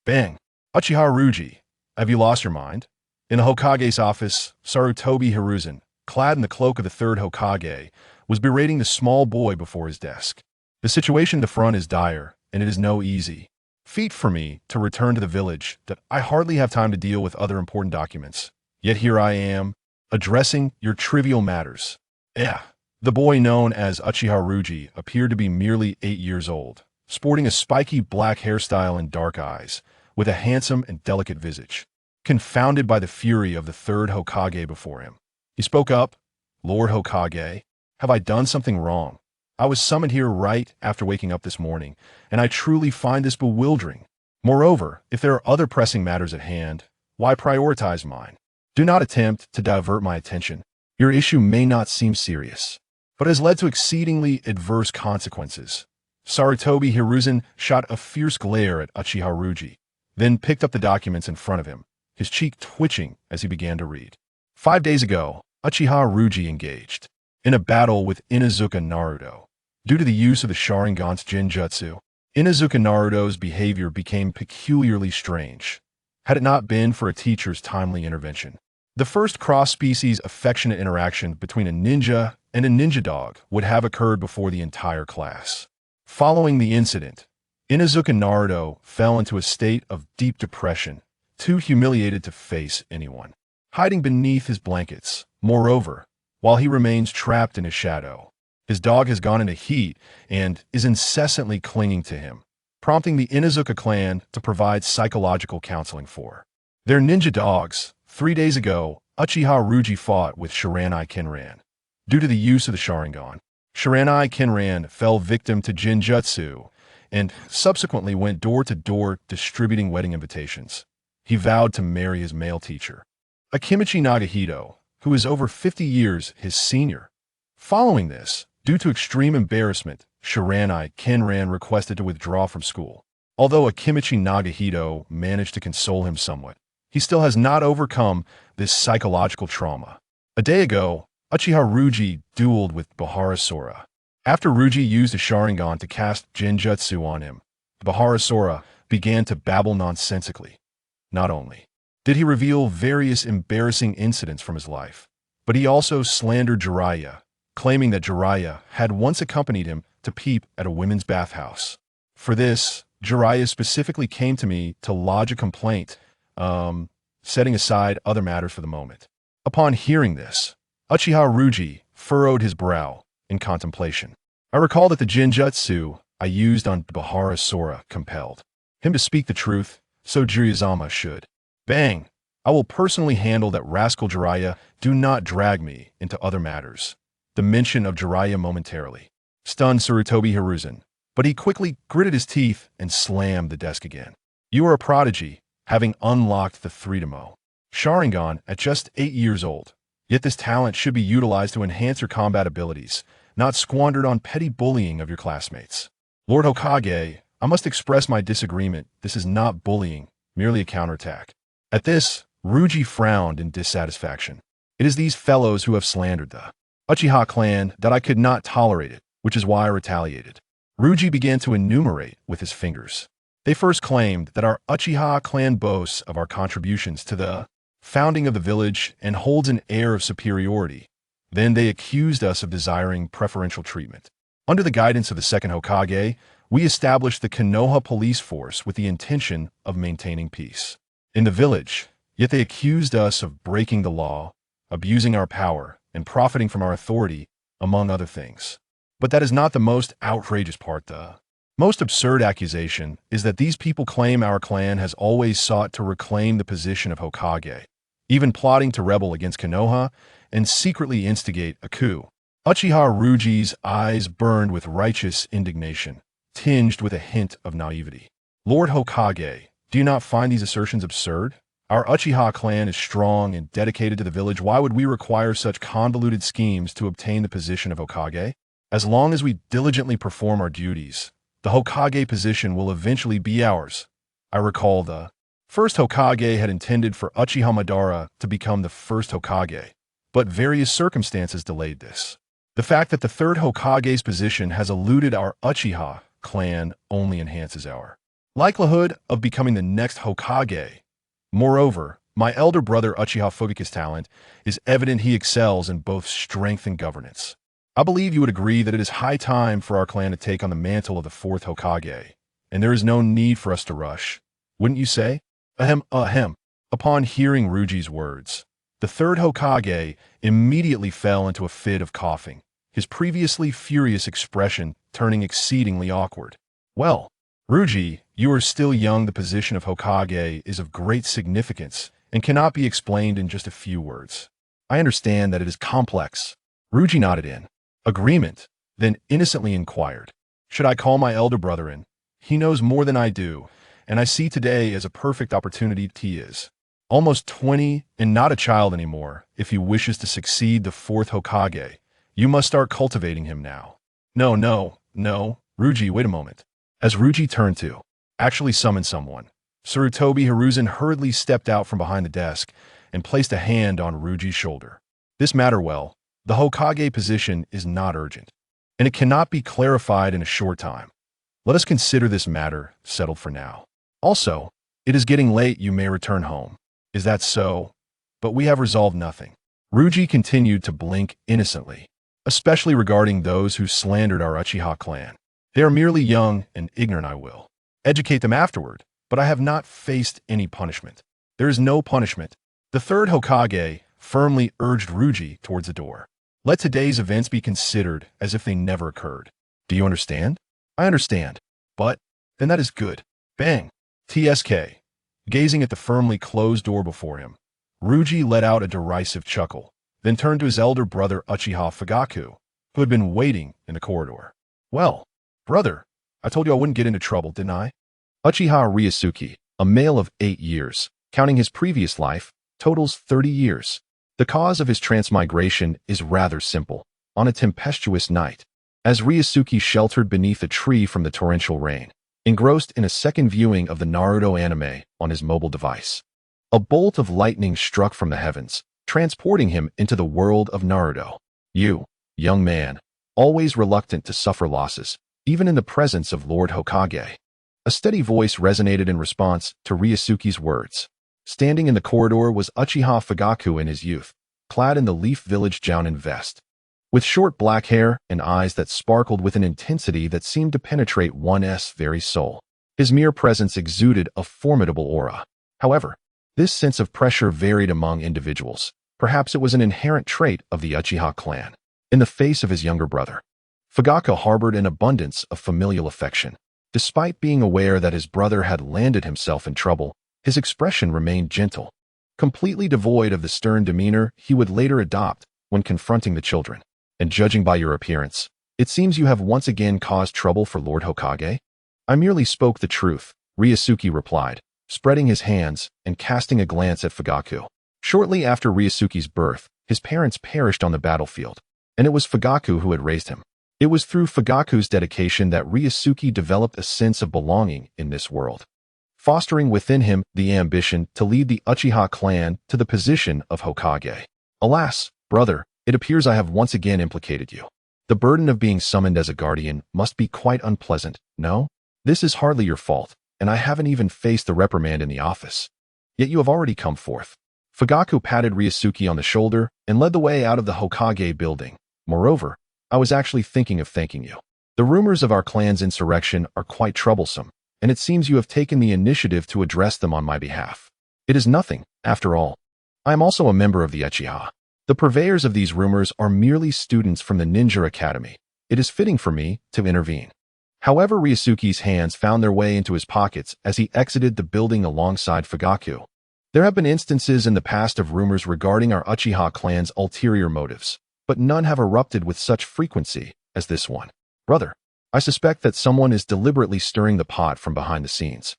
Bang! Uchiha Ryusuke, have you lost your mind? In the Hokage's office, Sarutobi Hiruzen, clad in the cloak of the third Hokage, was berating the small boy before his desk. The situation in the front is dire, and it is no easy feat for me to return to the village that I hardly have time to deal with other important documents. Yet here I am, addressing your trivial matters. Yeah. The boy known as Uchiha Ryusuke appeared to be merely 8 years old, sporting a spiky black hairstyle and dark eyes, with a handsome and delicate visage. Confounded by the fury of the third Hokage before him, he spoke up, "Lord Hokage, have I done something wrong? I was summoned here right after waking up this morning, and I truly find this bewildering. Moreover, if there are other pressing matters at hand, why prioritize mine? Do not attempt to divert my attention. Your issue may not seem serious, but has led to exceedingly adverse consequences." Sarutobi Hiruzen shot a fierce glare at Uchiha Ryusuke, then picked up the documents in front of him, his cheek twitching as he began to read. 5 days ago, Uchiha Ryusuke engaged in a battle with Inuzuka Naruto. Due to the use of the Sharingan's Jinjutsu, Inuzuka Naruto's behavior became peculiarly strange, had it not been for a teacher's timely intervention. The first cross-species affectionate interaction between a ninja and a ninja dog would have occurred before the entire class. Following the incident, Inuzuka Naruto fell into a state of deep depression, too humiliated to face anyone, hiding beneath his blankets. Moreover, while he remains trapped in his shadow, his dog has gone into heat and is incessantly clinging to him, prompting the Inuzuka clan to provide psychological counseling for their ninja dogs. 3 days ago, Uchiha Ryusuke fought with Shiranai Kinran. Due to the use of the Sharingan, Shiranai Kinran fell victim to Jinjutsu and subsequently went door to door distributing wedding invitations. He vowed to marry his male teacher, Akimichi Nagahito, who is over 50 years his senior. Following this, due to extreme embarrassment, Shiranai Kinran requested to withdraw from school. Although Akimichi Nagahito managed to console him somewhat, he still has not overcome this psychological trauma. A day ago, Uchiha Ryusuke dueled with Bahara. After Ryusuke used a Sharingan to cast Jinjutsu on him, Bahara began to babble nonsensically. Not only did he reveal various embarrassing incidents from his life, but he also slandered Jiraiya, claiming that Jiraiya had once accompanied him to peep at a women's bathhouse. For this, Jiraiya specifically came to me to lodge a complaint, setting aside other matters for the moment. Upon hearing this, Uchiha Ryusuke furrowed his brow in contemplation. I recall that the Jinjutsu I used on Bahara compelled him to speak the truth, so Jiraiya should. Bang! I will personally handle that rascal Jiraiya. Do not drag me into other matters. The mention of Jiraiya momentarily stunned Sarutobi Hiruzen, but he quickly gritted his teeth and slammed the desk again. You are a prodigy, having unlocked the 3-Demo Sharingan at just 8 years old. Yet this talent should be utilized to enhance your combat abilities, not squandered on petty bullying of your classmates. Lord Hokage, I must express my disagreement. This is not bullying, merely a counterattack. At this, Ryusuke frowned in dissatisfaction. It is these fellows who have slandered the Uchiha clan that I could not tolerate it, which is why I retaliated. Ryusuke began to enumerate with his fingers. They first claimed that our Uchiha clan boasts of our contributions to the founding of the village and holds an air of superiority. Then they accused us of desiring preferential treatment. Under the guidance of the second Hokage, we established the Konoha police force with the intention of maintaining peace in the village, yet they accused us of breaking the law, abusing our power, and profiting from our authority, among other things. But that is not the most outrageous part. The most absurd accusation is that these people claim our clan has always sought to reclaim the position of Hokage, even plotting to rebel against Konoha and secretly instigate a coup. Uchiha Ryusuke's eyes burned with righteous indignation, tinged with a hint of naivety. Lord Hokage, do you not find these assertions absurd? Our Uchiha clan is strong and dedicated to the village. Why would we require such convoluted schemes to obtain the position of Hokage? As long as we diligently perform our duties, the Hokage position will eventually be ours. I recall the first Hokage had intended for Uchiha Madara to become the first Hokage, but various circumstances delayed this. The fact that the third Hokage's position has eluded our Uchiha clan only enhances our likelihood of becoming the next Hokage. Moreover, my elder brother Uchiha Fugaku's talent is evident. He excels in both strength and governance. I believe you would agree that it is high time for our clan to take on the mantle of the fourth Hokage, and there is no need for us to rush. Wouldn't you say? Ahem, ahem. Upon hearing Ryuji's words, the third Hokage immediately fell into a fit of coughing, his previously furious expression turning exceedingly awkward. Well, Ryuji, you are still young. The position of Hokage is of great significance and cannot be explained in just a few words. I understand that it is complex. Ryuji nodded in agreement, then innocently inquired, should I call my elder brother in? He knows more than I do, and I see today as a perfect opportunity. He is almost 20 and not a child anymore. If he wishes to succeed the fourth Hokage, you must start cultivating him now. No, Ryuji, wait a moment. As Ryuji turned to actually summon someone, Sarutobi Hiruzen hurriedly stepped out from behind the desk and placed a hand on Ryuji's shoulder. This matter well. The Hokage position is not urgent, and it cannot be clarified in a short time. Let us consider this matter settled for now. Also, it is getting late. You may return home. Is that so? But we have resolved nothing. Ryuji continued to blink innocently, especially regarding those who slandered our Uchiha clan. They are merely young and ignorant. I will educate them afterward, but I have not faced any punishment. There is no punishment. The third Hokage firmly urged Ryuji towards the door. Let today's events be considered as if they never occurred. Do you understand? I understand. But, then that is good. Bang. TSK. Gazing at the firmly closed door before him, Ryuji let out a derisive chuckle, then turned to his elder brother Uchiha Fugaku, who had been waiting in the corridor. Well, brother, I told you I wouldn't get into trouble, didn't I? Uchiha Ryusuke, a male of 8 years, counting his previous life, totals 30 years. The cause of his transmigration is rather simple. On a tempestuous night, as Ryusuke sheltered beneath a tree from the torrential rain, engrossed in a second viewing of the Naruto anime on his mobile device, a bolt of lightning struck from the heavens, transporting him into the world of Naruto. You, young man, always reluctant to suffer losses, even in the presence of Lord Hokage. A steady voice resonated in response to Ryusuke's words. Standing in the corridor was Uchiha Fugaku in his youth, clad in the Leaf Village Jounin vest, with short black hair and eyes that sparkled with an intensity that seemed to penetrate one's very soul. His mere presence exuded a formidable aura. However, this sense of pressure varied among individuals. Perhaps it was an inherent trait of the Uchiha clan. In the face of his younger brother, Fugaku harbored an abundance of familial affection. Despite being aware that his brother had landed himself in trouble, his expression remained gentle, completely devoid of the stern demeanor he would later adopt when confronting the children. And judging by your appearance, it seems you have once again caused trouble for Lord Hokage? I merely spoke the truth, Ryusuke replied, spreading his hands and casting a glance at Fugaku. Shortly after Ryusuke's birth, his parents perished on the battlefield, and it was Fugaku who had raised him. It was through Fugaku's dedication that Ryusuke developed a sense of belonging in this world, fostering within him the ambition to lead the Uchiha clan to the position of Hokage. Alas, brother, it appears I have once again implicated you. The burden of being summoned as a guardian must be quite unpleasant, no? This is hardly your fault, and I haven't even faced the reprimand in the office. Yet you have already come forth. Fugaku patted Ryusuke on the shoulder and led the way out of the Hokage building. Moreover, I was actually thinking of thanking you. The rumors of our clan's insurrection are quite troublesome, and it seems you have taken the initiative to address them on my behalf. It is nothing, after all. I am also a member of the Uchiha. The purveyors of these rumors are merely students from the Ninja Academy. It is fitting for me to intervene. However, Ryusuke's hands found their way into his pockets as he exited the building alongside Fugaku. There have been instances in the past of rumors regarding our Uchiha clan's ulterior motives, but none have erupted with such frequency as this one. Brother, I suspect that someone is deliberately stirring the pot from behind the scenes.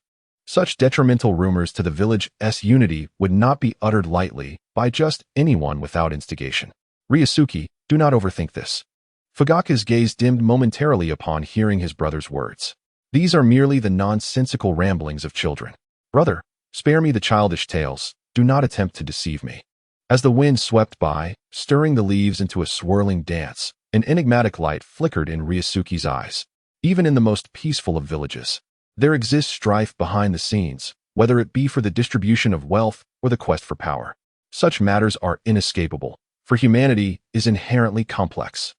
Such detrimental rumors to the village's unity would not be uttered lightly by just anyone without instigation. Ryusuke, do not overthink this. Fugaku's gaze dimmed momentarily upon hearing his brother's words. These are merely the nonsensical ramblings of children. Brother, spare me the childish tales. Do not attempt to deceive me. As the wind swept by, stirring the leaves into a swirling dance, an enigmatic light flickered in Ryusuke's eyes. Even in the most peaceful of villages, There exists strife behind the scenes, whether it be for the distribution of wealth or the quest for power. Such matters are inescapable, for humanity is inherently complex.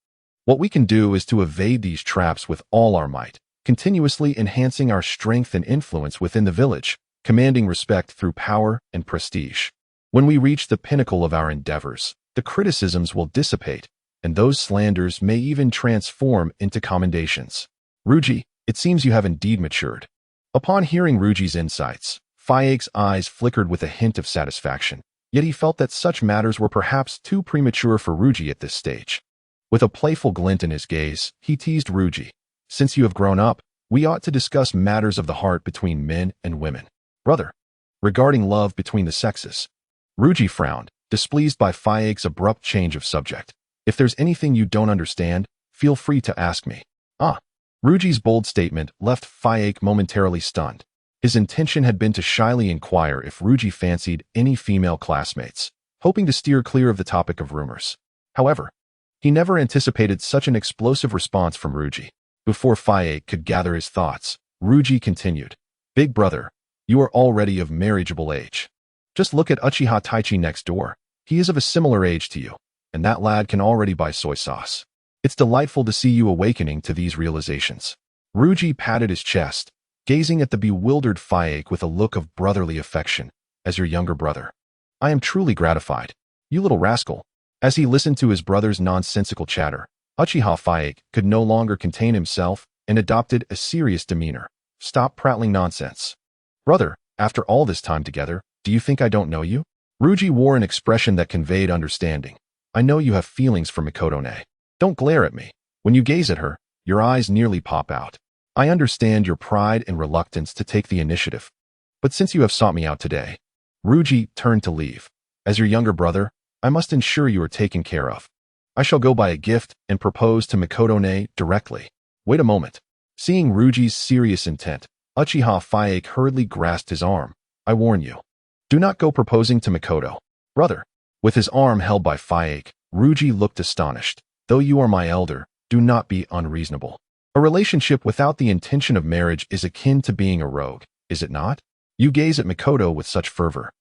What we can do is to evade these traps with all our might, continuously enhancing our strength and influence within the village, commanding respect through power and prestige. When we reach the pinnacle of our endeavors, the criticisms will dissipate, and those slanders may even transform into commendations. Ryuji, it seems you have indeed matured. Upon hearing Ryuji's insights, Fyake's eyes flickered with a hint of satisfaction, yet he felt that such matters were perhaps too premature for Ryuji at this stage. With a playful glint in his gaze, he teased Ryuji. Since you have grown up, we ought to discuss matters of the heart between men and women. Brother, regarding love between the sexes. Ryuji frowned, displeased by Fyake's abrupt change of subject. If there's anything you don't understand, feel free to ask me. Ryuji's bold statement left Fyake momentarily stunned. His intention had been to shyly inquire if Ryuji fancied any female classmates, hoping to steer clear of the topic of rumors. However, he never anticipated such an explosive response from Ryuji. Before Fyake could gather his thoughts, Ryuji continued, Big brother, you are already of marriageable age. Just look at Uchiha Taichi next door. He is of a similar age to you, and that lad can already buy soy sauce. It's delightful to see you awakening to these realizations. Ryuji patted his chest, gazing at the bewildered Fyake with a look of brotherly affection. As your younger brother, I am truly gratified. You little rascal. As he listened to his brother's nonsensical chatter, Uchiha Fyake could no longer contain himself and adopted a serious demeanor. Stop prattling nonsense. Brother, after all this time together, do you think I don't know you? Ryuji wore an expression that conveyed understanding. I know you have feelings for Mikotone. Don't glare at me. When you gaze at her, your eyes nearly pop out. I understand your pride and reluctance to take the initiative. But since you have sought me out today, Ryuji turned to leave. As your younger brother, I must ensure you are taken care of. I shall go buy a gift and propose to Mikotone directly. Wait a moment. Seeing Ryuji's serious intent, Uchiha Fyake hurriedly grasped his arm. I warn you. Do not go proposing to Mikoto. Brother. With his arm held by Fyake, Ryuji looked astonished. Though you are my elder, do not be unreasonable. A relationship without the intention of marriage is akin to being a rogue, is it not? You gaze at Mikoto with such fervor.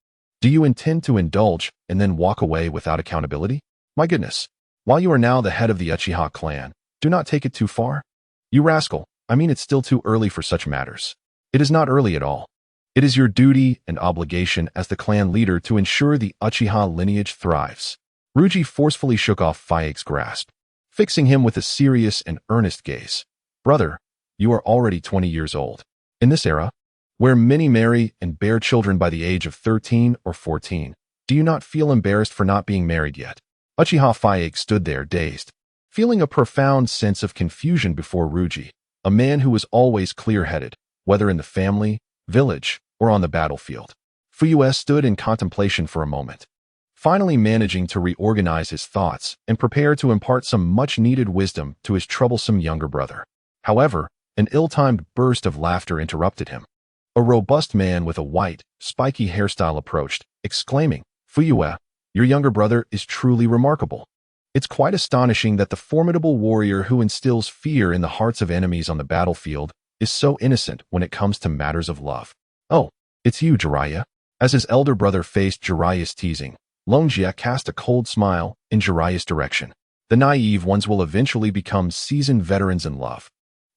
Do you intend to indulge and then walk away without accountability? My goodness. While you are now the head of the Uchiha clan, do not take it too far. You rascal, I mean it's still too early for such matters. It is not early at all. It is your duty and obligation as the clan leader to ensure the Uchiha lineage thrives. Ryuji forcefully shook off Fyake's grasp, fixing him with a serious and earnest gaze. Brother, you are already 20 years old. In this era, where many marry and bear children by the age of 13 or 14, do you not feel embarrassed for not being married yet? Uchiha Fyake stood there dazed, feeling a profound sense of confusion before Ryuji, a man who was always clear-headed, whether in the family, village, or on the battlefield. Fuyue stood in contemplation for a moment, finally managing to reorganize his thoughts and prepare to impart some much-needed wisdom to his troublesome younger brother. However, an ill-timed burst of laughter interrupted him. A robust man with a white, spiky hairstyle approached, exclaiming, Fuyue, your younger brother is truly remarkable. It's quite astonishing that the formidable warrior who instills fear in the hearts of enemies on the battlefield is so innocent when it comes to matters of love. Oh, it's you, Jiraiya. As his elder brother faced Jiraiya's teasing, Longjia cast a cold smile in Jiraiya's direction. The naive ones will eventually become seasoned veterans in love.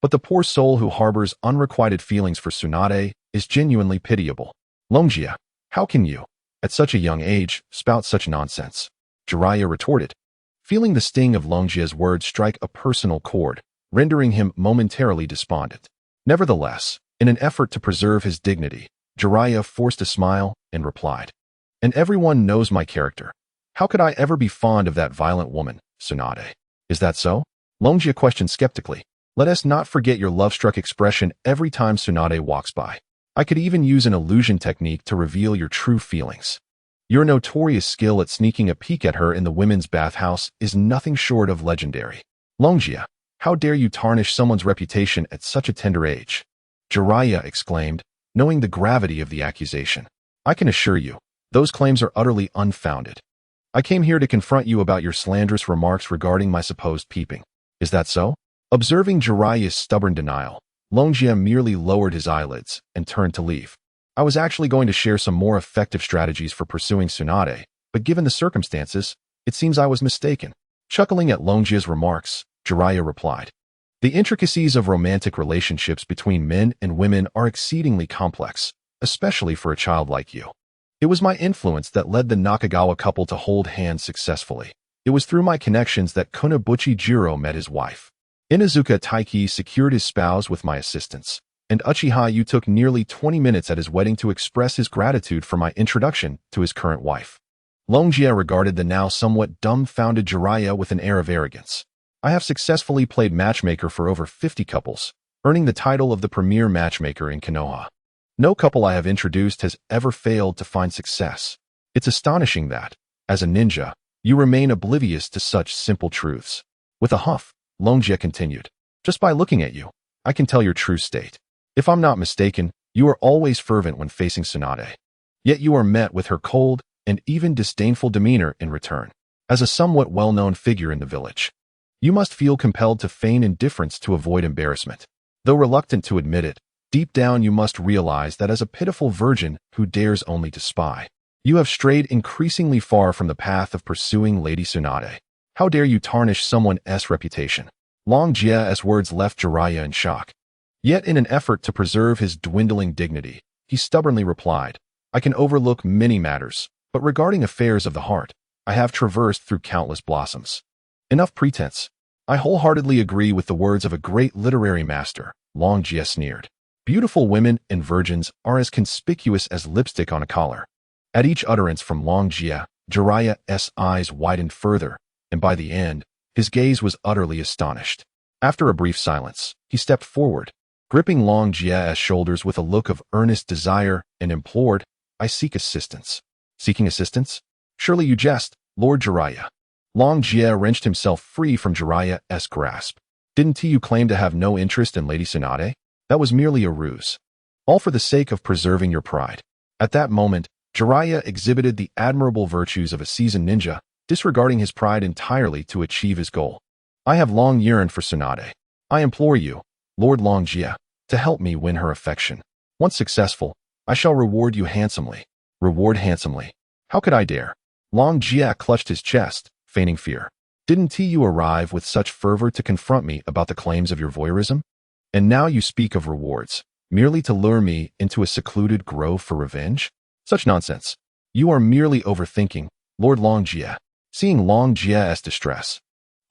But the poor soul who harbors unrequited feelings for Tsunade is genuinely pitiable. Longjia, how can you, at such a young age, spout such nonsense? Jiraiya retorted, feeling the sting of Longjia's words strike a personal chord, rendering him momentarily despondent. Nevertheless, in an effort to preserve his dignity, Jiraiya forced a smile and replied, And everyone knows my character. How could I ever be fond of that violent woman, Tsunade? Is that so? Longjia questioned skeptically. Let us not forget your love-struck expression every time Tsunade walks by. I could even use an illusion technique to reveal your true feelings. Your notorious skill at sneaking a peek at her in the women's bathhouse is nothing short of legendary. Longjia, how dare you tarnish someone's reputation at such a tender age? Jiraiya exclaimed, knowing the gravity of the accusation. I can assure you, those claims are utterly unfounded. I came here to confront you about your slanderous remarks regarding my supposed peeping. Is that so? Observing Jiraiya's stubborn denial, Longjia merely lowered his eyelids and turned to leave. I was actually going to share some more effective strategies for pursuing Tsunade, but given the circumstances, it seems I was mistaken. Chuckling at Longjia's remarks, Jiraiya replied, "The intricacies of romantic relationships between men and women are exceedingly complex, especially for a child like you. It was my influence that led the Nakagawa couple to hold hands successfully. It was through my connections that Kunobuchi Jiro met his wife. Inuzuka Taiki secured his spouse with my assistance, and Uchiha Yu took nearly 20 minutes at his wedding to express his gratitude for my introduction to his current wife." Longjia regarded the now somewhat dumbfounded Jiraiya with an air of arrogance. "I have successfully played matchmaker for over 50 couples, earning the title of the premier matchmaker in Konoha. No couple I have introduced has ever failed to find success. It's astonishing that, as a ninja, you remain oblivious to such simple truths." With a huff, Longjia continued, "Just by looking at you, I can tell your true state. If I'm not mistaken, you are always fervent when facing Tsunade. Yet you are met with her cold and even disdainful demeanor in return. As a somewhat well-known figure in the village, you must feel compelled to feign indifference to avoid embarrassment. Though reluctant to admit it, deep down you must realize that as a pitiful virgin who dares only to spy, you have strayed increasingly far from the path of pursuing Lady Tsunade. How dare you tarnish someone's reputation?" Longjia's words left Jiraiya in shock. Yet in an effort to preserve his dwindling dignity, he stubbornly replied, "I can overlook many matters, but regarding affairs of the heart, I have traversed through countless blossoms." "Enough pretense. I wholeheartedly agree with the words of a great literary master," Longjia sneered. "Beautiful women and virgins are as conspicuous as lipstick on a collar." At each utterance from Longjia, Jiraiya's eyes widened further, and by the end, his gaze was utterly astonished. After a brief silence, he stepped forward, gripping Longjia's shoulders with a look of earnest desire, and implored, "I seek assistance." "Seeking assistance? Surely you jest, Lord Jiraiya." Longjia wrenched himself free from Jiraiya's grasp. "Didn't you claim to have no interest in Lady Tsunade? That was merely a ruse. All for the sake of preserving your pride." At that moment, Jiraiya exhibited the admirable virtues of a seasoned ninja, disregarding his pride entirely to achieve his goal. "I have long yearned for Tsunade. I implore you, Lord Longjia, to help me win her affection. Once successful, I shall reward you handsomely." "Reward handsomely? How could I dare?" Longjia clutched his chest, feigning fear. "Didn't you arrive with such fervor to confront me about the claims of your voyeurism? And now you speak of rewards, merely to lure me into a secluded grove for revenge? Such nonsense. You are merely overthinking, Lord Longjia." Seeing Longjia's distress,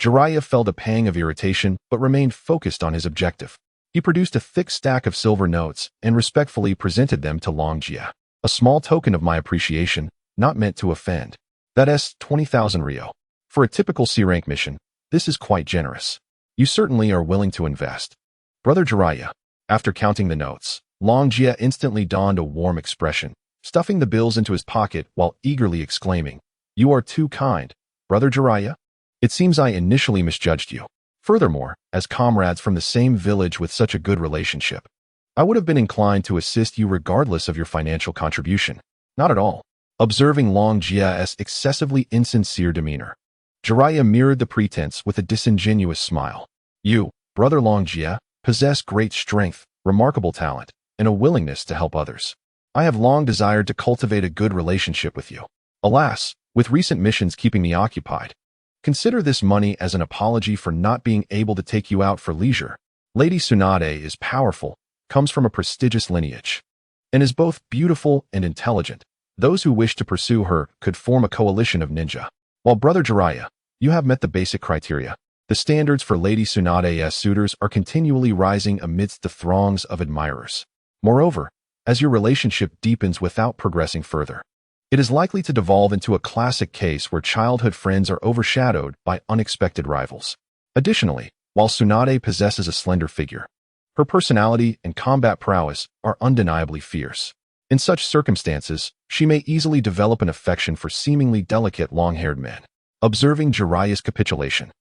Jiraiya felt a pang of irritation but remained focused on his objective. He produced a thick stack of silver notes and respectfully presented them to Longjia. "A small token of my appreciation, not meant to offend. That's 20,000 ryo. For a typical C-rank mission, this is quite generous. You certainly are willing to invest." "Brother Jiraiya." After counting the notes, Longjia instantly donned a warm expression, stuffing the bills into his pocket while eagerly exclaiming, "You are too kind, Brother Jiraiya. It seems I initially misjudged you. Furthermore, as comrades from the same village with such a good relationship, I would have been inclined to assist you regardless of your financial contribution." "Not at all." Observing Longjia's excessively insincere demeanor, Jiraiya mirrored the pretense with a disingenuous smile. "You, Brother Longjia, possess great strength, remarkable talent, and a willingness to help others. I have long desired to cultivate a good relationship with you. Alas, with recent missions keeping me occupied. Consider this money as an apology for not being able to take you out for leisure. Lady Tsunade is powerful, comes from a prestigious lineage, and is both beautiful and intelligent. Those who wish to pursue her could form a coalition of ninja. While Brother Jiraiya, you have met the basic criteria. The standards for Lady Tsunade's suitors are continually rising amidst the throngs of admirers. Moreover, as your relationship deepens without progressing further, it is likely to devolve into a classic case where childhood friends are overshadowed by unexpected rivals. Additionally, while Tsunade possesses a slender figure, her personality and combat prowess are undeniably fierce. In such circumstances, she may easily develop an affection for seemingly delicate long-haired men. Observing Jiraiya's capitulation,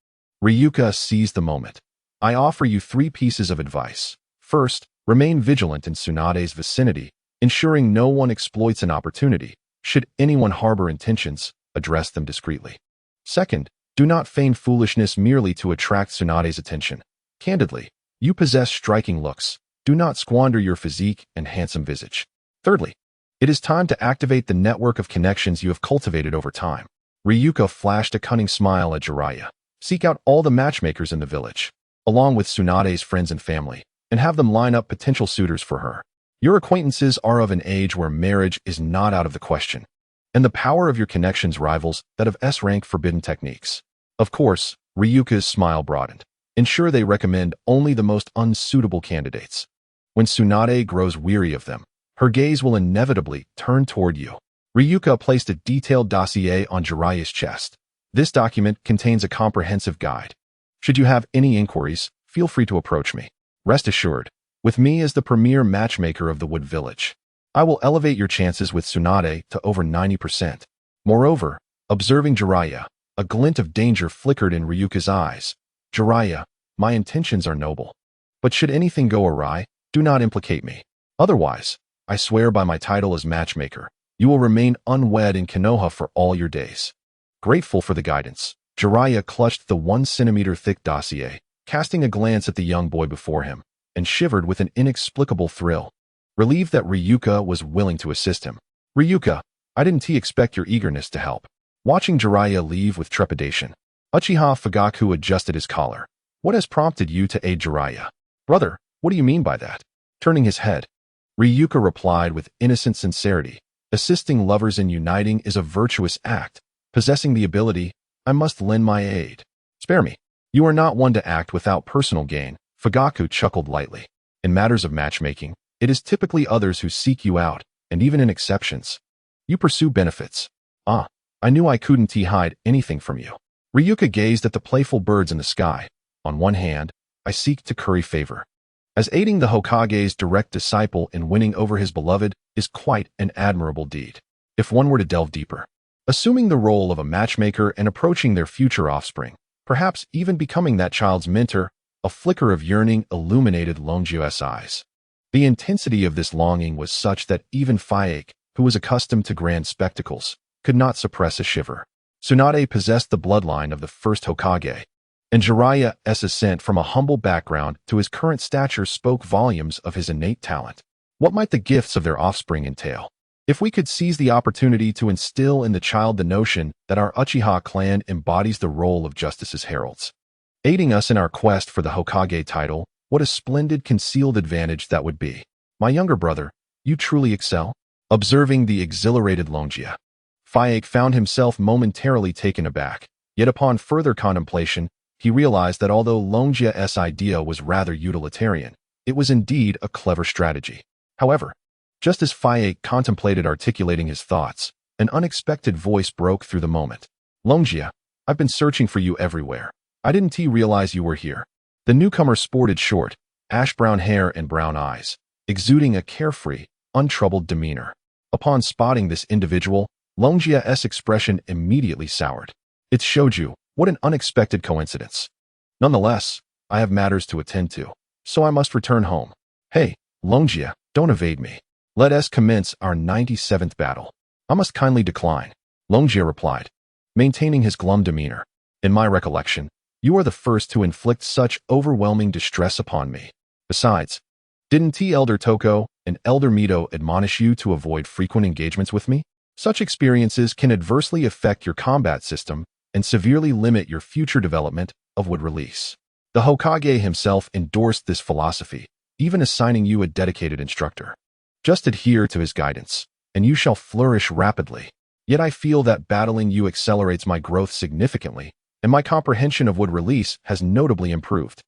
Ryuka seized the moment. "I offer you 3 pieces of advice. First, remain vigilant in Tsunade's vicinity, ensuring no one exploits an opportunity. Should anyone harbor intentions, address them discreetly. Second, do not feign foolishness merely to attract Tsunade's attention. Candidly, you possess striking looks, do not squander your physique and handsome visage. Thirdly, it is time to activate the network of connections you have cultivated over time. Ryuka flashed a cunning smile at Jiraiya. Seek out all the matchmakers in the village, along with Tsunade's friends and family, and have them line up potential suitors for her. Your acquaintances are of an age where marriage is not out of the question, and the power of your connections rivals that of S-rank forbidden techniques. Of course, Ryuka's smile broadened. Ensure they recommend only the most unsuitable candidates. When Tsunade grows weary of them, her gaze will inevitably turn toward you. Ryuka placed a detailed dossier on Jiraiya's chest. This document contains a comprehensive guide. Should you have any inquiries, feel free to approach me. Rest assured, with me as the premier matchmaker of the Wood Village, I will elevate your chances with Tsunade to over 90%. Moreover, observing Jiraiya, a glint of danger flickered in Ryuka's eyes. Jiraiya, my intentions are noble. But should anything go awry, do not implicate me. Otherwise, I swear by my title as matchmaker, you will remain unwed in Konoha for all your days. Grateful for the guidance, Jiraiya clutched the 1 centimeter thick dossier, casting a glance at the young boy before him, and shivered with an inexplicable thrill, relieved that Ryuka was willing to assist him. Ryuka, I didn't expect your eagerness to help. Watching Jiraiya leave with trepidation, Uchiha Fugaku adjusted his collar. What has prompted you to aid Jiraiya? Brother, what do you mean by that? Turning his head, Ryuka replied with innocent sincerity. Assisting lovers in uniting is a virtuous act. Possessing the ability, I must lend my aid. Spare me. You are not one to act without personal gain. Fugaku chuckled lightly. In matters of matchmaking, it is typically others who seek you out, and even in exceptions, you pursue benefits. Ah, I knew I couldn't hide anything from you. Ryuka gazed at the playful birds in the sky. On one hand, I seek to curry favor, as aiding the Hokage's direct disciple in winning over his beloved is quite an admirable deed. If one were to delve deeper, assuming the role of a matchmaker and approaching their future offspring, perhaps even becoming that child's mentor, a flicker of yearning illuminated Longjia's eyes. The intensity of this longing was such that even Faike, who was accustomed to grand spectacles, could not suppress a shiver. Tsunade possessed the bloodline of the first Hokage, and Jiraiya's ascent from a humble background to his current stature spoke volumes of his innate talent. What might the gifts of their offspring entail? If we could seize the opportunity to instill in the child the notion that our Uchiha clan embodies the role of justice's heralds, aiding us in our quest for the Hokage title, what a splendid concealed advantage that would be. My younger brother, you truly excel? Observing the exhilarated Longjia, Faike found himself momentarily taken aback, yet upon further contemplation, he realized that although Longjia's idea was rather utilitarian, it was indeed a clever strategy. However, just as Faike contemplated articulating his thoughts, an unexpected voice broke through the moment. Longjia, I've been searching for you everywhere. I didn't realize you were here. The newcomer sported short, ash-brown hair and brown eyes, exuding a carefree, untroubled demeanor. Upon spotting this individual, Longjia's expression immediately soured. It showed you, what an unexpected coincidence. Nonetheless, I have matters to attend to, so I must return home. Hey, Longjia, don't evade me. Let us commence our 97th battle. I must kindly decline, Longjia replied, maintaining his glum demeanor. In my recollection, you are the first to inflict such overwhelming distress upon me. Besides, didn't Elder Toko and Elder Mito admonish you to avoid frequent engagements with me? Such experiences can adversely affect your combat system and severely limit your future development of wood release. The Hokage himself endorsed this philosophy, even assigning you a dedicated instructor. Just adhere to his guidance, and you shall flourish rapidly. Yet I feel that battling you accelerates my growth significantly, and my comprehension of wood release has notably improved.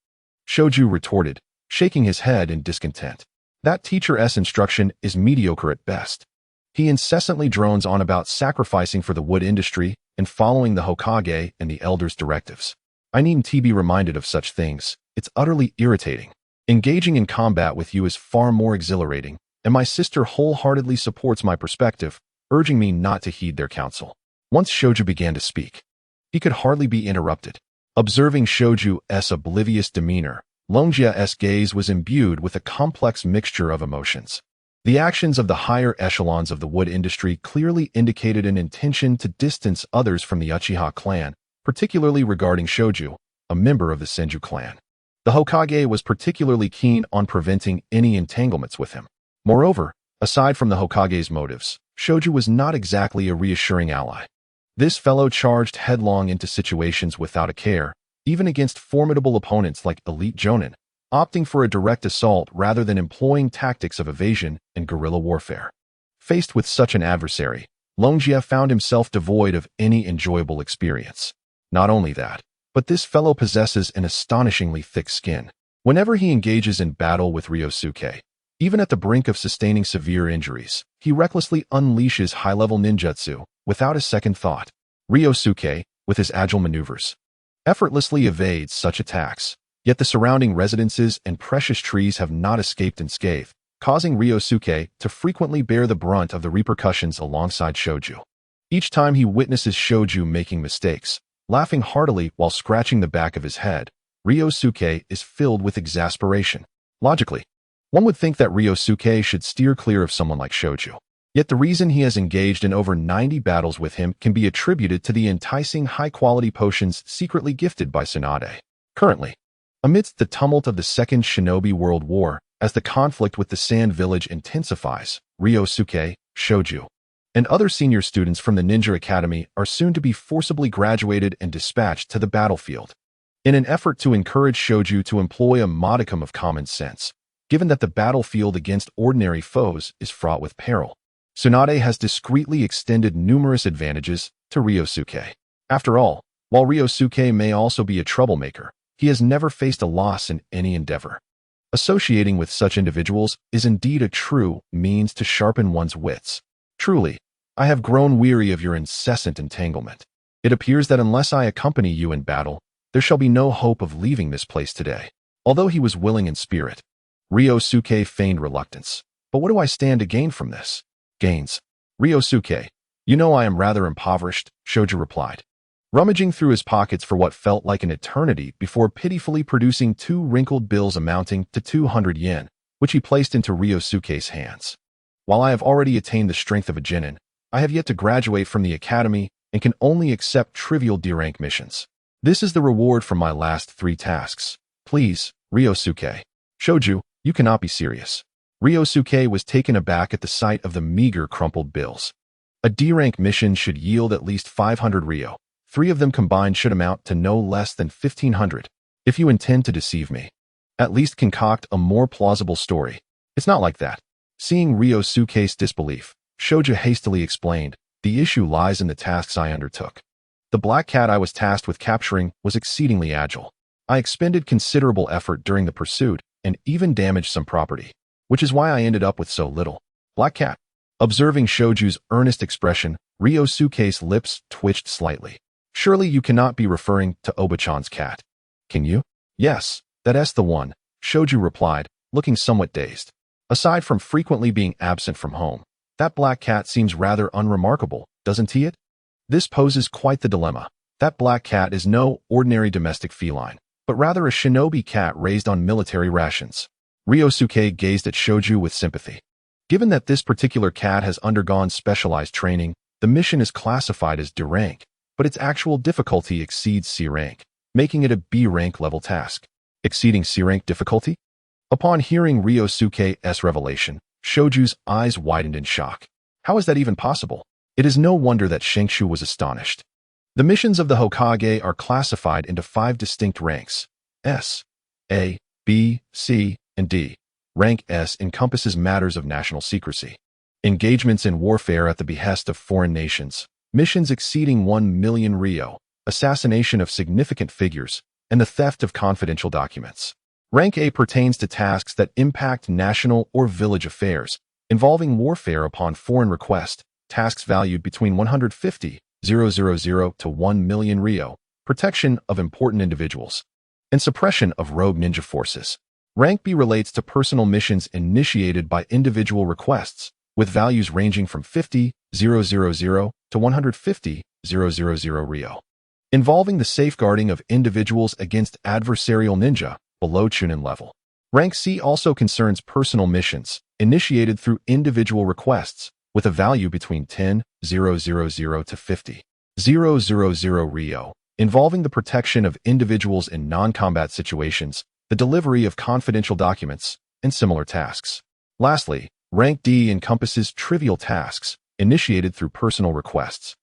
Shoju retorted, shaking his head in discontent. That teacher's instruction is mediocre at best. He incessantly drones on about sacrificing for the wood industry and following the Hokage and the elders' directives. I needn't be reminded of such things. It's utterly irritating. Engaging in combat with you is far more exhilarating, and my sister wholeheartedly supports my perspective, urging me not to heed their counsel. Once Shoju began to speak, he could hardly be interrupted. Observing Shoju's oblivious demeanor, Longjia's gaze was imbued with a complex mixture of emotions. The actions of the higher echelons of the wood industry clearly indicated an intention to distance others from the Uchiha clan, particularly regarding Shoju, a member of the Senju clan. The Hokage was particularly keen on preventing any entanglements with him. Moreover, aside from the Hokage's motives, Shoju was not exactly a reassuring ally. This fellow charged headlong into situations without a care, even against formidable opponents like elite jonin, opting for a direct assault rather than employing tactics of evasion and guerrilla warfare. Faced with such an adversary, Longjia found himself devoid of any enjoyable experience. Not only that, but this fellow possesses an astonishingly thick skin. Whenever he engages in battle with Ryusuke, even at the brink of sustaining severe injuries, he recklessly unleashes high-level ninjutsu without a second thought. Ryusuke, with his agile maneuvers, effortlessly evades such attacks, yet the surrounding residences and precious trees have not escaped unscathed, causing Ryusuke to frequently bear the brunt of the repercussions alongside Shoju. Each time he witnesses Shoju making mistakes, laughing heartily while scratching the back of his head, Ryusuke is filled with exasperation. Logically, one would think that Ryusuke should steer clear of someone like Shoju. Yet the reason he has engaged in over 90 battles with him can be attributed to the enticing high-quality potions secretly gifted by Tsunade. Currently, amidst the tumult of the Second Shinobi World War, as the conflict with the Sand Village intensifies, Ryusuke, Shoju, and other senior students from the Ninja Academy are soon to be forcibly graduated and dispatched to the battlefield. In an effort to encourage Shoju to employ a modicum of common sense, given that the battlefield against ordinary foes is fraught with peril, Tsunade has discreetly extended numerous advantages to Ryusuke. After all, while Ryusuke may also be a troublemaker, he has never faced a loss in any endeavor. Associating with such individuals is indeed a true means to sharpen one's wits. Truly, I have grown weary of your incessant entanglement. It appears that unless I accompany you in battle, there shall be no hope of leaving this place today. Although he was willing in spirit, Ryusuke feigned reluctance. But what do I stand to gain from this? Gains. Ryusuke, you know I am rather impoverished, Shoju replied, rummaging through his pockets for what felt like an eternity before pitifully producing 2 wrinkled bills amounting to 200 yen, which he placed into Ryusuke's hands. While I have already attained the strength of a genin, I have yet to graduate from the academy and can only accept trivial D-rank missions. This is the reward from my last 3 tasks. Please, Ryusuke. Shoju, you cannot be serious. Ryusuke was taken aback at the sight of the meager crumpled bills. A D-rank mission should yield at least 500 ryo. 3 of them combined should amount to no less than 1,500. If you intend to deceive me, at least concoct a more plausible story. It's not like that. Seeing Ryusuke's disbelief, Shoju hastily explained, the issue lies in the tasks I undertook. The black cat I was tasked with capturing was exceedingly agile. I expended considerable effort during the pursuit and even damaged some property, which is why I ended up with so little. Black cat. Observing Shoju's earnest expression, Ryusuke's lips twitched slightly. Surely you cannot be referring to Oba-chan's cat. Can you? Yes, that's the one, Shoju replied, looking somewhat dazed. Aside from frequently being absent from home, that black cat seems rather unremarkable, doesn't he? This poses quite the dilemma. That black cat is no ordinary domestic feline, but rather a shinobi cat raised on military rations. Ryusuke gazed at Shoju with sympathy. Given that this particular cat has undergone specialized training, the mission is classified as D rank, but its actual difficulty exceeds C rank, making it a B rank level task. Exceeding C rank difficulty? Upon hearing Ryusuke's revelation, Shoju's eyes widened in shock. How is that even possible? It is no wonder that Shinkshu was astonished. The missions of the Hokage are classified into 5 distinct ranks: S, A, B, C, and D. Rank S encompasses matters of national secrecy, engagements in warfare at the behest of foreign nations, missions exceeding 1 million ryo, assassination of significant figures, and the theft of confidential documents. Rank A pertains to tasks that impact national or village affairs, involving warfare upon foreign request, tasks valued between 150,000 to 1 million ryo, protection of important individuals, and suppression of rogue ninja forces. Rank B relates to personal missions initiated by individual requests, with values ranging from 50,000 to 150,000 ryo, involving the safeguarding of individuals against adversarial ninja below Chunin level. Rank C also concerns personal missions, initiated through individual requests, with a value between 10,000 to 50,000 ryo, involving the protection of individuals in non-combat situations, the delivery of confidential documents, and similar tasks. Lastly, rank D encompasses trivial tasks, initiated through personal requests.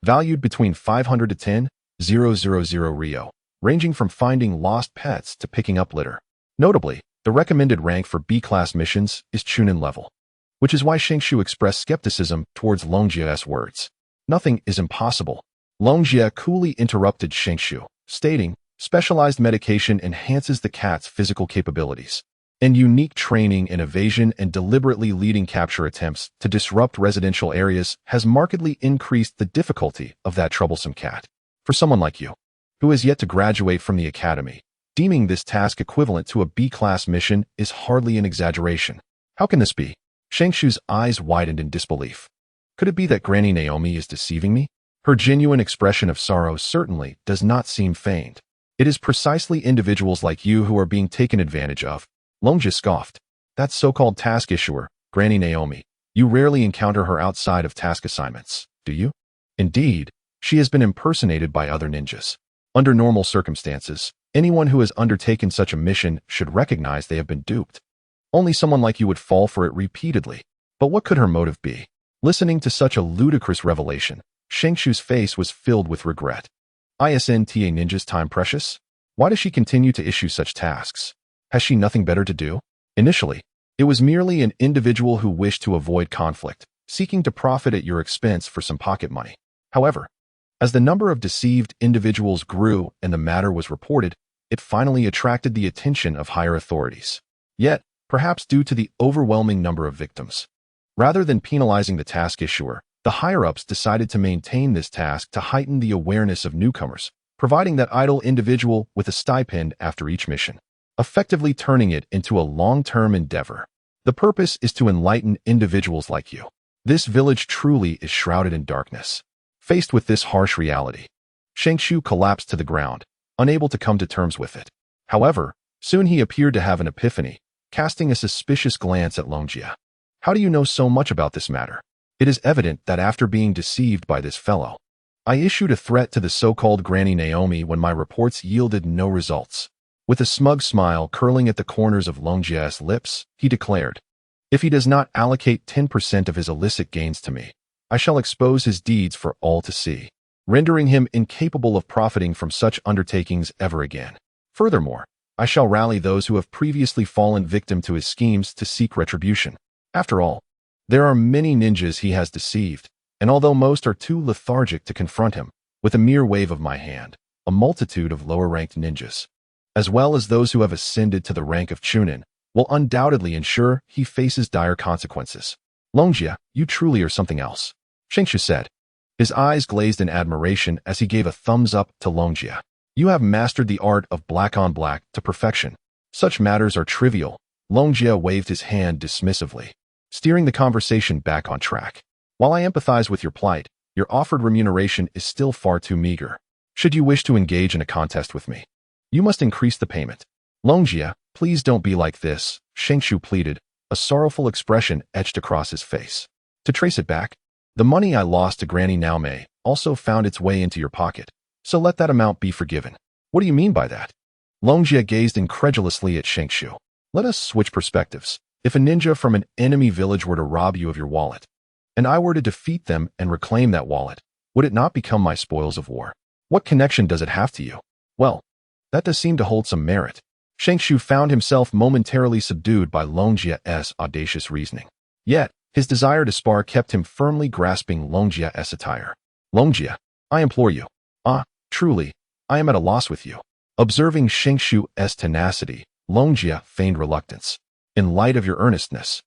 Valued between 500 to 10,000 Rio, ranging from finding lost pets to picking up litter. Notably, the recommended rank for B-class missions is Chunin level, which is why Shengshu expressed skepticism towards Longjia's words. Nothing is impossible. Longjia coolly interrupted Shengshu, stating, specialized medication enhances the cat's physical capabilities, and unique training in evasion and deliberately leading capture attempts to disrupt residential areas has markedly increased the difficulty of that troublesome cat. For someone like you, who has yet to graduate from the academy, deeming this task equivalent to a B-class mission is hardly an exaggeration. How can this be? Shengshu's eyes widened in disbelief. Could it be that Granny Naomi is deceiving me? Her genuine expression of sorrow certainly does not seem feigned. It is precisely individuals like you who are being taken advantage of. Longjia scoffed. That so-called task issuer, Granny Naomi, you rarely encounter her outside of task assignments, do you? Indeed, she has been impersonated by other ninjas. Under normal circumstances, anyone who has undertaken such a mission should recognize they have been duped. Only someone like you would fall for it repeatedly. But what could her motive be? Listening to such a ludicrous revelation, Shengshu's face was filled with regret. Isn't a ninja's time precious? Why does she continue to issue such tasks? Has she nothing better to do? Initially, it was merely an individual who wished to avoid conflict, seeking to profit at your expense for some pocket money. However, as the number of deceived individuals grew and the matter was reported, it finally attracted the attention of higher authorities. Yet, perhaps due to the overwhelming number of victims, rather than penalizing the task issuer, the higher-ups decided to maintain this task to heighten the awareness of newcomers, providing that idle individual with a stipend after each mission, effectively turning it into a long-term endeavor. The purpose is to enlighten individuals like you. This village truly is shrouded in darkness. Faced with this harsh reality, Shengshu collapsed to the ground, unable to come to terms with it. However, soon he appeared to have an epiphany, casting a suspicious glance at Longjia. How do you know so much about this matter? It is evident that after being deceived by this fellow, I issued a threat to the so-called Granny Naomi when my reports yielded no results. With a smug smile curling at the corners of Longjia's lips, he declared, if he does not allocate 10% of his illicit gains to me, I shall expose his deeds for all to see, rendering him incapable of profiting from such undertakings ever again. Furthermore, I shall rally those who have previously fallen victim to his schemes to seek retribution. After all, there are many ninjas he has deceived, and although most are too lethargic to confront him, with a mere wave of my hand, a multitude of lower-ranked ninjas, as well as those who have ascended to the rank of Chunin, will undoubtedly ensure he faces dire consequences. Longjia, you truly are something else, Shengshu said. His eyes glazed in admiration as he gave a thumbs up to Longjia. You have mastered the art of black on black to perfection. Such matters are trivial. Longjia waved his hand dismissively, steering the conversation back on track. While I empathize with your plight, your offered remuneration is still far too meager. Should you wish to engage in a contest with me, you must increase the payment. Longjia, please don't be like this, Shengshu pleaded, a sorrowful expression etched across his face. To trace it back, the money I lost to Granny Naomi also found its way into your pocket, so let that amount be forgiven. What do you mean by that? Longjia gazed incredulously at Shengshu. Let us switch perspectives. If a ninja from an enemy village were to rob you of your wallet, and I were to defeat them and reclaim that wallet, would it not become my spoils of war? What connection does it have to you? Well, that does seem to hold some merit. Shengshu found himself momentarily subdued by Longjia's audacious reasoning. Yet, his desire to spar kept him firmly grasping Longjia's attire. Longjia, I implore you. Truly, I am at a loss with you. Observing Shengshu's tenacity, Longjia feigned reluctance. In light of your earnestness,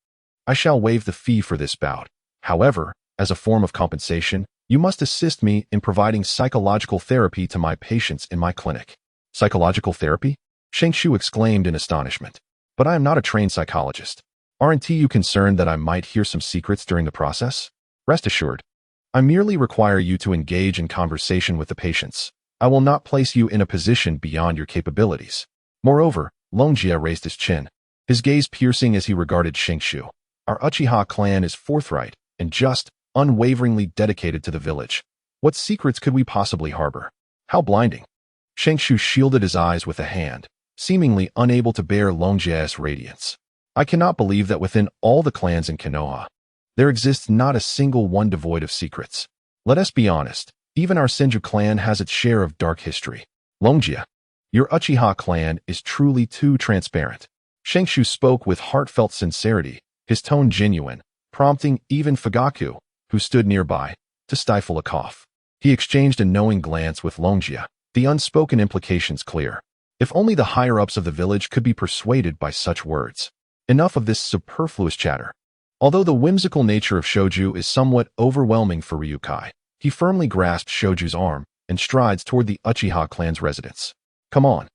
I shall waive the fee for this bout. However, as a form of compensation, you must assist me in providing psychological therapy to my patients in my clinic. Psychological therapy? Shengshu exclaimed in astonishment. But I am not a trained psychologist. Aren't you concerned that I might hear some secrets during the process? Rest assured, I merely require you to engage in conversation with the patients. I will not place you in a position beyond your capabilities. Moreover, Longjia raised his chin, his gaze piercing as he regarded Shengshu. Our Uchiha clan is forthright and just, unwaveringly dedicated to the village. What secrets could we possibly harbor? How blinding! Shengshu shielded his eyes with a hand, seemingly unable to bear Longjia's radiance. I cannot believe that within all the clans in Konoha, there exists not a single one devoid of secrets. Let us be honest, even our Senju clan has its share of dark history. Longjia, your Uchiha clan is truly too transparent. Shengshu spoke with heartfelt sincerity, his tone genuine, prompting even Fugaku, who stood nearby, to stifle a cough. He exchanged a knowing glance with Longjia, the unspoken implications clear. If only the higher-ups of the village could be persuaded by such words. Enough of this superfluous chatter. Although the whimsical nature of Shoju is somewhat overwhelming for Ryukai, he firmly grasps Shoju's arm and strides toward the Uchiha clan's residence. Come on.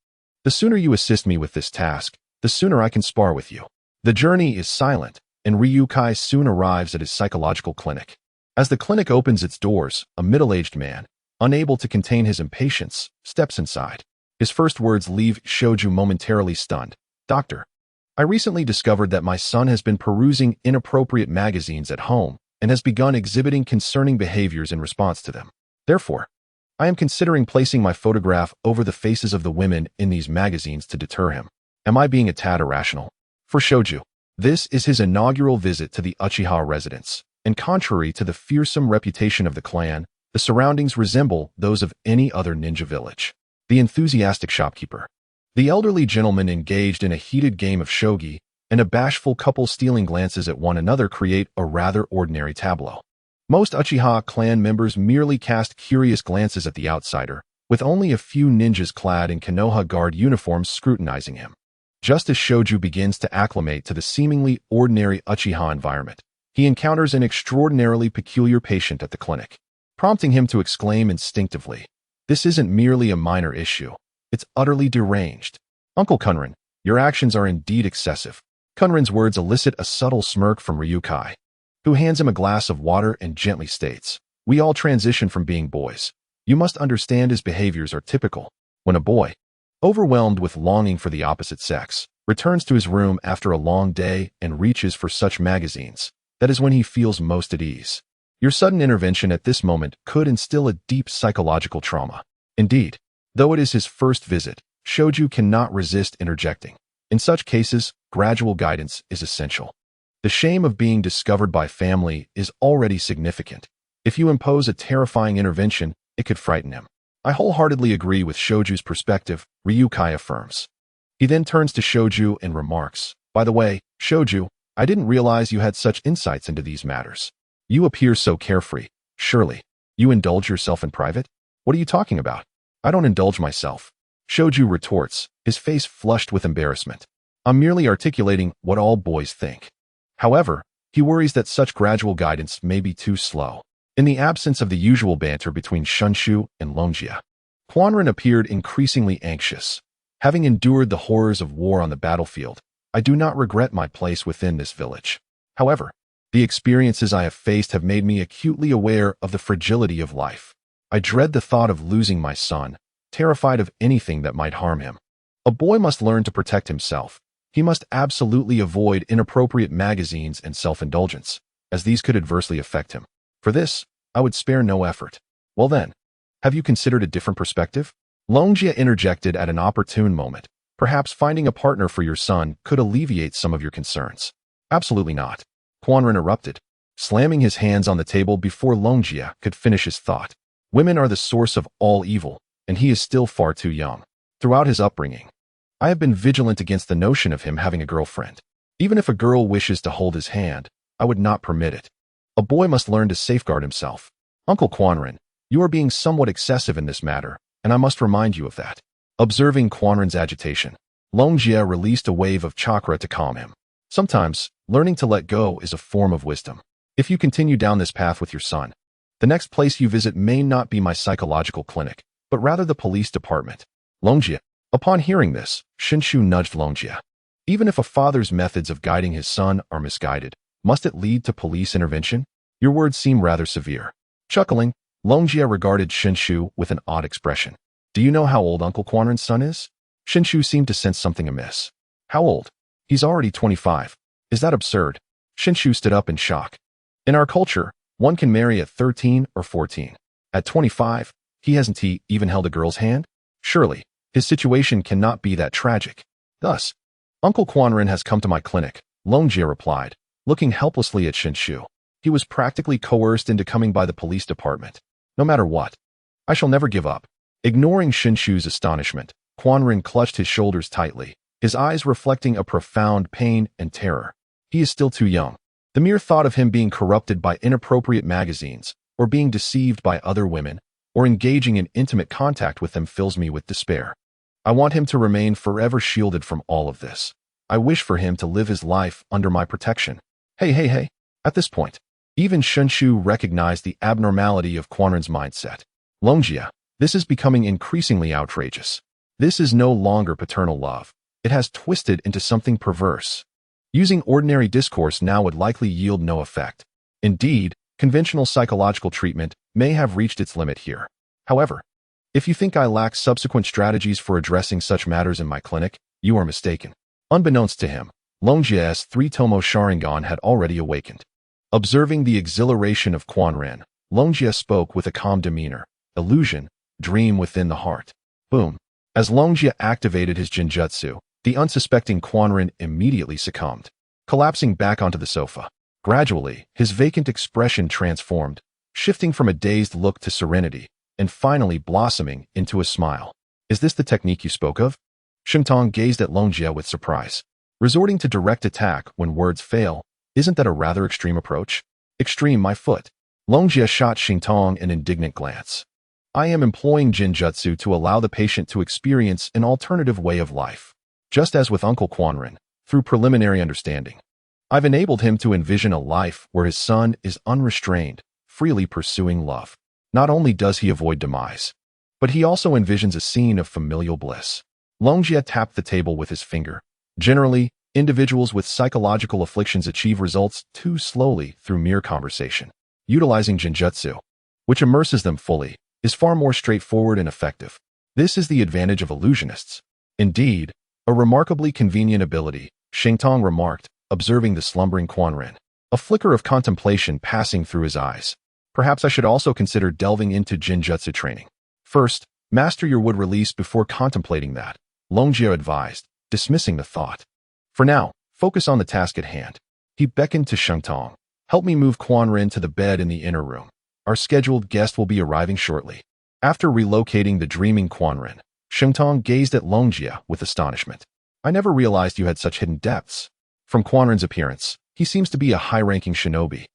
The sooner you assist me with this task, the sooner I can spar with you. The journey is silent, and Ryukai soon arrives at his psychological clinic. As the clinic opens its doors, a middle-aged man, unable to contain his impatience, steps inside. His first words leave Shoju momentarily stunned. Doctor, I recently discovered that my son has been perusing inappropriate magazines at home and has begun exhibiting concerning behaviors in response to them. Therefore, I am considering placing my photograph over the faces of the women in these magazines to deter him. Am I being a tad irrational? For Shoju, this is his inaugural visit to the Uchiha residence, and contrary to the fearsome reputation of the clan, the surroundings resemble those of any other ninja village. The enthusiastic shopkeeper. The elderly gentleman engaged in a heated game of shogi, and a bashful couple stealing glances at one another create a rather ordinary tableau. Most Uchiha clan members merely cast curious glances at the outsider, with only a few ninjas clad in Konoha guard uniforms scrutinizing him. Just as Shoju begins to acclimate to the seemingly ordinary Uchiha environment, he encounters an extraordinarily peculiar patient at the clinic, prompting him to exclaim instinctively, "This isn't merely a minor issue. It's utterly deranged. Uncle Kunrin, your actions are indeed excessive." Kunrin's words elicit a subtle smirk from Ryukai, who hands him a glass of water and gently states, "We all transition from being boys. You must understand his behaviors are typical. When a boy, overwhelmed with longing for the opposite sex, returns to his room after a long day and reaches for such magazines, that is when he feels most at ease. Your sudden intervention at this moment could instill a deep psychological trauma. Indeed, though it is his first visit, Shoju cannot resist interjecting. In such cases, gradual guidance is essential. The shame of being discovered by family is already significant. If you impose a terrifying intervention, it could frighten him. I wholeheartedly agree with Shoju's perspective, Ryukai affirms. He then turns to Shoju and remarks, "By the way, Shoju, I didn't realize you had such insights into these matters. You appear so carefree. Surely, you indulge yourself in private? What are you talking about?" "I don't indulge myself," Shoju retorts, his face flushed with embarrassment. "I'm merely articulating what all boys think." However, he worries that such gradual guidance may be too slow. In the absence of the usual banter between Shunshu and Longjia, Quanren appeared increasingly anxious. "Having endured the horrors of war on the battlefield, I do not regret my place within this village. However, the experiences I have faced have made me acutely aware of the fragility of life. I dread the thought of losing my son, terrified of anything that might harm him. A boy must learn to protect himself. He must absolutely avoid inappropriate magazines and self-indulgence, as these could adversely affect him. For this, I would spare no effort." "Well then, have you considered a different perspective?" Longjia interjected at an opportune moment. "Perhaps finding a partner for your son could alleviate some of your concerns." "Absolutely not," Quanren erupted, slamming his hands on the table before Longjia could finish his thought. "Women are the source of all evil, and he is still far too young. Throughout his upbringing, I have been vigilant against the notion of him having a girlfriend. Even if a girl wishes to hold his hand, I would not permit it. A boy must learn to safeguard himself. Uncle Quanren, you are being somewhat excessive in this matter, and I must remind you of that." Observing Quanren's agitation, Longjia released a wave of chakra to calm him. "Sometimes, learning to let go is a form of wisdom. If you continue down this path with your son, the next place you visit may not be my psychological clinic, but rather the police department." Longjia. Upon hearing this, Shinshu nudged Longjia. "Even if a father's methods of guiding his son are misguided, must it lead to police intervention? Your words seem rather severe." Chuckling, Longjia regarded Shinshu with an odd expression. "Do you know how old Uncle Quanren's son is?" Shinshu seemed to sense something amiss. "How old? He's already 25. Is that absurd?" Shinshu stood up in shock. "In our culture, one can marry at 13 or 14. At 25, he hasn't even held a girl's hand? Surely, His situation cannot be that tragic. Thus, Uncle Quanren has come to my clinic, Longjia replied, looking helplessly at Shinshu. He was practically coerced into coming by the police department. No matter what, I shall never give up. Ignoring Shinshu's astonishment, Quanren clutched his shoulders tightly, his eyes reflecting a profound pain and terror. He is still too young. The mere thought of him being corrupted by inappropriate magazines, or being deceived by other women, or engaging in intimate contact with them fills me with despair. I want him to remain forever shielded from all of this. I wish for him to live his life under my protection. Hey. At this point, even Shinshu recognized the abnormality of Quanren's mindset. Longjia, this is becoming increasingly outrageous. This is no longer paternal love. It has twisted into something perverse. Using ordinary discourse now would likely yield no effect. Indeed, conventional psychological treatment may have reached its limit here. However, if you think I lack subsequent strategies for addressing such matters in my clinic, you are mistaken. Unbeknownst to him, Longjia's three-tomo Sharingan had already awakened. Observing the exhilaration of Quanren, Longjia spoke with a calm demeanor. Illusion, dream within the heart. Boom. As Longjia activated his Jinjutsu, the unsuspecting Quanren immediately succumbed, collapsing back onto the sofa. Gradually, his vacant expression transformed, shifting from a dazed look to serenity, and finally blossoming into a smile. Is this the technique you spoke of? Shintong gazed at Longjia with surprise. Resorting to direct attack when words fail, isn't that a rather extreme approach? Extreme, my foot. Longjia shot Shintong an indignant glance. I am employing Jinjutsu to allow the patient to experience an alternative way of life. Just as with Uncle Quanren, through preliminary understanding. I've enabled him to envision a life where his son is unrestrained, freely pursuing love. Not only does he avoid demise, but he also envisions a scene of familial bliss. Longjia tapped the table with his finger. Generally, individuals with psychological afflictions achieve results too slowly through mere conversation. Utilizing Jinjutsu, which immerses them fully, is far more straightforward and effective. This is the advantage of illusionists. Indeed, a remarkably convenient ability, Shintong remarked, observing the slumbering Quanren. A flicker of contemplation passing through his eyes. Perhaps I should also consider delving into Jinjutsu training. First, master your wood release before contemplating that, Longjia advised, dismissing the thought. For now, focus on the task at hand. He beckoned to Shintong. Help me move Quanren to the bed in the inner room. Our scheduled guest will be arriving shortly. After relocating the dreaming Quanren, Shintong gazed at Longjia with astonishment. I never realized you had such hidden depths. From Quanren's appearance, he seems to be a high-ranking shinobi.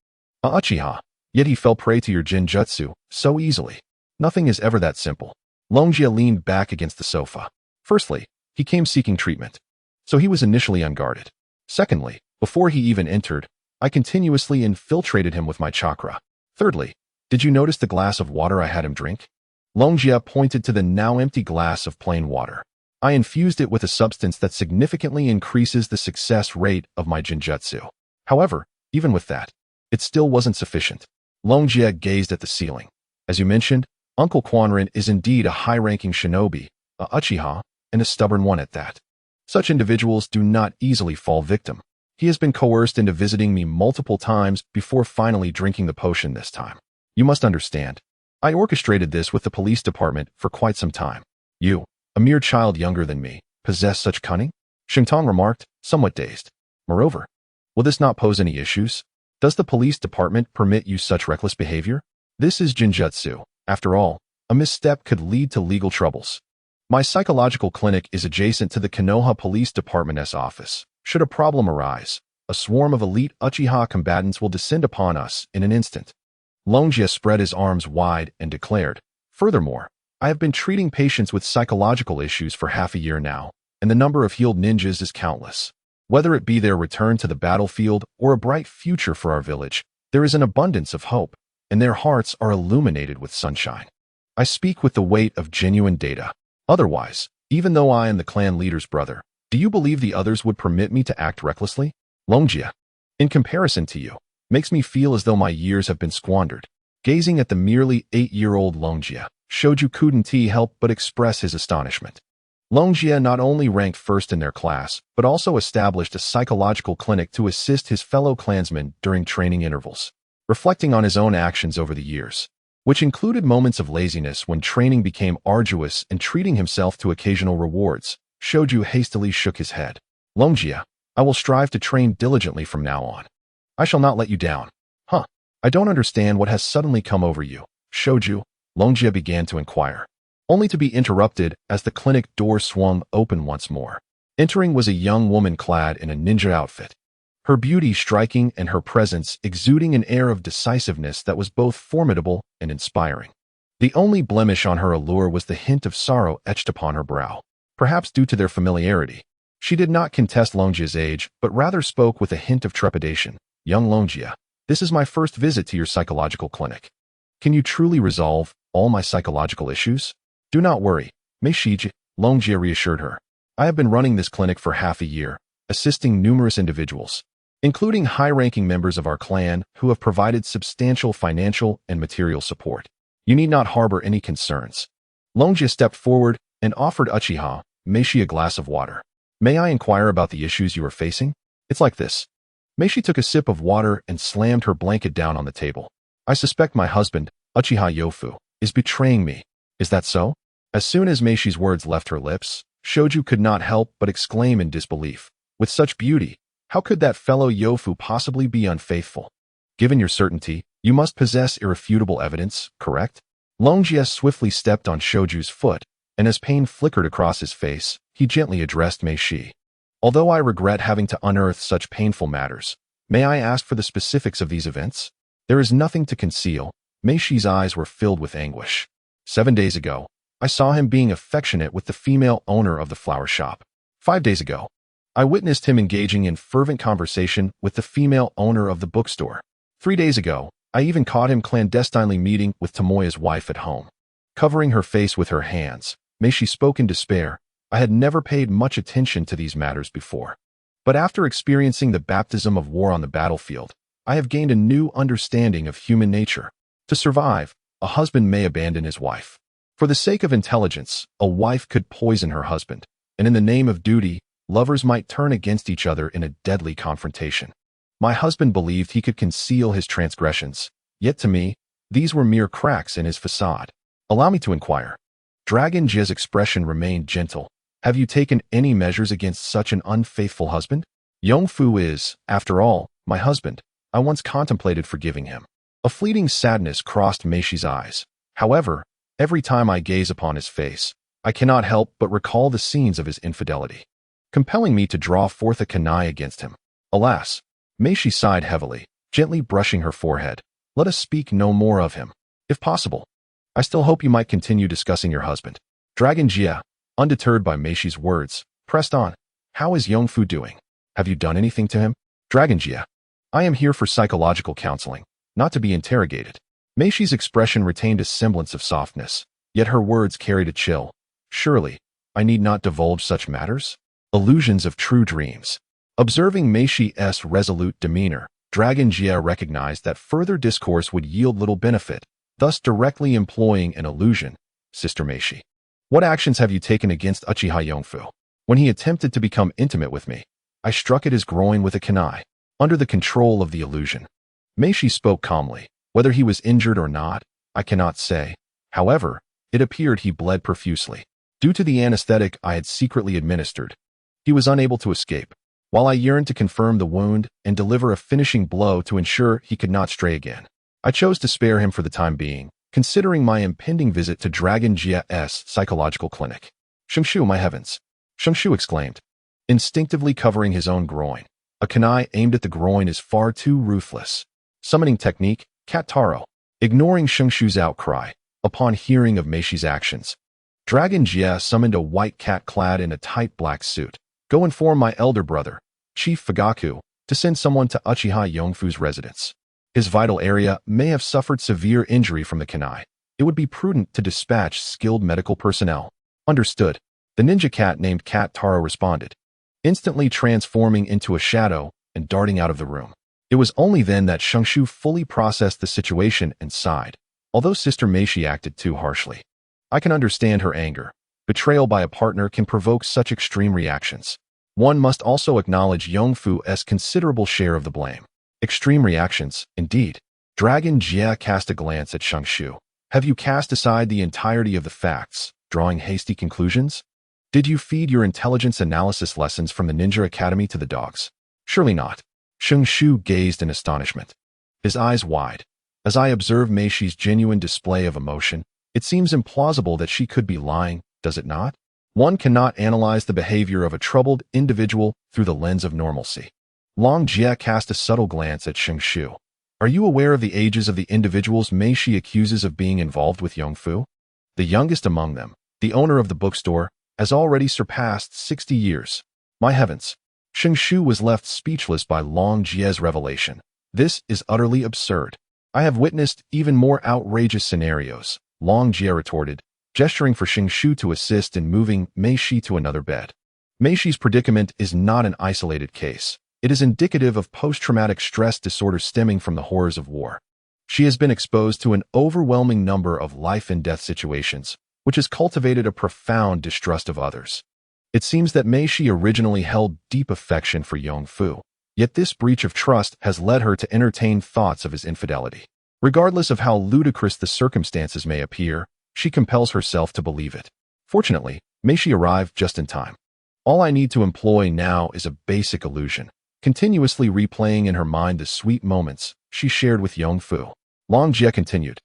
A Uchiha, yet he fell prey to your Jinjutsu so easily. Nothing is ever that simple. Longjia leaned back against the sofa. Firstly, he came seeking treatment, so he was initially unguarded. Secondly, before he even entered, I continuously infiltrated him with my chakra. Thirdly, did you notice the glass of water I had him drink? Longjia pointed to the now empty glass of plain water. I infused it with a substance that significantly increases the success rate of my Jinjutsu. However, even with that, it still wasn't sufficient. Longjia gazed at the ceiling. As you mentioned, Uncle Quanren is indeed a high-ranking shinobi, a Uchiha, and a stubborn one at that. Such individuals do not easily fall victim. He has been coerced into visiting me multiple times before finally drinking the potion this time. You must understand, I orchestrated this with the police department for quite some time. You, a mere child younger than me, possess such cunning? Shintong remarked, somewhat dazed. Moreover, will this not pose any issues? Does the police department permit you such reckless behavior? This is Jinjutsu. After all, a misstep could lead to legal troubles. My psychological clinic is adjacent to the Konoha Police Department's office. Should a problem arise, a swarm of elite Uchiha combatants will descend upon us in an instant. Longjia spread his arms wide and declared, furthermore, I have been treating patients with psychological issues for half a year now, and the number of healed ninjas is countless. Whether it be their return to the battlefield or a bright future for our village, there is an abundance of hope, and their hearts are illuminated with sunshine. I speak with the weight of genuine data. Otherwise, even though I am the clan leader's brother, do you believe the others would permit me to act recklessly? Longjia, in comparison to you, makes me feel as though my years have been squandered. Gazing at the merely 8-year-old Longjia, Shoju couldn't help but express his astonishment. Longjia not only ranked first in their class, but also established a psychological clinic to assist his fellow clansmen during training intervals. Reflecting on his own actions over the years, which included moments of laziness when training became arduous and treating himself to occasional rewards. Shoju hastily shook his head. Longjia, I will strive to train diligently from now on. I shall not let you down. Huh. I don't understand what has suddenly come over you, Shoju, Longjia began to inquire, only to be interrupted as the clinic door swung open once more. Entering was a young woman clad in a ninja outfit, her beauty striking and her presence exuding an air of decisiveness that was both formidable and inspiring. The only blemish on her allure was the hint of sorrow etched upon her brow, perhaps due to their familiarity. She did not contest Longjia's age, but rather spoke with a hint of trepidation. Young Longjia, this is my first visit to your psychological clinic. Can you truly resolve all my psychological issues? Do not worry, Meishiji, Longjia reassured her. I have been running this clinic for half a year, assisting numerous individuals, including high-ranking members of our clan who have provided substantial financial and material support. You need not harbor any concerns. Longjia stepped forward and offered Uchiha Meishi a glass of water. May I inquire about the issues you are facing? It's like this. Meishi took a sip of water and slammed her blanket down on the table. I suspect my husband, Uchiha Yofu, is betraying me. Is that so? As soon as Meishi's words left her lips, Shoju could not help but exclaim in disbelief. With such beauty, how could that fellow Yofu possibly be unfaithful? Given your certainty, you must possess irrefutable evidence, correct? Longjia swiftly stepped on Shoju's foot, and as pain flickered across his face, he gently addressed Meishi. Although I regret having to unearth such painful matters, may I ask for the specifics of these events? There is nothing to conceal. Meishi's eyes were filled with anguish. 7 days ago, I saw him being affectionate with the female owner of the flower shop. 5 days ago, I witnessed him engaging in fervent conversation with the female owner of the bookstore. 3 days ago, I even caught him clandestinely meeting with Tomoya's wife at home. Covering her face with her hands, Meishi spoke in despair. I had never paid much attention to these matters before. But after experiencing the baptism of war on the battlefield, I have gained a new understanding of human nature. To survive, a husband may abandon his wife. For the sake of intelligence, a wife could poison her husband, and in the name of duty, lovers might turn against each other in a deadly confrontation. My husband believed he could conceal his transgressions, yet to me, these were mere cracks in his facade. Allow me to inquire. Dragon Jia's expression remained gentle. Have you taken any measures against such an unfaithful husband? Yongfu is, after all, my husband. I once contemplated forgiving him. A fleeting sadness crossed Meishi's eyes. However, every time I gaze upon his face, I cannot help but recall the scenes of his infidelity, compelling me to draw forth a kunai against him. Alas, Meishi sighed heavily, gently brushing her forehead. Let us speak no more of him. If possible, I still hope you might continue discussing your husband. Dragon Jia, undeterred by Meishi's words, pressed on. How is Yongfu doing? Have you done anything to him? Dragon Jia, I am here for psychological counseling, not to be interrogated. Meishi's expression retained a semblance of softness, yet her words carried a chill. Surely, I need not divulge such matters? Illusions of true dreams. Observing Meishi's resolute demeanor, Dragon Jia recognized that further discourse would yield little benefit, thus directly employing an illusion. Sister Meishi, what actions have you taken against Uchiha Yongfu? When he attempted to become intimate with me, I struck at his groin with a kunai, under the control of the illusion. Meishi spoke calmly. Whether he was injured or not, I cannot say. However, it appeared he bled profusely. Due to the anesthetic I had secretly administered, he was unable to escape. While I yearned to confirm the wound and deliver a finishing blow to ensure he could not stray again, I chose to spare him for the time being, considering my impending visit to Dragon Jia's psychological clinic. Shungshu, my heavens! Shungshu exclaimed, instinctively covering his own groin. A kunai aimed at the groin is far too ruthless. Summoning technique, Cat Taro. Ignoring Shungshu's outcry, upon hearing of Meishi's actions, Dragon Jia summoned a white cat clad in a tight black suit. Go inform my elder brother, Chief Fugaku, to send someone to Uchiha Yongfu's residence. His vital area may have suffered severe injury from the kunai. It would be prudent to dispatch skilled medical personnel. Understood. The ninja cat named Cat Taro responded, instantly transforming into a shadow and darting out of the room. It was only then that Shungshu fully processed the situation and sighed, although Sister Meishi acted too harshly. I can understand her anger. Betrayal by a partner can provoke such extreme reactions. One must also acknowledge Yongfu's considerable share of the blame. Extreme reactions, indeed. Dragon Jia cast a glance at Shungshu, Have you cast aside the entirety of the facts, drawing hasty conclusions? Did you feed your intelligence analysis lessons from the Ninja Academy to the dogs? Surely not. Sheng Shu gazed in astonishment, his eyes wide. As I observe Meishi's genuine display of emotion, it seems implausible that she could be lying, does it not? One cannot analyze the behavior of a troubled individual through the lens of normalcy. Long Jie cast a subtle glance at Sheng Shu. Are you aware of the ages of the individuals Meishi accuses of being involved with Yongfu? The youngest among them, the owner of the bookstore, has already surpassed 60 years. My heavens! Sheng Shu was left speechless by Long Jie's revelation. This is utterly absurd. I have witnessed even more outrageous scenarios, Long Jie retorted, gesturing for Sheng Shu to assist in moving Meishi to another bed. Meishi's predicament is not an isolated case. It is indicative of post-traumatic stress disorder stemming from the horrors of war. She has been exposed to an overwhelming number of life-and-death situations, which has cultivated a profound distrust of others. It seems that Meishi originally held deep affection for Yongfu, yet this breach of trust has led her to entertain thoughts of his infidelity. Regardless of how ludicrous the circumstances may appear, she compels herself to believe it. Fortunately, Meishi arrived just in time. All I need to employ now is a basic illusion, continuously replaying in her mind the sweet moments she shared with Yongfu. Long Jie continued.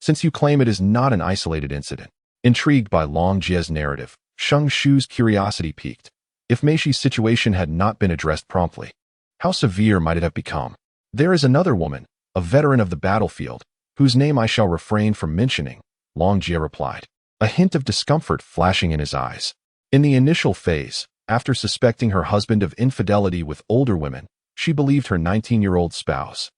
Since you claim it is not an isolated incident, intrigued by Long Jie's narrative, Sheng Shu's curiosity piqued. If Meishi's situation had not been addressed promptly, how severe might it have become? There is another woman, a veteran of the battlefield, whose name I shall refrain from mentioning, Long Jie replied, a hint of discomfort flashing in his eyes. In the initial phase, after suspecting her husband of infidelity with older women, she believed her 19-year-old spouse,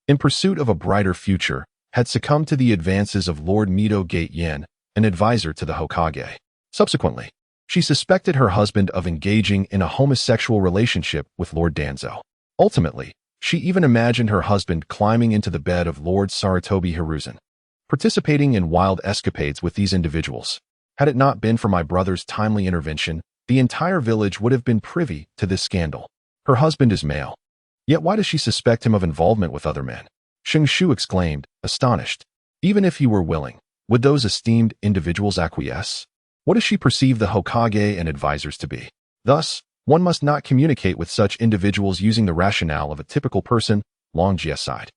in pursuit of a brighter future, had succumbed to the advances of Lord Mido Gate Yin, an advisor to the Hokage. Subsequently, she suspected her husband of engaging in a homosexual relationship with Lord Danzo. Ultimately, she even imagined her husband climbing into the bed of Lord Sarutobi Hiruzen, participating in wild escapades with these individuals. Had it not been for my brother's timely intervention, the entire village would have been privy to this scandal. Her husband is male. Yet why does she suspect him of involvement with other men? Sheng Shu exclaimed, astonished. Even if he were willing, would those esteemed individuals acquiesce? What does she perceive the Hokage and advisors to be? Thus, one must not communicate with such individuals using the rationale of a typical person, Long Jie sighed.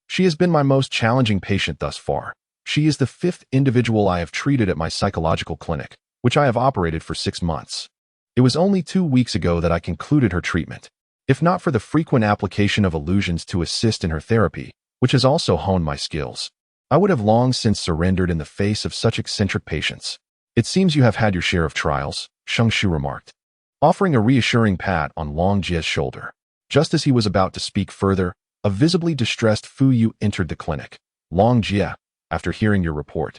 She has been my most challenging patient thus far. She is the 5th individual I have treated at my psychological clinic, which I have operated for 6 months. It was only 2 weeks ago that I concluded her treatment. If not for the frequent application of illusions to assist in her therapy, which has also honed my skills, I would have long since surrendered in the face of such eccentric patients. It seems you have had your share of trials, Sheng Shu remarked, offering a reassuring pat on Long Jie's shoulder. Just as he was about to speak further, a visibly distressed Fu Yu entered the clinic. Long Jie, after hearing your report,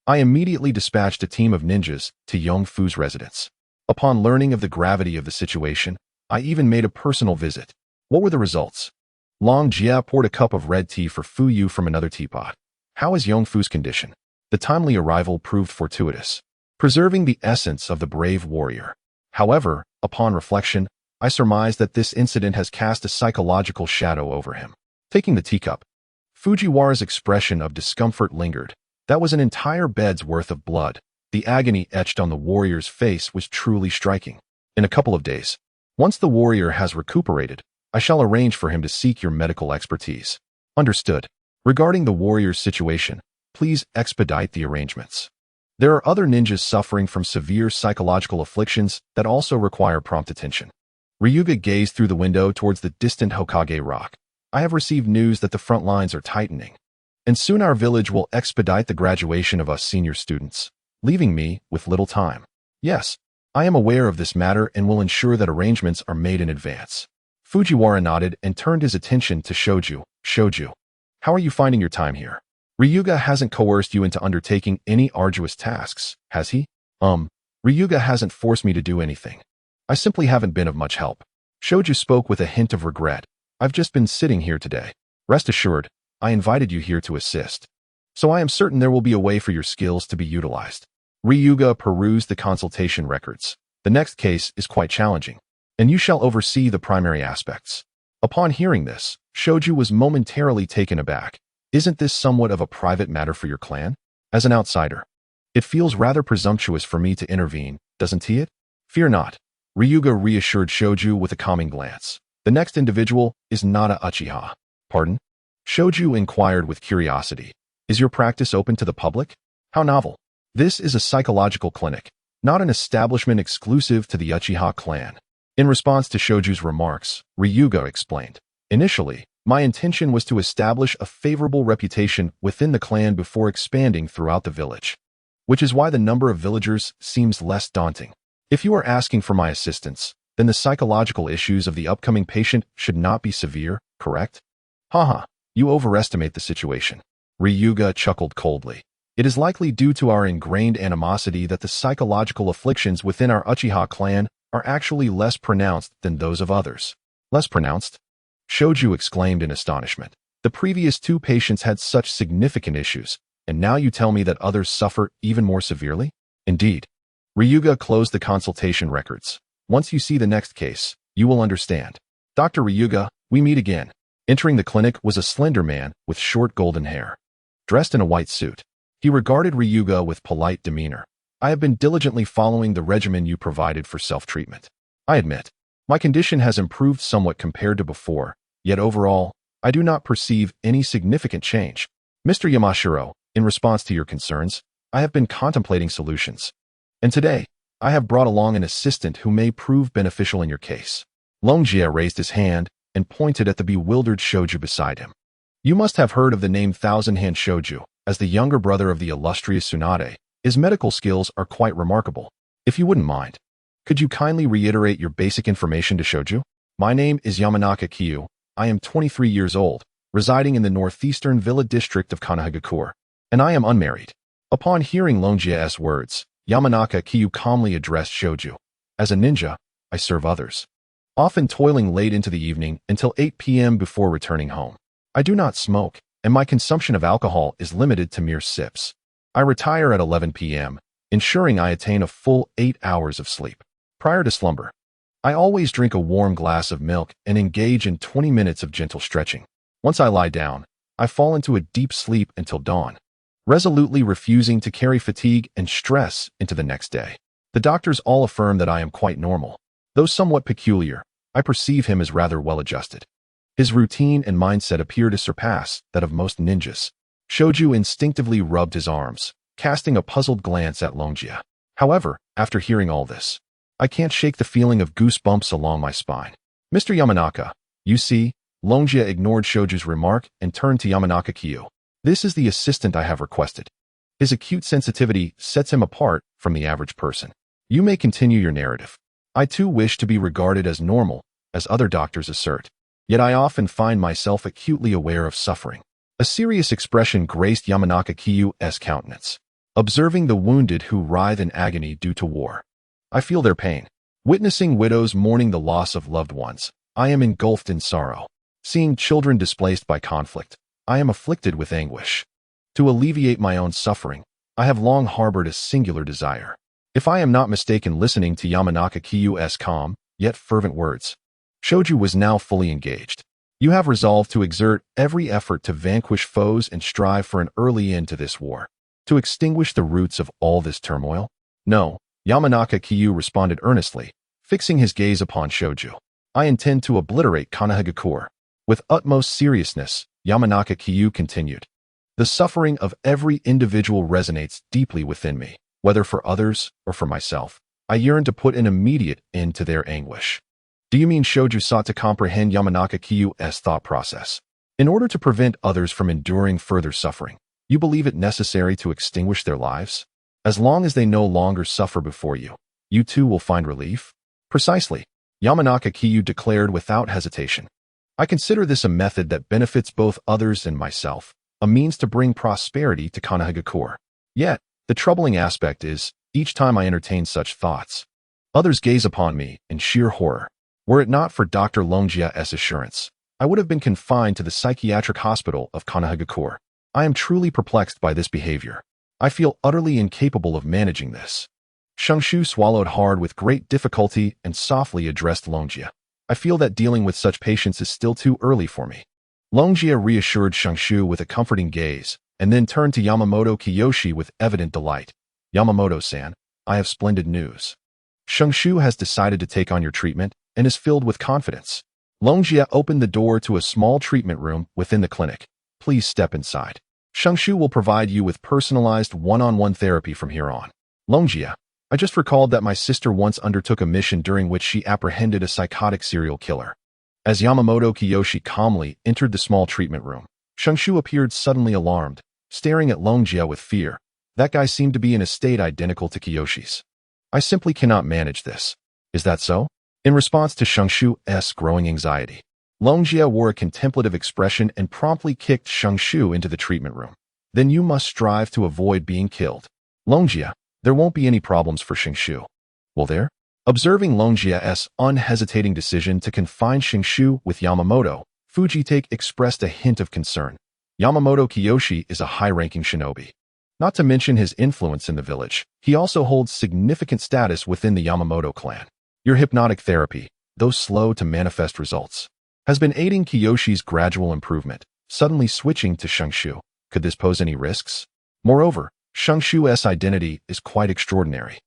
I immediately dispatched a team of ninjas to Yongfu's residence. Upon learning of the gravity of the situation, I even made a personal visit. What were the results? Long Jie poured a cup of red tea for Fu Yu from another teapot. How is Yongfu's condition? The timely arrival proved fortuitous, preserving the essence of the brave warrior. However, upon reflection, I surmised that this incident has cast a psychological shadow over him. Taking the teacup, Fujiwara's expression of discomfort lingered. That was an entire bed's worth of blood. The agony etched on the warrior's face was truly striking. In a couple of days, once the warrior has recuperated, I shall arrange for him to seek your medical expertise. Understood. Regarding the warrior's situation, please expedite the arrangements. There are other ninjas suffering from severe psychological afflictions that also require prompt attention. Ryuga gazed through the window towards the distant Hokage Rock. I have received news that the front lines are tightening, and soon our village will expedite the graduation of us senior students, leaving me with little time. Yes, I am aware of this matter and will ensure that arrangements are made in advance. Fujiwara nodded and turned his attention to Shoju. Shoju, how are you finding your time here? Ryuga hasn't coerced you into undertaking any arduous tasks, has he? Ryuga hasn't forced me to do anything. I simply haven't been of much help. Shoju spoke with a hint of regret. I've just been sitting here today. Rest assured, I invited you here to assist. So I am certain there will be a way for your skills to be utilized. Ryuga perused the consultation records. The next case is quite challenging, and you shall oversee the primary aspects. Upon hearing this, Shoju was momentarily taken aback. Isn't this somewhat of a private matter for your clan? As an outsider, it feels rather presumptuous for me to intervene, doesn't it? Fear not. Ryuga reassured Shoju with a calming glance. The next individual is not a Uchiha. Pardon? Shoju inquired with curiosity. Is your practice open to the public? How novel. This is a psychological clinic, not an establishment exclusive to the Uchiha clan. In response to Shoju's remarks, Ryuga explained. Initially, my intention was to establish a favorable reputation within the clan before expanding throughout the village, which is why the number of villagers seems less daunting. If you are asking for my assistance, then the psychological issues of the upcoming patient should not be severe, correct? Haha, you overestimate the situation. Ryuga chuckled coldly. It is likely due to our ingrained animosity that the psychological afflictions within our Uchiha clan are actually less pronounced than those of others. Less pronounced? Shoju exclaimed in astonishment. The previous two patients had such significant issues, and now you tell me that others suffer even more severely? Indeed. Ryuga closed the consultation records. Once you see the next case, you will understand. Dr. Ryuga, we meet again. Entering the clinic was a slender man with short golden hair, dressed in a white suit. He regarded Ryuga with polite demeanor. I have been diligently following the regimen you provided for self-treatment. I admit, my condition has improved somewhat compared to before, yet overall, I do not perceive any significant change. Mr. Yamashiro, in response to your concerns, I have been contemplating solutions. And today, I have brought along an assistant who may prove beneficial in your case. Longjia raised his hand and pointed at the bewildered Shoju beside him. You must have heard of the name Thousand Hand Shoju. As the younger brother of the illustrious Tsunade, his medical skills are quite remarkable. If you wouldn't mind, could you kindly reiterate your basic information to Shoju? My name is Yamanaka Kyu. I am 23 years old, residing in the northeastern villa district of Konoha, and I am unmarried. Upon hearing Longjia's words, Yamanaka Kyu calmly addressed Shoju. As a ninja, I serve others, often toiling late into the evening until 8 p.m. before returning home. I do not smoke, and my consumption of alcohol is limited to mere sips. I retire at 11 p.m., ensuring I attain a full 8 hours of sleep. Prior to slumber, I always drink a warm glass of milk and engage in 20 minutes of gentle stretching. Once I lie down, I fall into a deep sleep until dawn, resolutely refusing to carry fatigue and stress into the next day. The doctors all affirm that I am quite normal. Though somewhat peculiar, I perceive him as rather well-adjusted. His routine and mindset appear to surpass that of most ninjas. Shoju instinctively rubbed his arms, casting a puzzled glance at Longjia. However, after hearing all this, I can't shake the feeling of goosebumps along my spine. Mr. Yamanaka, you see, Longjia ignored Shoju's remark and turned to Yamanaka Kyu. This is the assistant I have requested. His acute sensitivity sets him apart from the average person. You may continue your narrative. I too wish to be regarded as normal, as other doctors assert. Yet I often find myself acutely aware of suffering. A serious expression graced Yamanaka Kyu's countenance. Observing the wounded who writhe in agony due to war, I feel their pain. Witnessing widows mourning the loss of loved ones, I am engulfed in sorrow. Seeing children displaced by conflict, I am afflicted with anguish. To alleviate my own suffering, I have long harbored a singular desire. If I am not mistaken, listening to Yamanaka Kyu's calm, yet fervent words, Shoju was now fully engaged. You have resolved to exert every effort to vanquish foes and strive for an early end to this war, to extinguish the roots of all this turmoil? No, Yamanaka Kyu responded earnestly, fixing his gaze upon Shoju. I intend to obliterate Konoha. With utmost seriousness, Yamanaka Kyu continued. The suffering of every individual resonates deeply within me, whether for others or for myself. I yearn to put an immediate end to their anguish. Do you mean Shoju sought to comprehend Yamanaka Kyu's thought process? In order to prevent others from enduring further suffering, you believe it necessary to extinguish their lives? As long as they no longer suffer before you, you too will find relief? Precisely, Yamanaka Kyu declared without hesitation. I consider this a method that benefits both others and myself, a means to bring prosperity to Konoha. Yet, the troubling aspect is, each time I entertain such thoughts, others gaze upon me in sheer horror. Were it not for Dr. Longjia's assurance, I would have been confined to the psychiatric hospital of Konoha. I am truly perplexed by this behavior. I feel utterly incapable of managing this. Shangshu swallowed hard with great difficulty and softly addressed Longjia. I feel that dealing with such patients is still too early for me. Longjia reassured Shangshu with a comforting gaze and then turned to Yamamoto Kiyoshi with evident delight. Yamamoto-san, I have splendid news. Shungshu has decided to take on your treatment and is filled with confidence. Longjia opened the door to a small treatment room within the clinic. Please step inside. Shungshu will provide you with personalized one-on-one therapy from here on. Longjia, I just recalled that my sister once undertook a mission during which she apprehended a psychotic serial killer. As Yamamoto Kiyoshi calmly entered the small treatment room, Shungshu appeared suddenly alarmed, staring at Longjia with fear. That guy seemed to be in a state identical to Kiyoshi's. I simply cannot manage this. Is that so? In response to Shungshu's growing anxiety, Longjia wore a contemplative expression and promptly kicked Shungshu into the treatment room. Then you must strive to avoid being killed. Longjia, there won't be any problems for Shungshu. Will there? Observing Longjia's unhesitating decision to confine Shungshu with Yamamoto, Fujitake expressed a hint of concern. Yamamoto Kiyoshi is a high-ranking shinobi. Not to mention his influence in the village, he also holds significant status within the Yamamoto clan. Your hypnotic therapy, though slow to manifest results, has been aiding Kiyoshi's gradual improvement. Suddenly switching to Shungshu, could this pose any risks? Moreover, Shungshu's identity is quite extraordinary.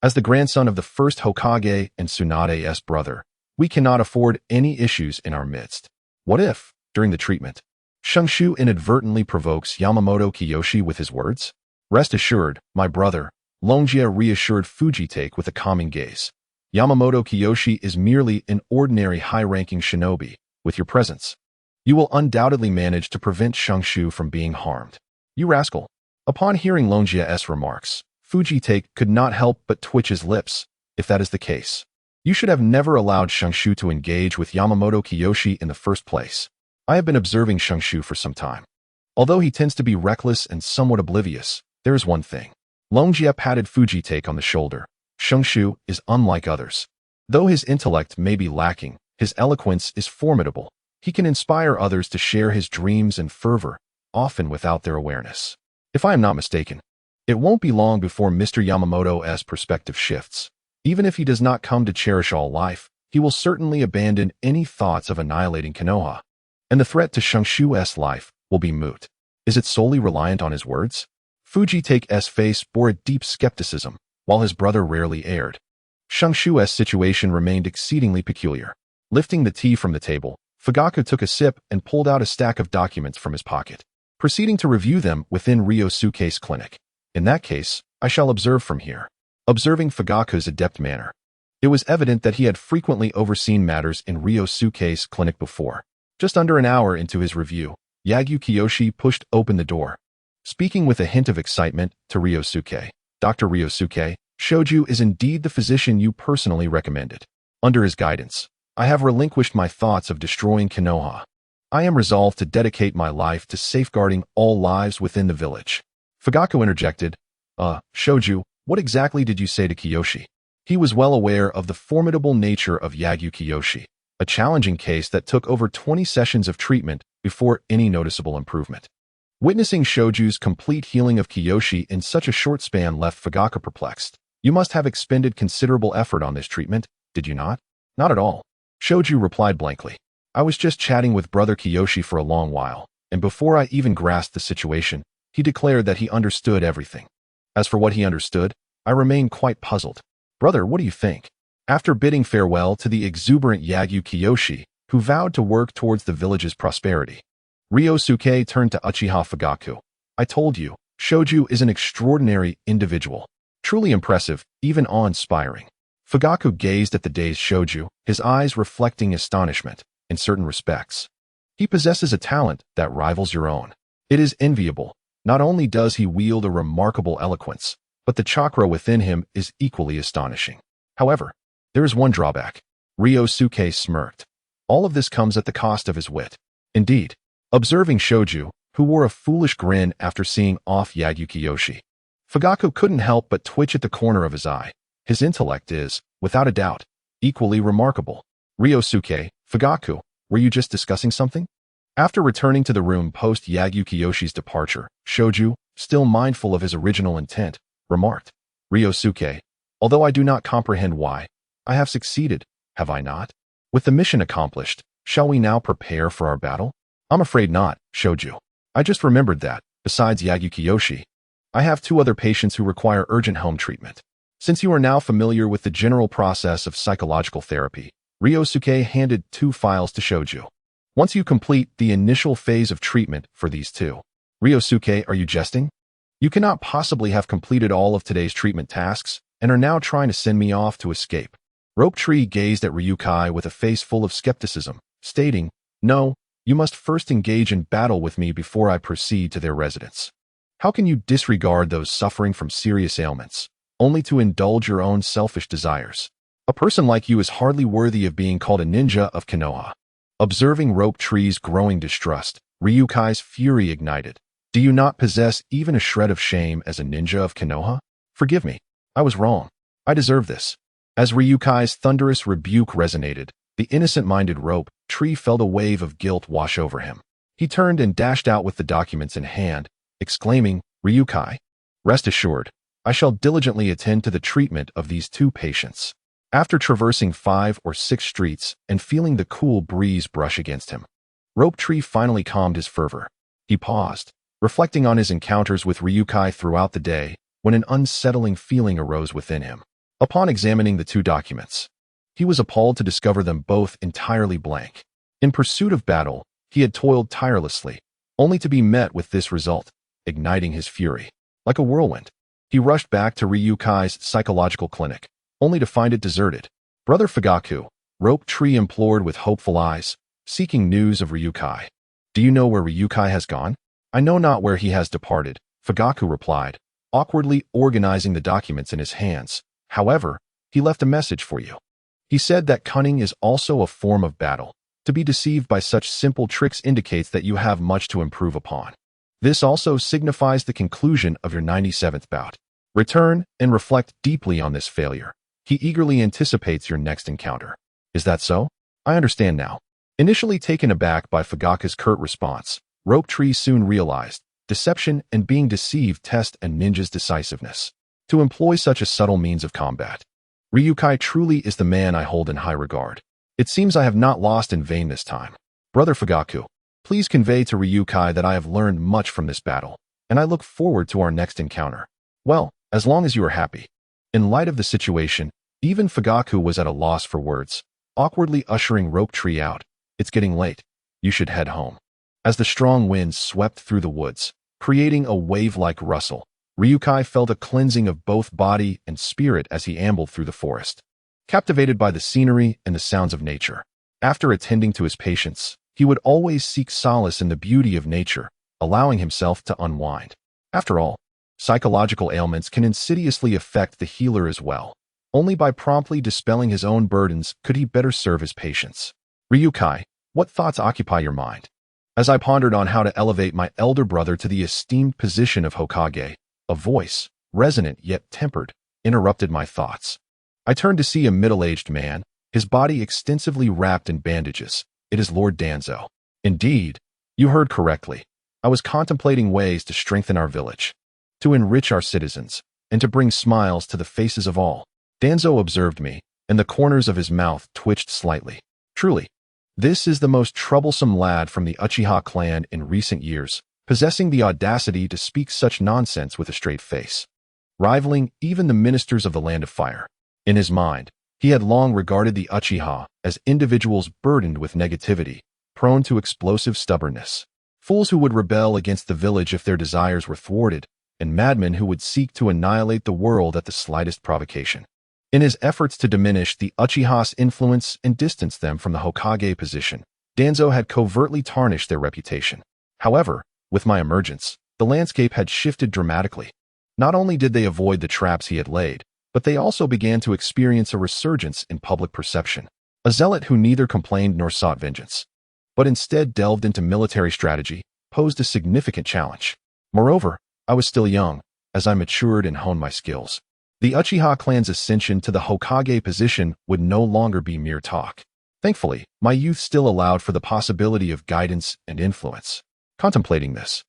As the grandson of the first Hokage and Tsunade's brother, we cannot afford any issues in our midst. What if, during the treatment, Shungshu inadvertently provokes Yamamoto Kiyoshi with his words? Rest assured, my brother, Longjia reassured Fujitake with a calming gaze. Yamamoto Kiyoshi is merely an ordinary high-ranking shinobi. With your presence, you will undoubtedly manage to prevent Shungshu from being harmed. You rascal. Upon hearing Longjia's remarks, Fujitake could not help but twitch his lips. If that is the case, you should have never allowed Shungshu to engage with Yamamoto Kiyoshi in the first place. I have been observing Shungshu for some time. Although he tends to be reckless and somewhat oblivious, there is one thing. Longjia patted Fujitake on the shoulder. Shungshu is unlike others. Though his intellect may be lacking, his eloquence is formidable. He can inspire others to share his dreams and fervor, often without their awareness. If I am not mistaken, it won't be long before Mr. Yamamoto's perspective shifts. Even if he does not come to cherish all life, he will certainly abandon any thoughts of annihilating Konoha, and the threat to Shungshu's life will be moot. Is it solely reliant on his words? Fujitake's face bore a deep skepticism, while his brother rarely erred. Shungshu's situation remained exceedingly peculiar. Lifting the tea from the table, Fugaku took a sip and pulled out a stack of documents from his pocket, proceeding to review them within Ryusuke's clinic. In that case, I shall observe from here. Observing Fugaku's adept manner, it was evident that he had frequently overseen matters in Ryusuke's clinic before. Just under an hour into his review, Yagyu Kiyoshi pushed open the door. Speaking with a hint of excitement to Ryusuke, Dr. Ryusuke, Shoju is indeed the physician you personally recommended. Under his guidance, I have relinquished my thoughts of destroying Konoha. I am resolved to dedicate my life to safeguarding all lives within the village. Fugaku interjected, Shoju, what exactly did you say to Kiyoshi? He was well aware of the formidable nature of Yagyu Kiyoshi, a challenging case that took over 20 sessions of treatment before any noticeable improvement. Witnessing Shoju's complete healing of Kiyoshi in such a short span left Fugaku perplexed. You must have expended considerable effort on this treatment, did you not? Not at all. Shoju replied blankly. I was just chatting with brother Kiyoshi for a long while, and before I even grasped the situation, he declared that he understood everything. As for what he understood, I remained quite puzzled. Brother, what do you think? After bidding farewell to the exuberant Yagyu Kiyoshi, who vowed to work towards the village's prosperity, Ryusuke turned to Uchiha Fugaku. I told you, Shoju is an extraordinary individual. Truly impressive, even awe-inspiring. Fugaku gazed at the dazed Shoju, his eyes reflecting astonishment. In certain respects, he possesses a talent that rivals your own. It is enviable. Not only does he wield a remarkable eloquence, but the chakra within him is equally astonishing. However, there is one drawback. Ryusuke smirked. All of this comes at the cost of his wit. Indeed, observing Shoju, who wore a foolish grin after seeing off Yagyu Kiyoshi, Fugaku couldn't help but twitch at the corner of his eye. His intellect is, without a doubt, equally remarkable. Ryusuke, Fugaku, were you just discussing something? After returning to the room post Yagyu Kiyoshi's departure, Shoju, still mindful of his original intent, remarked, Ryusuke, although I do not comprehend why, I have succeeded, have I not? With the mission accomplished, shall we now prepare for our battle? I'm afraid not, Shoju. I just remembered that, Besides Yagukiyoshi, I have 2 other patients who require urgent home treatment. Since you are now familiar with the general process of psychological therapy, Ryusuke handed 2 files to Shoju. Once you complete the initial phase of treatment for these 2. Ryusuke, are you jesting? You cannot possibly have completed all of today's treatment tasks and are now trying to send me off to escape. Rope Tree gazed at Ryukai with a face full of skepticism, stating, No, you must first engage in battle with me before I proceed to their residence. How can you disregard those suffering from serious ailments, only to indulge your own selfish desires? A person like you is hardly worthy of being called a ninja of Konoha. Observing Rope Tree's growing distrust, Ryukai's fury ignited. Do you not possess even a shred of shame as a ninja of Konoha? Forgive me. I was wrong. I deserve this. As Ryukai's thunderous rebuke resonated, the innocent-minded Rope Tree felt a wave of guilt wash over him. He turned and dashed out with the documents in hand, exclaiming, Ryukai, rest assured, I shall diligently attend to the treatment of these 2 patients. After traversing 5 or 6 streets and feeling the cool breeze brush against him, Rope Tree finally calmed his fervor. He paused, reflecting on his encounters with Ryukai throughout the day, when an unsettling feeling arose within him. Upon examining the 2 documents, he was appalled to discover them both entirely blank. In pursuit of battle, he had toiled tirelessly, only to be met with this result, igniting his fury. Like a whirlwind, he rushed back to Ryukai's psychological clinic, only to find it deserted. Brother Fugaku, Rope Tree implored with hopeful eyes, seeking news of Ryukai. Do you know where Ryukai has gone? I know not where he has departed, Fugaku replied, awkwardly organizing the documents in his hands. However, he left a message for you. He said that cunning is also a form of battle. To be deceived by such simple tricks indicates that you have much to improve upon. This also signifies the conclusion of your 97th bout. Return and reflect deeply on this failure. He eagerly anticipates your next encounter. Is that so? I understand now. Initially taken aback by Fugaku's curt response, Rope Tree soon realized deception and being deceived test a ninja's decisiveness. To employ such a subtle means of combat. Ryukai truly is the man I hold in high regard. It seems I have not lost in vain this time. Brother Fugaku, please convey to Ryukai that I have learned much from this battle, and I look forward to our next encounter. Well, as long as you are happy. In light of the situation, even Fugaku was at a loss for words, awkwardly ushering Rope Tree out. It's getting late. You should head home. As the strong winds swept through the woods, creating a wave-like rustle, Ryukai felt a cleansing of both body and spirit as he ambled through the forest. Captivated by the scenery and the sounds of nature, after attending to his patients, he would always seek solace in the beauty of nature, allowing himself to unwind. After all, psychological ailments can insidiously affect the healer as well. Only by promptly dispelling his own burdens could he better serve his patients. Ryukai, what thoughts occupy your mind? As I pondered on how to elevate my elder brother to the esteemed position of Hokage, a voice, resonant yet tempered, interrupted my thoughts. I turned to see a middle-aged man, his body extensively wrapped in bandages. It is Lord Danzo. Indeed, you heard correctly. I was contemplating ways to strengthen our village, to enrich our citizens, and to bring smiles to the faces of all. Danzo observed me, and the corners of his mouth twitched slightly. Truly, this is the most troublesome lad from the Uchiha clan in recent years, possessing the audacity to speak such nonsense with a straight face, rivaling even the ministers of the Land of Fire. In his mind, he had long regarded the Uchiha as individuals burdened with negativity, prone to explosive stubbornness, fools who would rebel against the village if their desires were thwarted, and madmen who would seek to annihilate the world at the slightest provocation. In his efforts to diminish the Uchiha's influence and distance them from the Hokage position, Danzo had covertly tarnished their reputation. However, with my emergence, the landscape had shifted dramatically. Not only did they avoid the traps he had laid, but they also began to experience a resurgence in public perception. A zealot who neither complained nor sought vengeance, but instead delved into military strategy, posed a significant challenge. Moreover, I was still young, as I matured and honed my skills. The Uchiha clan's ascension to the Hokage position would no longer be mere talk. Thankfully, my youth still allowed for the possibility of guidance and influence. Contemplating this,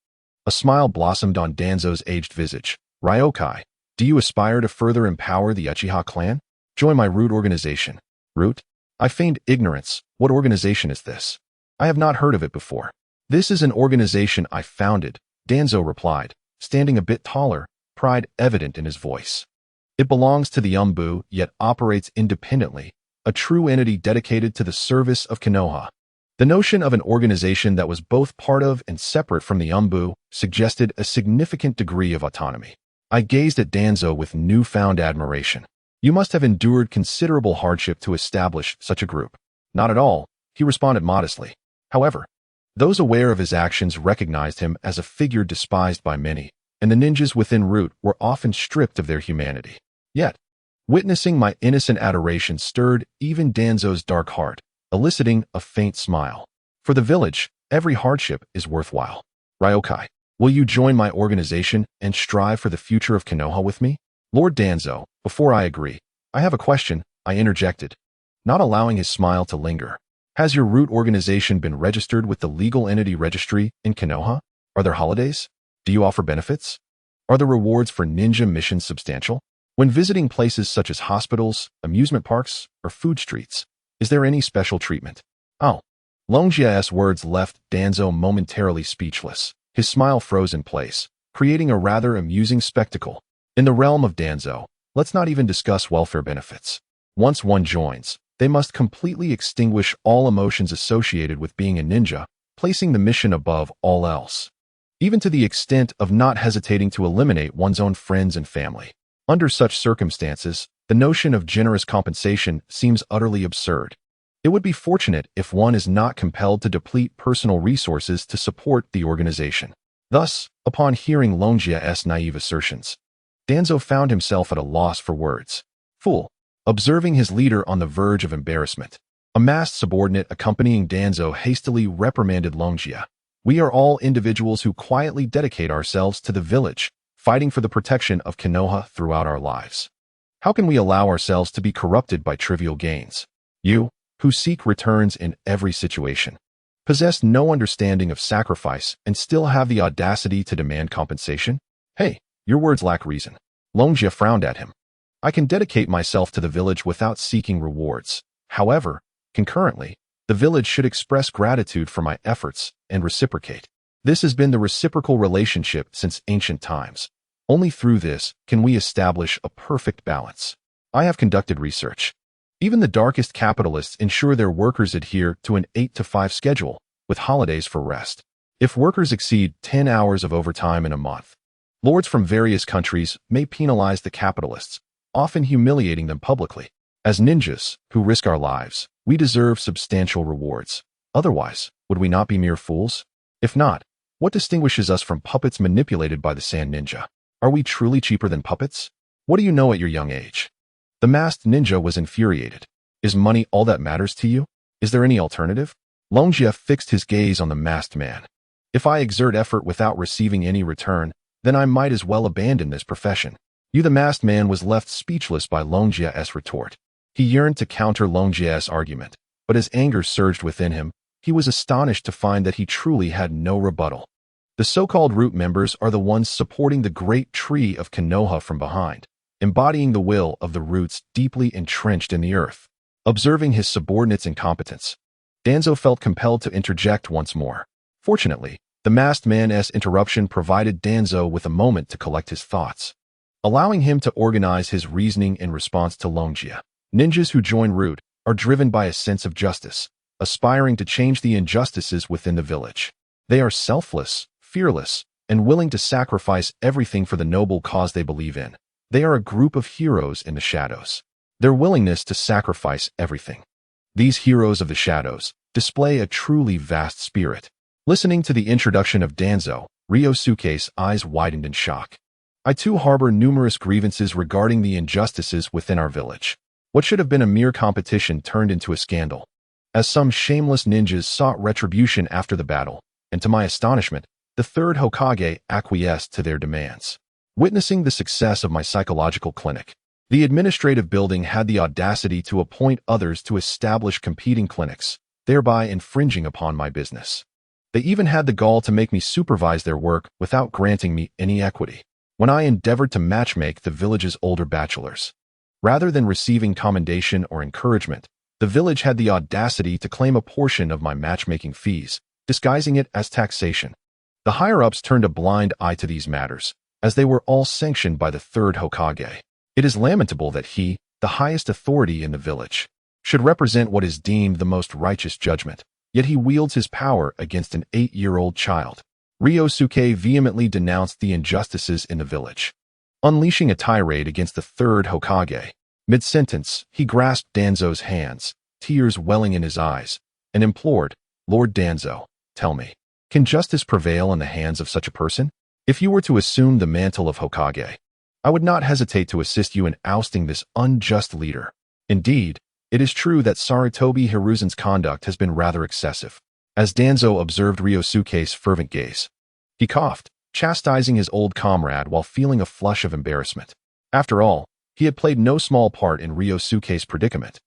a smile blossomed on Danzo's aged visage. Ryokai, do you aspire to further empower the Uchiha clan? Join my root organization. Root? I feigned ignorance. What organization is this? I have not heard of it before. This is an organization I founded, Danzo replied, standing a bit taller, pride evident in his voice. It belongs to the Umbu, yet operates independently, a true entity dedicated to the service of Konoha. The notion of an organization that was both part of and separate from the Umbu suggested a significant degree of autonomy. I gazed at Danzo with newfound admiration. You must have endured considerable hardship to establish such a group. Not at all, he responded modestly. However, those aware of his actions recognized him as a figure despised by many, and the ninjas within Root were often stripped of their humanity. Yet, witnessing my innocent adoration stirred even Danzo's dark heart, eliciting a faint smile. For the village, every hardship is worthwhile. Ryukai, will you join my organization and strive for the future of Konoha with me? Lord Danzo, before I agree, I have a question, I interjected, not allowing his smile to linger. Has your Root organization been registered with the legal entity registry in Konoha? Are there holidays? Do you offer benefits? Are the rewards for ninja missions substantial? When visiting places such as hospitals, amusement parks, or food streets, is there any special treatment? Oh. Longjia's words left Danzo momentarily speechless. His smile froze in place, creating a rather amusing spectacle. In the realm of Danzo, let's not even discuss welfare benefits. Once one joins, they must completely extinguish all emotions associated with being a ninja, placing the mission above all else. Even to the extent of not hesitating to eliminate one's own friends and family. Under such circumstances, the notion of generous compensation seems utterly absurd. It would be fortunate if one is not compelled to deplete personal resources to support the organization. Thus, upon hearing Longjia's naive assertions, Danzo found himself at a loss for words. Fool. Observing his leader on the verge of embarrassment, a masked subordinate accompanying Danzo hastily reprimanded Longjia. We are all individuals who quietly dedicate ourselves to the village, fighting for the protection of Konoha throughout our lives. How can we allow ourselves to be corrupted by trivial gains? You, who seek returns in every situation, possess no understanding of sacrifice and still have the audacity to demand compensation? Hey, your words lack reason. Longjia frowned at him. I can dedicate myself to the village without seeking rewards. However, concurrently, the village should express gratitude for my efforts and reciprocate. This has been the reciprocal relationship since ancient times. Only through this can we establish a perfect balance. I have conducted research. Even the darkest capitalists ensure their workers adhere to an 8-to-5 schedule, with holidays for rest. If workers exceed 10 hours of overtime in a month, lords from various countries may penalize the capitalists, often humiliating them publicly. As ninjas, who risk our lives, we deserve substantial rewards. Otherwise, would we not be mere fools? If not, what distinguishes us from puppets manipulated by the Sand Ninja? Are we truly cheaper than puppets? What do you know at your young age? The masked ninja was infuriated. Is money all that matters to you? Is there any alternative? Longjia fixed his gaze on the masked man. If I exert effort without receiving any return, then I might as well abandon this profession. The masked man was left speechless by Longjia's retort. He yearned to counter Longjia's argument, but as anger surged within him, he was astonished to find that he truly had no rebuttal. The so-called Root members are the ones supporting the great tree of Konoha from behind, embodying the will of the roots deeply entrenched in the earth. Observing his subordinates' incompetence, Danzo felt compelled to interject once more. Fortunately, the masked man's interruption provided Danzo with a moment to collect his thoughts, allowing him to organize his reasoning in response to Longjia. Ninjas who join Root are driven by a sense of justice, aspiring to change the injustices within the village. They are selfless, fearless, and willing to sacrifice everything for the noble cause they believe in. They are a group of heroes in the shadows. Their willingness to sacrifice everything. These heroes of the shadows display a truly vast spirit. Listening to the introduction of Danzo, Ryusuke's eyes widened in shock. I too harbor numerous grievances regarding the injustices within our village. What should have been a mere competition turned into a scandal, as some shameless ninjas sought retribution after the battle, and to my astonishment, the third Hokage acquiesced to their demands. Witnessing the success of my psychological clinic, the administrative building had the audacity to appoint others to establish competing clinics, thereby infringing upon my business. They even had the gall to make me supervise their work without granting me any equity. When I endeavored to matchmake the village's older bachelors, rather than receiving commendation or encouragement, the village had the audacity to claim a portion of my matchmaking fees, disguising it as taxation. The higher-ups turned a blind eye to these matters, as they were all sanctioned by the third Hokage. It is lamentable that he, the highest authority in the village, should represent what is deemed the most righteous judgment, yet he wields his power against an 8-year-old child. Ryusuke vehemently denounced the injustices in the village, unleashing a tirade against the third Hokage. Mid-sentence, he grasped Danzo's hands, tears welling in his eyes, and implored, "Lord Danzo, tell me, can justice prevail in the hands of such a person? If you were to assume the mantle of Hokage, I would not hesitate to assist you in ousting this unjust leader. Indeed, it is true that Sarutobi Hiruzen's conduct has been rather excessive." As Danzo observed Ryusuke's fervent gaze, he coughed, chastising his old comrade while feeling a flush of embarrassment. After all, he had played no small part in Ryusuke's predicament,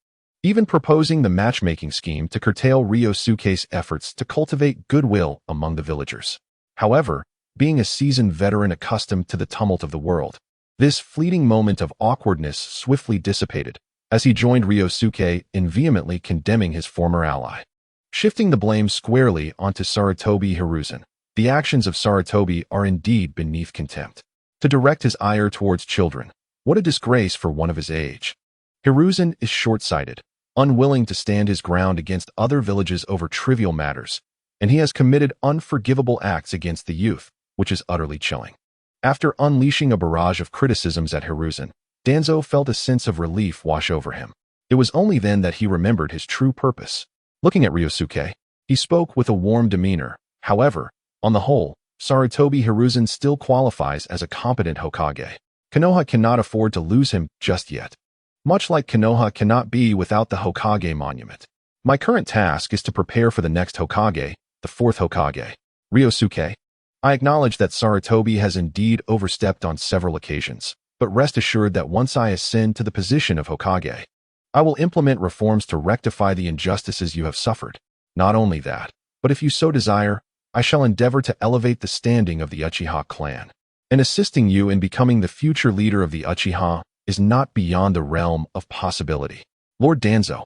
even proposing the matchmaking scheme to curtail Ryusuke's efforts to cultivate goodwill among the villagers. However, being a seasoned veteran accustomed to the tumult of the world, this fleeting moment of awkwardness swiftly dissipated as he joined Ryusuke in vehemently condemning his former ally. Shifting the blame squarely onto Sarutobi Hiruzen, the actions of Sarutobi are indeed beneath contempt. To direct his ire towards children, what a disgrace for one of his age. Hiruzen is short-sighted, unwilling to stand his ground against other villages over trivial matters, and he has committed unforgivable acts against the youth, which is utterly chilling. After unleashing a barrage of criticisms at Hiruzen, Danzo felt a sense of relief wash over him. It was only then that he remembered his true purpose. Looking at Ryusuke, he spoke with a warm demeanor. However, on the whole, Sarutobi Hiruzen still qualifies as a competent Hokage. Konoha cannot afford to lose him just yet, much like Konoha cannot be without the Hokage monument. My current task is to prepare for the next Hokage, the fourth Hokage. Ryusuke, I acknowledge that Sarutobi has indeed overstepped on several occasions, but rest assured that once I ascend to the position of Hokage, I will implement reforms to rectify the injustices you have suffered. Not only that, but if you so desire, I shall endeavor to elevate the standing of the Uchiha clan. And assisting you in becoming the future leader of the Uchiha is not beyond the realm of possibility. Lord Danzo,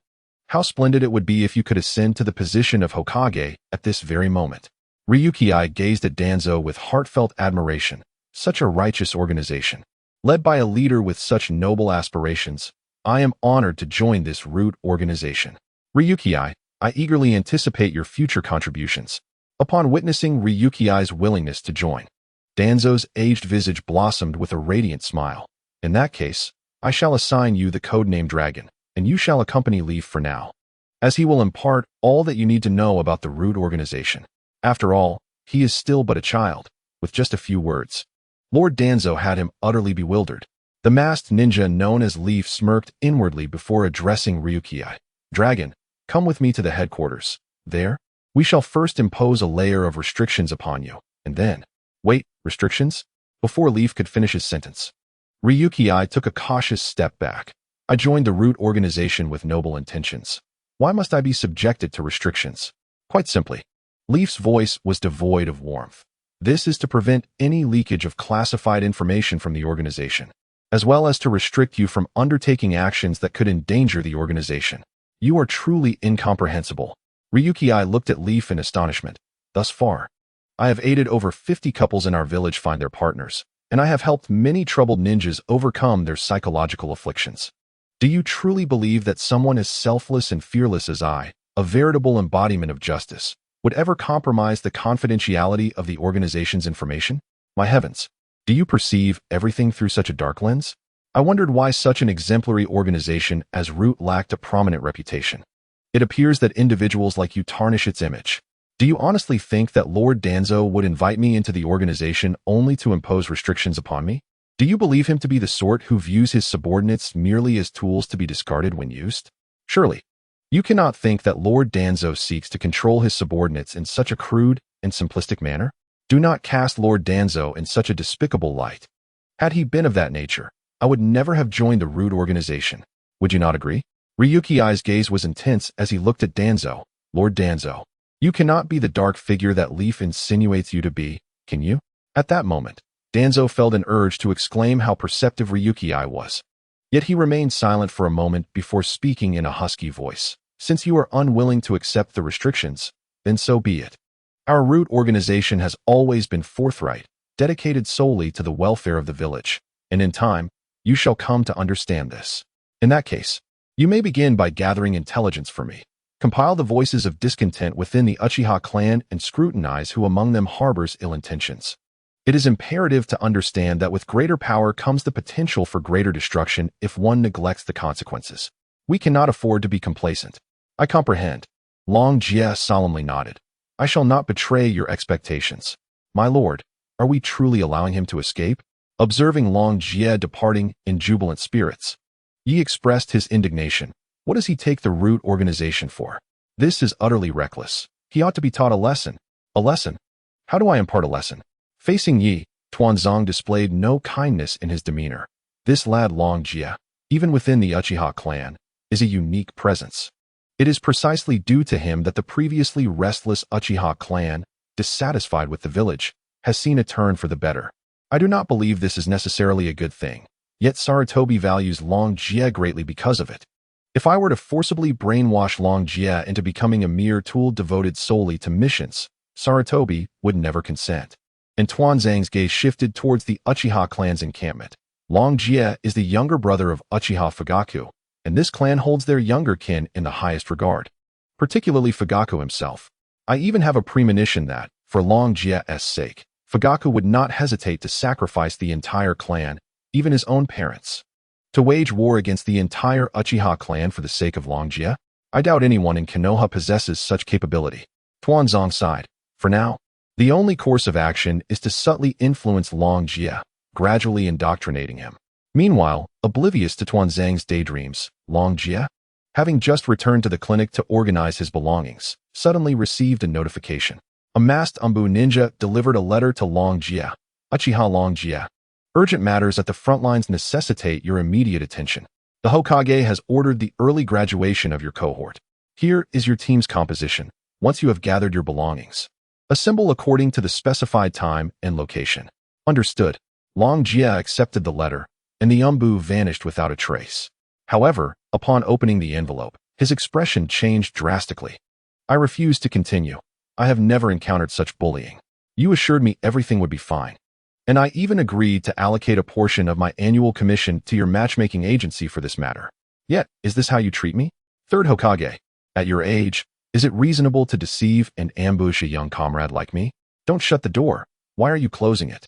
how splendid it would be if you could ascend to the position of Hokage at this very moment. Ryusuke gazed at Danzo with heartfelt admiration. Such a righteous organization, led by a leader with such noble aspirations. I am honored to join this root organization. Ryusuke, I eagerly anticipate your future contributions. Upon witnessing Ryusuke's willingness to join, Danzo's aged visage blossomed with a radiant smile. In that case, I shall assign you the codename Dragon, and you shall accompany Leaf for now, as he will impart all that you need to know about the root organization. After all, he is still but a child, with just a few words. Lord Danzo had him utterly bewildered. The masked ninja known as Leaf smirked inwardly before addressing Ryusuke. Dragon, come with me to the headquarters. There, we shall first impose a layer of restrictions upon you, and then— Wait, restrictions? Before Leaf could finish his sentence, Ryusuke took a cautious step back. I joined the root organization with noble intentions. Why must I be subjected to restrictions? Quite simply. Leaf's voice was devoid of warmth. This is to prevent any leakage of classified information from the organization, as well as to restrict you from undertaking actions that could endanger the organization. You are truly incomprehensible. Ryusuke looked at Leaf in astonishment. Thus far, I have aided over 50 couples in our village find their partners, and I have helped many troubled ninjas overcome their psychological afflictions. Do you truly believe that someone as selfless and fearless as I, a veritable embodiment of justice, would ever compromise the confidentiality of the organization's information? My heavens, do you perceive everything through such a dark lens? I wondered why such an exemplary organization as Root lacked a prominent reputation. It appears that individuals like you tarnish its image. Do you honestly think that Lord Danzo would invite me into the organization only to impose restrictions upon me? Do you believe him to be the sort who views his subordinates merely as tools to be discarded when used? Surely, you cannot think that Lord Danzo seeks to control his subordinates in such a crude and simplistic manner? Do not cast Lord Danzo in such a despicable light. Had he been of that nature, I would never have joined the Root organization. Would you not agree? Ryusuke's gaze was intense as he looked at Danzo. Lord Danzo, you cannot be the dark figure that Leaf insinuates you to be, can you? At that moment, Danzo felt an urge to exclaim how perceptive Ryusuke was. Yet he remained silent for a moment before speaking in a husky voice. Since you are unwilling to accept the restrictions, then so be it. Our root organization has always been forthright, dedicated solely to the welfare of the village, and in time, you shall come to understand this. In that case, you may begin by gathering intelligence for me. Compile the voices of discontent within the Uchiha clan and scrutinize who among them harbors ill intentions. It is imperative to understand that with greater power comes the potential for greater destruction if one neglects the consequences. We cannot afford to be complacent. I comprehend. Long Jie solemnly nodded. I shall not betray your expectations. My lord, are we truly allowing him to escape? Observing Long Jie departing in jubilant spirits, Yi expressed his indignation. What does he take the root organization for? This is utterly reckless. He ought to be taught a lesson. A lesson? How do I impart a lesson? Facing Yi, Tuanzong displayed no kindness in his demeanor. This lad Long Jie, even within the Uchiha clan, is a unique presence. It is precisely due to him that the previously restless Uchiha clan, dissatisfied with the village, has seen a turn for the better. I do not believe this is necessarily a good thing, yet Sarutobi values Long Jie greatly because of it. If I were to forcibly brainwash Long Jie into becoming a mere tool devoted solely to missions, Sarutobi would never consent. And Tuanzang's gaze shifted towards the Uchiha clan's encampment. Long Jie is the younger brother of Uchiha Fugaku, and this clan holds their younger kin in the highest regard, particularly Fugaku himself. I even have a premonition that, for Long Jie's sake, Fugaku would not hesitate to sacrifice the entire clan, even his own parents. To wage war against the entire Uchiha clan for the sake of Long Jie? I doubt anyone in Konoha possesses such capability. Tuanzong sighed. For now, the only course of action is to subtly influence Long Jie, gradually indoctrinating him. Meanwhile, oblivious to Tuanzang's daydreams, Long Jie, having just returned to the clinic to organize his belongings, suddenly received a notification. A masked Umbu ninja delivered a letter to Long Jie. Uchiha Long Jie. Urgent matters at the front lines necessitate your immediate attention. The Hokage has ordered the early graduation of your cohort. Here is your team's composition, once you have gathered your belongings. Assemble according to the specified time and location. Understood. Long Jie accepted the letter, and the Umbu vanished without a trace. However, upon opening the envelope, his expression changed drastically. I refuse to continue. I have never encountered such bullying. You assured me everything would be fine. And I even agreed to allocate a portion of my annual commission to your matchmaking agency for this matter. Yet, is this how you treat me? Third Hokage, at your age, is it reasonable to deceive and ambush a young comrade like me? Don't shut the door. Why are you closing it?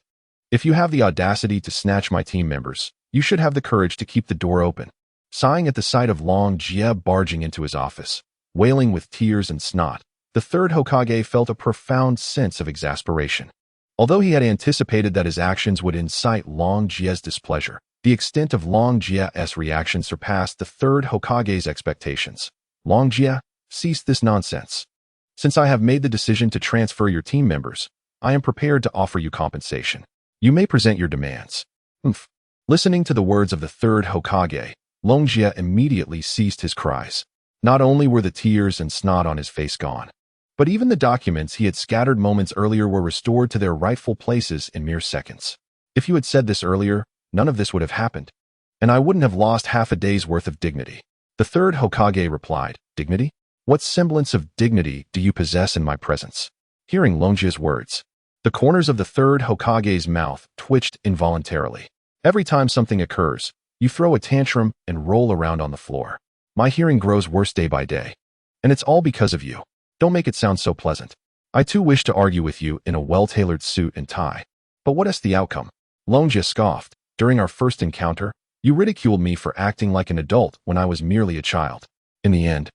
If you have the audacity to snatch my team members, you should have the courage to keep the door open. Sighing at the sight of Long Jie barging into his office, wailing with tears and snot, the third Hokage felt a profound sense of exasperation. Although he had anticipated that his actions would incite Long Jie's displeasure, the extent of Long Jie's reaction surpassed the third Hokage's expectations. Long Jie, cease this nonsense. Since I have made the decision to transfer your team members, I am prepared to offer you compensation. You may present your demands. Listening to the words of the third Hokage, Long Jie immediately ceased his cries. Not only were the tears and snot on his face gone, but even the documents he had scattered moments earlier were restored to their rightful places in mere seconds. If you had said this earlier, none of this would have happened, and I wouldn't have lost half a day's worth of dignity. The third Hokage replied, Dignity? What semblance of dignity do you possess in my presence? Hearing Long Jie's words, the corners of the third Hokage's mouth twitched involuntarily. Every time something occurs, you throw a tantrum and roll around on the floor. My hearing grows worse day by day, and it's all because of you. Don't make it sound so pleasant. I too wish to argue with you in a well-tailored suit and tie. But what is the outcome? Long Jie scoffed. During our first encounter, you ridiculed me for acting like an adult when I was merely a child. In the end,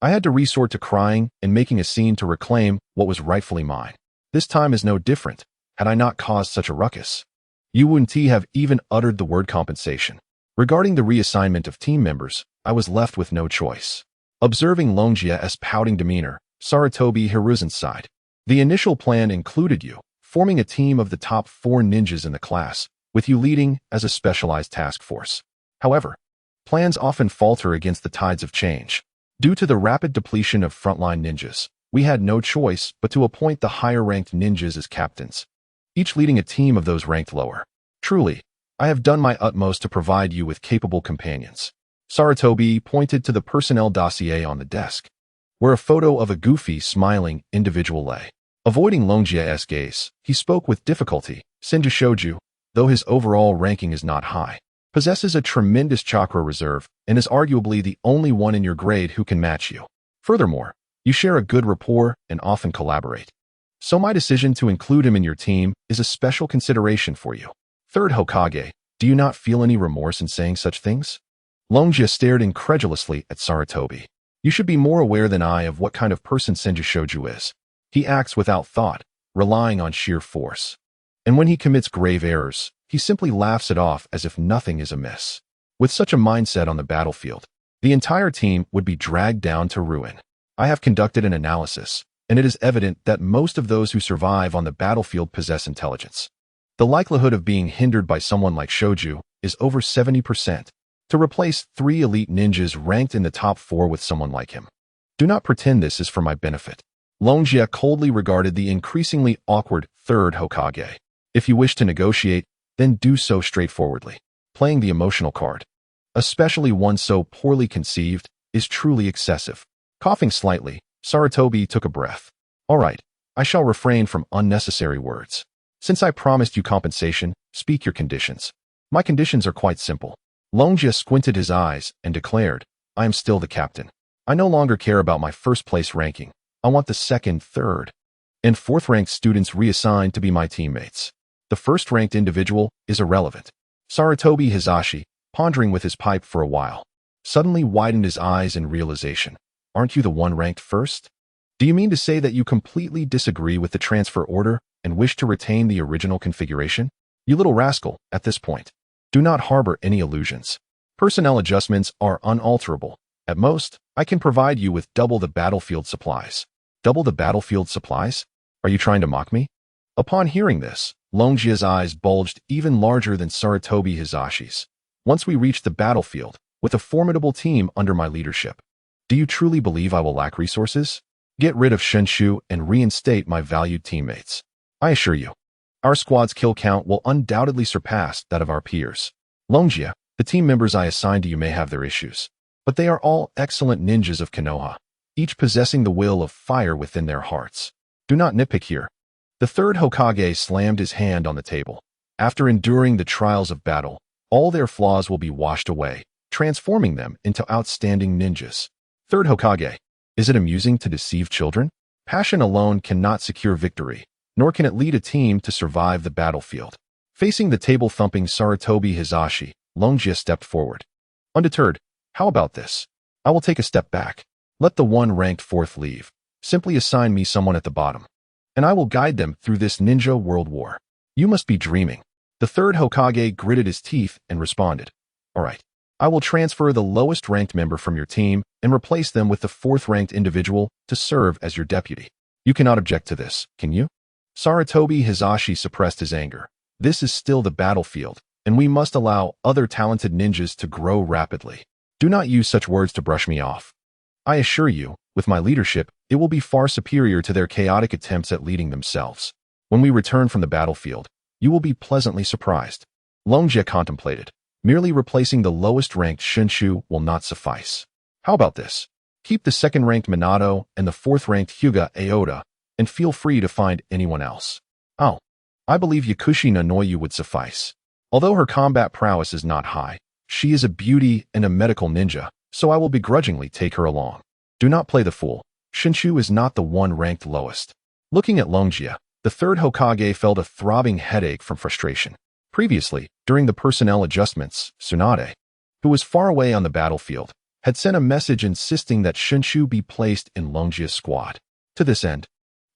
I had to resort to crying and making a scene to reclaim what was rightfully mine. This time is no different, had I not caused such a ruckus. You wouldn't have even uttered the word compensation. Regarding the reassignment of team members, I was left with no choice. Observing Long Jie's pouting demeanor, Sarutobi Hiruzen sighed. The initial plan included you, forming a team of the top 4 ninjas in the class, with you leading as a specialized task force. However, plans often falter against the tides of change. Due to the rapid depletion of frontline ninjas, we had no choice but to appoint the higher-ranked ninjas as captains, each leading a team of those ranked lower. Truly, I have done my utmost to provide you with capable companions. Sarutobi pointed to the personnel dossier on the desk, where a photo of a goofy, smiling individual lay. Avoiding Longjia's gaze, he spoke with difficulty. Senju Shoju, though his overall ranking is not high, possesses a tremendous chakra reserve and is arguably the only one in your grade who can match you. Furthermore, you share a good rapport and often collaborate. So my decision to include him in your team is a special consideration for you. Third Hokage, do you not feel any remorse in saying such things? Longjia stared incredulously at Sarutobi. You should be more aware than I of what kind of person Senju Shoju is. He acts without thought, relying on sheer force. And when he commits grave errors, he simply laughs it off as if nothing is amiss. With such a mindset on the battlefield, the entire team would be dragged down to ruin. I have conducted an analysis, and it is evident that most of those who survive on the battlefield possess intelligence. The likelihood of being hindered by someone like Shoju is over 70%. To replace 3 elite ninjas ranked in the top 4 with someone like him. Do not pretend this is for my benefit. Longjia coldly regarded the increasingly awkward third Hokage. If you wish to negotiate, then do so straightforwardly. Playing the emotional card, especially one so poorly conceived, is truly excessive. Coughing slightly, Sarutobi took a breath. All right, I shall refrain from unnecessary words. Since I promised you compensation, speak your conditions. My conditions are quite simple. Longjia squinted his eyes and declared, I am still the captain. I no longer care about my first place ranking. I want the second, third, and fourth ranked students reassigned to be my teammates. The first ranked individual is irrelevant. Sarutobi Hizashi, pondering with his pipe for a while, suddenly widened his eyes in realization. Aren't you the one ranked first? Do you mean to say that you completely disagree with the transfer order and wish to retain the original configuration? You little rascal, at this point, do not harbor any illusions. Personnel adjustments are unalterable. At most, I can provide you with double the battlefield supplies. Double the battlefield supplies? Are you trying to mock me? Upon hearing this, Longjia's eyes bulged even larger than Sarutobi Hizashi's. Once we reach the battlefield, with a formidable team under my leadership, do you truly believe I will lack resources? Get rid of Shenshu and reinstate my valued teammates. I assure you, our squad's kill count will undoubtedly surpass that of our peers. Longjia, the team members I assigned to you may have their issues, but they are all excellent ninjas of Konoha, each possessing the will of fire within their hearts. Do not nitpick here. The third Hokage slammed his hand on the table. After enduring the trials of battle, all their flaws will be washed away, transforming them into outstanding ninjas. Third Hokage, is it amusing to deceive children? Passion alone cannot secure victory, nor can it lead a team to survive the battlefield. Facing the table-thumping Sarutobi Hizashi, Longjia stepped forward. Undeterred, how about this? I will take a step back. Let the one ranked fourth leave. Simply assign me someone at the bottom, and I will guide them through this ninja world war. You must be dreaming. The third Hokage gritted his teeth and responded. All right, I will transfer the lowest ranked member from your team and replace them with the fourth ranked individual to serve as your deputy. You cannot object to this, can you? Sarutobi Hizashi suppressed his anger. This is still the battlefield, and we must allow other talented ninjas to grow rapidly. Do not use such words to brush me off. I assure you, with my leadership, it will be far superior to their chaotic attempts at leading themselves. When we return from the battlefield, you will be pleasantly surprised. Longjia contemplated. Merely replacing the lowest-ranked Shinshu will not suffice. How about this? Keep the second-ranked Minato and the fourth-ranked Hyuga Aota, and feel free to find anyone else. Oh, I believe Yakushi Nanoyu would suffice. Although her combat prowess is not high, she is a beauty and a medical ninja, so I will begrudgingly take her along. Do not play the fool. Shinshu is not the one ranked lowest. Looking at Longjia, the third Hokage felt a throbbing headache from frustration. Previously, during the personnel adjustments, Tsunade, who was far away on the battlefield, had sent a message insisting that Shinshu be placed in Longjia's squad. To this end,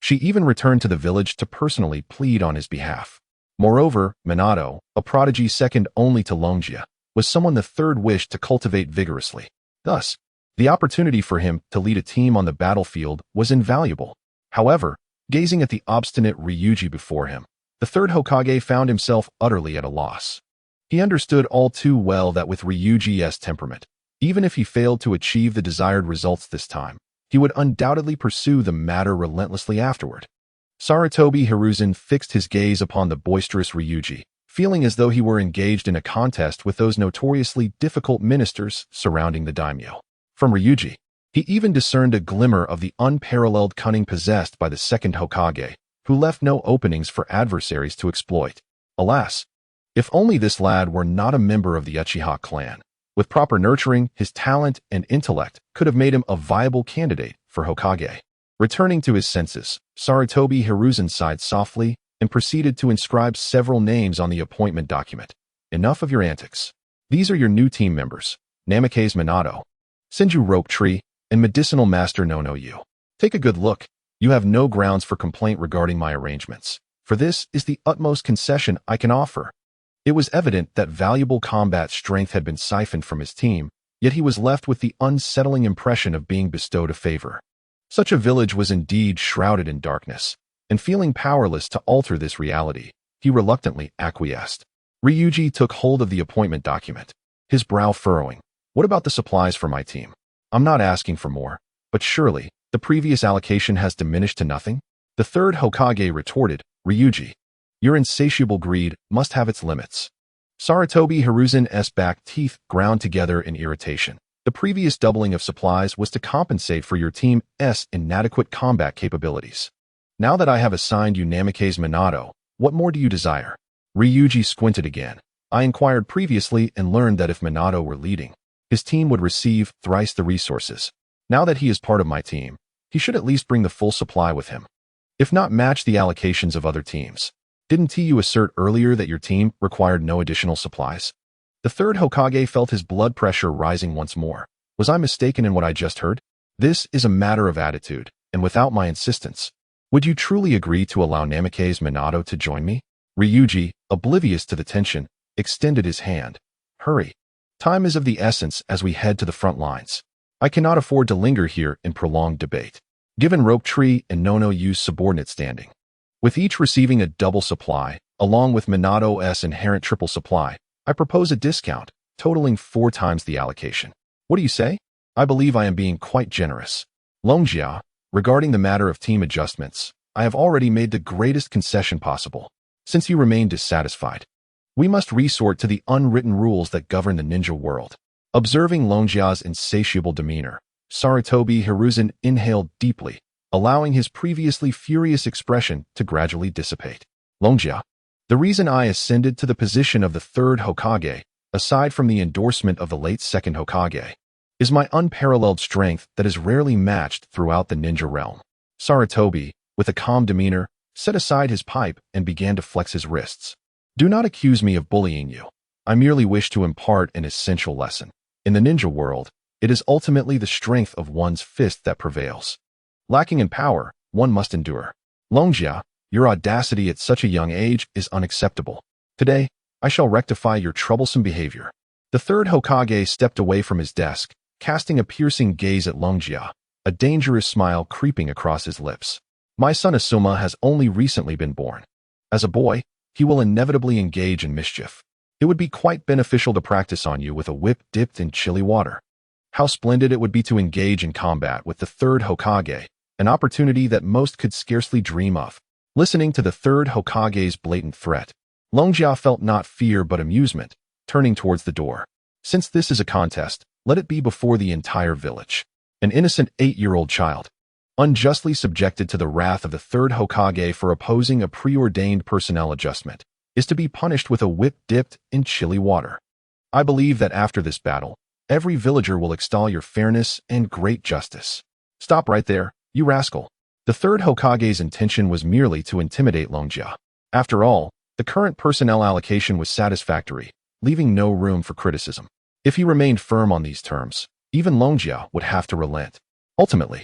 she even returned to the village to personally plead on his behalf. Moreover, Minato, a prodigy second only to Longjia, was someone the third wished to cultivate vigorously. Thus, the opportunity for him to lead a team on the battlefield was invaluable. However, gazing at the obstinate Ryuji before him, the third Hokage found himself utterly at a loss. He understood all too well that with Ryuji's temperament, even if he failed to achieve the desired results this time, he would undoubtedly pursue the matter relentlessly afterward. Sarutobi Hiruzen fixed his gaze upon the boisterous Ryuji, feeling as though he were engaged in a contest with those notoriously difficult ministers surrounding the daimyo. From Ryuji, He even discerned a glimmer of the unparalleled cunning possessed by the second Hokage, who left no openings for adversaries to exploit. Alas, if only this lad were not a member of the Uchiha clan. With proper nurturing, his talent and intellect could have made him a viable candidate for Hokage. Returning to his senses, Sarutobi Hiruzen sighed softly and proceeded to inscribe several names on the appointment document. Enough of your antics. These are your new team members, Namikaze Minato, Senju Rope Tree, and Medicinal Master Nono Yu. Take a good look. You have no grounds for complaint regarding my arrangements, for this is the utmost concession I can offer. It was evident that valuable combat strength had been siphoned from his team, yet he was left with the unsettling impression of being bestowed a favor. Such a village was indeed shrouded in darkness, and feeling powerless to alter this reality, he reluctantly acquiesced. Ryuji took hold of the appointment document, his brow furrowing. What about the supplies for my team? I'm not asking for more, but surely the previous allocation has diminished to nothing? The third Hokage retorted, Ryuji, your insatiable greed must have its limits. Sarutobi Hiruzen's back teeth ground together in irritation. The previous doubling of supplies was to compensate for your team's inadequate combat capabilities. Now that I have assigned you Namikaze Minato, what more do you desire? Ryuji squinted again. I inquired previously and learned that if Minato were leading, his team would receive thrice the resources. Now that he is part of my team, he should at least bring the full supply with him, if not match the allocations of other teams. Didn't you assert earlier that your team required no additional supplies? The third Hokage felt his blood pressure rising once more. Was I mistaken in what I just heard? This is a matter of attitude, and without my insistence. Would you truly agree to allow Namikaze Minato to join me? Ryuji, oblivious to the tension, extended his hand. Hurry. Time is of the essence as we head to the front lines. I cannot afford to linger here in prolonged debate. Given Rope Tree and Nono Yu's subordinate standing, with each receiving a double supply, along with Minato's inherent triple supply, I propose a discount, totaling 4 times the allocation. What do you say? I believe I am being quite generous. Longjia, regarding the matter of team adjustments, I have already made the greatest concession possible. Since you remain dissatisfied, we must resort to the unwritten rules that govern the ninja world. Observing Longjia's insatiable demeanor, Sarutobi Hiruzen inhaled deeply, allowing his previously furious expression to gradually dissipate. Longjia, the reason I ascended to the position of the third Hokage, aside from the endorsement of the late second Hokage, is my unparalleled strength that is rarely matched throughout the ninja realm. Sarutobi, with a calm demeanor, set aside his pipe and began to flex his wrists. Do not accuse me of bullying you. I merely wish to impart an essential lesson. In the ninja world, it is ultimately the strength of one's fist that prevails. Lacking in power, one must endure. Longjia, your audacity at such a young age is unacceptable. Today, I shall rectify your troublesome behavior. The third Hokage stepped away from his desk, casting a piercing gaze at Longjia, a dangerous smile creeping across his lips. My son Asuma has only recently been born. As a boy, he will inevitably engage in mischief. It would be quite beneficial to practice on you with a whip dipped in chilly water. How splendid it would be to engage in combat with the third Hokage, an opportunity that most could scarcely dream of. Listening to the third Hokage's blatant threat, Longjia felt not fear but amusement, turning towards the door. Since this is a contest, let it be before the entire village. An innocent 8-year-old child, unjustly subjected to the wrath of the third Hokage for opposing a preordained personnel adjustment, is to be punished with a whip dipped in chilly water. I believe that after this battle, every villager will extol your fairness and great justice. Stop right there, you rascal. The third Hokage's intention was merely to intimidate Longjia. After all, the current personnel allocation was satisfactory, leaving no room for criticism. If he remained firm on these terms, even Longjia would have to relent. Ultimately,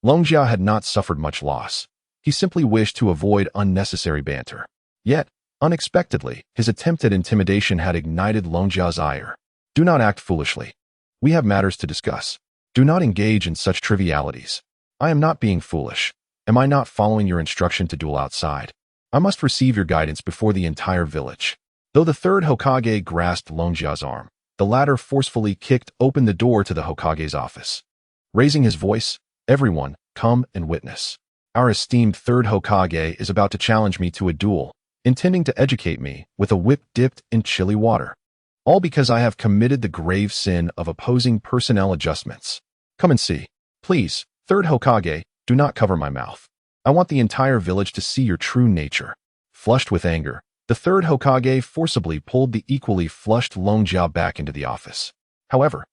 Longjia had not suffered much loss. He simply wished to avoid unnecessary banter. Yet, unexpectedly, his attempt at intimidation had ignited Longjia's ire. Do not act foolishly. We have matters to discuss. Do not engage in such trivialities. I am not being foolish. Am I not following your instruction to duel outside? I must receive your guidance before the entire village. Though the third Hokage grasped Longjia's arm, the latter forcefully kicked open the door to the Hokage's office. Raising his voice, everyone, come and witness. Our esteemed third Hokage is about to challenge me to a duel, intending to educate me with a whip dipped in chilly water. All because I have committed the grave sin of opposing personnel adjustments. Come and see. Please, third Hokage, do not cover my mouth. I want the entire village to see your true nature. Flushed with anger, the third Hokage forcibly pulled the equally flushed Longjia back into the office. However,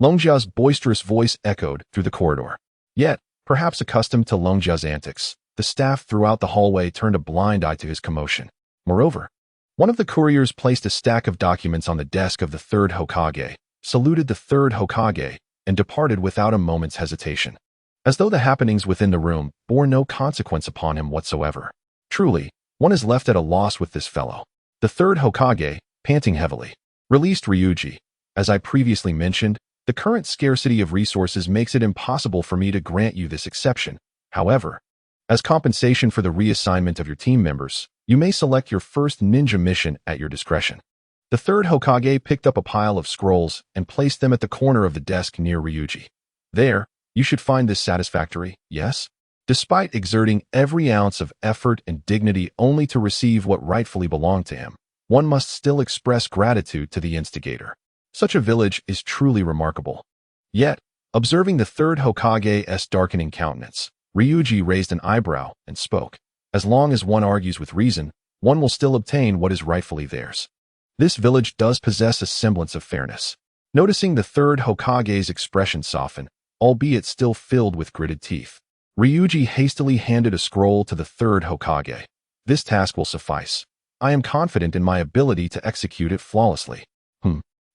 Longjia's boisterous voice echoed through the corridor. Yet, perhaps accustomed to Longjia's antics, the staff throughout the hallway turned a blind eye to his commotion. Moreover, one of the couriers placed a stack of documents on the desk of the third Hokage, saluted the third Hokage, and departed without a moment's hesitation, as though the happenings within the room bore no consequence upon him whatsoever. Truly, one is left at a loss with this fellow. The third Hokage, panting heavily, released Ryuji. As I previously mentioned, the current scarcity of resources makes it impossible for me to grant you this exception. However, as compensation for the reassignment of your team members, you may select your first ninja mission at your discretion. The third Hokage picked up a pile of scrolls and placed them at the corner of the desk near Ryuji. There, you should find this satisfactory, yes? Despite exerting every ounce of effort and dignity only to receive what rightfully belonged to him, one must still express gratitude to the instigator. Such a village is truly remarkable. Yet, observing the third Hokage's darkening countenance, Ryuji raised an eyebrow and spoke. As long as one argues with reason, one will still obtain what is rightfully theirs. This village does possess a semblance of fairness. Noticing the third Hokage's expression soften, albeit still filled with gritted teeth, Ryuji hastily handed a scroll to the third Hokage. This task will suffice. I am confident in my ability to execute it flawlessly.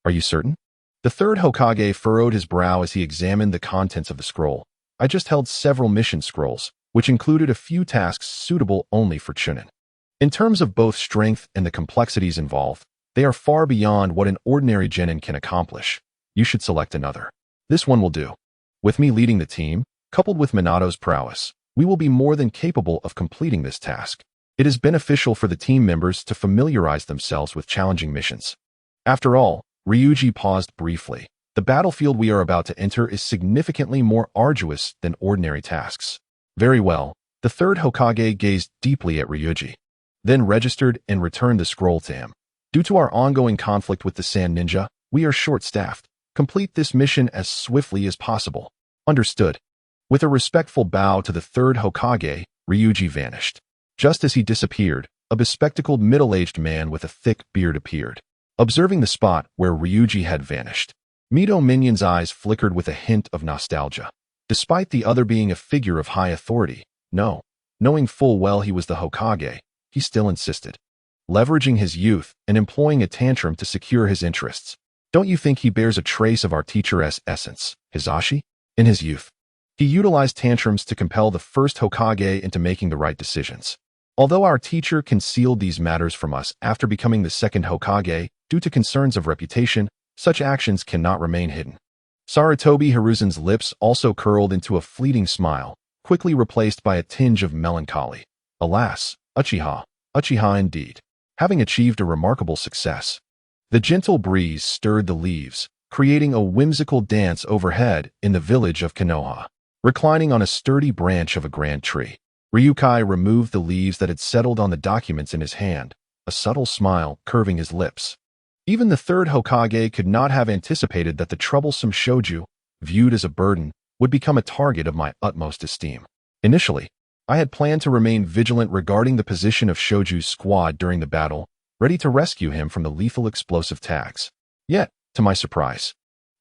Are you certain? The third Hokage furrowed his brow as he examined the contents of the scroll. I just held several mission scrolls, which included a few tasks suitable only for Chunin. In terms of both strength and the complexities involved, they are far beyond what an ordinary genin can accomplish. You should select another. This one will do. With me leading the team, coupled with Minato's prowess, we will be more than capable of completing this task. It is beneficial for the team members to familiarize themselves with challenging missions. After all, Ryuji paused briefly. The battlefield we are about to enter is significantly more arduous than ordinary tasks. Very well, the third Hokage gazed deeply at Ryuji, then registered and returned the scroll to him. Due to our ongoing conflict with the Sand Ninja, we are short-staffed. Complete this mission as swiftly as possible. Understood. With a respectful bow to the third Hokage, Ryuji vanished. Just as he disappeared, a bespectacled middle-aged man with a thick beard appeared. Observing the spot where Ryuji had vanished, Mito Minion's eyes flickered with a hint of nostalgia. Despite the other being a figure of high authority, knowing full well he was the Hokage, he still insisted. Leveraging his youth and employing a tantrum to secure his interests. Don't you think he bears a trace of our teacher's essence, Hisashi? In his youth, he utilized tantrums to compel the first Hokage into making the right decisions. Although our teacher concealed these matters from us after becoming the second Hokage, due to concerns of reputation, such actions cannot remain hidden. Sarutobi Hiruzen's lips also curled into a fleeting smile, quickly replaced by a tinge of melancholy. Alas, Uchiha indeed, having achieved a remarkable success. The gentle breeze stirred the leaves, creating a whimsical dance overhead in the village of Konoha. Reclining on a sturdy branch of a grand tree, Ryukai removed the leaves that had settled on the documents in his hand, a subtle smile curving his lips. Even the third Hokage could not have anticipated that the troublesome Shoju, viewed as a burden, would become a target of my utmost esteem. Initially, I had planned to remain vigilant regarding the position of Shoju's squad during the battle, ready to rescue him from the lethal explosive tags. Yet, to my surprise,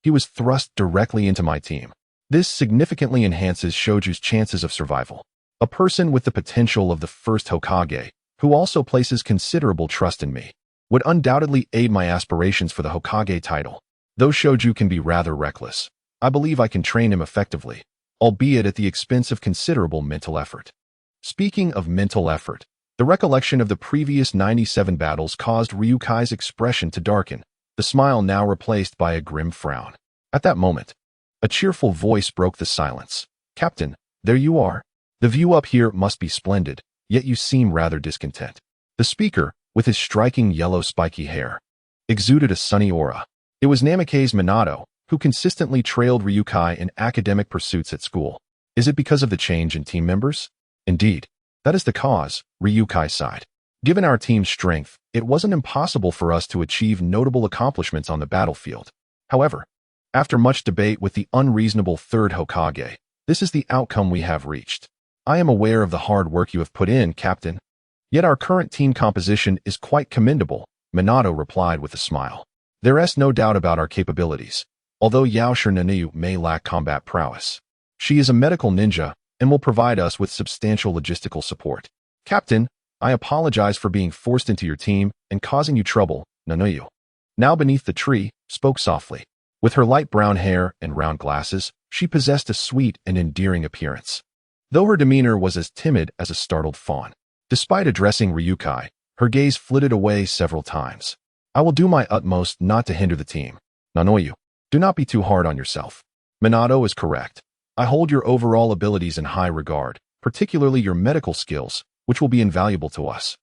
he was thrust directly into my team. This significantly enhances Shoju's chances of survival. A person with the potential of the first Hokage, who also places considerable trust in me, would undoubtedly aid my aspirations for the Hokage title. Though Shoju can be rather reckless, I believe I can train him effectively, albeit at the expense of considerable mental effort. Speaking of mental effort, the recollection of the previous 97 battles caused Ryukai's expression to darken, the smile now replaced by a grim frown. At that moment, a cheerful voice broke the silence. Captain, there you are. The view up here must be splendid, yet you seem rather discontent. The speaker, with his striking yellow spiky hair, exuded a sunny aura. It was Namikaze Minato, who consistently trailed Ryukai in academic pursuits at school. Is it because of the change in team members? Indeed, that is the cause, Ryukai sighed. Given our team's strength, it wasn't impossible for us to achieve notable accomplishments on the battlefield. However, after much debate with the unreasonable third Hokage, This is the outcome we have reached. I am aware of the hard work you have put in, Captain. Yet our current team composition is quite commendable, Minato replied with a smile. There is no doubt about our capabilities, although Yaoshi Nanayu may lack combat prowess. She is a medical ninja and will provide us with substantial logistical support. Captain, I apologize for being forced into your team and causing you trouble, Nanayu. Now beneath the tree, spoke softly. With her light brown hair and round glasses, she possessed a sweet and endearing appearance, though her demeanor was as timid as a startled fawn. Despite addressing Ryukai, her gaze flitted away several times. I will do my utmost not to hinder the team. Nanoyu, do not be too hard on yourself. Minato is correct. I hold your overall abilities in high regard, particularly your medical skills, which will be invaluable to us.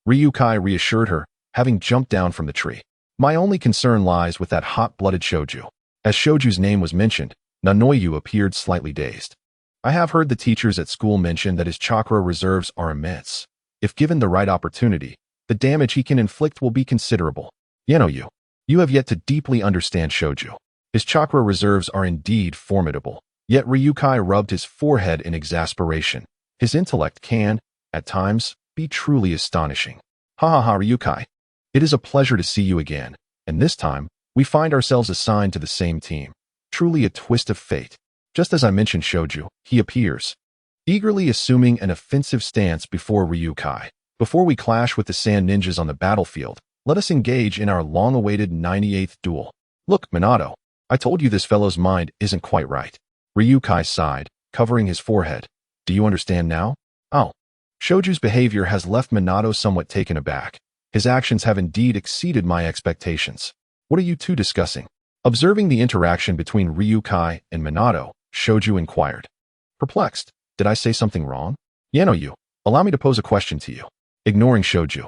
Ryukai reassured her, having jumped down from the tree. My only concern lies with that hot-blooded Shoju. As Shoju's name was mentioned, Nanoyu appeared slightly dazed. I have heard the teachers at school mention that his chakra reserves are immense. If given the right opportunity, the damage he can inflict will be considerable. Yenoyu, you have yet to deeply understand Shoju. His chakra reserves are indeed formidable. Yet Ryukai rubbed his forehead in exasperation. His intellect can, at times, be truly astonishing. Ha ha ha, Ryukai. It is a pleasure to see you again, and this time, we find ourselves assigned to the same team. Truly a twist of fate. Just as I mentioned Shoju, he appears, eagerly assuming an offensive stance before Ryukai. Before we clash with the sand ninjas on the battlefield, let us engage in our long-awaited 98th duel. Look, Minato, I told you this fellow's mind isn't quite right. Ryukai sighed, covering his forehead. Do you understand now? Oh. Shoju's behavior has left Minato somewhat taken aback. His actions have indeed exceeded my expectations. What are you two discussing? Observing the interaction between Ryukai and Minato, Shoju inquired. Perplexed, did I say something wrong? Yenoyu, allow me to pose a question to you. Ignoring Shoju,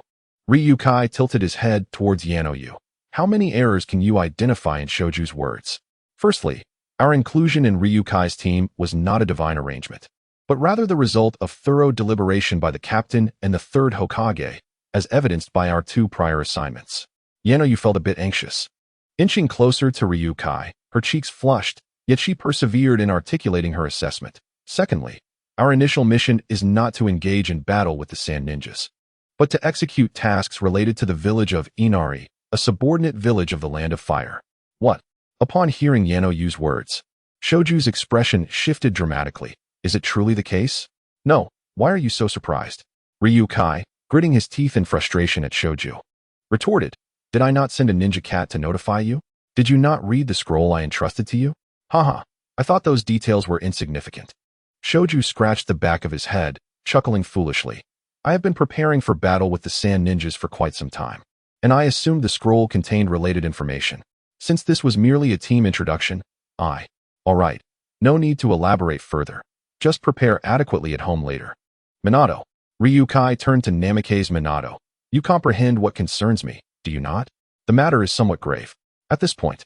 Ryukai tilted his head towards Yenoyu. How many errors can you identify in Shoju's words? Firstly, our inclusion in Ryukai's team was not a divine arrangement, but rather the result of thorough deliberation by the captain and the third Hokage, as evidenced by our two prior assignments. Yenoyu felt a bit anxious. Inching closer to Ryukai, her cheeks flushed, yet she persevered in articulating her assessment. Secondly, our initial mission is not to engage in battle with the Sand Ninjas, but to execute tasks related to the village of Inari, a subordinate village of the Land of Fire. What? Upon hearing Yenoyu's words, Shoju's expression shifted dramatically. Is it truly the case? No. Why are you so surprised? Ryukai, gritting his teeth in frustration at Shoju, retorted, Did I not send a ninja cat to notify you? Did you not read the scroll I entrusted to you? Haha, I thought those details were insignificant. Shoju scratched the back of his head, chuckling foolishly. I have been preparing for battle with the Sand Ninjas for quite some time, and I assumed the scroll contained related information. Since this was merely a team introduction, Alright, no need to elaborate further. Just prepare adequately at home later. Minato. Ryukai turned to Namikaze Minato. You comprehend what concerns me, do you not? The matter is somewhat grave. At this point,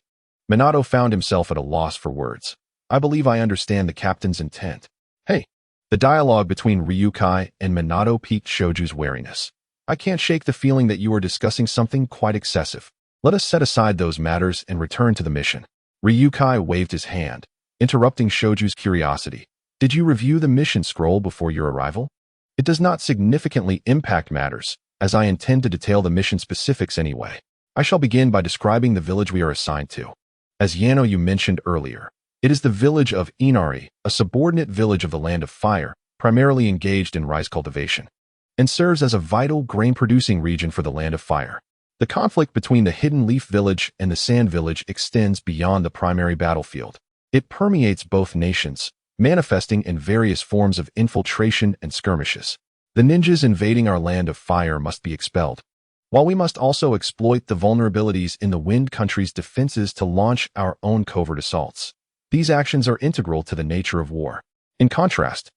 Minato found himself at a loss for words. I believe I understand the captain's intent. Hey. The dialogue between Ryukai and Minato piqued Shoju's wariness. I can't shake the feeling that you are discussing something quite excessive. Let us set aside those matters and return to the mission. Ryukai waved his hand, interrupting Shoju's curiosity. Did you review the mission scroll before your arrival? It does not significantly impact matters, as I intend to detail the mission specifics anyway. I shall begin by describing the village we are assigned to. As Yenoyu mentioned earlier, it is the village of Inari, a subordinate village of the Land of Fire, primarily engaged in rice cultivation, and serves as a vital grain-producing region for the Land of Fire. The conflict between the Hidden Leaf Village and the Sand Village extends beyond the primary battlefield. It permeates both nations, manifesting in various forms of infiltration and skirmishes. The ninjas invading our Land of Fire must be expelled, while we must also exploit the vulnerabilities in the Wind Country's defenses to launch our own covert assaults. These actions are integral to the nature of war. In contrast,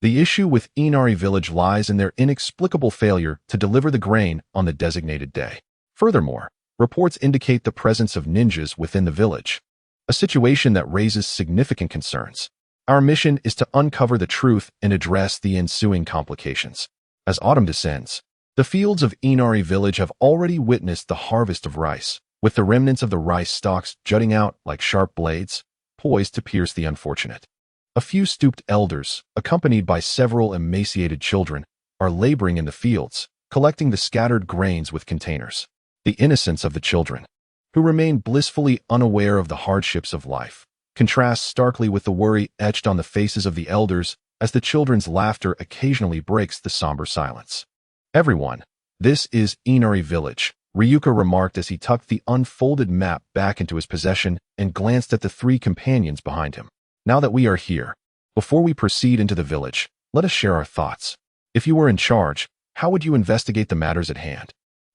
the issue with Inari Village lies in their inexplicable failure to deliver the grain on the designated day. Furthermore, reports indicate the presence of ninjas within the village, a situation that raises significant concerns. Our mission is to uncover the truth and address the ensuing complications. As autumn descends, the fields of Inari Village have already witnessed the harvest of rice, with the remnants of the rice stalks jutting out like sharp blades, poised to pierce the unfortunate. A few stooped elders, accompanied by several emaciated children, are laboring in the fields, collecting the scattered grains with containers. The innocence of the children, who remain blissfully unaware of the hardships of life, contrasts starkly with the worry etched on the faces of the elders as the children's laughter occasionally breaks the somber silence. Everyone, this is Inari Village, Ryuka remarked as he tucked the unfolded map back into his possession and glanced at the three companions behind him. Now that we are here, before we proceed into the village, let us share our thoughts. If you were in charge, how would you investigate the matters at hand?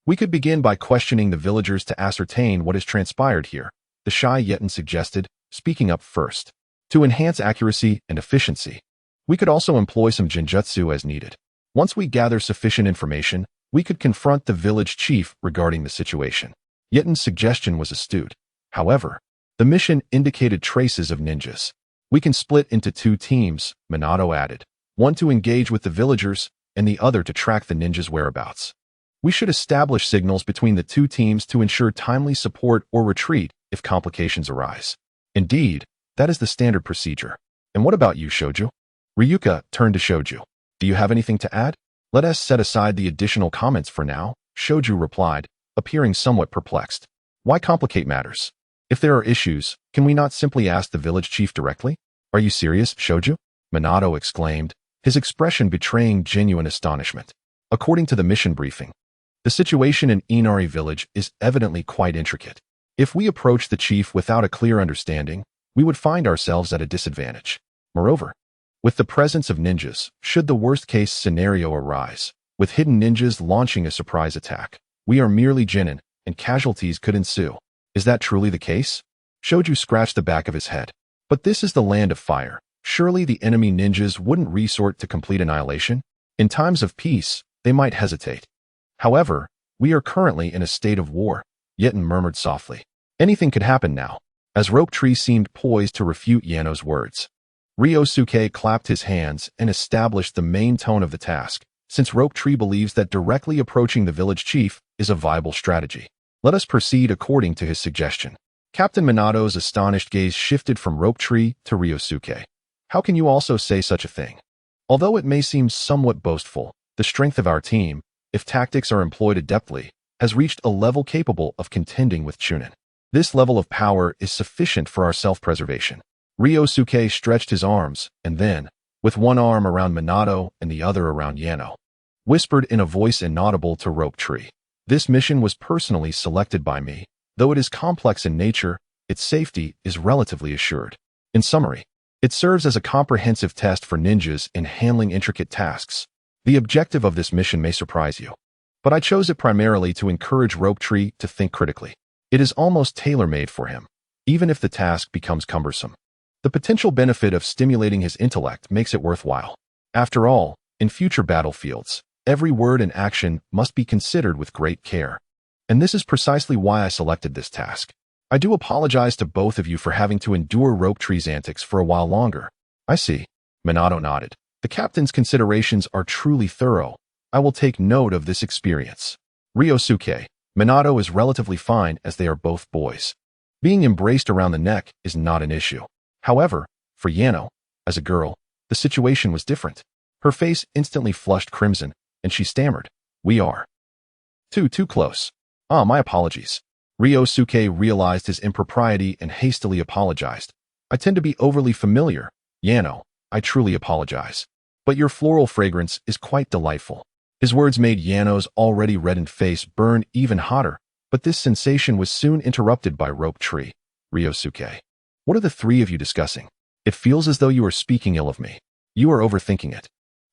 We could begin by questioning the villagers to ascertain what has transpired here, the shy Yetin suggested, speaking up first. To enhance accuracy and efficiency, we could also employ some genjutsu as needed. Once we gather sufficient information, we could confront the village chief regarding the situation. Yetin's suggestion was astute. However, the mission indicated traces of ninjas. We can split into two teams, Minato added, one to engage with the villagers and the other to track the ninjas' whereabouts. We should establish signals between the two teams to ensure timely support or retreat if complications arise. Indeed, that is the standard procedure. And what about you, Shoju? Ryuka turned to Shoju. Do you have anything to add? Let us set aside the additional comments for now, Shoju replied, appearing somewhat perplexed. Why complicate matters? If there are issues, can we not simply ask the village chief directly? Are you serious, Shoju? Minato exclaimed, his expression betraying genuine astonishment. According to the mission briefing, the situation in Inari Village is evidently quite intricate. If we approach the chief without a clear understanding, we would find ourselves at a disadvantage. Moreover, with the presence of ninjas, should the worst-case scenario arise, with hidden ninjas launching a surprise attack, we are merely Jinin, and casualties could ensue. Is that truly the case? Shoju scratched the back of his head. But this is the land of fire. Surely the enemy ninjas wouldn't resort to complete annihilation? In times of peace, they might hesitate. However, we are currently in a state of war, Yetin murmured softly. Anything could happen now, as Rope Tree seemed poised to refute Yano's words. Ryusuke clapped his hands and established the main tone of the task, since Rope Tree believes that directly approaching the village chief is a viable strategy. Let us proceed according to his suggestion. Captain Minato's astonished gaze shifted from Rope Tree to Ryusuke. How can you also say such a thing? Although it may seem somewhat boastful, the strength of our team, if tactics are employed adeptly, has reached a level capable of contending with Chunin. This level of power is sufficient for our self-preservation. Ryusuke stretched his arms, and then, with one arm around Minato and the other around Yano, whispered in a voice inaudible to Rope Tree. This mission was personally selected by me. Though it is complex in nature, its safety is relatively assured. In summary, it serves as a comprehensive test for ninjas in handling intricate tasks. The objective of this mission may surprise you, but I chose it primarily to encourage Rope Tree to think critically. It is almost tailor-made for him, even if the task becomes cumbersome. The potential benefit of stimulating his intellect makes it worthwhile. After all, in future battlefields, every word and action must be considered with great care. And this is precisely why I selected this task. I do apologize to both of you for having to endure Rope Tree's antics for a while longer. I see. Minato nodded. The captain's considerations are truly thorough. I will take note of this experience. Ryusuke, Minato is relatively fine as they are both boys. Being embraced around the neck is not an issue. However, for Yano, as a girl, the situation was different. Her face instantly flushed crimson, and she stammered, "We are too close. My apologies." Ryusuke realized his impropriety and hastily apologized. "I tend to be overly familiar. Yano, I truly apologize. But your floral fragrance is quite delightful." His words made Yano's already reddened face burn even hotter, but this sensation was soon interrupted by Rope Tree. "Ryusuke, what are the three of you discussing? It feels as though you are speaking ill of me. You are overthinking it."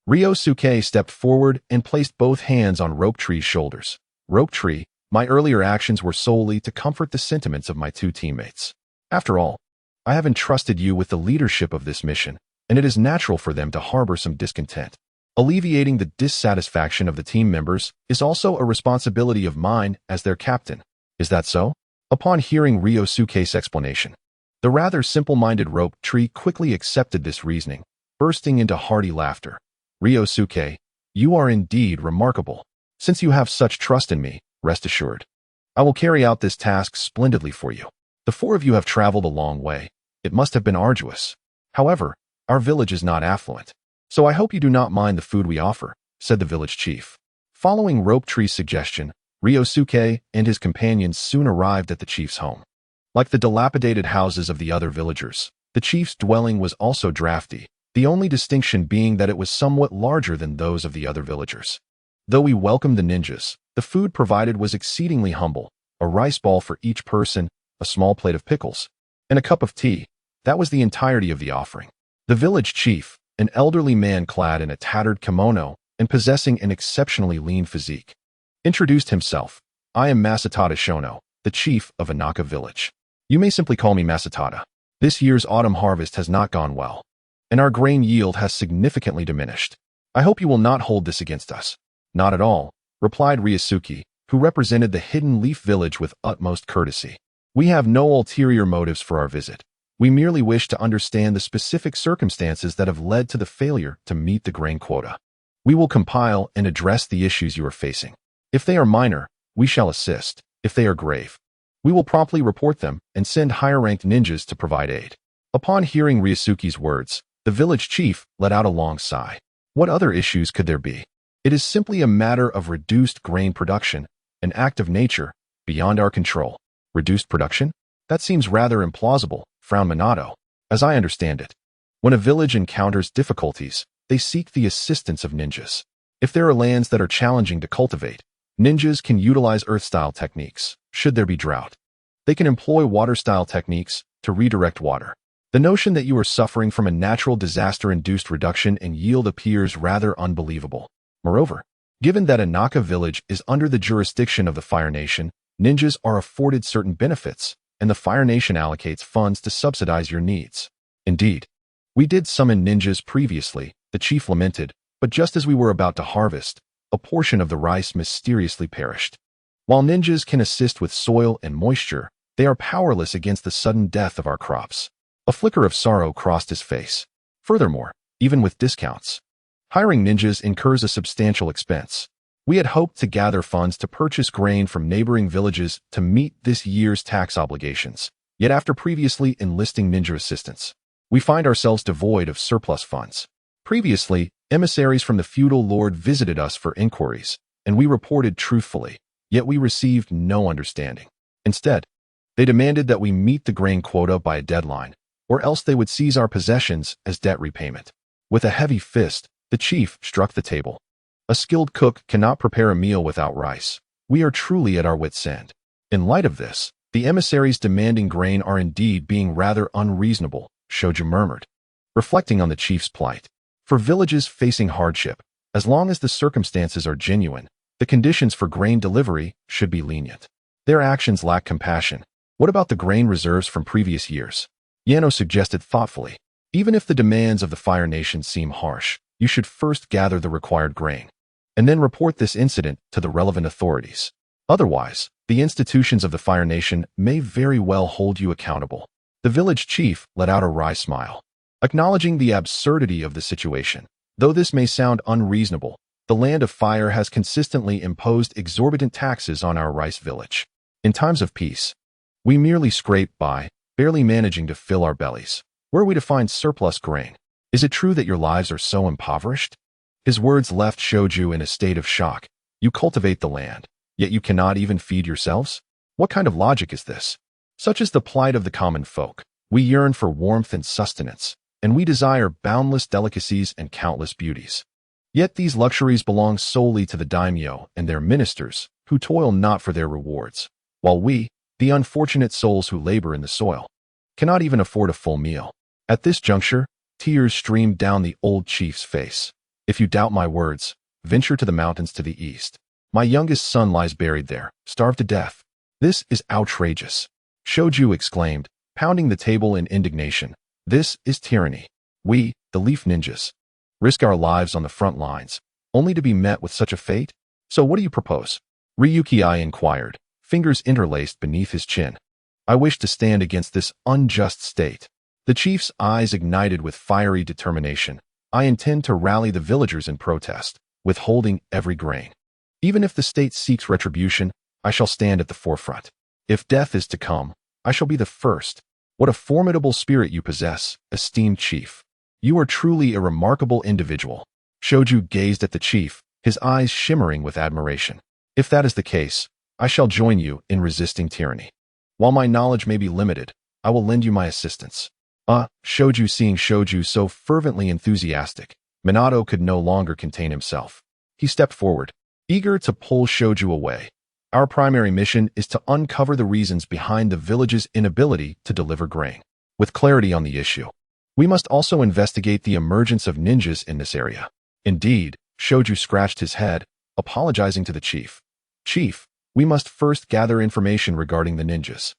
Ryusuke stepped forward and placed both hands on Rope Tree's shoulders. "Rope Tree, my earlier actions were solely to comfort the sentiments of my two teammates. After all, I have entrusted you with the leadership of this mission, and it is natural for them to harbor some discontent. Alleviating the dissatisfaction of the team members is also a responsibility of mine as their captain. Is that so?" Upon hearing Ryusuke's explanation, the rather simple-minded Rope Tree quickly accepted this reasoning, bursting into hearty laughter. "Ryusuke, you are indeed remarkable. Since you have such trust in me, rest assured, I will carry out this task splendidly for you. The four of you have traveled a long way. It must have been arduous. However, Our village is not affluent, so I hope you do not mind the food we offer," said the village chief. Following Rope Tree's suggestion, Ryusuke and his companions soon arrived at the chief's home. Like the dilapidated houses of the other villagers, the chief's dwelling was also drafty, the only distinction being that it was somewhat larger than those of the other villagers. Though we welcomed the ninjas, the food provided was exceedingly humble: a rice ball for each person, a small plate of pickles, and a cup of tea. That was the entirety of the offering. The village chief, an elderly man clad in a tattered kimono and possessing an exceptionally lean physique, introduced himself. "I am Masatada Shono, the chief of Inaka village. You may simply call me Masatada. This year's autumn harvest has not gone well, and our grain yield has significantly diminished. I hope you will not hold this against us." "Not at all," replied Ryusuke, who represented the Hidden Leaf village with utmost courtesy. "We have no ulterior motives for our visit. We merely wish to understand the specific circumstances that have led to the failure to meet the grain quota. We will compile and address the issues you are facing. If they are minor, we shall assist. If they are grave, we will promptly report them and send higher-ranked ninjas to provide aid." Upon hearing Ryusuke's words, the village chief let out a long sigh. What other issues could there be? It is simply a matter of reduced grain production, an act of nature beyond our control. Reduced production? That seems rather implausible, frowned Minato. "As I understand it, when a village encounters difficulties, they seek the assistance of ninjas. If there are lands that are challenging to cultivate, ninjas can utilize earth-style techniques. Should there be drought, they can employ water-style techniques to redirect water. The notion that you are suffering from a natural disaster-induced reduction in yield appears rather unbelievable. Moreover, given that Inaka village is under the jurisdiction of the Fire Nation, ninjas are afforded certain benefits, and the Fire Nation allocates funds to subsidize your needs. Indeed, we did summon ninjas previously," the chief lamented, "but just as we were about to harvest, a portion of the rice mysteriously perished. While ninjas can assist with soil and moisture, they are powerless against the sudden death of our crops." A flicker of sorrow crossed his face. "Furthermore, even with discounts, hiring ninjas incurs a substantial expense. We had hoped to gather funds to purchase grain from neighboring villages to meet this year's tax obligations. Yet after previously enlisting ninja assistance, we find ourselves devoid of surplus funds. Previously, emissaries from the feudal lord visited us for inquiries, and we reported truthfully, yet we received no understanding. Instead, they demanded that we meet the grain quota by a deadline, or else they would seize our possessions as debt repayment." With a heavy fist, the chief struck the table. "A skilled cook cannot prepare a meal without rice. We are truly at our wits' end. In light of this, the emissaries demanding grain are indeed being rather unreasonable," Shoju murmured, reflecting on the chief's plight. For villages facing hardship, as long as the circumstances are genuine, the conditions for grain delivery should be lenient. Their actions lack compassion. "What about the grain reserves from previous years?" Yano suggested thoughtfully. "Even if the demands of the Fire Nation seem harsh, you should first gather the required grain, and then report this incident to the relevant authorities. Otherwise, the institutions of the Fire Nation may very well hold you accountable." The village chief let out a wry smile, acknowledging the absurdity of the situation. Though this may sound unreasonable, the Land of Fire has consistently imposed exorbitant taxes on our rice village. In times of peace, we merely scrape by, barely managing to fill our bellies. Where are we to find surplus grain? Is it true that your lives are so impoverished?" His words left Shoju in a state of shock. "You cultivate the land, yet you cannot even feed yourselves? What kind of logic is this? Such is the plight of the common folk. We yearn for warmth and sustenance, and we desire boundless delicacies and countless beauties. Yet these luxuries belong solely to the daimyo and their ministers, who toil not for their rewards, while we, the unfortunate souls who labor in the soil, cannot even afford a full meal." At this juncture, tears streamed down the old chief's face. "If you doubt my words, venture to the mountains to the east. My youngest son lies buried there, starved to death." "This is outrageous," Shoju exclaimed, pounding the table in indignation. "This is tyranny. We, the Leaf Ninjas, risk our lives on the front lines, only to be met with such a fate? So what do you propose?" Ryuki inquired, fingers interlaced beneath his chin. "I wish to stand against this unjust state." The chief's eyes ignited with fiery determination. "I intend to rally the villagers in protest, withholding every grain. Even if the state seeks retribution, I shall stand at the forefront. If death is to come, I shall be the first." "What a formidable spirit you possess, esteemed chief. You are truly a remarkable individual. Shoju gazed at the chief, his eyes shimmering with admiration. If that is the case, I shall join you in resisting tyranny. While my knowledge may be limited, I will lend you my assistance. Shoju. Seeing Shoju so fervently enthusiastic, Minato could no longer contain himself. He stepped forward, eager to pull Shoju away. Our primary mission is to uncover the reasons behind the village's inability to deliver grain. With clarity on the issue, we must also investigate the emergence of ninjas in this area. Indeed, Shoju scratched his head, apologizing to the chief. Chief, we must first gather information regarding the ninjas.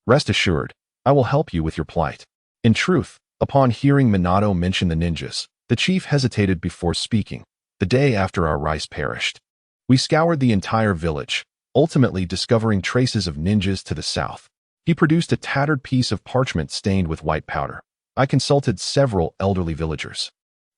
Rest assured, I will help you with your plight. In truth, upon hearing Minato mention the ninjas, the chief hesitated before speaking. The day after our rice perished, we scoured the entire village, ultimately discovering traces of ninjas to the south. He produced a tattered piece of parchment stained with white powder. I consulted several elderly villagers,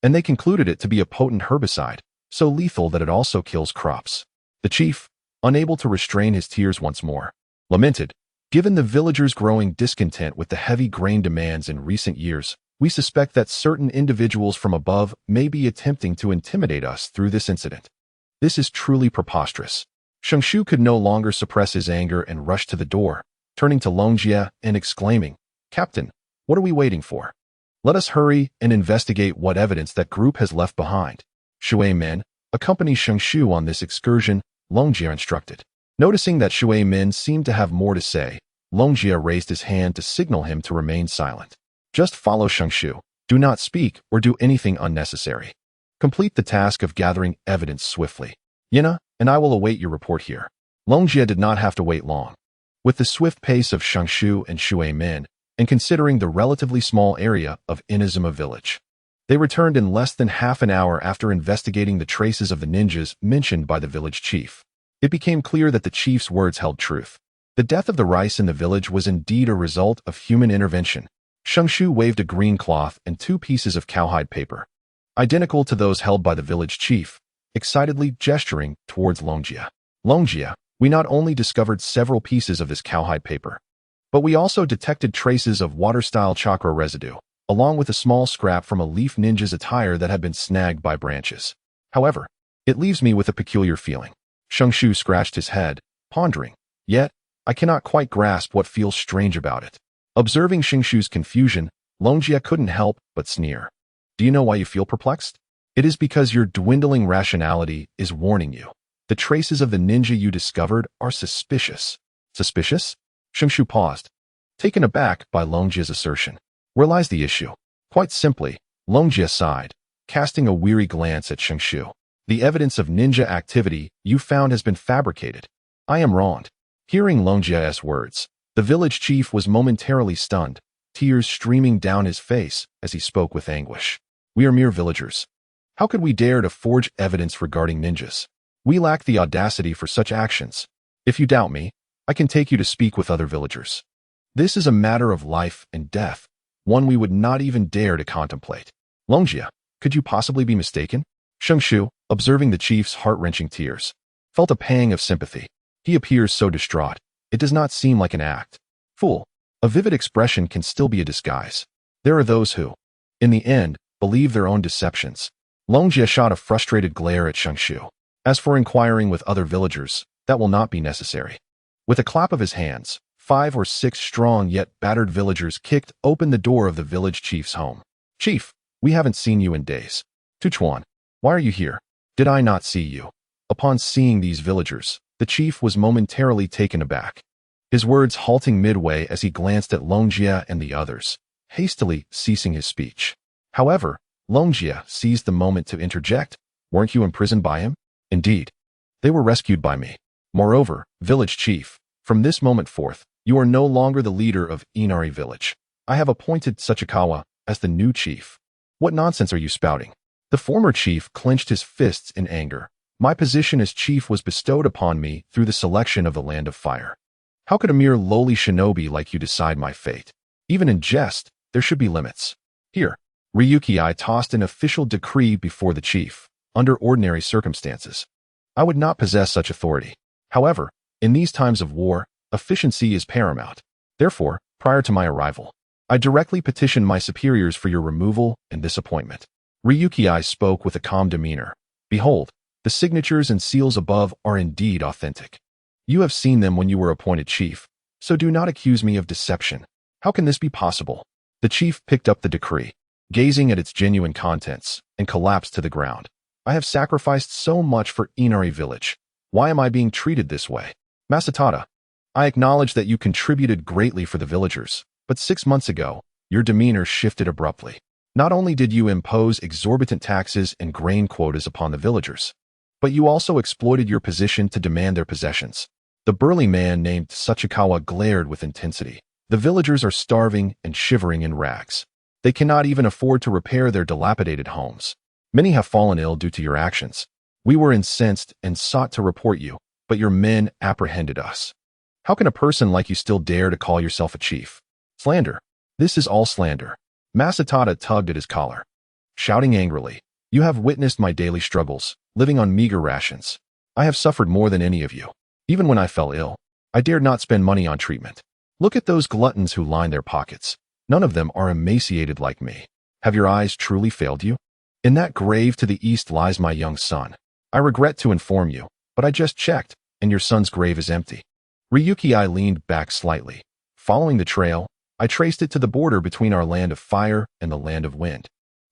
and they concluded it to be a potent herbicide, so lethal that it also kills crops. The chief, unable to restrain his tears once more, lamented, given the villagers' growing discontent with the heavy grain demands in recent years, we suspect that certain individuals from above may be attempting to intimidate us through this incident. This is truly preposterous. Shunshu could no longer suppress his anger and rushed to the door, turning to Longjia and exclaiming, Captain, what are we waiting for? Let us hurry and investigate what evidence that group has left behind. Shui men, accompany Shunshu on this excursion, Longjia instructed. Noticing that Shui men seemed to have more to say, Longjia raised his hand to signal him to remain silent. Just follow Shunshu. Do not speak or do anything unnecessary. Complete the task of gathering evidence swiftly. Yina, and I will await your report here. Longjia did not have to wait long. With the swift pace of Shunshu and Shui men, and considering the relatively small area of Inazuma village, they returned in less than half an hour after investigating the traces of the ninjas mentioned by the village chief. It became clear that the chief's words held truth. The death of the rice in the village was indeed a result of human intervention. Shunshu waved a green cloth and 2 pieces of cowhide paper, identical to those held by the village chief, excitedly gesturing towards Longjia. Longjia, we not only discovered several pieces of this cowhide paper, but we also detected traces of water-style chakra residue, along with a small scrap from a leaf ninja's attire that had been snagged by branches. However, it leaves me with a peculiar feeling. Shunshu scratched his head, pondering. Yet, I cannot quite grasp what feels strange about it. Observing Shunshu's confusion, Longjia couldn't help but sneer. Do you know why you feel perplexed? It is because your dwindling rationality is warning you. The traces of the ninja you discovered are suspicious. Suspicious? Shunshu paused, taken aback by Longjia's assertion. Where lies the issue? Quite simply, Longjia sighed, casting a weary glance at Shunshu. The evidence of ninja activity you found has been fabricated. I am wronged. Hearing Longjia's words, the village chief was momentarily stunned, tears streaming down his face as he spoke with anguish. We are mere villagers. How could we dare to forge evidence regarding ninjas? We lack the audacity for such actions. If you doubt me, I can take you to speak with other villagers. This is a matter of life and death, one we would not even dare to contemplate. Longjia, could you possibly be mistaken? Shunshu, observing the chief's heart-wrenching tears, felt a pang of sympathy. He appears so distraught. It does not seem like an act. Fool, a vivid expression can still be a disguise. There are those who, in the end, believe their own deceptions. Longjia shot a frustrated glare at Shunshu. As for inquiring with other villagers, that will not be necessary. With a clap of his hands, 5 or 6 strong yet battered villagers kicked open the door of the village chief's home. Chief, we haven't seen you in days. Tuchuan, why are you here? Did I not see you? Upon seeing these villagers, the chief was momentarily taken aback, his words halting midway as he glanced at Longjia and the others, hastily ceasing his speech. However, Longjia seized the moment to interject. Weren't you imprisoned by him? Indeed. They were rescued by me. Moreover, village chief, from this moment forth, you are no longer the leader of Inari village. I have appointed Tsuchikawa as the new chief. What nonsense are you spouting? The former chief clenched his fists in anger. My position as chief was bestowed upon me through the selection of the Land of Fire. How could a mere lowly shinobi like you decide my fate? Even in jest, there should be limits. Here, Ryuki tossed an official decree before the chief. Under ordinary circumstances, I would not possess such authority. However, in these times of war, efficiency is paramount. Therefore, prior to my arrival, I directly petitioned my superiors for your removal and disappointment. Ryuki spoke with a calm demeanor. Behold, the signatures and seals above are indeed authentic. You have seen them when you were appointed chief, so do not accuse me of deception. How can this be possible? The chief picked up the decree, gazing at its genuine contents, and collapsed to the ground. I have sacrificed so much for Inari village. Why am I being treated this way? Masatada, I acknowledge that you contributed greatly for the villagers, but 6 months ago, your demeanor shifted abruptly. Not only did you impose exorbitant taxes and grain quotas upon the villagers, but you also exploited your position to demand their possessions. The burly man named Sachikawa glared with intensity. The villagers are starving and shivering in rags. They cannot even afford to repair their dilapidated homes. Many have fallen ill due to your actions. We were incensed and sought to report you, but your men apprehended us. How can a person like you still dare to call yourself a chief? Slander. This is all slander. Masatada tugged at his collar, shouting angrily, You have witnessed my daily struggles, living on meager rations. I have suffered more than any of you. Even when I fell ill, I dared not spend money on treatment. Look at those gluttons who line their pockets. None of them are emaciated like me. Have your eyes truly failed you? In that grave to the east lies my young son. I regret to inform you, but I just checked, and your son's grave is empty. Ryuki leaned back slightly. Following the trail, I traced it to the border between our land of fire and the land of wind.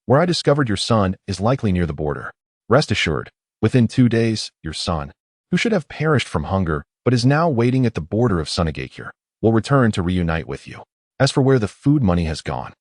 Where I discovered your son is likely near the border. Rest assured, within 2 days, your son, who should have perished from hunger but is now waiting at the border of Sunagakure, will return to reunite with you. As for where the food money has gone,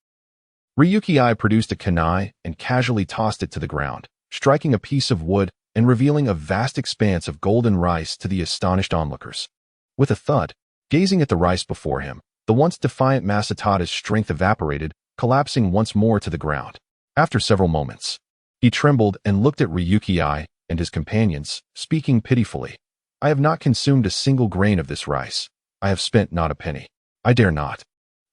Ryuki produced a kunai and casually tossed it to the ground, striking a piece of wood and revealing a vast expanse of golden rice to the astonished onlookers. With a thud, gazing at the rice before him, the once defiant Masatada's strength evaporated, collapsing once more to the ground. After several moments, he trembled and looked at Ryuki and his companions, speaking pitifully. I have not consumed a single grain of this rice. I have spent not a penny. I dare not.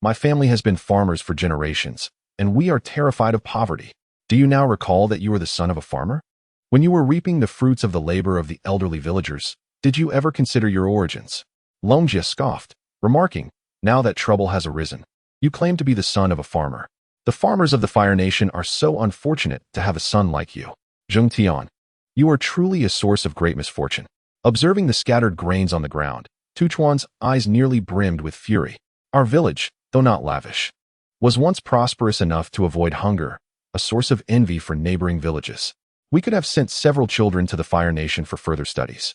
My family has been farmers for generations, and we are terrified of poverty. Do you now recall that you were the son of a farmer? When you were reaping the fruits of the labor of the elderly villagers, did you ever consider your origins? Longjia scoffed, remarking, Now that trouble has arisen, you claim to be the son of a farmer. The farmers of the Fire Nation are so unfortunate to have a son like you. Zheng Tian, you are truly a source of great misfortune. Observing the scattered grains on the ground, Tuchuan's eyes nearly brimmed with fury. Our village, though not lavish, was once prosperous enough to avoid hunger, a source of envy for neighboring villages. We could have sent several children to the Fire Nation for further studies.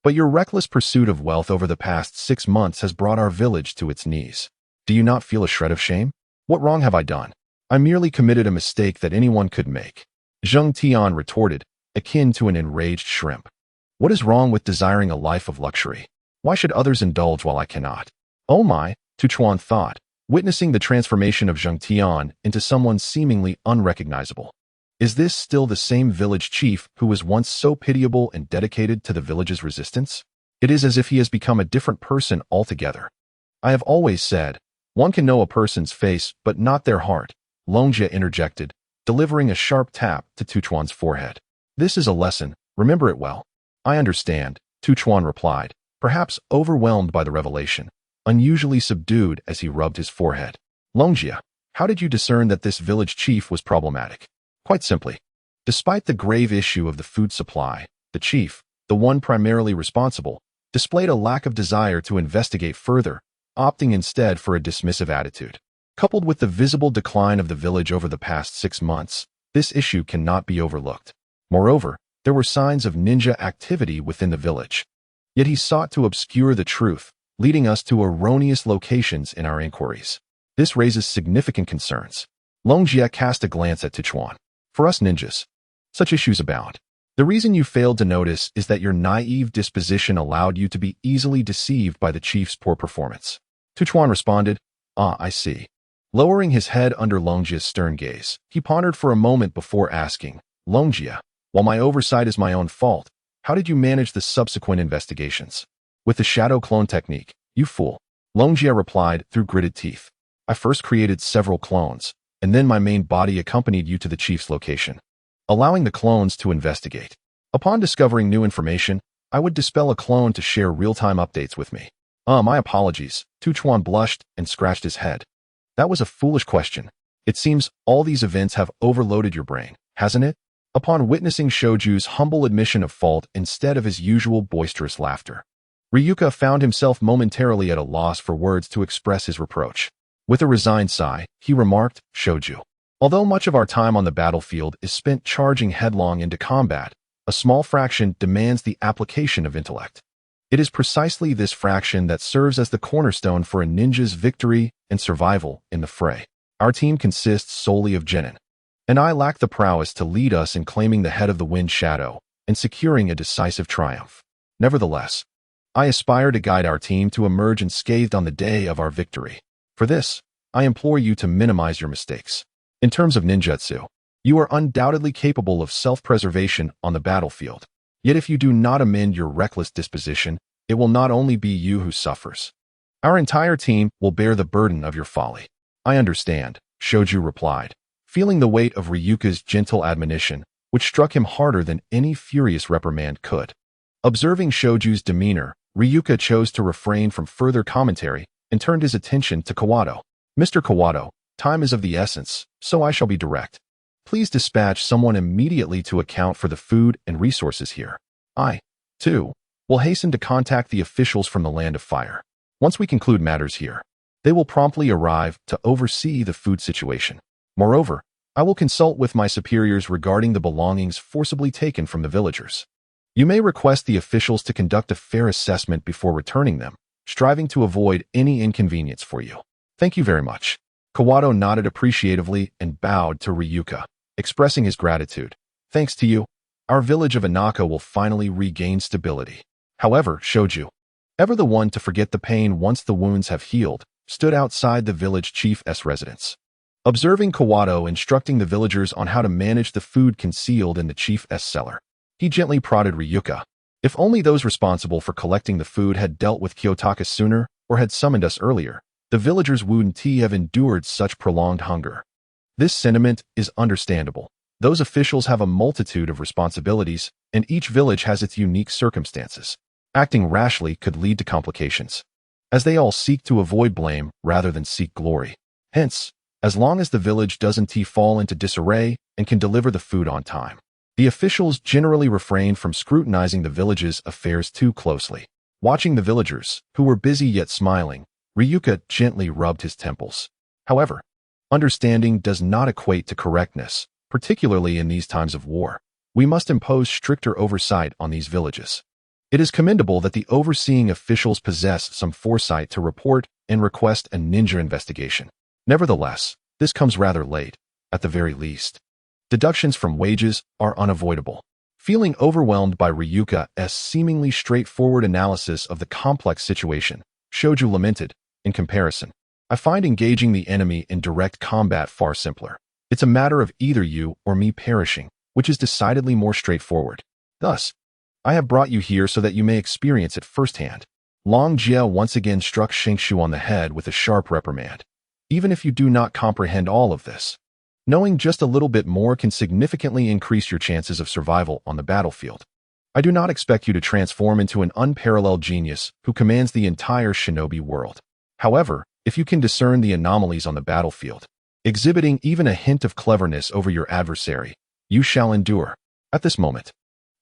But your reckless pursuit of wealth over the past 6 months has brought our village to its knees. Do you not feel a shred of shame? What wrong have I done? I merely committed a mistake that anyone could make. Zheng Tian retorted, akin to an enraged shrimp. What is wrong with desiring a life of luxury? Why should others indulge while I cannot? Oh my, Tuchuan thought, witnessing the transformation of Zheng Tian into someone seemingly unrecognizable. Is this still the same village chief who was once so pitiable and dedicated to the village's resistance? It is as if he has become a different person altogether. I have always said, one can know a person's face but not their heart, Longjia interjected, delivering a sharp tap to Tuchuan's forehead. This is a lesson, remember it well. I understand, Tuchuan replied, perhaps overwhelmed by the revelation, unusually subdued as he rubbed his forehead. Longjia, how did you discern that this village chief was problematic? Quite simply, despite the grave issue of the food supply, the chief, the one primarily responsible, displayed a lack of desire to investigate further, opting instead for a dismissive attitude. Coupled with the visible decline of the village over the past 6 months, this issue cannot be overlooked. Moreover, there were signs of ninja activity within the village. Yet he sought to obscure the truth, leading us to erroneous locations in our inquiries. This raises significant concerns. Longjia cast a glance at Tuchuan. For us ninjas, such issues abound. The reason you failed to notice is that your naive disposition allowed you to be easily deceived by the chief's poor performance. Tuchuan responded, I see. Lowering his head under Longjia's stern gaze, he pondered for a moment before asking, Longjia, while my oversight is my own fault, how did you manage the subsequent investigations? With the shadow clone technique, you fool. Longjia replied through gritted teeth. I first created several clones, and then my main body accompanied you to the chief's location, allowing the clones to investigate. Upon discovering new information, I would dispel a clone to share real-time updates with me. My apologies. Tuchuan blushed and scratched his head. That was a foolish question. It seems all these events have overloaded your brain, hasn't it? Upon witnessing Shoju's humble admission of fault instead of his usual boisterous laughter, Ryuka found himself momentarily at a loss for words to express his reproach. With a resigned sigh, he remarked, "Shoju, although much of our time on the battlefield is spent charging headlong into combat, a small fraction demands the application of intellect. It is precisely this fraction that serves as the cornerstone for a ninja's victory and survival in the fray. Our team consists solely of genin, and I lack the prowess to lead us in claiming the head of the wind shadow and securing a decisive triumph. Nevertheless, I aspire to guide our team to emerge unscathed on the day of our victory. For this, I implore you to minimize your mistakes. In terms of ninjutsu, you are undoubtedly capable of self-preservation on the battlefield. Yet if you do not amend your reckless disposition, it will not only be you who suffers. Our entire team will bear the burden of your folly." "I understand," Shoju replied, feeling the weight of Ryuka's gentle admonition, which struck him harder than any furious reprimand could. Observing Shoju's demeanor, Ryuka chose to refrain from further commentary and turned his attention to Kawato. "Mr. Kawato, time is of the essence, so I shall be direct. Please dispatch someone immediately to account for the food and resources here. I, too, will hasten to contact the officials from the Land of Fire. Once we conclude matters here, they will promptly arrive to oversee the food situation. Moreover, I will consult with my superiors regarding the belongings forcibly taken from the villagers. You may request the officials to conduct a fair assessment before returning them, striving to avoid any inconvenience for you. Thank you very much." Kawato nodded appreciatively and bowed to Ryuka, expressing his gratitude. "Thanks to you, our village of Inaka will finally regain stability." However, Shoju, ever the one to forget the pain once the wounds have healed, stood outside the village chief's residence. Observing Kawato instructing the villagers on how to manage the food concealed in the chief's cellar, he gently prodded Ryuka. If only those responsible for collecting the food had dealt with Kiyotaka sooner or had summoned us earlier, the villagers wouldn't have endured such prolonged hunger. This sentiment is understandable. Those officials have a multitude of responsibilities, and each village has its unique circumstances. Acting rashly could lead to complications, as they all seek to avoid blame rather than seek glory. Hence, as long as the village doesn't fall into disarray and can deliver the food on time, the officials generally refrain from scrutinizing the village's affairs too closely. Watching the villagers, who were busy yet smiling, Ryuka gently rubbed his temples. However, understanding does not equate to correctness, particularly in these times of war. We must impose stricter oversight on these villages. It is commendable that the overseeing officials possess some foresight to report and request a ninja investigation. Nevertheless, this comes rather late, at the very least. Deductions from wages are unavoidable. Feeling overwhelmed by Ryuka's seemingly straightforward analysis of the complex situation, Shoju lamented, "In comparison, I find engaging the enemy in direct combat far simpler. It's a matter of either you or me perishing, which is decidedly more straightforward. Thus, I have brought you here so that you may experience it firsthand." Long Jie once again struck Shengshu on the head with a sharp reprimand. "Even if you do not comprehend all of this, knowing just a little bit more can significantly increase your chances of survival on the battlefield. I do not expect you to transform into an unparalleled genius who commands the entire shinobi world. However, if you can discern the anomalies on the battlefield, exhibiting even a hint of cleverness over your adversary, you shall endure." At this moment,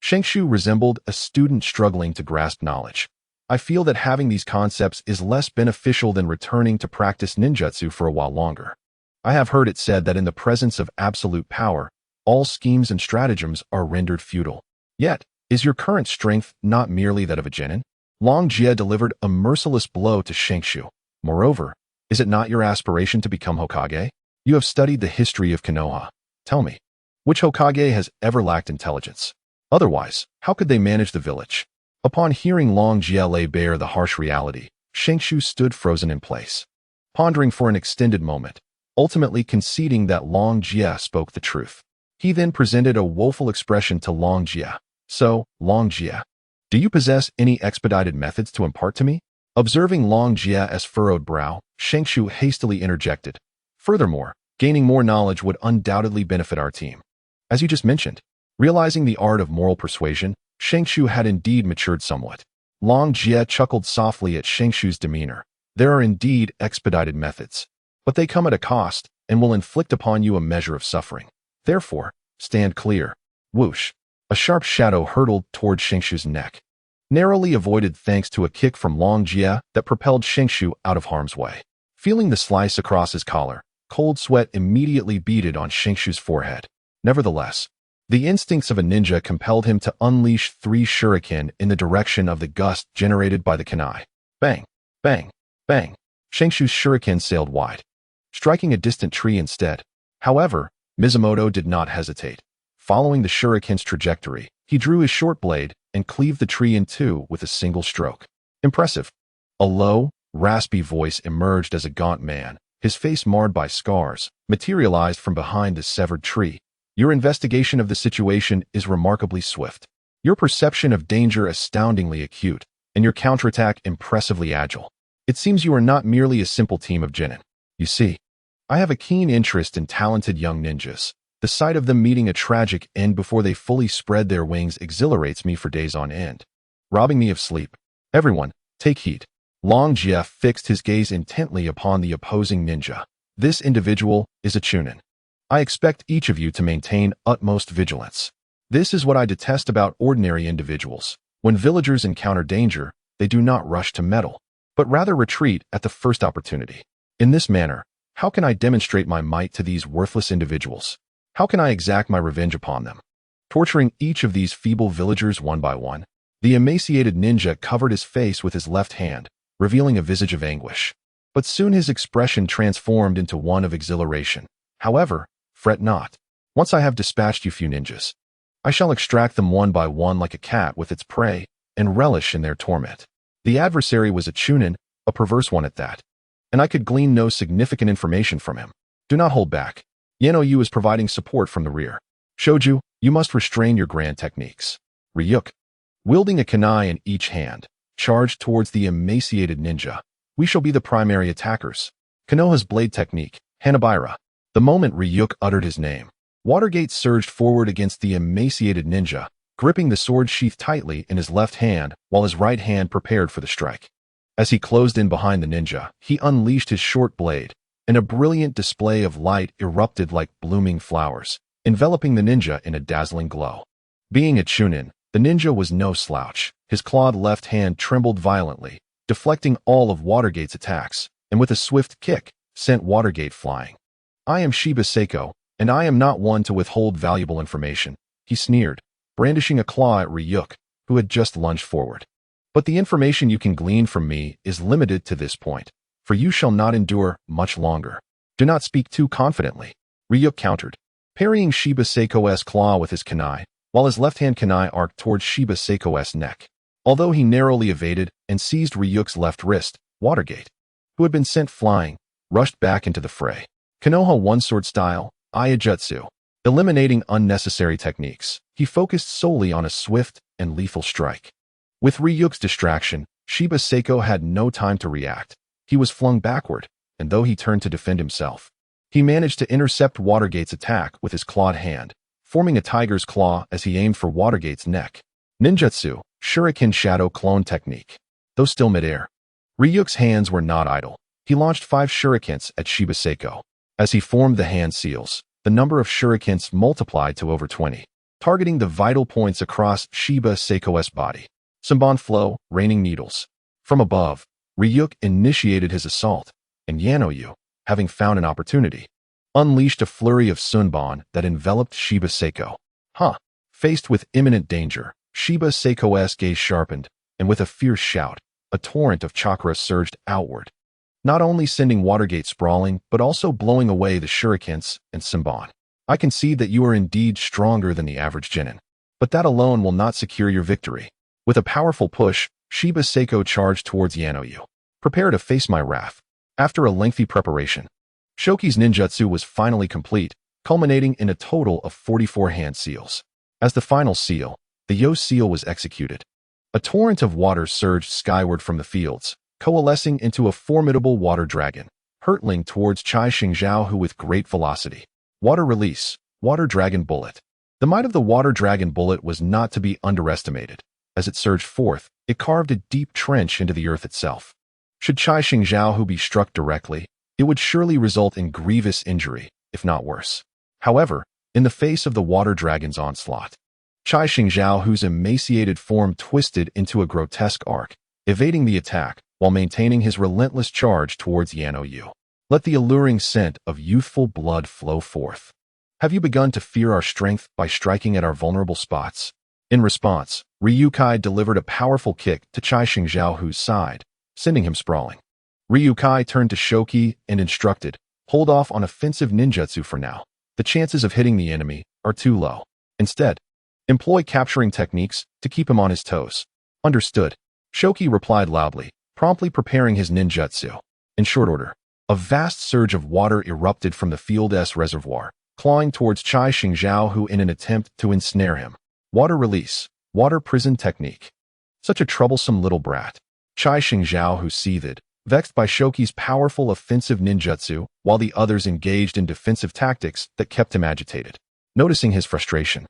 Shengshu resembled a student struggling to grasp knowledge. "I feel that having these concepts is less beneficial than returning to practice ninjutsu for a while longer. I have heard it said that in the presence of absolute power, all schemes and stratagems are rendered futile. Yet, is your current strength not merely that of a genin?" Long Jie delivered a merciless blow to Shengshu. "Moreover, is it not your aspiration to become Hokage? You have studied the history of Konoha. Tell me, which Hokage has ever lacked intelligence? Otherwise, how could they manage the village?" Upon hearing Long Jie lay bare the harsh reality, Shengshu stood frozen in place, pondering for an extended moment, ultimately conceding that Long Jie spoke the truth. He then presented a woeful expression to Long Jie. "So, Long Jie, do you possess any expedited methods to impart to me?" Observing Long Jie's furrowed brow, Shengshu hastily interjected. "Furthermore, gaining more knowledge would undoubtedly benefit our team. As you just mentioned." Realizing the art of moral persuasion, Shengshu had indeed matured somewhat. Long Jie chuckled softly at Shengshu's demeanor. "There are indeed expedited methods. but they come at a cost and will inflict upon you a measure of suffering. Therefore, stand clear. Whoosh! A sharp shadow hurtled toward Shingshu's neck, narrowly avoided thanks to a kick from Long Jie that propelled Shingshu out of harm's way. Feeling the slice across his collar, cold sweat immediately beaded on Shingshu's forehead. Nevertheless, the instincts of a ninja compelled him to unleash 3 shuriken in the direction of the gust generated by the kunai. Bang! Bang! Bang! Shingshu's shuriken sailed wide, striking a distant tree instead. However, Mizumoto did not hesitate. Following the shuriken's trajectory, he drew his short blade and cleaved the tree in two with a single stroke. Impressive. A low, raspy voice emerged as a gaunt man, his face marred by scars, materialized from behind the severed tree. Your investigation of the situation is remarkably swift. Your perception of danger astoundingly acute, and your counterattack impressively agile. It seems you are not merely a simple team of genin. You see, I have a keen interest in talented young ninjas. The sight of them meeting a tragic end before they fully spread their wings exhilarates me for days on end, robbing me of sleep. Everyone, take heed. Long Jie fixed his gaze intently upon the opposing ninja. This individual is a chunin. I expect each of you to maintain utmost vigilance. This is what I detest about ordinary individuals. When villagers encounter danger, they do not rush to meddle, but rather retreat at the first opportunity. In this manner, how can I demonstrate my might to these worthless individuals? How can I exact my revenge upon them? Torturing each of these feeble villagers one by one, the emaciated ninja covered his face with his left hand, revealing a visage of anguish. But soon his expression transformed into one of exhilaration. However, fret not. Once I have dispatched you few ninjas, I shall extract them one by one like a cat with its prey, and relish in their torment. The adversary was a chunin, a perverse one at that, and I could glean no significant information from him. Do not hold back. Yano-yu is providing support from the rear. Shoju, you must restrain your grand techniques. Ryuk, wielding a kunai in each hand, charged towards the emaciated ninja. We shall be the primary attackers. Konoha's blade technique, Hanabira. The moment Ryuk uttered his name, Watergate surged forward against the emaciated ninja, gripping the sword sheath tightly in his left hand while his right hand prepared for the strike. As he closed in behind the ninja, he unleashed his short blade, and a brilliant display of light erupted like blooming flowers, enveloping the ninja in a dazzling glow. Being a chunin, the ninja was no slouch. His clawed left hand trembled violently, deflecting all of Watergate's attacks, and with a swift kick, sent Watergate flying. I am Shiba Seiko, and I am not one to withhold valuable information, he sneered, brandishing a claw at Ryuk, who had just lunged forward. But the information you can glean from me is limited to this point, for you shall not endure much longer. Do not speak too confidently, Ryuk countered, parrying Shiba Seiko's claw with his kunai, while his left-hand kunai arced towards Shiba Seiko's neck. Although he narrowly evaded and seized Ryuk's left wrist, Watergate, who had been sent flying, rushed back into the fray. Konoha one-sword style, Iajutsu. Eliminating unnecessary techniques, he focused solely on a swift and lethal strike. With Ryuk's distraction, Shiba Seiko had no time to react. He was flung backward, and though he turned to defend himself, he managed to intercept Watergate's attack with his clawed hand, forming a tiger's claw as he aimed for Watergate's neck. Ninjutsu, Shuriken Shadow Clone Technique. Though still midair, Ryuk's hands were not idle. He launched 5 shurikens at Shiba Seiko. As he formed the hand seals, the number of shurikens multiplied to over 20, targeting the vital points across Shiba Seiko's body. Senbon flow, raining needles. From above, Ryuk initiated his assault, and Yano-yu, having found an opportunity, unleashed a flurry of Senbon that enveloped Shiba Seiko. Faced with imminent danger, Shiba Seiko's gaze sharpened, and with a fierce shout, a torrent of chakra surged outward, not only sending Watergate sprawling, but also blowing away the shurikens and Senbon. I concede that you are indeed stronger than the average genin, but that alone will not secure your victory. With a powerful push, Shiba Seiko charged towards Yano-yu. Prepare to face my wrath. After a lengthy preparation, Shoki's ninjutsu was finally complete, culminating in a total of 44 hand seals. As the final seal, the Yo seal was executed. A torrent of water surged skyward from the fields, coalescing into a formidable water dragon, hurtling towards Chai Xingzhao who with great velocity. Water release, water dragon bullet. The might of the water dragon bullet was not to be underestimated. As it surged forth, it carved a deep trench into the earth itself. Should Chai Xingzhao who be struck directly, it would surely result in grievous injury, if not worse. However, in the face of the water dragon's onslaught, Chai Xingzhao, whose emaciated form twisted into a grotesque arc, evading the attack while maintaining his relentless charge towards Yano Yu. Let the alluring scent of youthful blood flow forth. Have you begun to fear our strength by striking at our vulnerable spots? In response, Ryukai delivered a powerful kick to Chai Xingzhao, whose side, sending him sprawling. Ryukai turned to Shoki and instructed, hold off on offensive ninjutsu for now. The chances of hitting the enemy are too low. Instead, employ capturing techniques to keep him on his toes. Understood. Shoki replied loudly, promptly preparing his ninjutsu. In short order, a vast surge of water erupted from the field's reservoir, clawing towards Chai Xingzhao, who in an attempt to ensnare him. Water release, water prison technique. Such a troublesome little brat. Chai Xingzhao, who seethed, vexed by Shoki's powerful offensive ninjutsu, while the others engaged in defensive tactics that kept him agitated. Noticing his frustration,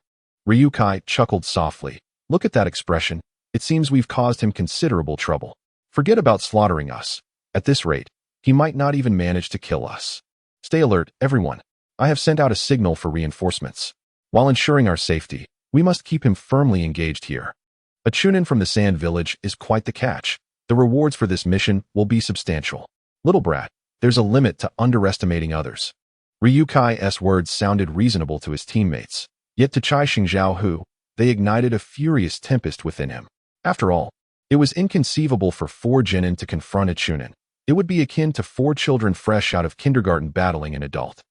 Ryukai chuckled softly. Look at that expression. It seems we've caused him considerable trouble. Forget about slaughtering us. At this rate, he might not even manage to kill us. Stay alert, everyone. I have sent out a signal for reinforcements. While ensuring our safety, we must keep him firmly engaged here. A chunin from the Sand Village is quite the catch. The rewards for this mission will be substantial. Little brat, there's a limit to underestimating others. Ryukai's words sounded reasonable to his teammates. Yet to Chai Xingzhao, who, they ignited a furious tempest within him. After all, it was inconceivable for 4 genin to confront a chunin. It would be akin to 4 children fresh out of kindergarten battling an adult.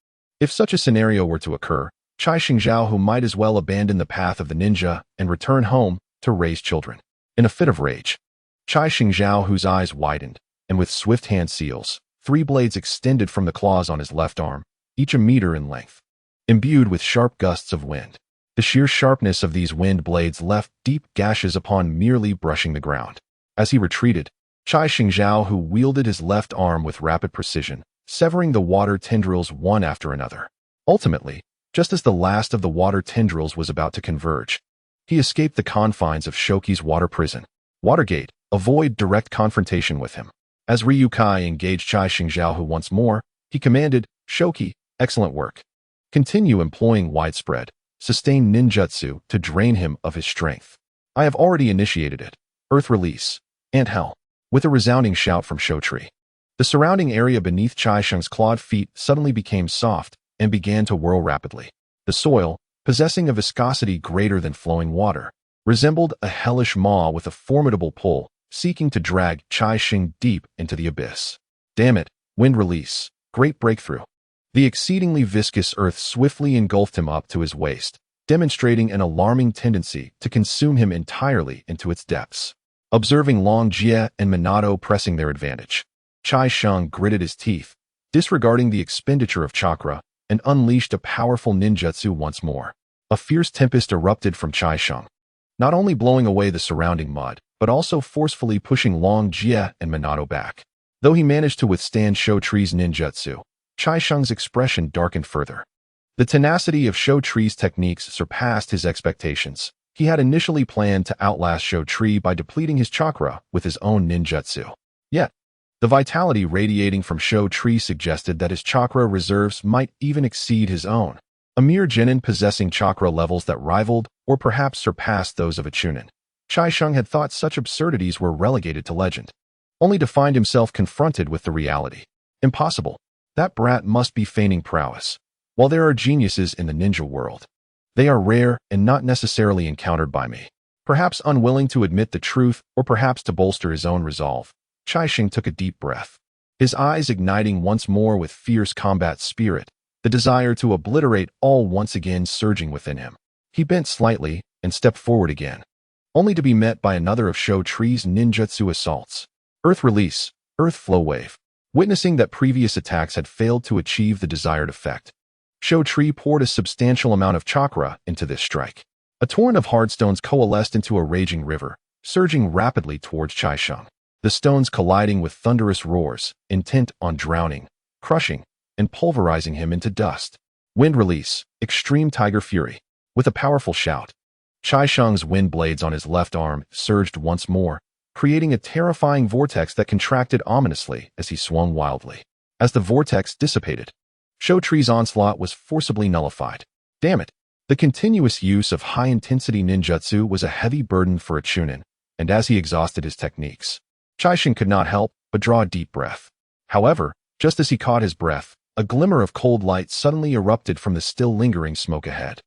If such a scenario were to occur, Chai Xingzhao, who might as well abandon the path of the ninja and return home to raise children. In a fit of rage, Chai Xingzhao, whose eyes widened, and with swift hand seals, 3 blades extended from the claws on his left arm, each a meter in length, imbued with sharp gusts of wind. The sheer sharpness of these wind blades left deep gashes upon merely brushing the ground. As he retreated, Chai Xingzhao, who wielded his left arm with rapid precision, severing the water tendrils one after another. Ultimately, just as the last of the water tendrils was about to converge, he escaped the confines of Shoki's water prison. Watergate, avoid direct confrontation with him. As Ryukai engaged Chai Xingzhao, who once more, he commanded, Shoki, excellent work. Continue employing widespread, sustained ninjutsu to drain him of his strength. I have already initiated it. Earth release. Ant hell. With a resounding shout from Shotri, the surrounding area beneath Chai Sheng's clawed feet suddenly became soft and began to whirl rapidly. The soil, possessing a viscosity greater than flowing water, resembled a hellish maw with a formidable pull, seeking to drag Chai Sheng deep into the abyss. Damn it, wind release. Great breakthrough. The exceedingly viscous earth swiftly engulfed him up to his waist, demonstrating an alarming tendency to consume him entirely into its depths. Observing Long Jie and Minato pressing their advantage, Chai Sheng gritted his teeth, disregarding the expenditure of chakra, and unleashed a powerful ninjutsu once more. A fierce tempest erupted from Chai Sheng, not only blowing away the surrounding mud, but also forcefully pushing Long Jie and Minato back. Though he managed to withstand Shotri's ninjutsu, Chai Sheng's expression darkened further. The tenacity of Shotri's techniques surpassed his expectations. He had initially planned to outlast Shotri by depleting his chakra with his own ninjutsu. Yet, the vitality radiating from Shotri suggested that his chakra reserves might even exceed his own. A mere genin possessing chakra levels that rivaled or perhaps surpassed those of a chunin. Chai Sheng had thought such absurdities were relegated to legend, only to find himself confronted with the reality. Impossible. That brat must be feigning prowess. While there are geniuses in the ninja world, they are rare and not necessarily encountered by me. Perhaps unwilling to admit the truth, or perhaps to bolster his own resolve, Chai Sheng took a deep breath, his eyes igniting once more with fierce combat spirit, the desire to obliterate all once again surging within him. He bent slightly and stepped forward again, only to be met by another of Shotri's ninjutsu assaults. Earth release, earth flow wave. Witnessing that previous attacks had failed to achieve the desired effect, Shotri poured a substantial amount of chakra into this strike. A torrent of hard stones coalesced into a raging river, surging rapidly towards Chai Sheng. The stones colliding with thunderous roars, intent on drowning, crushing, and pulverizing him into dust. Wind release, extreme tiger fury. With a powerful shout, Chai Sheng's wind blades on his left arm surged once more, creating a terrifying vortex that contracted ominously as he swung wildly. As the vortex dissipated, Shotri's onslaught was forcibly nullified. Damn it! The continuous use of high-intensity ninjutsu was a heavy burden for a Chunin, and as he exhausted his techniques, Chaishin could not help but draw a deep breath. However, just as he caught his breath, a glimmer of cold light suddenly erupted from the still lingering smoke ahead.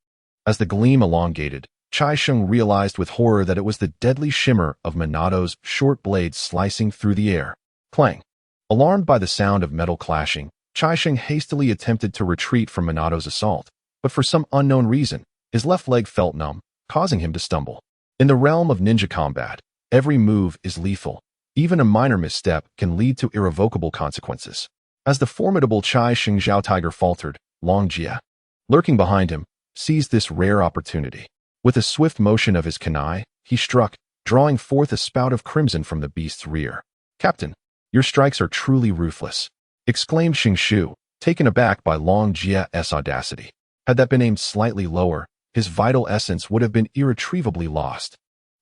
As the gleam elongated, Chaishin realized with horror that it was the deadly shimmer of Minato's short blade slicing through the air. Clang! Alarmed by the sound of metal clashing, Chaishin hastily attempted to retreat from Minato's assault, but for some unknown reason, his left leg felt numb, causing him to stumble. In the realm of ninja combat, every move is lethal. Even a minor misstep can lead to irrevocable consequences. As the formidable Chaishin Zhao Tiger faltered, Long Jie, lurking behind him, seized this rare opportunity. With a swift motion of his kunai, he struck, drawing forth a spout of crimson from the beast's rear. "Captain, your strikes are truly ruthless," exclaimed Xingshu, taken aback by Long Jie's audacity. Had that been aimed slightly lower, his vital essence would have been irretrievably lost.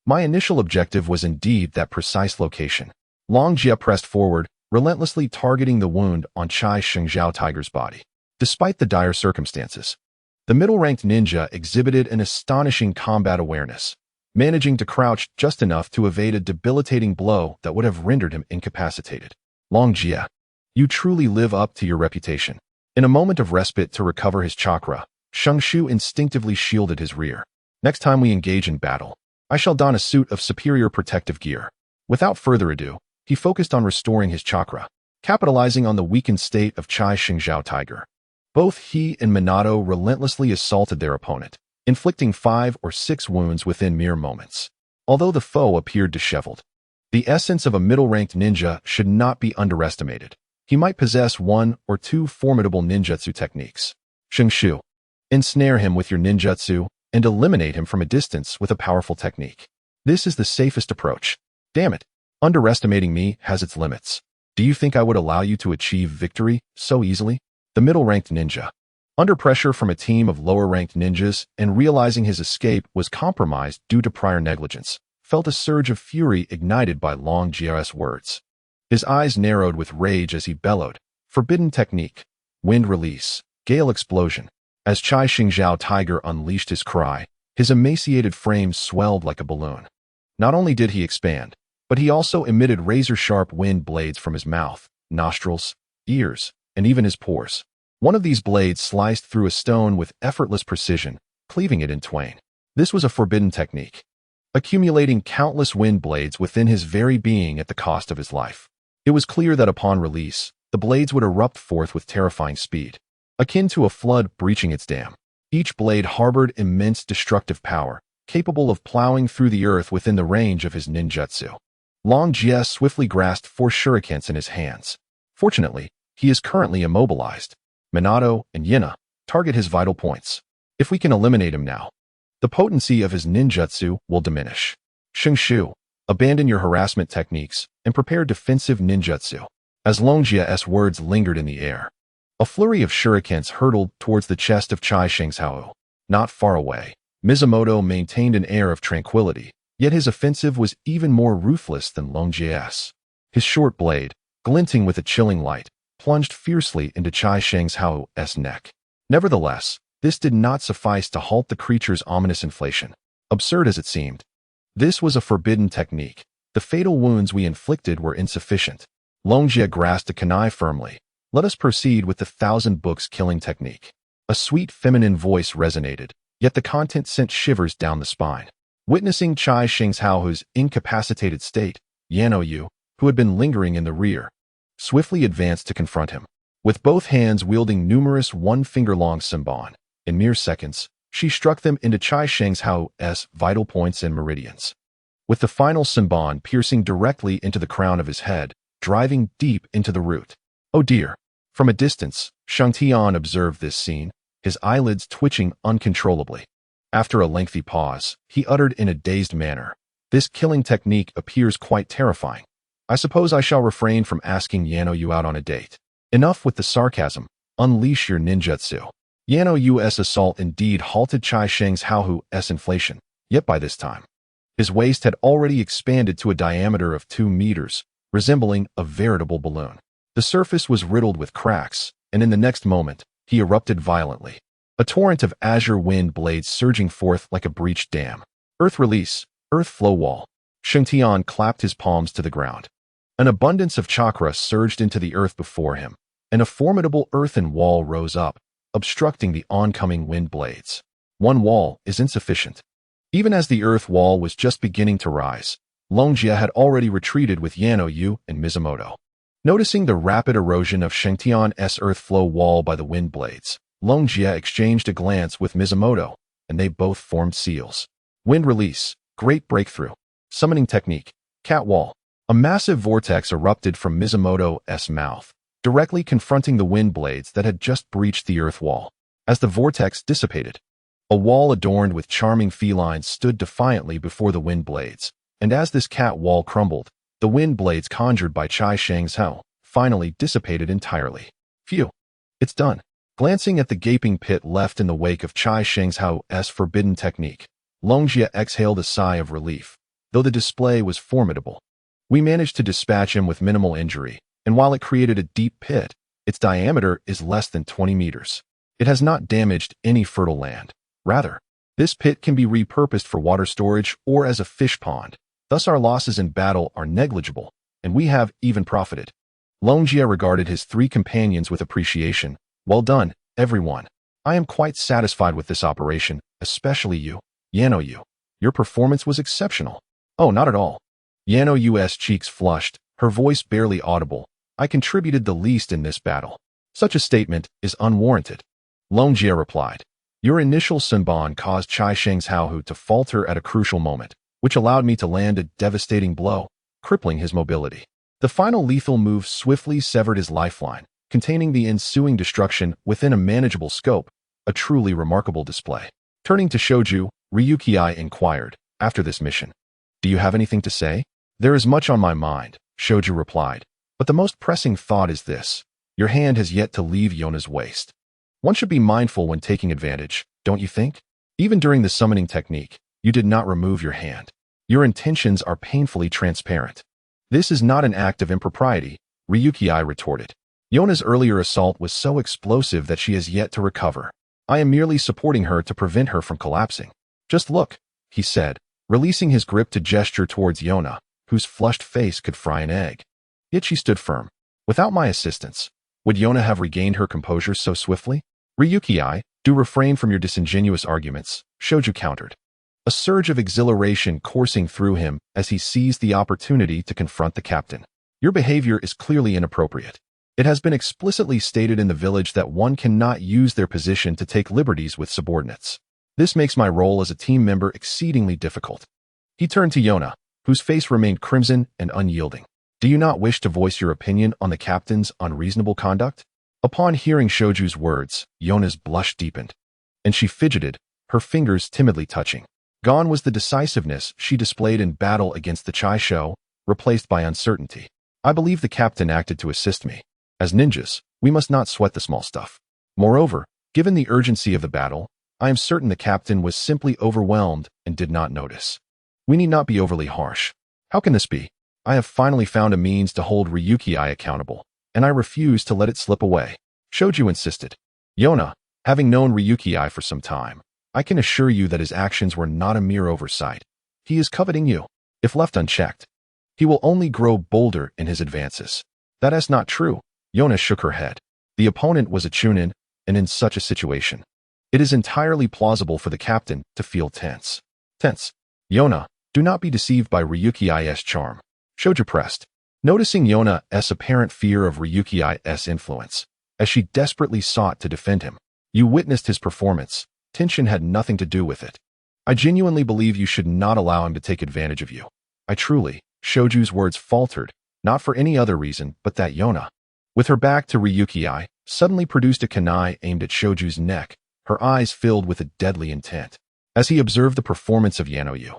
My initial objective was indeed that precise location. Long Jie pressed forward, relentlessly targeting the wound on Chaishin Zhao Tiger's body. Despite the dire circumstances, the middle-ranked ninja exhibited an astonishing combat awareness, managing to crouch just enough to evade a debilitating blow that would have rendered him incapacitated. Long Jie, you truly live up to your reputation. In a moment of respite to recover his chakra, Xingshu instinctively shielded his rear. Next time we engage in battle, I shall don a suit of superior protective gear. Without further ado, he focused on restoring his chakra, capitalizing on the weakened state of Chaishin Zhao Tiger. Both he and Minato relentlessly assaulted their opponent, inflicting 5 or 6 wounds within mere moments. Although the foe appeared disheveled, the essence of a middle-ranked ninja should not be underestimated. He might possess 1 or 2 formidable ninjutsu techniques. Xingshu, ensnare him with your ninjutsu and eliminate him from a distance with a powerful technique. This is the safest approach. Damn it, underestimating me has its limits. Do you think I would allow you to achieve victory so easily? The middle-ranked ninja, under pressure from a team of lower-ranked ninjas and realizing his escape was compromised due to prior negligence, felt a surge of fury ignited by Long Jie's words. His eyes narrowed with rage as he bellowed, "Forbidden technique, wind release, gale explosion." As Chaishin Zhao Tiger unleashed his cry, his emaciated frame swelled like a balloon. Not only did he expand, but he also emitted razor-sharp wind blades from his mouth, nostrils, ears, and even his pores. One of these blades sliced through a stone with effortless precision, cleaving it in twain. This was a forbidden technique, accumulating countless wind blades within his very being at the cost of his life. It was clear that upon release, the blades would erupt forth with terrifying speed, akin to a flood breaching its dam. Each blade harbored immense destructive power, capable of plowing through the earth within the range of his ninjutsu. Long Jie swiftly grasped 4 shurikens in his hands. Fortunately, he is currently immobilized. Minato and Yina, target his vital points. If we can eliminate him now, the potency of his ninjutsu will diminish. Xingshu, abandon your harassment techniques and prepare defensive ninjutsu. As Long Jie's words lingered in the air, a flurry of shurikens hurtled towards the chest of Chaishin Zhao. Not far away, Mizumoto maintained an air of tranquility, yet his offensive was even more ruthless than Long Jie's. His short blade, glinting with a chilling light, plunged fiercely into Chaishin Zhao's neck. Nevertheless, this did not suffice to halt the creature's ominous inflation. Absurd as it seemed, this was a forbidden technique. The fatal wounds we inflicted were insufficient. Long Jie grasped a kunai firmly. Let us proceed with the 1,000 books killing technique. A sweet feminine voice resonated, yet the content sent shivers down the spine. Witnessing Chaishin Zhao's incapacitated state, Yano Yu, who had been lingering in the rear, swiftly advanced to confront him. With both hands wielding numerous 1-finger-long senbon, in mere seconds, she struck them into Chaishin Zhao's vital points and meridians. With the final senbon piercing directly into the crown of his head, driving deep into the root. Oh dear! From a distance, Shang Tian observed this scene, his eyelids twitching uncontrollably. After a lengthy pause, he uttered in a dazed manner, "This killing technique appears quite terrifying. I suppose I shall refrain from asking Yano Yu out on a date." Enough with the sarcasm. Unleash your ninjutsu. Yano Yu's assault indeed halted Chaishin Zhao's inflation, yet by this time, his waist had already expanded to a diameter of 2 meters, resembling a veritable balloon. The surface was riddled with cracks, and in the next moment, he erupted violently. A torrent of azure wind blades surging forth like a breached dam. Earth release, earth flow wall. Shengtian clapped his palms to the ground. An abundance of chakra surged into the earth before him, and a formidable earthen wall rose up, obstructing the oncoming wind blades. One wall is insufficient. Even as the earth wall was just beginning to rise, Longjia had already retreated with Yano Yu and Mizumoto. Noticing the rapid erosion of Shengtian's earth flow wall by the wind blades, Longjia exchanged a glance with Mizumoto, and they both formed seals. Wind release, great breakthrough. Summoning technique, cat wall. A massive vortex erupted from Mizumoto's mouth, directly confronting the wind blades that had just breached the earth wall. As the vortex dissipated, a wall adorned with charming felines stood defiantly before the wind blades, and as this cat wall crumbled, the wind blades conjured by Chai Shangzhou finally dissipated entirely. Phew, it's done. Glancing at the gaping pit left in the wake of Chai Shangzhou's forbidden technique, Longjia exhaled a sigh of relief, though the display was formidable. We managed to dispatch him with minimal injury, and while it created a deep pit, its diameter is less than 20 meters. It has not damaged any fertile land. Rather, this pit can be repurposed for water storage or as a fish pond. Thus our losses in battle are negligible, and we have even profited. Longjia regarded his three companions with appreciation. Well done, everyone. I am quite satisfied with this operation, especially you, Yano Yu. Your performance was exceptional. Oh, not at all. Yano Yu's cheeks flushed, her voice barely audible. I contributed the least in this battle. Such a statement is unwarranted. Longjia replied. Your initial Sunban caused Chai Shangzhou to falter at a crucial moment, which allowed me to land a devastating blow, crippling his mobility. The final lethal move swiftly severed his lifeline, containing the ensuing destruction within a manageable scope, a truly remarkable display. Turning to Shoju, Ryuki inquired, after this mission. Do you have anything to say? There is much on my mind, Shoju replied, but the most pressing thought is this. Your hand has yet to leave Yona's waist. One should be mindful when taking advantage, don't you think? Even during the summoning technique, you did not remove your hand. Your intentions are painfully transparent. This is not an act of impropriety, Ryuki retorted. Yona's earlier assault was so explosive that she has yet to recover. I am merely supporting her to prevent her from collapsing. Just look, he said, releasing his grip to gesture towards Yona, whose flushed face could fry an egg. Yet she stood firm. Without my assistance, would Yona have regained her composure so swiftly? Ryuki, do refrain from your disingenuous arguments, Shoju countered. A surge of exhilaration coursing through him as he seized the opportunity to confront the captain. Your behavior is clearly inappropriate. It has been explicitly stated in the village that one cannot use their position to take liberties with subordinates. This makes my role as a team member exceedingly difficult. He turned to Yona, whose face remained crimson and unyielding. Do you not wish to voice your opinion on the captain's unreasonable conduct? Upon hearing Shoju's words, Yona's blush deepened, and she fidgeted, her fingers timidly touching. Gone was the decisiveness she displayed in battle against the Chai Shou, replaced by uncertainty. I believe the captain acted to assist me. As ninjas, we must not sweat the small stuff. Moreover, given the urgency of the battle, I am certain the captain was simply overwhelmed and did not notice. We need not be overly harsh. How can this be? I have finally found a means to hold Ryuki accountable, and I refuse to let it slip away. Shoju insisted. Yona, having known Ryuki for some time, I can assure you that his actions were not a mere oversight. He is coveting you. If left unchecked, he will only grow bolder in his advances. That is not true. Yona shook her head. The opponent was a chunin, and in such a situation, it is entirely plausible for the captain to feel tense. Yona, do not be deceived by Ryuki's charm. Shoju pressed, noticing Yona's apparent fear of Ryuki's influence, as she desperately sought to defend him. You witnessed his performance. Tension had nothing to do with it. I genuinely believe you should not allow him to take advantage of you. I truly, Shoju's words faltered, not for any other reason but that Yona, with her back to Ryuki, suddenly produced a kunai aimed at Shoju's neck, her eyes filled with a deadly intent. As he observed the performance of Yano Yu,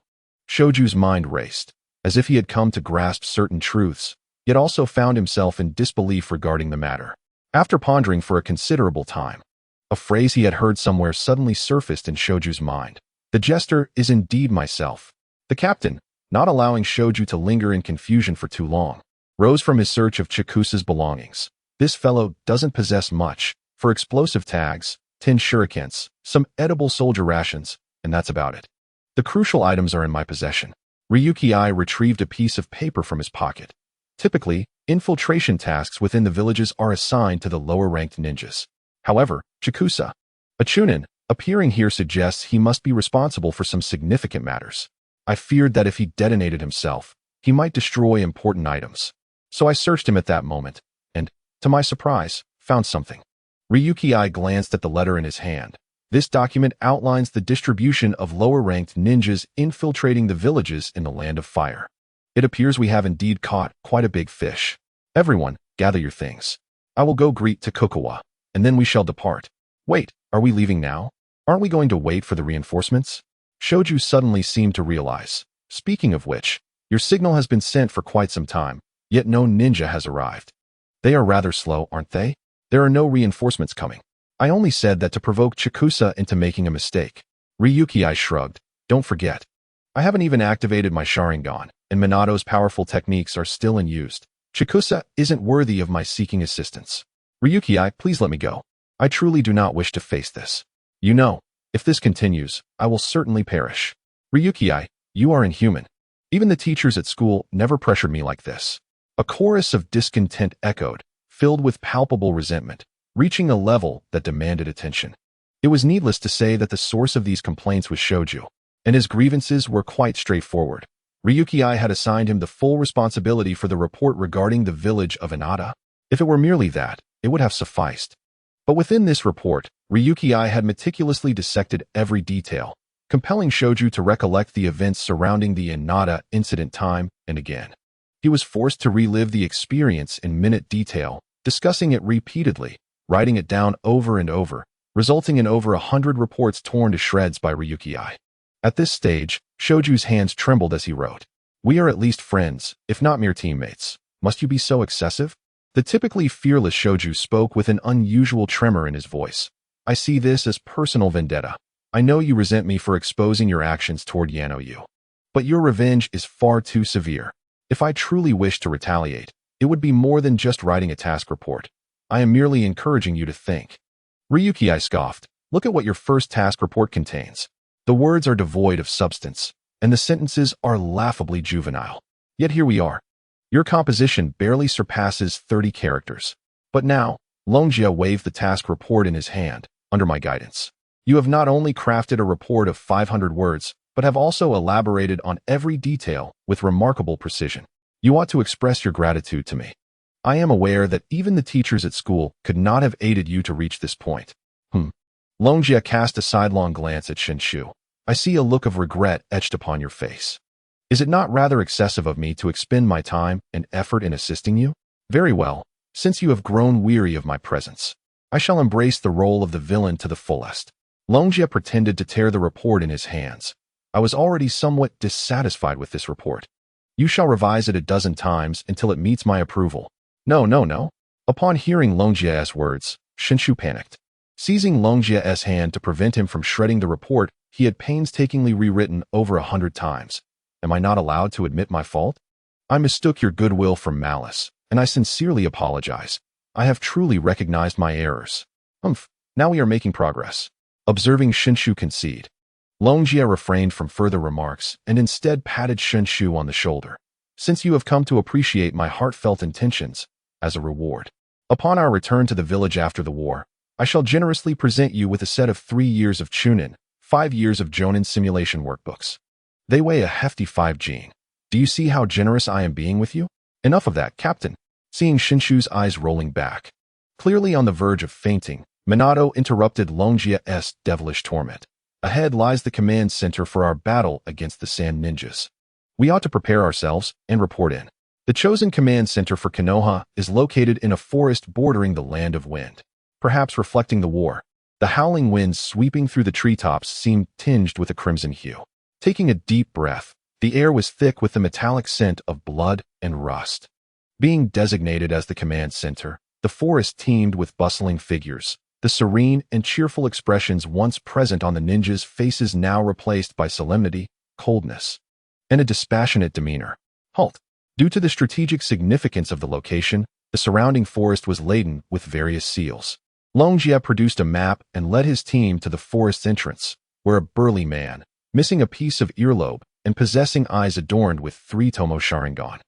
Shoju's mind raced, as if he had come to grasp certain truths, yet also found himself in disbelief regarding the matter. After pondering for a considerable time, a phrase he had heard somewhere suddenly surfaced in Shoju's mind. The jester is indeed myself. The captain, not allowing Shoju to linger in confusion for too long, rose from his search of Chikusa's belongings. This fellow doesn't possess much. For explosive tags, 10 shurikens, some edible soldier rations, and that's about it. The crucial items are in my possession. Ryuki retrieved a piece of paper from his pocket. Typically, infiltration tasks within the villages are assigned to the lower-ranked ninjas. However, Chikusa, a chunin, appearing here suggests he must be responsible for some significant matters. I feared that if he detonated himself, he might destroy important items. So I searched him at that moment, and, to my surprise, found something. Ryuki glanced at the letter in his hand. This document outlines the distribution of lower-ranked ninjas infiltrating the villages in the Land of Fire. It appears we have indeed caught quite a big fish. Everyone, gather your things. I will go greet Tokugawa, and then we shall depart. Wait, are we leaving now? Aren't we going to wait for the reinforcements? Shoju suddenly seemed to realize. Speaking of which, your signal has been sent for quite some time, yet no ninja has arrived. They are rather slow, aren't they? There are no reinforcements coming. I only said that to provoke Chikusa into making a mistake. Ryuki shrugged. Don't forget. I haven't even activated my Sharingan, and Minato's powerful techniques are still in use. Chikusa isn't worthy of my seeking assistance. Ryuki, please let me go. I truly do not wish to face this. You know, if this continues, I will certainly perish. Ryuki, you are inhuman. Even the teachers at school never pressured me like this. A chorus of discontent echoed, filled with palpable resentment, reaching a level that demanded attention. It was needless to say that the source of these complaints was Shoju, and his grievances were quite straightforward. Ryuki had assigned him the full responsibility for the report regarding the village of Inada. If it were merely that, it would have sufficed. But within this report, Ryuki had meticulously dissected every detail, compelling Shoju to recollect the events surrounding the Inada incident time and again. He was forced to relive the experience in minute detail, discussing it repeatedly, writing it down over and over, resulting in over 100 reports torn to shreds by Ryuki. At this stage, Shoju's hands trembled as he wrote. We are at least friends, if not mere teammates. Must you be so excessive? The typically fearless Shoju spoke with an unusual tremor in his voice. I see this as personal vendetta. I know you resent me for exposing your actions toward Yano-yu. But your revenge is far too severe. If I truly wished to retaliate, it would be more than just writing a task report. I am merely encouraging you to think. Ryuki scoffed. Look at what your first task report contains. The words are devoid of substance, and the sentences are laughably juvenile. Yet here we are. Your composition barely surpasses 30 characters. But now, Longjia waved the task report in his hand, under my guidance. You have not only crafted a report of 500 words, but have also elaborated on every detail with remarkable precision. You ought to express your gratitude to me. I am aware that even the teachers at school could not have aided you to reach this point. Longjia cast a sidelong glance at Shinshu. I see a look of regret etched upon your face. Is it not rather excessive of me to expend my time and effort in assisting you? Very well, since you have grown weary of my presence, I shall embrace the role of the villain to the fullest. Longjia pretended to tear the report in his hands. I was already somewhat dissatisfied with this report. You shall revise it a dozen times until it meets my approval. No. Upon hearing Longjia's words, Shinshu panicked. Seizing Longjia's hand to prevent him from shredding the report he had painstakingly rewritten over 100 times. Am I not allowed to admit my fault? I mistook your goodwill for malice, and I sincerely apologize. I have truly recognized my errors. Now we are making progress. Observing Shinshu concede, Longjia refrained from further remarks and instead patted Shinshu on the shoulder. Since you have come to appreciate my heartfelt intentions, as a reward. Upon our return to the village after the war, I shall generously present you with a set of 3 years of Chunin, 5 years of Jonin simulation workbooks. They weigh a hefty 5 gene. Do you see how generous I am being with you? Enough of that, Captain. Seeing Shinshu's eyes rolling back, clearly on the verge of fainting, Minato interrupted Longjia's devilish torment. Ahead lies the command center for our battle against the Sand Ninjas. We ought to prepare ourselves and report in. The chosen command center for Konoha is located in a forest bordering the Land of Wind. Perhaps reflecting the war, the howling winds sweeping through the treetops seemed tinged with a crimson hue. Taking a deep breath, the air was thick with the metallic scent of blood and rust. Being designated as the command center, the forest teemed with bustling figures, the serene and cheerful expressions once present on the ninjas' faces now replaced by solemnity, coldness, and a dispassionate demeanor. Halt! Due to the strategic significance of the location, the surrounding forest was laden with various seals. Longjia produced a map and led his team to the forest's entrance, where a burly man, missing a piece of earlobe and possessing eyes adorned with 3 Tomo Sharingan,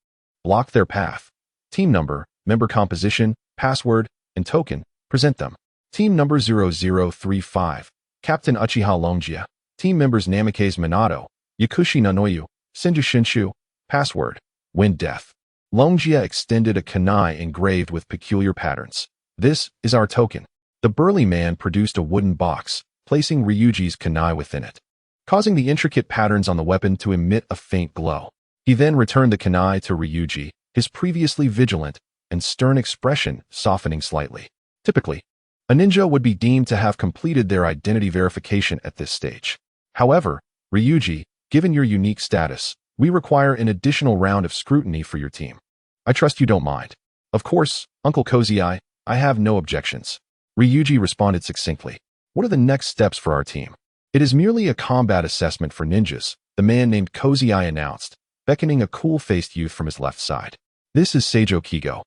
blocked their path. Team number, member composition, password, and token, present them. Team number 0035, Captain Uchiha Longjia. Team members Namikaze Minato, Yakushi Nanoyu, Senju Shinshu. Password, Wind Death. Longjia extended a kunai engraved with peculiar patterns. This is our token. The burly man produced a wooden box, placing Ryuji's kunai within it, causing the intricate patterns on the weapon to emit a faint glow. He then returned the kunai to Ryuji, his previously vigilant and stern expression softening slightly. Typically, a ninja would be deemed to have completed their identity verification at this stage. However, Ryuji, given your unique status, we require an additional round of scrutiny for your team. I trust you don't mind. Of course, Uncle Cozy Eye, I have no objections. Ryuji responded succinctly. What are the next steps for our team? It is merely a combat assessment for ninjas, the man named Cozy Eye announced, beckoning a cool-faced youth from his left side. This is Seijo Kigo.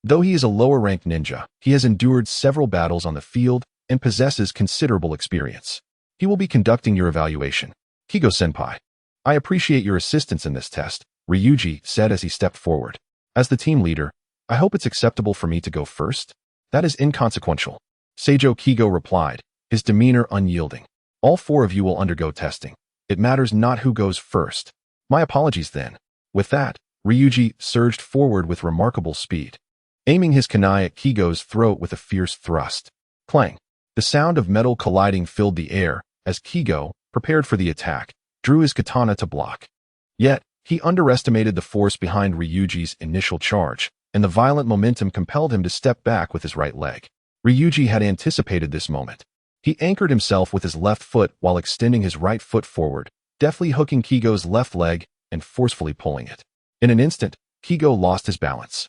Though he is a lower-ranked ninja, he has endured several battles on the field and possesses considerable experience. He will be conducting your evaluation. Kigo-senpai, I appreciate your assistance in this test, Ryuji said as he stepped forward. As the team leader, I hope it's acceptable for me to go first? That is inconsequential. Seijo Kigo replied, his demeanor unyielding. All 4 of you will undergo testing. It matters not who goes first. My apologies then. With that, Ryuji surged forward with remarkable speed, aiming his kunai at Kigo's throat with a fierce thrust. Clang! The sound of metal colliding filled the air as Kigo, prepared for the attack, drew his katana to block. Yet, he underestimated the force behind Ryuji's initial charge, and the violent momentum compelled him to step back with his right leg. Ryuji had anticipated this moment. He anchored himself with his left foot while extending his right foot forward, deftly hooking Kigo's left leg and forcefully pulling it. In an instant, Kigo lost his balance.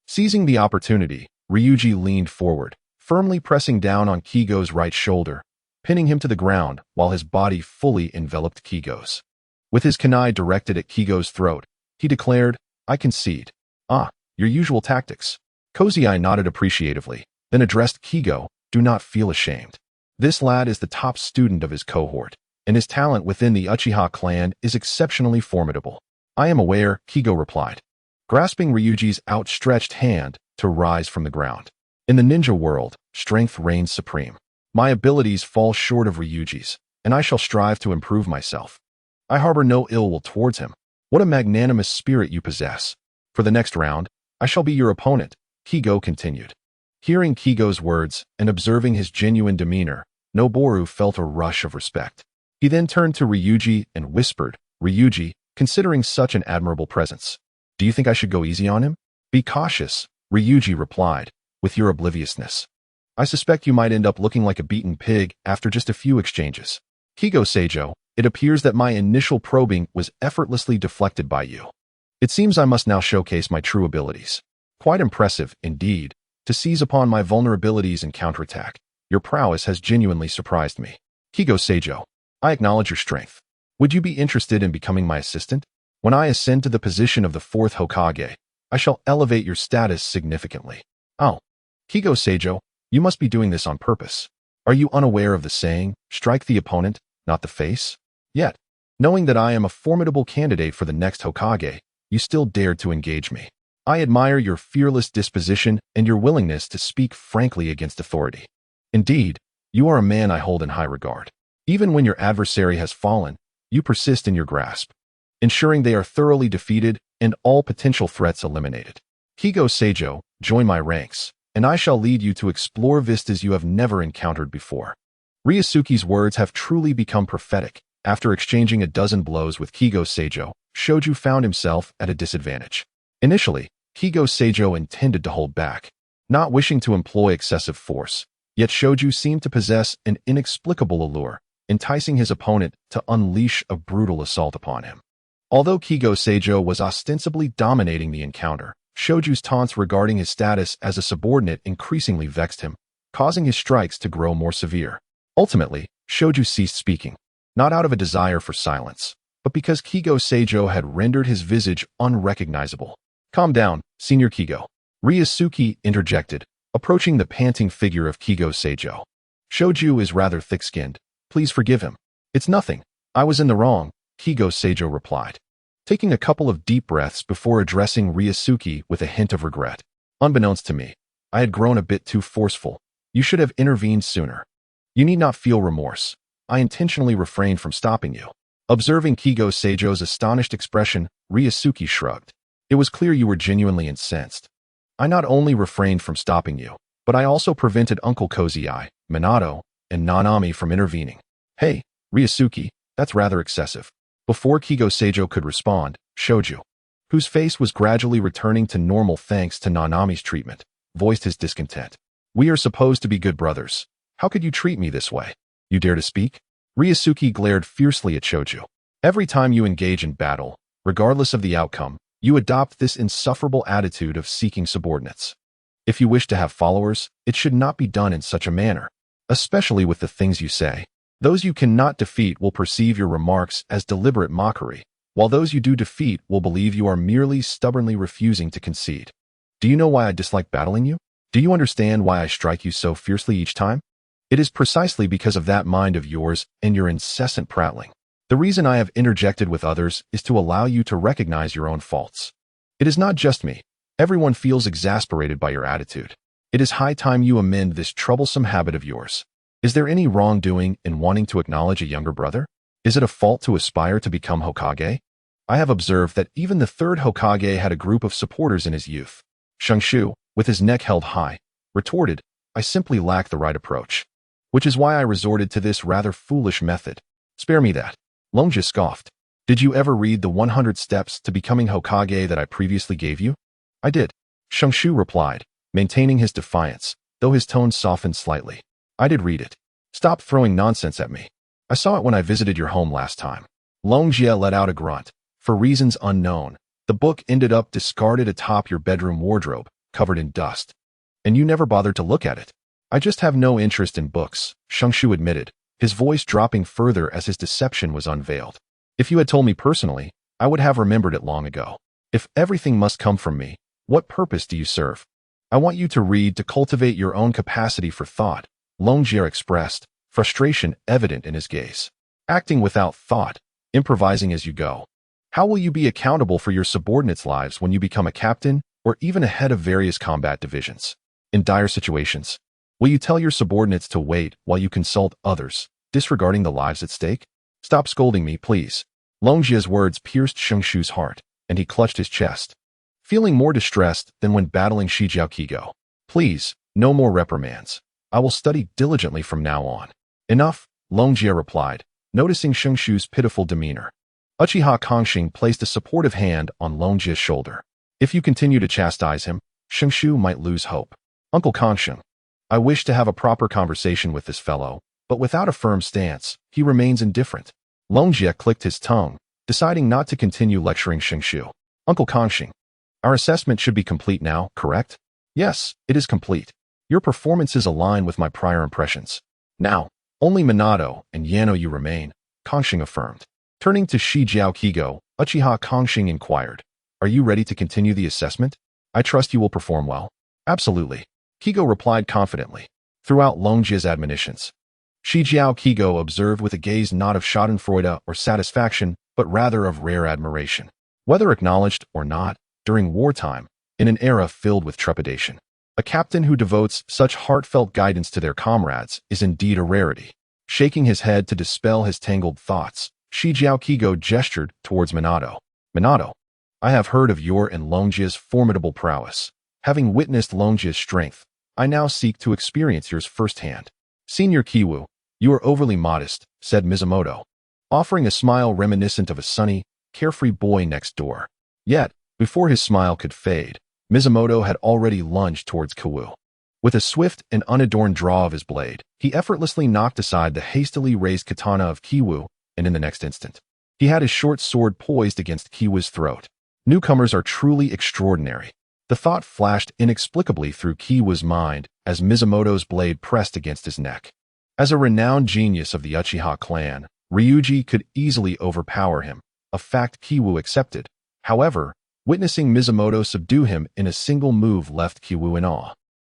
Seizing the opportunity, Ryuji leaned forward, firmly pressing down on Kigo's right shoulder, pinning him to the ground while his body fully enveloped Kigo's. With his kunai directed at Kigo's throat, he declared, I concede. Ah, your usual tactics. Cozy Eye nodded appreciatively, then addressed Kigo, do not feel ashamed. This lad is the top student of his cohort, and his talent within the Uchiha clan is exceptionally formidable. I am aware, Kigo replied, grasping Ryuji's outstretched hand to rise from the ground. In the ninja world, strength reigns supreme. My abilities fall short of Ryuji's, and I shall strive to improve myself. I harbor no ill will towards him. What a magnanimous spirit you possess. For the next round, I shall be your opponent, Kigo continued. Hearing Kigo's words and observing his genuine demeanor, Noboru felt a rush of respect. He then turned to Ryuji and whispered, Ryuji, considering such an admirable presence, do you think I should go easy on him? Be cautious, Ryuji replied, with your obliviousness. I suspect you might end up looking like a beaten pig after just a few exchanges. Kigo Seijo, it appears that my initial probing was effortlessly deflected by you. It seems I must now showcase my true abilities. Quite impressive, indeed, to seize upon my vulnerabilities and counterattack. Your prowess has genuinely surprised me. Kigo Seijo, I acknowledge your strength. Would you be interested in becoming my assistant? When I ascend to the position of the 4th Hokage, I shall elevate your status significantly. Oh, Kigo Seijo, you must be doing this on purpose. Are you unaware of the saying, strike the opponent, not the face? Yet, knowing that I am a formidable candidate for the next Hokage, you still dared to engage me. I admire your fearless disposition and your willingness to speak frankly against authority. Indeed, you are a man I hold in high regard. Even when your adversary has fallen, you persist in your grasp, ensuring they are thoroughly defeated and all potential threats eliminated. Kigo Seijo, join my ranks, and I shall lead you to explore vistas you have never encountered before. Ryusuke's words have truly become prophetic. After exchanging a dozen blows with Kigo Seijo, Shoju found himself at a disadvantage. Initially, Kigo Seijo intended to hold back, not wishing to employ excessive force, yet Shoju seemed to possess an inexplicable allure, enticing his opponent to unleash a brutal assault upon him. Although Kigo Seijo was ostensibly dominating the encounter, Shoju's taunts regarding his status as a subordinate increasingly vexed him, causing his strikes to grow more severe. Ultimately, Shoju ceased speaking, not out of a desire for silence, but because Kigo Seijo had rendered his visage unrecognizable. Calm down, Senior Kigo. Ryusuke interjected, approaching the panting figure of Kigo Seijo. Shoju is rather thick-skinned. Please forgive him. It's nothing. I was in the wrong, Kigo Seijo replied, taking a couple of deep breaths before addressing Ryusuke with a hint of regret. Unbeknownst to me, I had grown a bit too forceful. You should have intervened sooner. You need not feel remorse. I intentionally refrained from stopping you. Observing Kigo Seijo's astonished expression, Ryusuke shrugged. It was clear you were genuinely incensed. I not only refrained from stopping you, but I also prevented Uncle Cozy Eye, Minato, and Nanami from intervening. Hey, Ryusuke, that's rather excessive. Before Kigo Seijo could respond, Shoju, whose face was gradually returning to normal thanks to Nanami's treatment, voiced his discontent. We are supposed to be good brothers. How could you treat me this way? You dare to speak? Ryusuke glared fiercely at Shoju. Every time you engage in battle, regardless of the outcome, you adopt this insufferable attitude of seeking subordinates. If you wish to have followers, it should not be done in such a manner, especially with the things you say. Those you cannot defeat will perceive your remarks as deliberate mockery, while those you do defeat will believe you are merely stubbornly refusing to concede. Do you know why I dislike battling you? Do you understand why I strike you so fiercely each time? It is precisely because of that mind of yours and your incessant prattling. The reason I have interjected with others is to allow you to recognize your own faults. It is not just me. Everyone feels exasperated by your attitude. It is high time you amend this troublesome habit of yours. Is there any wrongdoing in wanting to acknowledge a younger brother? Is it a fault to aspire to become Hokage? I have observed that even the third Hokage had a group of supporters in his youth. Shungshu, with his neck held high, retorted, I simply lack the right approach. Which is why I resorted to this rather foolish method. Spare me that. Longjia scoffed. Did you ever read the 100 steps to becoming Hokage that I previously gave you? I did. Shungshu replied, maintaining his defiance, though his tone softened slightly. I did read it. Stop throwing nonsense at me. I saw it when I visited your home last time. Longjia let out a grunt. For reasons unknown, the book ended up discarded atop your bedroom wardrobe, covered in dust. And you never bothered to look at it. I just have no interest in books, Shungshu admitted, his voice dropping further as his deception was unveiled. If you had told me personally, I would have remembered it long ago. If everything must come from me, what purpose do you serve? I want you to read to cultivate your own capacity for thought, Longjia expressed, frustration evident in his gaze. Acting without thought, improvising as you go. How will you be accountable for your subordinates' lives when you become a captain or even a head of various combat divisions? In dire situations, will you tell your subordinates to wait while you consult others, disregarding the lives at stake? Stop scolding me, please. Longjia's words pierced Shungshu's heart, and he clutched his chest, feeling more distressed than when battling Shijiao Kigo. Please, no more reprimands. I will study diligently from now on. Enough, Longjia replied, noticing Shungshu's pitiful demeanor. Uchiha Kongxing placed a supportive hand on Longjia's shoulder. If you continue to chastise him, Shungshu might lose hope. Uncle Kongxing, I wish to have a proper conversation with this fellow, but without a firm stance, he remains indifferent. Longjia clicked his tongue, deciding not to continue lecturing Shungshu. Uncle Kongxing, our assessment should be complete now, correct? Yes, it is complete. Your performances align with my prior impressions. Now, only Minato and Yano remain, Kongxing affirmed. Turning to Shijiao Kigo, Uchiha Kongxing inquired, are you ready to continue the assessment? I trust you will perform well. Absolutely. Kigo replied confidently, throughout Longjia's admonitions. Shijiao Kigo observed with a gaze not of schadenfreude or satisfaction, but rather of rare admiration. Whether acknowledged or not, during wartime, in an era filled with trepidation, a captain who devotes such heartfelt guidance to their comrades is indeed a rarity. Shaking his head to dispel his tangled thoughts, Shijiao Kigo gestured towards Minato. Minato, I have heard of your and Longjia's formidable prowess. Having witnessed Longjia's strength, I now seek to experience yours firsthand. Senior Kiwu, you are overly modest, said Mizumoto, offering a smile reminiscent of a sunny, carefree boy next door. Yet, before his smile could fade, Mizumoto had already lunged towards Kiwu. With a swift and unadorned draw of his blade, he effortlessly knocked aside the hastily raised katana of Kiwu, and in the next instant, he had his short sword poised against Kiwu's throat. Newcomers are truly extraordinary. The thought flashed inexplicably through Kiwu's mind as Mizumoto's blade pressed against his neck. As a renowned genius of the Uchiha clan, Ryuji could easily overpower him, a fact Kiwu accepted. However, Witnessing Mizumoto subdue him in a single move left Kiwoo in awe.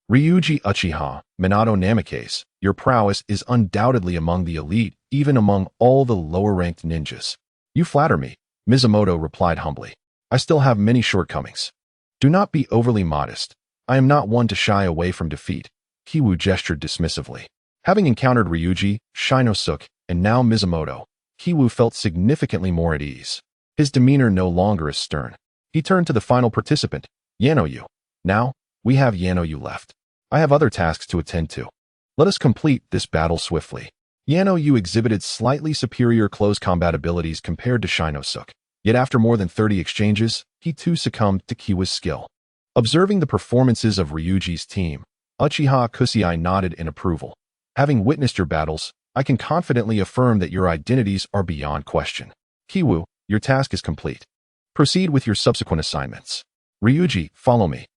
Ryuji Uchiha, Minato Namikaze, your prowess is undoubtedly among the elite, even among all the lower-ranked ninjas. You flatter me, Mizumoto replied humbly. I still have many shortcomings. Do not be overly modest. I am not one to shy away from defeat. Kiwoo gestured dismissively. Having encountered Ryuji, Shinosuke, and now Mizumoto, Kiwoo felt significantly more at ease. His demeanor no longer as stern. He turned to the final participant, Yanoyu. Now, we have Yanoyu left. I have other tasks to attend to. Let us complete this battle swiftly. Yanoyu exhibited slightly superior close combat abilities compared to Shinosuke, yet after more than 30 exchanges, he too succumbed to Kiwoo's skill. Observing the performances of Ryuji's team, Uchiha Kusei nodded in approval. Having witnessed your battles, I can confidently affirm that your identities are beyond question. Kiwoo, your task is complete. Proceed with your subsequent assignments. Ryuji, follow me.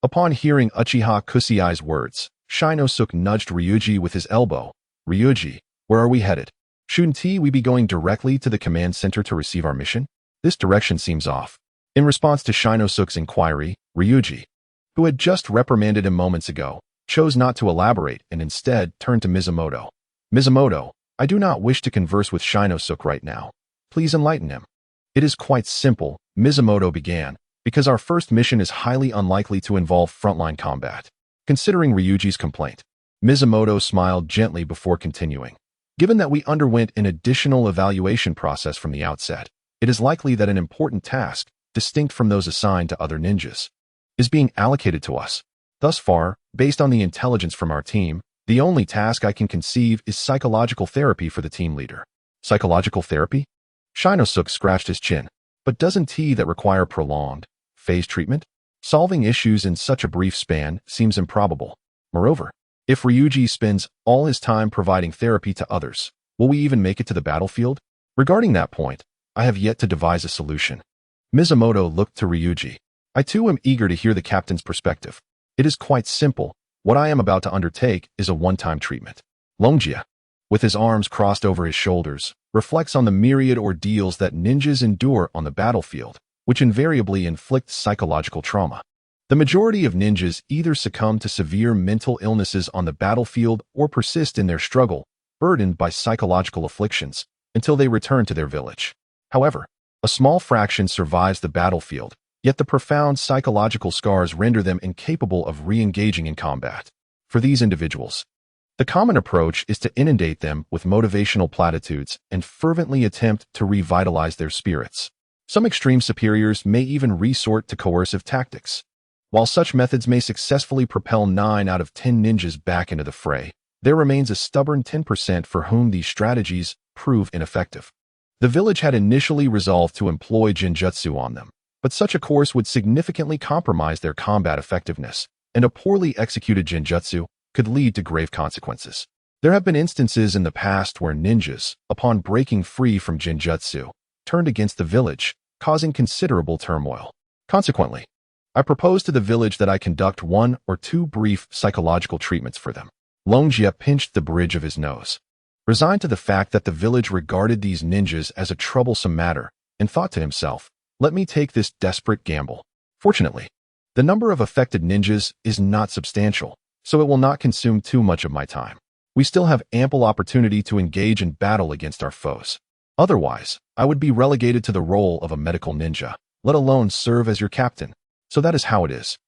Upon hearing Uchiha Kusei's words, Shinosuke nudged Ryuji with his elbow. Ryuji, where are we headed? Shouldn't we be going directly to the command center to receive our mission? This direction seems off. In response to Shinosuke's inquiry, Ryuji, who had just reprimanded him moments ago, chose not to elaborate and instead turned to Mizumoto. Mizumoto, I do not wish to converse with Shinosuke right now. Please enlighten him. It is quite simple, Mizumoto began, because our first mission is highly unlikely to involve frontline combat. Considering Ryuji's complaint, Mizumoto smiled gently before continuing. Given that we underwent an additional evaluation process from the outset, it is likely that an important task, distinct from those assigned to other ninjas, is being allocated to us. Thus far, based on the intelligence from our team, the only task I can conceive is psychological therapy for the team leader. Psychological therapy? Shinosuke scratched his chin. But doesn't that require prolonged, phase treatment? Solving issues in such a brief span seems improbable. Moreover, if Ryuji spends all his time providing therapy to others, will we even make it to the battlefield? Regarding that point, I have yet to devise a solution. Mizumoto looked to Ryuji. I too am eager to hear the captain's perspective. It is quite simple. What I am about to undertake is a one-time treatment. Longjia, with his arms crossed over his shoulders, reflects on the myriad ordeals that ninjas endure on the battlefield, which invariably inflict psychological trauma. The majority of ninjas either succumb to severe mental illnesses on the battlefield or persist in their struggle, burdened by psychological afflictions, until they return to their village. However, a small fraction survives the battlefield, yet the profound psychological scars render them incapable of re-engaging in combat. For these individuals, the common approach is to inundate them with motivational platitudes and fervently attempt to revitalize their spirits. Some extreme superiors may even resort to coercive tactics. While such methods may successfully propel 9 out of 10 ninjas back into the fray, there remains a stubborn 10% for whom these strategies prove ineffective. The village had initially resolved to employ Genjutsu on them, but such a course would significantly compromise their combat effectiveness, and a poorly executed Genjutsu could lead to grave consequences. There have been instances in the past where ninjas, upon breaking free from Genjutsu, turned against the village, causing considerable turmoil. Consequently, I propose to the village that I conduct 1 or 2 brief psychological treatments for them. Longjia pinched the bridge of his nose. Resigned to the fact that the village regarded these ninjas as a troublesome matter, and thought to himself, let me take this desperate gamble. Fortunately, the number of affected ninjas is not substantial, so it will not consume too much of my time. We still have ample opportunity to engage in battle against our foes. Otherwise, I would be relegated to the role of a medical ninja, let alone serve as your captain. So that is how it is.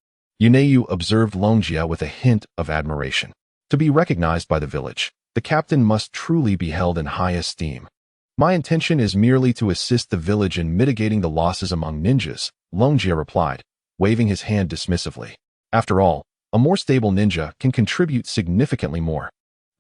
Yuneyu observed Longjia with a hint of admiration. To be recognized by the village, the captain must truly be held in high esteem. My intention is merely to assist the village in mitigating the losses among ninjas, Longjia replied, waving his hand dismissively. After all, a more stable ninja can contribute significantly more.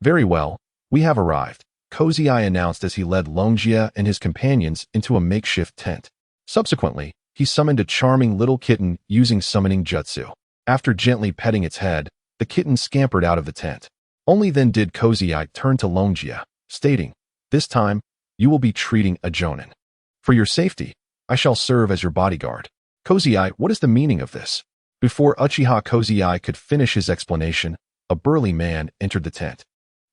Very well, we have arrived, Kozai announced as he led Longjia and his companions into a makeshift tent. Subsequently, he summoned a charming little kitten using summoning jutsu. After gently petting its head, the kitten scampered out of the tent. Only then did Kozai turn to Longjia, stating, this time, you will be treating a jonin. For your safety, I shall serve as your bodyguard. Kozai, what is the meaning of this? Before Uchiha Kozai could finish his explanation, a burly man entered the tent.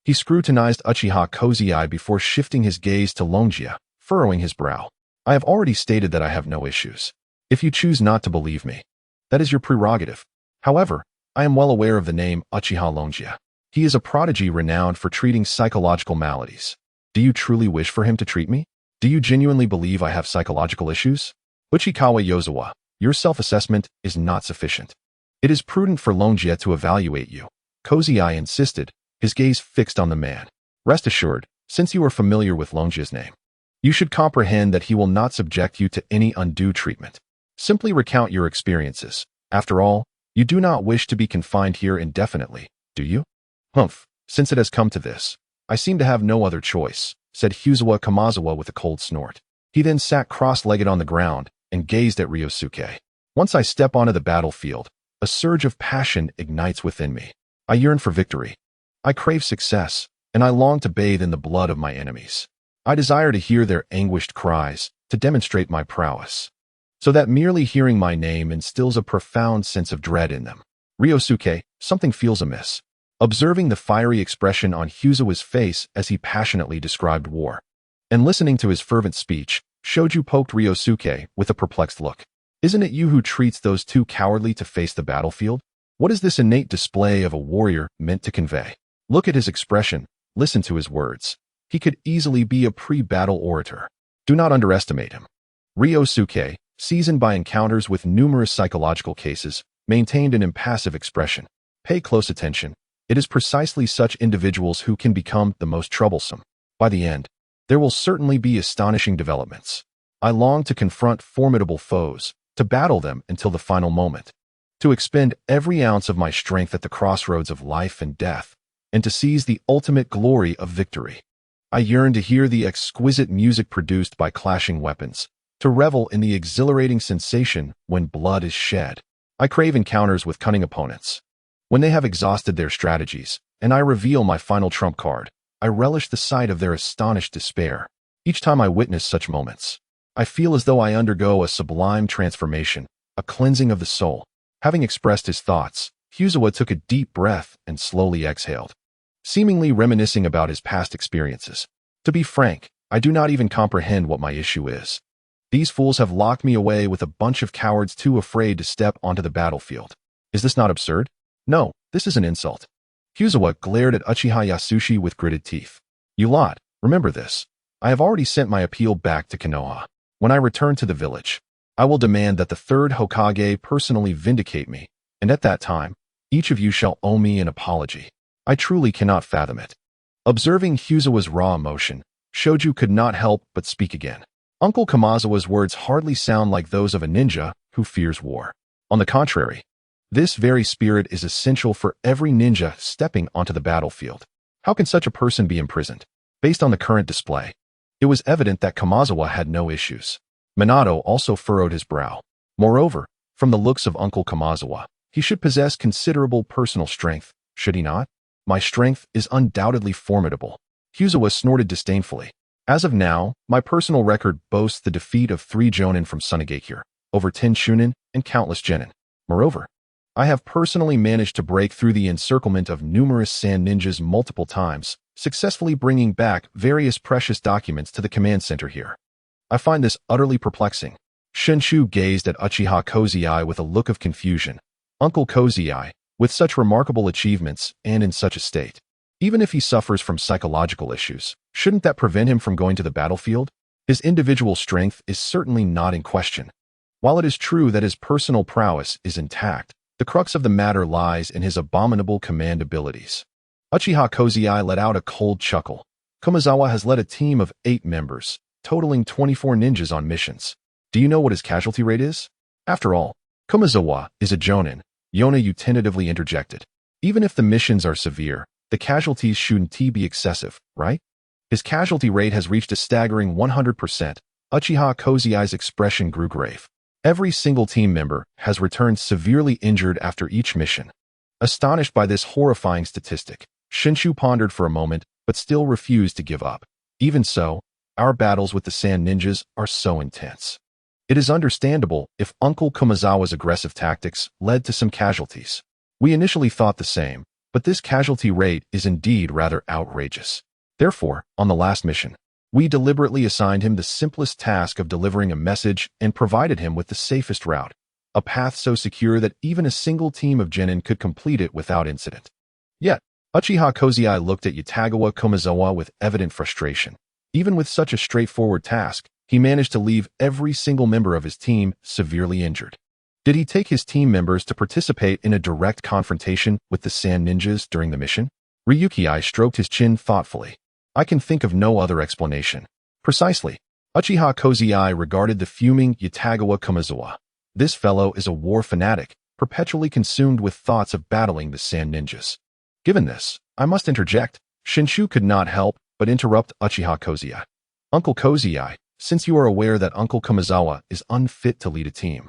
He scrutinized Uchiha Kozai before shifting his gaze to Longjia, furrowing his brow. I have already stated that I have no issues. If you choose not to believe me, that is your prerogative. However, I am well aware of the name Uchiha Ryusuke. He is a prodigy renowned for treating psychological maladies. Do you truly wish for him to treat me? Do you genuinely believe I have psychological issues? Uchikawa Yozawa, your self-assessment is not sufficient. It is prudent for Ryusuke to evaluate you. Kozai insisted, his gaze fixed on the man. Rest assured, since you are familiar with Ryusuke's name, you should comprehend that he will not subject you to any undue treatment. Simply recount your experiences. After all, you do not wish to be confined here indefinitely, do you? Humph, since it has come to this, I seem to have no other choice, said Hyuzawa Kamazawa with a cold snort. He then sat cross-legged on the ground and gazed at Ryusuke. Once I step onto the battlefield, a surge of passion ignites within me. I yearn for victory. I crave success, and I long to bathe in the blood of my enemies. I desire to hear their anguished cries, to demonstrate my prowess, so that merely hearing my name instills a profound sense of dread in them. Ryusuke, something feels amiss. Observing the fiery expression on Hyuzawa's face as he passionately described war, and listening to his fervent speech, Shoju poked Ryusuke with a perplexed look. Isn't it you who treats those two cowardly to face the battlefield? What is this innate display of a warrior meant to convey? Look at his expression, listen to his words. He could easily be a pre-battle orator. Do not underestimate him. Ryusuke, seasoned by encounters with numerous psychological cases, maintained an impassive expression. Pay close attention. It is precisely such individuals who can become the most troublesome. By the end, there will certainly be astonishing developments. I long to confront formidable foes, to battle them until the final moment, to expend every ounce of my strength at the crossroads of life and death, and to seize the ultimate glory of victory. I yearn to hear the exquisite music produced by clashing weapons, to revel in the exhilarating sensation when blood is shed. I crave encounters with cunning opponents. When they have exhausted their strategies, and I reveal my final trump card, I relish the sight of their astonished despair. Each time I witness such moments, I feel as though I undergo a sublime transformation, a cleansing of the soul. Having expressed his thoughts, Hyuzawa took a deep breath and slowly exhaled, seemingly reminiscing about his past experiences. To be frank, I do not even comprehend what my issue is. These fools have locked me away with a bunch of cowards too afraid to step onto the battlefield. Is this not absurd? No, this is an insult. Hyuzawa glared at Uchiha Yasushi with gritted teeth. You lot, remember this. I have already sent my appeal back to Konoha. When I return to the village, I will demand that the third Hokage personally vindicate me, and at that time, each of you shall owe me an apology. I truly cannot fathom it. Observing Hyuzawa's raw emotion, Shoju could not help but speak again. Uncle Kamazawa's words hardly sound like those of a ninja who fears war. On the contrary, this very spirit is essential for every ninja stepping onto the battlefield. How can such a person be imprisoned? Based on the current display, it was evident that Kamazawa had no issues. Minato also furrowed his brow. Moreover, from the looks of Uncle Kamazawa, he should possess considerable personal strength, should he not? My strength is undoubtedly formidable. Hyuzawa snorted disdainfully. As of now, my personal record boasts the defeat of 3 Jonin from Sunigakure, over 10 Shunin, and countless Genin. Moreover, I have personally managed to break through the encirclement of numerous sand ninjas multiple times, successfully bringing back various precious documents to the command center here. I find this utterly perplexing. Shinshu gazed at Uchiha Kozai with a look of confusion. Uncle Kozai, with such remarkable achievements and in such a state, even if he suffers from psychological issues, shouldn't that prevent him from going to the battlefield? His individual strength is certainly not in question. While it is true that his personal prowess is intact, the crux of the matter lies in his abominable command abilities. Uchiha Kozai let out a cold chuckle. Komazawa has led a team of 8 members, totaling 24 ninjas on missions. Do you know what his casualty rate is? After all, Komazawa is a Jonin. Yona tentatively interjected. Even if the missions are severe, the casualties shouldn't be excessive, right? His casualty rate has reached a staggering 100%. Uchiha Kozai's expression grew grave. Every single team member has returned severely injured after each mission. Astonished by this horrifying statistic, Shinshu pondered for a moment, but still refused to give up. Even so, our battles with the sand ninjas are so intense. It is understandable if Uncle Komazawa's aggressive tactics led to some casualties. We initially thought the same, but this casualty rate is indeed rather outrageous. Therefore, on the last mission, We deliberately assigned him the simplest task of delivering a message and provided him with the safest route, a path so secure that even a single team of genin could complete it without incident. Yet, Uchiha Kozai looked at Yatagawa Komazawa with evident frustration. Even with such a straightforward task, he managed to leave every single member of his team severely injured. Did he take his team members to participate in a direct confrontation with the Sand Ninjas during the mission? Ryuki stroked his chin thoughtfully. I can think of no other explanation. Precisely. Uchiha Kozai regarded the fuming Yatagawa Komazawa. This fellow is a war fanatic, perpetually consumed with thoughts of battling the Sand Ninjas. Given this, I must interject. Shinshu could not help but interrupt Uchiha Kozai. Uncle Kozai, since you are aware that Uncle Komazawa is unfit to lead a team,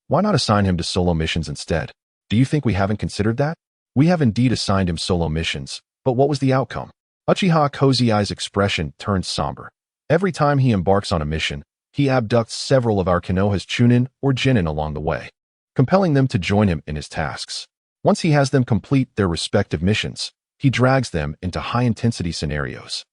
why not assign him to solo missions instead? Do you think we haven't considered that? We have indeed assigned him solo missions, but what was the outcome? Uchiha Kozai's expression turned somber. Every time he embarks on a mission, he abducts several of our Konoha's chunin or genin along the way, compelling them to join him in his tasks. Once he has them complete their respective missions, he drags them into high-intensity scenarios,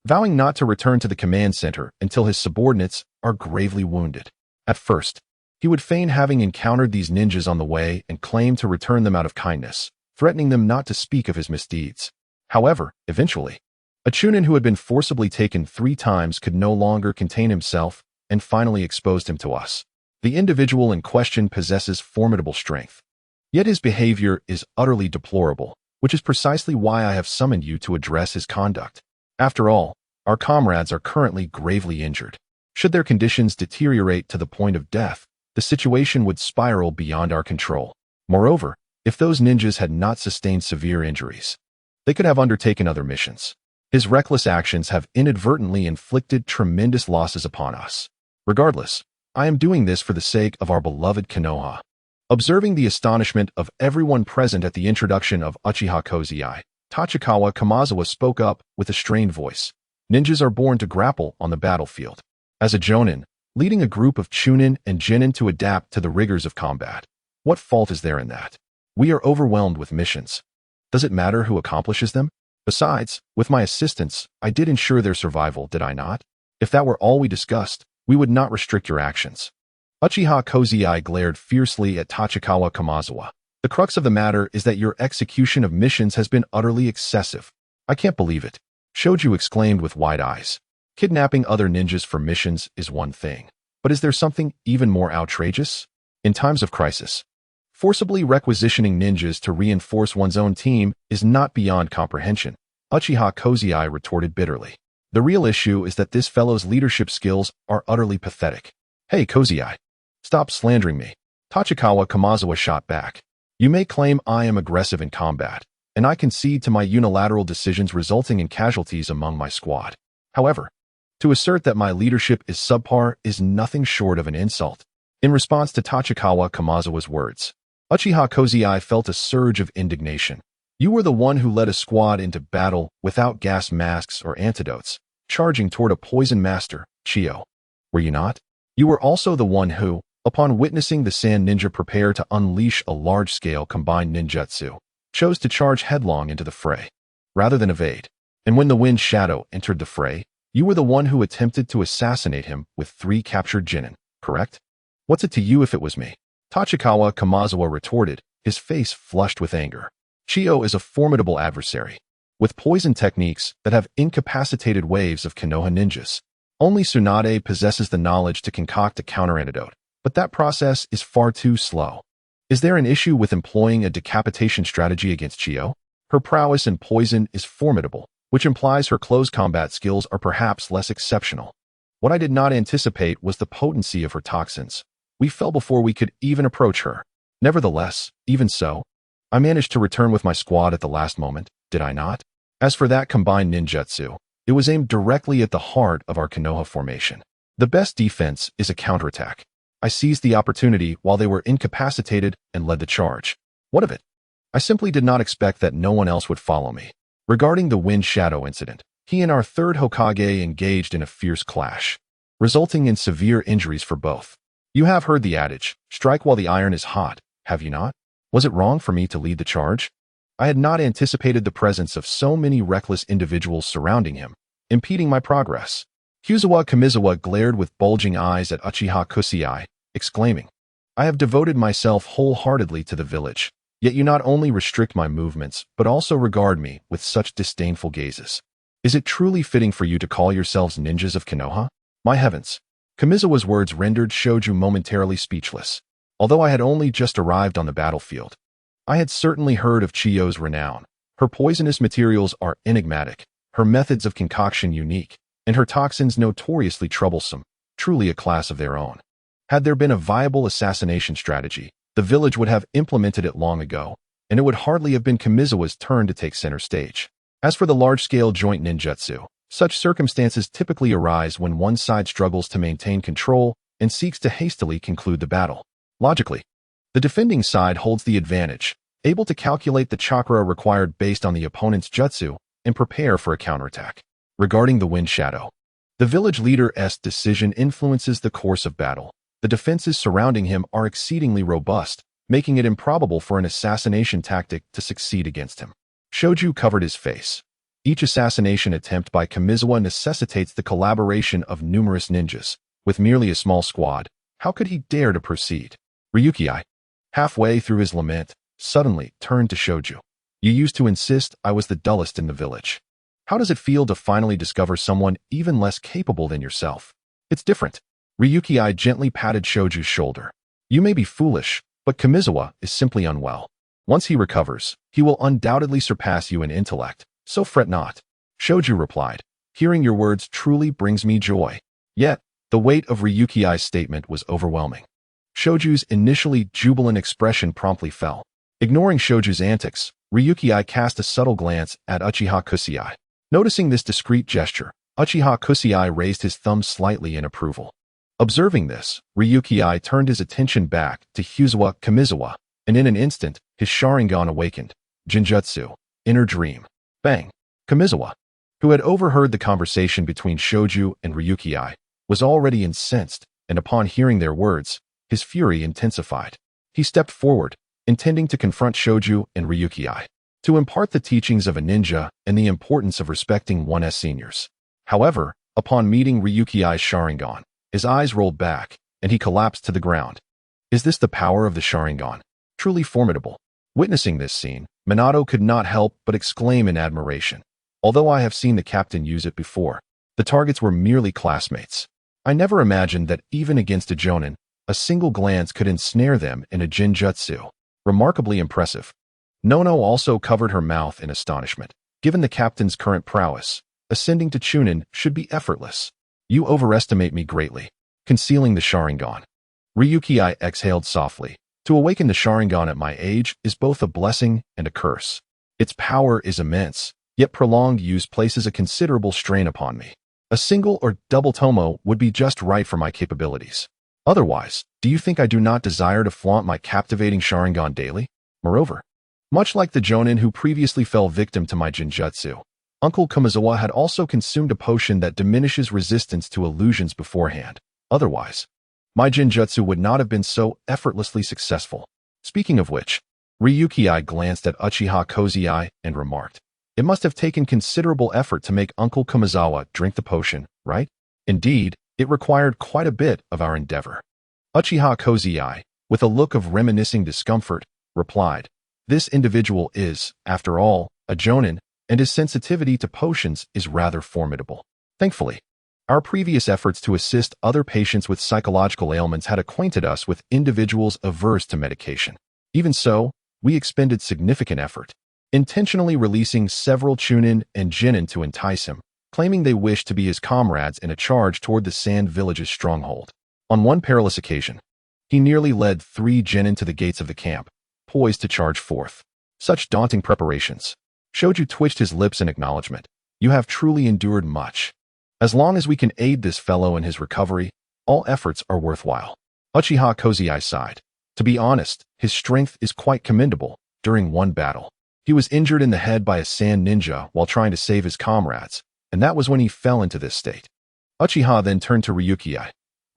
vowing not to return to the command center until his subordinates are gravely wounded. At first, he would feign having encountered these ninjas on the way and claim to return them out of kindness, threatening them not to speak of his misdeeds. However, eventually, a chunin who had been forcibly taken 3 times could no longer contain himself and finally exposed him to us. The individual in question possesses formidable strength. Yet his behavior is utterly deplorable, which is precisely why I have summoned you to address his conduct. After all, our comrades are currently gravely injured. Should their conditions deteriorate to the point of death, the situation would spiral beyond our control. Moreover, if those ninjas had not sustained severe injuries, they could have undertaken other missions. His reckless actions have inadvertently inflicted tremendous losses upon us. Regardless, I am doing this for the sake of our beloved Konoha. Observing the astonishment of everyone present at the introduction of Uchiha Kozai, Tachikawa Kamazawa spoke up with a strained voice. Ninjas are born to grapple on the battlefield. As a jonin, leading a group of chunin and genin to adapt to the rigors of combat. What fault is there in that? We are overwhelmed with missions. Does it matter who accomplishes them? Besides, with my assistance, I did ensure their survival, did I not? If that were all we discussed, we would not restrict your actions. Uchiha Kozai glared fiercely at Tachikawa Kamazawa. The crux of the matter is that your execution of missions has been utterly excessive. I can't believe it. Shoju exclaimed with wide eyes. Kidnapping other ninjas for missions is one thing, but is there something even more outrageous? In times of crisis, forcibly requisitioning ninjas to reinforce one's own team is not beyond comprehension, Uchiha Kozai retorted bitterly. The real issue is that this fellow's leadership skills are utterly pathetic. Hey Kozai, stop slandering me. Tachikawa Kamazawa shot back. You may claim I am aggressive in combat, and I concede to my unilateral decisions resulting in casualties among my squad. However, to assert that my leadership is subpar is nothing short of an insult. In response to Tachikawa Kamazawa's words, Uchiha Kozai felt a surge of indignation. You were the one who led a squad into battle without gas masks or antidotes, charging toward a poison master, Chio. Were you not? You were also the one who, upon witnessing the Sand Ninja prepare to unleash a large-scale combined ninjutsu, chose to charge headlong into the fray, rather than evade. And when the Wind Shadow entered the fray, you were the one who attempted to assassinate him with 3 captured genin, correct? What's it to you if it was me? Tachikawa Kamazawa retorted, his face flushed with anger. Chio is a formidable adversary, with poison techniques that have incapacitated waves of Konoha ninjas. Only Tsunade possesses the knowledge to concoct a counter-antidote, but that process is far too slow. Is there an issue with employing a decapitation strategy against Chio? Her prowess in poison is formidable, which implies her close combat skills are perhaps less exceptional. What I did not anticipate was the potency of her toxins. We fell before we could even approach her. Nevertheless, even so, I managed to return with my squad at the last moment, did I not? As for that combined ninjutsu, it was aimed directly at the heart of our Konoha formation. The best defense is a counterattack. I seized the opportunity while they were incapacitated and led the charge. What of it? I simply did not expect that no one else would follow me. Regarding the Wind Shadow incident, he and our 3rd Hokage engaged in a fierce clash, resulting in severe injuries for both. You have heard the adage, strike while the iron is hot, have you not? Was it wrong for me to lead the charge? I had not anticipated the presence of so many reckless individuals surrounding him, impeding my progress. Hyuzawa Kamizawa glared with bulging eyes at Uchiha Kusei, exclaiming, "I have devoted myself wholeheartedly to the village, yet you not only restrict my movements, but also regard me with such disdainful gazes. Is it truly fitting for you to call yourselves ninjas of Konoha? My heavens." Kamizawa's words rendered Shoju momentarily speechless. Although I had only just arrived on the battlefield, I had certainly heard of Chiyo's renown. Her poisonous materials are enigmatic, her methods of concoction unique, and her toxins notoriously troublesome, truly a class of their own. Had there been a viable assassination strategy, the village would have implemented it long ago, and it would hardly have been Kamizawa's turn to take center stage. As for the large-scale joint ninjutsu, such circumstances typically arise when one side struggles to maintain control and seeks to hastily conclude the battle. Logically, the defending side holds the advantage, able to calculate the chakra required based on the opponent's jutsu and prepare for a counterattack. Regarding the wind shadow, the village leader's decision influences the course of battle. The defenses surrounding him are exceedingly robust, making it improbable for an assassination tactic to succeed against him. Shoju covered his face. Each assassination attempt by Kamizawa necessitates the collaboration of numerous ninjas. With merely a small squad, how could he dare to proceed? Ryuki, halfway through his lament, suddenly turned to Shoju. "You used to insist I was the dullest in the village. How does it feel to finally discover someone even less capable than yourself?" "It's different." Ryuki gently patted Shoju's shoulder. "You may be foolish, but Kamizawa is simply unwell. Once he recovers, he will undoubtedly surpass you in intellect, so fret not." Shoju replied, "Hearing your words truly brings me joy." Yet, the weight of Ryuki's statement was overwhelming. Shoju's initially jubilant expression promptly fell. Ignoring Shoju's antics, Ryuki cast a subtle glance at Uchiha Kusei. Noticing this discreet gesture, Uchiha Kusei raised his thumb slightly in approval. Observing this, Ryuki turned his attention back to Hyuzawa Kamizawa, and in an instant, his Sharingan awakened. Jinjutsu, inner dream. Bang! Kamizawa, who had overheard the conversation between Shoju and Ryuki, was already incensed, and upon hearing their words, his fury intensified. He stepped forward, intending to confront Shoju and Ryuki, to impart the teachings of a ninja and the importance of respecting one's seniors. However, upon meeting Ryuki's Sharingan, his eyes rolled back, and he collapsed to the ground. Is this the power of the Sharingan? Truly formidable. Witnessing this scene, Minato could not help but exclaim in admiration. Although I have seen the captain use it before, the targets were merely classmates. I never imagined that even against a jonin, a single glance could ensnare them in a jinjutsu. Remarkably impressive. Nono also covered her mouth in astonishment. Given the captain's current prowess, ascending to Chunin should be effortless. You overestimate me greatly. Concealing the Sharingan. Ryuki exhaled softly. To awaken the Sharingan at my age is both a blessing and a curse. Its power is immense, yet prolonged use places a considerable strain upon me. A single or double tomo would be just right for my capabilities. Otherwise, do you think I do not desire to flaunt my captivating Sharingan daily? Moreover, much like the jonin who previously fell victim to my jinjutsu, Uncle Kamizawa had also consumed a potion that diminishes resistance to illusions beforehand. Otherwise, my jinjutsu would not have been so effortlessly successful. Speaking of which, Ryuki glanced at Uchiha Kusei and remarked, "It must have taken considerable effort to make Uncle Kamizawa drink the potion, right?" "Indeed, it required quite a bit of our endeavor." Uchiha Kusei, with a look of reminiscing discomfort, replied, "This individual is, after all, a jonin, and his sensitivity to potions is rather formidable. Thankfully, our previous efforts to assist other patients with psychological ailments had acquainted us with individuals averse to medication. Even so, we expended significant effort, intentionally releasing several chunin and jinin to entice him, claiming they wished to be his comrades in a charge toward the Sand Village's stronghold. On one perilous occasion, he nearly led 3 jinin to the gates of the camp, poised to charge forth. Such daunting preparations. Shoju twitched his lips in acknowledgement. You have truly endured much. As long as we can aid this fellow in his recovery, all efforts are worthwhile. Uchiha Kusei sighed. To be honest, his strength is quite commendable. During one battle, he was injured in the head by a sand ninja while trying to save his comrades, and that was when he fell into this state. Uchiha then turned to Ryuki.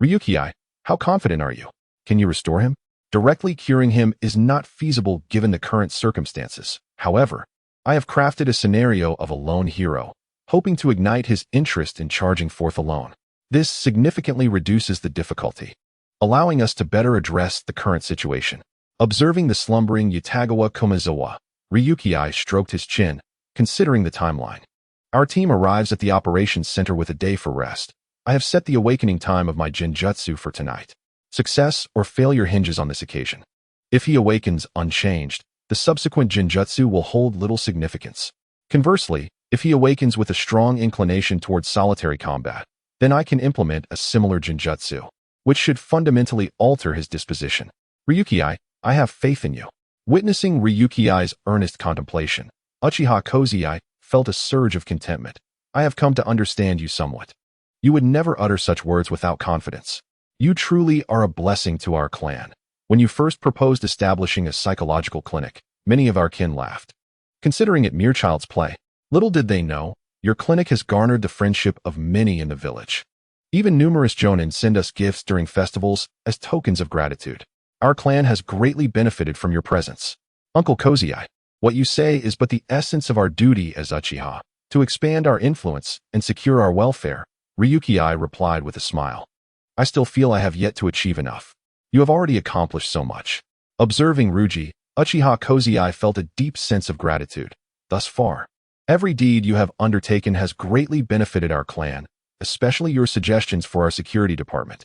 Ryuki, how confident are you? Can you restore him? Directly curing him is not feasible given the current circumstances. However, I have crafted a scenario of a lone hero, hoping to ignite his interest in charging forth alone. This significantly reduces the difficulty, allowing us to better address the current situation. Observing the slumbering Utagawa Komizawa, Ryusuke stroked his chin, considering the timeline. Our team arrives at the operations center with a day for rest. I have set the awakening time of my Jinjutsu for tonight. Success or failure hinges on this occasion. If he awakens unchanged, the subsequent Jinjutsu will hold little significance. Conversely, if he awakens with a strong inclination towards solitary combat, then I can implement a similar Jinjutsu, which should fundamentally alter his disposition. Ryusuke, I have faith in you. Witnessing Ryusuke's earnest contemplation, Uchiha Ryusuke felt a surge of contentment. I have come to understand you somewhat. You would never utter such words without confidence. You truly are a blessing to our clan. When you first proposed establishing a psychological clinic, many of our kin laughed, considering it mere child's play. Little did they know, your clinic has garnered the friendship of many in the village. Even numerous jonin send us gifts during festivals as tokens of gratitude. Our clan has greatly benefited from your presence. Uncle Ryusuke, what you say is but the essence of our duty as Uchiha, to expand our influence and secure our welfare, Ryusuke replied with a smile. I still feel I have yet to achieve enough. You have already accomplished so much. Observing Ryusuke, Uchiha Ryusuke felt a deep sense of gratitude. Thus far, every deed you have undertaken has greatly benefited our clan, especially your suggestions for our security department,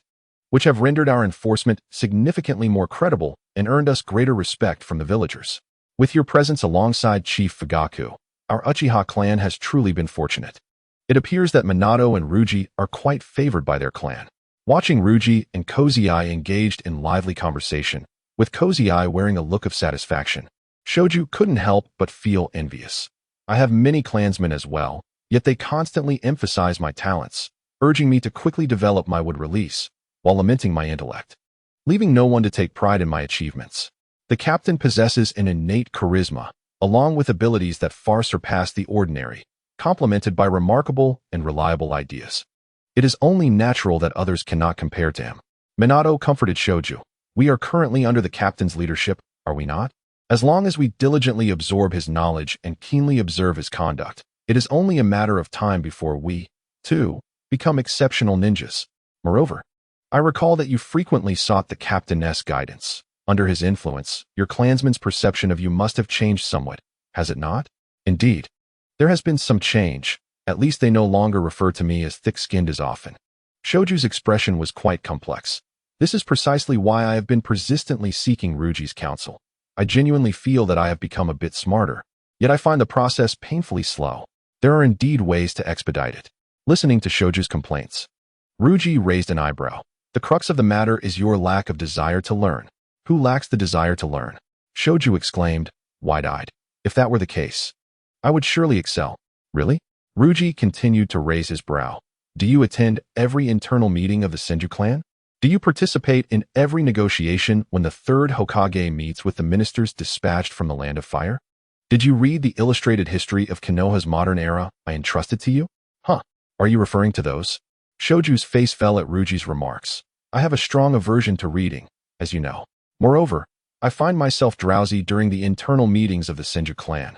which have rendered our enforcement significantly more credible and earned us greater respect from the villagers. With your presence alongside Chief Fugaku, our Uchiha clan has truly been fortunate. It appears that Minato and Ryusuke are quite favored by their clan. Watching Ryusuke and Ryusuke engaged in lively conversation, with Ryusuke wearing a look of satisfaction, Shoju couldn't help but feel envious. I have many clansmen as well, yet they constantly emphasize my talents, urging me to quickly develop my wood release, while lamenting my intellect, leaving no one to take pride in my achievements. The captain possesses an innate charisma, along with abilities that far surpass the ordinary, complemented by remarkable and reliable ideas. It is only natural that others cannot compare to him. Minato comforted Shoju. We are currently under the captain's leadership, are we not? As long as we diligently absorb his knowledge and keenly observe his conduct, it is only a matter of time before we, too, become exceptional ninjas. Moreover, I recall that you frequently sought the captain's guidance. Under his influence, your clansmen's perception of you must have changed somewhat, has it not? Indeed, there has been some change. At least they no longer refer to me as thick-skinned as often. Shoju's expression was quite complex. This is precisely why I have been persistently seeking Ryusuke's counsel. I genuinely feel that I have become a bit smarter, yet I find the process painfully slow. There are indeed ways to expedite it. Listening to Shoju's complaints, Ryusuke raised an eyebrow. The crux of the matter is your lack of desire to learn. Who lacks the desire to learn? Shoju exclaimed, wide-eyed. If that were the case, I would surely excel. Really? Ryusuke continued to raise his brow. Do you attend every internal meeting of the Senju clan? Do you participate in every negotiation when the third Hokage meets with the ministers dispatched from the Land of Fire? Did you read the illustrated history of Konoha's modern era I entrusted to you? Huh, are you referring to those? Shoju's face fell at Ryusuke's remarks. I have a strong aversion to reading, as you know. Moreover, I find myself drowsy during the internal meetings of the Senju clan.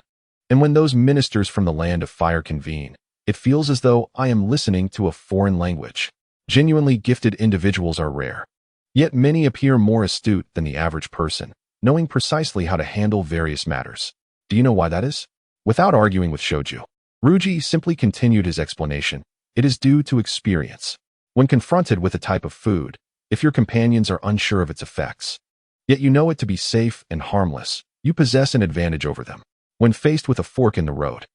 And when those ministers from the Land of Fire convene, it feels as though I am listening to a foreign language. Genuinely gifted individuals are rare. Yet many appear more astute than the average person, knowing precisely how to handle various matters. Do you know why that is? Without arguing with Shoju, Ryusuke simply continued his explanation. It is due to experience. When confronted with a type of food, if your companions are unsure of its effects, yet you know it to be safe and harmless, you possess an advantage over them. When faced with a fork in the road,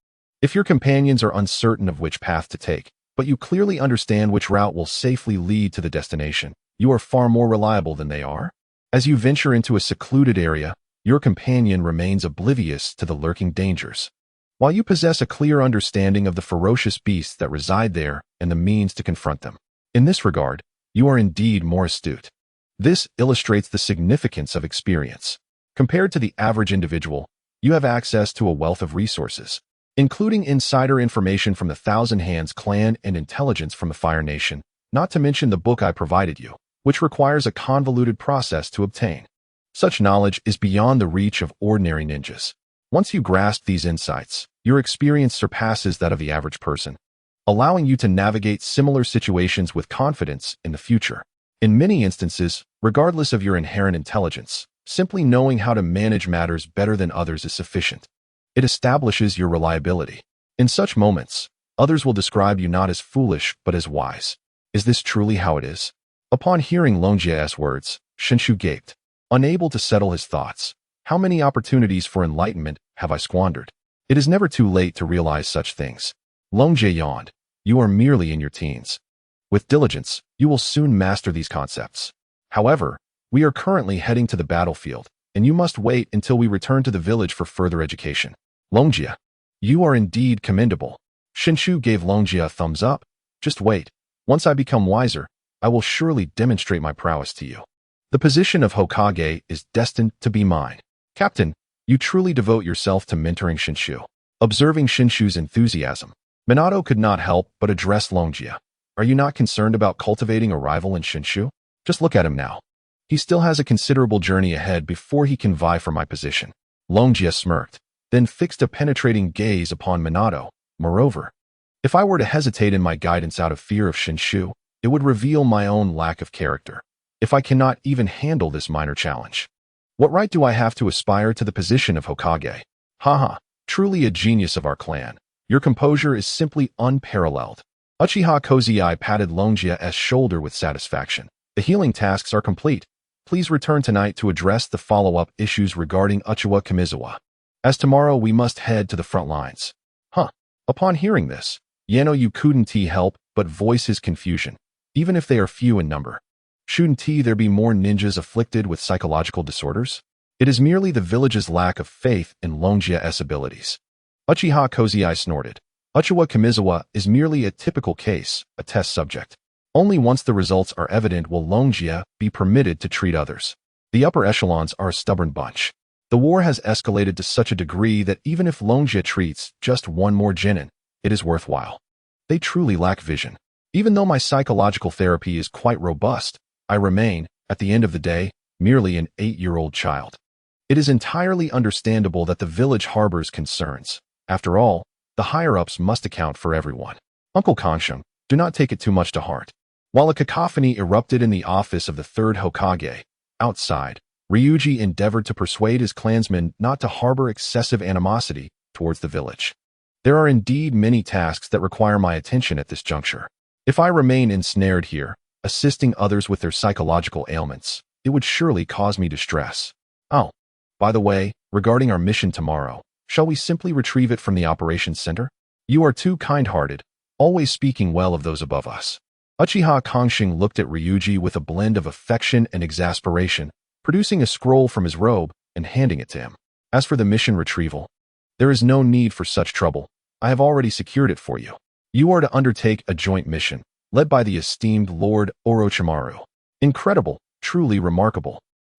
if your companions are uncertain of which path to take, but you clearly understand which route will safely lead to the destination, you are far more reliable than they are. As you venture into a secluded area, your companion remains oblivious to the lurking dangers, while you possess a clear understanding of the ferocious beasts that reside there and the means to confront them. In this regard, you are indeed more astute. This illustrates the significance of experience. Compared to the average individual, you have access to a wealth of resources, including insider information from the Thousand Hands clan and intelligence from the Fire Nation, not to mention the book I provided you, which requires a convoluted process to obtain. Such knowledge is beyond the reach of ordinary ninjas. Once you grasp these insights, Your experience surpasses that of the average person, allowing you to navigate similar situations with confidence in the future. In many instances, regardless of your inherent intelligence, simply knowing how to manage matters better than others is sufficient. It establishes your reliability. In such moments, others will describe you not as foolish but as wise. Is this truly how it is? Upon hearing Longjia's words, Shinshu gaped, unable to settle his thoughts. How many opportunities for enlightenment have I squandered? It is never too late to realize such things. Longjie yawned. You are merely in your teens. With diligence, you will soon master these concepts. However, we are currently heading to the battlefield, and you must wait until we return to the village for further education. Longjie, you are indeed commendable. Shinshu gave Longjie a thumbs up. Just wait. Once I become wiser, I will surely demonstrate my prowess to you. The position of Hokage is destined to be mine. Captain, you truly devote yourself to mentoring Shinshu. Observing Shinshu's enthusiasm, Minato could not help but address Longjie. Are you not concerned about cultivating a rival in Shinshu? Just look at him now. He still has a considerable journey ahead before he can vie for my position. Longjie smirked, then fixed a penetrating gaze upon Minato. Moreover, if I were to hesitate in my guidance out of fear of Shinshu, it would reveal my own lack of character. If I cannot even handle this minor challenge, what right do I have to aspire to the position of Hokage? Haha, truly a genius of our clan. Your composure is simply unparalleled. Uchiha Kozai patted Longjie's shoulder with satisfaction. The healing tasks are complete. Please return tonight to address the follow-up issues regarding Uchiha Kamizawa. As tomorrow we must head to the front lines. Upon hearing this, Yano couldn't help but voice his confusion, even if they are few in number. Shouldn't there be more ninjas afflicted with psychological disorders? It is merely the village's lack of faith in Longjie's abilities. Uchiha Kozai snorted. Uchiha Kamizawa is merely a typical case, a test subject. Only once the results are evident will Longjie be permitted to treat others. The upper echelons are a stubborn bunch. The war has escalated to such a degree that even if Longjie treats just one more genin, it is worthwhile. They truly lack vision. Even though my psychological therapy is quite robust, I remain, at the end of the day, merely an 8-year-old child. It is entirely understandable that the village harbors concerns. After all, the higher-ups must account for everyone. Uncle Kanshung, do not take it too much to heart. While a cacophony erupted in the office of the third Hokage, outside, Ryuji endeavored to persuade his clansmen not to harbor excessive animosity towards the village. There are indeed many tasks that require my attention at this juncture. If I remain ensnared here, assisting others with their psychological ailments, it would surely cause me distress. Oh, by the way, regarding our mission tomorrow, shall we simply retrieve it from the operations center? You are too kind-hearted, always speaking well of those above us. Uchiha Kongshing looked at Ryuji with a blend of affection and exasperation, producing a scroll from his robe and handing it to him. As for the mission retrieval, there is no need for such trouble. I have already secured it for you. You are to undertake a joint mission, led by the esteemed Lord Orochimaru. Incredible, truly remarkable.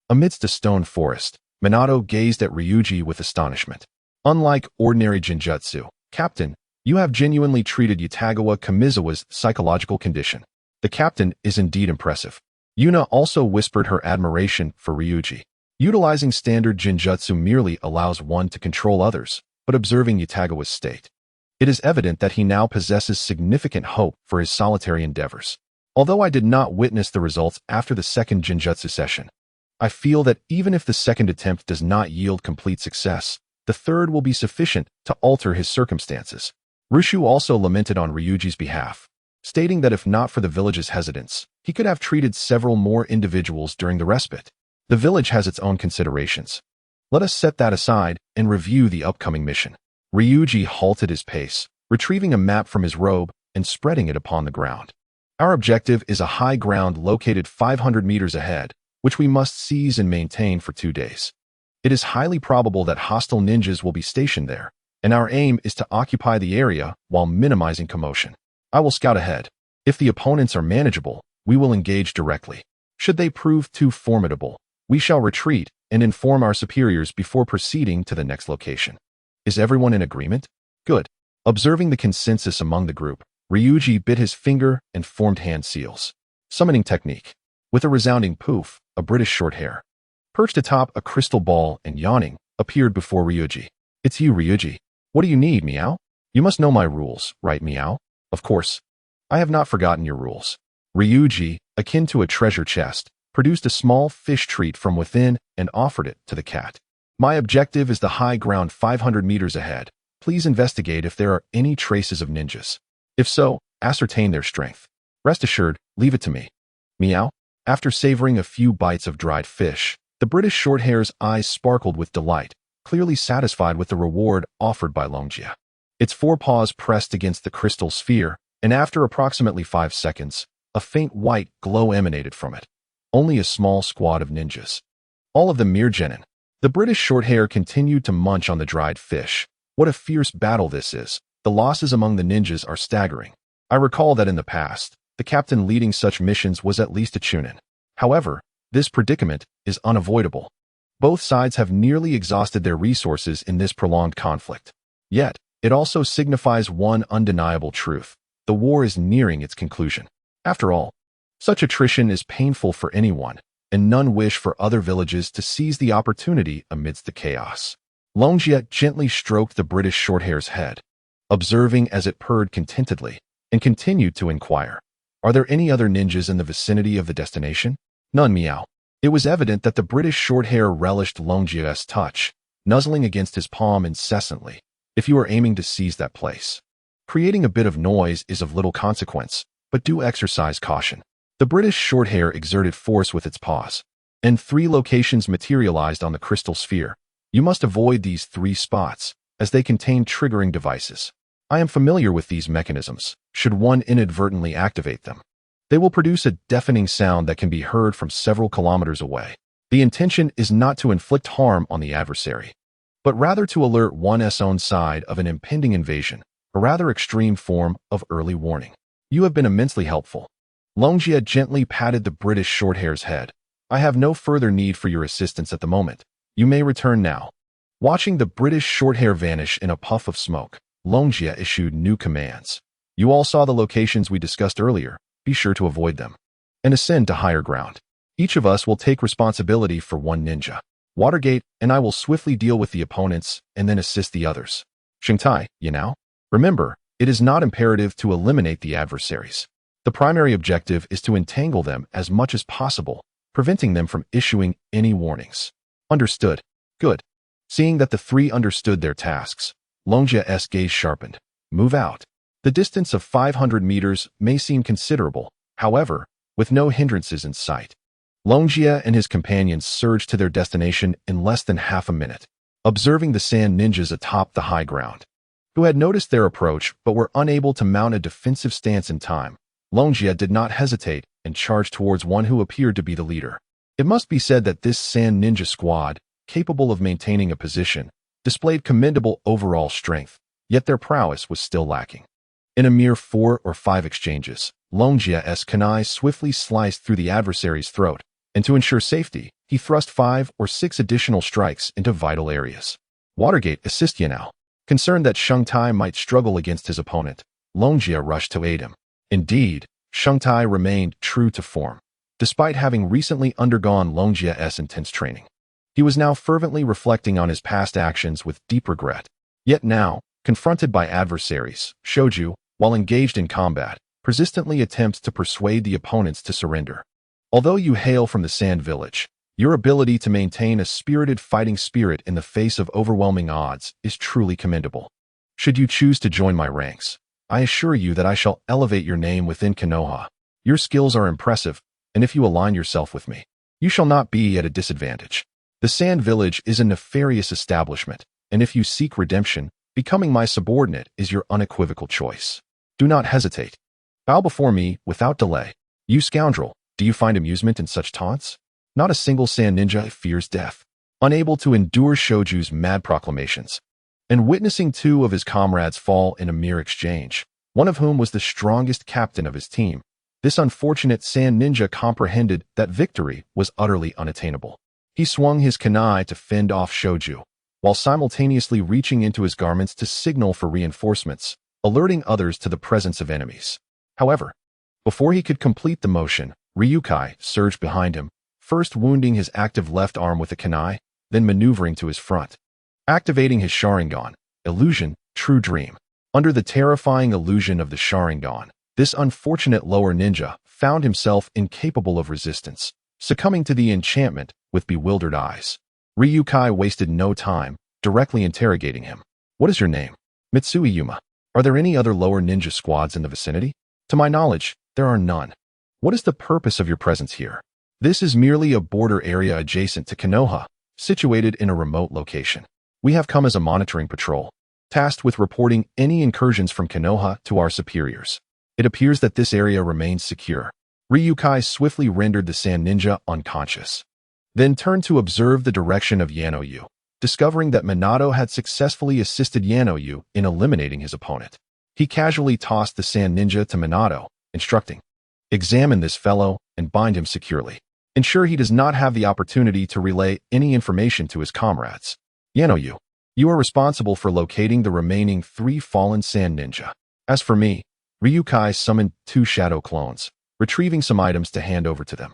Amidst a stone forest, Minato gazed at Ryuji with astonishment. Unlike ordinary genjutsu, Captain, you have genuinely treated Utagawa Kamizawa's psychological condition. The captain is indeed impressive. Yuna also whispered her admiration for Ryuji. Utilizing standard genjutsu merely allows one to control others, but observing Utagawa's state, it is evident that he now possesses significant hope for his solitary endeavors. Although I did not witness the results after the second genjutsu session, I feel that even if the second attempt does not yield complete success, the third will be sufficient to alter his circumstances. Rushu also lamented on Ryuji's behalf, stating that if not for the village's hesitance, he could have treated several more individuals during the respite. The village has its own considerations. Let us set that aside and review the upcoming mission. Ryuji halted his pace, retrieving a map from his robe and spreading it upon the ground. Our objective is a high ground located 500 meters ahead, which we must seize and maintain for 2 days. It is highly probable that hostile ninjas will be stationed there, and our aim is to occupy the area while minimizing commotion. I will scout ahead. If the opponents are manageable, we will engage directly. Should they prove too formidable, we shall retreat and inform our superiors before proceeding to the next location. Is everyone in agreement? Good. Observing the consensus among the group, Ryuji bit his finger and formed hand seals. Summoning technique. With a resounding poof, a British short hair, perched atop a crystal ball and yawning, appeared before Ryuji. It's you, Ryuji. What do you need, Meow? You must know my rules, right, Meow? Of course. I have not forgotten your rules. Ryuji, akin to a treasure chest, produced a small fish treat from within and offered it to the cat. My objective is the high ground 500 meters ahead. Please investigate if there are any traces of ninjas. If so, ascertain their strength. Rest assured, leave it to me. Meow. After savoring a few bites of dried fish, the British Shorthair's eyes sparkled with delight, clearly satisfied with the reward offered by Longjia. Its forepaws pressed against the crystal sphere, and after approximately 5 seconds, a faint white glow emanated from it. Only a small squad of ninjas. All of them mere genin. The British Shorthair continued to munch on the dried fish. What a fierce battle this is. The losses among the ninjas are staggering. I recall that in the past, the captain leading such missions was at least a chunin. However, this predicament is unavoidable. Both sides have nearly exhausted their resources in this prolonged conflict. Yet, it also signifies one undeniable truth. The war is nearing its conclusion. After all, such attrition is painful for anyone, and none wish for other villages to seize the opportunity amidst the chaos. Longjia gently stroked the British Shorthair's head, observing as it purred contentedly, and continued to inquire, "Are there any other ninjas in the vicinity of the destination?" "None, Meow." It was evident that the British Shorthair relished Longjia's touch, nuzzling against his palm incessantly. "If you are aiming to seize that place, creating a bit of noise is of little consequence, but do exercise caution." The British Shorthair exerted force with its paws, and 3 locations materialized on the crystal sphere. You must avoid these 3 spots, as they contain triggering devices. I am familiar with these mechanisms, should one inadvertently activate them. They will produce a deafening sound that can be heard from several kilometers away. The intention is not to inflict harm on the adversary, but rather to alert one's own side of an impending invasion, a rather extreme form of early warning. You have been immensely helpful. Longjia gently patted the British Shorthair's head. I have no further need for your assistance at the moment. You may return now. Watching the British Shorthair vanish in a puff of smoke, Longjia issued new commands. You all saw the locations we discussed earlier. Be sure to avoid them and ascend to higher ground. Each of us will take responsibility for one ninja. Watergate and I will swiftly deal with the opponents and then assist the others. Shingtai, you know? Remember, it is not imperative to eliminate the adversaries. The primary objective is to entangle them as much as possible, preventing them from issuing any warnings. Understood. Good. Seeing that the 3 understood their tasks, Longjia's gaze sharpened. Move out. The distance of 500 meters may seem considerable, however, with no hindrances in sight. Longjia and his companions surged to their destination in less than half a minute, observing the sand ninjas atop the high ground, who had noticed their approach but were unable to mount a defensive stance in time. Longjia did not hesitate and charged towards one who appeared to be the leader. It must be said that this sand ninja squad, capable of maintaining a position, displayed commendable overall strength, yet their prowess was still lacking. In a mere 4 or 5 exchanges, Longjia's kunai swiftly sliced through the adversary's throat, and to ensure safety, he thrust 5 or 6 additional strikes into vital areas. Watergate, assist you now. Concerned that Shungtai might struggle against his opponent, Longjia rushed to aid him. Indeed, Shungtai remained true to form, despite having recently undergone Longjia's intense training. He was now fervently reflecting on his past actions with deep regret. Yet now, confronted by adversaries, Shoju, while engaged in combat, persistently attempts to persuade the opponents to surrender. Although you hail from the Sand Village, your ability to maintain a spirited fighting spirit in the face of overwhelming odds is truly commendable. Should you choose to join my ranks, I assure you that I shall elevate your name within Konoha. Your skills are impressive, and if you align yourself with me, you shall not be at a disadvantage. The Sand Village is a nefarious establishment, and if you seek redemption, becoming my subordinate is your unequivocal choice. Do not hesitate. Bow before me without delay. You scoundrel, do you find amusement in such taunts? Not a single sand ninja fears death. Unable to endure Shoju's mad proclamations, and witnessing 2 of his comrades fall in a mere exchange, one of whom was the strongest captain of his team, this unfortunate sand ninja comprehended that victory was utterly unattainable. He swung his kunai to fend off Shoju, while simultaneously reaching into his garments to signal for reinforcements, alerting others to the presence of enemies. However, before he could complete the motion, Ryukai surged behind him, first wounding his active left arm with a kunai, then maneuvering to his front. Activating his Sharingan, illusion, true dream. Under the terrifying illusion of the Sharingan, this unfortunate lower ninja found himself incapable of resistance, succumbing to the enchantment with bewildered eyes. Ryukai wasted no time, directly interrogating him. What is your name? Mitsui Yuma. Are there any other lower ninja squads in the vicinity? To my knowledge, there are none. What is the purpose of your presence here? This is merely a border area adjacent to Konoha, situated in a remote location. We have come as a monitoring patrol, tasked with reporting any incursions from Konoha to our superiors. It appears that this area remains secure. Ryukai swiftly rendered the sand ninja unconscious, then turned to observe the direction of Yanoyu, discovering that Minato had successfully assisted Yanoyu in eliminating his opponent. He casually tossed the sand ninja to Minato, instructing, "Examine this fellow and bind him securely. Ensure he does not have the opportunity to relay any information to his comrades. Yanoyu, you are responsible for locating the remaining 3 fallen sand ninja. As for me," Ryukai summoned 2 shadow clones, retrieving some items to hand over to them.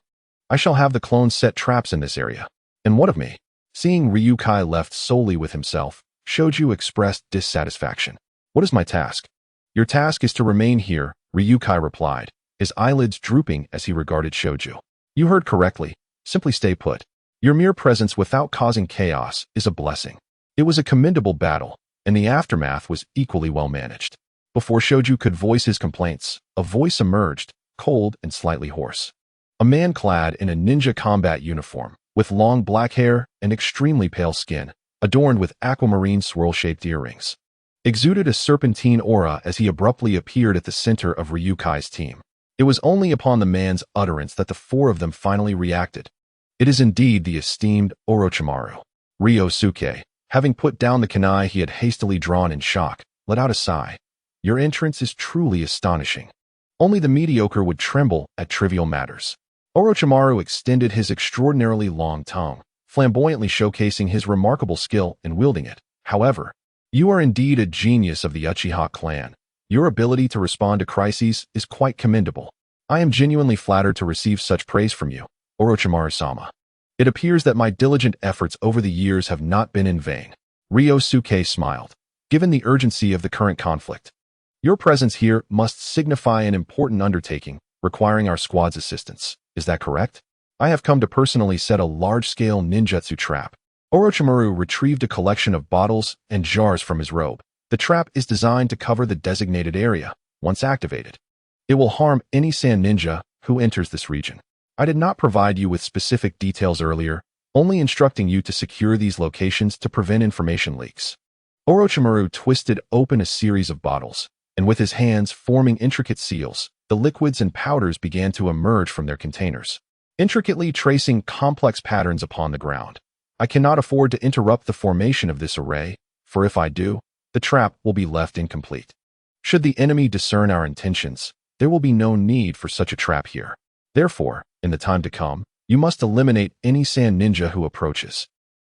"I shall have the clones set traps in this area. And what of me?" Seeing Ryukai left solely with himself, Shoju expressed dissatisfaction. "What is my task?" "Your task is to remain here," Ryukai replied, his eyelids drooping as he regarded Shoju. "You heard correctly. Simply stay put. Your mere presence without causing chaos is a blessing." It was a commendable battle, and the aftermath was equally well managed. Before Shoju could voice his complaints, a voice emerged, cold and slightly hoarse. A man clad in a ninja combat uniform, with long black hair and extremely pale skin, adorned with aquamarine swirl-shaped earrings, exuded a serpentine aura as he abruptly appeared at the center of Ryukai's team. It was only upon the man's utterance that the 4 of them finally reacted. It is indeed the esteemed Orochimaru. Ryusuke, having put down the kunai he had hastily drawn in shock, let out a sigh. "Your entrance is truly astonishing. Only the mediocre would tremble at trivial matters." Orochimaru extended his extraordinarily long tongue, flamboyantly showcasing his remarkable skill in wielding it. "However, you are indeed a genius of the Uchiha clan. Your ability to respond to crises is quite commendable. I am genuinely flattered to receive such praise from you, Orochimaru-sama. It appears that my diligent efforts over the years have not been in vain." Ryusuke smiled, given the urgency of the current conflict. "Your presence here must signify an important undertaking, requiring our squad's assistance. Is that correct? I have come to personally set a large-scale ninjutsu trap." Orochimaru retrieved a collection of bottles and jars from his robe. The trap is designed to cover the designated area. Once activated, it will harm any sand ninja who enters this region. I did not provide you with specific details earlier, only instructing you to secure these locations to prevent information leaks. Orochimaru twisted open a series of bottles, and with his hands forming intricate seals, the liquids and powders began to emerge from their containers, intricately tracing complex patterns upon the ground. "I cannot afford to interrupt the formation of this array, for if I do, the trap will be left incomplete. Should the enemy discern our intentions, there will be no need for such a trap here. Therefore, in the time to come, you must eliminate any sand ninja who approaches,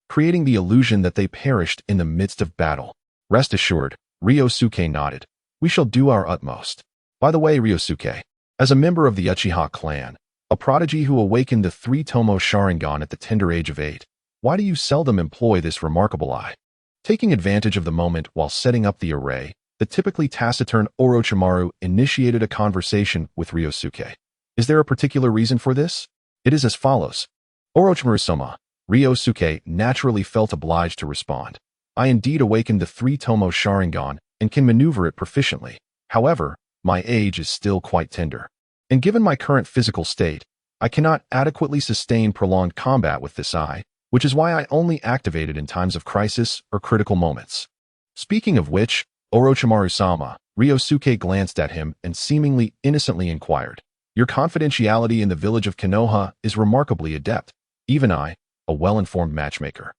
creating the illusion that they perished in the midst of battle." "Rest assured," Ryusuke nodded. "We shall do our utmost. By the way, Ryusuke, as a member of the Uchiha clan, a prodigy who awakened the 3-tomo Sharingan at the tender age of 8, why do you seldom employ this remarkable eye?" Taking advantage of the moment while setting up the array, the typically taciturn Orochimaru initiated a conversation with Ryusuke. "Is there a particular reason for this?" "It is as follows. Orochimaru-sama," Ryusuke naturally felt obliged to respond. "I indeed awakened the 3-tomo Sharingan and can maneuver it proficiently. However, my age is still quite tender, and given my current physical state, I cannot adequately sustain prolonged combat with this eye, which is why I only activate it in times of crisis or critical moments." Speaking of which, Orochimaru-sama, Ryusuke glanced at him and seemingly innocently inquired, "Your confidentiality in the village of Konoha is remarkably adept. Even I, a well-informed matchmaker,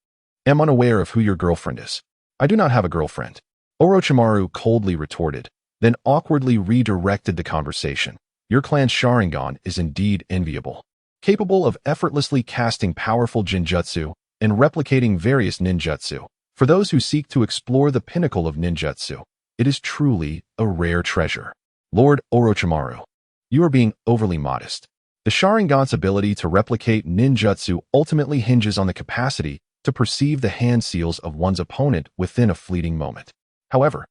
am unaware of who your girlfriend is." "I do not have a girlfriend," Orochimaru coldly retorted, then awkwardly redirected the conversation. "Your clan's Sharingan is indeed enviable, capable of effortlessly casting powerful genjutsu and replicating various ninjutsu. For those who seek to explore the pinnacle of ninjutsu, it is truly a rare treasure." "Lord Orochimaru, you are being overly modest. The Sharingan's ability to replicate ninjutsu ultimately hinges on the capacity to perceive the hand seals of one's opponent within a fleeting moment. However,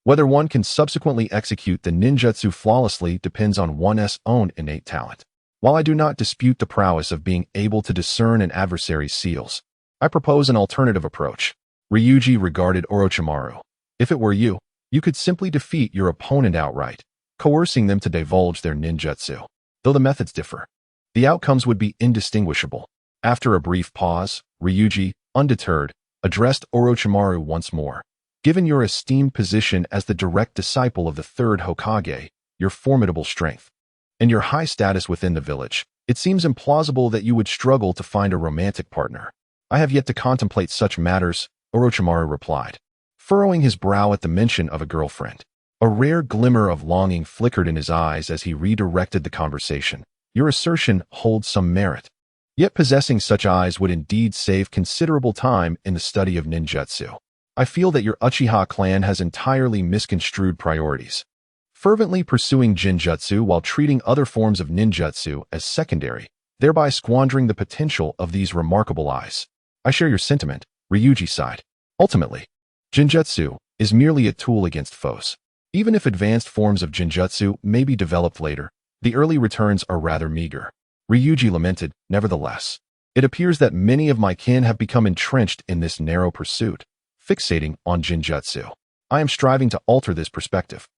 whether one can subsequently execute the ninjutsu flawlessly depends on one's own innate talent. While I do not dispute the prowess of being able to discern an adversary's seals, I propose an alternative approach. Ryuji regarded Orochimaru. If it were you, you could simply defeat your opponent outright, coercing them to divulge their ninjutsu. Though the methods differ, the outcomes would be indistinguishable. After a brief pause, Ryuji, undeterred, addressed Orochimaru once more. Given your esteemed position as the direct disciple of the third Hokage, your formidable strength, and your high status within the village, it seems implausible that you would struggle to find a romantic partner. I have yet to contemplate such matters, Orochimaru replied, furrowing his brow at the mention of a girlfriend. A rare glimmer of longing flickered in his eyes as he redirected the conversation. Your assertion holds some merit. Yet possessing such eyes would indeed save considerable time in the study of ninjutsu. I feel that your Uchiha clan has entirely misconstrued priorities, fervently pursuing jinjutsu while treating other forms of ninjutsu as secondary, thereby squandering the potential of these remarkable eyes. I share your sentiment, Ryuji sighed. Ultimately, jinjutsu is merely a tool against foes. Even if advanced forms of jinjutsu may be developed later, the early returns are rather meager. Ryuji lamented, nevertheless. It appears that many of my kin have become entrenched in this narrow pursuit, fixating on jinjutsu. I am striving to alter this perspective.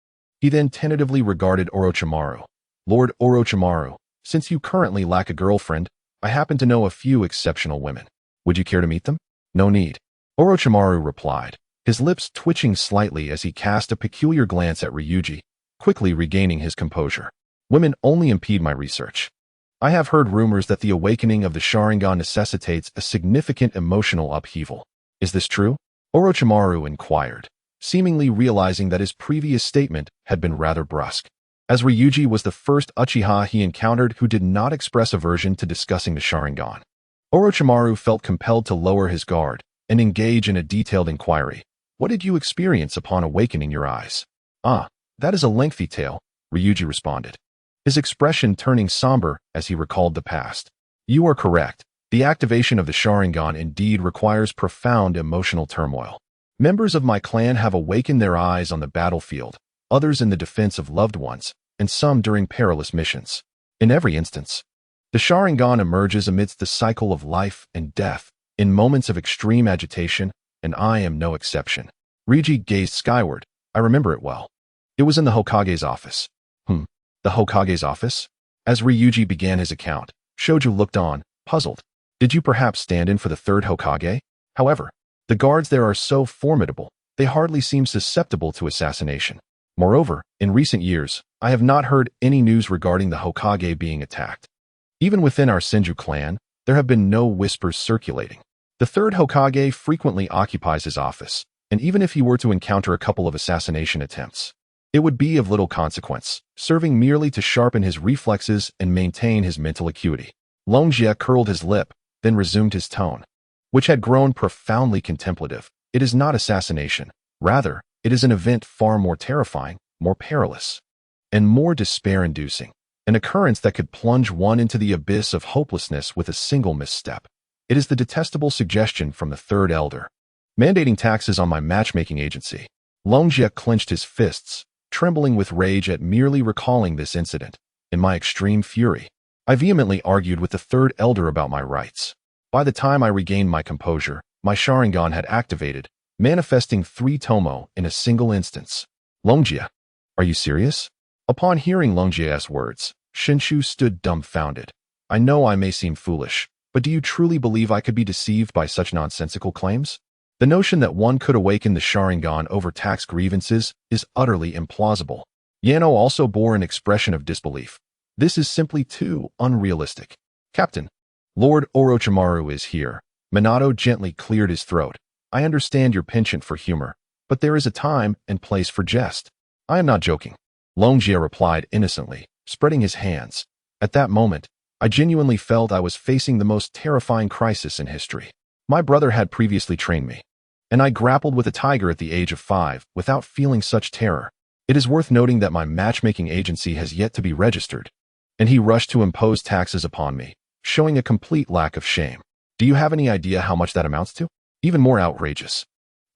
He then tentatively regarded Orochimaru. Lord Orochimaru, since you currently lack a girlfriend, I happen to know a few exceptional women. Would you care to meet them? No need. Orochimaru replied, his lips twitching slightly as he cast a peculiar glance at Ryuji, quickly regaining his composure. Women only impede my research. I have heard rumors that the awakening of the Sharingan necessitates a significant emotional upheaval. Is this true? Orochimaru inquired, seemingly realizing that his previous statement had been rather brusque. As Ryuji was the first Uchiha he encountered who did not express aversion to discussing the Sharingan, Orochimaru felt compelled to lower his guard and engage in a detailed inquiry. What did you experience upon awakening your eyes? Ah, that is a lengthy tale, Ryuji responded, his expression turning somber as he recalled the past. You are correct. The activation of the Sharingan indeed requires profound emotional turmoil. Members of my clan have awakened their eyes on the battlefield, others in the defense of loved ones, and some during perilous missions. In every instance, the Sharingan emerges amidst the cycle of life and death, in moments of extreme agitation, and I am no exception. Ryuji gazed skyward. I remember it well. It was in the Hokage's office. The Hokage's office? As Ryuji began his account, Shoju looked on, puzzled. Did you perhaps stand in for the third Hokage? However, the guards there are so formidable, they hardly seem susceptible to assassination. Moreover, in recent years, I have not heard any news regarding the Hokage being attacked. Even within our Senju clan, there have been no whispers circulating. The third Hokage frequently occupies his office, and even if he were to encounter a couple of assassination attempts, it would be of little consequence, serving merely to sharpen his reflexes and maintain his mental acuity. Longjia curled his lip, then resumed his tone, which had grown profoundly contemplative. It is not assassination. Rather, it is an event far more terrifying, more perilous, and more despair-inducing. An occurrence that could plunge one into the abyss of hopelessness with a single misstep. It is the detestable suggestion from the third elder, mandating taxes on my matchmaking agency. Longjia clenched his fists, trembling with rage at merely recalling this incident. In my extreme fury, I vehemently argued with the third elder about my rights. By the time I regained my composure, my Sharingan had activated, manifesting 3 tomo in a single instance. Longjia, are you serious? Upon hearing Longjia's words, Shinshu stood dumbfounded. I know I may seem foolish, but do you truly believe I could be deceived by such nonsensical claims? The notion that one could awaken the Sharingan over tax grievances is utterly implausible. Yano also bore an expression of disbelief. This is simply too unrealistic. Captain, Lord Orochimaru is here. Minato gently cleared his throat. I understand your penchant for humor, but there is a time and place for jest. I am not joking. Longjia replied innocently, spreading his hands. At that moment, I genuinely felt I was facing the most terrifying crisis in history. My brother had previously trained me, and I grappled with a tiger at the age of 5 without feeling such terror. It is worth noting that my matchmaking agency has yet to be registered, and he rushed to impose taxes upon me, showing a complete lack of shame. Do you have any idea how much that amounts to? Even more outrageous.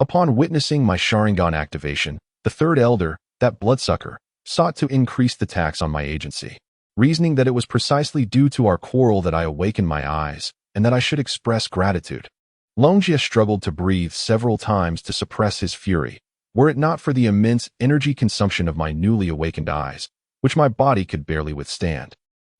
Upon witnessing my Sharingan activation, the third elder, that bloodsucker, sought to increase the tax on my agency, reasoning that it was precisely due to our quarrel that I awakened my eyes and that I should express gratitude. Longjia struggled to breathe several times to suppress his fury, were it not for the immense energy consumption of my newly awakened eyes, which my body could barely withstand.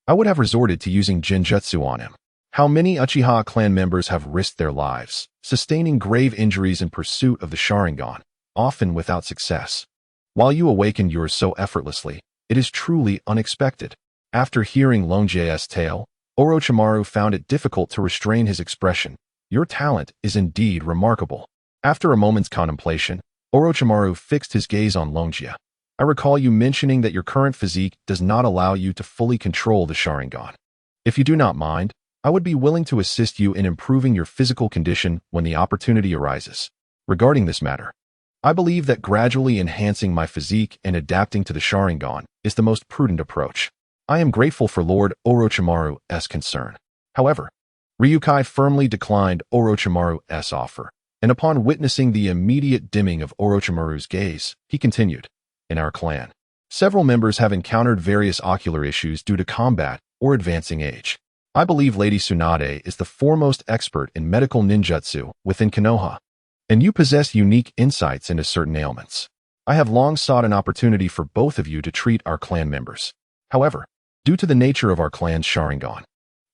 I would have resorted to using Genjutsu on him. How many Uchiha clan members have risked their lives, sustaining grave injuries in pursuit of the Sharingan, often without success. While you awakened yours so effortlessly, it is truly unexpected. After hearing Longjia's tale, Orochimaru found it difficult to restrain his expression. Your talent is indeed remarkable. After a moment's contemplation, Orochimaru fixed his gaze on Longjia. I recall you mentioning that your current physique does not allow you to fully control the Sharingan. If you do not mind, I would be willing to assist you in improving your physical condition when the opportunity arises. Regarding this matter, I believe that gradually enhancing my physique and adapting to the Sharingan is the most prudent approach. I am grateful for Lord Orochimaru's concern. However, Ryukai firmly declined Orochimaru's offer, and upon witnessing the immediate dimming of Orochimaru's gaze, he continued, in our clan, several members have encountered various ocular issues due to combat or advancing age. I believe Lady Tsunade is the foremost expert in medical ninjutsu within Konoha, and you possess unique insights into certain ailments. I have long sought an opportunity for both of you to treat our clan members. However, due to the nature of our clan's Sharingan,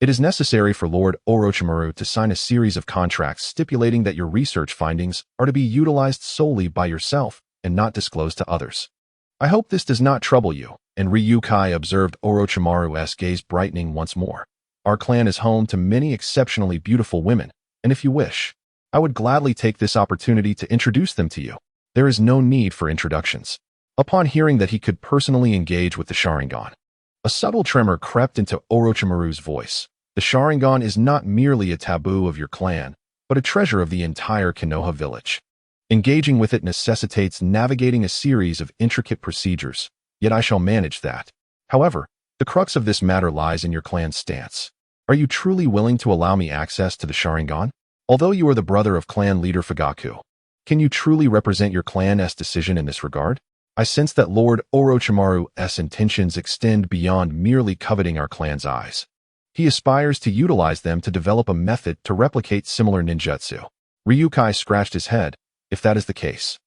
it is necessary for Lord Orochimaru to sign a series of contracts stipulating that your research findings are to be utilized solely by yourself and not disclosed to others. I hope this does not trouble you, and Ryukai observed Orochimaru's gaze brightening once more. Our clan is home to many exceptionally beautiful women, and if you wish, I would gladly take this opportunity to introduce them to you. There is no need for introductions. Upon hearing that he could personally engage with the Sharingan, a subtle tremor crept into Orochimaru's voice. The Sharingan is not merely a taboo of your clan, but a treasure of the entire Konoha village. Engaging with it necessitates navigating a series of intricate procedures, yet I shall manage that. However, the crux of this matter lies in your clan's stance. Are you truly willing to allow me access to the Sharingan? Although you are the brother of clan leader Fugaku, can you truly represent your clan's decision in this regard? I sense that Lord Orochimaru's intentions extend beyond merely coveting our clan's eyes. He aspires to utilize them to develop a method to replicate similar ninjutsu. Ryukai scratched his head. If that is the case,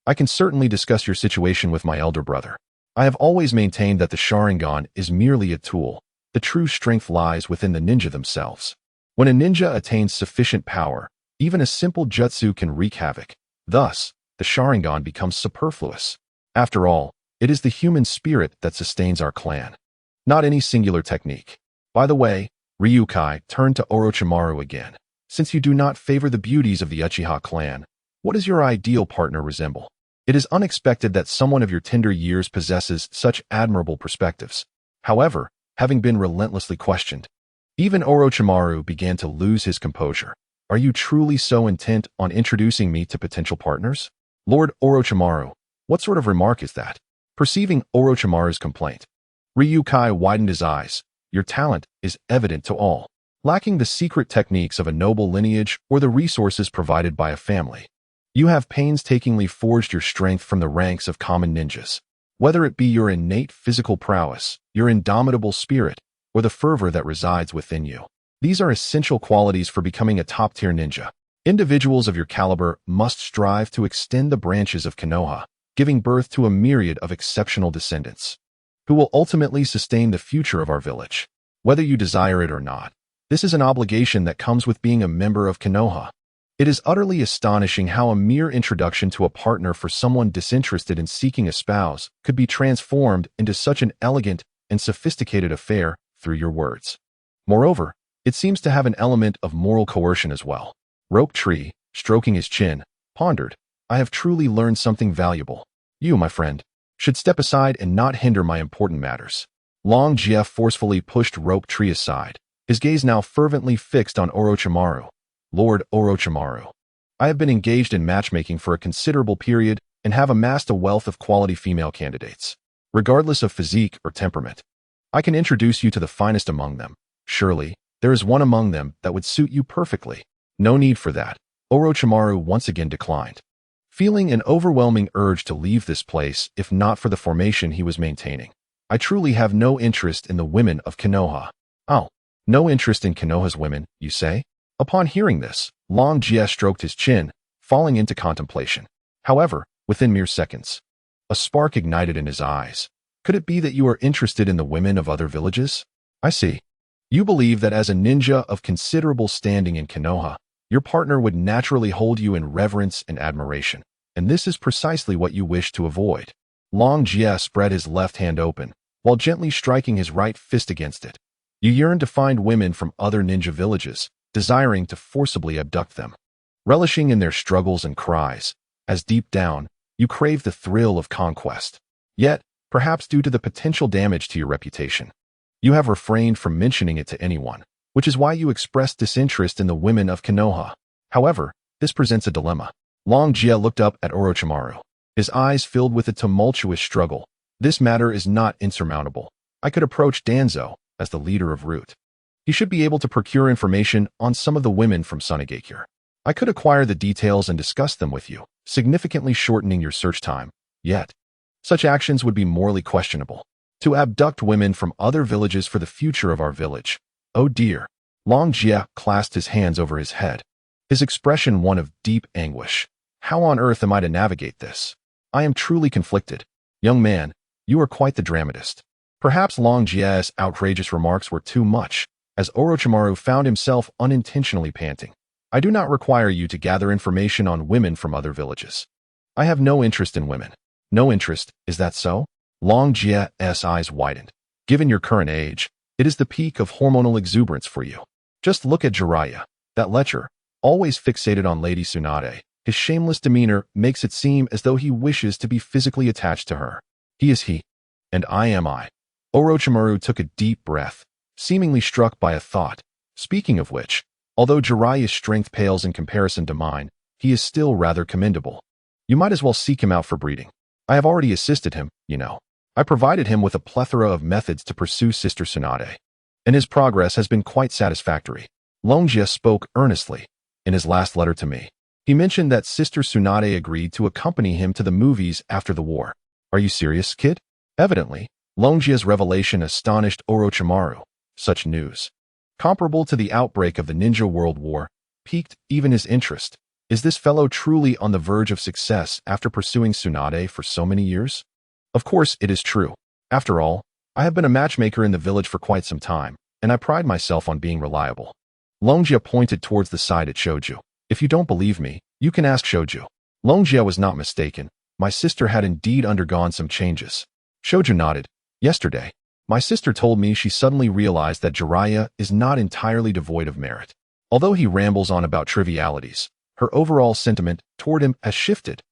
I can certainly discuss your situation with my elder brother. I have always maintained that the Sharingan is merely a tool. The true strength lies within the ninja themselves. When a ninja attains sufficient power, even a simple jutsu can wreak havoc. Thus, the Sharingan becomes superfluous. After all, it is the human spirit that sustains our clan, not any singular technique. By the way, Ryukai turned to Orochimaru again. Since you do not favor the beauties of the Uchiha clan, what does your ideal partner resemble? It is unexpected that someone of your tender years possesses such admirable perspectives. However, having been relentlessly questioned, even Orochimaru began to lose his composure. Are you truly so intent on introducing me to potential partners? Lord Orochimaru, what sort of remark is that? Perceiving Orochimaru's complaint, Ryukai widened his eyes. Your talent is evident to all. Lacking the secret techniques of a noble lineage or the resources provided by a family, you have painstakingly forged your strength from the ranks of common ninjas. Whether it be your innate physical prowess, your indomitable spirit, or the fervor that resides within you, these are essential qualities for becoming a top-tier ninja. Individuals of your caliber must strive to extend the branches of Konoha, giving birth to a myriad of exceptional descendants, who will ultimately sustain the future of our village. Whether you desire it or not, this is an obligation that comes with being a member of Konoha. It is utterly astonishing how a mere introduction to a partner for someone disinterested in seeking a spouse could be transformed into such an elegant and sophisticated affair through your words. Moreover, it seems to have an element of moral coercion as well. Rope Tree, stroking his chin, pondered, I have truly learned something valuable. You, my friend, should step aside and not hinder my important matters. Long Jie forcefully pushed Rope Tree aside, his gaze now fervently fixed on Orochimaru. Lord Orochimaru, I have been engaged in matchmaking for a considerable period and have amassed a wealth of quality female candidates. Regardless of physique or temperament, I can introduce you to the finest among them. Surely, there is one among them that would suit you perfectly. No need for that. Orochimaru once again declined. feeling an overwhelming urge to leave this place if not for the formation he was maintaining. I truly have no interest in the women of Konoha. Oh, no interest in Konoha's women, you say? Upon hearing this, Long Jie stroked his chin, falling into contemplation. However, within mere seconds, a spark ignited in his eyes. Could it be that you are interested in the women of other villages? I see. You believe that as a ninja of considerable standing in Konoha, your partner would naturally hold you in reverence and admiration, and this is precisely what you wish to avoid. Long Jie spread his left hand open, while gently striking his right fist against it. You yearn to find women from other ninja villages, desiring to forcibly abduct them, relishing in their struggles and cries, as deep down, you crave the thrill of conquest. Yet, perhaps due to the potential damage to your reputation, you have refrained from mentioning it to anyone, which is why you express disinterest in the women of Konoha. However, this presents a dilemma. Long Jie looked up at Orochimaru, his eyes filled with a tumultuous struggle. This matter is not insurmountable. I could approach Danzo, as the leader of Root. He should be able to procure information on some of the women from Sunagakure. I could acquire the details and discuss them with you, significantly shortening your search time. Yet, such actions would be morally questionable. To abduct women from other villages for the future of our village. Oh dear. Long Jie clasped his hands over his head, his expression one of deep anguish. How on earth am I to navigate this? I am truly conflicted. Young man, you are quite the dramatist. Perhaps Long Jie's outrageous remarks were too much, as Orochimaru found himself unintentionally panting. I do not require you to gather information on women from other villages. I have no interest in women. No interest, is that so? Long Jie's eyes widened. Given your current age, it is the peak of hormonal exuberance for you. Just look at Jiraiya, that lecher, always fixated on Lady Tsunade. His shameless demeanor makes it seem as though he wishes to be physically attached to her. He is he, and I am I. Orochimaru took a deep breath, seemingly struck by a thought. Speaking of which, although Jiraiya's strength pales in comparison to mine, he is still rather commendable. You might as well seek him out for breeding. I have already assisted him, you know. I provided him with a plethora of methods to pursue Sister Tsunade, and his progress has been quite satisfactory. Long Jie spoke earnestly. In his last letter to me, he mentioned that Sister Tsunade agreed to accompany him to the movies after the war. Are you serious, kid? Evidently, Long Jie's revelation astonished Orochimaru. Such news, comparable to the outbreak of the Ninja World War, piqued even his interest. Is this fellow truly on the verge of success after pursuing Tsunade for so many years? Of course, it is true. After all, I have been a matchmaker in the village for quite some time, and I pride myself on being reliable. Long Jie pointed towards the side at Shoju. If you don't believe me, you can ask Shoju. Long Jie was not mistaken. My sister had indeed undergone some changes. Shoju nodded. Yesterday, my sister told me she suddenly realized that Jiraiya is not entirely devoid of merit. Although he rambles on about trivialities, her overall sentiment toward him has shifted.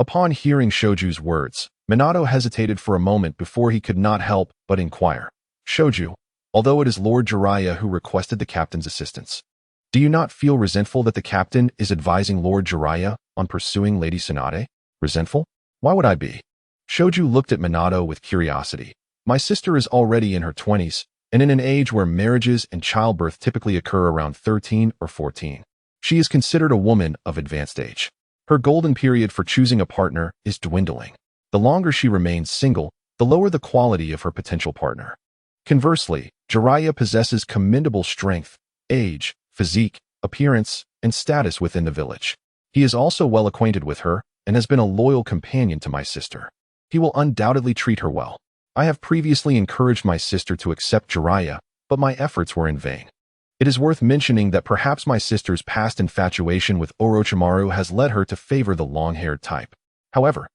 Upon hearing Shoju's words, Minato hesitated for a moment before he could not help but inquire. Shoju, although it is Lord Jiraiya who requested the captain's assistance, do you not feel resentful that the captain is advising Lord Jiraiya on pursuing Lady Tsunade? Resentful? Why would I be? Shoju looked at Minato with curiosity. My sister is already in her 20s, and in an age where marriages and childbirth typically occur around 13 or 14. She is considered a woman of advanced age. Her golden period for choosing a partner is dwindling. The longer she remains single, the lower the quality of her potential partner. Conversely, Jiraiya possesses commendable strength, age, physique, appearance, and status within the village. He is also well acquainted with her and has been a loyal companion to my sister. He will undoubtedly treat her well. I have previously encouraged my sister to accept Jiraiya, but my efforts were in vain. It is worth mentioning that perhaps my sister's past infatuation with Orochimaru has led her to favor the long-haired type. However,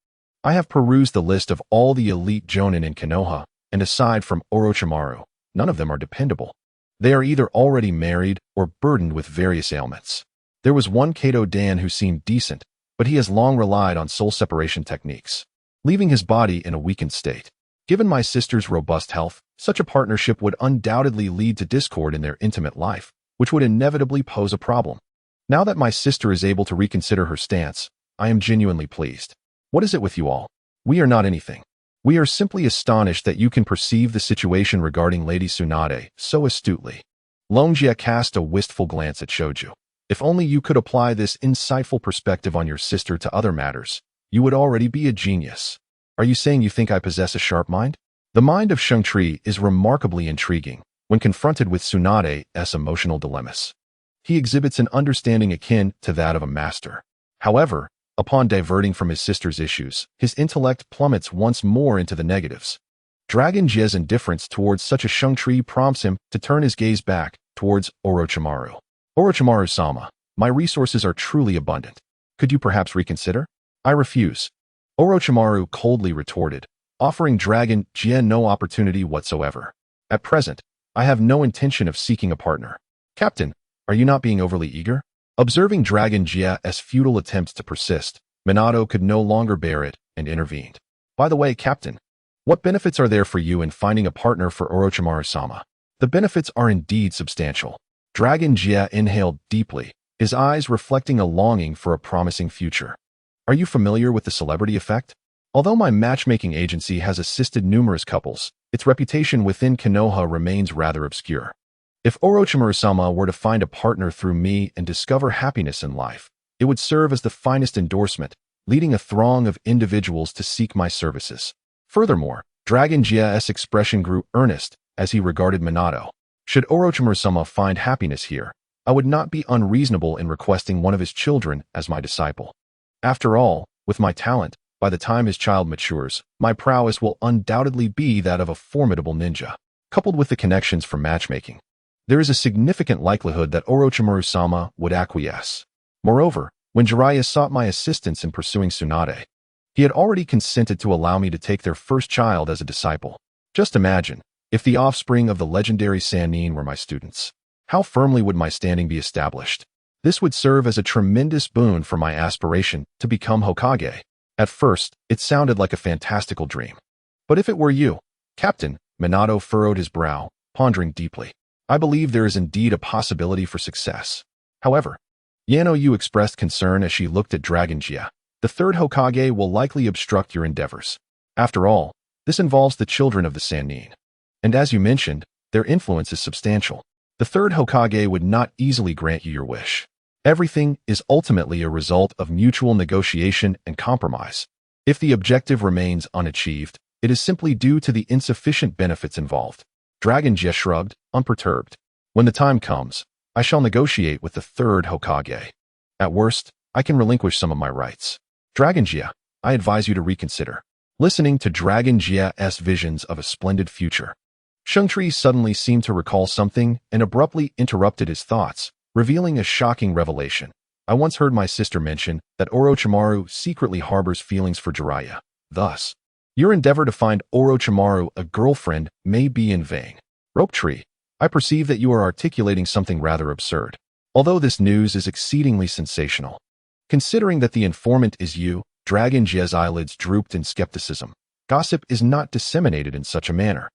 I have perused the list of all the elite jonin in Konoha, and aside from Orochimaru, none of them are dependable. They are either already married or burdened with various ailments. There was one Kato Dan who seemed decent, but he has long relied on soul separation techniques, leaving his body in a weakened state. Given my sister's robust health, such a partnership would undoubtedly lead to discord in their intimate life, which would inevitably pose a problem. Now that my sister is able to reconsider her stance, I am genuinely pleased. What is it with you all? We are not anything. We are simply astonished that you can perceive the situation regarding Lady Tsunade so astutely. Long Jie cast a wistful glance at Shoju. If only you could apply this insightful perspective on your sister to other matters, you would already be a genius. Are you saying you think I possess a sharp mind? The mind of Shang-Chi is remarkably intriguing when confronted with Tsunade's emotional dilemmas. He exhibits an understanding akin to that of a master. However, upon diverting from his sister's issues, his intellect plummets once more into the negatives. Dragon Jie's indifference towards such a Shang-Chi prompts him to turn his gaze back towards Orochimaru. Orochimaru-sama, my resources are truly abundant. Could you perhaps reconsider? I refuse. Orochimaru coldly retorted, offering Dragon Jie no opportunity whatsoever. At present, I have no intention of seeking a partner. Captain, are you not being overly eager? Observing Dragon Jie's futile attempts to persist, Minato could no longer bear it and intervened. By the way, Captain, what benefits are there for you in finding a partner for Orochimaru-sama? The benefits are indeed substantial. Dragon Jie inhaled deeply, his eyes reflecting a longing for a promising future. Are you familiar with the celebrity effect? Although my matchmaking agency has assisted numerous couples, its reputation within Konoha remains rather obscure. If Orochimaru-sama were to find a partner through me and discover happiness in life, it would serve as the finest endorsement, leading a throng of individuals to seek my services. Furthermore, Dragon Jie's expression grew earnest as he regarded Minato. Should Orochimaru-sama find happiness here, I would not be unreasonable in requesting one of his children as my disciple. After all, with my talent, by the time his child matures, my prowess will undoubtedly be that of a formidable ninja. Coupled with the connections from matchmaking, there is a significant likelihood that Orochimaru-sama would acquiesce. Moreover, when Jiraiya sought my assistance in pursuing Tsunade, he had already consented to allow me to take their first child as a disciple. Just imagine, if the offspring of the legendary Sannin were my students, how firmly would my standing be established? This would serve as a tremendous boon for my aspiration to become Hokage. At first, it sounded like a fantastical dream. But if it were you, Captain, Minato furrowed his brow, pondering deeply. I believe there is indeed a possibility for success. However, Yano Yu expressed concern as she looked at Dragon Jie. The third Hokage will likely obstruct your endeavors. After all, this involves the children of the Sannin. And as you mentioned, their influence is substantial. The third Hokage would not easily grant you your wish. Everything is ultimately a result of mutual negotiation and compromise. If the objective remains unachieved, it is simply due to the insufficient benefits involved. Dragon Jie shrugged, unperturbed. When the time comes, I shall negotiate with the third Hokage. At worst, I can relinquish some of my rights. Dragon Jie, I advise you to reconsider. Listening to Dragon Jie's visions of a splendid future, Shang-Chi suddenly seemed to recall something and abruptly interrupted his thoughts, revealing a shocking revelation. I once heard my sister mention that Orochimaru secretly harbors feelings for Jiraiya. Thus, your endeavor to find Orochimaru a girlfriend may be in vain. Rope Tree, I perceive that you are articulating something rather absurd. Although this news is exceedingly sensational, considering that the informant is you, Dragon Jie's eyelids drooped in skepticism. Gossip is not disseminated in such a manner.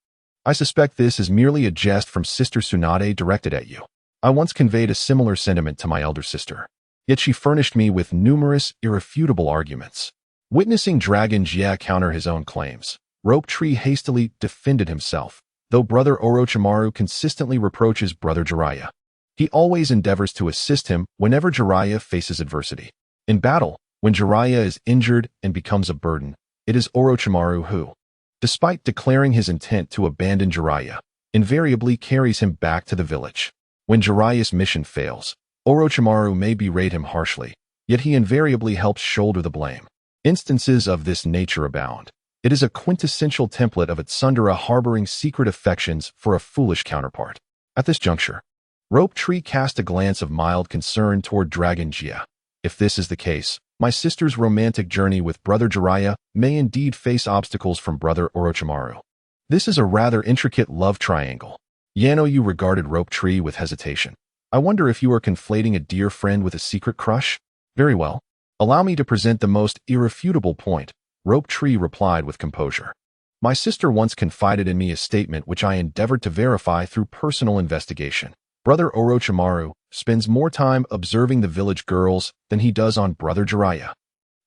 I suspect this is merely a jest from Sister Tsunade directed at you. I once conveyed a similar sentiment to my elder sister, yet she furnished me with numerous irrefutable arguments. Witnessing Dragon Jie counter his own claims, Rope Tree hastily defended himself, though Brother Orochimaru consistently reproaches Brother Jiraiya. He always endeavors to assist him whenever Jiraiya faces adversity. In battle, when Jiraiya is injured and becomes a burden, it is Orochimaru who, despite declaring his intent to abandon Jiraiya, invariably carries him back to the village. When Jiraiya's mission fails, Orochimaru may berate him harshly, yet he invariably helps shoulder the blame. Instances of this nature abound. It is a quintessential template of a tsundere harboring secret affections for a foolish counterpart. At this juncture, Rope Tree cast a glance of mild concern toward Dragon Jie. If this is the case, my sister's romantic journey with Brother Jiraiya may indeed face obstacles from Brother Orochimaru. This is a rather intricate love triangle. Yano Yu regarded Rope Tree with hesitation. I wonder if you are conflating a dear friend with a secret crush? Very well. Allow me to present the most irrefutable point, Rope Tree replied with composure. My sister once confided in me a statement which I endeavored to verify through personal investigation. Brother Orochimaru spends more time observing the village girls than he does on Brother Jiraiya.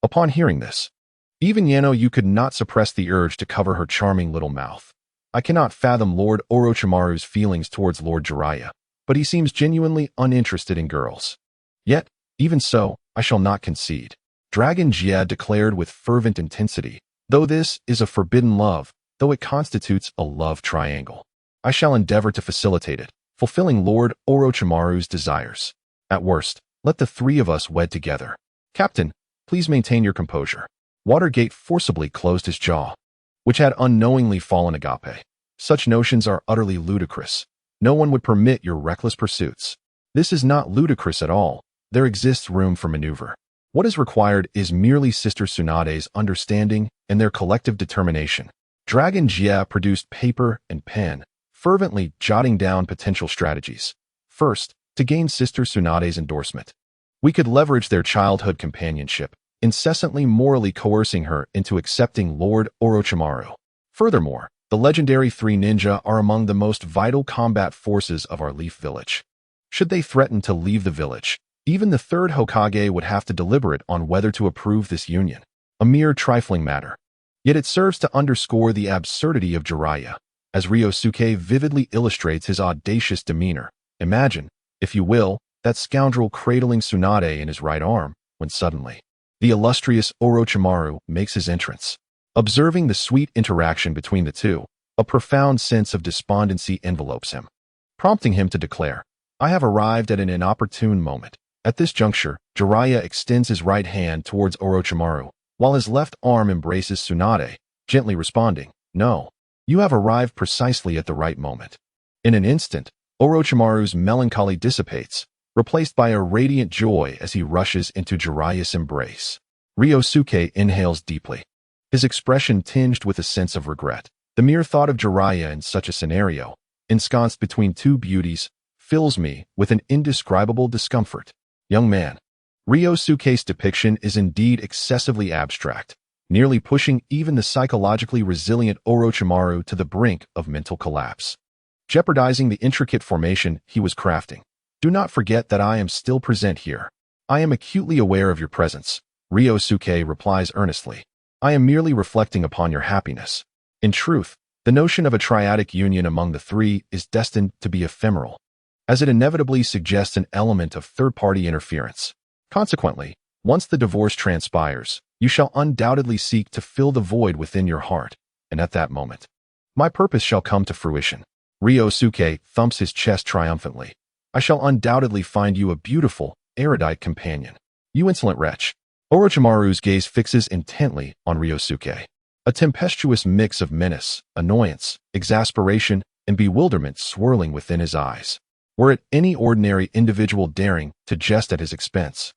Upon hearing this, even Yano Yu could not suppress the urge to cover her charming little mouth. I cannot fathom Lord Orochimaru's feelings towards Lord Jiraiya, but he seems genuinely uninterested in girls. Yet, even so, I shall not concede. Dragon Jia declared with fervent intensity, though this is a forbidden love, though it constitutes a love triangle, I shall endeavor to facilitate it, fulfilling Lord Orochimaru's desires. At worst, let the three of us wed together. Captain, please maintain your composure. Watergate forcibly closed his jaw, which had unknowingly fallen agape. Such notions are utterly ludicrous. No one would permit your reckless pursuits. This is not ludicrous at all. There exists room for maneuver. What is required is merely Sister Tsunade's understanding and their collective determination. Dragon Jia produced paper and pen, fervently jotting down potential strategies. First, to gain Sister Tsunade's endorsement. We could leverage their childhood companionship, incessantly morally coercing her into accepting Lord Orochimaru. Furthermore, the legendary three ninja are among the most vital combat forces of our Leaf Village. Should they threaten to leave the village, even the third Hokage would have to deliberate on whether to approve this union. A mere trifling matter. Yet it serves to underscore the absurdity of Jiraiya, as Ryusuke vividly illustrates his audacious demeanor. Imagine, if you will, that scoundrel cradling Tsunade in his right arm, when suddenly, the illustrious Orochimaru makes his entrance. Observing the sweet interaction between the two, a profound sense of despondency envelopes him, prompting him to declare, I have arrived at an inopportune moment. At this juncture, Jiraiya extends his right hand towards Orochimaru, while his left arm embraces Tsunade, gently responding, No, you have arrived precisely at the right moment. In an instant, Orochimaru's melancholy dissipates, replaced by a radiant joy as he rushes into Jiraiya's embrace. Ryusuke inhales deeply, his expression tinged with a sense of regret. The mere thought of Jiraiya in such a scenario, ensconced between two beauties, fills me with an indescribable discomfort. Young man, Ryusuke's depiction is indeed excessively abstract, nearly pushing even the psychologically resilient Orochimaru to the brink of mental collapse, jeopardizing the intricate formation he was crafting. Do not forget that I am still present here. I am acutely aware of your presence, Ryusuke replies earnestly. I am merely reflecting upon your happiness. In truth, the notion of a triadic union among the three is destined to be ephemeral, as it inevitably suggests an element of third-party interference. Consequently, once the divorce transpires, you shall undoubtedly seek to fill the void within your heart, and at that moment, my purpose shall come to fruition. Ryusuke thumps his chest triumphantly. I shall undoubtedly find you a beautiful, erudite companion. You insolent wretch. Orochimaru's gaze fixes intently on Ryusuke. A tempestuous mix of menace, annoyance, exasperation, and bewilderment swirling within his eyes. Were it any ordinary individual daring to jest at his expense,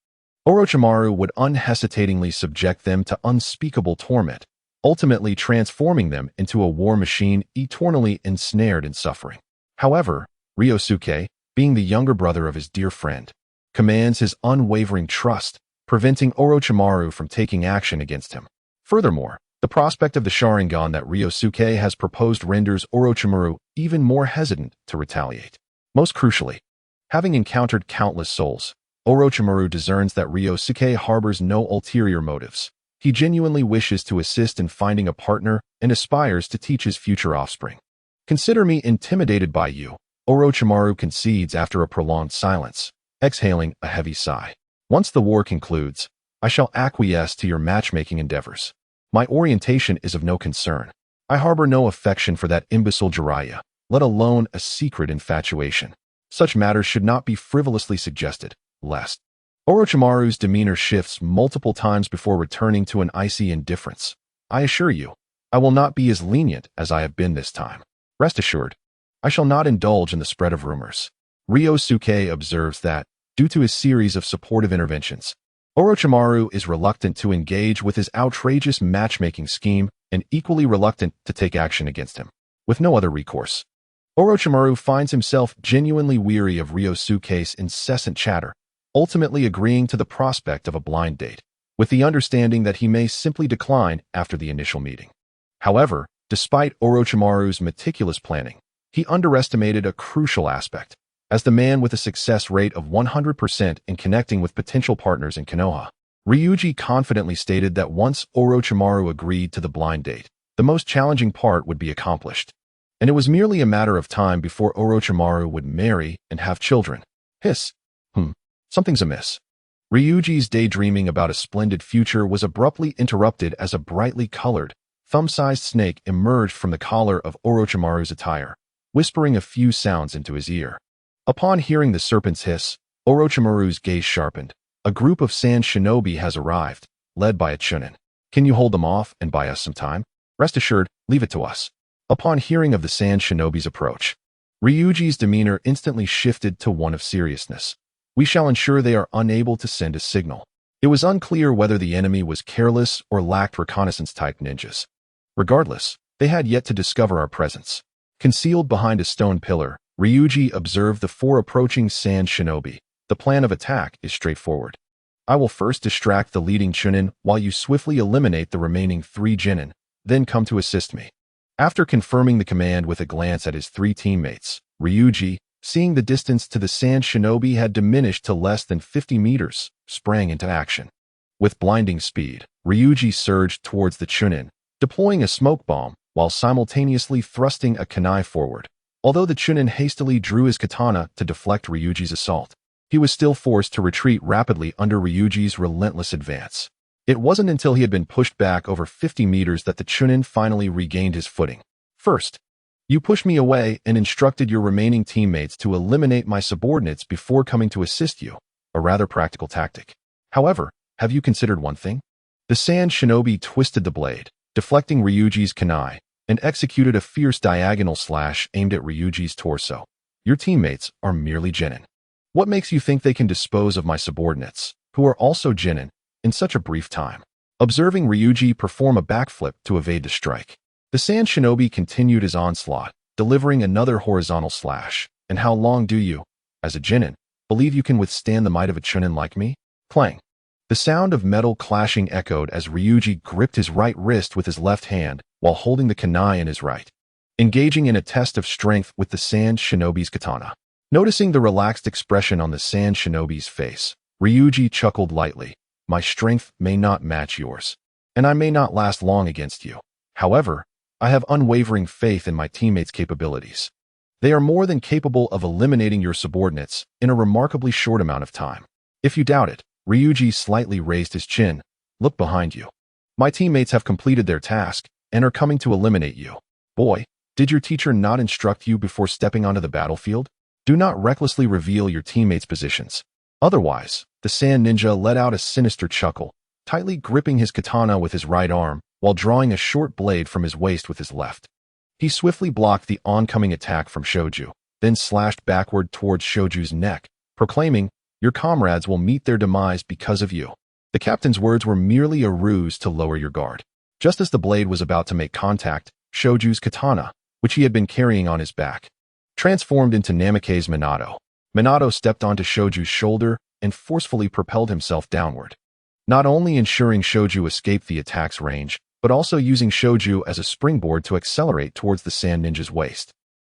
Orochimaru would unhesitatingly subject them to unspeakable torment, ultimately transforming them into a war machine eternally ensnared in suffering. However, Ryusuke, being the younger brother of his dear friend, commands his unwavering trust, preventing Orochimaru from taking action against him. Furthermore, the prospect of the Sharingan that Ryusuke has proposed renders Orochimaru even more hesitant to retaliate. Most crucially, having encountered countless souls, Orochimaru discerns that Ryusuke harbors no ulterior motives. He genuinely wishes to assist in finding a partner and aspires to teach his future offspring. Consider me intimidated by you, Orochimaru concedes after a prolonged silence, exhaling a heavy sigh. Once the war concludes, I shall acquiesce to your matchmaking endeavors. My orientation is of no concern. I harbor no affection for that imbecile Jiraiya, let alone a secret infatuation. Such matters should not be frivolously suggested, lest Orochimaru's demeanor shifts multiple times before returning to an icy indifference. I assure you, I will not be as lenient as I have been this time. Rest assured, I shall not indulge in the spread of rumors. Ryusuke observes that, due to his series of supportive interventions, Orochimaru is reluctant to engage with his outrageous matchmaking scheme and equally reluctant to take action against him. With no other recourse, Orochimaru finds himself genuinely weary of Ryusuke's incessant chatter, ultimately agreeing to the prospect of a blind date, with the understanding that he may simply decline after the initial meeting. However, despite Orochimaru's meticulous planning, he underestimated a crucial aspect. As the man with a success rate of 100% in connecting with potential partners in Konoha, Ryuji confidently stated that once Orochimaru agreed to the blind date, the most challenging part would be accomplished, and it was merely a matter of time before Orochimaru would marry and have children. Something's amiss. Ryuji's daydreaming about a splendid future was abruptly interrupted as a brightly colored, thumb-sized snake emerged from the collar of Orochimaru's attire, whispering a few sounds into his ear. Upon hearing the serpent's hiss, Orochimaru's gaze sharpened. A group of sand shinobi has arrived, led by a chunin. Can you hold them off and buy us some time? Rest assured, leave it to us. Upon hearing of the sand shinobi's approach, Ryuji's demeanor instantly shifted to one of seriousness. We shall ensure they are unable to send a signal. It was unclear whether the enemy was careless or lacked reconnaissance-type ninjas. Regardless, they had yet to discover our presence. Concealed behind a stone pillar, Ryuji observed the 4 approaching sand shinobi. The plan of attack is straightforward. I will first distract the leading chunin while you swiftly eliminate the remaining 3 genin, then come to assist me. After confirming the command with a glance at his 3 teammates, Ryuji, seeing the distance to the sand shinobi had diminished to less than 50 meters, sprang into action. With blinding speed, Ryuji surged towards the chunin, deploying a smoke bomb while simultaneously thrusting a kunai forward. Although the chunin hastily drew his katana to deflect Ryuji's assault, he was still forced to retreat rapidly under Ryuji's relentless advance. It wasn't until he had been pushed back over 50 meters that the chunin finally regained his footing. First, you pushed me away and instructed your remaining teammates to eliminate my subordinates before coming to assist you, a rather practical tactic. However, have you considered one thing? The sand shinobi twisted the blade, deflecting Ryuji's kunai, and executed a fierce diagonal slash aimed at Ryuji's torso. Your teammates are merely genin. What makes you think they can dispose of my subordinates, who are also genin, in such a brief time? Observing Ryuji perform a backflip to evade the strike, the sand shinobi continued his onslaught, delivering another horizontal slash. And how long do you, as a genin, believe you can withstand the might of a chunin like me? Clang. The sound of metal clashing echoed as Ryuji gripped his right wrist with his left hand while holding the kunai in his right, engaging in a test of strength with the sand shinobi's katana. Noticing the relaxed expression on the sand shinobi's face, Ryuji chuckled lightly. My strength may not match yours, and I may not last long against you. However, I have unwavering faith in my teammates' capabilities. They are more than capable of eliminating your subordinates in a remarkably short amount of time. If you doubt it, Ryuji slightly raised his chin. Look behind you. My teammates have completed their task and are coming to eliminate you. Boy, did your teacher not instruct you before stepping onto the battlefield? Do not recklessly reveal your teammates' positions. Otherwise, the sand ninja let out a sinister chuckle, tightly gripping his katana with his right arm while drawing a short blade from his waist with his left. He swiftly blocked the oncoming attack from Shoju, then slashed backward towards Shoju's neck, proclaiming, Your comrades will meet their demise because of you. The captain's words were merely a ruse to lower your guard. Just as the blade was about to make contact, Shoju's katana, which he had been carrying on his back, transformed into Namikaze's Minato. Minato stepped onto Shoju's shoulder and forcefully propelled himself downward, not only ensuring Shoju escaped the attack's range, but also using Shoju as a springboard to accelerate towards the sand ninja's waist.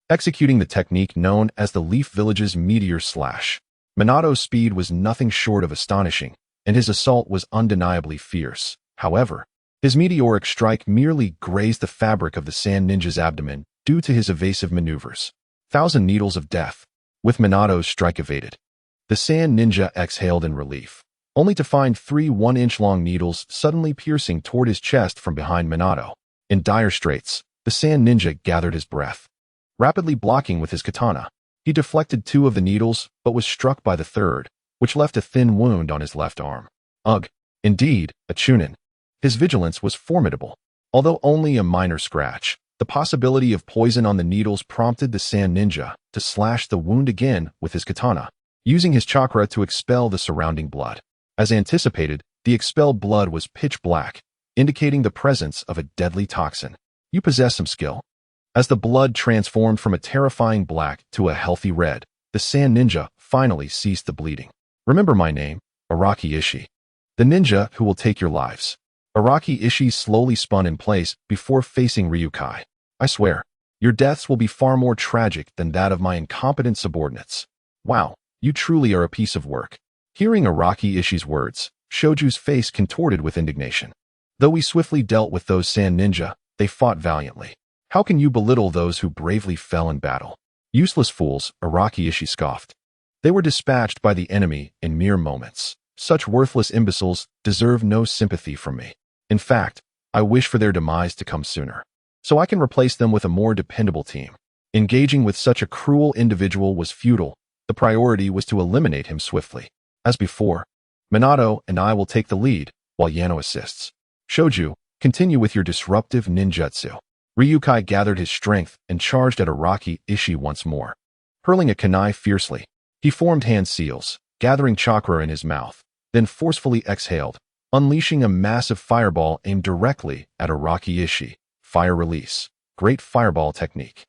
Executing the technique known as the Leaf Village's Meteor Slash, Minato's speed was nothing short of astonishing, and his assault was undeniably fierce. However, his meteoric strike merely grazed the fabric of the sand ninja's abdomen due to his evasive maneuvers. 1,000 needles of death. With Minato's strike evaded, the sand ninja exhaled in relief, only to find 3 1-inch-long needles suddenly piercing toward his chest from behind Minato. In dire straits, the sand ninja gathered his breath. Rapidly blocking with his katana, he deflected 2 of the needles but was struck by the third, which left a thin wound on his left arm. Ugh, indeed, a chunin. His vigilance was formidable. Although only a minor scratch, the possibility of poison on the needles prompted the sand ninja to slash the wound again with his katana, using his chakra to expel the surrounding blood. As anticipated, the expelled blood was pitch black, indicating the presence of a deadly toxin. You possess some skill. As the blood transformed from a terrifying black to a healthy red, the sand ninja finally ceased the bleeding. Remember my name, Araki Ishii, the ninja who will take your lives. Araki Ishii slowly spun in place before facing Ryukai. I swear, your deaths will be far more tragic than that of my incompetent subordinates. Wow, you truly are a piece of work. Hearing Araki Ishii's words, Shoju's face contorted with indignation. Though we swiftly dealt with those sand ninja, they fought valiantly. How can you belittle those who bravely fell in battle? Useless fools, Araki Ishii scoffed. They were dispatched by the enemy in mere moments. Such worthless imbeciles deserve no sympathy from me. In fact, I wish for their demise to come sooner, so I can replace them with a more dependable team. Engaging with such a cruel individual was futile. The priority was to eliminate him swiftly. As before, Minato and I will take the lead, while Yano assists. Shoju, continue with your disruptive ninjutsu. Ryukai gathered his strength and charged at Araki Ishii once more. Hurling a kunai fiercely, he formed hand seals, gathering chakra in his mouth, then forcefully exhaled, unleashing a massive fireball aimed directly at Araki Ishii. Fire release. Great fireball technique.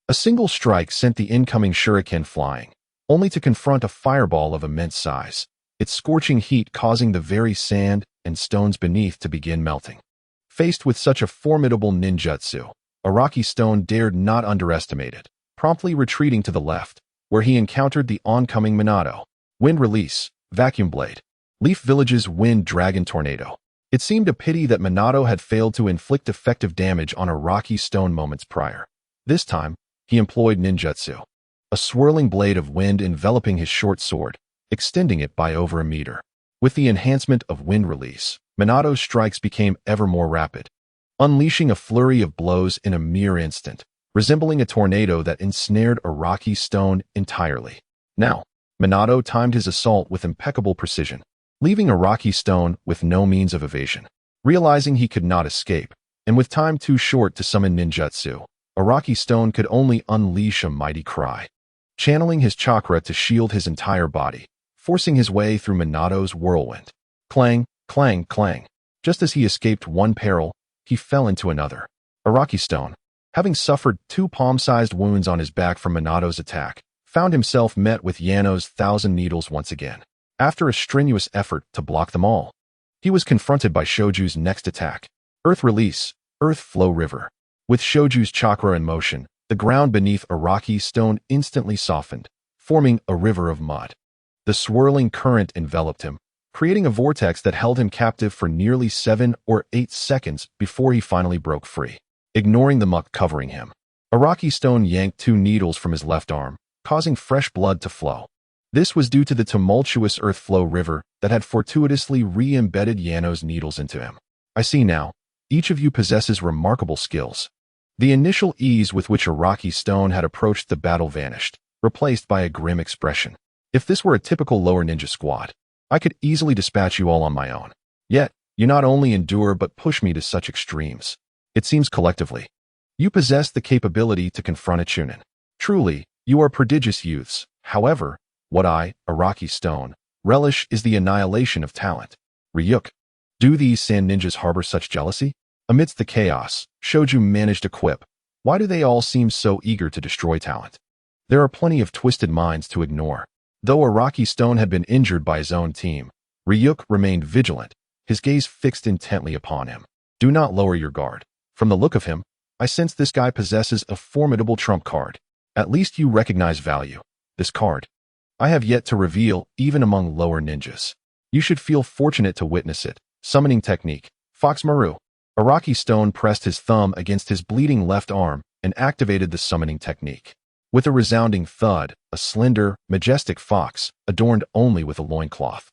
A single strike sent the incoming shuriken flying, only to confront a fireball of immense size, its scorching heat causing the very sand and stones beneath to begin melting. Faced with such a formidable ninjutsu, Araki Stone dared not underestimate it, promptly retreating to the left, where he encountered the oncoming Minato. Wind release. Vacuum blade. Leaf Village's wind dragon tornado. It seemed a pity that Minato had failed to inflict effective damage on Araki Stone moments prior. This time, he employed ninjutsu. A swirling blade of wind enveloping his short sword, extending it by over a meter. With the enhancement of wind release, Minato's strikes became ever more rapid, unleashing a flurry of blows in a mere instant, resembling a tornado that ensnared Araki Stone entirely. Now, Minato timed his assault with impeccable precision, leaving Araki Stone with no means of evasion. Realizing he could not escape, and with time too short to summon ninjutsu, Araki Stone could only unleash a mighty cry, channeling his chakra to shield his entire body, forcing his way through Minato's whirlwind. Clang, clang, clang. Just as he escaped one peril, he fell into another. Araki Stone, having suffered 2 palm-sized wounds on his back from Minato's attack, found himself met with Yano's 1,000 needles once again. After a strenuous effort to block them all, he was confronted by Shoju's next attack. Earth release. Earth flow river. With Shoju's chakra in motion, the ground beneath Araki Stone instantly softened, forming a river of mud. The swirling current enveloped him, creating a vortex that held him captive for nearly 7 or 8 seconds before he finally broke free. Ignoring the muck covering him, Araki Stone yanked 2 needles from his left arm, causing fresh blood to flow. This was due to the tumultuous earth flow river that had fortuitously re-embedded Yano's needles into him. I see now, each of you possesses remarkable skills. The initial ease with which Araki Stone had approached the battle vanished, replaced by a grim expression. If this were a typical lower ninja squad, I could easily dispatch you all on my own. Yet, you not only endure but push me to such extremes. It seems collectively, you possess the capability to confront a Chunin. Truly, you are prodigious youths. However, what I, Araki Stone, relish is the annihilation of talent. Ryuk. Do these sand ninjas harbor such jealousy? Amidst the chaos, Shoju managed a quip. Why do they all seem so eager to destroy talent? There are plenty of twisted minds to ignore. Though Araki Stone had been injured by his own team, Ryuk remained vigilant, his gaze fixed intently upon him. Do not lower your guard. From the look of him, I sense this guy possesses a formidable trump card. At least you recognize value. This card, I have yet to reveal even among lower ninjas. You should feel fortunate to witness it. Summoning technique. Fox Maru. Araki Stone pressed his thumb against his bleeding left arm and activated the summoning technique. With a resounding thud, a slender, majestic fox, adorned only with a loincloth,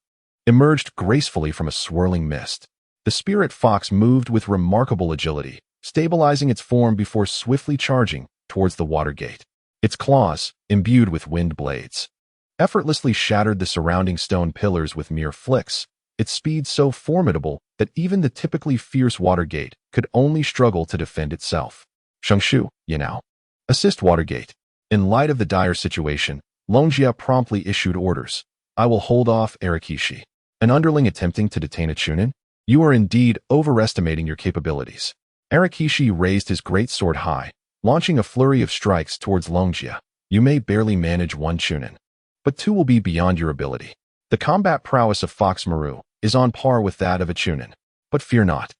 emerged gracefully from a swirling mist. The spirit fox moved with remarkable agility, stabilizing its form before swiftly charging towards the water gate. Its claws, imbued with wind blades, effortlessly shattered the surrounding stone pillars with mere flicks, its speed so formidable that even the typically fierce Watergate could only struggle to defend itself. Shungshu, Yanao. Assist Watergate. In light of the dire situation, Longjia promptly issued orders. I will hold off Arakishi. An underling attempting to detain a Chunin? You are indeed overestimating your capabilities. Arakishi raised his great sword high, launching a flurry of strikes towards Longjia. You may barely manage 1 Chunin, but 2 will be beyond your ability. The combat prowess of Fox Maru is on par with that of a Chunin. But fear not.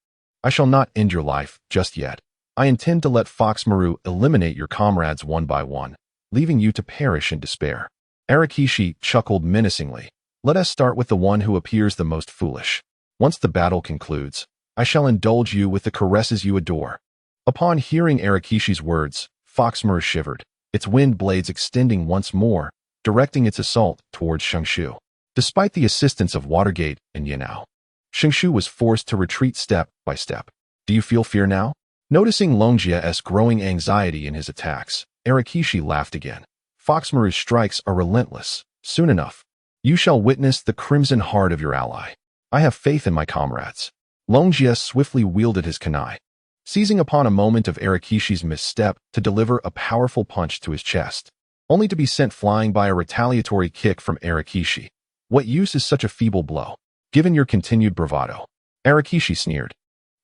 I shall not end your life just yet. I intend to let Fox Maru eliminate your comrades one by one, leaving you to perish in despair. Arakishi chuckled menacingly. Let us start with the one who appears the most foolish. Once the battle concludes, I shall indulge you with the caresses you adore. Upon hearing Arakishi's words, Fox Maru shivered, its wind blades extending once more, directing its assault towards Shengshu. Despite the assistance of Watergate and Yanao, Shengshu was forced to retreat step by step. Do you feel fear now? Noticing Longjia's growing anxiety in his attacks, Arakishi laughed again. Foxmaru's strikes are relentless. Soon enough, you shall witness the crimson heart of your ally. I have faith in my comrades. Longjia swiftly wielded his kunai, seizing upon a moment of Arakishi's misstep to deliver a powerful punch to his chest, only to be sent flying by a retaliatory kick from Arakishi. What use is such a feeble blow, given your continued bravado? Arakishi sneered,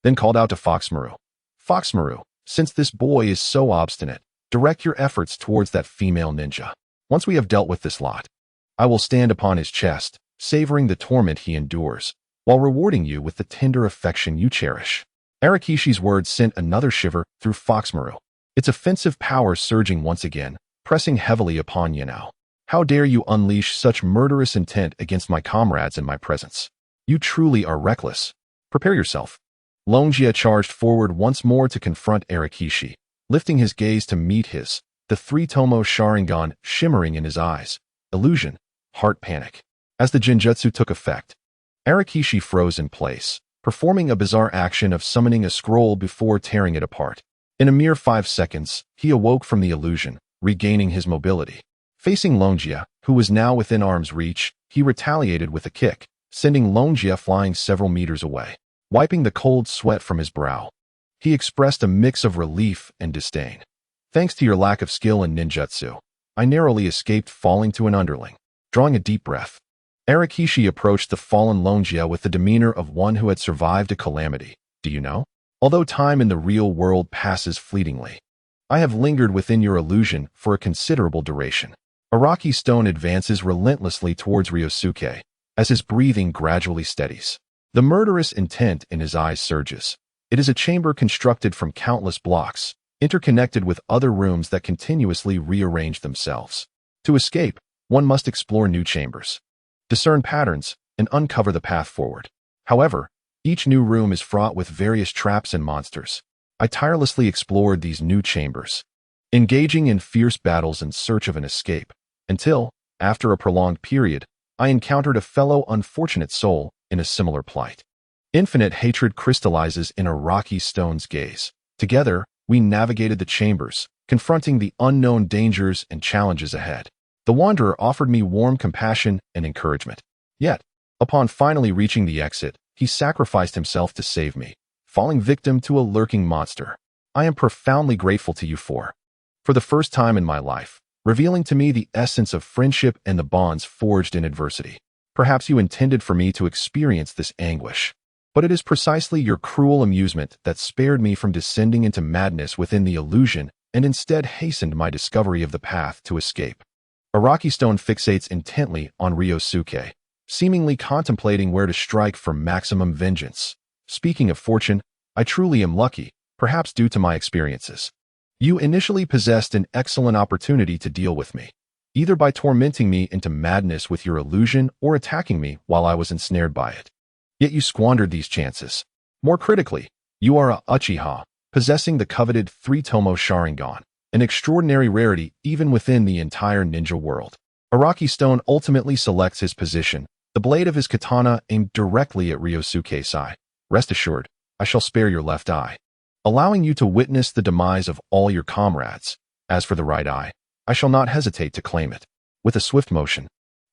then called out to Foxmaru. Foxmaru, since this boy is so obstinate, direct your efforts towards that female ninja. Once we have dealt with this lot, I will stand upon his chest, savoring the torment he endures, while rewarding you with the tender affection you cherish. Arakishi's words sent another shiver through Foxmaru, its offensive power surging once again, pressing heavily upon Yanao. How dare you unleash such murderous intent against my comrades in my presence? You truly are reckless. Prepare yourself. Longjia charged forward once more to confront Arakishi, lifting his gaze to meet his, the three-tomo Sharingan shimmering in his eyes. Illusion, heart panic. As the Genjutsu took effect, Arakishi froze in place, performing a bizarre action of summoning a scroll before tearing it apart. In a mere 5 seconds, he awoke from the illusion, regaining his mobility. Facing Longjia, who was now within arm's reach, he retaliated with a kick, sending Longjia flying several meters away. Wiping the cold sweat from his brow, he expressed a mix of relief and disdain. Thanks to your lack of skill in ninjutsu, I narrowly escaped falling to an underling. Drawing a deep breath, Arakishi approached the fallen Longjia with the demeanor of one who had survived a calamity. Do you know? Although time in the real world passes fleetingly, I have lingered within your illusion for a considerable duration. Araki Stone advances relentlessly towards Ryusuke, as his breathing gradually steadies. The murderous intent in his eyes surges. It is a chamber constructed from countless blocks, interconnected with other rooms that continuously rearrange themselves. To escape, one must explore new chambers, discern patterns, and uncover the path forward. However, each new room is fraught with various traps and monsters. I tirelessly explored these new chambers, engaging in fierce battles in search of an escape, until, after a prolonged period, I encountered a fellow unfortunate soul in a similar plight. Infinite hatred crystallizes in Araki Stone's gaze. Together, we navigated the chambers, confronting the unknown dangers and challenges ahead. The Wanderer offered me warm compassion and encouragement. Yet, upon finally reaching the exit, he sacrificed himself to save me, falling victim to a lurking monster. I am profoundly grateful to you for the first time in my life, revealing to me the essence of friendship and the bonds forged in adversity. Perhaps you intended for me to experience this anguish, but it is precisely your cruel amusement that spared me from descending into madness within the illusion and instead hastened my discovery of the path to escape. Araki Stone fixates intently on Ryusuke, seemingly contemplating where to strike for maximum vengeance. Speaking of fortune, I truly am lucky, perhaps due to my experiences. You initially possessed an excellent opportunity to deal with me, either by tormenting me into madness with your illusion or attacking me while I was ensnared by it. Yet you squandered these chances. More critically, you are a Uchiha, possessing the coveted three-tomo Sharingan, an extraordinary rarity even within the entire ninja world. Araki Stone ultimately selects his position, the blade of his katana aimed directly at Ryusuke's eye. Rest assured, I shall spare your left eye, allowing you to witness the demise of all your comrades. As for the right eye, I shall not hesitate to claim it. With a swift motion,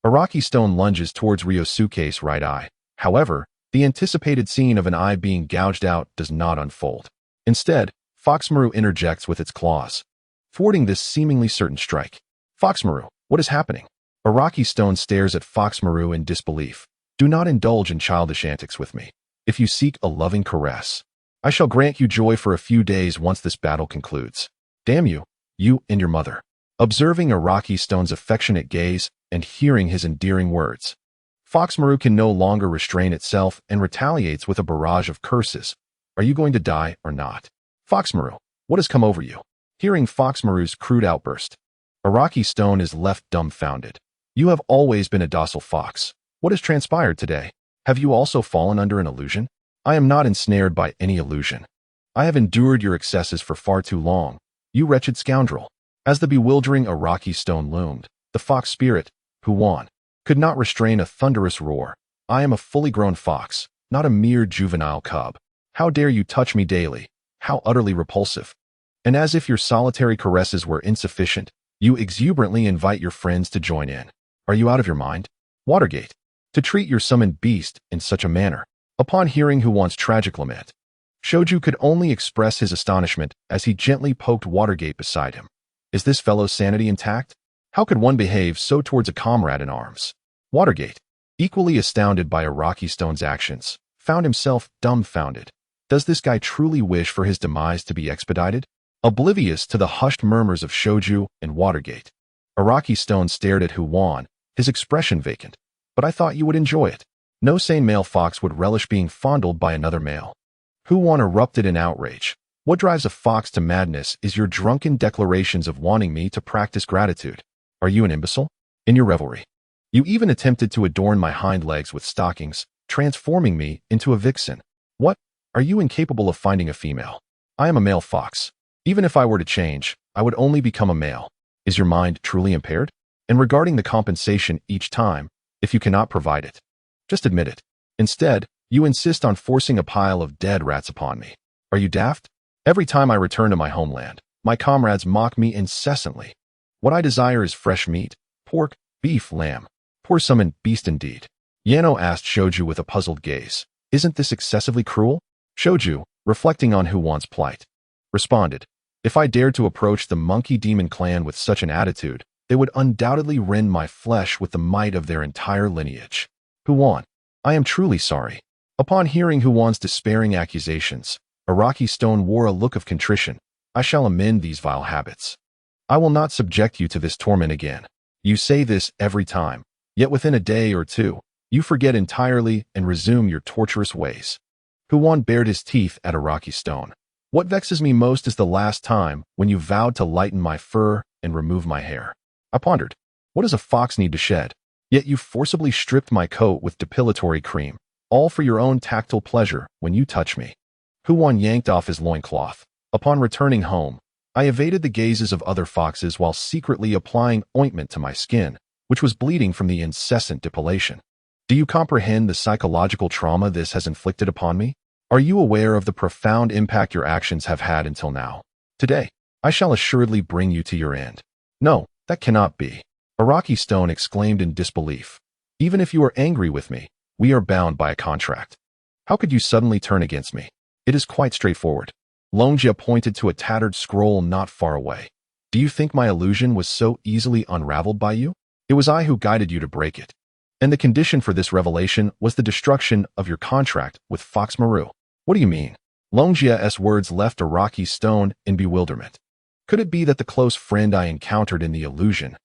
Araki Stone lunges towards Ryusuke's right eye. However, the anticipated scene of an eye being gouged out does not unfold. Instead, Foxmaru interjects with its claws, thwarting this seemingly certain strike. Foxmaru, what is happening? Araki Stone stares at Foxmaru in disbelief. Do not indulge in childish antics with me. If you seek a loving caress, I shall grant you joy for a few days once this battle concludes. Damn you, you and your mother. Observing Araki Stone's affectionate gaze and hearing his endearing words, Foxmaru can no longer restrain itself and retaliates with a barrage of curses. Are you going to die or not? Foxmaru, what has come over you? Hearing Foxmaru's crude outburst, Araki Stone is left dumbfounded. You have always been a docile fox. What has transpired today? Have you also fallen under an illusion? I am not ensnared by any illusion. I have endured your excesses for far too long, you wretched scoundrel. As the bewildering Araki Stone loomed, The fox spirit, who won, could not restrain a thunderous roar. I am a fully grown fox, not a mere juvenile cub. How dare you touch me daily? How utterly repulsive. And as if your solitary caresses were insufficient, you exuberantly invite your friends to join in. Are you out of your mind? Watergate. To treat your summoned beast in such a manner. Upon hearing Who Won's tragic lament, Shoju could only express his astonishment as he gently poked Watergate beside him. Is this fellow's sanity intact? How could one behave so towards a comrade in arms? Watergate, equally astounded by Araki Stone's actions, found himself dumbfounded. Does this guy truly wish for his demise to be expedited? Oblivious to the hushed murmurs of Shoju and Watergate, Araki Stone stared at Who Won, his expression vacant. But I thought you would enjoy it. No sane male fox would relish being fondled by another male. Who Won erupted in outrage. What drives a fox to madness is your drunken declarations of wanting me to practice gratitude. Are you an imbecile? In your revelry, you even attempted to adorn my hind legs with stockings, transforming me into a vixen. What? Are you incapable of finding a female? I am a male fox. Even if I were to change, I would only become a male. Is your mind truly impaired? And regarding the compensation each time, if you cannot provide it, just admit it. Instead, you insist on forcing a pile of dead rats upon me. Are you daft? Every time I return to my homeland, my comrades mock me incessantly. What I desire is fresh meat, pork, beef, lamb. Poor summoned beast indeed. Yano asked Shoju with a puzzled gaze. Isn't this excessively cruel? Shoju, reflecting on Who Won's plight, responded, if I dared to approach the monkey demon clan with such an attitude, they would undoubtedly rend my flesh with the might of their entire lineage. Who Won? I am truly sorry. Upon hearing Who Won's despairing accusations, Araki Stone wore a look of contrition. I shall amend these vile habits. I will not subject you to this torment again. You say this every time, yet within a day or two, you forget entirely and resume your torturous ways. Who Won bared his teeth at Araki Stone. What vexes me most is the last time when you vowed to lighten my fur and remove my hair. I pondered, what does a fox need to shed? Yet you forcibly stripped my coat with depilatory cream, all for your own tactile pleasure when you touch me. Who Won yanked off his loincloth. Upon returning home, I evaded the gazes of other foxes while secretly applying ointment to my skin, which was bleeding from the incessant depilation. Do you comprehend the psychological trauma this has inflicted upon me? Are you aware of the profound impact your actions have had until now? Today, I shall assuredly bring you to your end. No, that cannot be. Araki Stone exclaimed in disbelief. Even if you are angry with me, we are bound by a contract. How could you suddenly turn against me? It is quite straightforward. Longjia pointed to a tattered scroll not far away. Do you think my illusion was so easily unraveled by you? It was I who guided you to break it. And the condition for this revelation was the destruction of your contract with Fox Maru. What do you mean? Longjia's words left Araki Stone in bewilderment. Could it be that the close friend I encountered in the illusion?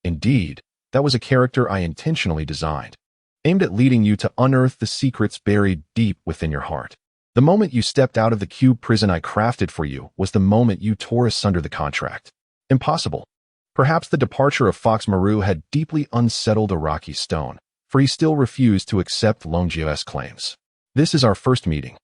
Indeed, that was a character I intentionally designed, aimed at leading you to unearth the secrets buried deep within your heart. The moment you stepped out of the cube prison I crafted for you was the moment you tore asunder the contract. Impossible. Perhaps the departure of Fox Maru had deeply unsettled Araki Stone, for he still refused to accept Longjia's claims. This is our first meeting.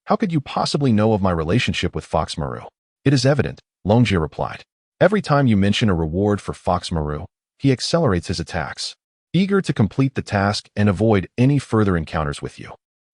How could you possibly know of my relationship with Fox Maru? It is evident, Longjia replied. Every time you mention a reward for Fox Maru, he accelerates his attacks, eager to complete the task and avoid any further encounters with you.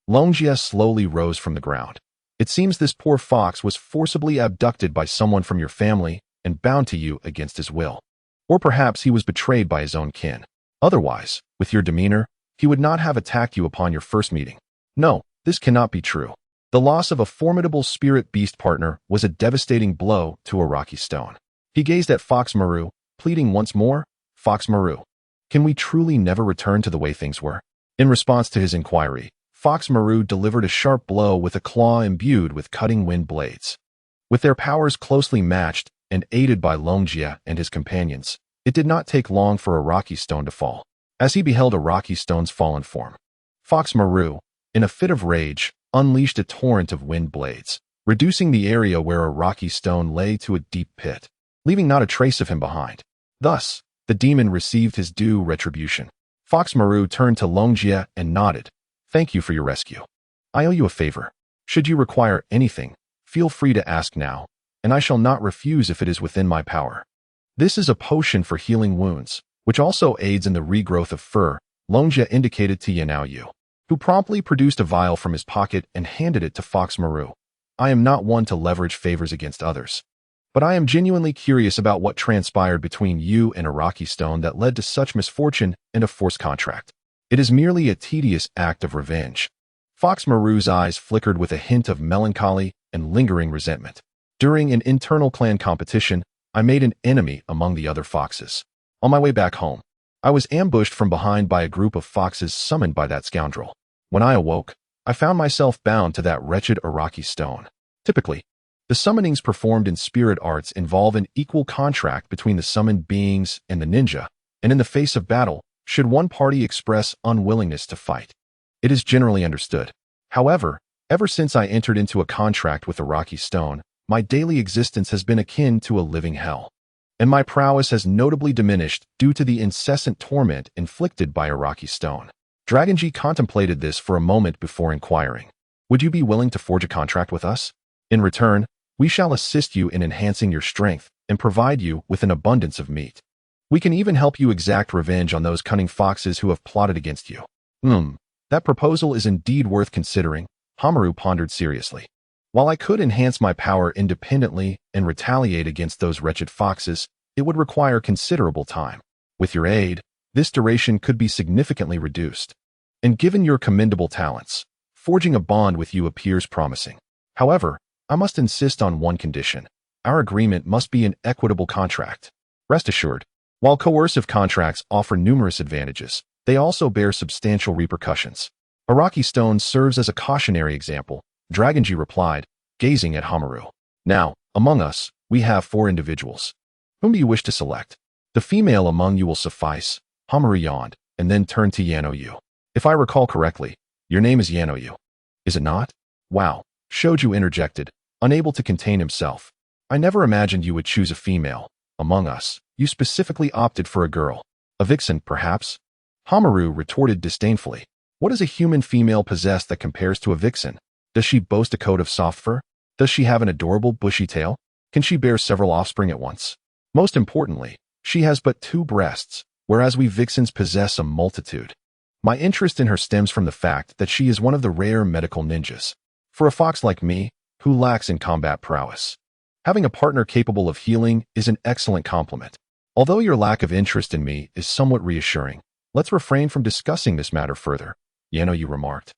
Longjia slowly rose from the ground. It seems this poor fox was forcibly abducted by someone from your family and bound to you against his will. Or perhaps he was betrayed by his own kin. Otherwise, with your demeanor, he would not have attacked you upon your first meeting. No, this cannot be true. The loss of a formidable spirit beast partner was a devastating blow to Araki Stone. He gazed at Fox Maru, pleading once more, Fox Maru, can we truly never return to the way things were? In response to his inquiry, Fox Maru delivered a sharp blow with a claw imbued with cutting wind blades. With their powers closely matched and aided by Longjia and his companions, it did not take long for Araki Stone to fall. As he beheld Araki Stone's fallen form, Fox Maru, in a fit of rage, unleashed a torrent of wind blades, reducing the area where Araki Stone lay to a deep pit, leaving not a trace of him behind. Thus, the demon received his due retribution. Fox Maru turned to Longjia and nodded. Thank you for your rescue. I owe you a favor. Should you require anything, feel free to ask now, and I shall not refuse if it is within my power. This is a potion for healing wounds, which also aids in the regrowth of fur, Longjia indicated to Yanao, who promptly produced a vial from his pocket and handed it to Fox Maru. I am not one to leverage favors against others, but I am genuinely curious about what transpired between you and Araki Stone that led to such misfortune and a forced contract. It is merely a tedious act of revenge. Fox Maru's eyes flickered with a hint of melancholy and lingering resentment. During an internal clan competition, I made an enemy among the other foxes. On my way back home, I was ambushed from behind by a group of foxes summoned by that scoundrel. When I awoke, I found myself bound to that wretched Araki Stone. Typically, the summonings performed in spirit arts involve an equal contract between the summoned beings and the ninja, and in the face of battle, should one party express unwillingness to fight. It is generally understood. However, ever since I entered into a contract with Araki Stone, my daily existence has been akin to a living hell, and my prowess has notably diminished due to the incessant torment inflicted by Araki Stone. Dragonji contemplated this for a moment before inquiring, "Would you be willing to forge a contract with us? In return, we shall assist you in enhancing your strength and provide you with an abundance of meat. We can even help you exact revenge on those cunning foxes who have plotted against you." That proposal is indeed worth considering, Hamaru pondered seriously. While I could enhance my power independently and retaliate against those wretched foxes, it would require considerable time. With your aid, this duration could be significantly reduced. And given your commendable talents, forging a bond with you appears promising. However, I must insist on one condition. Our agreement must be an equitable contract. Rest assured, while coercive contracts offer numerous advantages, they also bear substantial repercussions. Araki Stone serves as a cautionary example, Dragonji replied, gazing at Hamaru. Now, among us, we have 4 individuals. Whom do you wish to select? The female among you will suffice, Hamaru yawned, and then turned to Yanao. If I recall correctly, your name is Yanao. Is it not? Wow, Shoju interjected, unable to contain himself. I never imagined you would choose a female. Among us, you specifically opted for a girl. A vixen, perhaps? Hamaru retorted disdainfully. What does a human female possess that compares to a vixen? Does she boast a coat of soft fur? Does she have an adorable bushy tail? Can she bear several offspring at once? Most importantly, she has but 2 breasts, whereas we vixens possess a multitude. My interest in her stems from the fact that she is one of the rare medical ninjas. For a fox like me, who lacks in combat prowess, having a partner capable of healing is an excellent compliment. Although your lack of interest in me is somewhat reassuring, let's refrain from discussing this matter further, Yanao remarked,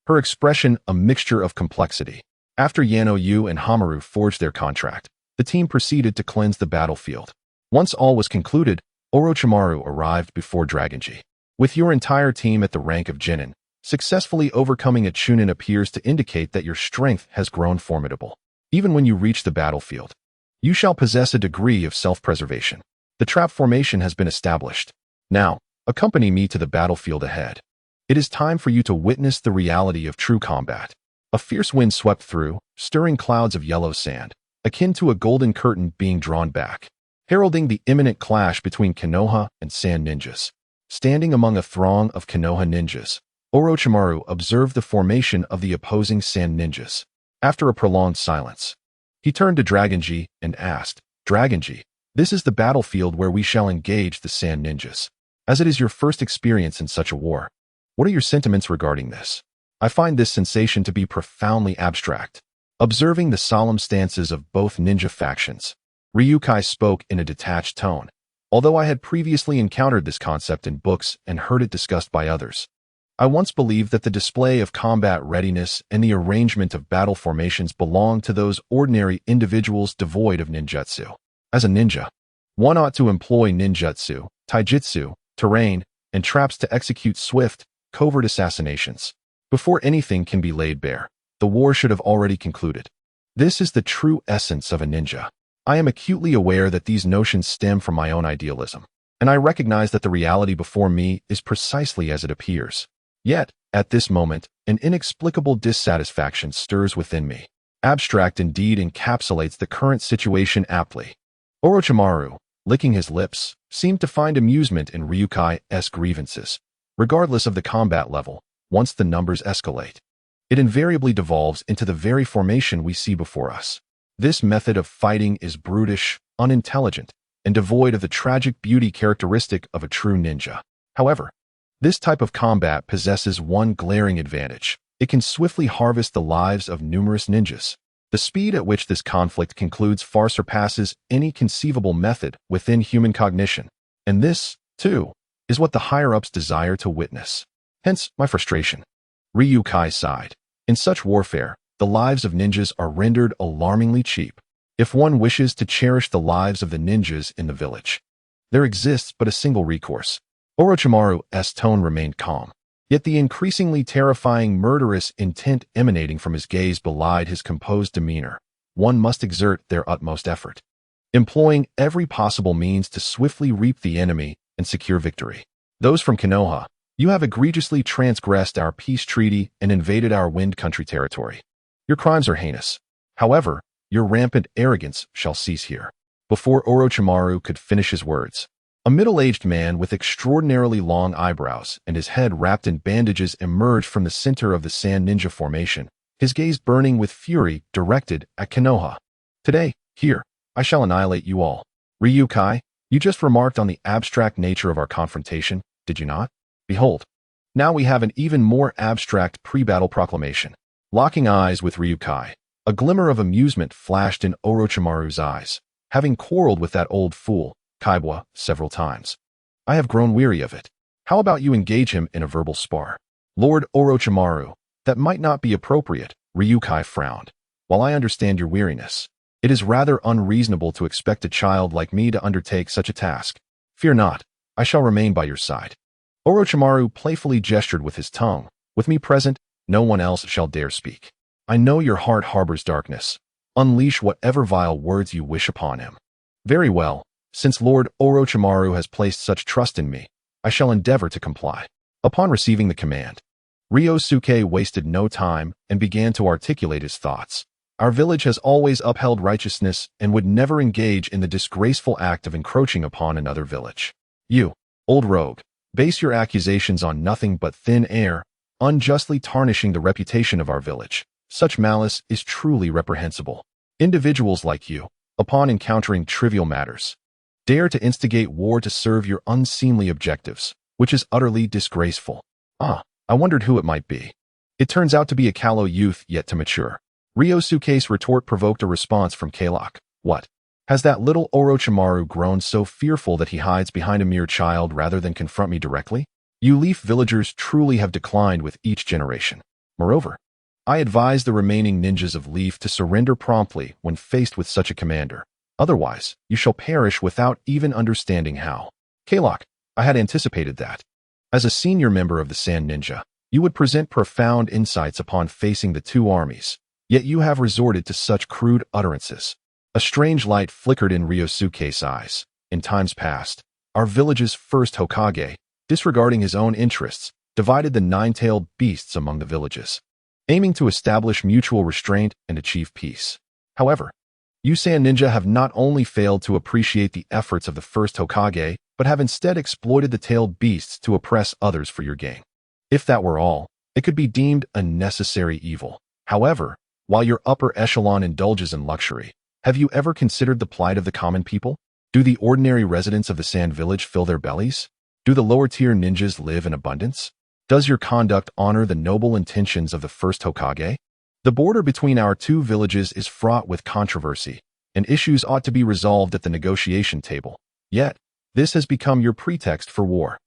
her expression a mixture of complexity. After Yanao and Hamaru forged their contract, the team proceeded to cleanse the battlefield. Once all was concluded, Orochimaru arrived before Dragonji. With your entire team at the rank of Genin, successfully overcoming a Chunin appears to indicate that your strength has grown formidable. Even when you reach the battlefield, you shall possess a degree of self-preservation. The trap formation has been established. Now, accompany me to the battlefield ahead. It is time for you to witness the reality of true combat. A fierce wind swept through, stirring clouds of yellow sand, akin to a golden curtain being drawn back, heralding the imminent clash between Konoha and Sand ninjas. Standing among a throng of Konoha ninjas, Orochimaru observed the formation of the opposing Sand ninjas. After a prolonged silence, he turned to Dragonji and asked, Dragonji, this is the battlefield where we shall engage the Sand ninjas. As it is your first experience in such a war, what are your sentiments regarding this? I find this sensation to be profoundly abstract. Observing the solemn stances of both ninja factions, Ryukai spoke in a detached tone. Although I had previously encountered this concept in books and heard it discussed by others, I once believed that the display of combat readiness and the arrangement of battle formations belonged to those ordinary individuals devoid of ninjutsu. As a ninja, one ought to employ ninjutsu, taijutsu, terrain, and traps to execute swift, covert assassinations. Before anything can be laid bare, the war should have already concluded. This is the true essence of a ninja. I am acutely aware that these notions stem from my own idealism, and I recognize that the reality before me is precisely as it appears. Yet, at this moment, an inexplicable dissatisfaction stirs within me. Abstract indeed encapsulates the current situation aptly. Orochimaru, licking his lips, seemed to find amusement in Ryukai-esque grievances. Regardless of the combat level, once the numbers escalate, it invariably devolves into the very formation we see before us. This method of fighting is brutish, unintelligent, and devoid of the tragic beauty characteristic of a true ninja. However, this type of combat possesses one glaring advantage. It can swiftly harvest the lives of numerous ninjas. The speed at which this conflict concludes far surpasses any conceivable method within human cognition. And this, too, is what the higher-ups desire to witness. Hence, my frustration. Ryukai sighed. In such warfare, the lives of ninjas are rendered alarmingly cheap. If one wishes to cherish the lives of the ninjas in the village, there exists but a single recourse. Orochimaru's tone remained calm, yet the increasingly terrifying murderous intent emanating from his gaze belied his composed demeanor. One must exert their utmost effort, employing every possible means to swiftly reap the enemy and secure victory. Those from Konoha, you have egregiously transgressed our peace treaty and invaded our Wind Country territory. Your crimes are heinous. However, your rampant arrogance shall cease here. Before Orochimaru could finish his words, a middle-aged man with extraordinarily long eyebrows and his head wrapped in bandages emerged from the center of the Sand Ninja formation, his gaze burning with fury directed at Konoha. Today, here, I shall annihilate you all. Ryukai, you just remarked on the abstract nature of our confrontation, did you not? Behold, now we have an even more abstract pre-battle proclamation. Locking eyes with Ryukai, a glimmer of amusement flashed in Orochimaru's eyes. Having quarreled with that old fool, Kaiba, several times, I have grown weary of it. How about you engage him in a verbal spar? Lord Orochimaru, that might not be appropriate, Ryukai frowned. While I understand your weariness, it is rather unreasonable to expect a child like me to undertake such a task. Fear not, I shall remain by your side. Orochimaru playfully gestured with his tongue. With me present, no one else shall dare speak. I know your heart harbors darkness. Unleash whatever vile words you wish upon him. Very well, since Lord Orochimaru has placed such trust in me, I shall endeavor to comply. Upon receiving the command, Ryusuke wasted no time and began to articulate his thoughts. Our village has always upheld righteousness and would never engage in the disgraceful act of encroaching upon another village. You, old rogue, base your accusations on nothing but thin air, unjustly tarnishing the reputation of our village. Such malice is truly reprehensible. Individuals like you, upon encountering trivial matters, dare to instigate war to serve your unseemly objectives, which is utterly disgraceful. I wondered who it might be. It turns out to be a callow youth yet to mature. Ryusuke's retort provoked a response from Kalok. What? Has that little Orochimaru grown so fearful that he hides behind a mere child rather than confront me directly? You Leaf villagers truly have declined with each generation. Moreover, I advise the remaining ninjas of Leaf to surrender promptly when faced with such a commander. Otherwise, you shall perish without even understanding how. Kalok, I had anticipated that. As a senior member of the Sand Ninja, you would present profound insights upon facing the two armies, yet you have resorted to such crude utterances. A strange light flickered in Ryusuke's eyes. In times past, our village's first Hokage, disregarding his own interests, divided the nine-tailed beasts among the villages, aiming to establish mutual restraint and achieve peace. However, you Sand Ninja have not only failed to appreciate the efforts of the first Hokage, but have instead exploited the tailed beasts to oppress others for your gain. If that were all, it could be deemed a necessary evil. However, while your upper echelon indulges in luxury, have you ever considered the plight of the common people? Do the ordinary residents of the Sand Village fill their bellies? Do the lower-tier ninjas live in abundance? Does your conduct honor the noble intentions of the first Hokage? The border between our two villages is fraught with controversy, and issues ought to be resolved at the negotiation table. Yet, this has become your pretext for war.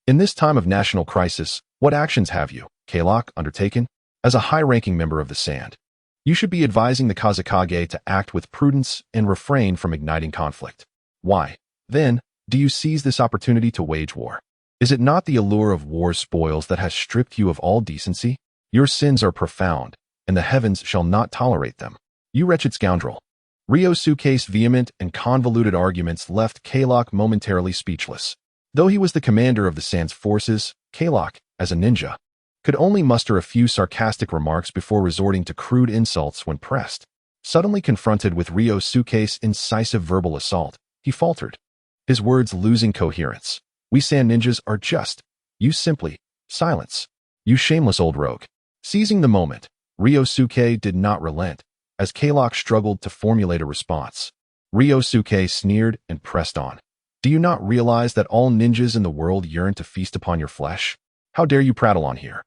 In this time of national crisis, what actions have you, Kalok, undertaken? As a high-ranking member of the Sand, you should be advising the Kazekage to act with prudence and refrain from igniting conflict. Why, then, do you seize this opportunity to wage war? Is it not the allure of war's spoils that has stripped you of all decency? Your sins are profound, and the heavens shall not tolerate them. You wretched scoundrel. Ryusuke's vehement and convoluted arguments left Kalok momentarily speechless. Though he was the commander of the Sand's forces, Kalok, as a ninja, could only muster a few sarcastic remarks before resorting to crude insults when pressed. Suddenly confronted with Ryusuke's incisive verbal assault, he faltered, his words losing coherence. We Sand Ninjas are just. You simply. Silence. You shameless old rogue. Seizing the moment, Ryusuke did not relent, as Kalok struggled to formulate a response. Ryusuke sneered and pressed on. Do you not realize that all ninjas in the world yearn to feast upon your flesh? How dare you prattle on here?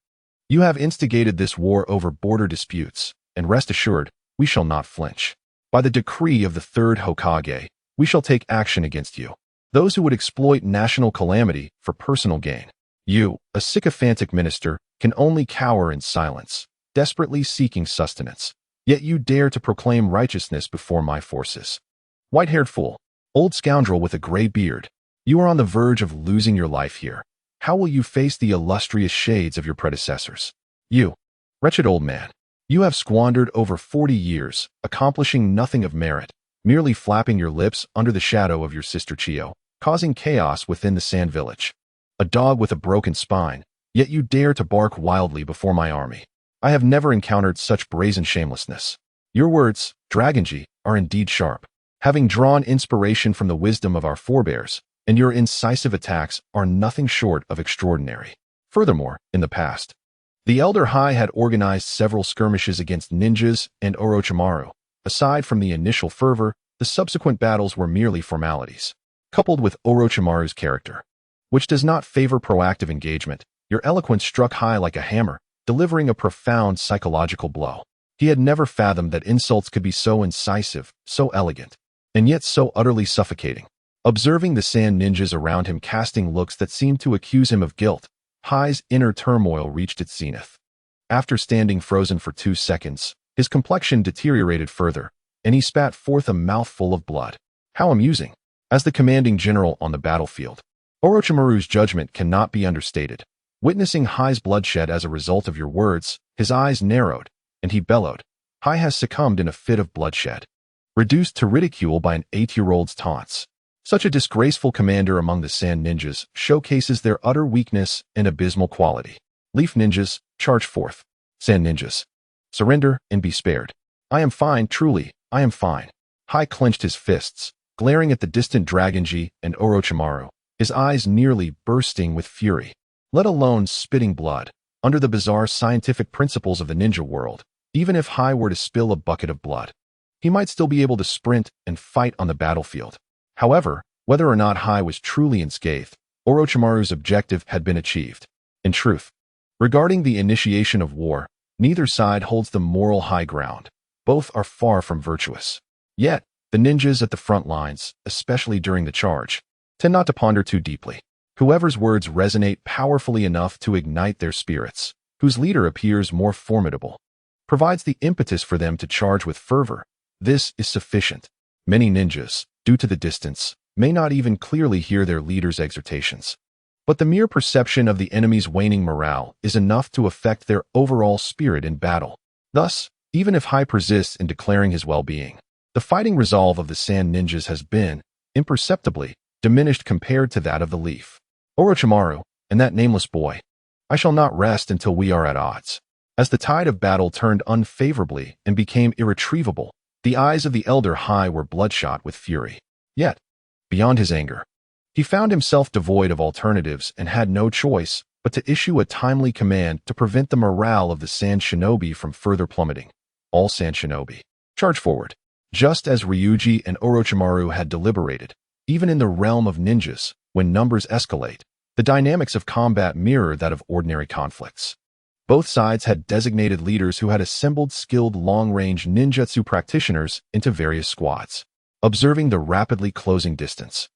You have instigated this war over border disputes, and rest assured, we shall not flinch. By the decree of the third Hokage, we shall take action against you, those who would exploit national calamity for personal gain. You, a sycophantic minister, can only cower in silence, desperately seeking sustenance. Yet you dare to proclaim righteousness before my forces. White-haired fool, old scoundrel with a gray beard, you are on the verge of losing your life here. How will you face the illustrious shades of your predecessors? You, wretched old man, you have squandered over 40 years, accomplishing nothing of merit, merely flapping your lips under the shadow of your sister Chiyo, causing chaos within the sand village. A dog with a broken spine, yet you dare to bark wildly before my army. I have never encountered such brazen shamelessness. Your words, Dragonji, are indeed sharp, having drawn inspiration from the wisdom of our forebears, and your incisive attacks are nothing short of extraordinary. Furthermore, in the past, the Elder Hai had organized several skirmishes against ninjas and Orochimaru. Aside from the initial fervor, the subsequent battles were merely formalities. Coupled with Orochimaru's character, which does not favor proactive engagement, your eloquence struck high like a hammer, delivering a profound psychological blow. He had never fathomed that insults could be so incisive, so elegant, and yet so utterly suffocating. Observing the sand ninjas around him casting looks that seemed to accuse him of guilt, Hai's inner turmoil reached its zenith. After standing frozen for 2 seconds, his complexion deteriorated further, and he spat forth a mouthful of blood. How amusing! As the commanding general on the battlefield, Orochimaru's judgment cannot be understated. Witnessing Hai's bloodshed as a result of your words, his eyes narrowed, and he bellowed. Hai has succumbed in a fit of bloodshed, reduced to ridicule by an 8-year-old's taunts. Such a disgraceful commander among the sand ninjas showcases their utter weakness and abysmal quality. Leaf ninjas, charge forth. Sand ninjas, surrender and be spared. I am fine, truly, I am fine. Hai clenched his fists, glaring at the distant Dragonji and Orochimaru, his eyes nearly bursting with fury. Let alone spitting blood. Under the bizarre scientific principles of the ninja world, even if Hai were to spill a bucket of blood, he might still be able to sprint and fight on the battlefield. However, whether or not Hai was truly unscathed, Orochimaru's objective had been achieved. In truth, regarding the initiation of war, neither side holds the moral high ground. Both are far from virtuous. Yet, the ninjas at the front lines, especially during the charge, tend not to ponder too deeply. Whoever's words resonate powerfully enough to ignite their spirits, whose leader appears more formidable, provides the impetus for them to charge with fervor. This is sufficient. Many ninjas, due to the distance, may not even clearly hear their leader's exhortations. But the mere perception of the enemy's waning morale is enough to affect their overall spirit in battle. Thus, even if Hai persists in declaring his well-being, the fighting resolve of the sand ninjas has been, imperceptibly, diminished compared to that of the leaf. Orochimaru, and that nameless boy. I shall not rest until we are at odds. As the tide of battle turned unfavorably and became irretrievable, the eyes of the elder Hai were bloodshot with fury. Yet, beyond his anger, he found himself devoid of alternatives and had no choice but to issue a timely command to prevent the morale of the sand shinobi from further plummeting. All sand shinobi, charge forward. Just as Ryuji and Orochimaru had deliberated, even in the realm of ninjas, when numbers escalate, the dynamics of combat mirror that of ordinary conflicts. Both sides had designated leaders who had assembled skilled long-range ninjutsu practitioners into various squads. Observing the rapidly closing distance,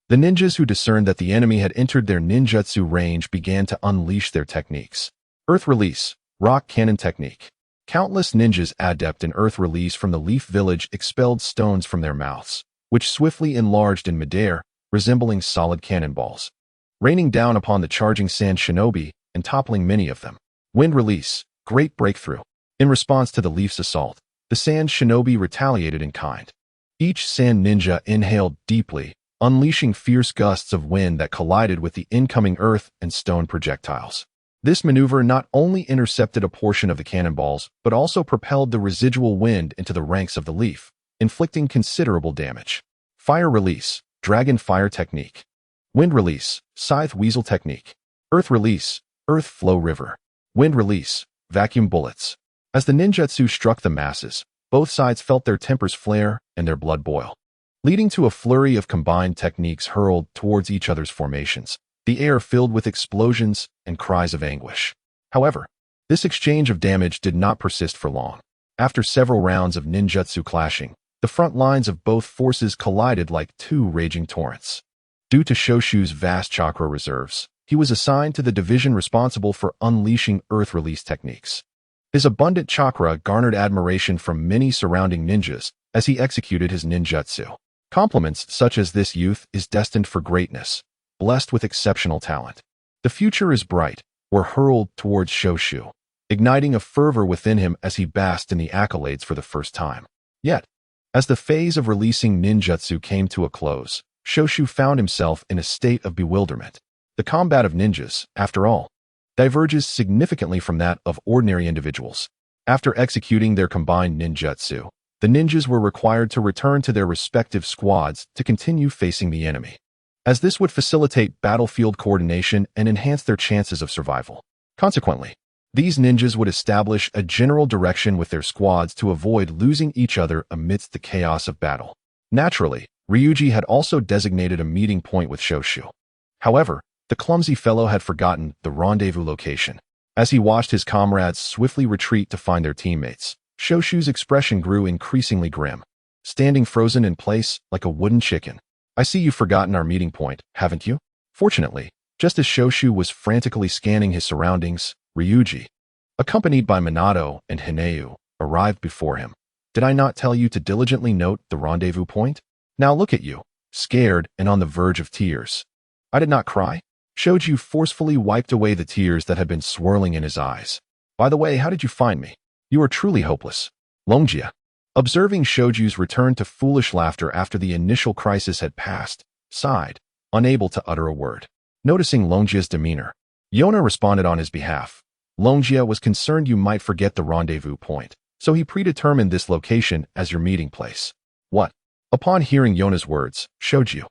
the ninjas who discerned that the enemy had entered their ninjutsu range began to unleash their techniques. Earth Release, Rock Cannon Technique. Countless ninjas adept in Earth Release from the Leaf Village expelled stones from their mouths, which swiftly enlarged in midair, resembling solid cannonballs, raining down upon the charging sand shinobi and toppling many of them. Wind Release, Great Breakthrough. In response to the Leaf's assault, the sand shinobi retaliated in kind. Each sand ninja inhaled deeply, unleashing fierce gusts of wind that collided with the incoming earth and stone projectiles. This maneuver not only intercepted a portion of the cannonballs, but also propelled the residual wind into the ranks of the Leaf, inflicting considerable damage. Fire Release, Dragon Fire Technique. Wind Release, Scythe Weasel Technique. Earth Release, Earth Flow River. Wind Release, Vacuum Bullets. As the ninjutsu struck the masses, both sides felt their tempers flare and their blood boil. leading to a flurry of combined techniques hurled towards each other's formations, the air filled with explosions and cries of anguish. However, this exchange of damage did not persist for long. After several rounds of ninjutsu clashing, the front lines of both forces collided like two raging torrents. Due to Shoshu's vast chakra reserves, he was assigned to the division responsible for unleashing earth release techniques. His abundant chakra garnered admiration from many surrounding ninjas as he executed his ninjutsu. Compliments such as "This youth is destined for greatness, blessed with exceptional talent. The future is bright," were hurled towards Shoshu, igniting a fervor within him as he basked in the accolades for the first time. Yet, as the phase of releasing ninjutsu came to a close, Shoshu found himself in a state of bewilderment. The combat of ninjas, after all, diverges significantly from that of ordinary individuals. After executing their combined ninjutsu, the ninjas were required to return to their respective squads to continue facing the enemy, as this would facilitate battlefield coordination and enhance their chances of survival. Consequently, these ninjas would establish a general direction with their squads to avoid losing each other amidst the chaos of battle. Naturally, Ryuji had also designated a meeting point with Shoshu. However, the clumsy fellow had forgotten the rendezvous location. As he watched his comrades swiftly retreat to find their teammates, Shoshu's expression grew increasingly grim, standing frozen in place like a wooden chicken. "I see you've forgotten our meeting point, haven't you?" Fortunately, just as Shoshu was frantically scanning his surroundings, Ryuji, accompanied by Minato and Hineu, arrived before him. "Did I not tell you to diligently note the rendezvous point? Now look at you, scared and on the verge of tears." "I did not cry." Shoju forcefully wiped away the tears that had been swirling in his eyes. "By the way, how did you find me? You are truly hopeless." Longjia, observing Shoju's return to foolish laughter after the initial crisis had passed, sighed, unable to utter a word. Noticing Longjia's demeanor, Yona responded on his behalf. "Longjia was concerned you might forget the rendezvous point, so he predetermined this location as your meeting place." "What?" Upon hearing Yona's words, Shoju,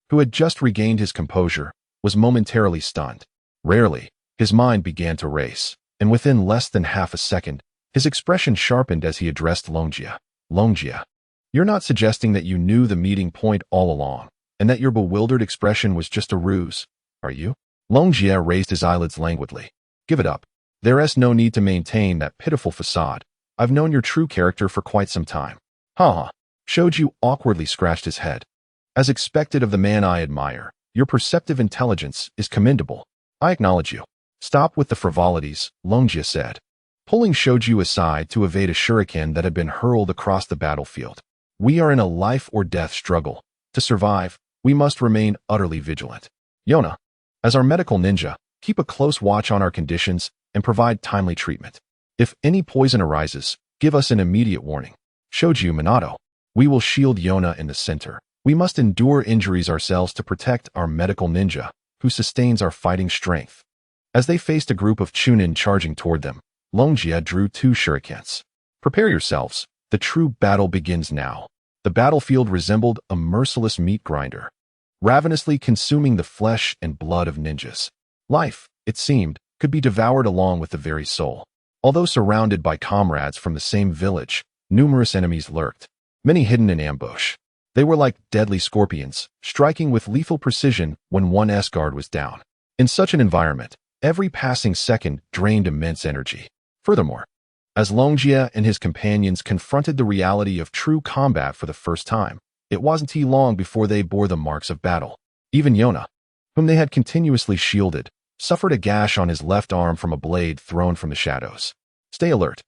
who had just regained his composure, was momentarily stunned. Rarely, his mind began to race, and within less than half a second, his expression sharpened as he addressed Longjia. "Longjia, you're not suggesting that you knew the meeting point all along, and that your bewildered expression was just a ruse, are you?" Longjia raised his eyelids languidly. "Give it up. There's no need to maintain that pitiful facade. I've known your true character for quite some time." "Ha." Shoju awkwardly scratched his head. "As expected of the man I admire, your perceptive intelligence is commendable. I acknowledge you." "Stop with the frivolities," Longjia said, pulling Shoju aside to evade a shuriken that had been hurled across the battlefield. "We are in a life-or-death struggle. To survive, we must remain utterly vigilant. Yona, as our medical ninja, keep a close watch on our conditions and provide timely treatment. If any poison arises, give us an immediate warning. Shoju, Minato, we will shield Yona in the center. We must endure injuries ourselves to protect our medical ninja, who sustains our fighting strength." As they faced a group of Chunin charging toward them, Longjia drew 2 shurikens. "Prepare yourselves. The true battle begins now." The battlefield resembled a merciless meat grinder, ravenously consuming the flesh and blood of ninjas. Life, it seemed, could be devoured along with the very soul. Although surrounded by comrades from the same village, numerous enemies lurked, many hidden in ambush. They were like deadly scorpions, striking with lethal precision when one S-guard was down. In such an environment, every passing second drained immense energy. Furthermore, as Longjia and his companions confronted the reality of true combat for the first time, it wasn't long before they bore the marks of battle. Even Yona, whom they had continuously shielded, suffered a gash on his left arm from a blade thrown from the shadows. "Stay alert,"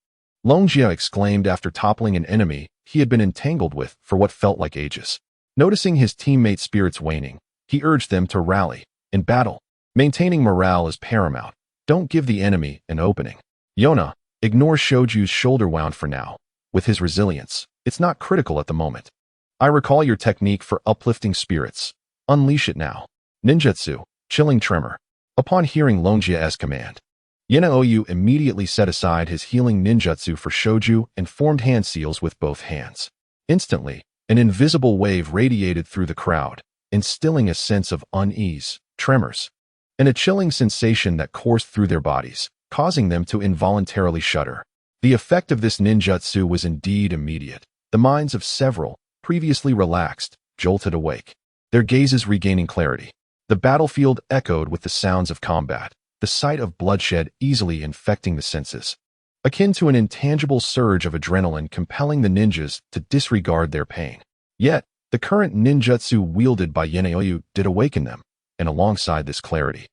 Longjia exclaimed after toppling an enemy he had been entangled with for what felt like ages. Noticing his teammates' spirits waning, he urged them to rally. In battle, maintaining morale is paramount. Don't give the enemy an opening. Yona, ignore Shoju's shoulder wound for now. With his resilience, it's not critical at the moment. I recall your technique for uplifting spirits. Unleash it now. Ninjutsu, chilling tremor. Upon hearing Longjia's command, Yenouyu immediately set aside his healing ninjutsu for Shoju and formed hand seals with both hands. Instantly, an invisible wave radiated through the crowd, instilling a sense of unease, tremors, and a chilling sensation that coursed through their bodies, causing them to involuntarily shudder. The effect of this ninjutsu was indeed immediate. The minds of several, previously relaxed, jolted awake, their gazes regaining clarity. The battlefield echoed with the sounds of combat, the sight of bloodshed easily infecting the senses, akin to an intangible surge of adrenaline compelling the ninjas to disregard their pain. Yet, the current ninjutsu wielded by Yenaoyu did awaken them, and alongside this clarity,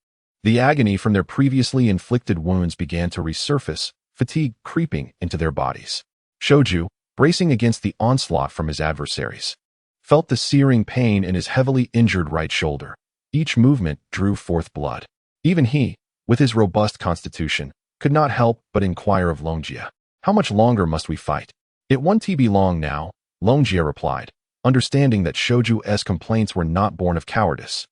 the agony from their previously inflicted wounds began to resurface, fatigue creeping into their bodies. Shoju, bracing against the onslaught from his adversaries, felt the searing pain in his heavily injured right shoulder. Each movement drew forth blood. Even he, with his robust constitution, could not help but inquire of Longjia. How much longer must we fight? It won't be long now, Longjia replied, understanding that Shoju's complaints were not born of cowardice,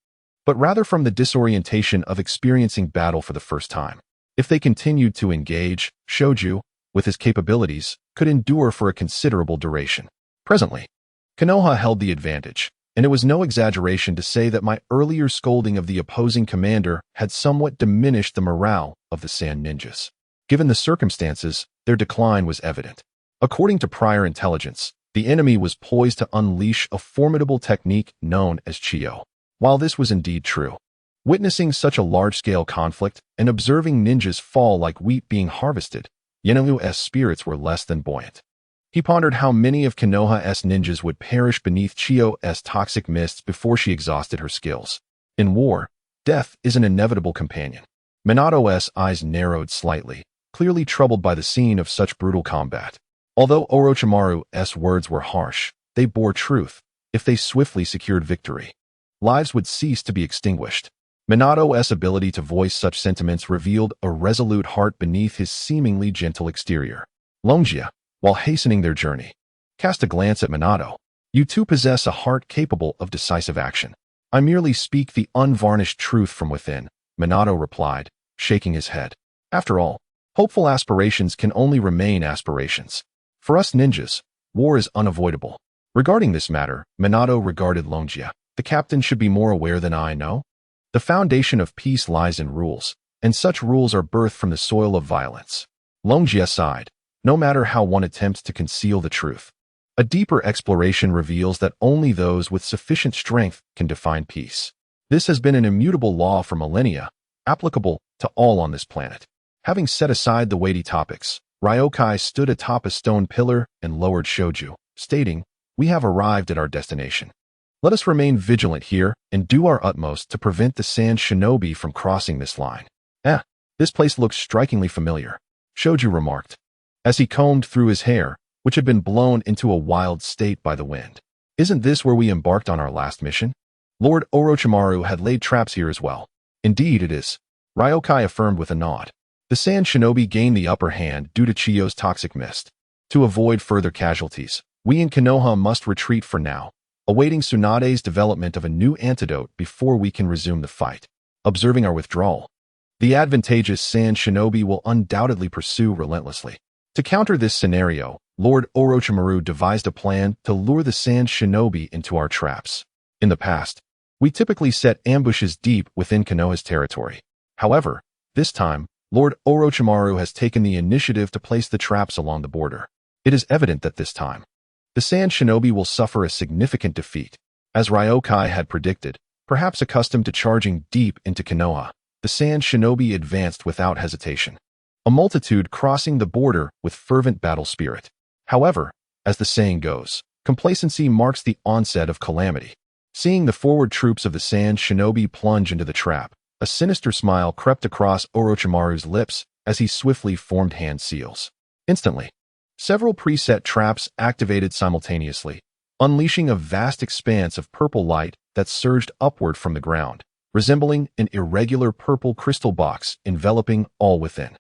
but rather from the disorientation of experiencing battle for the first time. If they continued to engage, Shoju, with his capabilities, could endure for a considerable duration. Presently, Konoha held the advantage, and it was no exaggeration to say that my earlier scolding of the opposing commander had somewhat diminished the morale of the Sand Ninjas. Given the circumstances, their decline was evident. According to prior intelligence, the enemy was poised to unleash a formidable technique known as Chiyo. While this was indeed true, witnessing such a large-scale conflict and observing ninjas fall like wheat being harvested, Yenaoyu's spirits were less than buoyant. He pondered how many of Konoha's ninjas would perish beneath Chiyo's toxic mists before she exhausted her skills. In war, death is an inevitable companion. Minato's eyes narrowed slightly, clearly troubled by the scene of such brutal combat. Although Orochimaru's words were harsh, they bore truth. If they swiftly secured victory, lives would cease to be extinguished. Minato's ability to voice such sentiments revealed a resolute heart beneath his seemingly gentle exterior. Longjia, while hastening their journey, cast a glance at Minato. You too possess a heart capable of decisive action. I merely speak the unvarnished truth from within, Minato replied, shaking his head. After all, hopeful aspirations can only remain aspirations. For us ninjas, war is unavoidable. Regarding this matter, Minato regarded Longjia. The captain should be more aware than I know. The foundation of peace lies in rules, and such rules are birthed from the soil of violence. Longjia sighed. No matter how one attempts to conceal the truth, a deeper exploration reveals that only those with sufficient strength can define peace. This has been an immutable law for millennia, applicable to all on this planet. Having set aside the weighty topics, Ryukai stood atop a stone pillar and lowered Shoju, stating, "We have arrived at our destination. Let us remain vigilant here and do our utmost to prevent the Sand Shinobi from crossing this line." This place looks strikingly familiar, Shoju remarked, as he combed through his hair, which had been blown into a wild state by the wind. Isn't this where we embarked on our last mission? Lord Orochimaru had laid traps here as well. Indeed it is, Ryukai affirmed with a nod. The Sand Shinobi gained the upper hand due to Chiyo's toxic mist. To avoid further casualties, we in Konoha must retreat for now, awaiting Tsunade's development of a new antidote before we can resume the fight. Observing our withdrawal, the advantageous Sand Shinobi will undoubtedly pursue relentlessly. To counter this scenario, Lord Orochimaru devised a plan to lure the Sand Shinobi into our traps. In the past, we typically set ambushes deep within Konoha's territory. However, this time, Lord Orochimaru has taken the initiative to place the traps along the border. It is evident that this time, the Sand Shinobi will suffer a significant defeat. As Ryukai had predicted, perhaps accustomed to charging deep into Konoha, the Sand Shinobi advanced without hesitation. A multitude crossing the border with fervent battle spirit. However, as the saying goes, complacency marks the onset of calamity. Seeing the forward troops of the Sand Shinobi plunge into the trap, a sinister smile crept across Orochimaru's lips as he swiftly formed hand seals. Instantly, several preset traps activated simultaneously, unleashing a vast expanse of purple light that surged upward from the ground, resembling an irregular purple crystal box enveloping all within.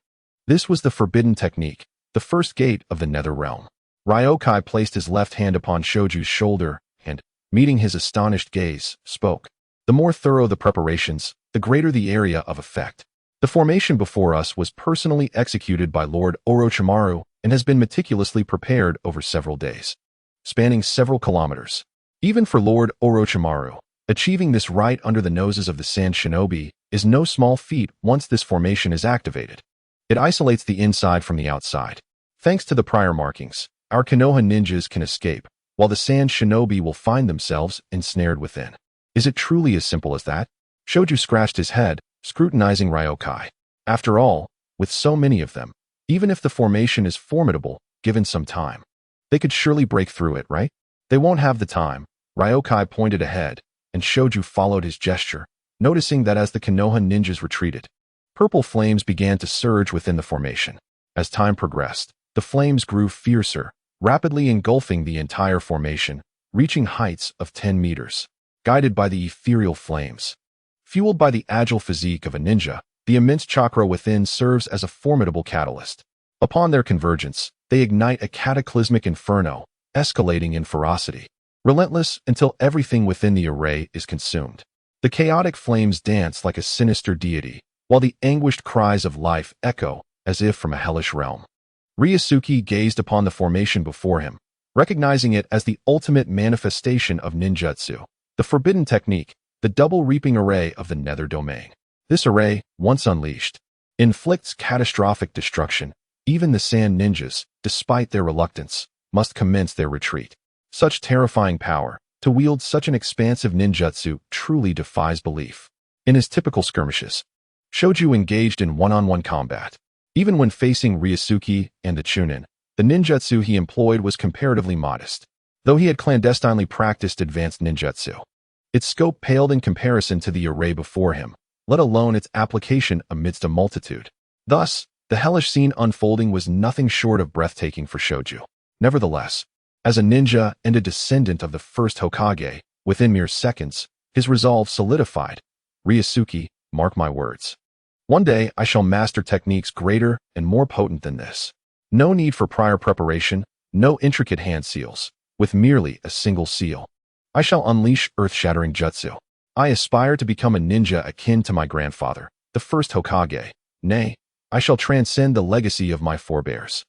This was the forbidden technique, the first gate of the nether realm. Ryukai placed his left hand upon Shoju's shoulder and, meeting his astonished gaze, spoke. The more thorough the preparations, the greater the area of effect. The formation before us was personally executed by Lord Orochimaru and has been meticulously prepared over several days, spanning several kilometers. Even for Lord Orochimaru, achieving this right under the noses of the Sand Shinobi is no small feat once this formation is activated. It isolates the inside from the outside. Thanks to the prior markings, our Konoha ninjas can escape, while the sand shinobi will find themselves ensnared within. Is it truly as simple as that? Shoju scratched his head, scrutinizing Ryokai. After all, with so many of them, even if the formation is formidable, given some time, they could surely break through it, right? They won't have the time. Ryokai pointed ahead, and Shoju followed his gesture, noticing that as the Konoha ninjas retreated, purple flames began to surge within the formation. As time progressed, the flames grew fiercer, rapidly engulfing the entire formation, reaching heights of 10 meters. Guided by the ethereal flames, fueled by the agile physique of a ninja, the immense chakra within serves as a formidable catalyst. Upon their convergence, they ignite a cataclysmic inferno, escalating in ferocity, relentless until everything within the array is consumed. The chaotic flames dance like a sinister deity, while the anguished cries of life echo as if from a hellish realm. Ryusuke gazed upon the formation before him, recognizing it as the ultimate manifestation of ninjutsu, the forbidden technique, the double reaping array of the nether domain. This array, once unleashed, inflicts catastrophic destruction. Even the sand ninjas, despite their reluctance, must commence their retreat. Such terrifying power, to wield such an expansive ninjutsu, truly defies belief. In his typical skirmishes, Shoju engaged in one-on-one combat. Even when facing Ryusuke and the Chunin, the ninjutsu he employed was comparatively modest, though he had clandestinely practiced advanced ninjutsu. Its scope paled in comparison to the array before him, let alone its application amidst a multitude. Thus, the hellish scene unfolding was nothing short of breathtaking for Shoju. Nevertheless, as a ninja and a descendant of the first Hokage, within mere seconds, his resolve solidified. Ryusuke, mark my words. One day I shall master techniques greater and more potent than this. No need for prior preparation, no intricate hand seals, with merely a single seal. I shall unleash earth-shattering jutsu. I aspire to become a ninja akin to my grandfather, the first Hokage. Nay, I shall transcend the legacy of my forebears.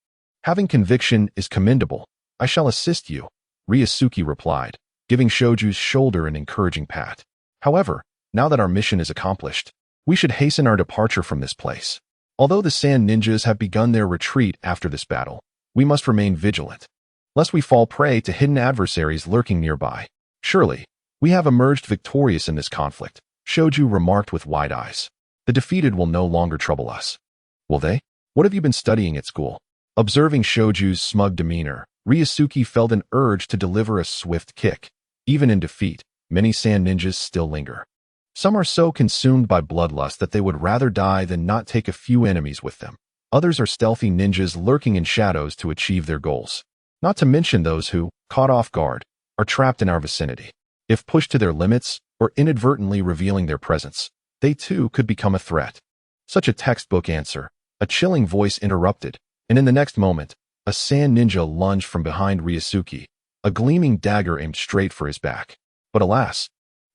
Having conviction is commendable. I shall assist you, Ryusuke replied, giving Shoju's shoulder an encouraging pat. However, now that our mission is accomplished, we should hasten our departure from this place. Although the sand ninjas have begun their retreat after this battle, we must remain vigilant, lest we fall prey to hidden adversaries lurking nearby. Surely, we have emerged victorious in this conflict, Shoju remarked with wide eyes. The defeated will no longer trouble us. Will they? What have you been studying at school? Observing Shoju's smug demeanor, Ryusuke felt an urge to deliver a swift kick. Even in defeat, many sand ninjas still linger. Some are so consumed by bloodlust that they would rather die than not take a few enemies with them. Others are stealthy ninjas lurking in shadows to achieve their goals. Not to mention those who, caught off guard, are trapped in our vicinity. If pushed to their limits, or inadvertently revealing their presence, they too could become a threat. Such a textbook answer. A chilling voice interrupted, and in the next moment, a sand ninja lunged from behind Ryusuke, a gleaming dagger aimed straight for his back. But alas,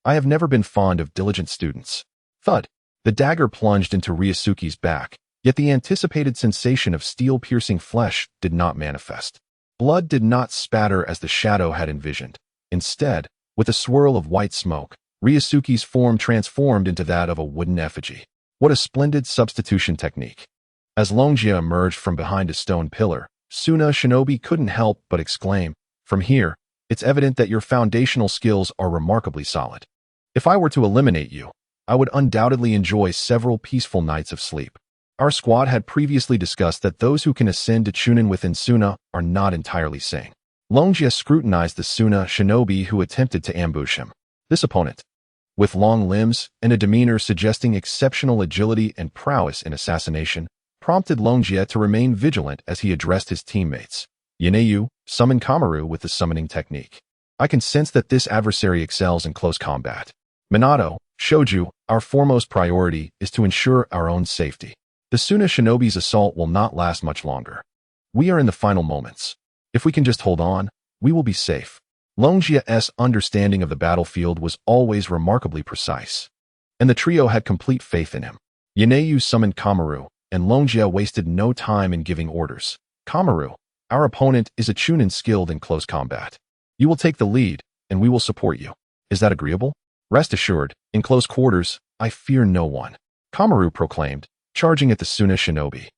I have never been fond of diligent students. Thud! The dagger plunged into Ryusuke's back, yet the anticipated sensation of steel-piercing flesh did not manifest. Blood did not spatter as the shadow had envisioned. Instead, with a swirl of white smoke, Ryusuke's form transformed into that of a wooden effigy. What a splendid substitution technique! As Longjia emerged from behind a stone pillar, Suna Shinobi couldn't help but exclaim, "From here, it's evident that your foundational skills are remarkably solid. If I were to eliminate you, I would undoubtedly enjoy several peaceful nights of sleep." Our squad had previously discussed that those who can ascend to Chunin within Suna are not entirely sane. Longjia scrutinized the Suna Shinobi who attempted to ambush him. This opponent, with long limbs and a demeanor suggesting exceptional agility and prowess in assassination, prompted Longjia to remain vigilant as he addressed his teammates. Yineyu, summon Kamaru with the summoning technique. I can sense that this adversary excels in close combat. Minato, Shoju, our foremost priority is to ensure our own safety. The Suna Shinobi's assault will not last much longer. We are in the final moments. If we can just hold on, we will be safe. Longjia's understanding of the battlefield was always remarkably precise, and the trio had complete faith in him. Yineyu summoned Kamaru, and Longjia wasted no time in giving orders. Kamaru, our opponent is a Chunin skilled in close combat. You will take the lead, and we will support you. Is that agreeable? Rest assured, in close quarters, I fear no one, Kamaru proclaimed, charging at the Suna Shinobi.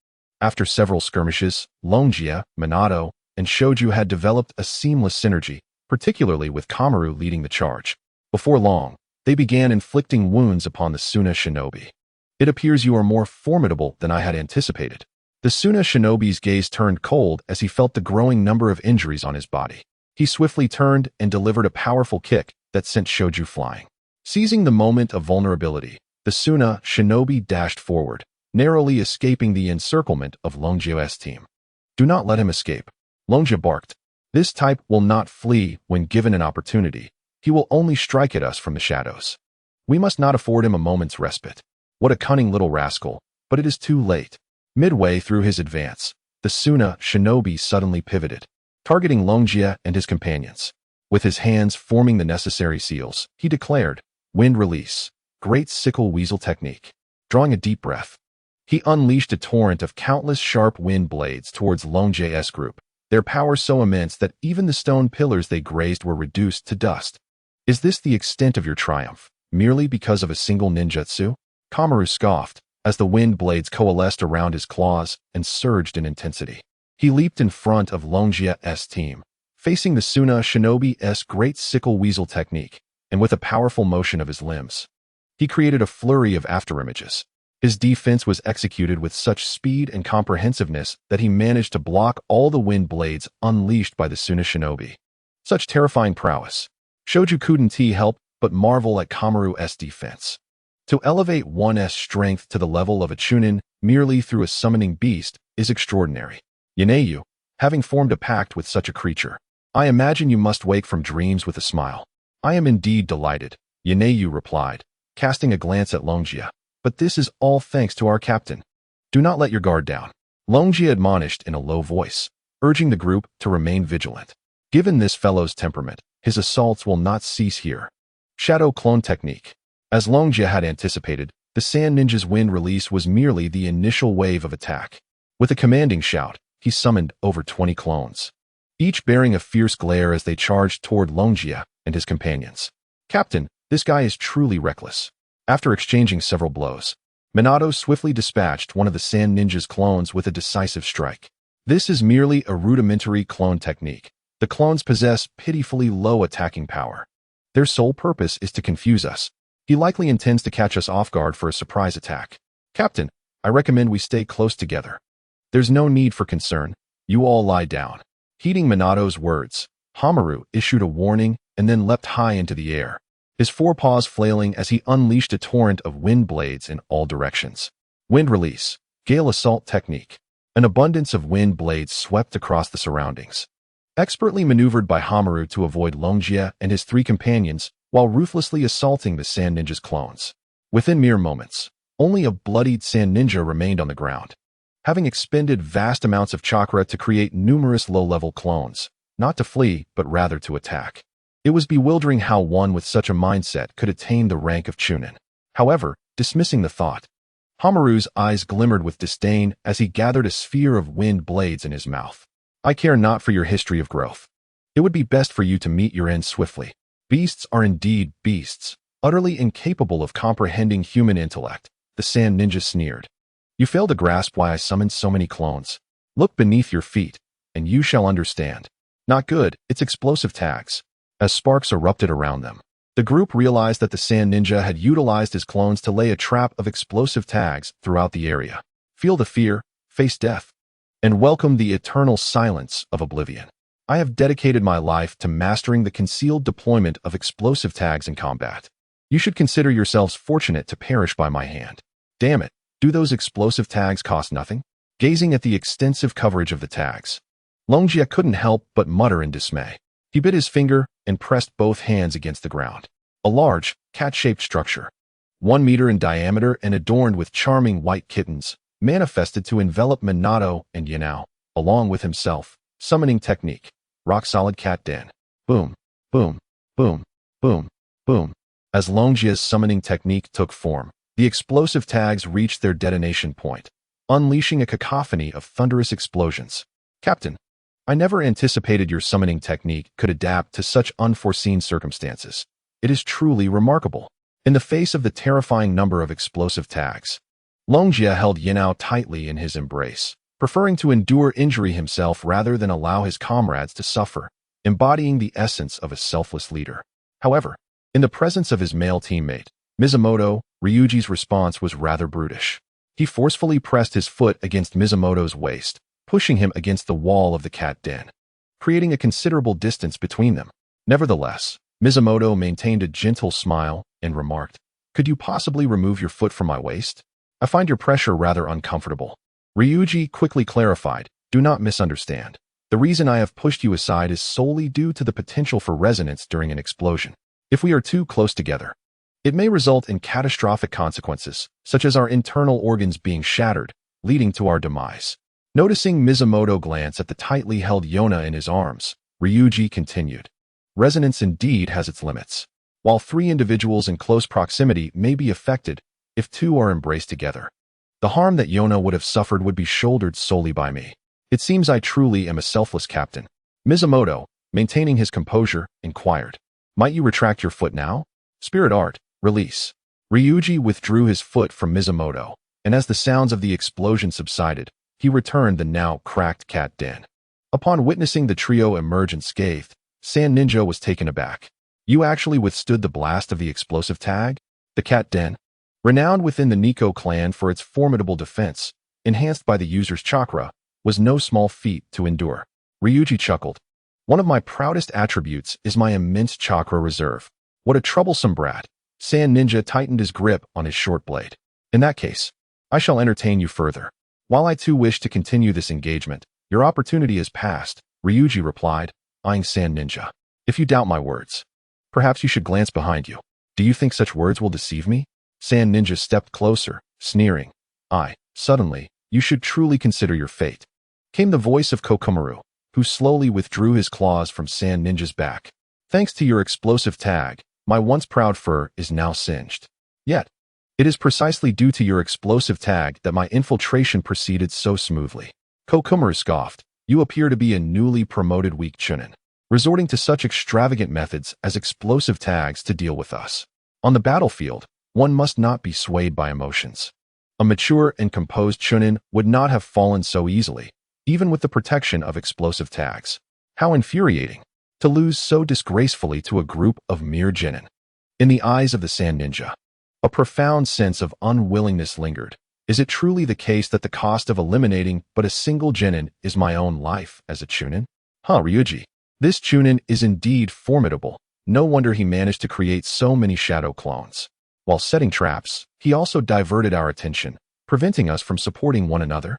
After several skirmishes, Longjia, Minato, and Shoju had developed a seamless synergy, particularly with Kamaru leading the charge. Before long, they began inflicting wounds upon the Suna shinobi. It appears you are more formidable than I had anticipated. The Suna shinobi's gaze turned cold as he felt the growing number of injuries on his body. He swiftly turned and delivered a powerful kick that sent Shoju flying. Seizing the moment of vulnerability, the Suna shinobi dashed forward, narrowly escaping the encirclement of Longjia's team. Do not let him escape, Longjia barked. This type will not flee when given an opportunity. He will only strike at us from the shadows. We must not afford him a moment's respite. What a cunning little rascal, but it is too late. Midway through his advance, the Suna shinobi suddenly pivoted, targeting Longjia and his companions. With his hands forming the necessary seals, he declared, "Wind release, great sickle weasel technique." Drawing a deep breath, he unleashed a torrent of countless sharp wind blades towards Longjia's group, their power so immense that even the stone pillars they grazed were reduced to dust. Is this the extent of your triumph, merely because of a single ninjutsu? Kamaru scoffed, as the wind blades coalesced around his claws and surged in intensity. He leaped in front of Longjia's team, facing the Suna shinobi's great sickle weasel technique, and with a powerful motion of his limbs, he created a flurry of afterimages. His defense was executed with such speed and comprehensiveness that he managed to block all the wind blades unleashed by the Suna shinobi. Such terrifying prowess. Shoju couldn't help but marvel at Kamaru's defense. To elevate one's strength to the level of a chunin merely through a summoning beast is extraordinary. Yaneyu, having formed a pact with such a creature, I imagine you must wake from dreams with a smile. I am indeed delighted, Yaneyu replied, casting a glance at Longjia. But this is all thanks to our captain. Do not let your guard down, Longjia admonished in a low voice, urging the group to remain vigilant. Given this fellow's temperament, his assaults will not cease here. Shadow clone technique. As Longjia had anticipated, the Sand Ninja's wind release was merely the initial wave of attack. With a commanding shout, he summoned over 20 clones, each bearing a fierce glare as they charged toward Longjia and his companions. Captain, this guy is truly reckless. After exchanging several blows, Minato swiftly dispatched one of the Sand Ninja's clones with a decisive strike. This is merely a rudimentary clone technique. The clones possess pitifully low attacking power. Their sole purpose is to confuse us. He likely intends to catch us off guard for a surprise attack. Captain, I recommend we stay close together. There's no need for concern. You all lie down. Heeding Minato's words, Hamaru issued a warning and then leapt high into the air, his forepaws flailing as he unleashed a torrent of wind blades in all directions. Wind release, gale assault technique. An abundance of wind blades swept across the surroundings, expertly maneuvered by Hamaru to avoid Longjia and his three companions while ruthlessly assaulting the Sand Ninja's clones. Within mere moments, only a bloodied Sand Ninja remained on the ground, having expended vast amounts of chakra to create numerous low-level clones, not to flee but rather to attack. It was bewildering how one with such a mindset could attain the rank of Chunin. However, dismissing the thought, Hamaru's eyes glimmered with disdain as he gathered a sphere of wind blades in his mouth. I care not for your history of growth. It would be best for you to meet your end swiftly. Beasts are indeed beasts, utterly incapable of comprehending human intellect, the Sand Ninja sneered. You fail to grasp why I summoned so many clones. Look beneath your feet, and you shall understand. Not good, it's explosive tags. As sparks erupted around them, the group realized that the Sand Ninja had utilized his clones to lay a trap of explosive tags throughout the area. Feel the fear, face death, and welcome the eternal silence of oblivion. I have dedicated my life to mastering the concealed deployment of explosive tags in combat. You should consider yourselves fortunate to perish by my hand. Damn it, do those explosive tags cost nothing? Gazing at the extensive coverage of the tags, Longjia couldn't help but mutter in dismay. He bit his finger and pressed both hands against the ground. A large, cat-shaped structure, 1 meter in diameter and adorned with charming white kittens, manifested to envelop Minato and Yanao, along with himself. Summoning technique. Rock-solid cat den. Boom, boom, boom, boom, boom. As Longjia's summoning technique took form, the explosive tags reached their detonation point, unleashing a cacophony of thunderous explosions. Captain, I never anticipated your summoning technique could adapt to such unforeseen circumstances. It is truly remarkable. In the face of the terrifying number of explosive tags, Longjia held Yanao tightly in his embrace, preferring to endure injury himself rather than allow his comrades to suffer. embodying the essence of a selfless leader. However, in the presence of his male teammate, Mizumoto, Ryuji's response was rather brutish. He forcefully pressed his foot against Mizumoto's waist, pushing him against the wall of the cat den, creating a considerable distance between them. Nevertheless, Mizumoto maintained a gentle smile and remarked, "Could you possibly remove your foot from my waist? I find your pressure rather uncomfortable." Ryuji quickly clarified, "Do not misunderstand. The reason I have pushed you aside is solely due to the potential for resonance during an explosion. If we are too close together, it may result in catastrophic consequences, such as our internal organs being shattered, leading to our demise." Noticing Mizumoto glance at the tightly held Yona in his arms, Ryuji continued, "Resonance indeed has its limits. While 3 individuals in close proximity may be affected, if 2 are embraced together, the harm that Yona would have suffered would be shouldered solely by me. It seems I truly am a selfless captain." Mizumoto, maintaining his composure, inquired, "Might you retract your foot now?" Spirit art, release. Ryuji withdrew his foot from Mizumoto, and as the sounds of the explosion subsided, he returned the now cracked cat den. Upon witnessing the trio emerge unscathed, Sand Ninja was taken aback. "You actually withstood the blast of the explosive tag?" The cat den, renowned within the Nico clan for its formidable defense, enhanced by the user's chakra, was no small feat to endure. Ryuji chuckled. "One of my proudest attributes is my immense chakra reserve. What a troublesome brat." Sand Ninja tightened his grip on his short blade. "In that case, I shall entertain you further. While I too wish to continue this engagement, your opportunity has passed," Ryuji replied, eyeing Sand Ninja. "If you doubt my words, perhaps you should glance behind you. Do you think such words will deceive me?" Sand Ninja stepped closer, sneering. Suddenly, "You should truly consider your fate," came the voice of Kokomaru, who slowly withdrew his claws from Sand Ninja's back. "Thanks to your explosive tag, my once proud fur is now singed. Yet, it is precisely due to your explosive tag that my infiltration proceeded so smoothly." Kokomaru scoffed. "You appear to be a newly promoted weak chunin, resorting to such extravagant methods as explosive tags to deal with us. On the battlefield, one must not be swayed by emotions. A mature and composed chunin would not have fallen so easily, even with the protection of explosive tags. How infuriating to lose so disgracefully to a group of mere genin." In the eyes of the Sand Ninja, a profound sense of unwillingness lingered. Is it truly the case that the cost of eliminating but a single genin is my own life as a chunin? Ryuji. This chunin is indeed formidable. No wonder he managed to create so many shadow clones. While setting traps, he also diverted our attention, preventing us from supporting one another.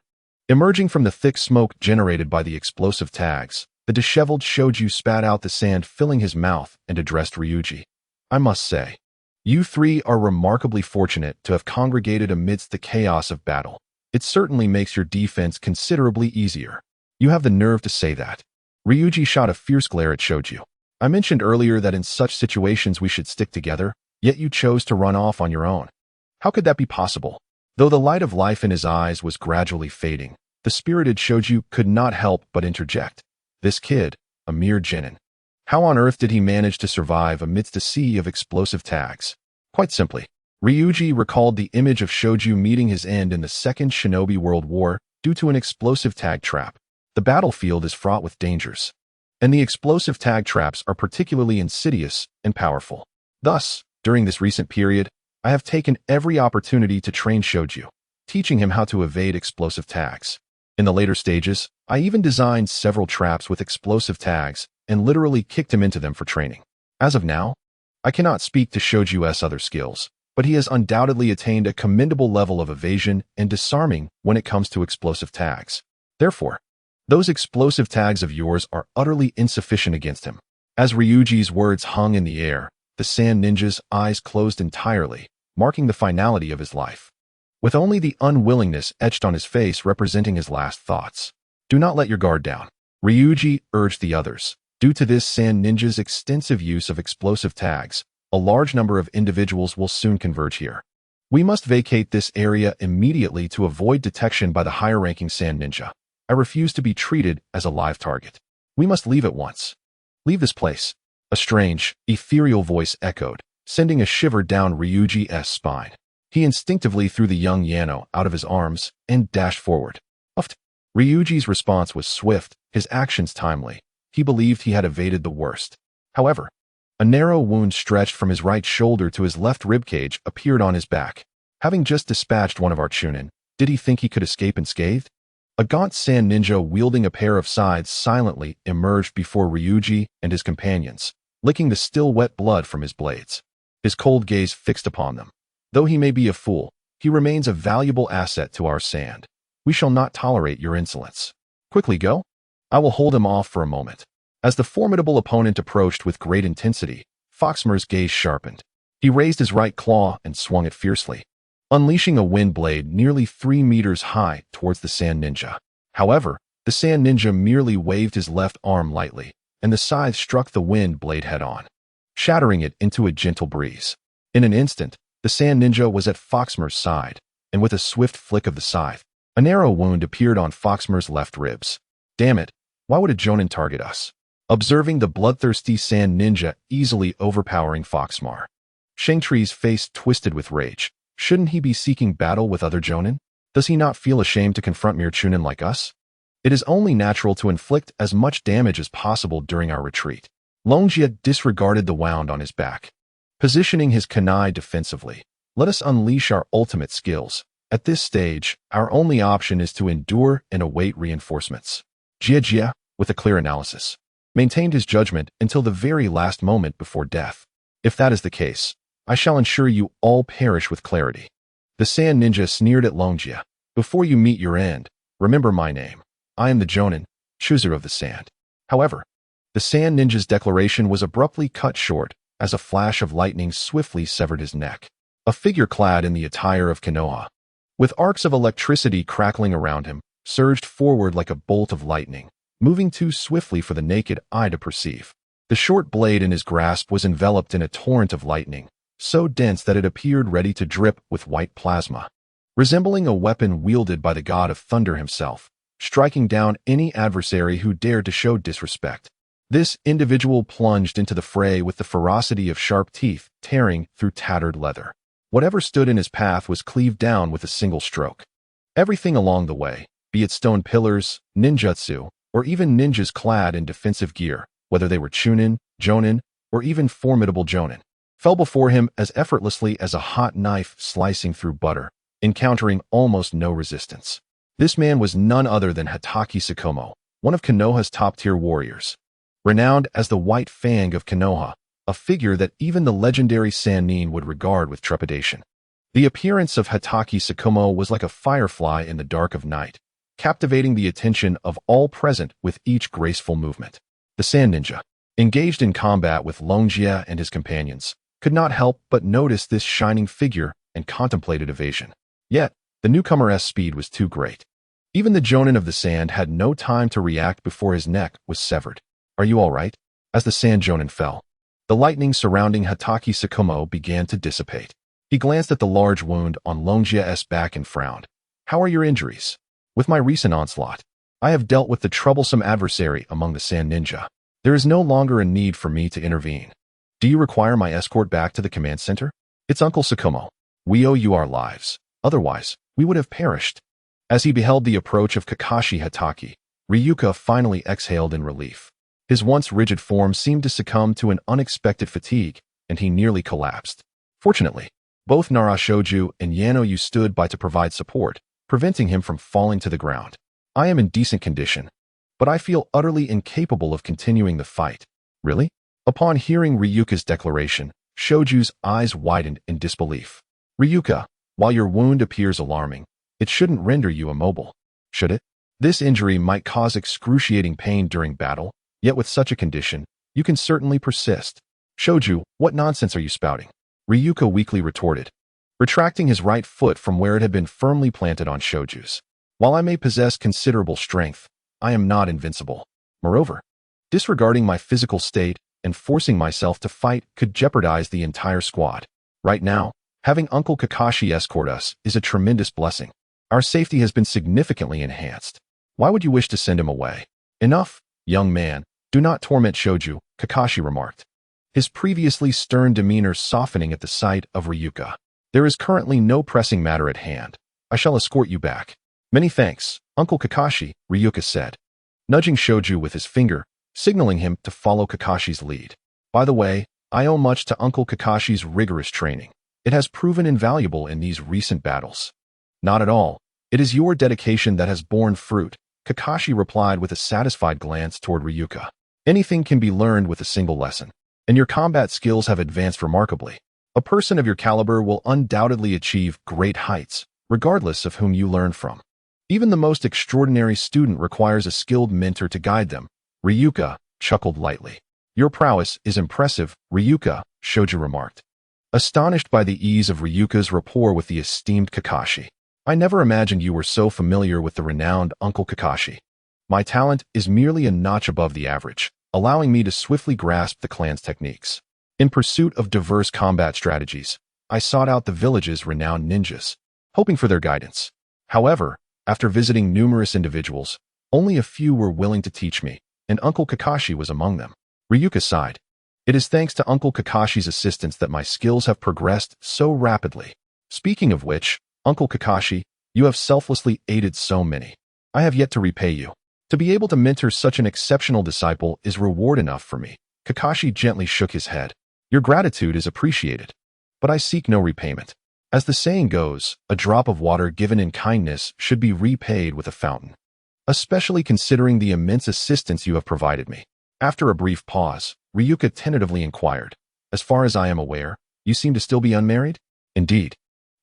Emerging from the thick smoke generated by the explosive tags, the disheveled shoju spat out the sand filling his mouth and addressed Ryuji. "I must say, you 3 are remarkably fortunate to have congregated amidst the chaos of battle. It certainly makes your defense considerably easier." "You have the nerve to say that." Ryuji shot a fierce glare at Shoju. "I mentioned earlier that in such situations we should stick together, yet you chose to run off on your own. How could that be possible?" Though the light of life in his eyes was gradually fading, the spirited Shoju could not help but interject. "This kid, a mere genin. How on earth did he manage to survive amidst a sea of explosive tags?" Quite simply, Ryuji recalled the image of Shoju meeting his end in the Second Shinobi World War due to an explosive tag trap. The battlefield is fraught with dangers, and the explosive tag traps are particularly insidious and powerful. Thus, during this recent period, I have taken every opportunity to train Shoju, teaching him how to evade explosive tags. In the later stages, I even designed several traps with explosive tags and literally kicked him into them for training. As of now, I cannot speak to Shoju's other skills, but he has undoubtedly attained a commendable level of evasion and disarming when it comes to explosive tags. Therefore, those explosive tags of yours are utterly insufficient against him." As Ryuji's words hung in the air, the Sand Ninja's eyes closed entirely, marking the finality of his life, with only the unwillingness etched on his face representing his last thoughts. "Do not let your guard down," Ryuji urged the others. Due to this Sand Ninja's extensive use of explosive tags, a large number of individuals will soon converge here. We must vacate this area immediately to avoid detection by the higher-ranking Sand Ninja. I refuse to be treated as a live target. We must leave at once. "Leave this place," a strange, ethereal voice echoed, sending a shiver down Ryuji's spine. He instinctively threw the young Yano out of his arms and dashed forward. Uffed. Ryuji's response was swift, his actions timely. he believed he had evaded the worst. However, a narrow wound stretched from his right shoulder to his left ribcage appeared on his back. Having just dispatched one of our Chunin, did he think he could escape unscathed? A gaunt sand ninja wielding a pair of scythes silently emerged before Ryuji and his companions, licking the still wet blood from his blades. His cold gaze fixed upon them. Though he may be a fool, he remains a valuable asset to our sand. We shall not tolerate your insolence. Quickly go. I will hold him off for a moment. As the formidable opponent approached with great intensity, Foxmer's gaze sharpened. He raised his right claw and swung it fiercely, unleashing a wind blade nearly 3 meters high towards the sand ninja. However, the sand ninja merely waved his left arm lightly, and the scythe struck the wind blade head-on, shattering it into a gentle breeze. In an instant, the sand ninja was at Foxmer's side, and with a swift flick of the scythe, a narrow wound appeared on Foxmer's left ribs. Damn it, why would a Jonin target us? Observing the bloodthirsty sand ninja easily overpowering Foxmer, Shengtri's face twisted with rage. Shouldn't he be seeking battle with other Jonin? Does he not feel ashamed to confront mere Chunin like us? It is only natural to inflict as much damage as possible during our retreat. Longjia disregarded the wound on his back, positioning his kunai defensively. Let us unleash our ultimate skills. At this stage, our only option is to endure and await reinforcements. Jia, with a clear analysis, maintained his judgment until the very last moment before death. If that is the case, I shall ensure you all perish with clarity. The sand ninja sneered at Longjia. Before you meet your end, remember my name. I am the Jonin, chooser of the sand. However, the sand ninja's declaration was abruptly cut short as a flash of lightning swiftly severed his neck. A figure clad in the attire of Konoha, with arcs of electricity crackling around him, surged forward like a bolt of lightning, moving too swiftly for the naked eye to perceive. The short blade in his grasp was enveloped in a torrent of lightning, so dense that it appeared ready to drip with white plasma, resembling a weapon wielded by the god of thunder himself, striking down any adversary who dared to show disrespect. This individual plunged into the fray with the ferocity of sharp teeth tearing through tattered leather. Whatever stood in his path was cleaved down with a single stroke. Everything along the way, be it stone pillars, ninjutsu, or even ninjas clad in defensive gear, whether they were Chunin, Jonin, or even formidable Jonin, fell before him as effortlessly as a hot knife slicing through butter, encountering almost no resistance. This man was none other than Hatake Tsukumo, one of Konoha's top-tier warriors. Renowned as the White Fang of Konoha, a figure that even the legendary Sannin would regard with trepidation. The appearance of Hatake Tsukumo was like a firefly in the dark of night, captivating the attention of all present with each graceful movement. The sand ninja, engaged in combat with Longjia and his companions, could not help but notice this shining figure and contemplated evasion. Yet, the newcomer's speed was too great. Even the Jonin of the sand had no time to react before his neck was severed. Are you all right? As the sand Jonin fell, the lightning surrounding Hatake Tsukumo began to dissipate. He glanced at the large wound on Longjia's back and frowned. How are your injuries? With my recent onslaught, I have dealt with the troublesome adversary among the sand ninja. There is no longer a need for me to intervene. Do you require my escort back to the command center? It's Uncle Tsukumo. We owe you our lives. Otherwise, we would have perished. As he beheld the approach of Kakashi Hatake, Ryuka finally exhaled in relief. His once rigid form seemed to succumb to an unexpected fatigue, and he nearly collapsed. Fortunately, both Nara Shoju and Yanoyu stood by to provide support, preventing him from falling to the ground. I am in decent condition, but I feel utterly incapable of continuing the fight. Really? Upon hearing Ryuka's declaration, Shoju's eyes widened in disbelief. Ryuka, while your wound appears alarming, it shouldn't render you immobile, should it? This injury might cause excruciating pain during battle, yet with such a condition, you can certainly persist. Shoju, what nonsense are you spouting? Ryuka weakly retorted, retracting his right foot from where it had been firmly planted on Shoju's. While I may possess considerable strength, I am not invincible. Moreover, disregarding my physical state and forcing myself to fight could jeopardize the entire squad. Right now, having Uncle Kakashi escort us is a tremendous blessing. Our safety has been significantly enhanced. Why would you wish to send him away? Enough, young man. Do not torment Shoju, Kakashi remarked, his previously stern demeanor softening at the sight of Ryuka. There is currently no pressing matter at hand. I shall escort you back. Many thanks, Uncle Kakashi, Ryuka said, nudging Shoju with his finger. signaling him to follow Kakashi's lead. By the way, I owe much to Uncle Kakashi's rigorous training. It has proven invaluable in these recent battles. Not at all. It is your dedication that has borne fruit, Kakashi replied with a satisfied glance toward Ryuka. Anything can be learned with a single lesson, and your combat skills have advanced remarkably. A person of your caliber will undoubtedly achieve great heights, regardless of whom you learn from. Even the most extraordinary student requires a skilled mentor to guide them. Ryuka chuckled lightly. Your prowess is impressive, Ryuka, Shoji remarked, astonished by the ease of Ryuka's rapport with the esteemed Kakashi. I never imagined you were so familiar with the renowned Uncle Kakashi. My talent is merely a notch above the average, allowing me to swiftly grasp the clan's techniques. In pursuit of diverse combat strategies, I sought out the village's renowned ninjas, hoping for their guidance. However, after visiting numerous individuals, only a few were willing to teach me, and Uncle Kakashi was among them. Ryuka sighed. It is thanks to Uncle Kakashi's assistance that my skills have progressed so rapidly. Speaking of which, Uncle Kakashi, you have selflessly aided so many. I have yet to repay you. To be able to mentor such an exceptional disciple is reward enough for me. Kakashi gently shook his head. Your gratitude is appreciated, but I seek no repayment. As the saying goes, a drop of water given in kindness should be repaid with a fountain. Especially considering the immense assistance you have provided me. After a brief pause, Ryuka tentatively inquired, as far as I am aware, you seem to still be unmarried? Indeed.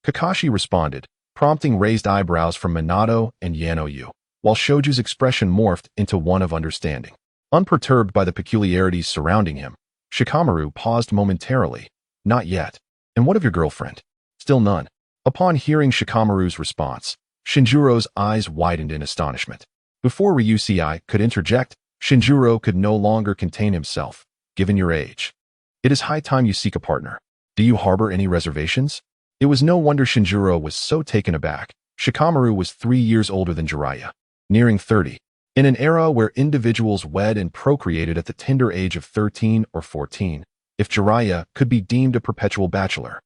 Kakashi responded, prompting raised eyebrows from Minato and Yano-yu, while Shoju's expression morphed into one of understanding. Unperturbed by the peculiarities surrounding him, Shikamaru paused momentarily. Not yet. And what of your girlfriend? Still none. Upon hearing Shikamaru's response, Shinjuro's eyes widened in astonishment. Before Ryusei could interject, Shinjuro could no longer contain himself. Given your age, it is high time you seek a partner. Do you harbor any reservations? It was no wonder Shinjuro was so taken aback. Shikamaru was 3 years older than Jiraiya, nearing 30. In an era where individuals wed and procreated at the tender age of 13 or 14, if Jiraiya could be deemed a perpetual bachelor,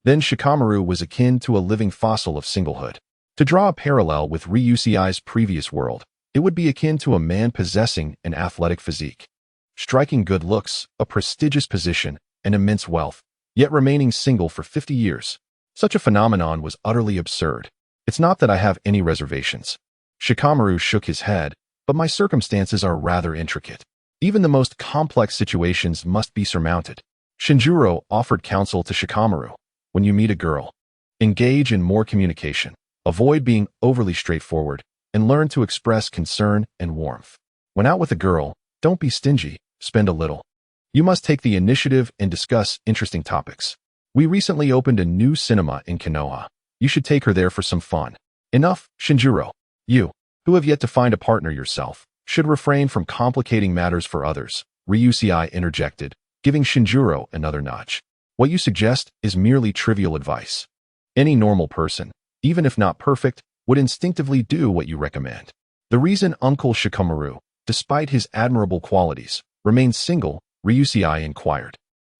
then Shikamaru was akin to a living fossil of singlehood. To draw a parallel with Ryusei's previous world, it would be akin to a man possessing an athletic physique, striking good looks, a prestigious position, and immense wealth, yet remaining single for 50 years. Such a phenomenon was utterly absurd. It's not that I have any reservations. Shikamaru shook his head, but my circumstances are rather intricate. Even the most complex situations must be surmounted. Shinjuro offered counsel to Shikamaru. When you meet a girl, engage in more communication. Avoid being overly straightforward, and learn to express concern and warmth. When out with a girl, don't be stingy, spend a little. You must take the initiative and discuss interesting topics. We recently opened a new cinema in Konoha. You should take her there for some fun. Enough, Shinjuro. You, who have yet to find a partner yourself, should refrain from complicating matters for others, Ryusei interjected, giving Shinjuro another nudge. What you suggest is merely trivial advice. Any normal person, even if not perfect, would instinctively do what you recommend. The reason Uncle Shikamaru, despite his admirable qualities, remains single, Ryusei inquired,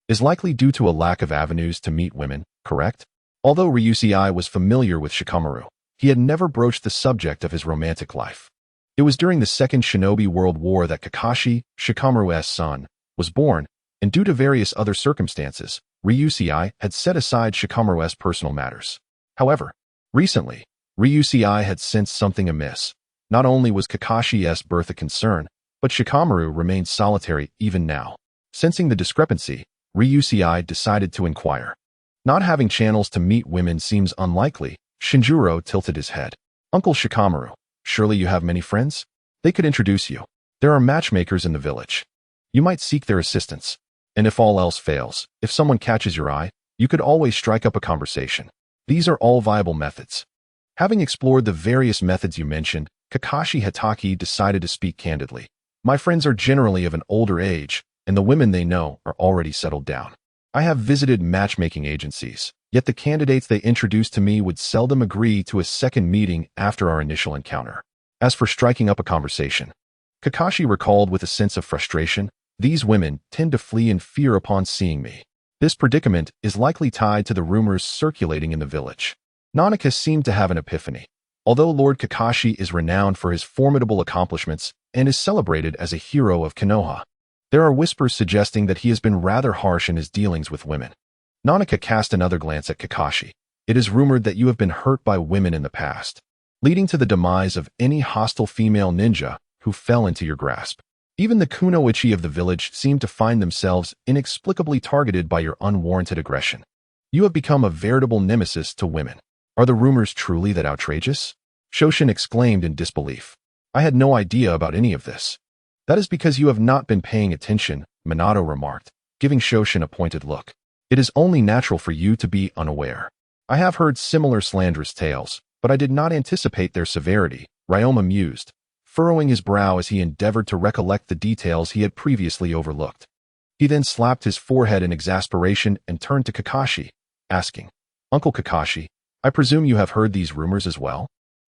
is likely due to a lack of avenues to meet women, correct? Although Ryusei was familiar with Shikamaru, he had never broached the subject of his romantic life. It was during the Second Shinobi World War that Kakashi, Shikamaru's son, was born, and due to various other circumstances, Ryusei had set aside Shikamaru's personal matters. However, recently, Ryusei had sensed something amiss. Not only was Kakashi's birth a concern, but Shikamaru remained solitary even now. Sensing the discrepancy, Ryusei decided to inquire. Not having channels to meet women seems unlikely. Shinjuro tilted his head. Uncle Shikamaru, surely you have many friends? They could introduce you. There are matchmakers in the village. You might seek their assistance. And if all else fails, if someone catches your eye, you could always strike up a conversation. These are all viable methods. Having explored the various methods you mentioned, Kakashi Hatake decided to speak candidly. My friends are generally of an older age, and the women they know are already settled down. I have visited matchmaking agencies, yet the candidates they introduced to me would seldom agree to a second meeting after our initial encounter. As for striking up a conversation, Kakashi recalled with a sense of frustration, these women tend to flee in fear upon seeing me. This predicament is likely tied to the rumors circulating in the village. Nanaka seemed to have an epiphany. Although Lord Kakashi is renowned for his formidable accomplishments and is celebrated as a hero of Konoha, there are whispers suggesting that he has been rather harsh in his dealings with women. Nanaka cast another glance at Kakashi. It is rumored that you have been hurt by women in the past, leading to the demise of any hostile female ninja who fell into your grasp. Even the kunoichi of the village seem to find themselves inexplicably targeted by your unwarranted aggression. You have become a veritable nemesis to women. Are the rumors truly that outrageous? Shoshin exclaimed in disbelief. I had no idea about any of this. That is because you have not been paying attention, Minato remarked, giving Shoshin a pointed look. It is only natural for you to be unaware. I have heard similar slanderous tales, but I did not anticipate their severity, Ryoma mused, furrowing his brow as he endeavored to recollect the details he had previously overlooked. He then slapped his forehead in exasperation and turned to Kakashi, asking, Uncle Kakashi, I presume you have heard these rumors as well?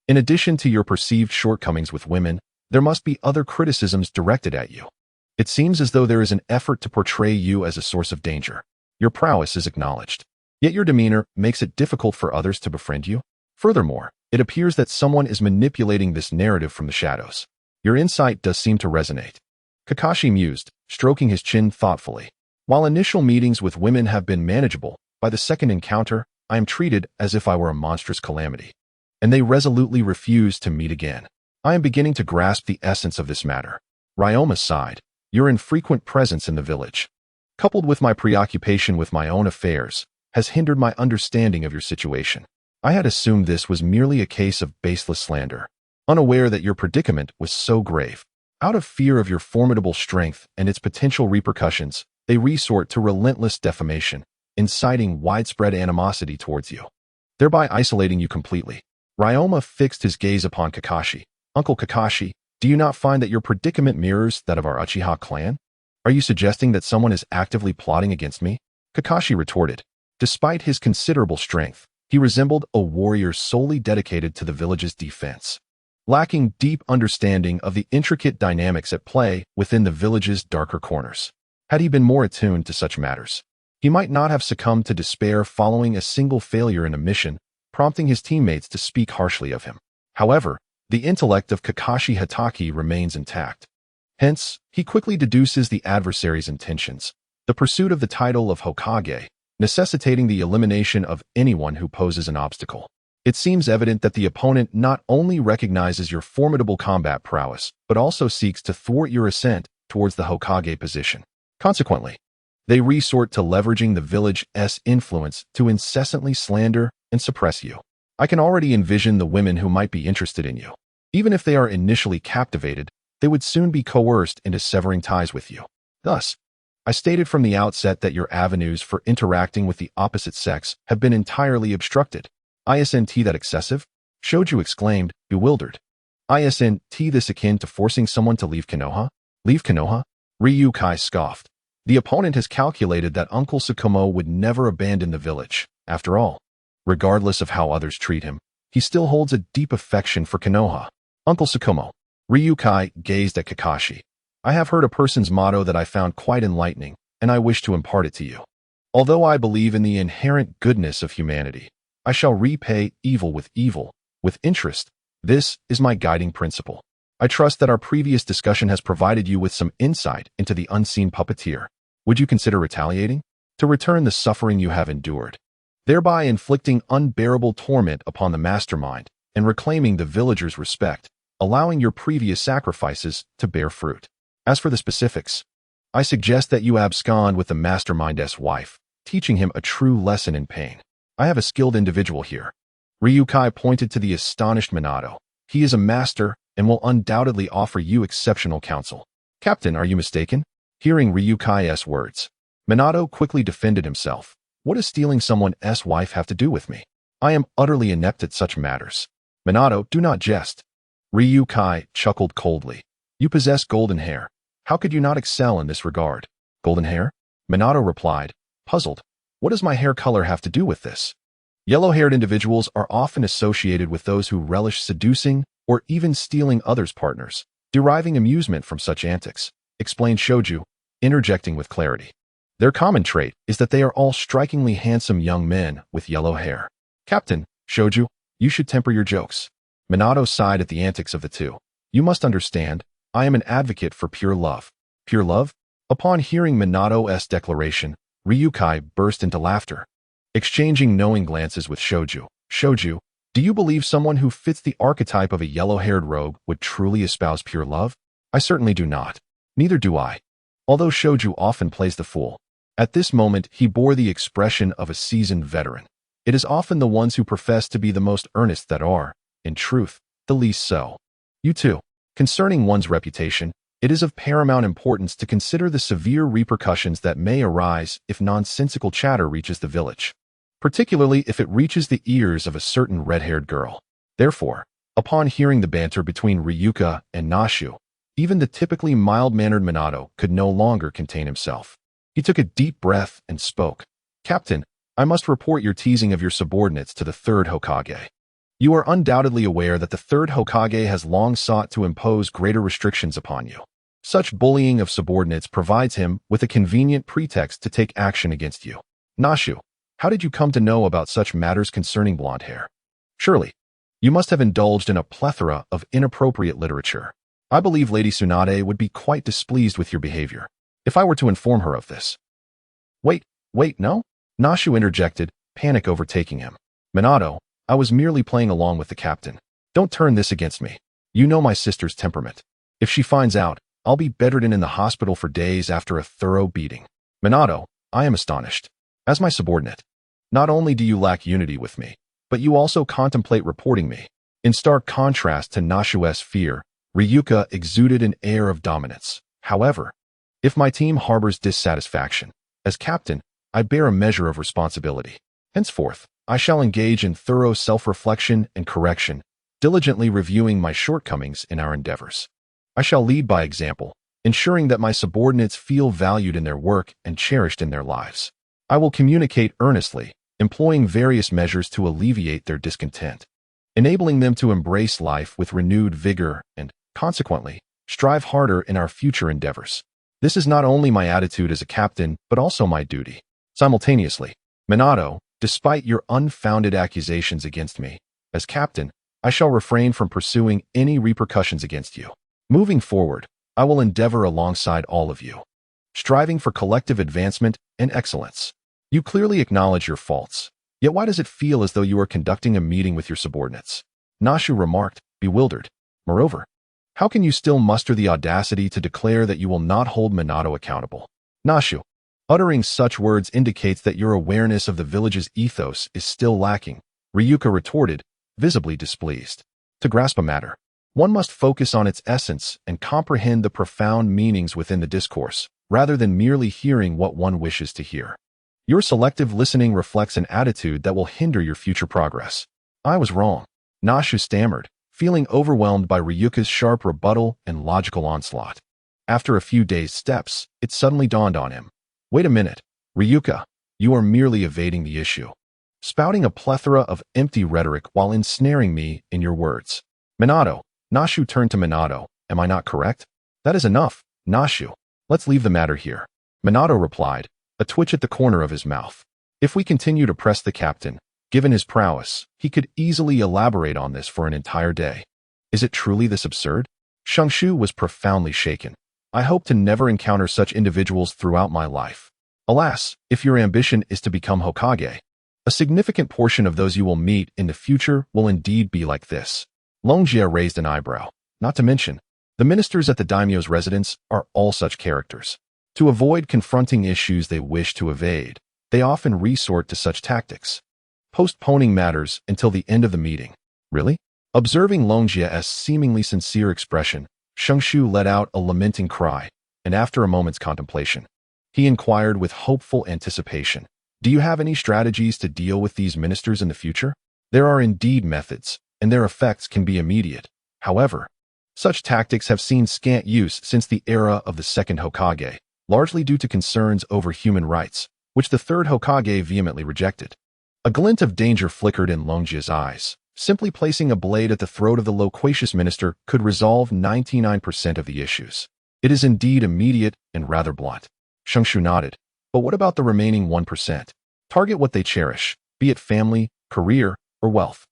In addition to your perceived shortcomings with women, there must be other criticisms directed at you. It seems as though there is an effort to portray you as a source of danger. Your prowess is acknowledged, yet your demeanor makes it difficult for others to befriend you. Furthermore, it appears that someone is manipulating this narrative from the shadows. Your insight does seem to resonate. Kakashi mused, stroking his chin thoughtfully. While initial meetings with women have been manageable, by the second encounter, I am treated as if I were a monstrous calamity. And they resolutely refuse to meet again. I am beginning to grasp the essence of this matter. Ryoma sighed. Your infrequent presence in the village, coupled with my preoccupation with my own affairs, has hindered my understanding of your situation. I had assumed this was merely a case of baseless slander, unaware that your predicament was so grave. Out of fear of your formidable strength and its potential repercussions, they resort to relentless defamation, inciting widespread animosity towards you, thereby isolating you completely. Ryoma fixed his gaze upon Kakashi. Uncle Kakashi, do you not find that your predicament mirrors that of our Uchiha clan? Are you suggesting that someone is actively plotting against me? Kakashi retorted. Despite his considerable strength, he resembled a warrior solely dedicated to the village's defense, lacking deep understanding of the intricate dynamics at play within the village's darker corners. Had he been more attuned to such matters, he might not have succumbed to despair following a single failure in a mission, prompting his teammates to speak harshly of him. However, the intellect of Kakashi Hatake remains intact. Hence, he quickly deduces the adversary's intentions, the pursuit of the title of Hokage, necessitating the elimination of anyone who poses an obstacle. It seems evident that the opponent not only recognizes your formidable combat prowess, but also seeks to thwart your ascent towards the Hokage position. Consequently, they resort to leveraging the village's influence to incessantly slander and suppress you. I can already envision the women who might be interested in you. Even if they are initially captivated, they would soon be coerced into severing ties with you. Thus, I stated from the outset that your avenues for interacting with the opposite sex have been entirely obstructed. Isn't that excessive? Shoju exclaimed, bewildered. Isn't this akin to forcing someone to leave Konoha? Leave Konoha? Ryukai scoffed. The opponent has calculated that Uncle Tsukumo would never abandon the village. After all, regardless of how others treat him, he still holds a deep affection for Konoha. Uncle Tsukumo. Ryukai gazed at Kakashi. I have heard a person's motto that I found quite enlightening, and I wish to impart it to you. Although I believe in the inherent goodness of humanity, I shall repay evil, with interest. This is my guiding principle. I trust that our previous discussion has provided you with some insight into the unseen puppeteer. Would you consider retaliating? To return the suffering you have endured, thereby inflicting unbearable torment upon the mastermind and reclaiming the villagers' respect, allowing your previous sacrifices to bear fruit. As for the specifics, I suggest that you abscond with the mastermind's wife, teaching him a true lesson in pain. I have a skilled individual here. Ryukai pointed to the astonished Minato. He is a master and will undoubtedly offer you exceptional counsel. Captain, are you mistaken? Hearing Ryukai's words, Minato quickly defended himself. What does stealing someone's wife have to do with me? I am utterly inept at such matters. Minato, do not jest. Ryukai chuckled coldly. You possess golden hair. How could you not excel in this regard? Golden hair? Minato replied, puzzled. What does my hair color have to do with this? Yellow-haired individuals are often associated with those who relish seducing or even stealing others' partners, deriving amusement from such antics, explained Shoju, interjecting with clarity. Their common trait is that they are all strikingly handsome young men with yellow hair. Captain, Shoju, you should temper your jokes. Minato sighed at the antics of the two. You must understand, I am an advocate for pure love. Pure love? Upon hearing Minato's declaration, Ryukai burst into laughter. Exchanging knowing glances with Shoju. Shoju, do you believe someone who fits the archetype of a yellow-haired rogue would truly espouse pure love? I certainly do not. Neither do I. Although Shoju often plays the fool, at this moment he bore the expression of a seasoned veteran. It is often the ones who profess to be the most earnest that are, in truth, the least so. You too. Concerning one's reputation, it is of paramount importance to consider the severe repercussions that may arise if nonsensical chatter reaches the village, particularly if it reaches the ears of a certain red-haired girl. Therefore, upon hearing the banter between Ryuka and Nashu, even the typically mild-mannered Minato could no longer contain himself. He took a deep breath and spoke. Captain, I must report your teasing of your subordinates to the third Hokage. You are undoubtedly aware that the third Hokage has long sought to impose greater restrictions upon you. Such bullying of subordinates provides him with a convenient pretext to take action against you. Nashu, how did you come to know about such matters concerning blonde hair? Surely, you must have indulged in a plethora of inappropriate literature. I believe Lady Tsunade would be quite displeased with your behavior, if I were to inform her of this. Wait, no? Nashu interjected, panic overtaking him. Minato, I was merely playing along with the captain. Don't turn this against me. You know my sister's temperament. If she finds out, I'll be bedridden in the hospital for days after a thorough beating. Minato, I am astonished. As my subordinate, not only do you lack unity with me, but you also contemplate reporting me. In stark contrast to Nashu's fear, Ryuka exuded an air of dominance. However, if my team harbors dissatisfaction, as captain, I bear a measure of responsibility. Henceforth, I shall engage in thorough self-reflection and correction, diligently reviewing my shortcomings in our endeavors. I shall lead by example, ensuring that my subordinates feel valued in their work and cherished in their lives. I will communicate earnestly, employing various measures to alleviate their discontent, enabling them to embrace life with renewed vigor and, consequently, strive harder in our future endeavors. This is not only my attitude as a captain, but also my duty. Simultaneously, Minato, despite your unfounded accusations against me, as captain, I shall refrain from pursuing any repercussions against you. Moving forward, I will endeavor alongside all of you, striving for collective advancement and excellence. You clearly acknowledge your faults, yet why does it feel as though you are conducting a meeting with your subordinates? Nashu remarked, bewildered. Moreover, how can you still muster the audacity to declare that you will not hold Minato accountable? Nashu, uttering such words indicates that your awareness of the village's ethos is still lacking, Ryuka retorted, visibly displeased. To grasp a matter, one must focus on its essence and comprehend the profound meanings within the discourse, rather than merely hearing what one wishes to hear. Your selective listening reflects an attitude that will hinder your future progress. I was wrong. Nashu stammered, feeling overwhelmed by Ryuka's sharp rebuttal and logical onslaught. After a few days' steps, it suddenly dawned on him. Wait a minute, Ryuka, you are merely evading the issue, spouting a plethora of empty rhetoric while ensnaring me in your words. Minato, Nashu turned to Minato, am I not correct? That is enough, Nashu. Let's leave the matter here. Minato replied, a twitch at the corner of his mouth. If we continue to press the captain, given his prowess, he could easily elaborate on this for an entire day. Is it truly this absurd? Shangshu was profoundly shaken. I hope to never encounter such individuals throughout my life. Alas, if your ambition is to become Hokage, a significant portion of those you will meet in the future will indeed be like this. Longjia raised an eyebrow. Not to mention, the ministers at the daimyo's residence are all such characters. To avoid confronting issues they wish to evade, they often resort to such tactics, postponing matters until the end of the meeting. Really? Observing Longjia's seemingly sincere expression, Shangshu let out a lamenting cry, and after a moment's contemplation, he inquired with hopeful anticipation, do you have any strategies to deal with these ministers in the future? There are indeed methods, and their effects can be immediate. However, such tactics have seen scant use since the era of the second Hokage, largely due to concerns over human rights, which the third Hokage vehemently rejected. A glint of danger flickered in Longjia's eyes. Simply placing a blade at the throat of the loquacious minister could resolve 99% of the issues. It is indeed immediate and rather blunt. Shangshu nodded. But what about the remaining 1%? Target what they cherish, be it family, career, or wealth.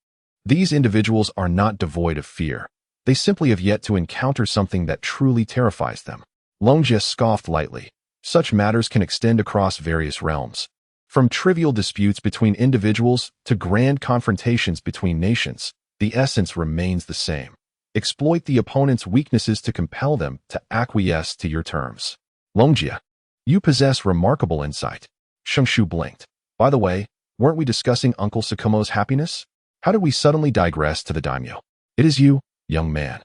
These individuals are not devoid of fear. They simply have yet to encounter something that truly terrifies them. Longjia scoffed lightly. Such matters can extend across various realms. From trivial disputes between individuals to grand confrontations between nations, the essence remains the same. Exploit the opponent's weaknesses to compel them to acquiesce to your terms. Longjia, you possess remarkable insight. Shengshu blinked. By the way, weren't we discussing Uncle Tsukumo's happiness? How did we suddenly digress to the daimyo? It is you, young man,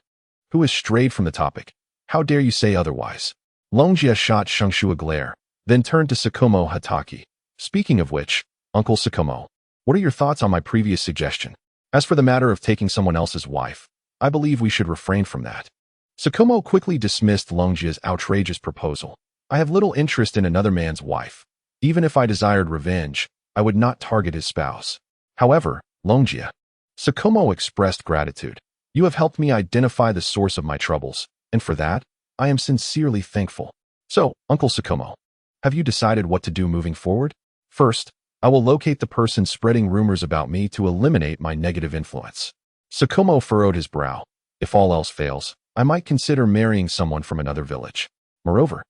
who has strayed from the topic. How dare you say otherwise? Longjia shot Shengshu a glare, then turned to Tsukumo Hatake. Speaking of which, Uncle Tsukumo, what are your thoughts on my previous suggestion? As for the matter of taking someone else's wife, I believe we should refrain from that. Tsukumo quickly dismissed Longjia's outrageous proposal. I have little interest in another man's wife. Even if I desired revenge, I would not target his spouse. However, Longjia, Tsukumo expressed gratitude. You have helped me identify the source of my troubles, and for that, I am sincerely thankful. So, Uncle Tsukumo, have you decided what to do moving forward? First, I will locate the person spreading rumors about me to eliminate my negative influence. Tsukumo furrowed his brow. If all else fails, I might consider marrying someone from another village. Moreover,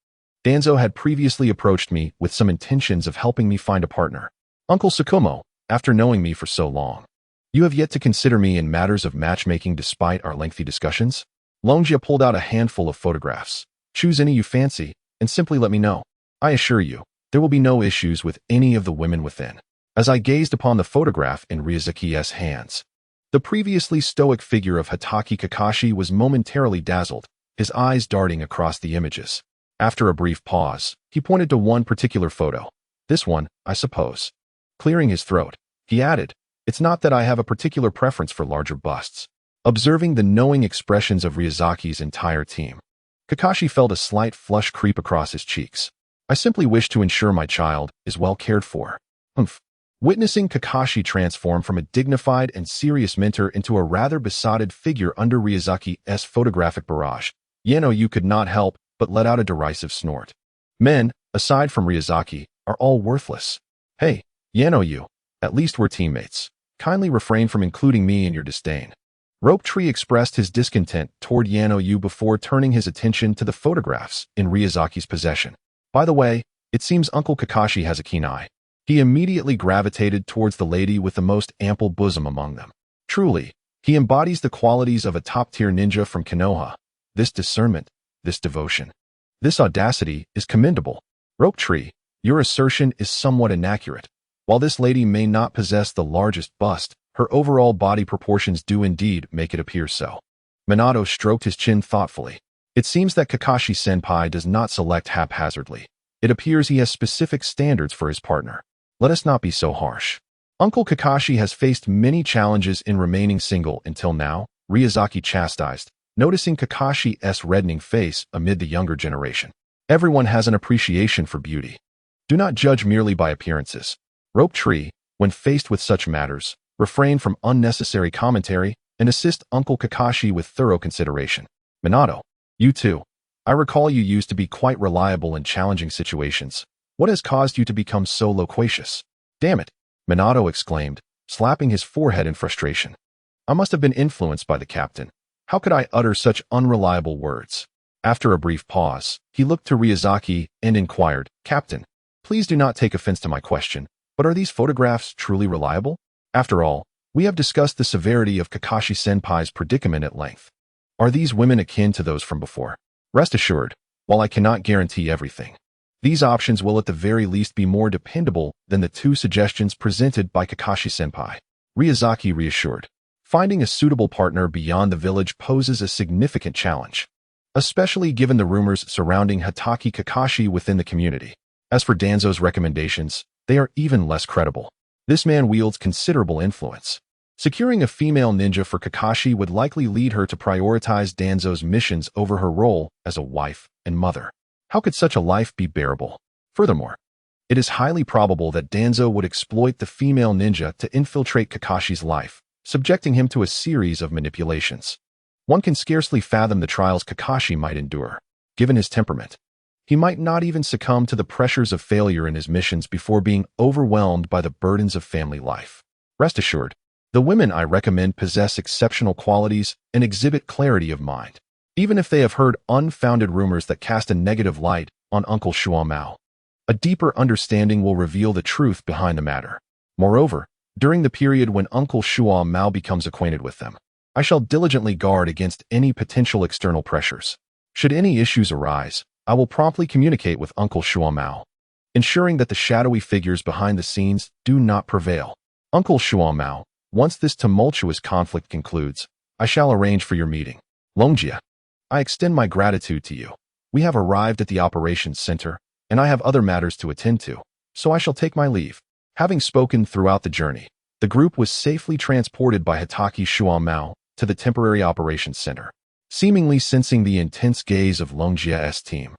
Danzo had previously approached me with some intentions of helping me find a partner. Uncle Tsukumo, after knowing me for so long, you have yet to consider me in matters of matchmaking despite our lengthy discussions? Longjia pulled out a handful of photographs. Choose any you fancy, and simply let me know. I assure you, there will be no issues with any of the women within. As I gazed upon the photograph in Ryusuke's hands, the previously stoic figure of Hatake Kakashi was momentarily dazzled, his eyes darting across the images. After a brief pause, he pointed to one particular photo. This one, I suppose. Clearing his throat, he added, it's not that I have a particular preference for larger busts. Observing the knowing expressions of Ryusuke's entire team, Kakashi felt a slight flush creep across his cheeks. I simply wish to ensure my child is well cared for. Witnessing Kakashi transform from a dignified and serious mentor into a rather besotted figure under Ryusuke's photographic barrage, Yano-yu could not help but let out a derisive snort. Men, aside from Ryusuke, are all worthless. Hey, Yano-yu, at least we're teammates. Kindly refrain from including me in your disdain. Rope Tree expressed his discontent toward Yano-yu before turning his attention to the photographs in Ryusuke's possession. By the way, it seems Uncle Kakashi has a keen eye. He immediately gravitated towards the lady with the most ample bosom among them. Truly, he embodies the qualities of a top-tier ninja from Konoha. This discernment, this devotion, this audacity is commendable. Rope Tree, your assertion is somewhat inaccurate. While this lady may not possess the largest bust, her overall body proportions do indeed make it appear so. Minato stroked his chin thoughtfully. It seems that Kakashi-senpai does not select haphazardly. It appears he has specific standards for his partner. Let us not be so harsh. Uncle Kakashi has faced many challenges in remaining single until now, Ryusuke chastised, noticing Kakashi's reddening face amid the younger generation. Everyone has an appreciation for beauty. Do not judge merely by appearances. Rope Tree, when faced with such matters, refrain from unnecessary commentary and assist Uncle Kakashi with thorough consideration. Minato, you too. I recall you used to be quite reliable in challenging situations. What has caused you to become so loquacious? Damn it, Minato exclaimed, slapping his forehead in frustration. I must have been influenced by the captain. How could I utter such unreliable words? After a brief pause, he looked to Ryusuke and inquired, Captain, please do not take offense to my question, but are these photographs truly reliable? After all, we have discussed the severity of Kakashi-senpai's predicament at length. Are these women akin to those from before? Rest assured, while I cannot guarantee everything, these options will at the very least be more dependable than the two suggestions presented by Kakashi-senpai. Ryusuke reassured. Finding a suitable partner beyond the village poses a significant challenge, especially given the rumors surrounding Hatake Kakashi within the community. As for Danzo's recommendations, they are even less credible. This man wields considerable influence. Securing a female ninja for Kakashi would likely lead her to prioritize Danzo's missions over her role as a wife and mother. How could such a life be bearable? Furthermore, it is highly probable that Danzo would exploit the female ninja to infiltrate Kakashi's life, subjecting him to a series of manipulations. One can scarcely fathom the trials Kakashi might endure, given his temperament. He might not even succumb to the pressures of failure in his missions before being overwhelmed by the burdens of family life. Rest assured, The women I recommend possess exceptional qualities and exhibit clarity of mind, even if they have heard unfounded rumors that cast a negative light on Uncle Shuo Mao. A deeper understanding will reveal the truth behind the matter. Moreover, during the period when Uncle Shuo Mao becomes acquainted with them, I shall diligently guard against any potential external pressures. Should any issues arise, I will promptly communicate with Uncle Shuo Mao, ensuring that the shadowy figures behind the scenes do not prevail. Uncle Shuo Mao, once this tumultuous conflict concludes, I shall arrange for your meeting. Longjia, I extend my gratitude to you. We have arrived at the operations center, and I have other matters to attend to, so I shall take my leave. Having spoken throughout the journey, the group was safely transported by Hokage Shuo Mao to the temporary operations center, seemingly sensing the intense gaze of Longjia's team.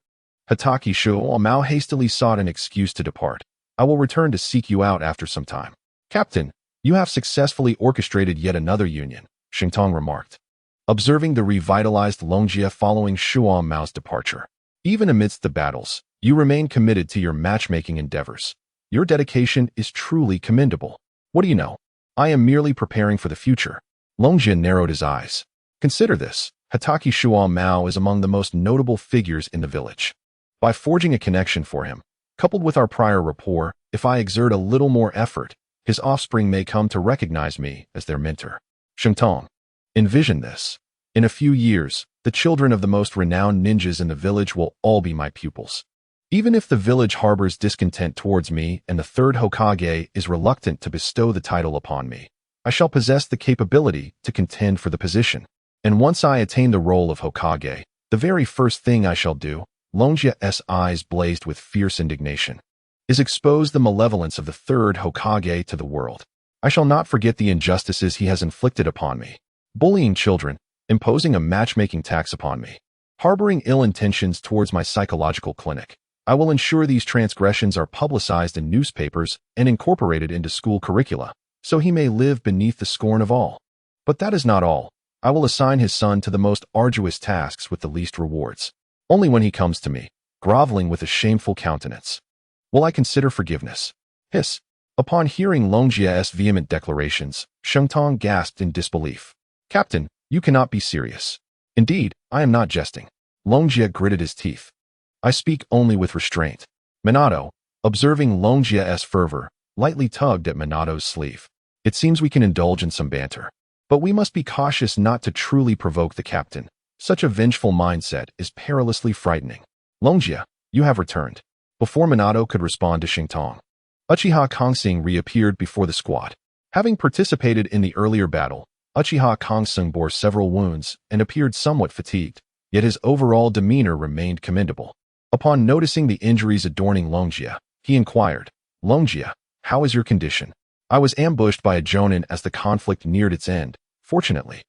Hokage Shuo Mao hastily sought an excuse to depart. I will return to seek you out after some time. Captain, you have successfully orchestrated yet another union, Xingtong remarked, observing the revitalized Longjia following Shuo Mao's departure. Even amidst the battles, you remain committed to your matchmaking endeavors. Your dedication is truly commendable. What do you know? I am merely preparing for the future. Longjia narrowed his eyes. Consider this. Hokage Shuo Mao is among the most notable figures in the village. By forging a connection for him, coupled with our prior rapport, if I exert a little more effort, his offspring may come to recognize me as their mentor. Xingtong, envision this. In a few years, the children of the most renowned ninjas in the village will all be my pupils. Even if the village harbors discontent towards me and the third Hokage is reluctant to bestow the title upon me, I shall possess the capability to contend for the position. And once I attain the role of Hokage, the very first thing I shall do, Longjia's eyes blazed with fierce indignation, is expose the malevolence of the third Hokage to the world. I shall not forget the injustices he has inflicted upon me, bullying children, imposing a matchmaking tax upon me, harboring ill intentions towards my psychological clinic. I will ensure these transgressions are publicized in newspapers and incorporated into school curricula, so he may live beneath the scorn of all. But that is not all. I will assign his son to the most arduous tasks with the least rewards. Only when he comes to me, groveling with a shameful countenance, will I consider forgiveness. Hiss. Upon hearing Longjia's vehement declarations, Xingtong gasped in disbelief. Captain, you cannot be serious. Indeed, I am not jesting. Longjia gritted his teeth. I speak only with restraint. Minato, observing Longjia's fervor, lightly tugged at Minato's sleeve. It seems we can indulge in some banter, but we must be cautious not to truly provoke the captain. Such a vengeful mindset is perilously frightening. Longjia, you have returned. Before Minato could respond to Xingtong, Uchiha Kongsing reappeared before the squad. Having participated in the earlier battle, Uchiha Kongsing bore several wounds and appeared somewhat fatigued, yet his overall demeanor remained commendable. Upon noticing the injuries adorning Longjia, he inquired, Longjia, how is your condition? I was ambushed by a jonin as the conflict neared its end. Fortunately,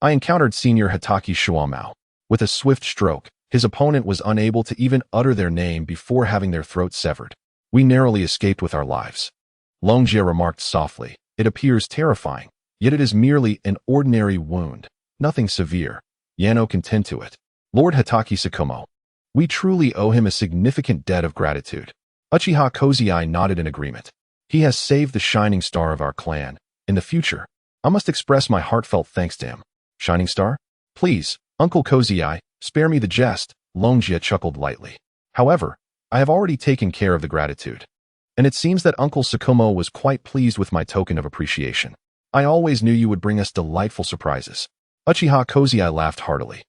I encountered Senior Hokage Shuo Mao. With a swift stroke, his opponent was unable to even utter their name before having their throats severed. We narrowly escaped with our lives. Longjia remarked softly, it appears terrifying, yet it is merely an ordinary wound, nothing severe. Yano can tend to it. Lord Hokage Sakomo, we truly owe him a significant debt of gratitude. Uchiha Kozai nodded in agreement. He has saved the shining star of our clan. In the future, I must express my heartfelt thanks to him. Shining star? Please, Uncle Kozai, spare me the jest, Longjia chuckled lightly. However, I have already taken care of the gratitude. And it seems that Uncle Sakomo was quite pleased with my token of appreciation. I always knew you would bring us delightful surprises. Uchiha Kozai laughed heartily.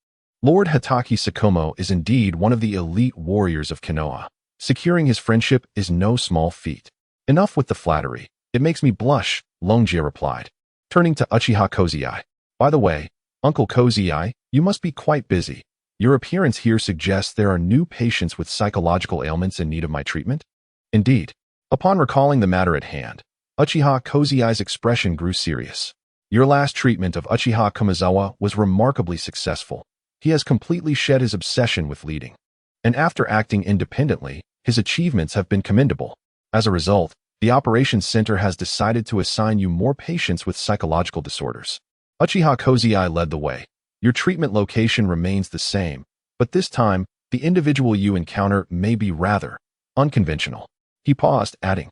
Lord Hokage Sakomo is indeed one of the elite warriors of Konoha. Securing his friendship is no small feat. Enough with the flattery. It makes me blush, Longjia replied, turning to Uchiha Kozai. By the way, Uncle Kozai, you must be quite busy. Your appearance here suggests there are new patients with psychological ailments in need of my treatment? Indeed. Upon recalling the matter at hand, Uchiha Kozai's expression grew serious. Your last treatment of Uchiha Kumazawa was remarkably successful. He has completely shed his obsession with leading. And after acting independently, his achievements have been commendable. As a result, the operations center has decided to assign you more patients with psychological disorders. Uchiha Kozai led the way. Your treatment location remains the same, but this time, the individual you encounter may be rather unconventional. He paused, adding,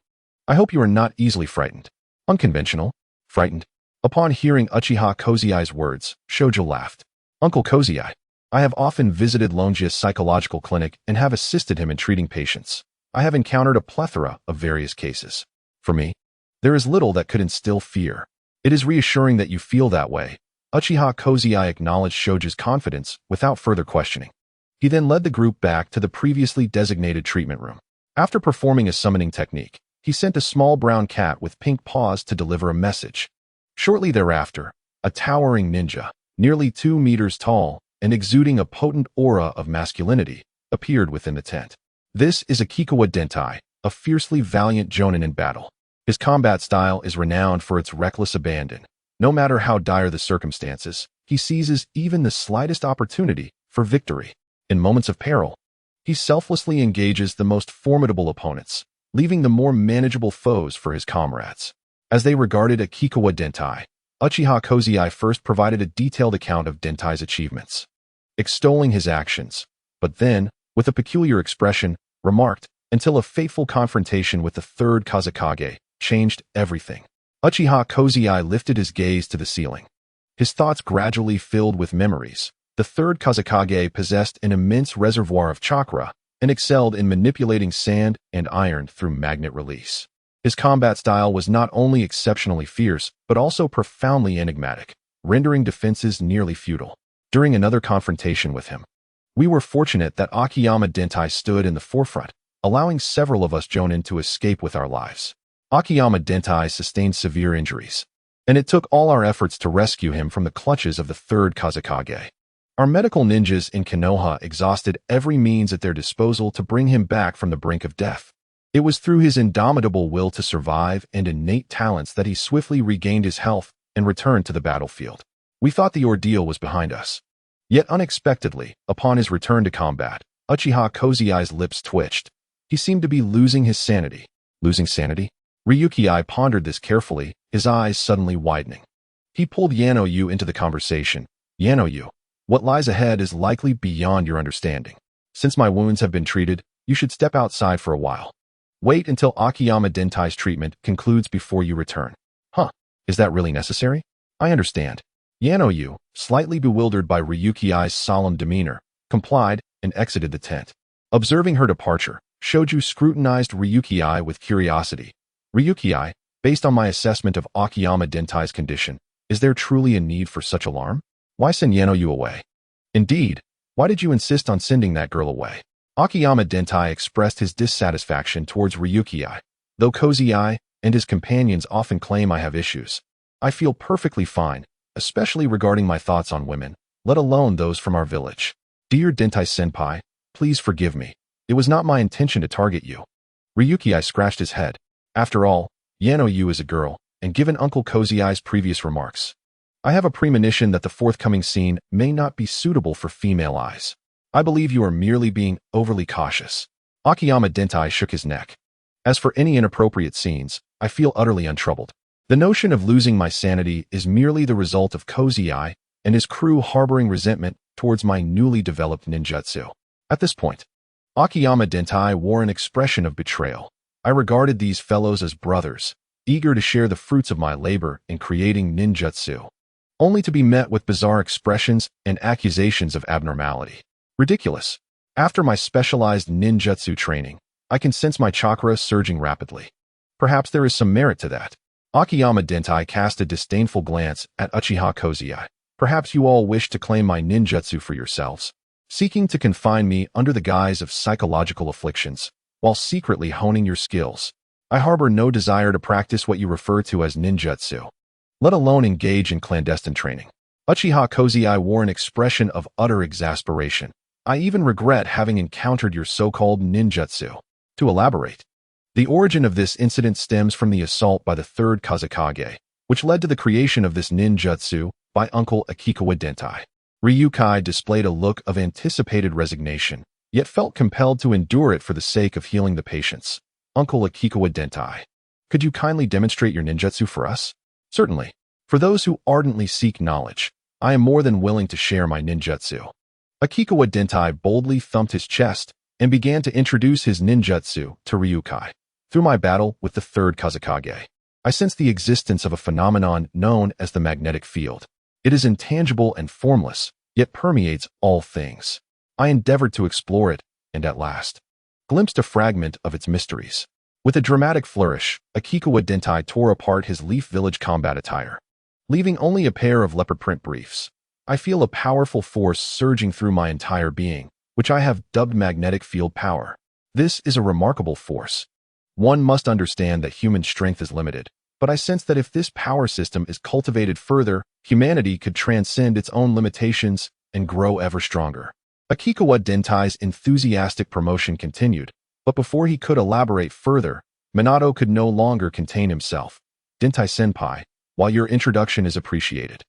I hope you are not easily frightened. Unconventional? Frightened? Upon hearing Uchiha Kozai's words, Shoujo laughed. Uncle Kozai, I have often visited Longia's psychological clinic and have assisted him in treating patients. I have encountered a plethora of various cases. For me, there is little that could instill fear. It is reassuring that you feel that way. Uchiha Kozai acknowledged Shoujo's confidence without further questioning. He then led the group back to the previously designated treatment room. After performing a summoning technique, he sent a small brown cat with pink paws to deliver a message. Shortly thereafter, a towering ninja, nearly 2 meters tall and exuding a potent aura of masculinity, appeared within the tent. This is a Kikowa Dentai, a fiercely valiant jonin in battle. His combat style is renowned for its reckless abandon. No matter how dire the circumstances, he seizes even the slightest opportunity for victory. In moments of peril, he selflessly engages the most formidable opponents, leaving the more manageable foes for his comrades. As they regarded a Kikowa Dentai, Uchiha Kozai first provided a detailed account of Dentai's achievements, extolling his actions, but then, with a peculiar expression, remarked, until a fateful confrontation with the third Kazekage changed everything. Uchiha Kozai lifted his gaze to the ceiling. His thoughts gradually filled with memories. The third Kazekage possessed an immense reservoir of chakra and excelled in manipulating sand and iron through magnet release. His combat style was not only exceptionally fierce, but also profoundly enigmatic, rendering defenses nearly futile. During another confrontation with him, we were fortunate that Akiyama Dentai stood in the forefront, allowing several of us jonin to escape with our lives. Akiyama Dentai sustained severe injuries, and it took all our efforts to rescue him from the clutches of the third Kazekage. Our medical ninjas in Konoha exhausted every means at their disposal to bring him back from the brink of death. It was through his indomitable will to survive and innate talents that he swiftly regained his health and returned to the battlefield. We thought the ordeal was behind us. Yet unexpectedly, upon his return to combat, Uchiha Kozai's lips twitched. He seemed to be losing his sanity. Losing sanity? Ryusuke pondered this carefully, his eyes suddenly widening. He pulled Yano-yu into the conversation. Yano-yu, what lies ahead is likely beyond your understanding. Since my wounds have been treated, you should step outside for a while. Wait until Akiyama Dentai's treatment concludes before you return. Huh, is that really necessary? I understand. Yano-yu, slightly bewildered by Ryusuke's solemn demeanor, complied and exited the tent. Observing her departure, Shoujo scrutinized Ryusuke with curiosity. Ryusuke, based on my assessment of Akiyama Dentai's condition, is there truly a need for such alarm? Why send Yano-yu away? Indeed, why did you insist on sending that girl away? Akiyama Dentai expressed his dissatisfaction towards Ryusuke. Though Kozai and his companions often claim I have issues, I feel perfectly fine, especially regarding my thoughts on women, let alone those from our village. Dear Dentai-senpai, please forgive me. It was not my intention to target you. Ryusuke scratched his head. After all, Yano-yu is a girl, and given Uncle Kozai's previous remarks, I have a premonition that the forthcoming scene may not be suitable for female eyes. I believe you are merely being overly cautious. Akiyama Dentai shook his neck. As for any inappropriate scenes, I feel utterly untroubled. The notion of losing my sanity is merely the result of Kozai and his crew harboring resentment towards my newly developed ninjutsu. At this point, Akiyama Dentai wore an expression of betrayal. I regarded these fellows as brothers, eager to share the fruits of my labor in creating ninjutsu, only to be met with bizarre expressions and accusations of abnormality. Ridiculous. After my specialized ninjutsu training, I can sense my chakra surging rapidly. Perhaps there is some merit to that. Akiyama Dentai cast a disdainful glance at Uchiha Kozai. Perhaps you all wish to claim my ninjutsu for yourselves, seeking to confine me under the guise of psychological afflictions, while secretly honing your skills. I harbor no desire to practice what you refer to as ninjutsu, let alone engage in clandestine training. Uchiha Kozai wore an expression of utter exasperation. I even regret having encountered your so-called ninjutsu. To elaborate, the origin of this incident stems from the assault by the third Kazekage, which led to the creation of this ninjutsu by Uncle Akikawa Dentai. Ryusuke displayed a look of anticipated resignation, yet felt compelled to endure it for the sake of healing the patients. Uncle Akikawa Dentai, could you kindly demonstrate your ninjutsu for us? Certainly. For those who ardently seek knowledge, I am more than willing to share my ninjutsu. Akikawa Dentai boldly thumped his chest and began to introduce his ninjutsu to Ryusuke. Through my battle with the third Kazekage, I sense the existence of a phenomenon known as the magnetic field. It is intangible and formless, yet permeates all things. I endeavored to explore it, and at last, glimpsed a fragment of its mysteries. With a dramatic flourish, Akikawa Dentai tore apart his Leaf Village combat attire, leaving only a pair of leopard print briefs. I feel a powerful force surging through my entire being, which I have dubbed magnetic field power. This is a remarkable force. One must understand that human strength is limited, but I sense that if this power system is cultivated further, humanity could transcend its own limitations and grow ever stronger. Akikawa Dentai's enthusiastic promotion continued, but before he could elaborate further, Minato could no longer contain himself. Dentai-senpai, while your introduction is appreciated,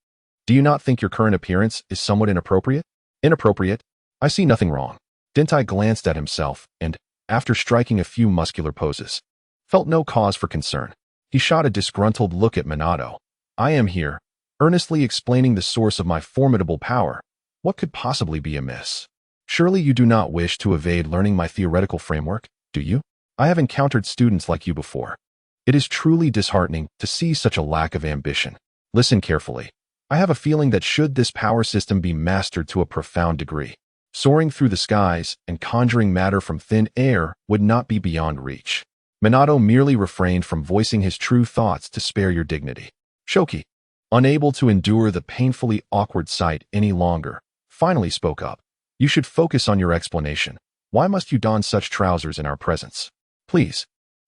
do you not think your current appearance is somewhat inappropriate? Inappropriate? I see nothing wrong. Dentai glanced at himself and, after striking a few muscular poses, felt no cause for concern. He shot a disgruntled look at Minato. I am here, earnestly explaining the source of my formidable power. What could possibly be amiss? Surely you do not wish to evade learning my theoretical framework, do you? I have encountered students like you before. It is truly disheartening to see such a lack of ambition. Listen carefully. I have a feeling that should this power system be mastered to a profound degree, soaring through the skies and conjuring matter from thin air would not be beyond reach. Minato merely refrained from voicing his true thoughts to spare your dignity. Shoki, unable to endure the painfully awkward sight any longer, finally spoke up. You should focus on your explanation. Why must you don such trousers in our presence? Please,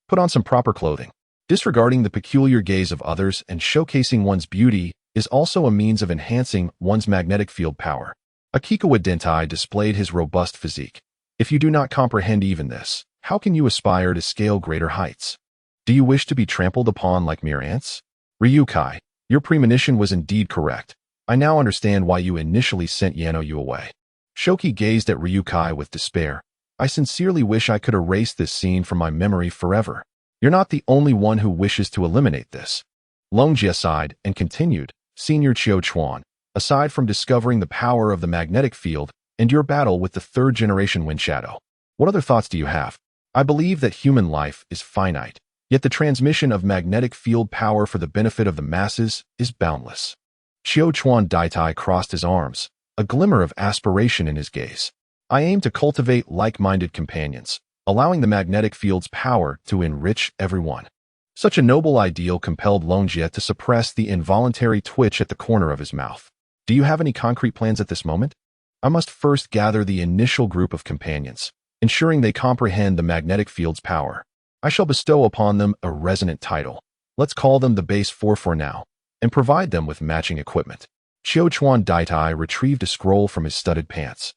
put on some proper clothing. Disregarding the peculiar gaze of others and showcasing one's beauty is also a means of enhancing one's magnetic field power. Akikawa Dentai displayed his robust physique. If you do not comprehend even this, how can you aspire to scale greater heights? Do you wish to be trampled upon like mere ants? Ryukai, your premonition was indeed correct. I now understand why you initially sent Yano away. Shoki gazed at Ryukai with despair. I sincerely wish I could erase this scene from my memory forever. You're not the only one who wishes to eliminate this. Longjia sighed and continued, Senior Chiyo Chuan, aside from discovering the power of the magnetic field and your battle with the third-generation Wind Shadow, what other thoughts do you have? I believe that human life is finite, yet the transmission of magnetic field power for the benefit of the masses is boundless. Chiyo Chuan Daitai crossed his arms, a glimmer of aspiration in his gaze. I aim to cultivate like-minded companions, allowing the magnetic field's power to enrich everyone. Such a noble ideal compelled Longjia to suppress the involuntary twitch at the corner of his mouth. Do you have any concrete plans at this moment? I must first gather the initial group of companions, ensuring they comprehend the magnetic field's power. I shall bestow upon them a resonant title. Let's call them the Base 4 for now, and provide them with matching equipment. Chiyo Chuan Daitai retrieved a scroll from his studded pants,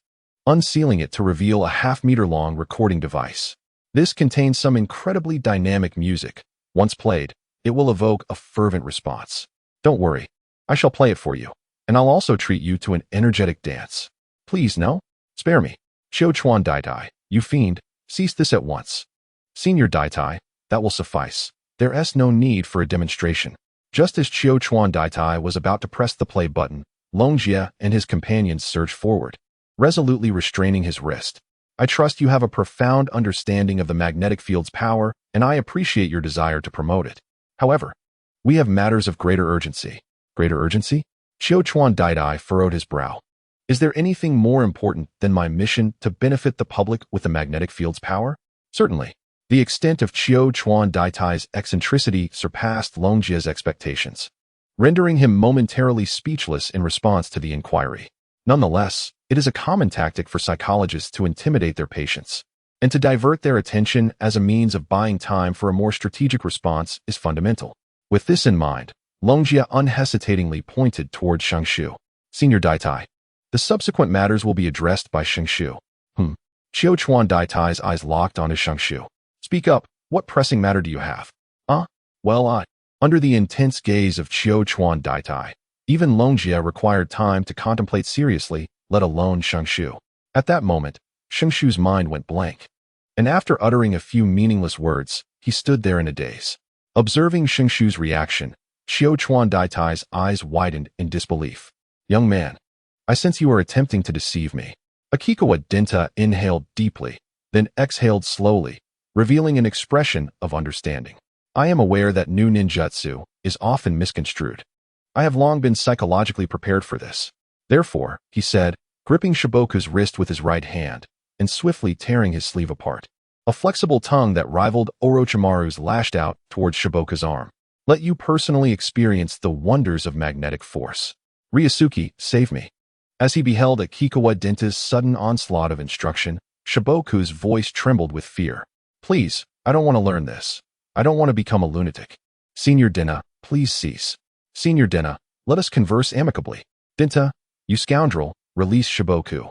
unsealing it to reveal a half-meter-long recording device. This contains some incredibly dynamic music. Once played, it will evoke a fervent response. Don't worry, I shall play it for you, and I'll also treat you to an energetic dance. Please, no? Spare me. Chiyo Chuan Daitai, you fiend, cease this at once. Senior Daitai, that will suffice. There's no need for a demonstration. Just as Chiyo Chuan Daitai was about to press the play button, Longjia and his companions surged forward, resolutely restraining his wrist. I trust you have a profound understanding of the magnetic field's power, and I appreciate your desire to promote it. However, we have matters of greater urgency. Greater urgency? Chiyo Chuan Daitai furrowed his brow. Is there anything more important than my mission to benefit the public with the magnetic field's power? Certainly. The extent of Chiyo Chuan Daitai's eccentricity surpassed Longjia's expectations, rendering him momentarily speechless in response to the inquiry. Nonetheless, it is a common tactic for psychologists to intimidate their patients, and to divert their attention as a means of buying time for a more strategic response is fundamental. With this in mind, Longjia unhesitatingly pointed toward Shengshu. Senior Daitai, the subsequent matters will be addressed by Shengshu. Chiyo Chuan Daitai's eyes locked on his Shengshu. Speak up, what pressing matter do you have? Under the intense gaze of Chiyo Chuan Daitai, even Longjia required time to contemplate seriously, let alone Shengshu. At that moment, Shengshu's mind went blank, and after uttering a few meaningless words, he stood there in a daze. Observing Shengshu's reaction, Chiyo Chuan Daitai's eyes widened in disbelief. Young man, I sense you are attempting to deceive me. Akikawa Denta inhaled deeply, then exhaled slowly, revealing an expression of understanding. I am aware that new ninjutsu is often misconstrued. I have long been psychologically prepared for this. Therefore, he said, gripping Shiboku's wrist with his right hand and swiftly tearing his sleeve apart. A flexible tongue that rivaled Orochimaru's lashed out towards Shiboku's arm. Let you personally experience the wonders of magnetic force. Ryusuke, save me. As he beheld a Kikuwa Denta's sudden onslaught of instruction, Shiboku's voice trembled with fear. Please, I don't want to learn this. I don't want to become a lunatic. Senior Denta, please cease. Senior Denta, let us converse amicably. Denta, you scoundrel, release Shiboku.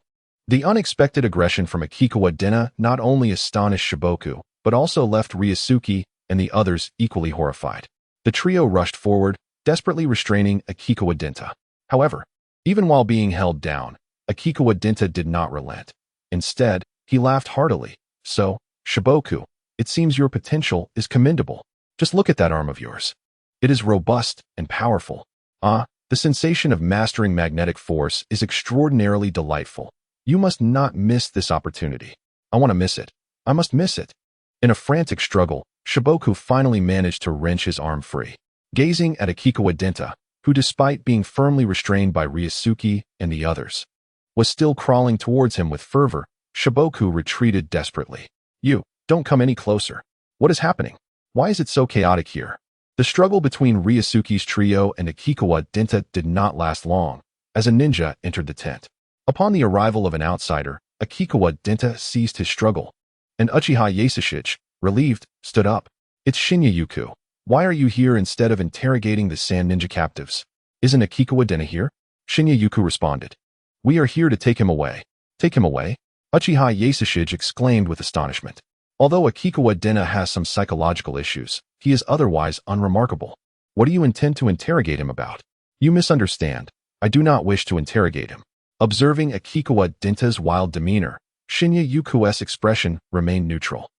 The unexpected aggression from Akikawa Denta not only astonished Shiboku, but also left Ryusuke and the others equally horrified. The trio rushed forward, desperately restraining Akikawa Denta. However, even while being held down, Akikawa Denta did not relent. Instead, he laughed heartily. So, Shiboku, it seems your potential is commendable. Just look at that arm of yours. It is robust and powerful. The sensation of mastering magnetic force is extraordinarily delightful. You must not miss this opportunity. I want to miss it. I must miss it. In a frantic struggle, Shiboku finally managed to wrench his arm free. Gazing at Akikawa Denta, who despite being firmly restrained by Ryusuke and the others, was still crawling towards him with fervor, Shiboku retreated desperately. You, don't come any closer. What is happening? Why is it so chaotic here? The struggle between Ryusuke's trio and Akikawa Denta did not last long, as a ninja entered the tent. Upon the arrival of an outsider, Akikawa Denta ceased his struggle, and Uchiha Ryusuke, relieved, stood up. It's Shinya Yuku. Why are you here instead of interrogating the sand ninja captives? Isn't Akikawa Denta here? Shinya Yuku responded. We are here to take him away. Take him away? Uchiha Ryusuke exclaimed with astonishment. Although Akikawa Denta has some psychological issues, he is otherwise unremarkable. What do you intend to interrogate him about? You misunderstand. I do not wish to interrogate him. Observing Akikawa Denta's wild demeanor, Shinya Yuku's expression remained neutral.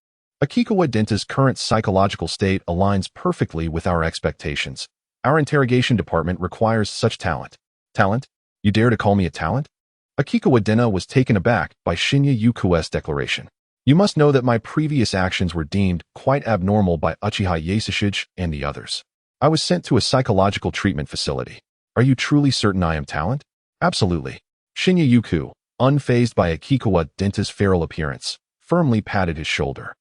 Akikawa Denta's current psychological state aligns perfectly with our expectations. Our interrogation department requires such talent. Talent? You dare to call me a talent? Akikawa Denta was taken aback by Shinya Yuku's declaration. You must know that my previous actions were deemed quite abnormal by Uchiha Ryusuke and the others. I was sent to a psychological treatment facility. Are you truly certain I am talent? Absolutely. Shinya Yuku, unfazed by Akikawa Denta's feral appearance, firmly patted his shoulder.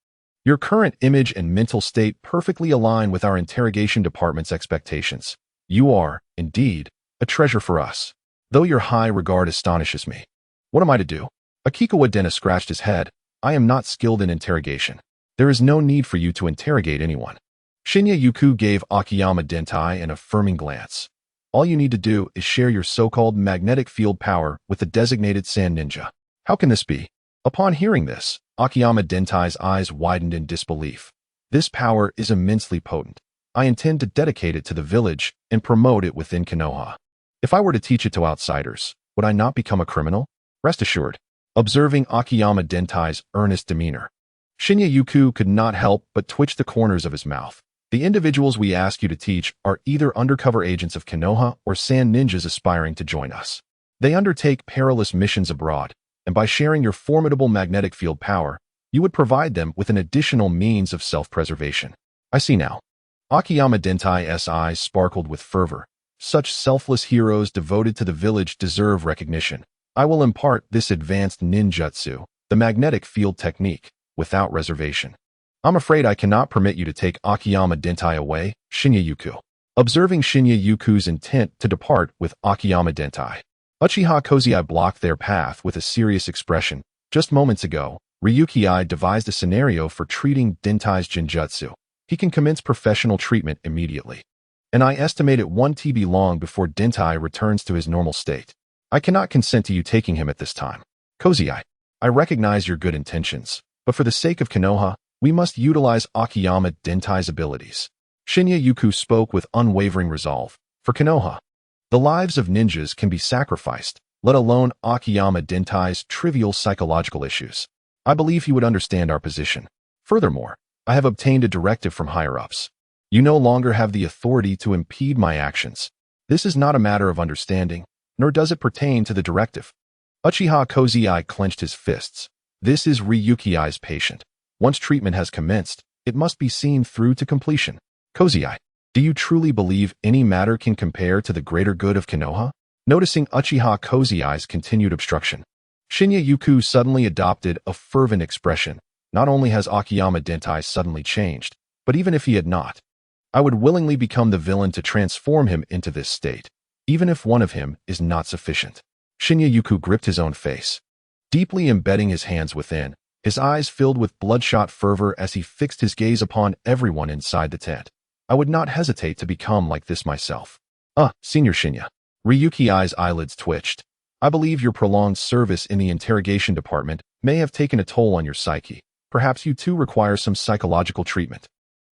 Your current image and mental state perfectly align with our interrogation department's expectations. You are, indeed, a treasure for us. Though your high regard astonishes me. What am I to do? Akikawa Denta scratched his head. I am not skilled in interrogation. There is no need for you to interrogate anyone. Shinya Yuku gave Akiyama Dentai an affirming glance. All you need to do is share your so-called magnetic field power with the designated sand ninja. How can this be? Upon hearing this, Akiyama Dentai's eyes widened in disbelief. This power is immensely potent. I intend to dedicate it to the village and promote it within Konoha. If I were to teach it to outsiders, would I not become a criminal? Rest assured. Observing Akiyama Dentai's earnest demeanor, Shinya Yuku could not help but twitch the corners of his mouth. The individuals we ask you to teach are either undercover agents of Konoha or sand ninjas aspiring to join us. They undertake perilous missions abroad, and by sharing your formidable magnetic field power, you would provide them with an additional means of self-preservation. I see now. Akiyama Dentai's eyes sparkled with fervor. Such selfless heroes devoted to the village deserve recognition. I will impart this advanced ninjutsu, the magnetic field technique, without reservation. I'm afraid I cannot permit you to take Akiyama Dentai away, Shinya Yuku. Observing Shinya Yuku's intent to depart with Akiyama Dentai, Uchiha Kozai blocked their path with a serious expression. Just moments ago, Ryuki devised a scenario for treating Dentai's genjutsu. He can commence professional treatment immediately. And I estimate it 1 TB long before Dentai returns to his normal state. I cannot consent to you taking him at this time. Kozai, I recognize your good intentions, but for the sake of Konoha, we must utilize Akiyama Dentai's abilities. Shinya Yuku spoke with unwavering resolve. For Konoha, the lives of ninjas can be sacrificed, let alone Akiyama Dentai's trivial psychological issues. I believe he would understand our position. Furthermore, I have obtained a directive from higher-ups. You no longer have the authority to impede my actions. This is not a matter of understanding, nor does it pertain to the directive. Uchiha Kozai clenched his fists. This is Ryuki's patient. Once treatment has commenced, it must be seen through to completion. Cozy Eye, do you truly believe any matter can compare to the greater good of Konoha? Noticing Uchiha Cozy Eye's continued obstruction, Shinya Yuku suddenly adopted a fervent expression. Not only has Akiyama Dentai suddenly changed, but even if he had not, I would willingly become the villain to transform him into this state, even if one of him is not sufficient. Shinya Yuku gripped his own face, deeply embedding his hands within, his eyes filled with bloodshot fervor as he fixed his gaze upon everyone inside the tent. I would not hesitate to become like this myself. Senior Shinya. Ryuki's eyelids twitched. I believe your prolonged service in the interrogation department may have taken a toll on your psyche. Perhaps you too require some psychological treatment.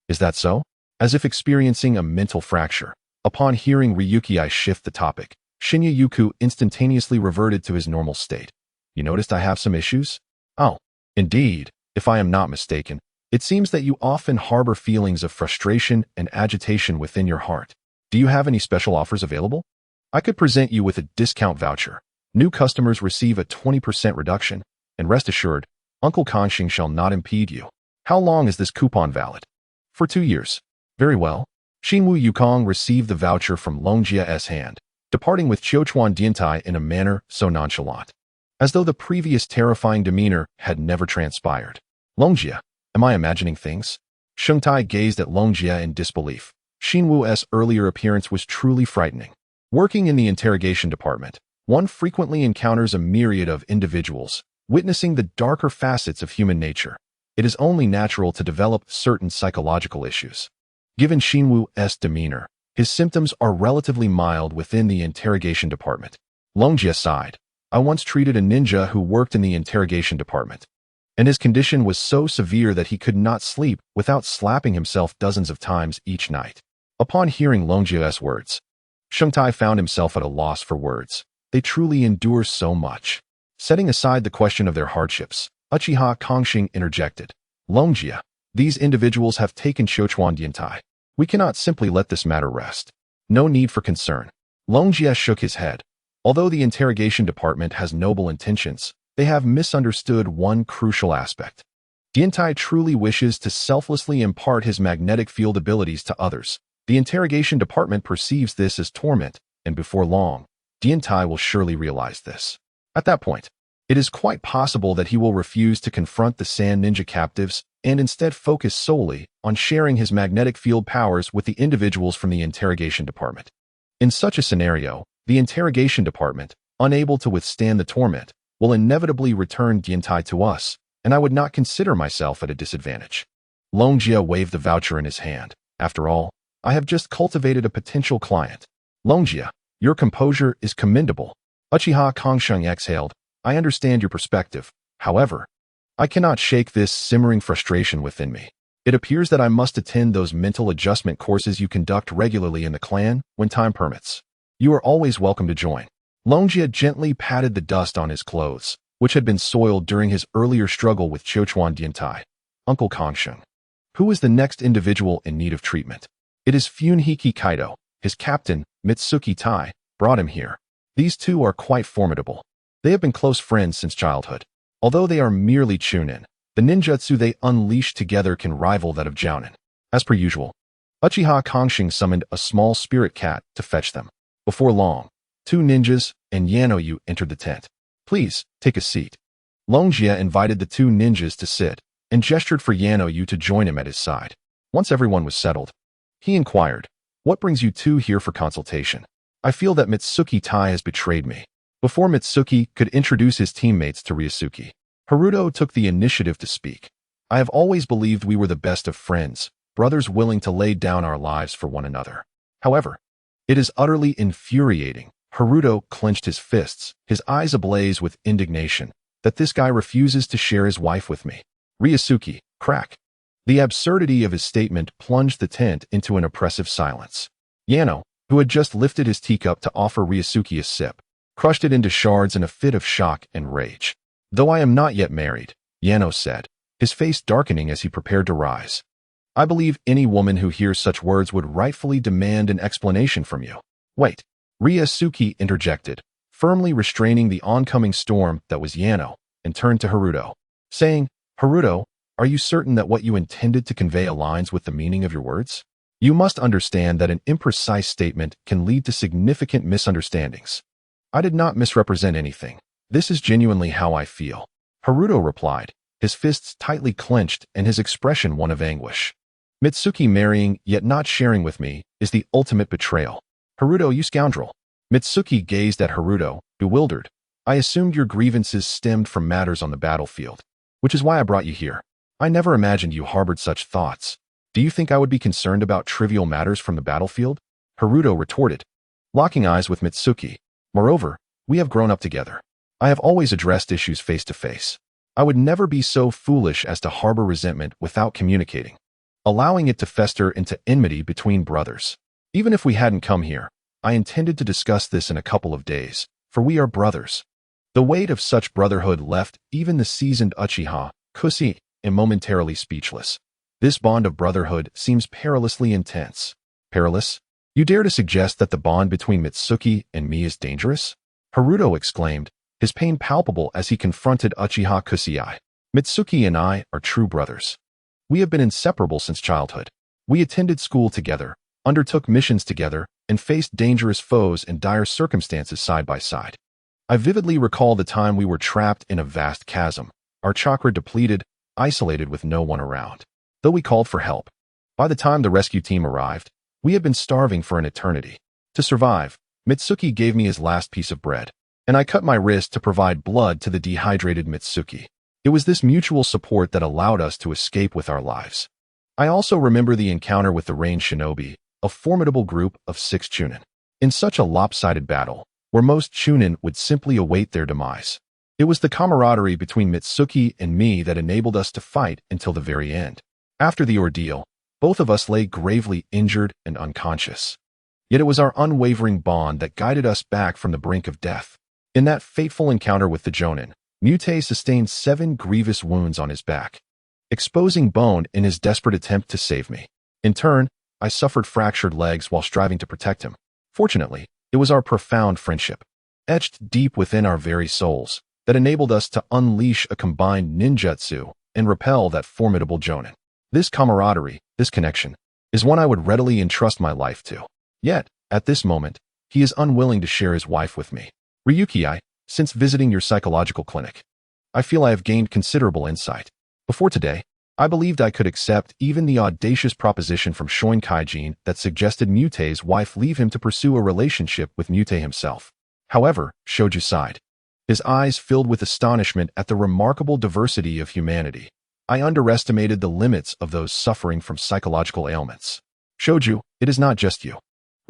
Is that so? As if experiencing a mental fracture. Upon hearing Ryuki shift the topic, Shinya Yuku instantaneously reverted to his normal state. You noticed I have some issues? Oh, indeed, if I am not mistaken. It seems that you often harbor feelings of frustration and agitation within your heart. Do you have any special offers available? I could present you with a discount voucher. New customers receive a 20% reduction, and rest assured, Uncle Kanshing shall not impede you. How long is this coupon valid? For 2 years. Very well. Shinwu Yukong received the voucher from Longjia's hand, departing with Chiochuan Dientai in a manner so nonchalant, as though the previous terrifying demeanor had never transpired. Longjia, am I imagining things? Shengtai gazed at Longjia in disbelief. Shinwu's earlier appearance was truly frightening. Working in the interrogation department, one frequently encounters a myriad of individuals, witnessing the darker facets of human nature. It is only natural to develop certain psychological issues. Given Shinwu's demeanor, his symptoms are relatively mild within the interrogation department. Longjia sighed. I once treated a ninja who worked in the interrogation department, and his condition was so severe that he could not sleep without slapping himself dozens of times each night. Upon hearing Longjia's words, Shengtai found himself at a loss for words. They truly endure so much. Setting aside the question of their hardships, Uchiha Kongxing interjected. Longjia, these individuals have taken Chiochuan Dientai. We cannot simply let this matter rest. No need for concern. Longjia shook his head. Although the interrogation department has noble intentions, they have misunderstood one crucial aspect. Dientai truly wishes to selflessly impart his magnetic field abilities to others. The interrogation department perceives this as torment, and before long, Dientai will surely realize this. At that point, it is quite possible that he will refuse to confront the Sand Ninja captives and instead focus solely on sharing his magnetic field powers with the individuals from the interrogation department. In such a scenario, the interrogation department, unable to withstand the torment, will inevitably return Dientai to us, and I would not consider myself at a disadvantage. Longjia waved the voucher in his hand. After all, I have just cultivated a potential client. Longjia, your composure is commendable. Uchiha Kongsheng exhaled. I understand your perspective. However, I cannot shake this simmering frustration within me. It appears that I must attend those mental adjustment courses you conduct regularly in the clan when time permits. You are always welcome to join. Longjia gently patted the dust on his clothes, which had been soiled during his earlier struggle with Chiochuan Dientai. Uncle Kongsheng. Who is the next individual in need of treatment? It is Funhiki Kaido. His captain, Mitsuki Tai, brought him here. These two are quite formidable. They have been close friends since childhood. Although they are merely chunin, the ninjutsu they unleash together can rival that of jounin. As per usual, Uchiha Kongshing summoned a small spirit cat to fetch them. Before long, 2 ninjas and Yanoyu entered the tent. Please, take a seat. Longjia invited the 2 ninjas to sit and gestured for Yanoyu to join him at his side. Once everyone was settled, he inquired, what brings you 2 here for consultation? I feel that Mitsuki Tai has betrayed me. Before Mitsuki could introduce his teammates to Ryusuke, Haruto took the initiative to speak. I have always believed we were the best of friends, brothers willing to lay down our lives for one another. However, it is utterly infuriating. Haruto clenched his fists, his eyes ablaze with indignation, that this guy refuses to share his wife with me. Ryusuke, crack. The absurdity of his statement plunged the tent into an oppressive silence. Yano, who had just lifted his teacup to offer Ryusuke a sip, crushed it into shards in a fit of shock and rage. Though I am not yet married, Yano said, his face darkening as he prepared to rise. I believe any woman who hears such words would rightfully demand an explanation from you. Wait, Ryusuke interjected, firmly restraining the oncoming storm that was Yano, and turned to Haruto, saying, Haruto, are you certain that what you intended to convey aligns with the meaning of your words? You must understand that an imprecise statement can lead to significant misunderstandings. I did not misrepresent anything. This is genuinely how I feel. Haruto replied, his fists tightly clenched and his expression one of anguish. Mitsuki marrying yet not sharing with me is the ultimate betrayal. Haruto, you scoundrel. Mitsuki gazed at Haruto, bewildered. I assumed your grievances stemmed from matters on the battlefield, which is why I brought you here. I never imagined you harbored such thoughts. Do you think I would be concerned about trivial matters from the battlefield? Haruto retorted, locking eyes with Mitsuki. Moreover, we have grown up together. I have always addressed issues face to face. I would never be so foolish as to harbor resentment without communicating, allowing it to fester into enmity between brothers. Even if we hadn't come here, I intended to discuss this in a couple of days, for we are brothers. The weight of such brotherhood left even the seasoned Uchiha Ryusuke momentarily speechless. This bond of brotherhood seems perilously intense. Perilous? You dare to suggest that the bond between Mitsuki and me is dangerous? Haruto exclaimed, his pain palpable as he confronted Uchiha Ryusuke. Mitsuki and I are true brothers. We have been inseparable since childhood. We attended school together, undertook missions together, and faced dangerous foes in dire circumstances side by side. I vividly recall the time we were trapped in a vast chasm, our chakra depleted, isolated with no one around. Though we called for help, by the time the rescue team arrived, we had been starving for an eternity. To survive, Mitsuki gave me his last piece of bread, and I cut my wrist to provide blood to the dehydrated Mitsuki. It was this mutual support that allowed us to escape with our lives. I also remember the encounter with the Rain Shinobi, a formidable group of 6 Chunin. In such a lopsided battle, where most Chunin would simply await their demise, it was the camaraderie between Mitsuki and me that enabled us to fight until the very end. After the ordeal, both of us lay gravely injured and unconscious. Yet it was our unwavering bond that guided us back from the brink of death. In that fateful encounter with the Jonin, Mute sustained 7 grievous wounds on his back, exposing bone in his desperate attempt to save me. In turn, I suffered fractured legs while striving to protect him. Fortunately, it was our profound friendship, etched deep within our very souls, that enabled us to unleash a combined ninjutsu and repel that formidable Jonin. This camaraderie, this connection, is one I would readily entrust my life to. Yet, at this moment, he is unwilling to share his wife with me. Ryusuke, since visiting your psychological clinic, I feel I have gained considerable insight. Before today, I believed I could accept even the audacious proposition from Shoin that suggested Mute's wife leave him to pursue a relationship with Mute himself. However, Shoju sighed, his eyes filled with astonishment at the remarkable diversity of humanity. I underestimated the limits of those suffering from psychological ailments. Shoju, it is not just you.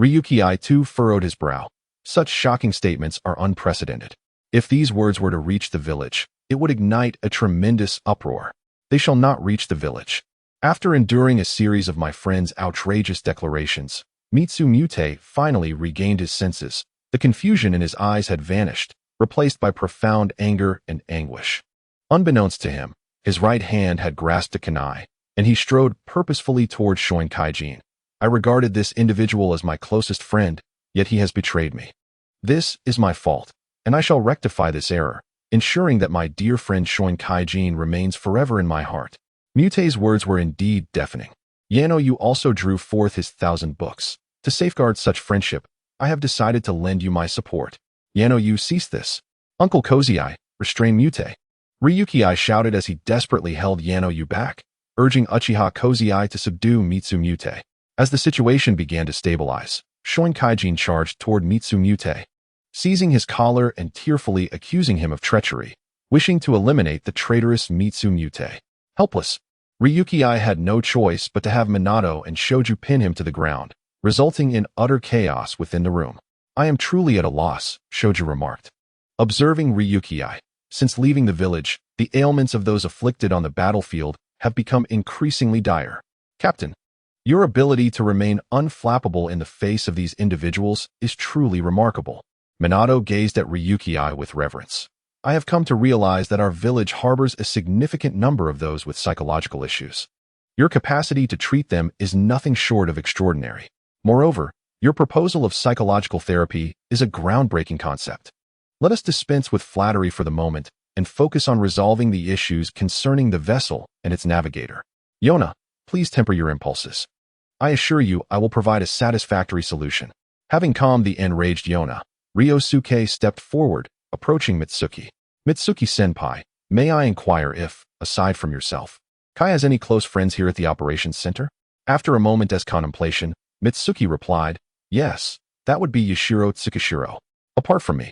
Ryusuke too furrowed his brow. Such shocking statements are unprecedented. If these words were to reach the village, it would ignite a tremendous uproar. They shall not reach the village. After enduring a series of my friend's outrageous declarations, Mute finally regained his senses. The confusion in his eyes had vanished, replaced by profound anger and anguish. Unbeknownst to him, his right hand had grasped a kunai, and he strode purposefully toward Shoin Kaijin. I regarded this individual as my closest friend, yet he has betrayed me. This is my fault, and I shall rectify this error, ensuring that my dear friend Shoin Kaijin remains forever in my heart. Mute's words were indeed deafening. Yano Yu also drew forth his 1,000 books. To safeguard such friendship, I have decided to lend you my support. Yano Yu, cease this. Uncle Kozai, restrain Mute. Ryusuke shouted as he desperately held Yano Yu back, urging Uchiha Kozai to subdue Mute. As the situation began to stabilize, Shoin Kaijin charged toward Mute, seizing his collar and tearfully accusing him of treachery, wishing to eliminate the traitorous Mute. Helpless, Ryusuke had no choice but to have Minato and Shoju pin him to the ground, resulting in utter chaos within the room. I am truly at a loss, Shoju remarked. Observing Ryusuke, since leaving the village, the ailments of those afflicted on the battlefield have become increasingly dire. Captain, your ability to remain unflappable in the face of these individuals is truly remarkable. Minato gazed at Ryusuke with reverence. I have come to realize that our village harbors a significant number of those with psychological issues. Your capacity to treat them is nothing short of extraordinary. Moreover, your proposal of psychological therapy is a groundbreaking concept. Let us dispense with flattery for the moment and focus on resolving the issues concerning the vessel and its navigator. Yona, please temper your impulses. I assure you I will provide a satisfactory solution. Having calmed the enraged Yona, Ryusuke stepped forward, approaching Mitsuki. Mitsuki-senpai, may I inquire if, aside from yourself, Kai has any close friends here at the operations center? After a moment's contemplation, Mitsuki replied, yes, that would be Yashiro Tsukishiro. Apart from me,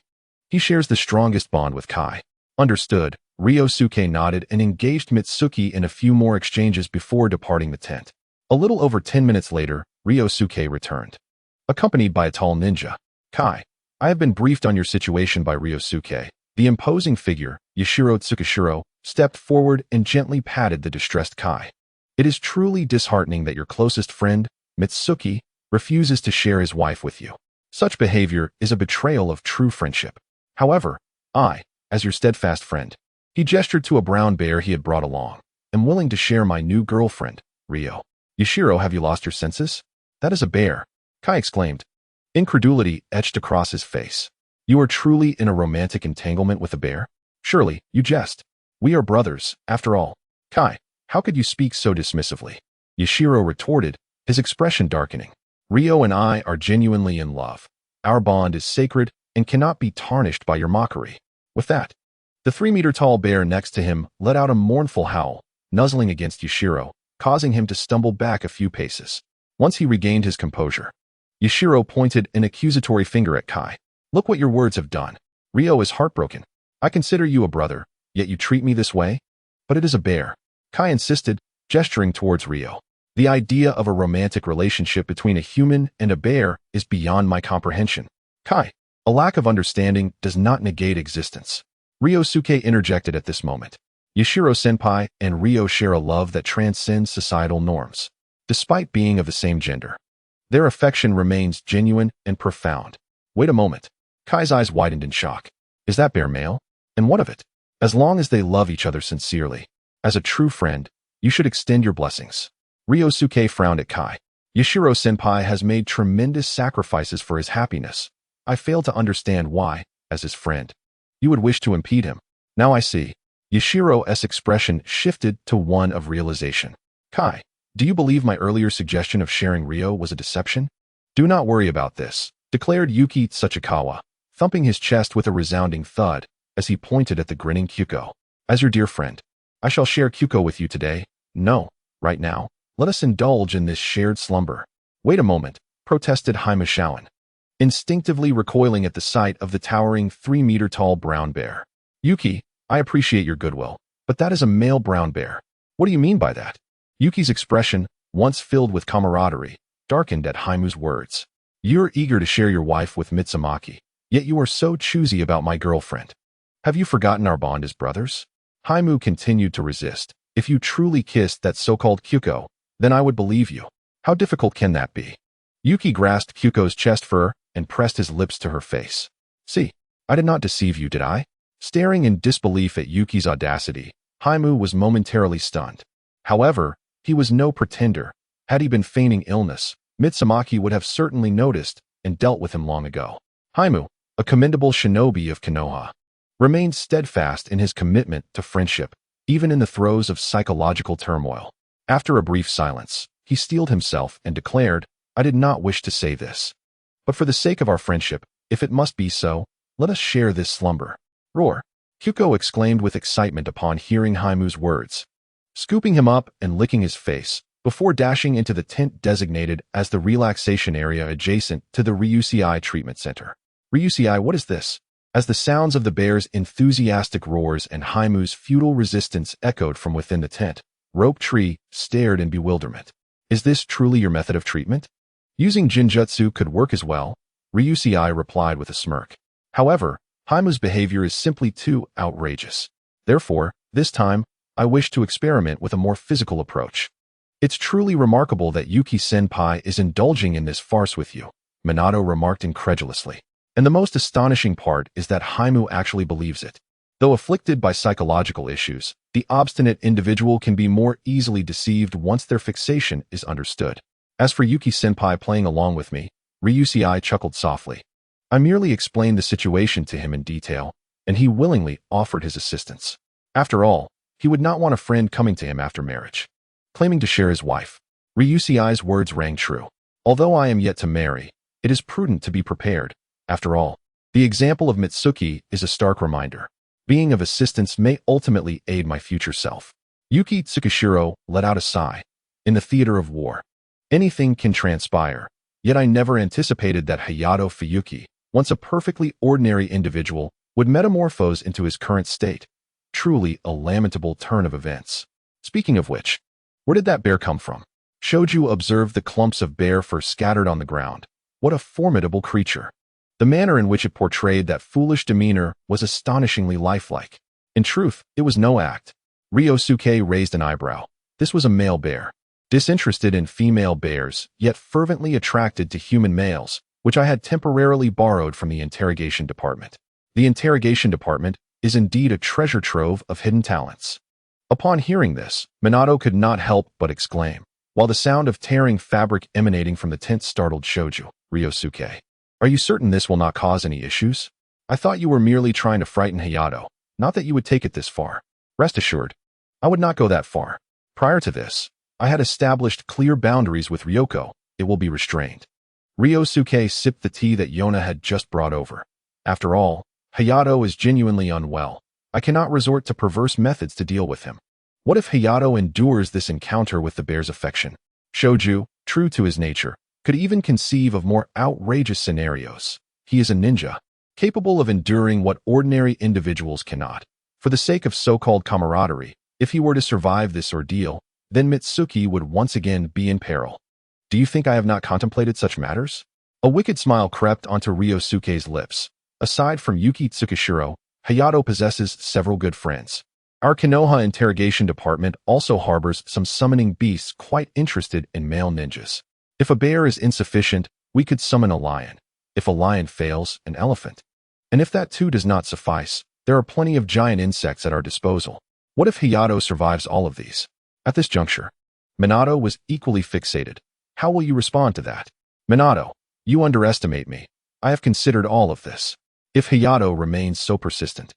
he shares the strongest bond with Kai. Understood, Ryusuke nodded and engaged Mitsuki in a few more exchanges before departing the tent. A little over 10 minutes later, Ryusuke returned, accompanied by a tall ninja. Kai, I have been briefed on your situation by Ryusuke. The imposing figure, Yashiro Tsukishiro, stepped forward and gently patted the distressed Kai. It is truly disheartening that your closest friend, Mitsuki, refuses to share his wife with you. Such behavior is a betrayal of true friendship. However, I, as your steadfast friend, he gestured to a brown bear he had brought along, am willing to share my new girlfriend, Ryo. Yashiro, have you lost your senses? That is a bear, Kai exclaimed. Incredulity etched across his face. You are truly in a romantic entanglement with a bear? Surely, you jest. We are brothers, after all. Kai, how could you speak so dismissively? Yashiro retorted, his expression darkening. Ryo and I are genuinely in love. Our bond is sacred and cannot be tarnished by your mockery. With that, the 3-meter-tall bear next to him let out a mournful howl, nuzzling against Yashiro, causing him to stumble back a few paces. Once he regained his composure, Yashiro pointed an accusatory finger at Kai. Look what your words have done. Ryo is heartbroken. I consider you a brother, yet you treat me this way? But it is a bear, Kai insisted, gesturing towards Ryo. The idea of a romantic relationship between a human and a bear is beyond my comprehension. Kai, a lack of understanding does not negate existence. Ryusuke interjected at this moment. Yashiro-senpai and Ryo share a love that transcends societal norms. Despite being of the same gender, their affection remains genuine and profound. Wait a moment. Kai's eyes widened in shock. Is that bear male? And what of it? As long as they love each other sincerely, as a true friend, you should extend your blessings. Ryusuke frowned at Kai. Yashiro-senpai has made tremendous sacrifices for his happiness. I fail to understand why, as his friend, you would wish to impede him. Now I see. Yashiro's expression shifted to one of realization. Kai, do you believe my earlier suggestion of sharing Ryo was a deception? Do not worry about this, declared Yuki Tsuchikawa, thumping his chest with a resounding thud as he pointed at the grinning Kyuko. As your dear friend, I shall share Kyuko with you today. No, right now, let us indulge in this shared slumber. Wait a moment, protested Haimushawan, instinctively recoiling at the sight of the towering 3-meter-tall brown bear. Yuki, I appreciate your goodwill, but that is a male brown bear. What do you mean by that? Yuki's expression, once filled with camaraderie, darkened at Haimu's words. You're eager to share your wife with Mitsumaki, yet you are so choosy about my girlfriend. Have you forgotten our bond as brothers? Haimu continued to resist. If you truly kissed that so-called Kyuko, then I would believe you. How difficult can that be? Yuki grasped Kyuko's chest fur and pressed his lips to her face. See, I did not deceive you, did I? Staring in disbelief at Yuki's audacity, Haimu was momentarily stunned. However, he was no pretender. Had he been feigning illness, Mitsumaki would have certainly noticed and dealt with him long ago. Haimu, a commendable shinobi of Konoha, remained steadfast in his commitment to friendship, even in the throes of psychological turmoil. After a brief silence, he steeled himself and declared, I did not wish to say this. But for the sake of our friendship, if it must be so, let us share this slumber. Roar! Kyuko exclaimed with excitement upon hearing Haimu's words, scooping him up and licking his face, before dashing into the tent designated as the relaxation area adjacent to the Ryusui Treatment Center. Ryusui, what is this? As the sounds of the bear's enthusiastic roars and Haimu's futile resistance echoed from within the tent, Rope Tree stared in bewilderment. Is this truly your method of treatment? Using Jinjutsu could work as well, Ryusui replied with a smirk. However, Haimu's behavior is simply too outrageous. Therefore, this time, I wish to experiment with a more physical approach. It's truly remarkable that Yuki-senpai is indulging in this farce with you, Minato remarked incredulously. And the most astonishing part is that Haimu actually believes it. Though afflicted by psychological issues, the obstinate individual can be more easily deceived once their fixation is understood. As for Yuki-senpai playing along with me, Ryusui chuckled softly. I merely explained the situation to him in detail, and he willingly offered his assistance. After all, he would not want a friend coming to him after marriage, claiming to share his wife. Ryusuke's words rang true. Although I am yet to marry, it is prudent to be prepared. After all, the example of Mitsuki is a stark reminder. Being of assistance may ultimately aid my future self. Yuki Tsukishiro let out a sigh. In the theater of war, anything can transpire, yet I never anticipated that Hayato Fuyuki, once a perfectly ordinary individual, would metamorphose into his current state. Truly a lamentable turn of events. Speaking of which, where did that bear come from? Shoju observed the clumps of bear fur scattered on the ground. What a formidable creature. The manner in which it portrayed that foolish demeanor was astonishingly lifelike. In truth, it was no act. Ryusuke raised an eyebrow. This was a male bear. Disinterested in female bears, yet fervently attracted to human males, which I had temporarily borrowed from the interrogation department. The interrogation department is indeed a treasure trove of hidden talents. Upon hearing this, Minato could not help but exclaim, while the sound of tearing fabric emanating from the tent startled Shoju. Ryusuke, are you certain this will not cause any issues? I thought you were merely trying to frighten Hayato, not that you would take it this far. Rest assured, I would not go that far. Prior to this, I had established clear boundaries with Ryoko. It will be restrained. Ryusuke sipped the tea that Yona had just brought over. After all, Hayato is genuinely unwell. I cannot resort to perverse methods to deal with him. What if Hayato endures this encounter with the bear's affection? Shoju, true to his nature, could even conceive of more outrageous scenarios. He is a ninja, capable of enduring what ordinary individuals cannot. For the sake of so-called camaraderie, if he were to survive this ordeal, then Mitsuki would once again be in peril. Do you think I have not contemplated such matters? A wicked smile crept onto Ryusuke's lips. Aside from Yuki Tsukishiro, Hayato possesses several good friends. Our Konoha interrogation department also harbors some summoning beasts quite interested in male ninjas. If a bear is insufficient, we could summon a lion. If a lion fails, an elephant. And if that too does not suffice, there are plenty of giant insects at our disposal. What if Hayato survives all of these? At this juncture, Minato was equally fixated. How will you respond to that? Minato, you underestimate me. I have considered all of this. If Hayato remains so persistent.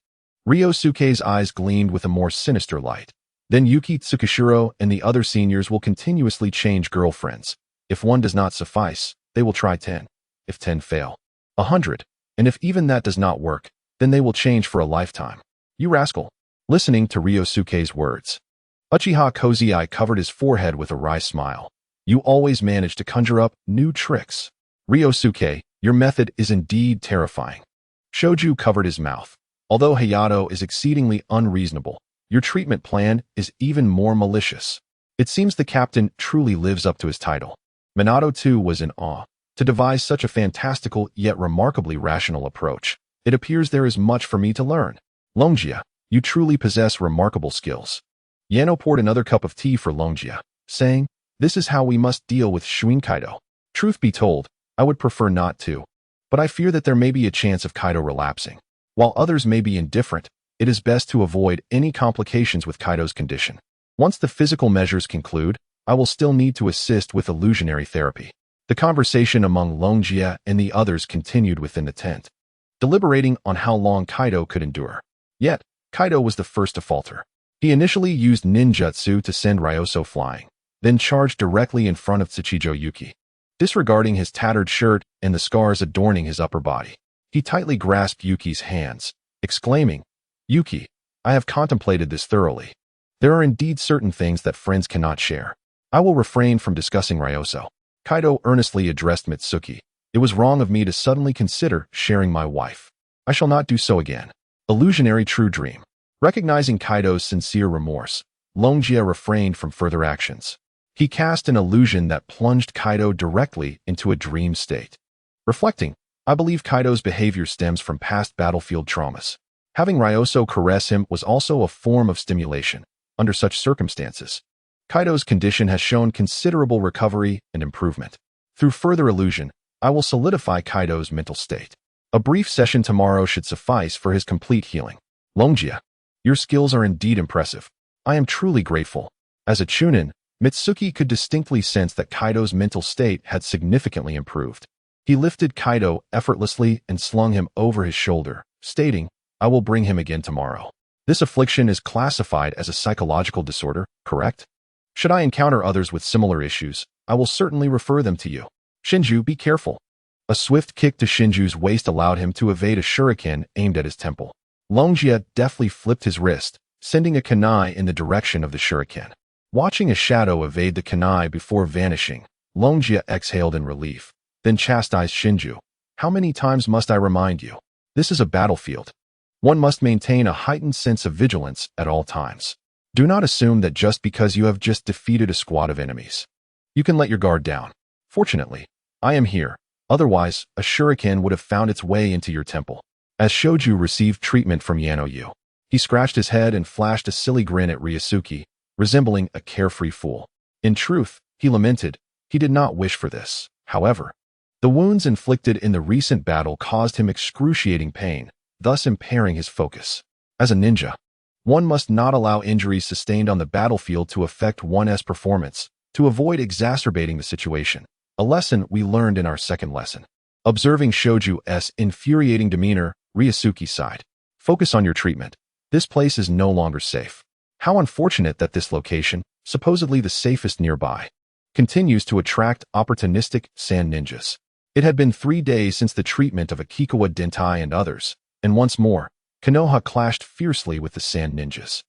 Ryusuke's eyes gleamed with a more sinister light. Then Yuki Tsukishiro and the other seniors will continuously change girlfriends. If one does not suffice, they will try 10. If 10 fail, 100. And if even that does not work, then they will change for a lifetime. You rascal. Listening to Ryusuke's words, Uchiha Kozai covered his forehead with a wry smile. You always manage to conjure up new tricks. Ryusuke, your method is indeed terrifying. Shoju covered his mouth. Although Hayato is exceedingly unreasonable, your treatment plan is even more malicious. It seems the captain truly lives up to his title. Minato too was in awe. To devise such a fantastical yet remarkably rational approach, it appears there is much for me to learn. Longjia, you truly possess remarkable skills. Yano poured another cup of tea for Longjia, saying, this is how we must deal with Shuin Kaido. Truth be told, I would prefer not to, but I fear that there may be a chance of Kaido relapsing. While others may be indifferent, it is best to avoid any complications with Kaido's condition. Once the physical measures conclude, I will still need to assist with illusionary therapy. The conversation among Longjia and the others continued within the tent, deliberating on how long Kaido could endure. Yet, Kaido was the first to falter. He initially used ninjutsu to send Ryoso flying, then charged directly in front of Tsuchijo Yuki. Disregarding his tattered shirt and the scars adorning his upper body, he tightly grasped Yuki's hands, exclaiming, Yuki, I have contemplated this thoroughly. There are indeed certain things that friends cannot share. I will refrain from discussing Ryoso. Kaido earnestly addressed Mitsuki. It was wrong of me to suddenly consider sharing my wife. I shall not do so again. Illusionary true dream. Recognizing Kaido's sincere remorse, Longjia refrained from further actions. He cast an illusion that plunged Kaido directly into a dream state. Reflecting, I believe Kaido's behavior stems from past battlefield traumas. Having Ryoso caress him was also a form of stimulation. Under such circumstances, Kaido's condition has shown considerable recovery and improvement. Through further illusion, I will solidify Kaido's mental state. A brief session tomorrow should suffice for his complete healing. Longjia, your skills are indeed impressive. I am truly grateful. As a Chunin, Mitsuki could distinctly sense that Kaido's mental state had significantly improved. He lifted Kaido effortlessly and slung him over his shoulder, stating, I will bring him again tomorrow. This affliction is classified as a psychological disorder, correct? Should I encounter others with similar issues, I will certainly refer them to you. Shinju, be careful. A swift kick to Shinju's waist allowed him to evade a shuriken aimed at his temple. Longjia deftly flipped his wrist, sending a kunai in the direction of the shuriken. Watching a shadow evade the kunai before vanishing, Longjia exhaled in relief, then chastised Shinju. How many times must I remind you? This is a battlefield. One must maintain a heightened sense of vigilance at all times. Do not assume that just because you have just defeated a squad of enemies, you can let your guard down. Fortunately, I am here. Otherwise, a shuriken would have found its way into your temple. As Shoju received treatment from Yano-yu, he scratched his head and flashed a silly grin at Ryusuke, resembling a carefree fool. In truth, he lamented, he did not wish for this. However, the wounds inflicted in the recent battle caused him excruciating pain, thus impairing his focus. As a ninja, one must not allow injuries sustained on the battlefield to affect one's performance, to avoid exacerbating the situation. A lesson we learned in our second lesson. Observing Shoju's infuriating demeanor, Ryusuke sighed. Focus on your treatment. This place is no longer safe. How unfortunate that this location, supposedly the safest nearby, continues to attract opportunistic sand ninjas. It had been 3 days since the treatment of Akikawa Dentai and others, and once more, Konoha clashed fiercely with the sand ninjas.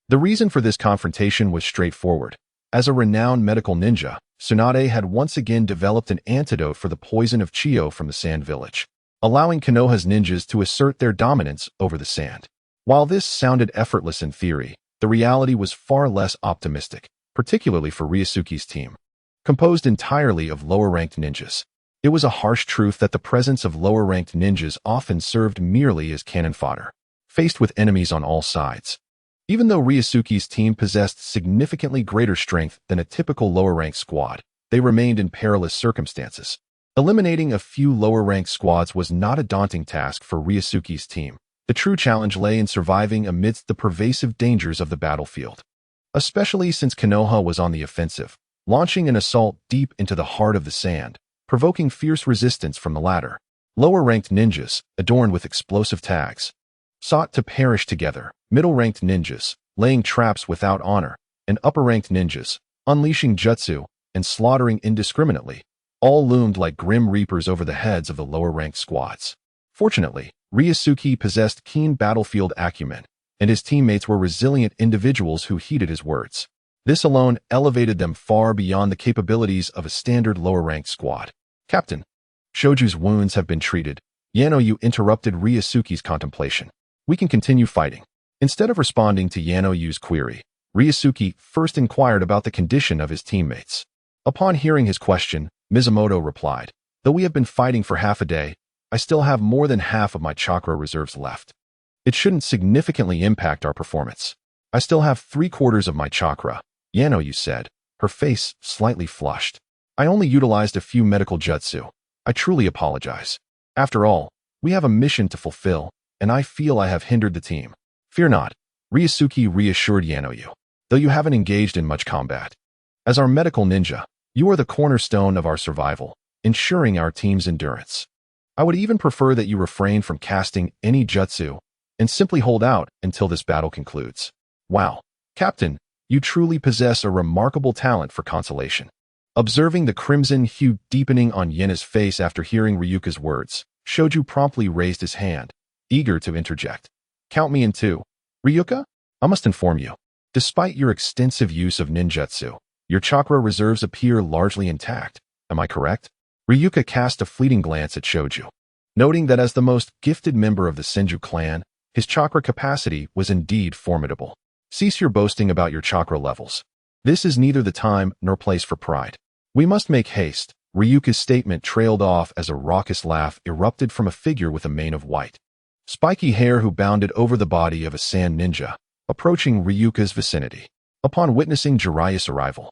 The reason for this confrontation was straightforward. As a renowned medical ninja, Tsunade had once again developed an antidote for the poison of Chiyo from the sand village, allowing Konoha's ninjas to assert their dominance over the sand. While this sounded effortless in theory, the reality was far less optimistic, particularly for Ryusuke's team. Composed entirely of lower-ranked ninjas, it was a harsh truth that the presence of lower-ranked ninjas often served merely as cannon fodder, faced with enemies on all sides. Even though Ryusuke's team possessed significantly greater strength than a typical lower-ranked squad, they remained in perilous circumstances. Eliminating a few lower-ranked squads was not a daunting task for Ryusuke's team. The true challenge lay in surviving amidst the pervasive dangers of the battlefield. Especially since Konoha was on the offensive, launching an assault deep into the heart of the sand, provoking fierce resistance from the latter. Lower-ranked ninjas, adorned with explosive tags, sought to perish together. Middle-ranked ninjas, laying traps without honor, and upper-ranked ninjas, unleashing jutsu and slaughtering indiscriminately, all loomed like grim reapers over the heads of the lower-ranked squads. Fortunately, Ryusuke possessed keen battlefield acumen, and his teammates were resilient individuals who heeded his words. This alone elevated them far beyond the capabilities of a standard lower-ranked squad. Captain, Shoju's wounds have been treated. Yano-yu interrupted Ryusuke's contemplation. We can continue fighting. Instead of responding to Yano-yu's query, Ryusuke first inquired about the condition of his teammates. Upon hearing his question, Mizumoto replied, "Though we have been fighting for half a day, I still have more than half of my chakra reserves left. It shouldn't significantly impact our performance. I still have 3/4 of my chakra," Yano-yu said, her face slightly flushed. "I only utilized a few medical jutsu. I truly apologize. After all, we have a mission to fulfill, and I feel I have hindered the team." "Fear not," Ryusuke reassured Yano-yu, "though you haven't engaged in much combat. As our medical ninja, you are the cornerstone of our survival, ensuring our team's endurance. I would even prefer that you refrain from casting any jutsu and simply hold out until this battle concludes." "Wow, Captain, you truly possess a remarkable talent for consolation." Observing the crimson hue deepening on Yena's face after hearing Ryuka's words, Shoju promptly raised his hand, eager to interject. "Count me in too. Ryuka, I must inform you. Despite your extensive use of ninjutsu, your chakra reserves appear largely intact. Am I correct?" Ryuka cast a fleeting glance at Shoju, noting that as the most gifted member of the Senju clan, his chakra capacity was indeed formidable. "Cease your boasting about your chakra levels. This is neither the time nor place for pride. We must make haste." Ryuka's statement trailed off as a raucous laugh erupted from a figure with a mane of white, spiky hair who bounded over the body of a sand ninja, approaching Ryuka's vicinity. Upon witnessing Jiraiya's arrival,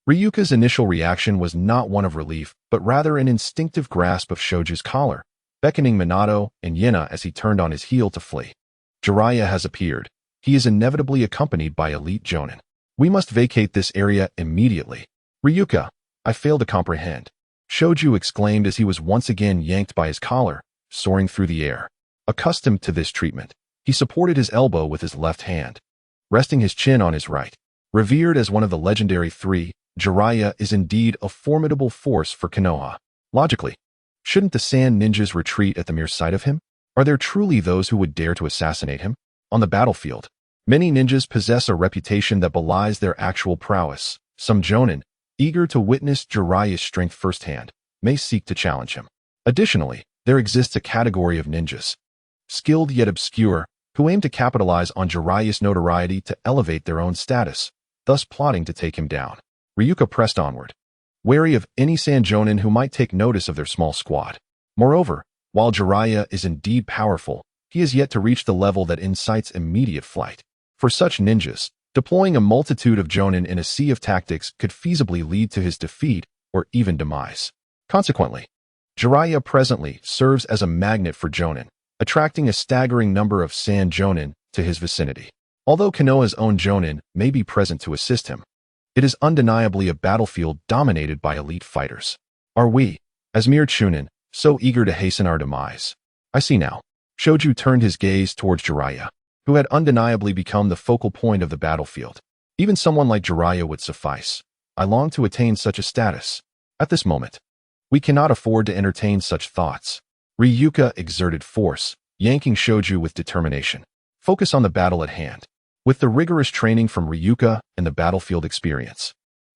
Ryuka's initial reaction was not one of relief, but rather an instinctive grasp of Shoju's collar, beckoning Minato and Yena as he turned on his heel to flee. "Jiraiya has appeared. He is inevitably accompanied by elite jonin. We must vacate this area immediately." "Ryuka, I fail to comprehend," Shoju exclaimed as he was once again yanked by his collar, soaring through the air. Accustomed to this treatment, he supported his elbow with his left hand, resting his chin on his right. Revered as one of the legendary three, Jiraiya is indeed a formidable force for Konoha. Logically, shouldn't the sand ninjas retreat at the mere sight of him? Are there truly those who would dare to assassinate him? On the battlefield, many ninjas possess a reputation that belies their actual prowess. Some jonin, eager to witness Jiraiya's strength firsthand, may seek to challenge him. Additionally, there exists a category of ninjas, skilled yet obscure, who aim to capitalize on Jiraiya's notoriety to elevate their own status, thus plotting to take him down. Ryuka pressed onward, wary of any sand jonin who might take notice of their small squad. Moreover, while Jiraiya is indeed powerful, he is yet to reach the level that incites immediate flight. For such ninjas, deploying a multitude of jonin in a sea of tactics could feasibly lead to his defeat or even demise. Consequently, Jiraiya presently serves as a magnet for jonin, attracting a staggering number of sand jonin to his vicinity. Although Konoha's own jonin may be present to assist him, it is undeniably a battlefield dominated by elite fighters. Are we, as mere chunin, so eager to hasten our demise? I see now. Shoju turned his gaze towards Jiraiya, who had undeniably become the focal point of the battlefield. Even someone like Jiraiya would suffice. I long to attain such a status. At this moment, we cannot afford to entertain such thoughts. Ryuka exerted force, yanking Shoju with determination. Focus on the battle at hand. With the rigorous training from Ryuka and the battlefield experience,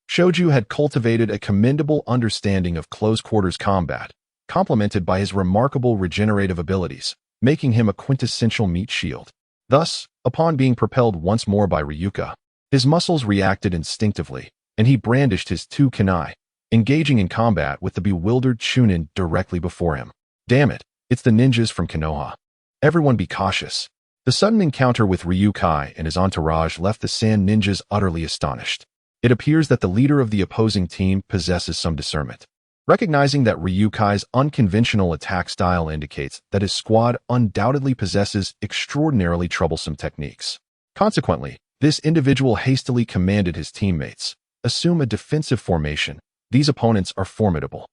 Shoju had cultivated a commendable understanding of close-quarters combat, complemented by his remarkable regenerative abilities, making him a quintessential meat shield. Thus, upon being propelled once more by Ryuka, his muscles reacted instinctively, and he brandished his two kunai, engaging in combat with the bewildered chunin directly before him. Damn it, it's the ninjas from Konoha. Everyone be cautious. The sudden encounter with Ryukai and his entourage left the sand ninjas utterly astonished. It appears that the leader of the opposing team possesses some discernment. Recognizing that Ryukai's unconventional attack style indicates that his squad undoubtedly possesses extraordinarily troublesome techniques. Consequently, this individual hastily commanded his teammates, assume a defensive formation. These opponents are formidable.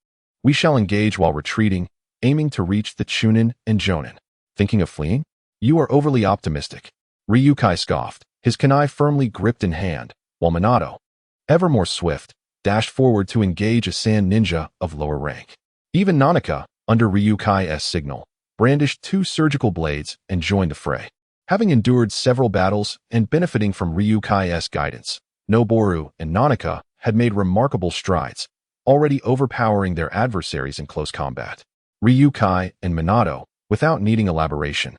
We shall engage while retreating, aiming to reach the chunin and jonin. Thinking of fleeing? You are overly optimistic. Ryukai scoffed, his kunai firmly gripped in hand, while Minato, ever more swift, dashed forward to engage a sand ninja of lower rank. Even Nanaka, under Ryukai's signal, brandished two surgical blades and joined the fray. Having endured several battles and benefiting from Ryukai's guidance, Noboru and Nanaka had made remarkable strides, already overpowering their adversaries in close combat. Ryukai and Minato, without needing elaboration,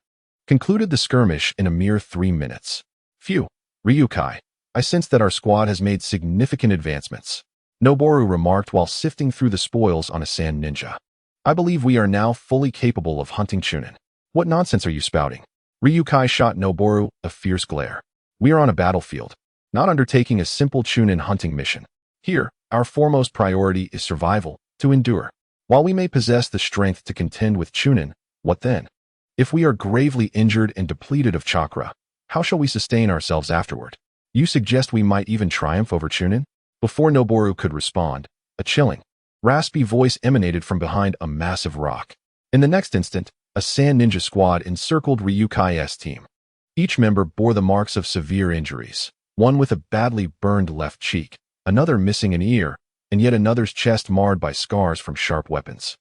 concluded the skirmish in a mere 3 minutes. Phew, Ryukai, I sense that our squad has made significant advancements, Noboru remarked while sifting through the spoils on a sand ninja. I believe we are now fully capable of hunting chunin. What nonsense are you spouting? Ryukai shot Noboru a fierce glare. We are on a battlefield, not undertaking a simple chunin hunting mission. Here, our foremost priority is survival, to endure. While we may possess the strength to contend with chunin, what then? If we are gravely injured and depleted of chakra, how shall we sustain ourselves afterward? You suggest we might even triumph over chunin? Before Noboru could respond, a chilling, raspy voice emanated from behind a massive rock. In the next instant, a sand ninja squad encircled Ryukai's team. Each member bore the marks of severe injuries, one with a badly burned left cheek, another missing an ear, and yet another's chest marred by scars from sharp weapons.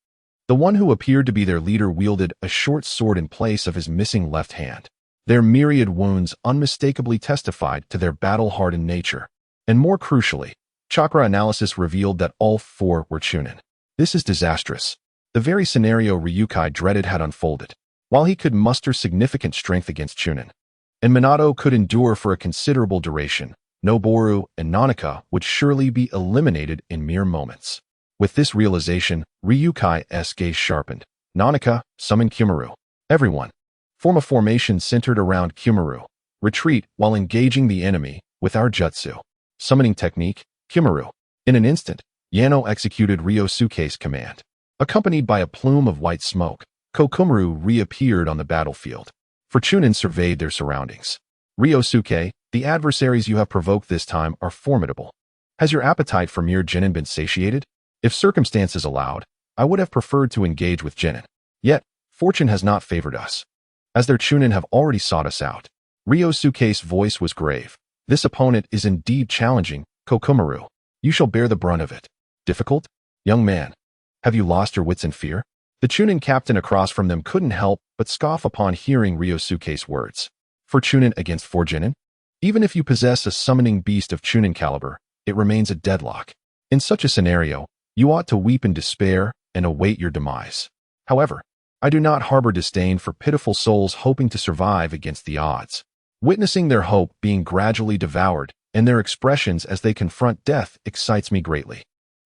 The one who appeared to be their leader wielded a short sword in place of his missing left hand. Their myriad wounds unmistakably testified to their battle-hardened nature. And more crucially, chakra analysis revealed that all four were chunin. This is disastrous. The very scenario Ryukai dreaded had unfolded. While he could muster significant strength against chunin, and Minato could endure for a considerable duration, Noboru and Nanaka would surely be eliminated in mere moments. With this realization, Ryukai's gaze sharpened. Nanaka, summon Kumaru. Everyone, form a formation centered around Kumaru. Retreat while engaging the enemy with our jutsu. Summoning technique, Kumaru. In an instant, Yano executed Ryusuke's command. Accompanied by a plume of white smoke, Kokumaru reappeared on the battlefield. For chunin surveyed their surroundings. Ryusuke, the adversaries you have provoked this time are formidable. Has your appetite for mere genin been satiated? If circumstances allowed, I would have preferred to engage with genin. Yet, fortune has not favored us, as their chunin have already sought us out. Ryusuke's voice was grave. This opponent is indeed challenging, Kokomaru. You shall bear the brunt of it. Difficult? Young man, have you lost your wits in fear? The Chunin captain across from them couldn't help but scoff upon hearing Ryosuke's words. For Chunin against 4 Jinin? Even if you possess a summoning beast of Chunin caliber, it remains a deadlock. In such a scenario, you ought to weep in despair and await your demise. However, I do not harbor disdain for pitiful souls hoping to survive against the odds. Witnessing their hope being gradually devoured and their expressions as they confront death excites me greatly.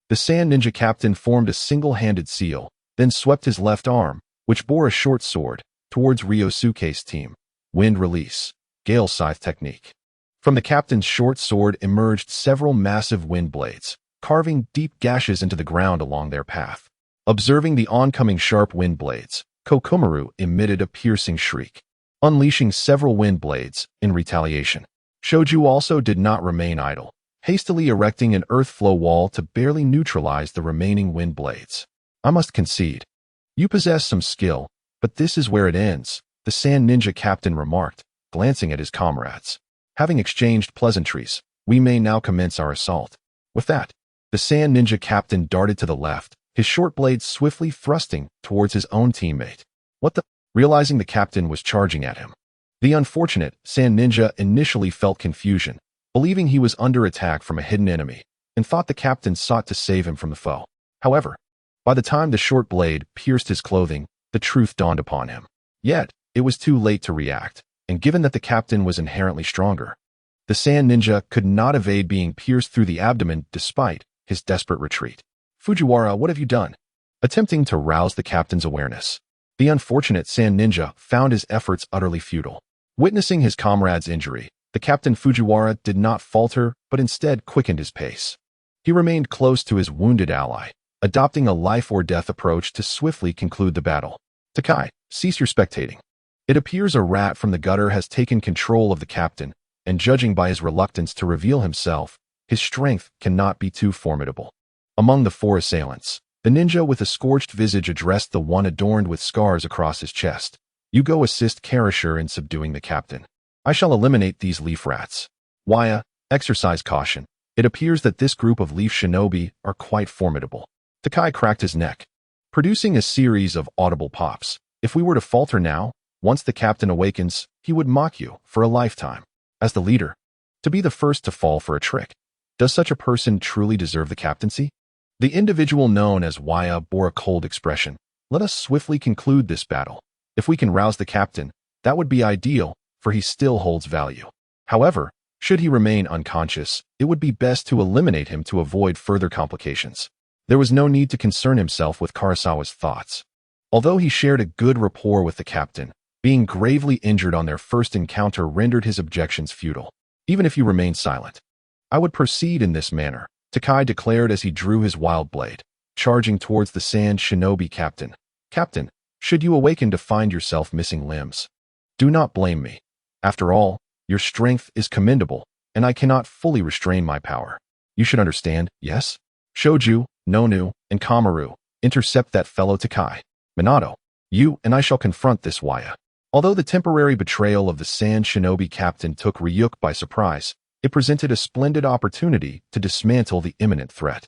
The Sand Ninja captain formed a single-handed seal, then swept his left arm, which bore a short sword, towards Ryosuke's team. Wind release, gale scythe technique. From the captain's short sword emerged several massive wind blades, carving deep gashes into the ground along their path. Observing the oncoming sharp wind blades, Kokomaru emitted a piercing shriek, unleashing several wind blades in retaliation. Shoju also did not remain idle, hastily erecting an earth flow wall to barely neutralize the remaining wind blades. I must concede, you possess some skill, but this is where it ends, the Sand Ninja captain remarked, glancing at his comrades. Having exchanged pleasantries, we may now commence our assault. With that, the Sand Ninja captain darted to the left, his short blade swiftly thrusting towards his own teammate. What the? Realizing the captain was charging at him. The unfortunate Sand Ninja initially felt confusion, believing he was under attack from a hidden enemy, and thought the captain sought to save him from the foe. However, by the time the short blade pierced his clothing, the truth dawned upon him. Yet, it was too late to react, and given that the captain was inherently stronger, the Sand Ninja could not evade being pierced through the abdomen despite his desperate retreat. Fujiwara, what have you done? Attempting to rouse the captain's awareness, the unfortunate Sand Ninja found his efforts utterly futile. Witnessing his comrade's injury, the Captain Fujiwara did not falter but instead quickened his pace. He remained close to his wounded ally, adopting a life-or-death approach to swiftly conclude the battle. Takai, cease your spectating. It appears a rat from the gutter has taken control of the captain, and judging by his reluctance to reveal himself, his strength cannot be too formidable. Among the 4 assailants, the ninja with a scorched visage addressed the one adorned with scars across his chest. You go assist Karashur in subduing the captain. I shall eliminate these leaf rats. Waya, exercise caution. It appears that this group of leaf shinobi are quite formidable. Takai cracked his neck, producing a series of audible pops. If we were to falter now, once the captain awakens, he would mock you for a lifetime. As the leader, to be the first to fall for a trick. Does such a person truly deserve the captaincy? The individual known as Waya bore a cold expression. Let us swiftly conclude this battle. If we can rouse the captain, that would be ideal, for he still holds value. However, should he remain unconscious, it would be best to eliminate him to avoid further complications. There was no need to concern himself with Karasawa's thoughts. Although he shared a good rapport with the captain, being gravely injured on their first encounter rendered his objections futile. Even if you remain silent, I would proceed in this manner, Takai declared as he drew his wild blade, charging towards the Sand Shinobi captain. Captain, should you awaken to find yourself missing limbs, do not blame me. After all, your strength is commendable, and I cannot fully restrain my power. You should understand, yes? Shoju, Nonu, and Kamaru, intercept that fellow Takai. Minato, you and I shall confront this Waya. Although the temporary betrayal of the Sand Shinobi captain took Ryuk by surprise, it presented a splendid opportunity to dismantle the imminent threat.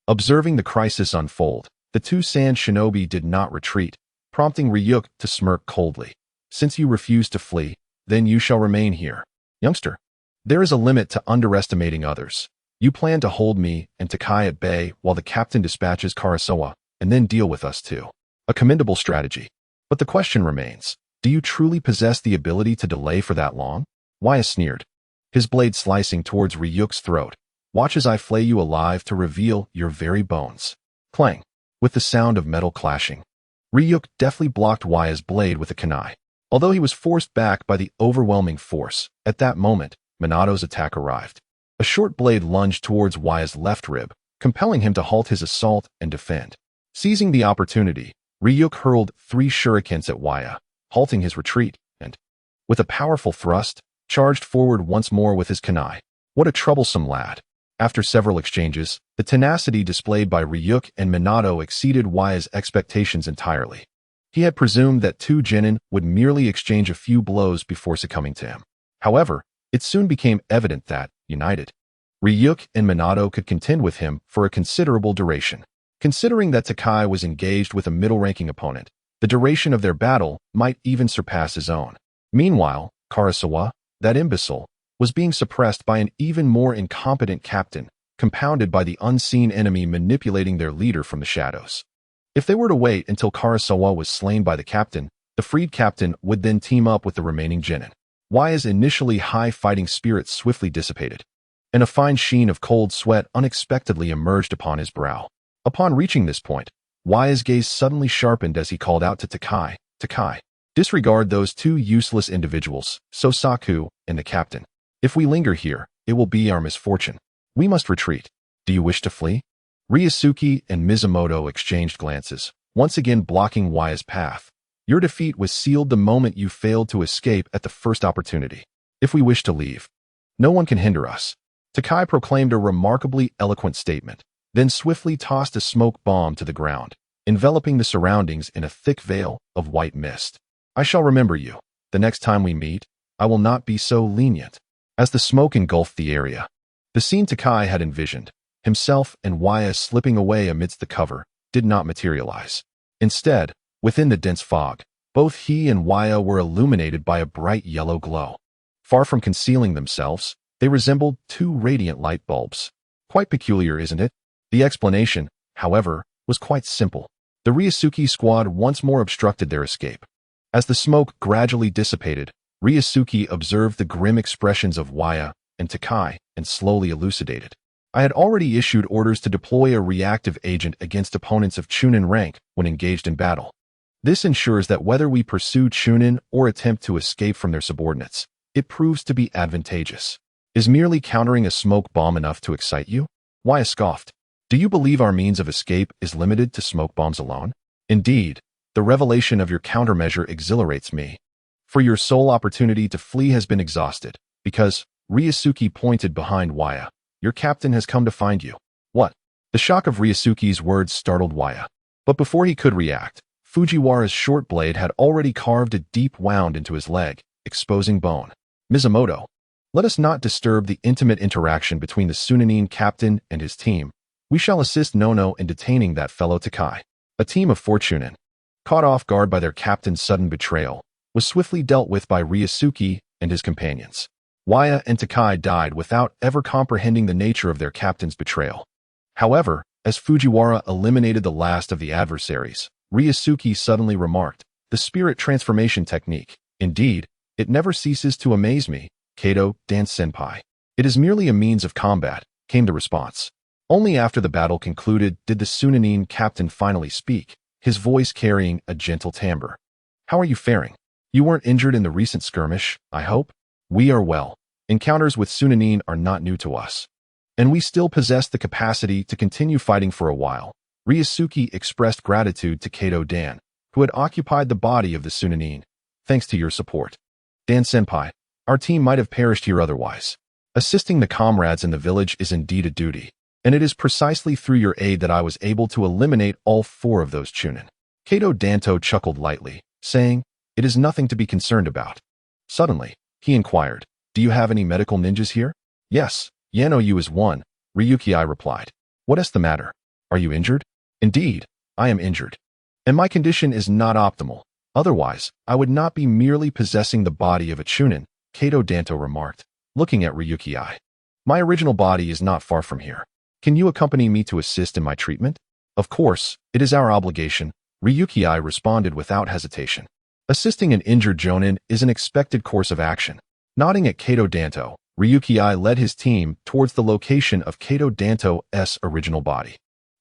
Observing the crisis unfold, the 2 Sand Shinobi did not retreat, prompting Ryuk to smirk coldly. Since you refuse to flee, then you shall remain here. Youngster, there is a limit to underestimating others. You plan to hold me and Takai at bay while the captain dispatches Karasawa, and then deal with us too. A commendable strategy. But the question remains, do you truly possess the ability to delay for that long? Waya sneered, his blade slicing towards Ryuk's throat. Watch as I flay you alive to reveal your very bones. Clang, with the sound of metal clashing. Ryuk deftly blocked Waya's blade with a kunai. Although he was forced back by the overwhelming force, at that moment, Minato's attack arrived. A short blade lunged towards Waya's left rib, compelling him to halt his assault and defend. Seizing the opportunity, Ryuk hurled 3 shurikens at Waya, halting his retreat, and, with a powerful thrust, charged forward once more with his kunai. What a troublesome lad. After several exchanges, the tenacity displayed by Ryuk and Minato exceeded Waya's expectations entirely. He had presumed that 2 genin would merely exchange a few blows before succumbing to him. However, It soon became evident that, united, Ryuk and Minato could contend with him for a considerable duration. Considering that Takai was engaged with a middle-ranking opponent, the duration of their battle might even surpass his own. Meanwhile, Karasawa, that imbecile, was being suppressed by an even more incompetent captain, compounded by the unseen enemy manipulating their leader from the shadows. If they were to wait until Karasawa was slain by the captain, the freed captain would then team up with the remaining genin. Yaya's initially high fighting spirit swiftly dissipated, and a fine sheen of cold sweat unexpectedly emerged upon his brow. Upon reaching this point, Yaya's gaze suddenly sharpened as he called out to Takai, "Takai, disregard those two useless individuals, Sosaku and the captain. If we linger here, it will be our misfortune. We must retreat. Do you wish to flee?" Ryusuke and Mizumoto exchanged glances, once again blocking Yaya's path. "Your defeat was sealed the moment you failed to escape at the first opportunity. If we wish to leave, no one can hinder us." Takai proclaimed a remarkably eloquent statement, then swiftly tossed a smoke bomb to the ground, enveloping the surroundings in a thick veil of white mist. "I shall remember you. The next time we meet, I will not be so lenient." As the smoke engulfed the area, the scene Takai had envisioned, himself and Yaya slipping away amidst the cover, did not materialize. Instead, within the dense fog, both he and Yaya were illuminated by a bright yellow glow. Far from concealing themselves, they resembled two radiant light bulbs. Quite peculiar, isn't it? The explanation, however, was quite simple. The Ryusuke squad once more obstructed their escape. As the smoke gradually dissipated, Ryusuke observed the grim expressions of Yaya and Takai and slowly elucidated. "I had already issued orders to deploy a reactive agent against opponents of Chunin rank when engaged in battle. This ensures that whether we pursue Chunin or attempt to escape from their subordinates, it proves to be advantageous." "Is merely countering a smoke bomb enough to excite you?" Yaya scoffed. "Do you believe our means of escape is limited to smoke bombs alone? Indeed, the revelation of your countermeasure exhilarates me. For your sole opportunity to flee has been exhausted, because," Ryusuke pointed behind Yaya, "your captain has come to find you." "What?" The shock of Ryusuke's words startled Yaya. But before he could react, Fujiwara's short blade had already carved a deep wound into his leg, exposing bone. "Mizumoto, let us not disturb the intimate interaction between the Sunanin captain and his team. We shall assist Nono in detaining that fellow Takai." A team of Fortunin, caught off guard by their captain's sudden betrayal, was swiftly dealt with by Ryusuke and his companions. Yaya and Takai died without ever comprehending the nature of their captain's betrayal. However, as Fujiwara eliminated the last of the adversaries, Ryusuke suddenly remarked, "The spirit transformation technique. Indeed, it never ceases to amaze me, Kato Dan-senpai." "It is merely a means of combat," came the response. Only after the battle concluded did the Sunanin captain finally speak, his voice carrying a gentle timbre. "How are you faring? You weren't injured in the recent skirmish, I hope?" "We are well. Encounters with Sunanin are not new to us, and we still possess the capacity to continue fighting for a while." Ryusuke expressed gratitude to Kato Dan, who had occupied the body of the Sunanin. "Thanks to your support, Dan-senpai, our team might have perished here otherwise. Assisting the comrades in the village is indeed a duty, and it is precisely through your aid that I was able to eliminate all 4 of those Chunin." Kato Danto chuckled lightly, saying, "It is nothing to be concerned about." Suddenly, he inquired, "Do you have any medical ninjas here?" "Yes, Yano-yu is one," Ryuki replied. "What is the matter? Are you injured?" "Indeed, I am injured, and my condition is not optimal. Otherwise, I would not be merely possessing the body of a Chunin," Kato Danto remarked, looking at Ryuki. "My original body is not far from here. Can you accompany me to assist in my treatment?" "Of course, it is our obligation," Ryuki responded without hesitation. Assisting an injured Jonin is an expected course of action. Nodding at Kato Danto, Ryuki led his team towards the location of Kato Danto's original body.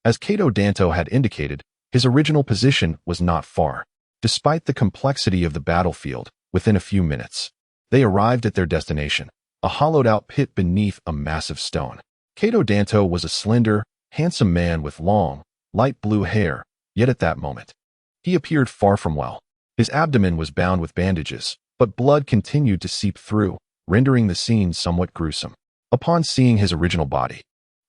As Kato Danto had indicated, his original position was not far. Despite the complexity of the battlefield, within a few minutes, they arrived at their destination, a hollowed-out pit beneath a massive stone. Kato Danto was a slender, handsome man with long, light blue hair, yet at that moment, he appeared far from well. His abdomen was bound with bandages, but blood continued to seep through, rendering the scene somewhat gruesome. Upon seeing his original body,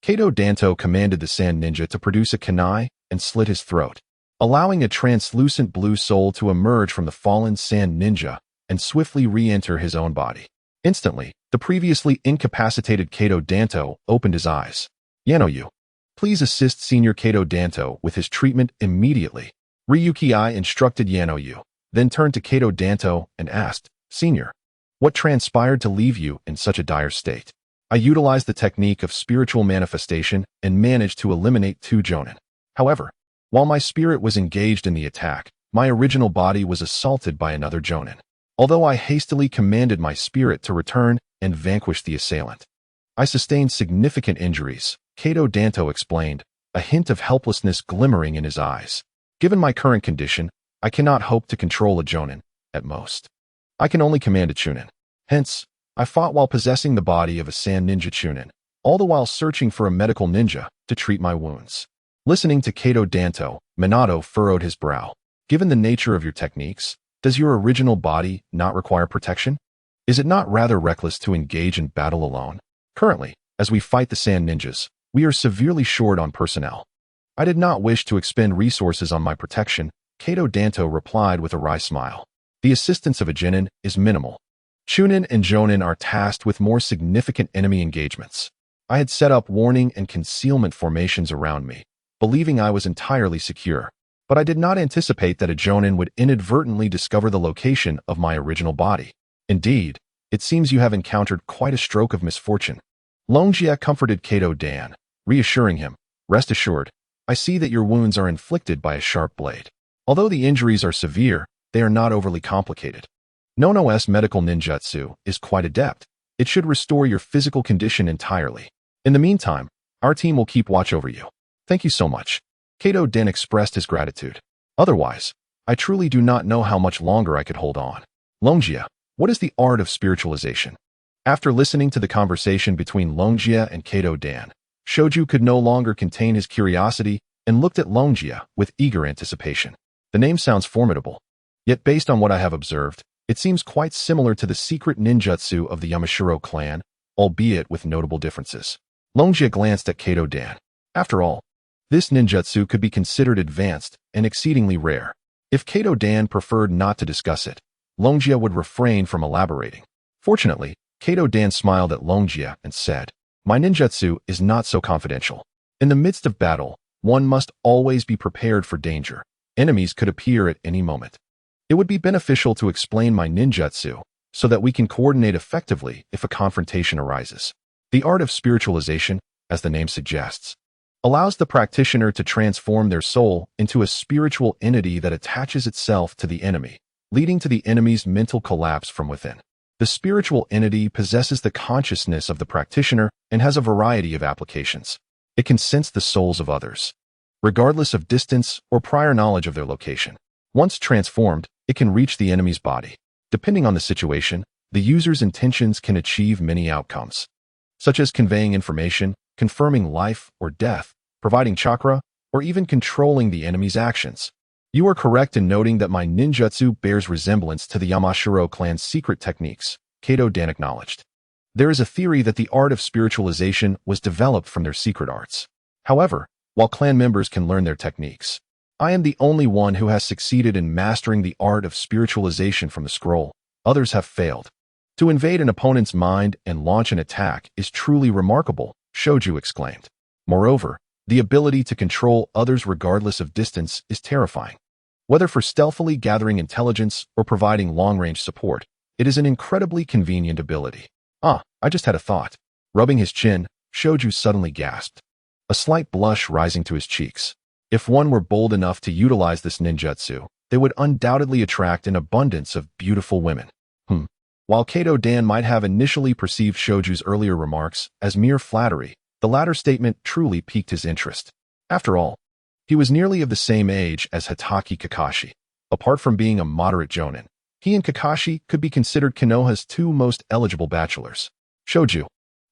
Kato Danto commanded the Sand Ninja to produce a kunai and slit his throat, allowing a translucent blue soul to emerge from the fallen Sand Ninja and swiftly re-enter his own body. Instantly, The previously incapacitated Kato Danto opened his eyes. Yanoyu, please assist Senior Kato Danto with his treatment immediately. Ryuki instructed Yanoyu, then turned to Kato Danto and asked, Senior, what transpired to leave you in such a dire state? I utilized the technique of spiritual manifestation and managed to eliminate 2 jonin. However, while my spirit was engaged in the attack, my original body was assaulted by another jonin. Although I hastily commanded my spirit to return and vanquish the assailant, I sustained significant injuries, Kato Danto explained, a hint of helplessness glimmering in his eyes. Given my current condition, I cannot hope to control a jonin, at most. I can only command a chunin. Hence, I fought while possessing the body of a sand ninja chunin, all the while searching for a medical ninja to treat my wounds. Listening to Kato Danto, Minato furrowed his brow. Given the nature of your techniques, does your original body not require protection? Is it not rather reckless to engage in battle alone? Currently, as we fight the sand ninjas, we are severely short on personnel. I did not wish to expend resources on my protection, Kato Danto replied with a wry smile. The assistance of a genin is minimal. Chunin and jonin are tasked with more significant enemy engagements. I had set up warning and concealment formations around me, believing I was entirely secure. But I did not anticipate that a jonin would inadvertently discover the location of my original body. Indeed, it seems you have encountered quite a stroke of misfortune. Longjia comforted Kato Dan, reassuring him, rest assured, I see that your wounds are inflicted by a sharp blade. Although the injuries are severe, they are not overly complicated. Nono's medical ninjutsu is quite adept. It should restore your physical condition entirely. In the meantime, our team will keep watch over you. Thank you so much. Kato Dan expressed his gratitude. Otherwise, I truly do not know how much longer I could hold on. Longjia, what is the art of spiritualization? After listening to the conversation between Longjia and Kato Dan, Shoju could no longer contain his curiosity and looked at Longjia with eager anticipation. The name sounds formidable. Yet based on what I have observed, it seems quite similar to the secret ninjutsu of the Yamashiro clan, albeit with notable differences. Longjia glanced at Kato Dan. After all, this ninjutsu could be considered advanced and exceedingly rare. If Kato Dan preferred not to discuss it, Longjia would refrain from elaborating. Fortunately, Kato Dan smiled at Longjia and said, My ninjutsu is not so confidential. In the midst of battle, one must always be prepared for danger. Enemies could appear at any moment. It would be beneficial to explain my ninjutsu so that we can coordinate effectively if a confrontation arises. The art of spiritualization, as the name suggests, allows the practitioner to transform their soul into a spiritual entity that attaches itself to the enemy, leading to the enemy's mental collapse from within. The spiritual entity possesses the consciousness of the practitioner and has a variety of applications. It can sense the souls of others, regardless of distance or prior knowledge of their location. Once transformed, it can reach the enemy's body. Depending on the situation, the user's intentions can achieve many outcomes, such as conveying information, confirming life or death, providing chakra, or even controlling the enemy's actions. You are correct in noting that my ninjutsu bears resemblance to the Yamashiro clan's secret techniques, Kato Dan acknowledged. There is a theory that the art of spiritualization was developed from their secret arts. However, while clan members can learn their techniques, I am the only one who has succeeded in mastering the art of spiritualization from the scroll. Others have failed. To invade an opponent's mind and launch an attack is truly remarkable, Shoju exclaimed. Moreover, the ability to control others regardless of distance is terrifying. Whether for stealthily gathering intelligence or providing long-range support, it is an incredibly convenient ability. I just had a thought. Rubbing his chin, Shoju suddenly gasped, a slight blush rising to his cheeks. If one were bold enough to utilize this ninjutsu, they would undoubtedly attract an abundance of beautiful women. While Kato Dan might have initially perceived Shoju's earlier remarks as mere flattery, the latter statement truly piqued his interest. After all, he was nearly of the same age as Hatake Kakashi. Apart from being a moderate jonin, he and Kakashi could be considered Konoha's 2 most eligible bachelors. Shoju,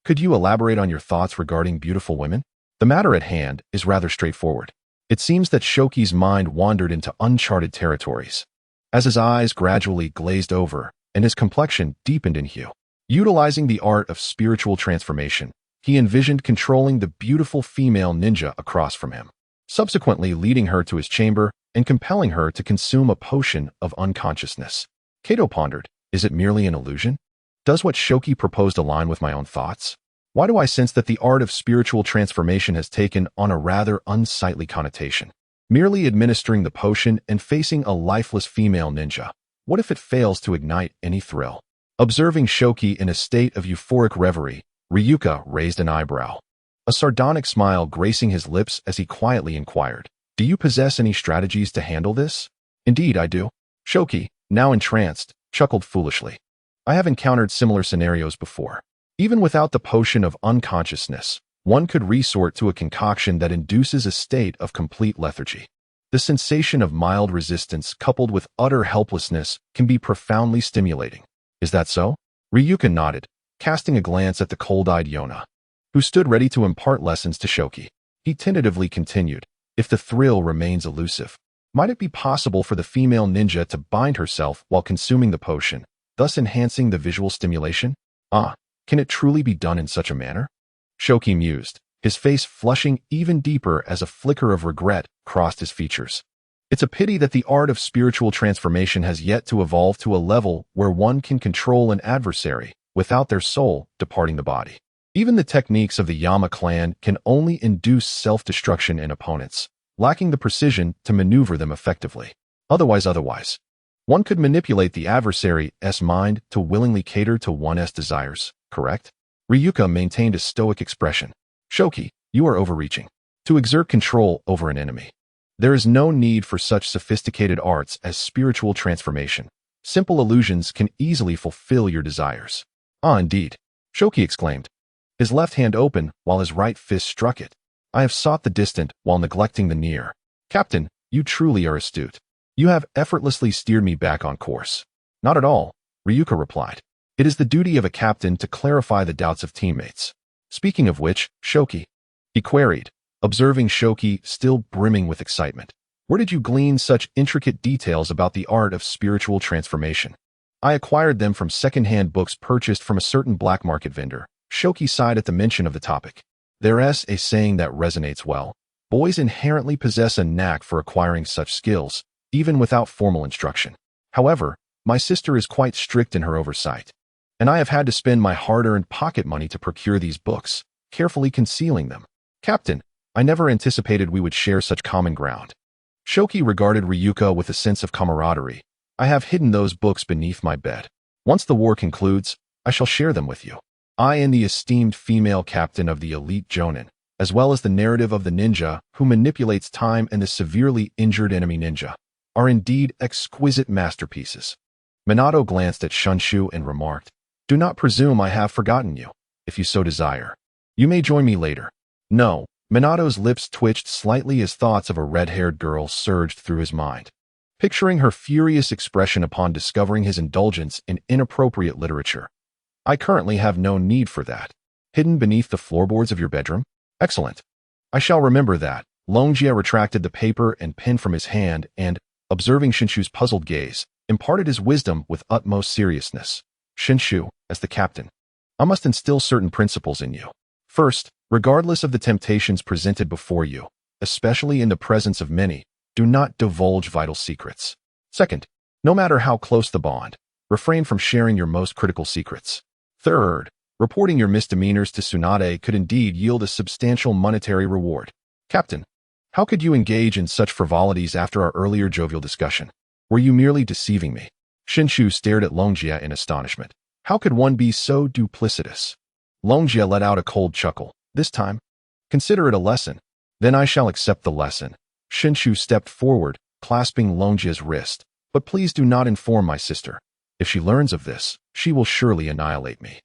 could you elaborate on your thoughts regarding beautiful women? The matter at hand is rather straightforward. It seems that Shoki's mind wandered into uncharted territories, as his eyes gradually glazed over and his complexion deepened in hue. Utilizing the art of spiritual transformation, he envisioned controlling the beautiful female ninja across from him, subsequently leading her to his chamber and compelling her to consume a potion of unconsciousness. Kato pondered, is it merely an illusion? Does what Shoki proposed align with my own thoughts? Why do I sense that the art of spiritual transformation has taken on a rather unsightly connotation? Merely administering the potion and facing a lifeless female ninja. What if it fails to ignite any thrill? Observing Shoki in a state of euphoric reverie, Ryuka raised an eyebrow. A sardonic smile gracing his lips as he quietly inquired, "Do you possess any strategies to handle this?" "Indeed, I do." Shoki, now entranced, chuckled foolishly. "I have encountered similar scenarios before. Even without the potion of unconsciousness, one could resort to a concoction that induces a state of complete lethargy. The sensation of mild resistance coupled with utter helplessness can be profoundly stimulating. Is that so?" Ryuka nodded, casting a glance at the cold-eyed Yona, who stood ready to impart lessons to Shoki. He tentatively continued, "If the thrill remains elusive, might it be possible for the female ninja to bind herself while consuming the potion, thus enhancing the visual stimulation? Can it truly be done in such a manner?" Shoki mused, his face flushing even deeper as a flicker of regret crossed his features. It's a pity that the art of spiritual transformation has yet to evolve to a level where one can control an adversary without their soul departing the body. Even the techniques of the Yama clan can only induce self-destruction in opponents, lacking the precision to maneuver them effectively. Otherwise, one could manipulate the adversary's mind to willingly cater to one's desires, correct? Ryuka maintained a stoic expression. "Shoki, you are overreaching. To exert control over an enemy. There is no need for such sophisticated arts as spiritual transformation. Simple illusions can easily fulfill your desires." "Ah, indeed," Shoki exclaimed, his left hand open while his right fist struck it. "I have sought the distant while neglecting the near. Captain, you truly are astute. You have effortlessly steered me back on course." "Not at all," Ryuka replied. "It is the duty of a captain to clarify the doubts of teammates. Speaking of which, Shoki," he queried, observing Shoki still brimming with excitement, "where did you glean such intricate details about the art of spiritual transformation?" "I acquired them from second-hand books purchased from a certain black market vendor." Shoki sighed at the mention of the topic. "There's a saying that resonates well. Boys inherently possess a knack for acquiring such skills, even without formal instruction. However, my sister is quite strict in her oversight, and I have had to spend my hard-earned pocket money to procure these books, carefully concealing them. Captain, I never anticipated we would share such common ground." Shoki regarded Ryuka with a sense of camaraderie. "I have hidden those books beneath my bed. Once the war concludes, I shall share them with you. I am the esteemed female captain of the elite Jonin, as well as the narrative of the ninja who manipulates time and the severely injured enemy ninja, are indeed exquisite masterpieces." Minato glanced at Shunshu and remarked, "Do not presume I have forgotten you. If you so desire, you may join me later." "No." Minato's lips twitched slightly as thoughts of a red-haired girl surged through his mind. Picturing her furious expression upon discovering his indulgence in inappropriate literature. "I currently have no need for that. Hidden beneath the floorboards of your bedroom? Excellent. I shall remember that." Longjia retracted the paper and pen from his hand and, observing Shinshu's puzzled gaze, imparted his wisdom with utmost seriousness. "Shinshu, as the captain, I must instill certain principles in you. First, regardless of the temptations presented before you, especially in the presence of many, do not divulge vital secrets. Second, no matter how close the bond, refrain from sharing your most critical secrets. Third, reporting your misdemeanors to Tsunade could indeed yield a substantial monetary reward. Captain, how could you engage in such frivolities after our earlier jovial discussion? Were you merely deceiving me?" Shinshu stared at Longjia in astonishment. How could one be so duplicitous? Longjia let out a cold chuckle. "This time, consider it a lesson. Then I shall accept the lesson." Shinshu stepped forward, clasping Longjia's wrist. "But please do not inform my sister. If she learns of this, she will surely annihilate me.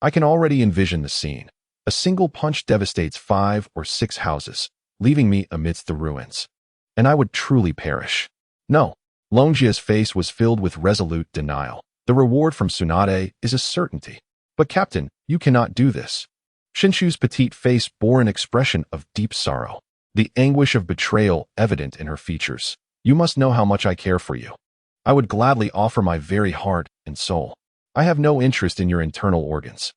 I can already envision the scene. A single punch devastates 5 or 6 houses, leaving me amidst the ruins. And I would truly perish." "No." Longjia's face was filled with resolute denial. "The reward from Tsunade is a certainty." "But Captain, you cannot do this." Shinshu's petite face bore an expression of deep sorrow, the anguish of betrayal evident in her features. "You must know how much I care for you. I would gladly offer my very heart and soul. I have no interest in your internal organs."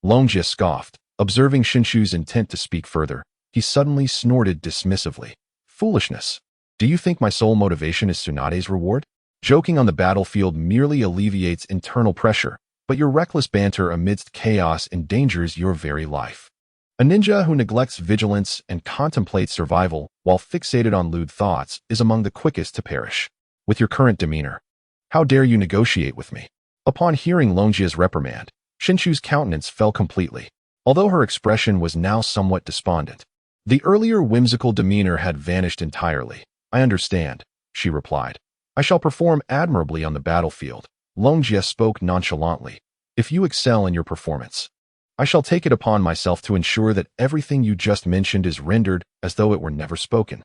Longjia scoffed. Observing Shinshu's intent to speak further, he suddenly snorted dismissively. "Foolishness. Do you think my sole motivation is Tsunade's reward? Joking on the battlefield merely alleviates internal pressure, but your reckless banter amidst chaos endangers your very life. A ninja who neglects vigilance and contemplates survival while fixated on lewd thoughts is among the quickest to perish. With your current demeanor, how dare you negotiate with me? Upon hearing Longjia's reprimand, Shinchu's countenance fell completely, although her expression was now somewhat despondent. The earlier whimsical demeanor had vanished entirely. I understand, she replied. I shall perform admirably on the battlefield. Longjia spoke nonchalantly. If you excel in your performance, I shall take it upon myself to ensure that everything you just mentioned is rendered as though it were never spoken,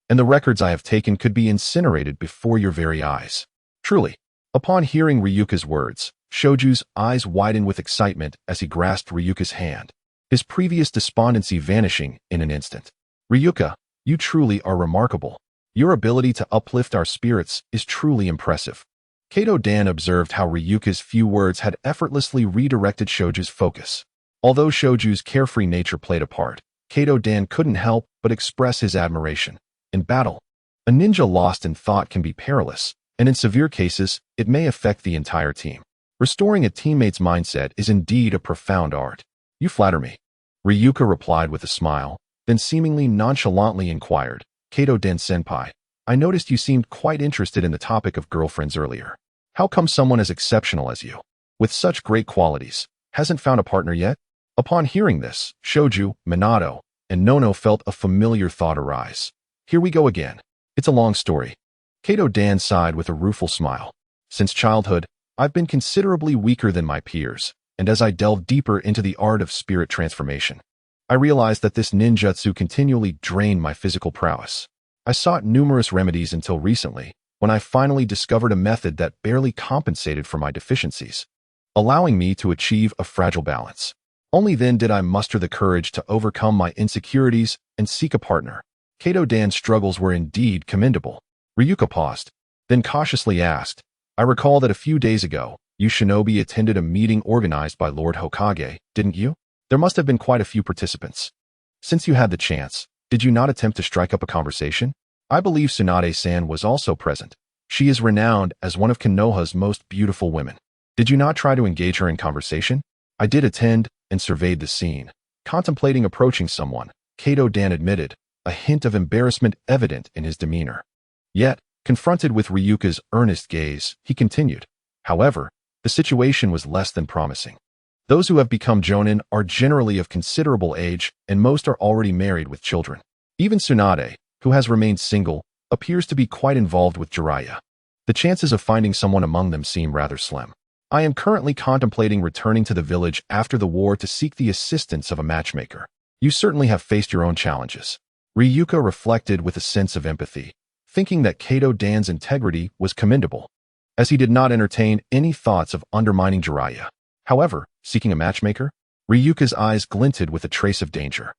and the records I have taken could be incinerated before your very eyes. Truly. Upon hearing Ryuka's words, Shoju's eyes widened with excitement as he grasped Ryuka's hand, his previous despondency vanishing in an instant. Ryuka, you truly are remarkable. Your ability to uplift our spirits is truly impressive. Kato Dan observed how Ryuka's few words had effortlessly redirected Shoju's focus. Although Shoju's carefree nature played a part, Kato Dan couldn't help but express his admiration. In battle, a ninja lost in thought can be perilous, and in severe cases, it may affect the entire team. Restoring a teammate's mindset is indeed a profound art. You flatter me. Ryuka replied with a smile, then seemingly nonchalantly inquired, Kato Den senpai, I noticed you seemed quite interested in the topic of girlfriends earlier. How come someone as exceptional as you, with such great qualities, hasn't found a partner yet? Upon hearing this, Shoju, Minato, and Nono felt a familiar thought arise. Here we go again. It's a long story. Kato Dan sighed with a rueful smile. Since childhood, I've been considerably weaker than my peers, and as I delved deeper into the art of spirit transformation, I realized that this ninjutsu continually drained my physical prowess. I sought numerous remedies until recently, when I finally discovered a method that barely compensated for my deficiencies, allowing me to achieve a fragile balance. Only then did I muster the courage to overcome my insecurities and seek a partner. Kato Dan's struggles were indeed commendable. Ryuka paused, then cautiously asked, I recall that a few days ago, you shinobi attended a meeting organized by Lord Hokage, didn't you? There must have been quite a few participants. Since you had the chance, did you not attempt to strike up a conversation? I believe Tsunade-san was also present. She is renowned as one of Konoha's most beautiful women. Did you not try to engage her in conversation? I did attend and surveyed the scene. Contemplating approaching someone, Kato Dan admitted, a hint of embarrassment evident in his demeanor. Yet, confronted with Ryuka's earnest gaze, he continued. However, the situation was less than promising. Those who have become jonin are generally of considerable age, and most are already married with children. Even Tsunade, who has remained single, appears to be quite involved with Jiraiya. The chances of finding someone among them seem rather slim. I am currently contemplating returning to the village after the war to seek the assistance of a matchmaker. You certainly have faced your own challenges. Ryuka reflected with a sense of empathy, thinking that Kato Dan's integrity was commendable, as he did not entertain any thoughts of undermining Jiraiya. However, seeking a matchmaker? Ryuka's eyes glinted with a trace of danger.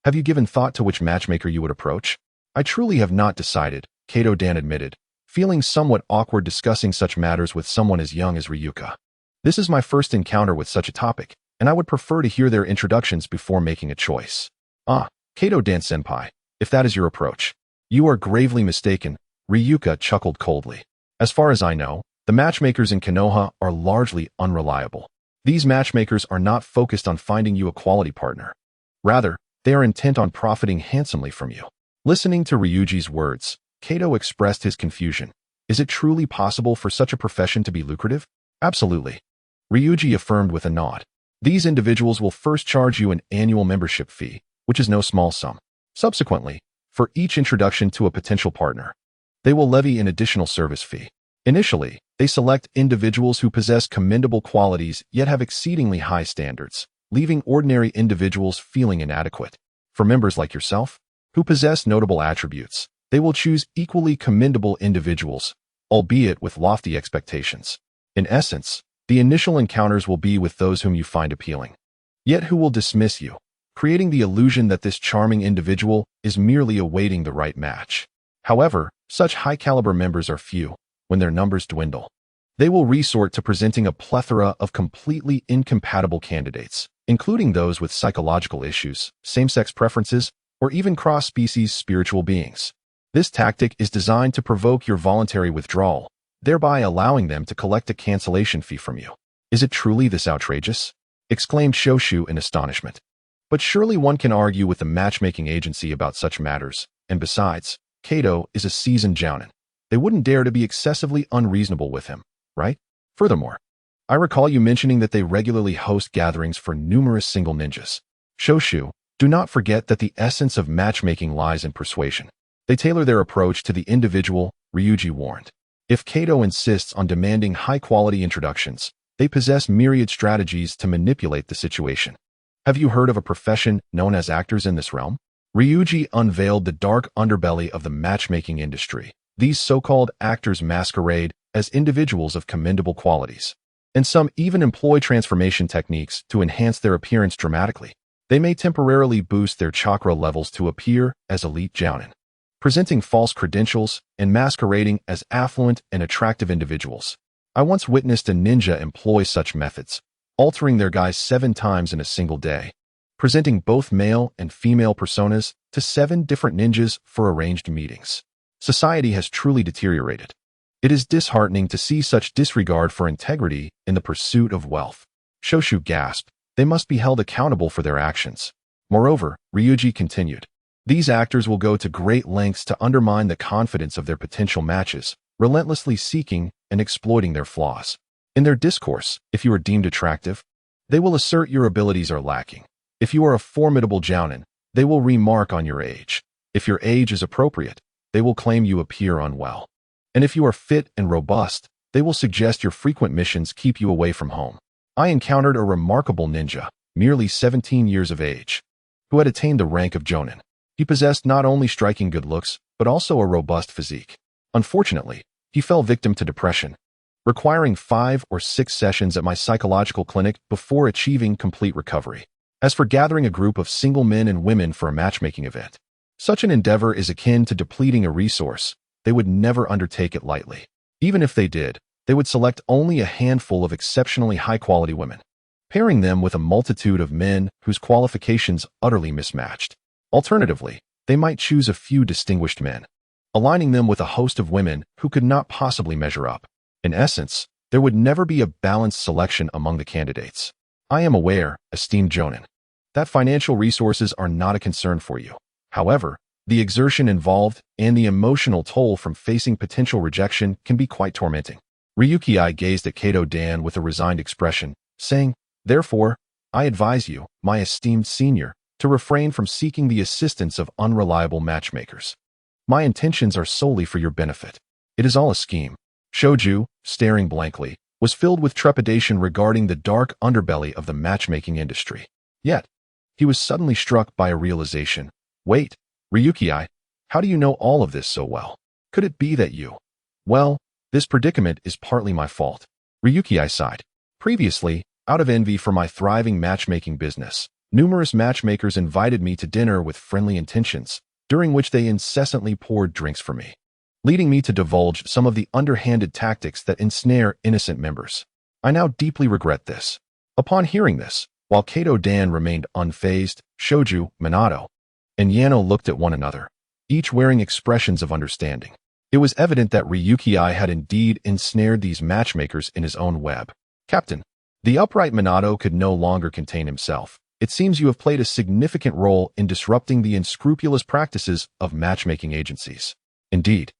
Have you given thought to which matchmaker you would approach? I truly have not decided, Kato Dan admitted, feeling somewhat awkward discussing such matters with someone as young as Ryuka. This is my first encounter with such a topic, and I would prefer to hear their introductions before making a choice. Ah, Kato Dan senpai, if that is your approach, you are gravely mistaken, Ryuka chuckled coldly. As far as I know, the matchmakers in Konoha are largely unreliable. These matchmakers are not focused on finding you a quality partner. Rather, they are intent on profiting handsomely from you. Listening to Ryuji's words, Kato expressed his confusion. Is it truly possible for such a profession to be lucrative? Absolutely. Ryuji affirmed with a nod. These individuals will first charge you an annual membership fee, which is no small sum. Subsequently, for each introduction to a potential partner, they will levy an additional service fee. Initially, they select individuals who possess commendable qualities yet have exceedingly high standards, leaving ordinary individuals feeling inadequate. For members like yourself, who possess notable attributes, they will choose equally commendable individuals, albeit with lofty expectations. In essence, the initial encounters will be with those whom you find appealing, yet who will dismiss you, creating the illusion that this charming individual is merely awaiting the right match. However, such high-caliber members are few. When their numbers dwindle, they will resort to presenting a plethora of completely incompatible candidates, including those with psychological issues, same-sex preferences, or even cross-species spiritual beings. This tactic is designed to provoke your voluntary withdrawal, thereby allowing them to collect a cancellation fee from you. Is it truly this outrageous? Exclaimed Shoshu in astonishment. But surely one can argue with the matchmaking agency about such matters, and besides, Kato is a seasoned jounin. They wouldn't dare to be excessively unreasonable with him, right? Furthermore, I recall you mentioning that they regularly host gatherings for numerous single ninjas. Shoshu, do not forget that the essence of matchmaking lies in persuasion. They tailor their approach to the individual, Ryuji warned. If Kato insists on demanding high-quality introductions, they possess myriad strategies to manipulate the situation. Have you heard of a profession known as actors in this realm? Ryuji unveiled the dark underbelly of the matchmaking industry. These so-called actors masquerade as individuals of commendable qualities, and some even employ transformation techniques to enhance their appearance dramatically. They may temporarily boost their chakra levels to appear as elite jounin, presenting false credentials and masquerading as affluent and attractive individuals. I once witnessed a ninja employ such methods, altering their guise 7 times in a single day, presenting both male and female personas to 7 different ninjas for arranged meetings. Society has truly deteriorated. It is disheartening to see such disregard for integrity in the pursuit of wealth. Shoshu gasped. They must be held accountable for their actions. Moreover, Ryuji continued, these actors will go to great lengths to undermine the confidence of their potential matches, relentlessly seeking and exploiting their flaws. In their discourse, if you are deemed attractive, they will assert your abilities are lacking. If you are a formidable jounin, they will remark on your age. If your age is appropriate, they will claim you appear unwell. And if you are fit and robust, they will suggest your frequent missions keep you away from home. I encountered a remarkable ninja, merely 17 years of age, who had attained the rank of Jonin. He possessed not only striking good looks, but also a robust physique. Unfortunately, he fell victim to depression, requiring 5 or 6 sessions at my psychological clinic before achieving complete recovery. As for gathering a group of single men and women for a matchmaking event, such an endeavor is akin to depleting a resource. They would never undertake it lightly. Even if they did, they would select only a handful of exceptionally high-quality women, pairing them with a multitude of men whose qualifications utterly mismatched. Alternatively, they might choose a few distinguished men, aligning them with a host of women who could not possibly measure up. In essence, there would never be a balanced selection among the candidates. I am aware, esteemed Jonin, that financial resources are not a concern for you. However, the exertion involved and the emotional toll from facing potential rejection can be quite tormenting. Ryuki gazed at Kato Dan with a resigned expression, saying, therefore, I advise you, my esteemed senior, to refrain from seeking the assistance of unreliable matchmakers. My intentions are solely for your benefit. It is all a scheme. Shoju, staring blankly, was filled with trepidation regarding the dark underbelly of the matchmaking industry. Yet, he was suddenly struck by a realization. Wait, Ryuki, how do you know all of this so well? Could it be that you... Well, this predicament is partly my fault. Ryuki sighed. Previously, out of envy for my thriving matchmaking business, numerous matchmakers invited me to dinner with friendly intentions, during which they incessantly poured drinks for me, leading me to divulge some of the underhanded tactics that ensnare innocent members. I now deeply regret this. Upon hearing this, while Kato Dan remained unfazed, Shoju, Minato, and Yano looked at one another, each wearing expressions of understanding. It was evident that Ryuki had indeed ensnared these matchmakers in his own web. Captain, the upright Minato could no longer contain himself. It seems you have played a significant role in disrupting the unscrupulous practices of matchmaking agencies. Indeed,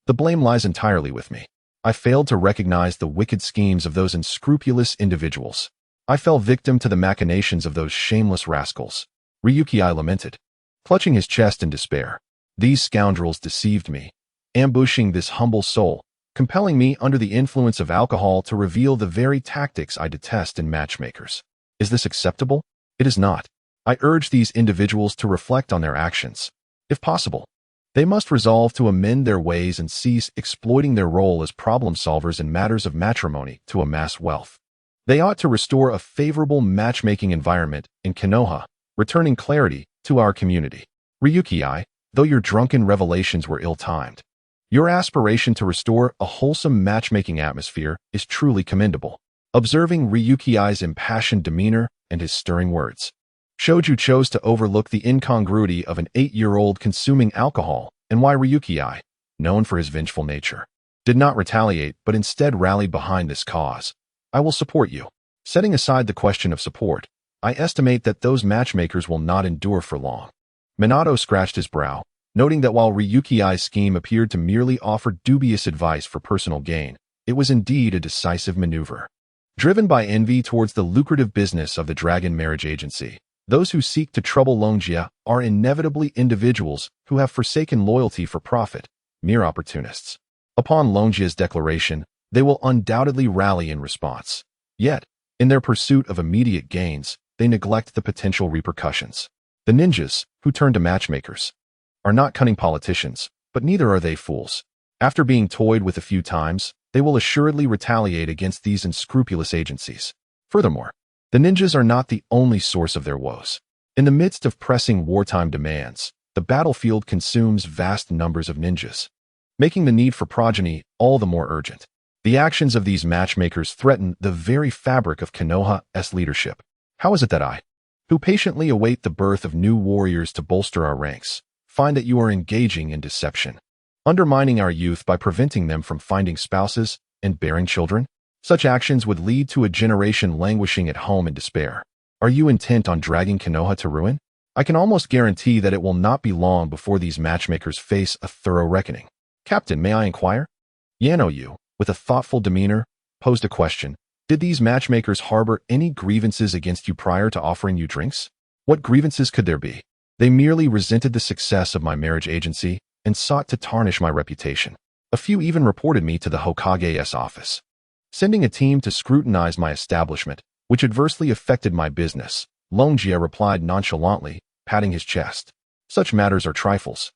the blame lies entirely with me. I failed to recognize the wicked schemes of those unscrupulous individuals. I fell victim to the machinations of those shameless rascals. Ryuki lamented, clutching his chest in despair. These scoundrels deceived me, ambushing this humble soul, compelling me under the influence of alcohol to reveal the very tactics I detest in matchmakers. Is this acceptable? It is not. I urge these individuals to reflect on their actions. If possible, they must resolve to amend their ways and cease exploiting their role as problem solvers in matters of matrimony to amass wealth. They ought to restore a favorable matchmaking environment in Konoha, returning clarity to our community. Ryuki, though your drunken revelations were ill-timed, your aspiration to restore a wholesome matchmaking atmosphere is truly commendable. Observing Ryuki's impassioned demeanor and his stirring words, Shoju chose to overlook the incongruity of an 8-year-old consuming alcohol and why Ryuki, known for his vengeful nature, did not retaliate but instead rallied behind this cause. I will support you. Setting aside the question of support, I estimate that those matchmakers will not endure for long. Minato scratched his brow, noting that while Ryuki's scheme appeared to merely offer dubious advice for personal gain, it was indeed a decisive maneuver. Driven by envy towards the lucrative business of the Dragon Marriage Agency, those who seek to trouble Longjia are inevitably individuals who have forsaken loyalty for profit, mere opportunists. Upon Longjia's declaration, they will undoubtedly rally in response. Yet, in their pursuit of immediate gains, they neglect the potential repercussions. The ninjas, who turn to matchmakers, are not cunning politicians, but neither are they fools. After being toyed with a few times, they will assuredly retaliate against these unscrupulous agencies. Furthermore, the ninjas are not the only source of their woes. In the midst of pressing wartime demands, the battlefield consumes vast numbers of ninjas, making the need for progeny all the more urgent. The actions of these matchmakers threaten the very fabric of Konoha's leadership. How is it that I, who patiently await the birth of new warriors to bolster our ranks, find that you are engaging in deception, undermining our youth by preventing them from finding spouses and bearing children? Such actions would lead to a generation languishing at home in despair. Are you intent on dragging Konoha to ruin? I can almost guarantee that it will not be long before these matchmakers face a thorough reckoning. Captain, may I inquire? Yano, with a thoughtful demeanor, posed a question. Did these matchmakers harbor any grievances against you prior to offering you drinks? What grievances could there be? They merely resented the success of my marriage agency and sought to tarnish my reputation. A few even reported me to the Hokage's office, sending a team to scrutinize my establishment, which adversely affected my business. Longjia replied nonchalantly, patting his chest. Such matters are trifles.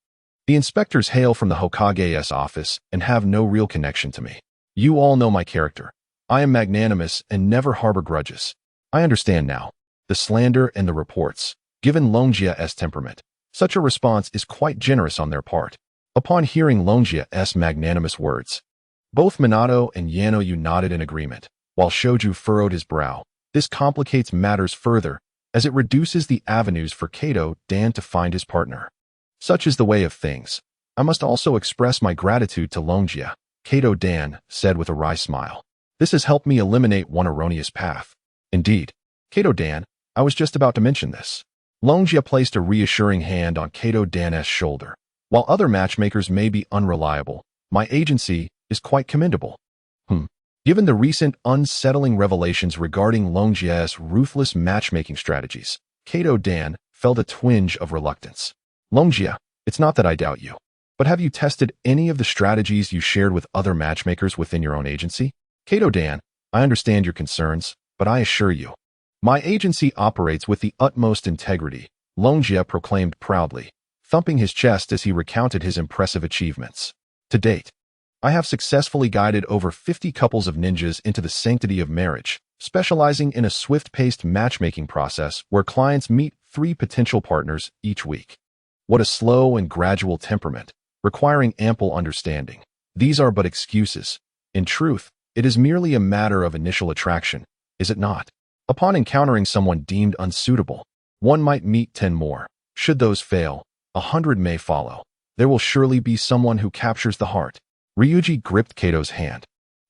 The inspectors hail from the Hokage's office and have no real connection to me. You all know my character. I am magnanimous and never harbor grudges. I understand now. The slander and the reports. Given Longjia's temperament, such a response is quite generous on their part. Upon hearing Longjia's magnanimous words, both Minato and Yano nodded in agreement, while Shoju furrowed his brow. This complicates matters further, as it reduces the avenues for Kato Dan to find his partner. Such is the way of things. I must also express my gratitude to Longjia, Kato Dan said with a wry smile. This has helped me eliminate one erroneous path. Indeed, Kato Dan, I was just about to mention this. Longjia placed a reassuring hand on Kato Dan's shoulder. While other matchmakers may be unreliable, my agency is quite commendable. Given the recent unsettling revelations regarding Longjia's ruthless matchmaking strategies, Kato Dan felt a twinge of reluctance. Longjia, it's not that I doubt you, but have you tested any of the strategies you shared with other matchmakers within your own agency? Kato Dan, I understand your concerns, but I assure you, my agency operates with the utmost integrity, Longjia proclaimed proudly, thumping his chest as he recounted his impressive achievements. To date, I have successfully guided over 50 couples of ninjas into the sanctity of marriage, specializing in a swift-paced matchmaking process where clients meet 3 potential partners each week. What a slow and gradual temperament, requiring ample understanding. These are but excuses. In truth, it is merely a matter of initial attraction, is it not? Upon encountering someone deemed unsuitable, one might meet 10 more. Should those fail, 100 may follow. There will surely be someone who captures the heart. Ryuji gripped Kato's hand,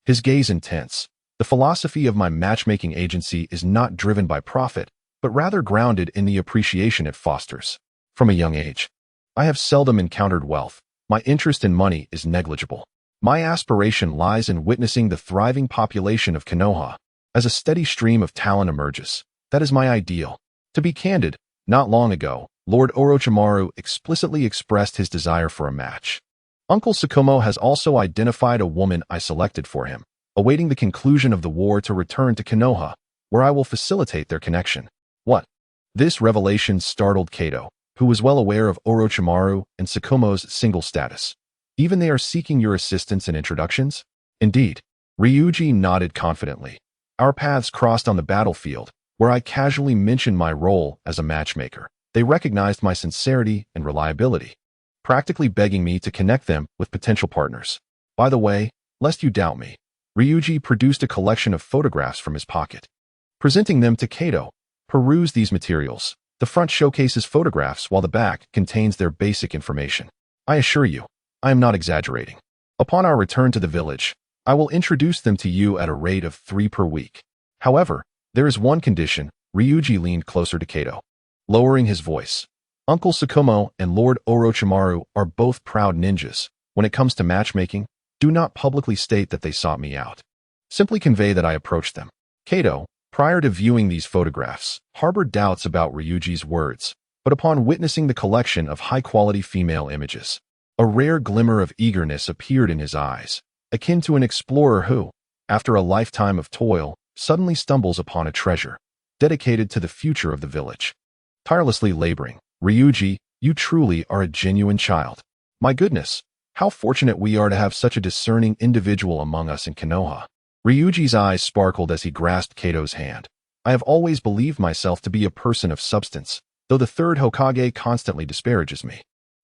his gaze intense. The philosophy of my matchmaking agency is not driven by profit, but rather grounded in the appreciation it fosters. From a young age, I have seldom encountered wealth. My interest in money is negligible. My aspiration lies in witnessing the thriving population of Konoha. As a steady stream of talent emerges, that is my ideal. To be candid, not long ago, Lord Orochimaru explicitly expressed his desire for a match. Uncle Tsukumo has also identified a woman I selected for him, awaiting the conclusion of the war to return to Konoha, where I will facilitate their connection. What? This revelation startled Kato, who was well aware of Orochimaru and Tsukumo's single status. Even they are seeking your assistance and introductions? Indeed. Ryuji nodded confidently. Our paths crossed on the battlefield, where I casually mentioned my role as a matchmaker. They recognized my sincerity and reliability, practically begging me to connect them with potential partners. By the way, lest you doubt me, Ryuji produced a collection of photographs from his pocket. Presenting them to Kato, peruse these materials. The front showcases photographs while the back contains their basic information. I assure you, I am not exaggerating. Upon our return to the village, I will introduce them to you at a rate of 3 per week. However, There is one condition. Ryuji leaned closer to Kato, lowering his voice. Uncle Tsukumo and Lord Orochimaru are both proud ninjas. When it comes to matchmaking, do not publicly state that they sought me out. Simply convey that I approached them. Kato, prior to viewing these photographs, harbored doubts about Ryuji's words, but upon witnessing the collection of high-quality female images, a rare glimmer of eagerness appeared in his eyes, akin to an explorer who, after a lifetime of toil, suddenly stumbles upon a treasure, dedicated to the future of the village. Tirelessly laboring, Ryuji, you truly are a genuine child. My goodness, how fortunate we are to have such a discerning individual among us in Konoha. Ryuji's eyes sparkled as he grasped Kato's hand. I have always believed myself to be a person of substance, though the third Hokage constantly disparages me.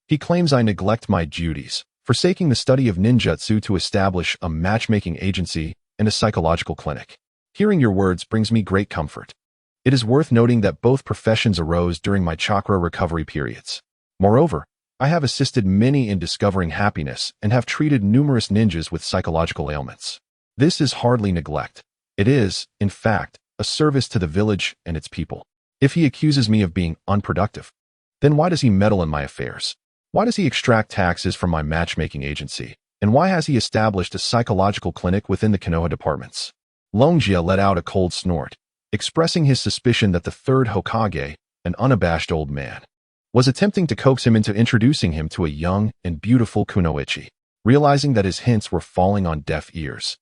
He claims I neglect my duties, forsaking the study of ninjutsu to establish a matchmaking agency and a psychological clinic. Hearing your words brings me great comfort. It is worth noting that both professions arose during my chakra recovery periods. Moreover, I have assisted many in discovering happiness and have treated numerous ninjas with psychological ailments. This is hardly neglect. It is, in fact, a service to the village and its people. If he accuses me of being unproductive, then why does he meddle in my affairs? Why does he extract taxes from my matchmaking agency? And why has he established a psychological clinic within the Konoha departments? Longjia let out a cold snort, expressing his suspicion that the third Hokage, an unabashed old man, was attempting to coax him into introducing him to a young and beautiful kunoichi. Realizing that his hints were falling on deaf ears,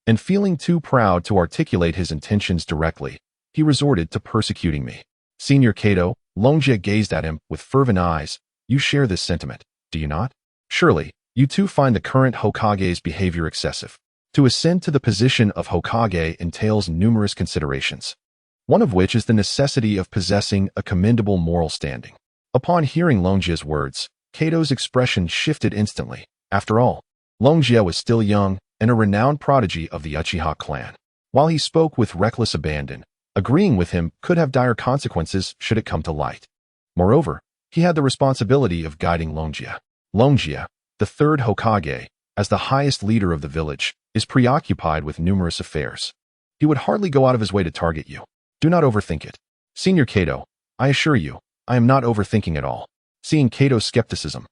and feeling too proud to articulate his intentions directly, he resorted to persecuting me. Senior Kato, Longjia gazed at him with fervent eyes. You share this sentiment, do you not? Surely, you too find the current Hokage's behavior excessive. To ascend to the position of Hokage entails numerous considerations, one of which is the necessity of possessing a commendable moral standing. Upon hearing Longjia's words, Kato's expression shifted instantly. After all, Longjia was still young and a renowned prodigy of the Uchiha clan. While he spoke with reckless abandon, agreeing with him could have dire consequences should it come to light. Moreover, he had the responsibility of guiding Longjia. Longjia, the third Hokage, as the highest leader of the village, is preoccupied with numerous affairs. He would hardly go out of his way to target you. Do not overthink it. Senior Kato, I assure you, I am not overthinking at all. Seeing Kato's skepticism,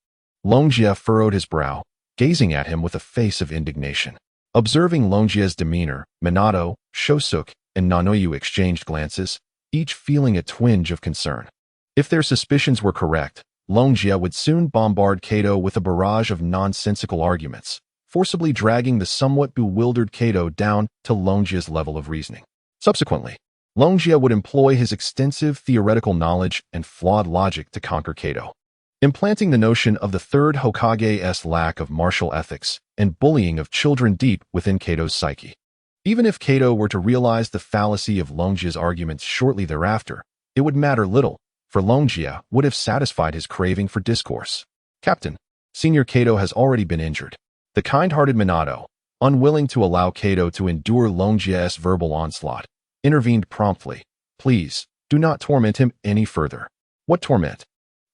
Longjia furrowed his brow, gazing at him with a face of indignation. Observing Longjia's demeanor, Minato, Shosuke, and Nanoyu exchanged glances, each feeling a twinge of concern. If their suspicions were correct, Longjia would soon bombard Kato with a barrage of nonsensical arguments, forcibly dragging the somewhat bewildered Kato down to Longjia's level of reasoning. Subsequently, Longjia would employ his extensive theoretical knowledge and flawed logic to conquer Kato, implanting the notion of the third Hokage's lack of martial ethics and bullying of children deep within Kato's psyche. Even if Kato were to realize the fallacy of Longjia's arguments shortly thereafter, it would matter little, for Longjia would have satisfied his craving for discourse. Captain, Senior Kato has already been injured. The kind-hearted Minato, unwilling to allow Kato to endure Longjia's verbal onslaught, intervened promptly. Please, do not torment him any further. What torment?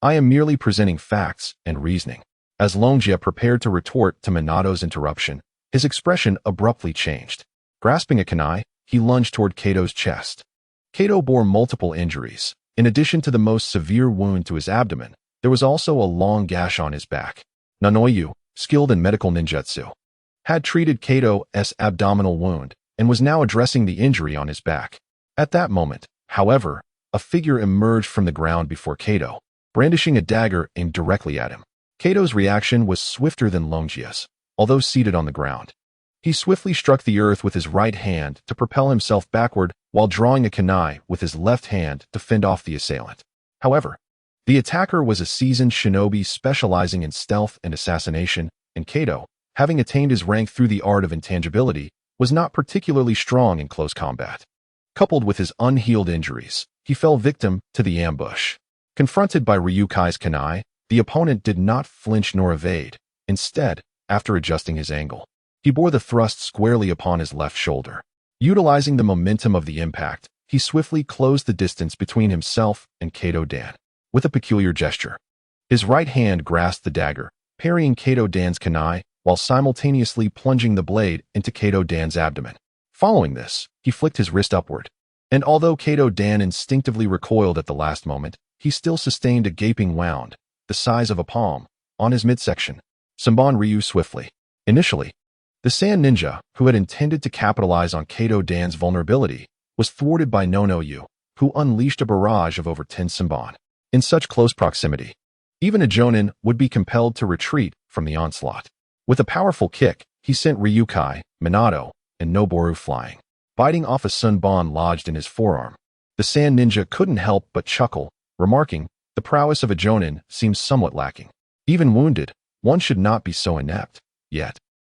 I am merely presenting facts and reasoning. As Longjia prepared to retort to Minato's interruption, his expression abruptly changed. Grasping a kunai, he lunged toward Kato's chest. Kato bore multiple injuries. In addition to the most severe wound to his abdomen, there was also a long gash on his back. Nanoyu, skilled in medical ninjutsu, had treated Kato's abdominal wound and was now addressing the injury on his back. At that moment, however, a figure emerged from the ground before Kato, brandishing a dagger aimed directly at him. Kato's reaction was swifter than Longjia's. Although seated on the ground, he swiftly struck the earth with his right hand to propel himself backward while drawing a kunai with his left hand to fend off the assailant. However, the attacker was a seasoned shinobi specializing in stealth and assassination, and Kato, having attained his rank through the art of intangibility, was not particularly strong in close combat. Coupled with his unhealed injuries, he fell victim to the ambush. Confronted by Ryukai's kunai, the opponent did not flinch nor evade. Instead, after adjusting his angle, he bore the thrust squarely upon his left shoulder. Utilizing the momentum of the impact, he swiftly closed the distance between himself and Kato Dan. With a peculiar gesture, his right hand grasped the dagger, parrying Kato Dan's kunai, while simultaneously plunging the blade into Kato Dan's abdomen. Following this, he flicked his wrist upward, And although Kato Dan instinctively recoiled at the last moment, he still sustained a gaping wound, the size of a palm, on his midsection. Senbon Ryu swiftly. Initially, the Sand Ninja, who had intended to capitalize on Kato Dan's vulnerability, was thwarted by Nono Yu, who unleashed a barrage of over 10 Senbon. In such close proximity, even a Jonin would be compelled to retreat from the onslaught. With a powerful kick, he sent Ryukai, Minato, and Noboru flying, biting off a Senbon lodged in his forearm. The Sand Ninja couldn't help but chuckle, remarking, "The prowess of a Jonin seems somewhat lacking. Even wounded, one should not be so inept. Yet,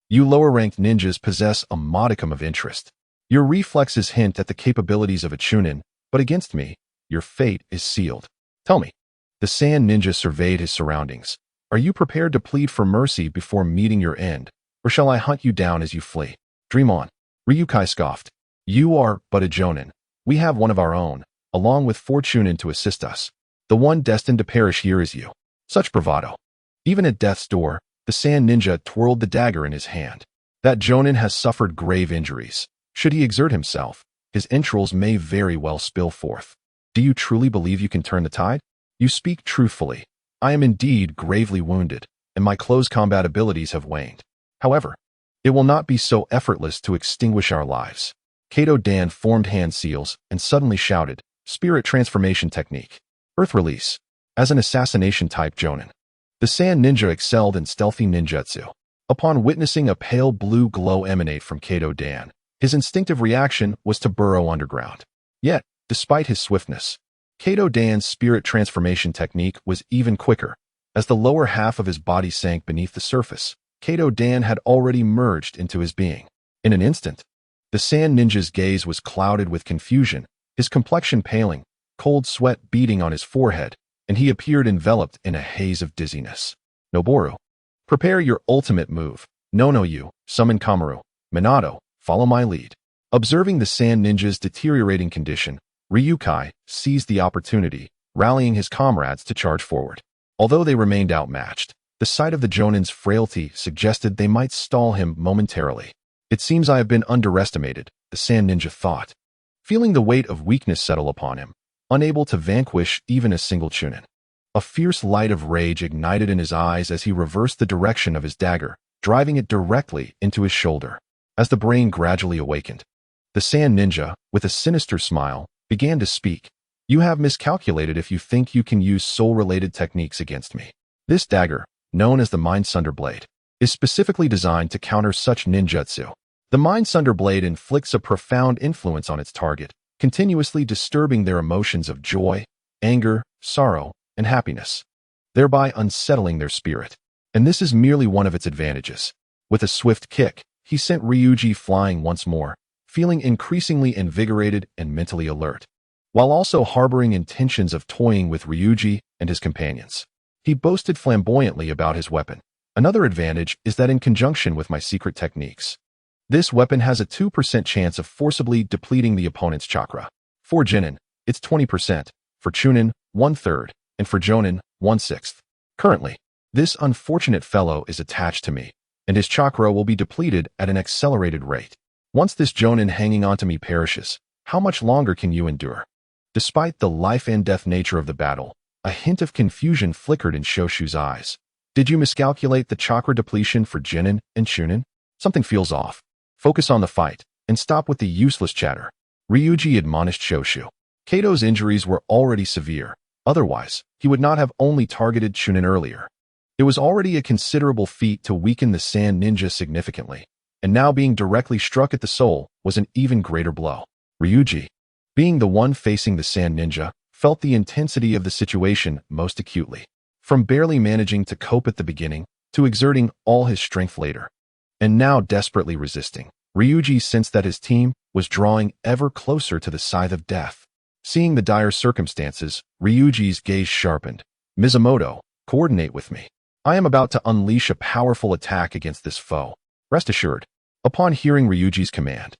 you lower-ranked ninjas possess a modicum of interest. Your reflexes hint at the capabilities of a Chunin, but against me, your fate is sealed. Tell me." The Sand Ninja surveyed his surroundings. "Are you prepared to plead for mercy before meeting your end, or shall I hunt you down as you flee? Dream on." Ryukai scoffed. "You are but a Jonin. We have one of our own, along with 4 Chunin to assist us. The one destined to perish here is you." Such bravado. Even at death's door, the Sand Ninja twirled the dagger in his hand. That Jonin has suffered grave injuries. Should he exert himself, his entrails may very well spill forth. "Do you truly believe you can turn the tide? You speak truthfully. I am indeed gravely wounded, and my close combat abilities have waned. However, it will not be so effortless to extinguish our lives." Kato Dan formed hand seals and suddenly shouted, "Spirit transformation technique. Earth release." As an assassination-type Jonin, the Sand Ninja excelled in stealthy ninjutsu. Upon witnessing a pale blue glow emanate from Kato Dan, his instinctive reaction was to burrow underground. Yet, despite his swiftness, Kato Dan's spirit transformation technique was even quicker. As the lower half of his body sank beneath the surface, Kato Dan had already merged into his being. In an instant, the Sand Ninja's gaze was clouded with confusion, his complexion paling, cold sweat beading on his forehead, and he appeared enveloped in a haze of dizziness. "Noboru, prepare your ultimate move. Nono Yu, summon Kamaru. Minato, follow my lead." Observing the Sand Ninja's deteriorating condition, Ryukai seized the opportunity, rallying his comrades to charge forward. Although they remained outmatched, the sight of the Jonin's frailty suggested they might stall him momentarily. "It seems I have been underestimated," the Sand Ninja thought, feeling the weight of weakness settle upon him, unable to vanquish even a single Chunin. A fierce light of rage ignited in his eyes as he reversed the direction of his dagger, driving it directly into his shoulder. As the brain gradually awakened, the Sand Ninja, with a sinister smile, began to speak. "You have miscalculated if you think you can use soul-related techniques against me. This dagger, known as the Mind Sunder Blade, is specifically designed to counter such ninjutsu. The Mind Sunder Blade inflicts a profound influence on its target, continuously disturbing their emotions of joy, anger, sorrow, and happiness, thereby unsettling their spirit. And this is merely one of its advantages." With a swift kick, he sent Ryuji flying once more, feeling increasingly invigorated and mentally alert, while also harboring intentions of toying with Ryuji and his companions. He boasted flamboyantly about his weapon. "Another advantage is that in conjunction with my secret techniques, this weapon has a 2% chance of forcibly depleting the opponent's chakra. For Genin, it's 20%, for Chunin, 1/3, and for Jonin, 1/6. Currently, this unfortunate fellow is attached to me, and his chakra will be depleted at an accelerated rate. Once this Jonin hanging onto me perishes, how much longer can you endure?" Despite the life-and-death nature of the battle, a hint of confusion flickered in Shoshu's eyes. "Did you miscalculate the chakra depletion for Genin and Chunin? Something feels off. Focus on the fight, and stop with the useless chatter," Ryuji admonished Shoshu. Kato's injuries were already severe. Otherwise, he would not have only targeted Chunin earlier. It was already a considerable feat to weaken the Sand Ninja significantly, and now being directly struck at the soul was an even greater blow. Ryuji, being the one facing the Sand Ninja, felt the intensity of the situation most acutely. From barely managing to cope at the beginning, to exerting all his strength later, and now desperately resisting, Ryuji sensed that his team was drawing ever closer to the scythe of death. Seeing the dire circumstances, Ryuji's gaze sharpened. "Mizumoto, coordinate with me. I am about to unleash a powerful attack against this foe. Rest assured." Upon hearing Ryuji's command,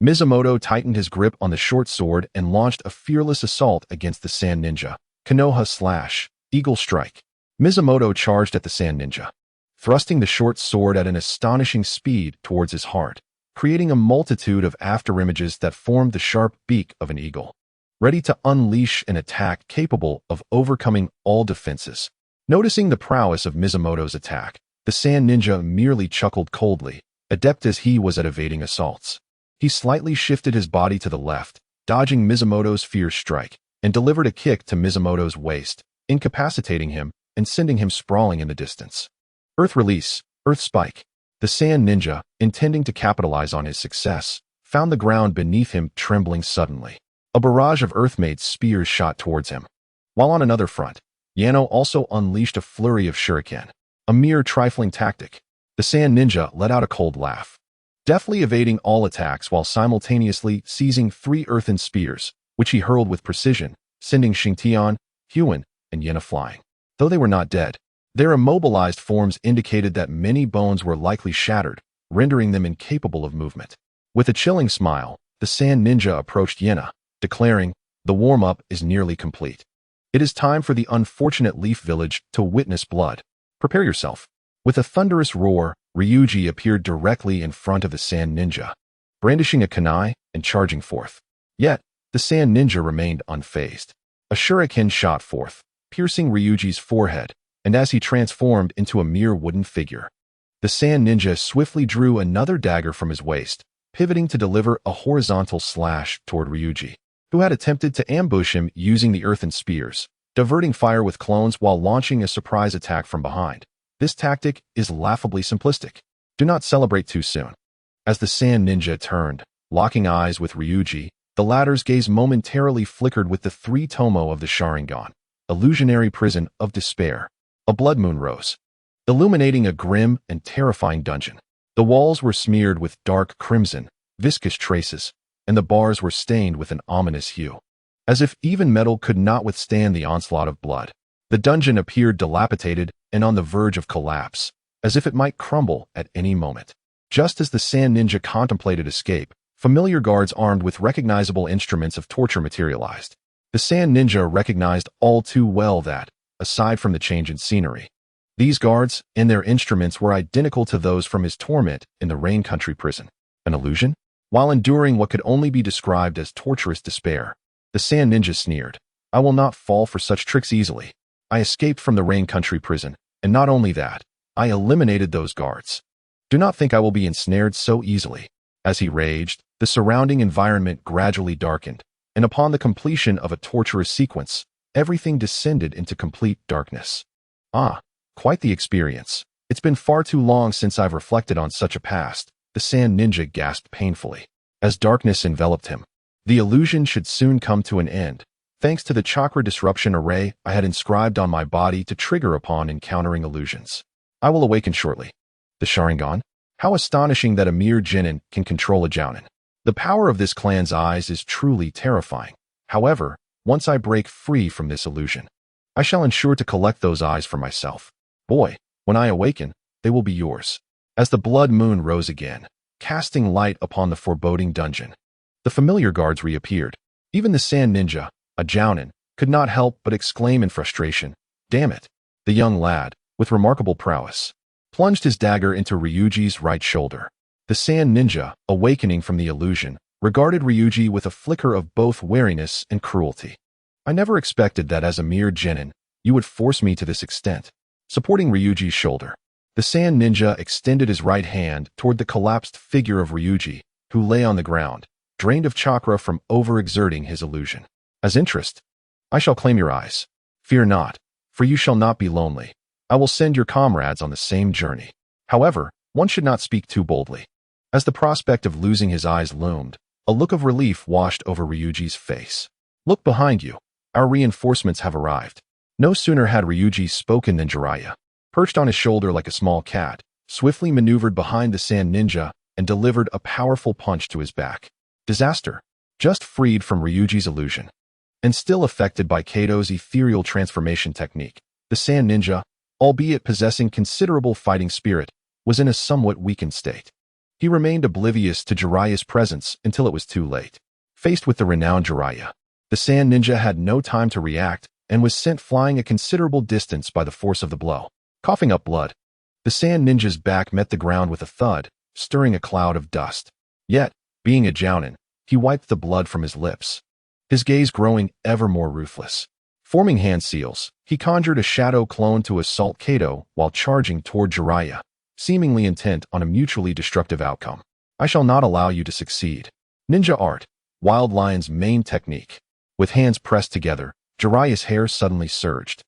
Mizumoto tightened his grip on the short sword and launched a fearless assault against the Sand Ninja. Konoha slash, Eagle Strike. Mizumoto charged at the Sand Ninja, thrusting the short sword at an astonishing speed towards his heart, creating a multitude of afterimages that formed the sharp beak of an eagle, ready to unleash an attack capable of overcoming all defenses. Noticing the prowess of Mizumoto's attack, the sand ninja merely chuckled coldly, adept as he was at evading assaults. He slightly shifted his body to the left, dodging Mizumoto's fierce strike, and delivered a kick to Mizumoto's waist, incapacitating him and sending him sprawling in the distance. Earth release, earth spike. The sand ninja, intending to capitalize on his success, found the ground beneath him trembling suddenly. A barrage of earth-made spears shot towards him. While on another front, Yano also unleashed a flurry of shuriken, a mere trifling tactic. The sand ninja let out a cold laugh, deftly evading all attacks while simultaneously seizing 3 earthen spears, which he hurled with precision, sending Xingtian, Huan, and Yena flying. Though they were not dead, their immobilized forms indicated that many bones were likely shattered, rendering them incapable of movement. With a chilling smile, the sand ninja approached Yena, declaring, "The warm-up is nearly complete. It is time for the unfortunate Leaf Village to witness blood. Prepare yourself." With a thunderous roar, Ryuji appeared directly in front of the sand ninja, brandishing a kunai and charging forth. Yet, the sand ninja remained unfazed. A shuriken shot forth, piercing Ryuji's forehead, and as he transformed into a mere wooden figure, the sand ninja swiftly drew another dagger from his waist, pivoting to deliver a horizontal slash toward Ryuji, who had attempted to ambush him using the earthen spears, diverting fire with clones while launching a surprise attack from behind. This tactic is laughably simplistic. Do not celebrate too soon. As the sand ninja turned, locking eyes with Ryuji, the latter's gaze momentarily flickered with the 3 tomo of the Sharingan, illusionary prison of despair. A blood moon rose, illuminating a grim and terrifying dungeon. The walls were smeared with dark crimson, viscous traces, and the bars were stained with an ominous hue. As if even metal could not withstand the onslaught of blood, the dungeon appeared dilapidated and on the verge of collapse, as if it might crumble at any moment. Just as the sand ninja contemplated escape, familiar guards armed with recognizable instruments of torture materialized. The sand ninja recognized all too well that, aside from the change in scenery, these guards and their instruments were identical to those from his torment in the Rain Country prison. An illusion? While enduring what could only be described as torturous despair, the sand ninja sneered, "I will not fall for such tricks easily. I escaped from the Rain Country prison, and not only that, I eliminated those guards. Do not think I will be ensnared so easily." As he raged, the surrounding environment gradually darkened, and upon the completion of a torturous sequence, everything descended into complete darkness. Ah, quite the experience. It's been far too long since I've reflected on such a past, the sand ninja gasped painfully. As darkness enveloped him, the illusion should soon come to an end, thanks to the chakra disruption array I had inscribed on my body to trigger upon encountering illusions. I will awaken shortly. The Sharingan? How astonishing that a mere genin can control a jounin. The power of this clan's eyes is truly terrifying. However, once I break free from this illusion, I shall ensure to collect those eyes for myself. Boy, when I awaken, they will be yours. As the blood moon rose again, casting light upon the foreboding dungeon, the familiar guards reappeared. Even the sand ninja, a jounin, could not help but exclaim in frustration, "Damn it!" The young lad, with remarkable prowess, plunged his dagger into Ryuji's right shoulder. The sand ninja, awakening from the illusion, regarded Ryuji with a flicker of both wariness and cruelty. "I never expected that as a mere genin, you would force me to this extent." Supporting Ryuji's shoulder, the sand ninja extended his right hand toward the collapsed figure of Ryuji, who lay on the ground, drained of chakra from overexerting his illusion. "As interest, I shall claim your eyes. Fear not, for you shall not be lonely. I will send your comrades on the same journey." However, one should not speak too boldly. As the prospect of losing his eyes loomed, a look of relief washed over Ryuji's face. "Look behind you. Our reinforcements have arrived." No sooner had Ryuji spoken than Jiraiya, perched on his shoulder like a small cat, swiftly maneuvered behind the sand ninja and delivered a powerful punch to his back. Disaster. Just freed from Ryuji's illusion, and still affected by Kato's ethereal transformation technique, the sand ninja, albeit possessing considerable fighting spirit, was in a somewhat weakened state. He remained oblivious to Jiraiya's presence until it was too late. Faced with the renowned Jiraiya, the sand ninja had no time to react and was sent flying a considerable distance by the force of the blow. Coughing up blood, the sand ninja's back met the ground with a thud, stirring a cloud of dust. Yet, being a jounin, he wiped the blood from his lips, his gaze growing ever more ruthless. Forming hand seals, he conjured a shadow clone to assault Kato while charging toward Jiraiya, seemingly intent on a mutually destructive outcome. I shall not allow you to succeed. Ninja art, Wild Lion's main technique. With hands pressed together, Jiraiya's hair suddenly surged,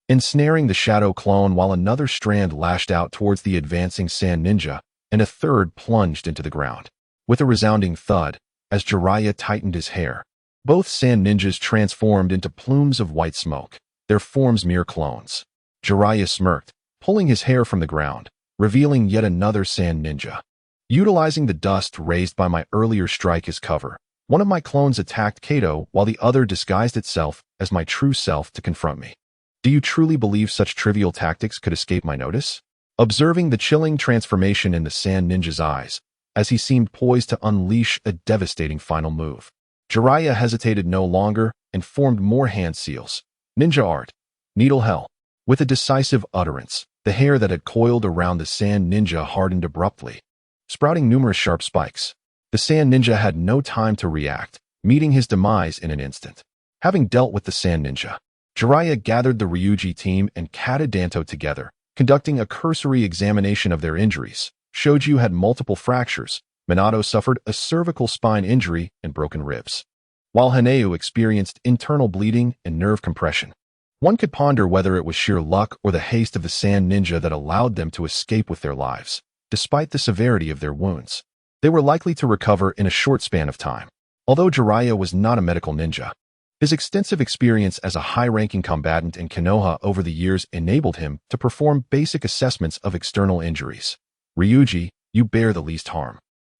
ensnaring the shadow clone while another strand lashed out towards the advancing sand ninja, and a third plunged into the ground. With a resounding thud, as Jiraiya tightened his hair, both sand ninjas transformed into plumes of white smoke, their forms mere clones. Jiraiya smirked, pulling his hair from the ground, revealing yet another sand ninja. Utilizing the dust raised by my earlier strike as cover, one of my clones attacked Kato while the other disguised itself as my true self to confront me. Do you truly believe such trivial tactics could escape my notice? Observing the chilling transformation in the sand ninja's eyes, as he seemed poised to unleash a devastating final move, Jiraiya hesitated no longer and formed more hand seals. Ninja art, Needle Hell. With a decisive utterance, the hair that had coiled around the sand ninja hardened abruptly, sprouting numerous sharp spikes. The sand ninja had no time to react, meeting his demise in an instant. Having dealt with the sand ninja, Jiraiya gathered the Ryuji team and Kata Danto together, conducting a cursory examination of their injuries. Shoju had multiple fractures, Minato suffered a cervical spine injury and broken ribs, while Haneu experienced internal bleeding and nerve compression. One could ponder whether it was sheer luck or the haste of the sand ninja that allowed them to escape with their lives. Despite the severity of their wounds, they were likely to recover in a short span of time. Although Jiraiya was not a medical ninja, his extensive experience as a high-ranking combatant in Konoha over the years enabled him to perform basic assessments of external injuries. Ryuji, you bear the least harm.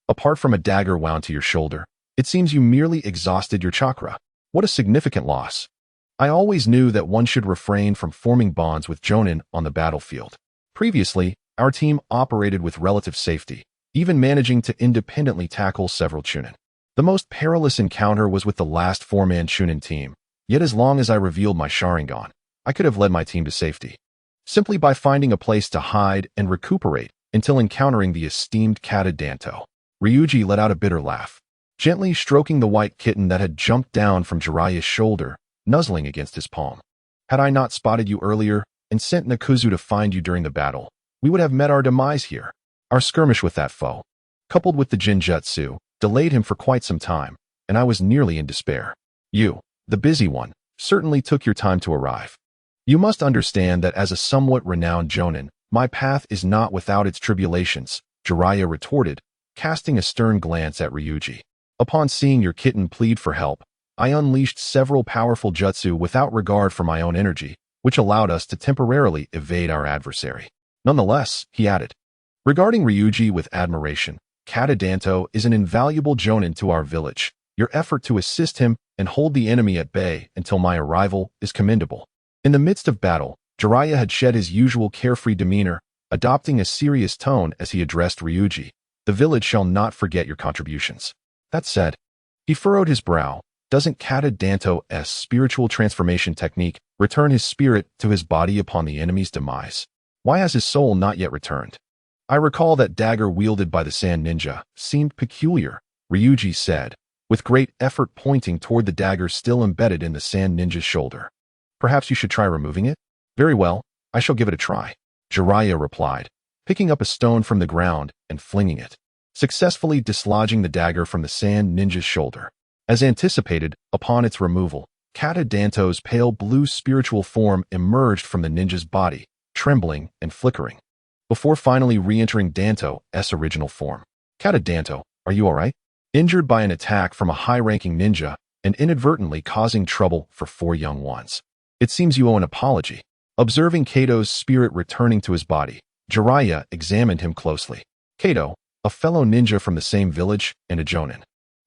Apart from a dagger wound to your shoulder, it seems you merely exhausted your chakra. What a significant loss. I always knew that one should refrain from forming bonds with jonin on the battlefield. Previously, our team operated with relative safety, even managing to independently tackle several chunin. The most perilous encounter was with the last four-man chunin team, yet as long as I revealed my Sharingan, I could have led my team to safety, simply by finding a place to hide and recuperate until encountering the esteemed Kata Danto. Ryuji let out a bitter laugh, gently stroking the white kitten that had jumped down from Jiraiya's shoulder, nuzzling against his palm. Had I not spotted you earlier and sent Nakuzu to find you during the battle, we would have met our demise here. Our skirmish with that foe, coupled with the Jinjutsu, delayed him for quite some time, and I was nearly in despair. You, the busy one, certainly took your time to arrive. You must understand that as a somewhat renowned jonin, my path is not without its tribulations, Jiraiya retorted, casting a stern glance at Ryuji. Upon seeing your kitten plead for help, I unleashed several powerful jutsu without regard for my own energy, which allowed us to temporarily evade our adversary. Nonetheless, he added, regarding Ryuji with admiration, Kata Danto is an invaluable jonin to our village. Your effort to assist him and hold the enemy at bay until my arrival is commendable. In the midst of battle, Jiraiya had shed his usual carefree demeanor, adopting a serious tone as he addressed Ryuji. The village shall not forget your contributions. That said, he furrowed his brow. Doesn't Kata Danto's spiritual transformation technique return his spirit to his body upon the enemy's demise? Why has his soul not yet returned? I recall that dagger wielded by the sand ninja seemed peculiar, Ryuji said, with great effort pointing toward the dagger still embedded in the sand ninja's shoulder. Perhaps you should try removing it? Very well, I shall give it a try, Jiraiya replied, picking up a stone from the ground and flinging it, successfully dislodging the dagger from the sand ninja's shoulder. As anticipated, upon its removal, Kata Danto's pale blue spiritual form emerged from the ninja's body, trembling and flickering, before finally re-entering Danto's original form. Kata Danto, are you alright? Injured by an attack from a high-ranking ninja and inadvertently causing trouble for 4 young ones. It seems you owe an apology. Observing Kato's spirit returning to his body, Jiraiya examined him closely. Kato, a fellow ninja from the same village and a jonin,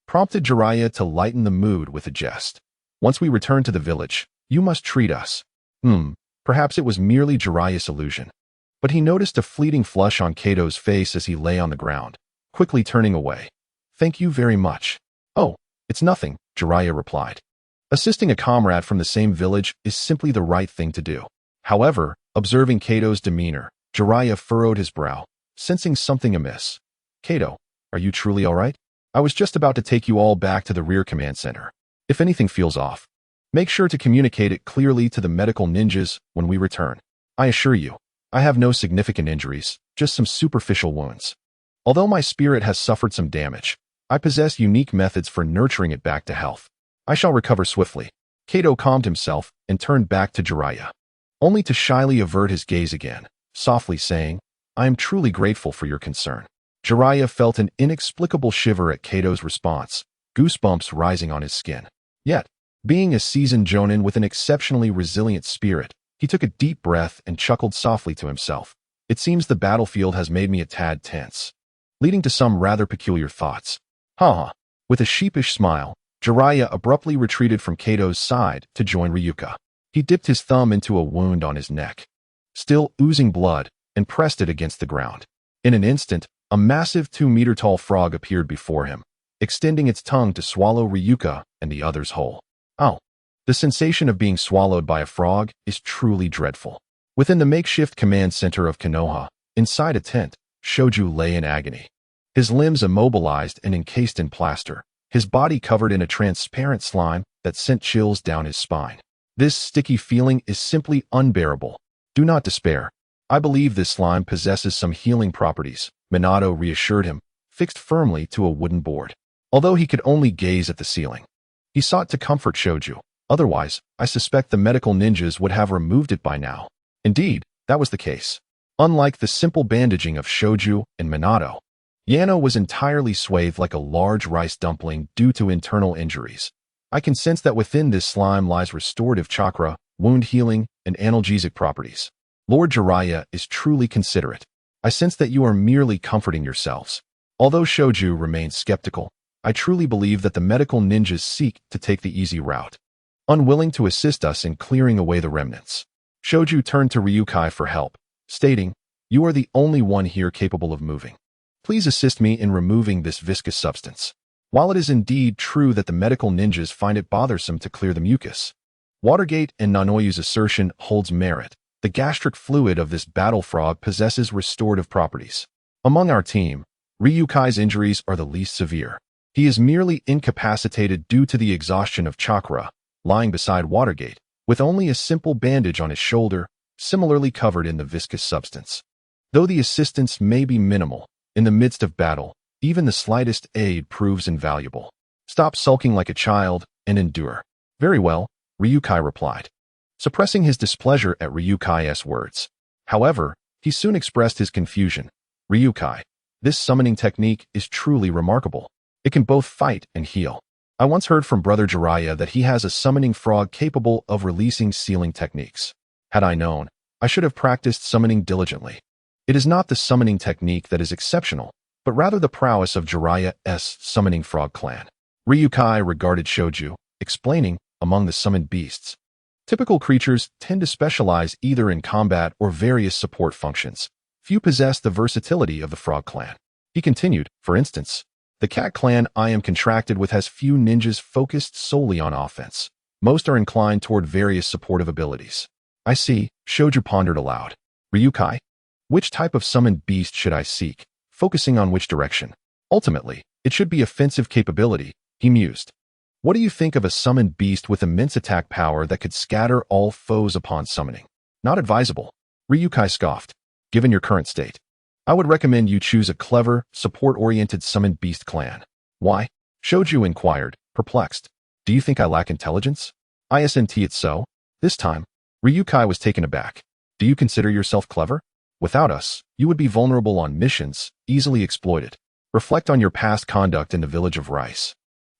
prompted Jiraiya to lighten the mood with a jest. Once we return to the village, you must treat us. Perhaps it was merely Jiraiya's illusion, but he noticed a fleeting flush on Kato's face as he lay on the ground, quickly turning away. Thank you very much. Oh, it's nothing, Jiraiya replied. Assisting a comrade from the same village is simply the right thing to do. However, observing Kato's demeanor, Jiraiya furrowed his brow, sensing something amiss. Kato, are you truly alright? I was just about to take you all back to the rear command center. If anything feels off, make sure to communicate it clearly to the medical ninjas when we return. I assure you, I have no significant injuries, just some superficial wounds. Although my spirit has suffered some damage, I possess unique methods for nurturing it back to health. I shall recover swiftly. Kato calmed himself and turned back to Jiraiya, only to shyly avert his gaze again, softly saying, I am truly grateful for your concern. Jiraiya felt an inexplicable shiver at Kato's response, goosebumps rising on his skin. Yet, being a seasoned jonin with an exceptionally resilient spirit, he took a deep breath and chuckled softly to himself. It seems the battlefield has made me a tad tense, leading to some rather peculiar thoughts. Haha. With a sheepish smile, Jiraiya abruptly retreated from Kato's side to join Ryuka. He dipped his thumb into a wound on his neck, still oozing blood, and pressed it against the ground. In an instant, a massive 2-meter-tall frog appeared before him, extending its tongue to swallow Ryuka and the others whole. Oh. The sensation of being swallowed by a frog is truly dreadful. Within the makeshift command center of Konoha, inside a tent, Shoju lay in agony. His limbs immobilized and encased in plaster, his body covered in a transparent slime that sent chills down his spine. This sticky feeling is simply unbearable. Do not despair. I believe this slime possesses some healing properties, Minato reassured him, fixed firmly to a wooden board. Although he could only gaze at the ceiling, he sought to comfort Shoju. Otherwise, I suspect the medical ninjas would have removed it by now. Indeed, that was the case. Unlike the simple bandaging of Shoju and Minato, Yano was entirely swathed like a large rice dumpling due to internal injuries. I can sense that within this slime lies restorative chakra, wound healing, and analgesic properties. Lord Jiraiya is truly considerate. I sense that you are merely comforting yourselves. Although Shoju remains skeptical, I truly believe that the medical ninjas seek to take the easy route, unwilling to assist us in clearing away the remnants. Shoju turned to Ryukai for help, stating, You are the only one here capable of moving. Please assist me in removing this viscous substance. While it is indeed true that the medical ninjas find it bothersome to clear the mucus, Watergate and Nanoyu's assertion holds merit. The gastric fluid of this battle frog possesses restorative properties. Among our team, Ryukai's injuries are the least severe. He is merely incapacitated due to the exhaustion of chakra, lying beside Watergate, with only a simple bandage on his shoulder, similarly covered in the viscous substance. Though the assistance may be minimal, in the midst of battle, even the slightest aid proves invaluable. Stop sulking like a child and endure. Very well, Ryukai replied, suppressing his displeasure at Ryukai's words. However, he soon expressed his confusion. Ryukai, this summoning technique is truly remarkable. It can both fight and heal. I once heard from Brother Jiraiya that he has a summoning frog capable of releasing sealing techniques. Had I known, I should have practiced summoning diligently. It is not the summoning technique that is exceptional, but rather the prowess of Jiraiya's summoning frog clan. Ryukai regarded Shoju, explaining, among the summoned beasts, typical creatures tend to specialize either in combat or various support functions. Few possess the versatility of the frog clan. He continued, for instance, the cat clan I am contracted with has few ninjas focused solely on offense. Most are inclined toward various supportive abilities. I see, Shoju pondered aloud. Ryukai, which type of summoned beast should I seek, focusing on which direction? Ultimately, it should be offensive capability, he mused. What do you think of a summoned beast with immense attack power that could scatter all foes upon summoning? Not advisable. Ryukai scoffed. Given your current state, I would recommend you choose a clever, support-oriented summoned beast clan. Why? Shoju inquired, perplexed. Do you think I lack intelligence? Isn't it so? This time, Ryukai was taken aback. Do you consider yourself clever? Without us, you would be vulnerable on missions, easily exploited. Reflect on your past conduct in the village of Rice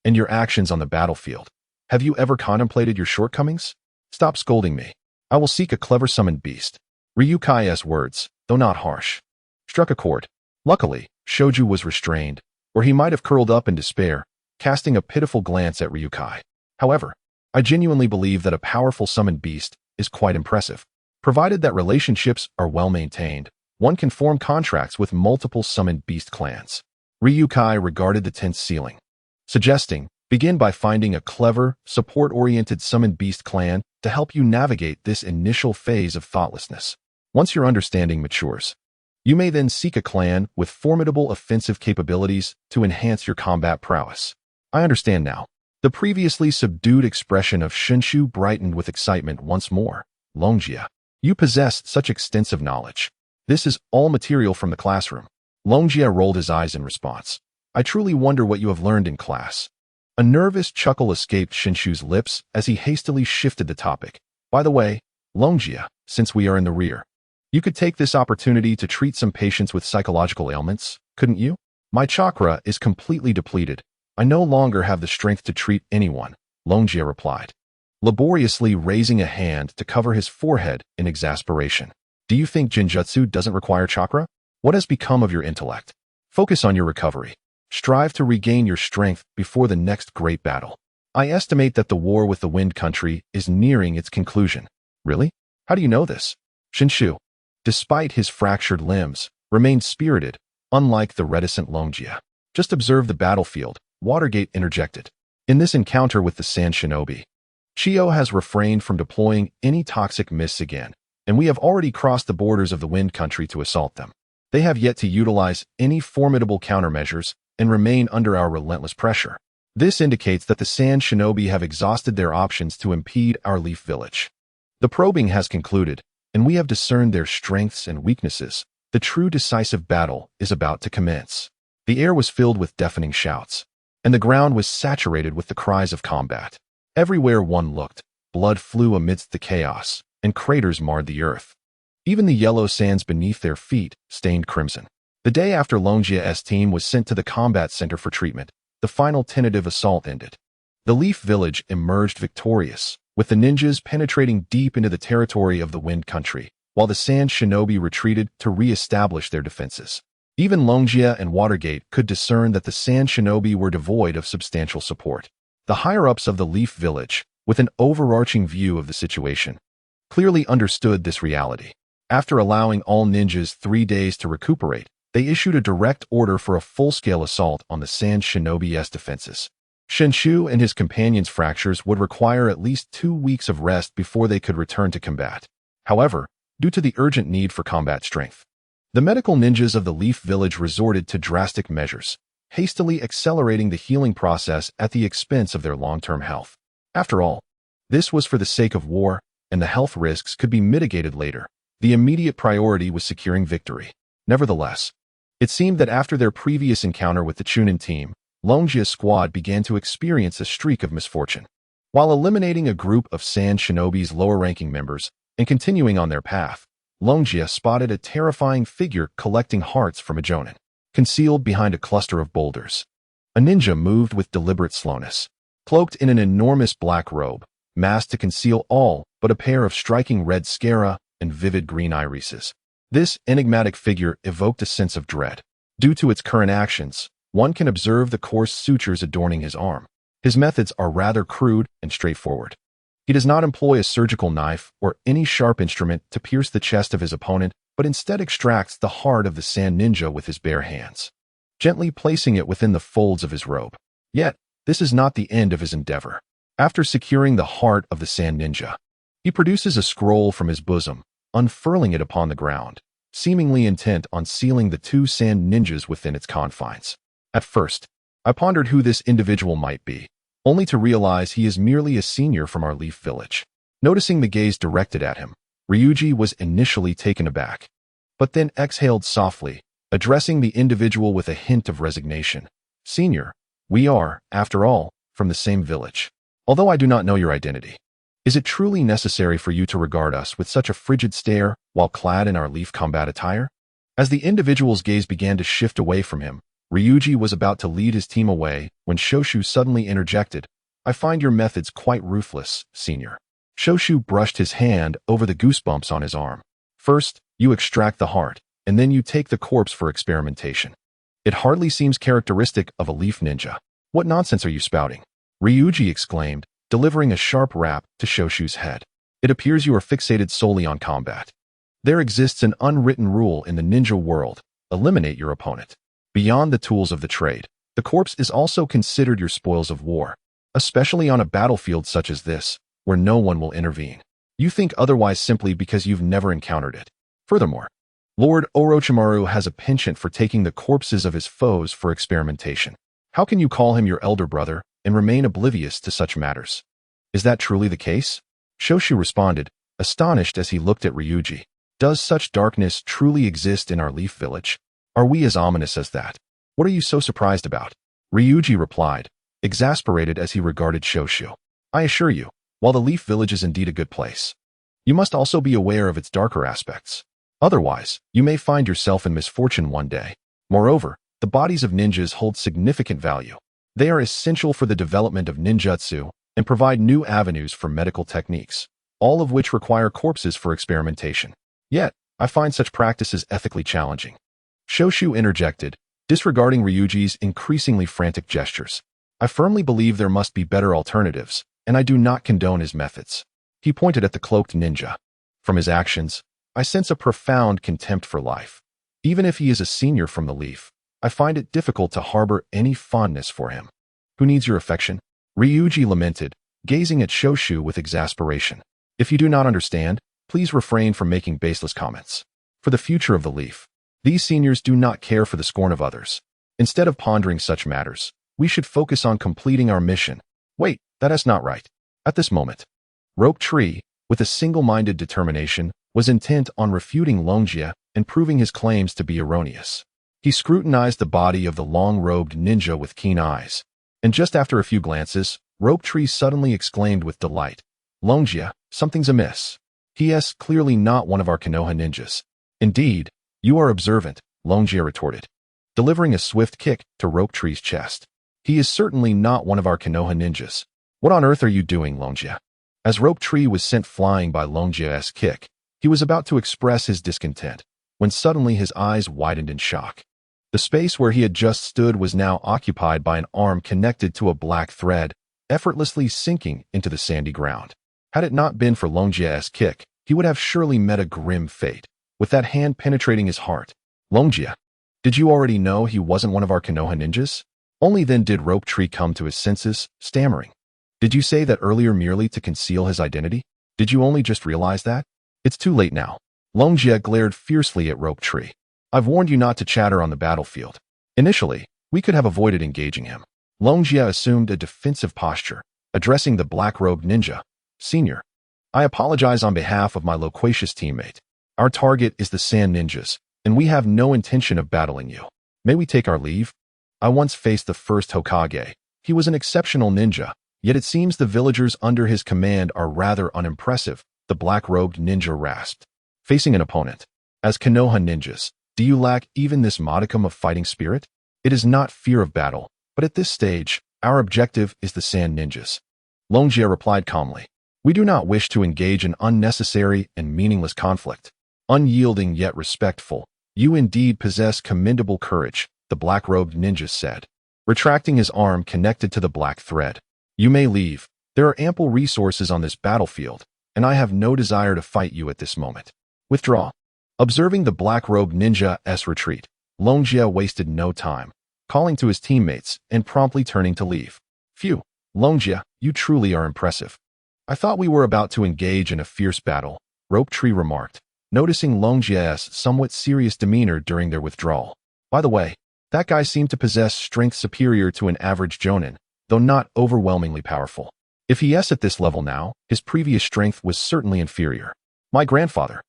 and your actions on the battlefield. Have you ever contemplated your shortcomings? Stop scolding me. I will seek a clever summoned beast. Ryukai's words, though not harsh, struck a chord. Luckily, Shoju was restrained, or he might have curled up in despair, casting a pitiful glance at Ryukai. However, I genuinely believe that a powerful summoned beast is quite impressive. Provided that relationships are well maintained, one can form contracts with multiple summoned beast clans. Ryukai regarded the tent's ceiling, suggesting, begin by finding a clever, support-oriented summoned beast clan to help you navigate this initial phase of thoughtlessness. Once your understanding matures, You may then seek a clan with formidable offensive capabilities to enhance your combat prowess. I understand now. The previously subdued expression of Shinshu brightened with excitement once more. Longjia, you possess such extensive knowledge. This is all material from the classroom. Longjia rolled his eyes in response. I truly wonder what you have learned in class. A nervous chuckle escaped Shinshu's lips as he hastily shifted the topic. By the way, Longjia, since we are in the rear, you could take this opportunity to treat some patients with psychological ailments, couldn't you? My chakra is completely depleted. I no longer have the strength to treat anyone, Longjia replied, laboriously raising a hand to cover his forehead in exasperation. Do you think Jinjutsu doesn't require chakra? What has become of your intellect? Focus on your recovery. Strive to regain your strength before the next great battle. I estimate that the war with the Wind Country is nearing its conclusion. Really? How do you know this? Shinshu, despite his fractured limbs, remained spirited, unlike the reticent Longjia. Just observe the battlefield, Watergate interjected. In this encounter with the Sand Shinobi, Chiyo has refrained from deploying any toxic mists again, and we have already crossed the borders of the Wind Country to assault them. They have yet to utilize any formidable countermeasures and remain under our relentless pressure. This indicates that the Sand Shinobi have exhausted their options to impede our Leaf Village. The probing has concluded, and we have discerned their strengths and weaknesses. The true decisive battle is about to commence. The air was filled with deafening shouts, and the ground was saturated with the cries of combat. Everywhere one looked, blood flew amidst the chaos, and craters marred the earth. Even the yellow sands beneath their feet stained crimson. The day after Longjia's team was sent to the combat center for treatment, the final tentative assault ended. The Leaf Village emerged victorious, with the ninjas penetrating deep into the territory of the Wind Country, while the Sand Shinobi retreated to re-establish their defenses. Even Longjia and Watergate could discern that the Sand Shinobi were devoid of substantial support. The higher-ups of the Leaf Village, with an overarching view of the situation, clearly understood this reality. After allowing all ninjas 3 days to recuperate, they issued a direct order for a full-scale assault on the Sand Shinobi's defenses. Shinshu and his companions' fractures would require at least 2 weeks of rest before they could return to combat. However, due to the urgent need for combat strength, the medical ninjas of the Leaf Village resorted to drastic measures, hastily accelerating the healing process at the expense of their long-term health. After all, this was for the sake of war, and the health risks could be mitigated later. The immediate priority was securing victory. Nevertheless, it seemed that after their previous encounter with the Chunin team, Longjia's squad began to experience a streak of misfortune. While eliminating a group of Sand Shinobi's lower-ranking members and continuing on their path, Longjia spotted a terrifying figure collecting hearts from a jonin, concealed behind a cluster of boulders. A ninja moved with deliberate slowness, cloaked in an enormous black robe, masked to conceal all but a pair of striking red scara and vivid green irises. This enigmatic figure evoked a sense of dread. Due to its current actions, one can observe the coarse sutures adorning his arm. His methods are rather crude and straightforward. He does not employ a surgical knife or any sharp instrument to pierce the chest of his opponent, but instead extracts the heart of the sand ninja with his bare hands, gently placing it within the folds of his robe. Yet, this is not the end of his endeavor. After securing the heart of the sand ninja, he produces a scroll from his bosom, unfurling it upon the ground, seemingly intent on sealing the 2 sand ninjas within its confines. At first, I pondered who this individual might be, only to realize he is merely a senior from our Leaf Village. Noticing the gaze directed at him, Ryuji was initially taken aback, but then exhaled softly, addressing the individual with a hint of resignation. Senior, we are, after all, from the same village. Although I do not know your identity, is it truly necessary for you to regard us with such a frigid stare while clad in our leaf combat attire? As the individual's gaze began to shift away from him, Ryuji was about to lead his team away when Shoshu suddenly interjected. I find your methods quite ruthless, senior. Shoshu brushed his hand over the goosebumps on his arm. First, you extract the heart, and then you take the corpse for experimentation. It hardly seems characteristic of a leaf ninja. What nonsense are you spouting? Ryuji exclaimed, delivering a sharp rap to Shoshu's head. It appears you are fixated solely on combat. There exists an unwritten rule in the ninja world. Eliminate your opponent. Beyond the tools of the trade, the corpse is also considered your spoils of war, especially on a battlefield such as this, where no one will intervene. You think otherwise simply because you've never encountered it. Furthermore, Lord Orochimaru has a penchant for taking the corpses of his foes for experimentation. How can you call him your elder brother and remain oblivious to such matters? Is that truly the case? Shoshu responded, astonished as he looked at Ryuji. Does such darkness truly exist in our Leaf Village? Are we as ominous as that? What are you so surprised about? Ryuji replied, exasperated as he regarded Shoshu. I assure you, while the Leaf Village is indeed a good place, you must also be aware of its darker aspects. Otherwise, you may find yourself in misfortune one day. Moreover, the bodies of ninjas hold significant value. They are essential for the development of ninjutsu and provide new avenues for medical techniques, all of which require corpses for experimentation. Yet, I find such practices ethically challenging. Shoshu interjected, disregarding Ryuji's increasingly frantic gestures. I firmly believe there must be better alternatives, and I do not condone his methods. He pointed at the cloaked ninja. From his actions, I sense a profound contempt for life. Even if he is a senior from the Leaf, I find it difficult to harbor any fondness for him. Who needs your affection? Ryuji lamented, gazing at Shoshu with exasperation. If you do not understand, please refrain from making baseless comments. For the future of the Leaf, these seniors do not care for the scorn of others. Instead of pondering such matters, we should focus on completing our mission. Wait, that is not right. At this moment, Rope Tree, with a single-minded determination, was intent on refuting Longjia and proving his claims to be erroneous. He scrutinized the body of the long-robed ninja with keen eyes, and just after a few glances, Rope Tree suddenly exclaimed with delight, Longjia, something's amiss. He is clearly not one of our Konoha ninjas. Indeed, you are observant, Longjia retorted, delivering a swift kick to Rope Tree's chest. He is certainly not one of our Konoha ninjas. What on earth are you doing, Longjia? As Rope Tree was sent flying by Longjia's kick, he was about to express his discontent, when suddenly his eyes widened in shock. The space where he had just stood was now occupied by an arm connected to a black thread, effortlessly sinking into the sandy ground. Had it not been for Longjia's kick, he would have surely met a grim fate, with that hand penetrating his heart. Longjia, did you already know he wasn't one of our Konoha ninjas? Only then did Rope Tree come to his senses, stammering. Did you say that earlier merely to conceal his identity? Did you only just realize that? It's too late now. Longjia glared fiercely at Rope Tree. I've warned you not to chatter on the battlefield. Initially, we could have avoided engaging him. Longjia assumed a defensive posture, addressing the black-robed ninja. Senior, I apologize on behalf of my loquacious teammate. Our target is the Sand Ninjas, and we have no intention of battling you. May we take our leave? I once faced the first Hokage. He was an exceptional ninja, yet it seems the villagers under his command are rather unimpressive, the black-robed ninja rasped. Facing an opponent, as Konoha ninjas, do you lack even this modicum of fighting spirit? It is not fear of battle, but at this stage, our objective is the Sand Ninjas. Longjia replied calmly. We do not wish to engage in unnecessary and meaningless conflict. Unyielding yet respectful, you indeed possess commendable courage, the black-robed ninja said, retracting his arm connected to the black thread. You may leave. There are ample resources on this battlefield, and I have no desire to fight you at this moment. Withdraw. Observing the black-robed ninja's retreat, Longjia wasted no time, calling to his teammates and promptly turning to leave. Phew, Longjia, you truly are impressive. I thought we were about to engage in a fierce battle, Rope Tree remarked, noticing Longjia's somewhat serious demeanor during their withdrawal. By the way, that guy seemed to possess strength superior to an average jonin, though not overwhelmingly powerful. If he is at this level now, his previous strength was certainly inferior. My grandfather,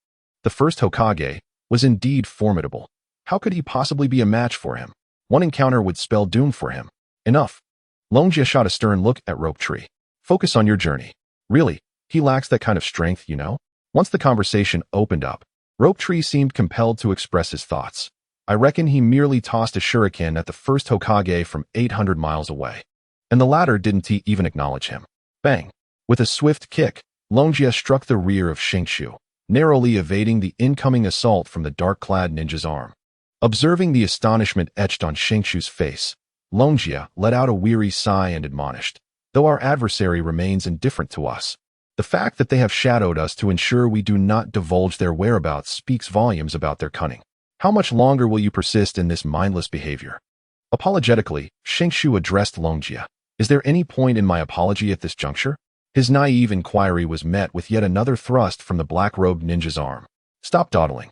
the first Hokage, was indeed formidable. How could he possibly be a match for him? One encounter would spell doom for him. Enough. Longjia shot a stern look at Rope Tree. Focus on your journey. Really, he lacks that kind of strength, you know? Once the conversation opened up, Rope Tree seemed compelled to express his thoughts. I reckon he merely tossed a shuriken at the first Hokage from 800 miles away. And the latter didn't even acknowledge him. Bang! With a swift kick, Longjia struck the rear of Shinkshu, narrowly evading the incoming assault from the dark-clad ninja's arm. Observing the astonishment etched on Shinkshu's face, Longjia let out a weary sigh and admonished, though our adversary remains indifferent to us. The fact that they have shadowed us to ensure we do not divulge their whereabouts speaks volumes about their cunning. How much longer will you persist in this mindless behavior? Apologetically, Shinkshu addressed Longjia. Is there any point in my apology at this juncture? His naive inquiry was met with yet another thrust from the black-robed ninja's arm. Stop dawdling.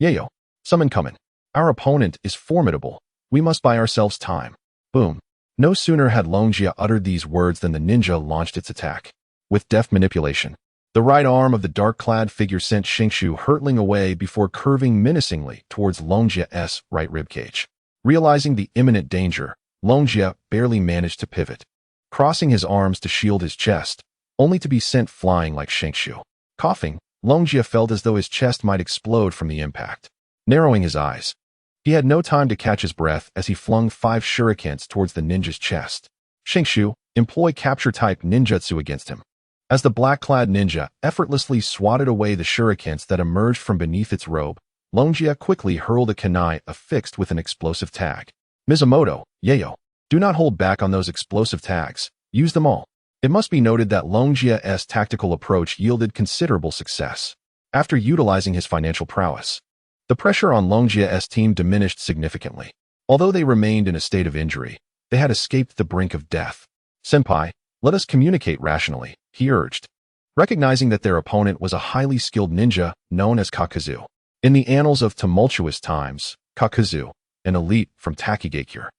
Yayo. Summon coming. Our opponent is formidable. We must buy ourselves time. Boom. No sooner had Longjia uttered these words than the ninja launched its attack. With deft manipulation, the right arm of the dark-clad figure sent Xingqiu hurtling away before curving menacingly towards Longjia's right ribcage. Realizing the imminent danger, Longjia barely managed to pivot, crossing his arms to shield his chest, only to be sent flying like Xingqiu. Coughing, Longjia felt as though his chest might explode from the impact. Narrowing his eyes, he had no time to catch his breath as he flung 5 shurikens towards the ninja's chest. Xingqiu, employ capture-type ninjutsu against him. As the black-clad ninja effortlessly swatted away the shurikens that emerged from beneath its robe, Longjia quickly hurled a kunai affixed with an explosive tag. Mizumoto, Yayo, do not hold back on those explosive tags. Use them all. It must be noted that Longjia's tactical approach yielded considerable success. After utilizing his financial prowess, the pressure on Longjia's team diminished significantly. Although they remained in a state of injury, they had escaped the brink of death. Senpai, let us communicate rationally, he urged, recognizing that their opponent was a highly skilled ninja known as Kakuzu. In the annals of tumultuous times, Kakuzu, an elite from Takigakure,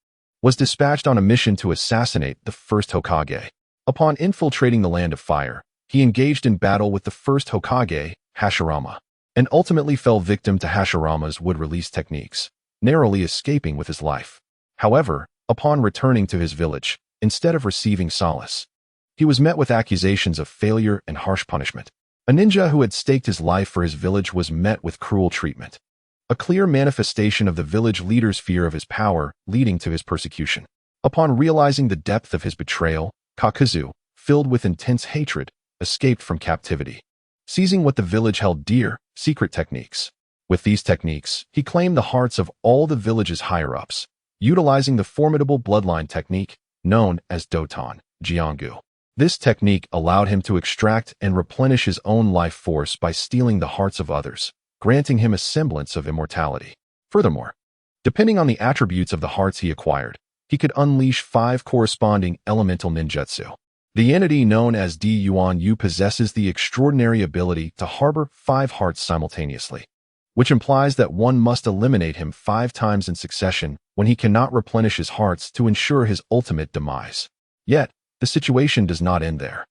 was dispatched on a mission to assassinate the first Hokage. Upon infiltrating the Land of Fire, he engaged in battle with the first Hokage, Hashirama, and ultimately fell victim to Hashirama's wood-release techniques, narrowly escaping with his life. However, upon returning to his village, instead of receiving solace, he was met with accusations of failure and harsh punishment. A ninja who had staked his life for his village was met with cruel treatment, a clear manifestation of the village leader's fear of his power, leading to his persecution. Upon realizing the depth of his betrayal, Kakuzu, filled with intense hatred, escaped from captivity, seizing what the village held dear, secret techniques. With these techniques, he claimed the hearts of all the village's higher-ups, utilizing the formidable bloodline technique known as Doton Jiangu. This technique allowed him to extract and replenish his own life force by stealing the hearts of others, granting him a semblance of immortality. Furthermore, depending on the attributes of the hearts he acquired, he could unleash 5 corresponding elemental ninjutsu. The entity known as D Yuan Yu possesses the extraordinary ability to harbor 5 hearts simultaneously, which implies that one must eliminate him 5 times in succession when he cannot replenish his hearts to ensure his ultimate demise. Yet, the situation does not end there.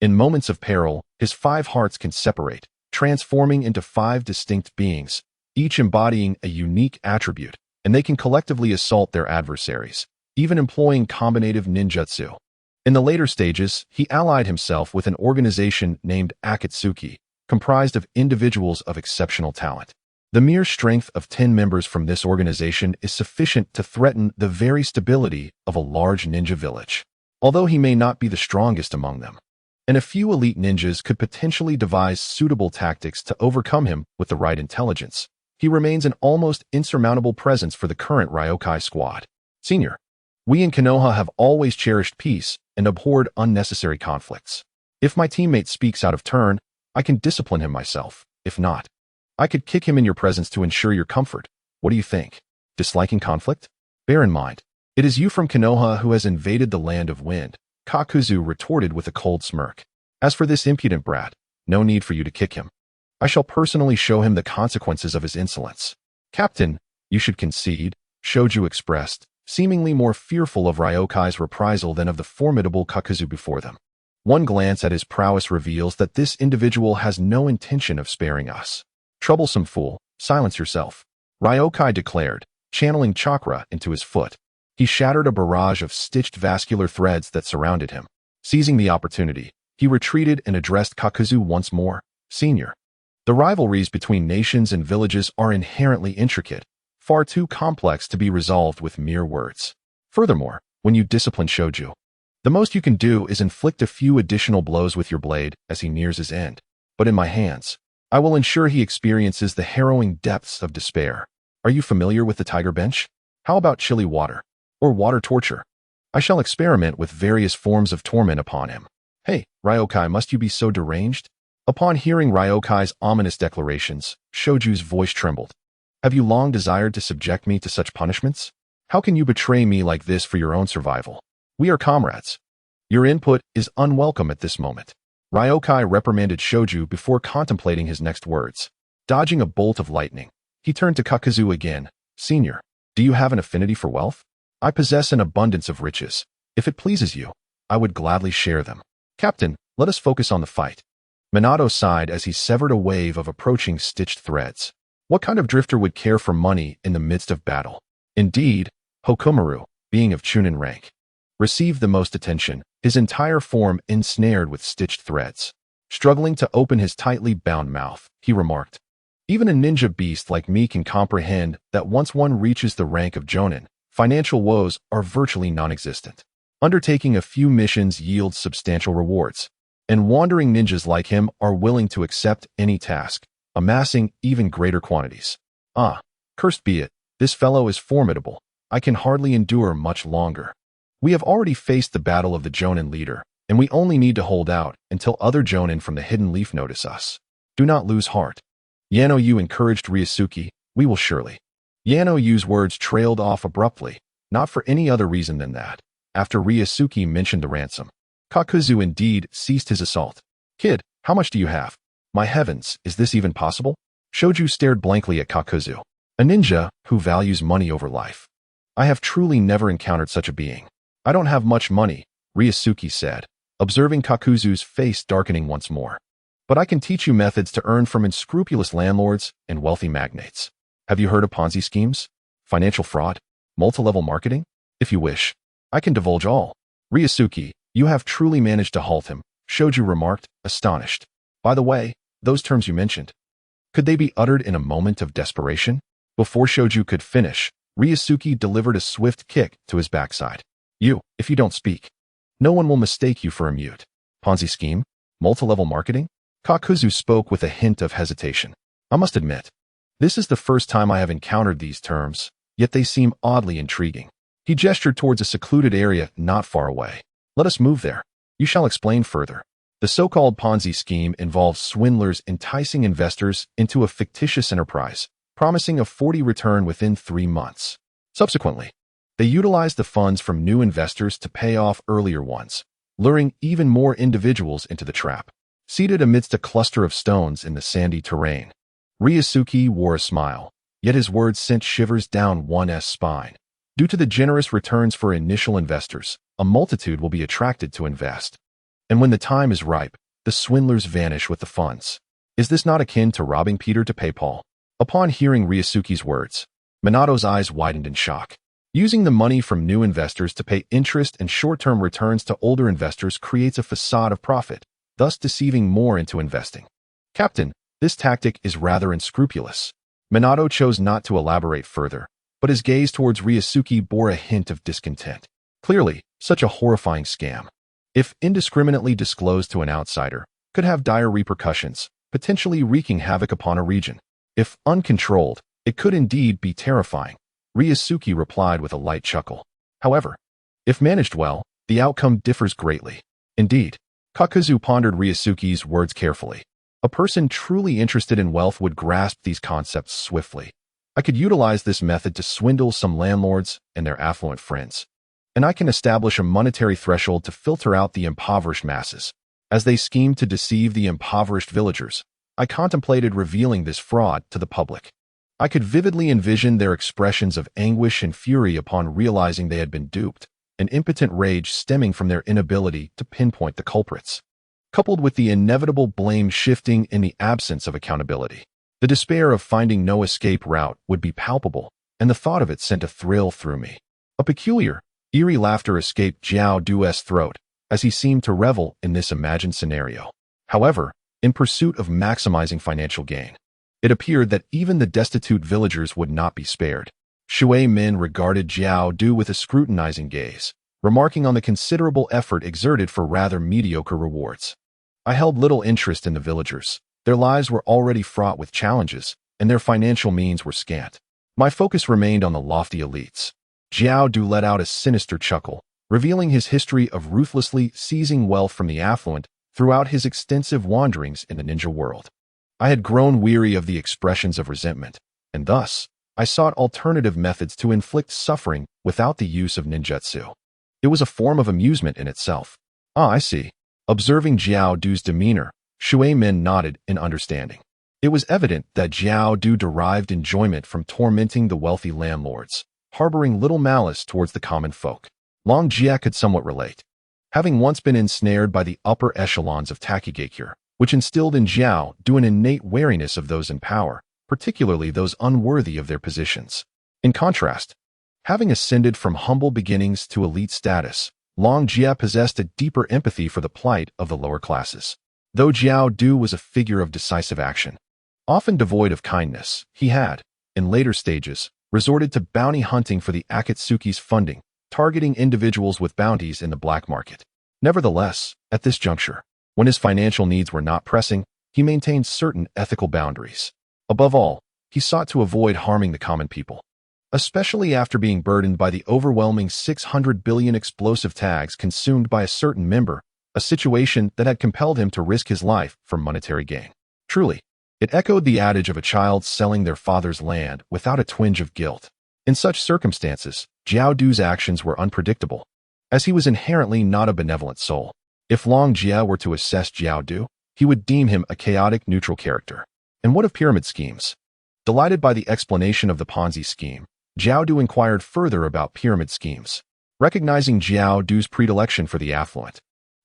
In moments of peril, his 5 hearts can separate, transforming into 5 distinct beings, each embodying a unique attribute, and they can collectively assault their adversaries, even employing combinative ninjutsu. In the later stages, he allied himself with an organization named Akatsuki, comprised of individuals of exceptional talent. The mere strength of 10 members from this organization is sufficient to threaten the very stability of a large ninja village. Although he may not be the strongest among them, and a few elite ninjas could potentially devise suitable tactics to overcome him with the right intelligence, he remains an almost insurmountable presence for the current Ryokai squad. Senior, we in Konoha have always cherished peace and abhorred unnecessary conflicts. If my teammate speaks out of turn, I can discipline him myself. If not, I could kick him in your presence to ensure your comfort. What do you think? Disliking conflict? Bear in mind, it is you from Konoha who has invaded the land of wind, Kakuzu retorted with a cold smirk. As for this impudent brat, no need for you to kick him. I shall personally show him the consequences of his insolence. Captain, you should concede, Shoju expressed, seemingly more fearful of Ryokai's reprisal than of the formidable Kakuzu before them. One glance at his prowess reveals that this individual has no intention of sparing us. Troublesome fool, silence yourself, Ryokai declared, channeling chakra into his foot. He shattered a barrage of stitched vascular threads that surrounded him. Seizing the opportunity, he retreated and addressed Kakuzu once more. Senior, the rivalries between nations and villages are inherently intricate, far too complex to be resolved with mere words. Furthermore, when you discipline Shoju, the most you can do is inflict a few additional blows with your blade as he nears his end. But in my hands, I will ensure he experiences the harrowing depths of despair. Are you familiar with the tiger bench? How about chilly water? Or water torture? I shall experiment with various forms of torment upon him. Hey, Ryokai, must you be so deranged? Upon hearing Ryokai's ominous declarations, Shoju's voice trembled. Have you long desired to subject me to such punishments? How can you betray me like this for your own survival? We are comrades. Your input is unwelcome at this moment. Ryokai reprimanded Shoju before contemplating his next words. Dodging a bolt of lightning, He turned to Kakuzu again. Senior, do you have an affinity for wealth? I possess an abundance of riches. If it pleases you, I would gladly share them. Captain, let us focus on the fight. Minato sighed as he severed a wave of approaching stitched threads. What kind of drifter would care for money in the midst of battle? Indeed, Hokomaru, being of Chunin rank, received the most attention, his entire form ensnared with stitched threads. Struggling to open his tightly bound mouth, he remarked, even a ninja beast like me can comprehend that once one reaches the rank of Jonin, financial woes are virtually non-existent. Undertaking a few missions yields substantial rewards, and wandering ninjas like him are willing to accept any task, amassing even greater quantities. Ah, cursed be it, this fellow is formidable. I can hardly endure much longer. We have already faced the battle of the Jonin leader, and we only need to hold out until other Jonin from the Hidden Leaf notice us. Do not lose heart. Yano Yu encouraged Ryusuke, we will surely. Yano Yu's words trailed off abruptly, not for any other reason than that. After Ryusuke mentioned the ransom, Kakuzu indeed ceased his assault. Kid, how much do you have? My heavens, is this even possible? Shoju stared blankly at Kakuzu, a ninja who values money over life. I have truly never encountered such a being. I don't have much money, Ryusuke said, observing Kakuzu's face darkening once more. But I can teach you methods to earn from unscrupulous landlords and wealthy magnates. Have you heard of Ponzi schemes? Financial fraud? Multi-level marketing? If you wish, I can divulge all. Ryusuke, you have truly managed to halt him, Shoju remarked, astonished. By the way, those terms you mentioned, could they be uttered in a moment of desperation? Before Shoju could finish, Ryusuke delivered a swift kick to his backside. If you don't speak, no one will mistake you for a mute. Ponzi scheme? Multi-level marketing? Kakuzu spoke with a hint of hesitation. I must admit, this is the first time I have encountered these terms, yet they seem oddly intriguing. He gestured towards a secluded area not far away. Let us move there. You shall explain further. The so-called Ponzi scheme involves swindlers enticing investors into a fictitious enterprise, promising a 40% return within 3 months. Subsequently, they utilize the funds from new investors to pay off earlier ones, luring even more individuals into the trap. Seated amidst a cluster of stones in the sandy terrain, Ryusuke wore a smile, yet his words sent shivers down one's spine. Due to the generous returns for initial investors, a multitude will be attracted to invest. And when the time is ripe, the swindlers vanish with the funds. Is this not akin to robbing Peter to pay Paul? Upon hearing Ryusuke's words, Minato's eyes widened in shock. Using the money from new investors to pay interest and short-term returns to older investors creates a facade of profit, thus deceiving more into investing. Captain, this tactic is rather unscrupulous. Minato chose not to elaborate further, but his gaze towards Ryusuke bore a hint of discontent. Clearly, such a horrifying scam, if indiscriminately disclosed to an outsider, could have dire repercussions, potentially wreaking havoc upon a region. If uncontrolled, it could indeed be terrifying, Ryusuke replied with a light chuckle. However, if managed well, the outcome differs greatly. Indeed, Kakuzu pondered Ryusuke's words carefully. A person truly interested in wealth would grasp these concepts swiftly. I could utilize this method to swindle some landlords and their affluent friends, and I can establish a monetary threshold to filter out the impoverished masses. As they schemed to deceive the impoverished villagers, I contemplated revealing this fraud to the public. I could vividly envision their expressions of anguish and fury upon realizing they had been duped, an impotent rage stemming from their inability to pinpoint the culprits, coupled with the inevitable blame shifting in the absence of accountability. The despair of finding no escape route would be palpable, and the thought of it sent a thrill through me. A peculiar, eerie laughter escaped Jiao Du's throat as he seemed to revel in this imagined scenario. However, in pursuit of maximizing financial gain, it appeared that even the destitute villagers would not be spared. Shui Min regarded Jiao Du with a scrutinizing gaze, remarking on the considerable effort exerted for rather mediocre rewards. I held little interest in the villagers. Their lives were already fraught with challenges, and their financial means were scant. My focus remained on the lofty elites. Jiao Du let out a sinister chuckle, revealing his history of ruthlessly seizing wealth from the affluent throughout his extensive wanderings in the ninja world. I had grown weary of the expressions of resentment, and thus, I sought alternative methods to inflict suffering without the use of ninjutsu. It was a form of amusement in itself. Ah, I see. Observing Jiao Du's demeanor, Shui Min nodded in understanding. It was evident that Jiao Du derived enjoyment from tormenting the wealthy landlords, harboring little malice towards the common folk. Long Jia could somewhat relate, having once been ensnared by the upper echelons of Takigakure, which instilled in Jiao Du an innate wariness of those in power, particularly those unworthy of their positions. In contrast, having ascended from humble beginnings to elite status, Long Jia possessed a deeper empathy for the plight of the lower classes. Though Jiao Du was a figure of decisive action, often devoid of kindness, he had, in later stages, resorted to bounty hunting for the Akatsuki's funding, targeting individuals with bounties in the black market. Nevertheless, at this juncture, when his financial needs were not pressing, he maintained certain ethical boundaries. Above all, he sought to avoid harming the common people, especially after being burdened by the overwhelming 600 billion explosive tags consumed by a certain member, a situation that had compelled him to risk his life for monetary gain. Truly, it echoed the adage of a child selling their father's land without a twinge of guilt. In such circumstances, Jiao Du's actions were unpredictable, as he was inherently not a benevolent soul. If Long Jia were to assess Jiao Du, he would deem him a chaotic neutral character. And what of pyramid schemes? Delighted by the explanation of the Ponzi scheme, Jiao Du inquired further about pyramid schemes. Recognizing Jiao Du's predilection for the affluent,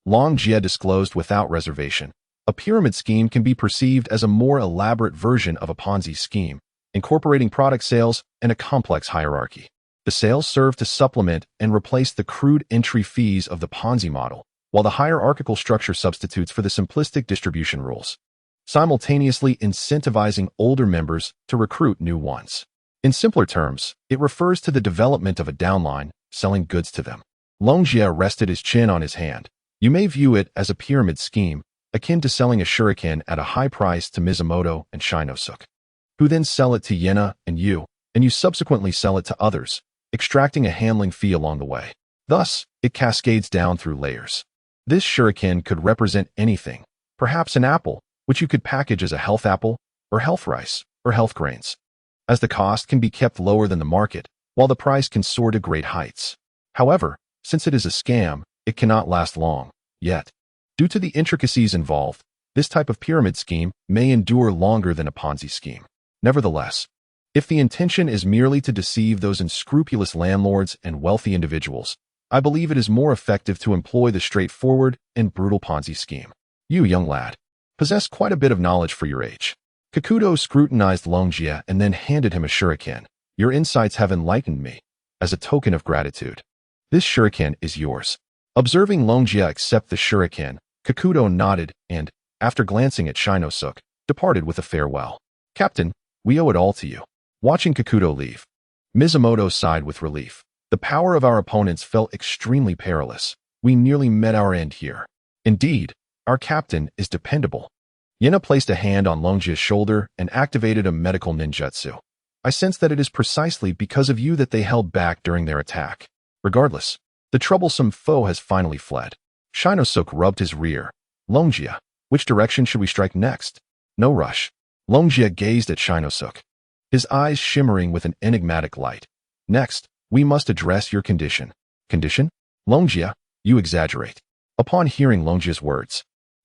Long Jia disclosed without reservation, a pyramid scheme can be perceived as a more elaborate version of a Ponzi scheme, incorporating product sales and a complex hierarchy. The sales serve to supplement and replace the crude entry fees of the Ponzi model, while the hierarchical structure substitutes for the simplistic distribution rules, simultaneously incentivizing older members to recruit new ones. In simpler terms, it refers to the development of a downline, selling goods to them. Long Jia rested his chin on his hand. You may view it as a pyramid scheme, akin to selling a shuriken at a high price to Mizumoto and Shinosuke, who then sell it to Yena and you subsequently sell it to others, extracting a handling fee along the way. Thus, it cascades down through layers. This shuriken could represent anything, perhaps an apple, which you could package as a health apple, or health rice, or health grains, as the cost can be kept lower than the market, while the price can soar to great heights. However, since it is a scam, it cannot last long, yet. Due to the intricacies involved, this type of pyramid scheme may endure longer than a Ponzi scheme. Nevertheless, if the intention is merely to deceive those unscrupulous landlords and wealthy individuals, I believe it is more effective to employ the straightforward and brutal Ponzi scheme. You, young lad, possess quite a bit of knowledge for your age. Kakudo scrutinized Long Jia and then handed him a shuriken. Your insights have enlightened me. As a token of gratitude, this shuriken is yours. Observing Long Jia accept the shuriken, Kakudo nodded and, after glancing at Shinosuke, departed with a farewell. Captain, we owe it all to you. Watching Kakudo leave, Mizumoto sighed with relief. The power of our opponents felt extremely perilous. We nearly met our end here. Indeed, our captain is dependable. Yena placed a hand on Long Jia's shoulder and activated a medical ninjutsu. I sense that it is precisely because of you that they held back during their attack. Regardless, the troublesome foe has finally fled. Shinosuke rubbed his rear. Long Jia, which direction should we strike next? No rush. Long Jia gazed at Shinosuke, his eyes shimmering with an enigmatic light. Next, we must address your condition. Condition? Long Jia, you exaggerate. Upon hearing Long Jia's words,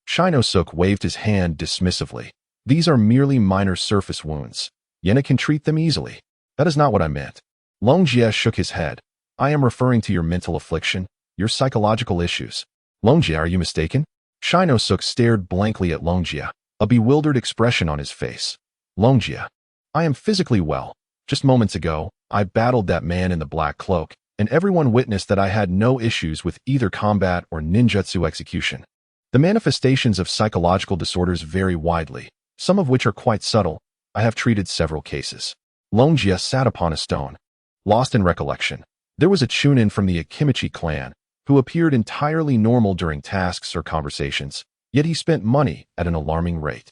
Shinosuke waved his hand dismissively. These are merely minor surface wounds. Yena can treat them easily. That is not what I meant. Long Jia shook his head. I am referring to your mental affliction, your psychological issues. Long Jia, are you mistaken? Shinosuke stared blankly at Long Jia, a bewildered expression on his face. Long Jia, I am physically well. Just moments ago, I battled that man in the black cloak, and everyone witnessed that I had no issues with either combat or ninjutsu execution. The manifestations of psychological disorders vary widely, some of which are quite subtle. I have treated several cases. Long Jia sat upon a stone, lost in recollection. There was a chunin from the Akimichi clan, who appeared entirely normal during tasks or conversations, yet he spent money at an alarming rate.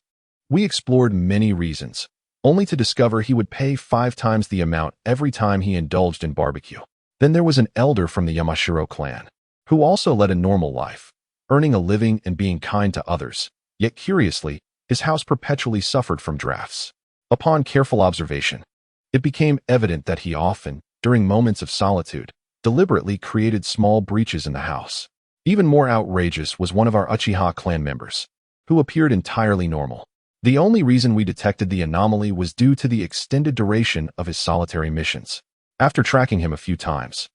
We explored many reasons, only to discover he would pay 5 times the amount every time he indulged in barbecue. Then there was an elder from the Yamashiro clan, who also led a normal life, earning a living and being kind to others, yet curiously, his house perpetually suffered from drafts. Upon careful observation, it became evident that he often, during moments of solitude, deliberately created small breaches in the house. Even more outrageous was one of our Uchiha clan members, who appeared entirely normal. The only reason we detected the anomaly was due to the extended duration of his solitary missions. After tracking him a few times,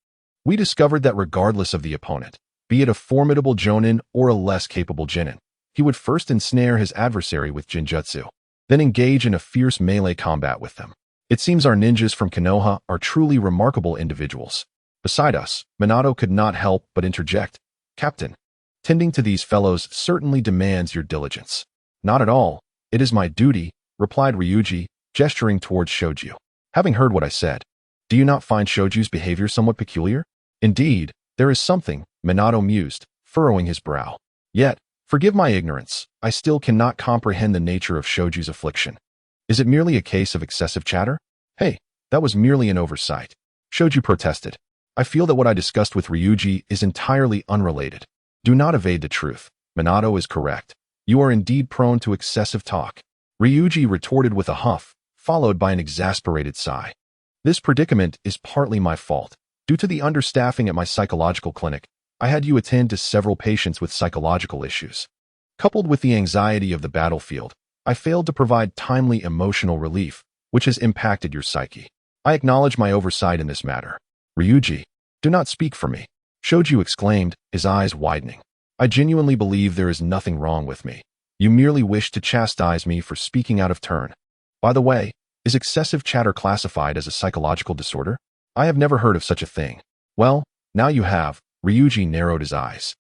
we discovered that regardless of the opponent, be it a formidable jonin or a less capable genin, he would first ensnare his adversary with jinjutsu, then engage in a fierce melee combat with them. It seems our ninjas from Konoha are truly remarkable individuals. Beside us, Minato could not help but interject, "Captain, tending to these fellows certainly demands your diligence." "Not at all. It is my duty," replied Ryuji, gesturing towards Shoju. Having heard what I said, "Do you not find Shoju's behavior somewhat peculiar?" "Indeed, there is something," Minato mused, furrowing his brow. "Yet, forgive my ignorance, I still cannot comprehend the nature of Shoju's affliction. Is it merely a case of excessive chatter?" "Hey, that was merely an oversight," Shoju protested. "I feel that what I discussed with Ryuji is entirely unrelated." "Do not evade the truth. Minato is correct. You are indeed prone to excessive talk," Ryuji retorted with a huff, followed by an exasperated sigh. "This predicament is partly my fault. Due to the understaffing at my psychological clinic, I had you attend to several patients with psychological issues. Coupled with the anxiety of the battlefield, I failed to provide timely emotional relief, which has impacted your psyche. I acknowledge my oversight in this matter." "Ryuji, do not speak for me," Shoju exclaimed, his eyes widening. "I genuinely believe there is nothing wrong with me. You merely wish to chastise me for speaking out of turn. By the way, is excessive chatter classified as a psychological disorder? I have never heard of such a thing." "Well, now you have," Ryuji narrowed his eyes.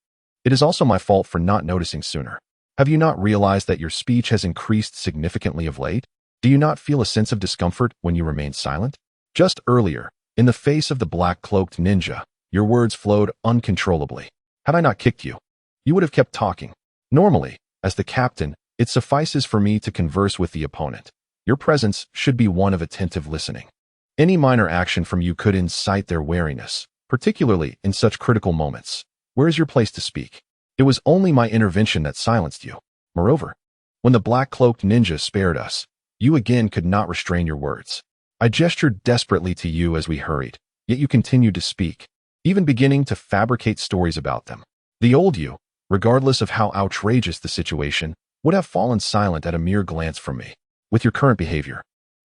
"It is also my fault for not noticing sooner. Have you not realized that your speech has increased significantly of late? Do you not feel a sense of discomfort when you remain silent? Just earlier, in the face of the black-cloaked ninja, your words flowed uncontrollably. Had I not kicked you, you would have kept talking. Normally, as the captain, it suffices for me to converse with the opponent. Your presence should be one of attentive listening. Any minor action from you could incite their wariness, particularly in such critical moments. Where is your place to speak? It was only my intervention that silenced you. Moreover, when the black-cloaked ninja spared us, you again could not restrain your words. I gestured desperately to you as we hurried, yet you continued to speak, even beginning to fabricate stories about them. The old you, regardless of how outrageous the situation, would have fallen silent at a mere glance from me. With your current behavior,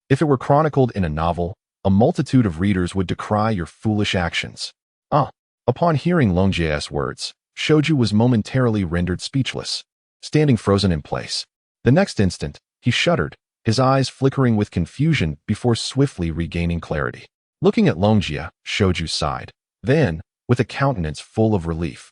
if it were chronicled in a novel, a multitude of readers would decry your foolish actions." Upon hearing Longjie's words, Shoju was momentarily rendered speechless, standing frozen in place. The next instant, he shuddered, his eyes flickering with confusion before swiftly regaining clarity. Looking at Longjie, Shoju sighed. Then, with a countenance full of relief,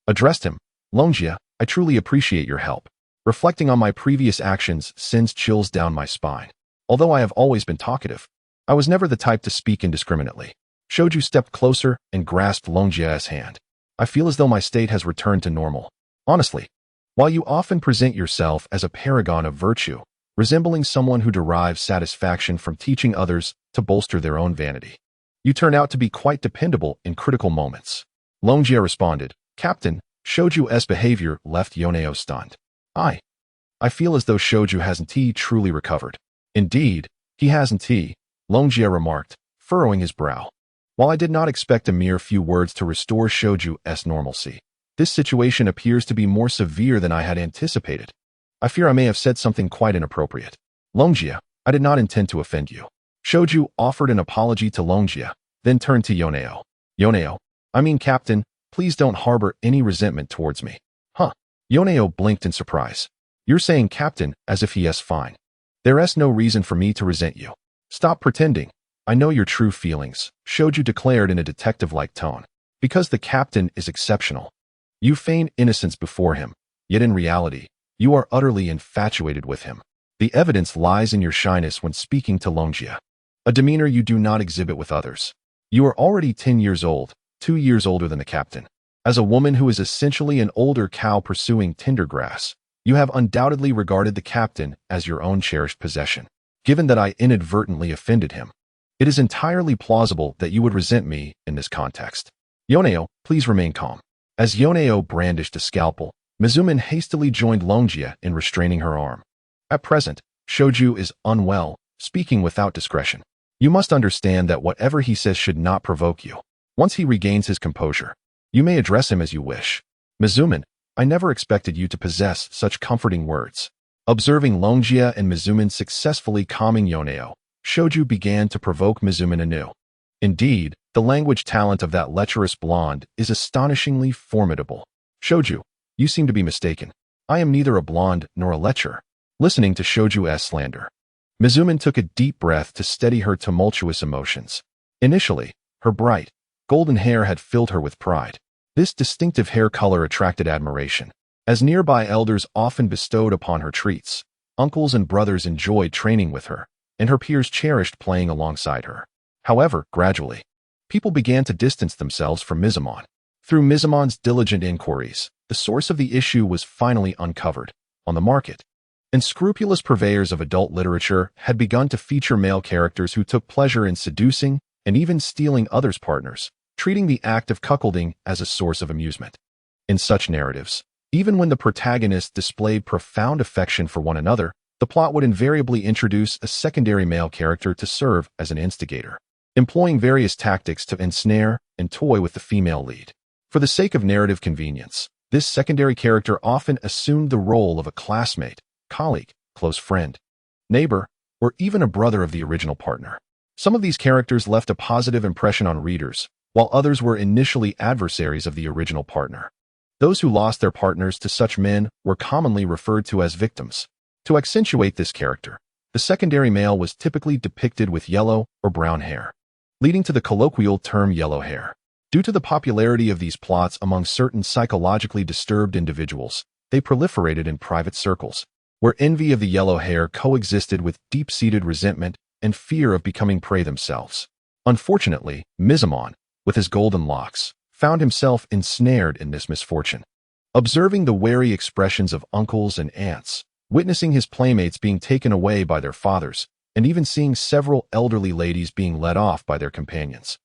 addressed him, "Longjie, I truly appreciate your help. Reflecting on my previous actions sends chills down my spine. Although I have always been talkative, I was never the type to speak indiscriminately." Shoju stepped closer and grasped Longjie's hand. "I feel as though my state has returned to normal. Honestly, while you often present yourself as a paragon of virtue, resembling someone who derives satisfaction from teaching others to bolster their own vanity, you turn out to be quite dependable in critical moments." Longjie responded, "Captain, Shoju's behavior left Yoneo stunned. I feel as though Shoju hasn't truly recovered." "Indeed, he hasn't," Longjie remarked, furrowing his brow. "While I did not expect a mere few words to restore Shoju's normalcy, this situation appears to be more severe than I had anticipated. I fear I may have said something quite inappropriate." "Longjie, I did not intend to offend you." Shoju offered an apology to Longjie, then turned to Yoneo. "Yoneo, I mean Captain, please don't harbor any resentment towards me." Yoneo blinked in surprise. "You're saying Captain as if he is fine. There's no reason for me to resent you." "Stop pretending. I know your true feelings," Shoju declared in a detective-like tone. "Because the Captain is exceptional. You feign innocence before him, yet in reality, you are utterly infatuated with him. The evidence lies in your shyness when speaking to Longjie, a demeanor you do not exhibit with others. You are already 10 years old, 2 years older than the Captain. As a woman who is essentially an older cow pursuing tender grass, you have undoubtedly regarded the Captain as your own cherished possession. Given that I inadvertently offended him, it is entirely plausible that you would resent me in this context. Yoneo, please remain calm." As Yoneo brandished a scalpel, Mizumin hastily joined Longjie in restraining her arm. "At present, Shoju is unwell, speaking without discretion. You must understand that whatever he says should not provoke you. Once he regains his composure, you may address him as you wish." "Mizumin, I never expected you to possess such comforting words." Observing Longjia and Mizuman successfully calming Yoneo, Shoju began to provoke Mizuman anew. Indeed, the language talent of that lecherous blonde is astonishingly formidable. Shoju, you seem to be mistaken. I am neither a blonde nor a lecher. Listening to Shoju's slander, Mizuman took a deep breath to steady her tumultuous emotions. Initially, her bright, golden hair had filled her with pride. This distinctive hair color attracted admiration, as nearby elders often bestowed upon her treats. Uncles and brothers enjoyed training with her, and her peers cherished playing alongside her. However, gradually, people began to distance themselves from Mizuman. Through Mizuman's diligent inquiries, the source of the issue was finally uncovered. On the market, unscrupulous purveyors of adult literature had begun to feature male characters who took pleasure in seducing and even stealing others' partners, treating the act of cuckolding as a source of amusement. In such narratives, even when the protagonists displayed profound affection for one another, the plot would invariably introduce a secondary male character to serve as an instigator, employing various tactics to ensnare and toy with the female lead. For the sake of narrative convenience, this secondary character often assumed the role of a classmate, colleague, close friend, neighbor, or even a brother of the original partner. Some of these characters left a positive impression on readers, while others were initially adversaries of the original partner. Those who lost their partners to such men were commonly referred to as victims. To accentuate this character, the secondary male was typically depicted with yellow or brown hair, leading to the colloquial term yellow hair. Due to the popularity of these plots among certain psychologically disturbed individuals, they proliferated in private circles, where envy of the yellow hair coexisted with deep-seated resentment and fear of becoming prey themselves. Unfortunately, Mizuman, with his golden locks, found himself ensnared in this misfortune. Observing the wary expressions of uncles and aunts, witnessing his playmates being taken away by their fathers, and even seeing several elderly ladies being led off by their companions,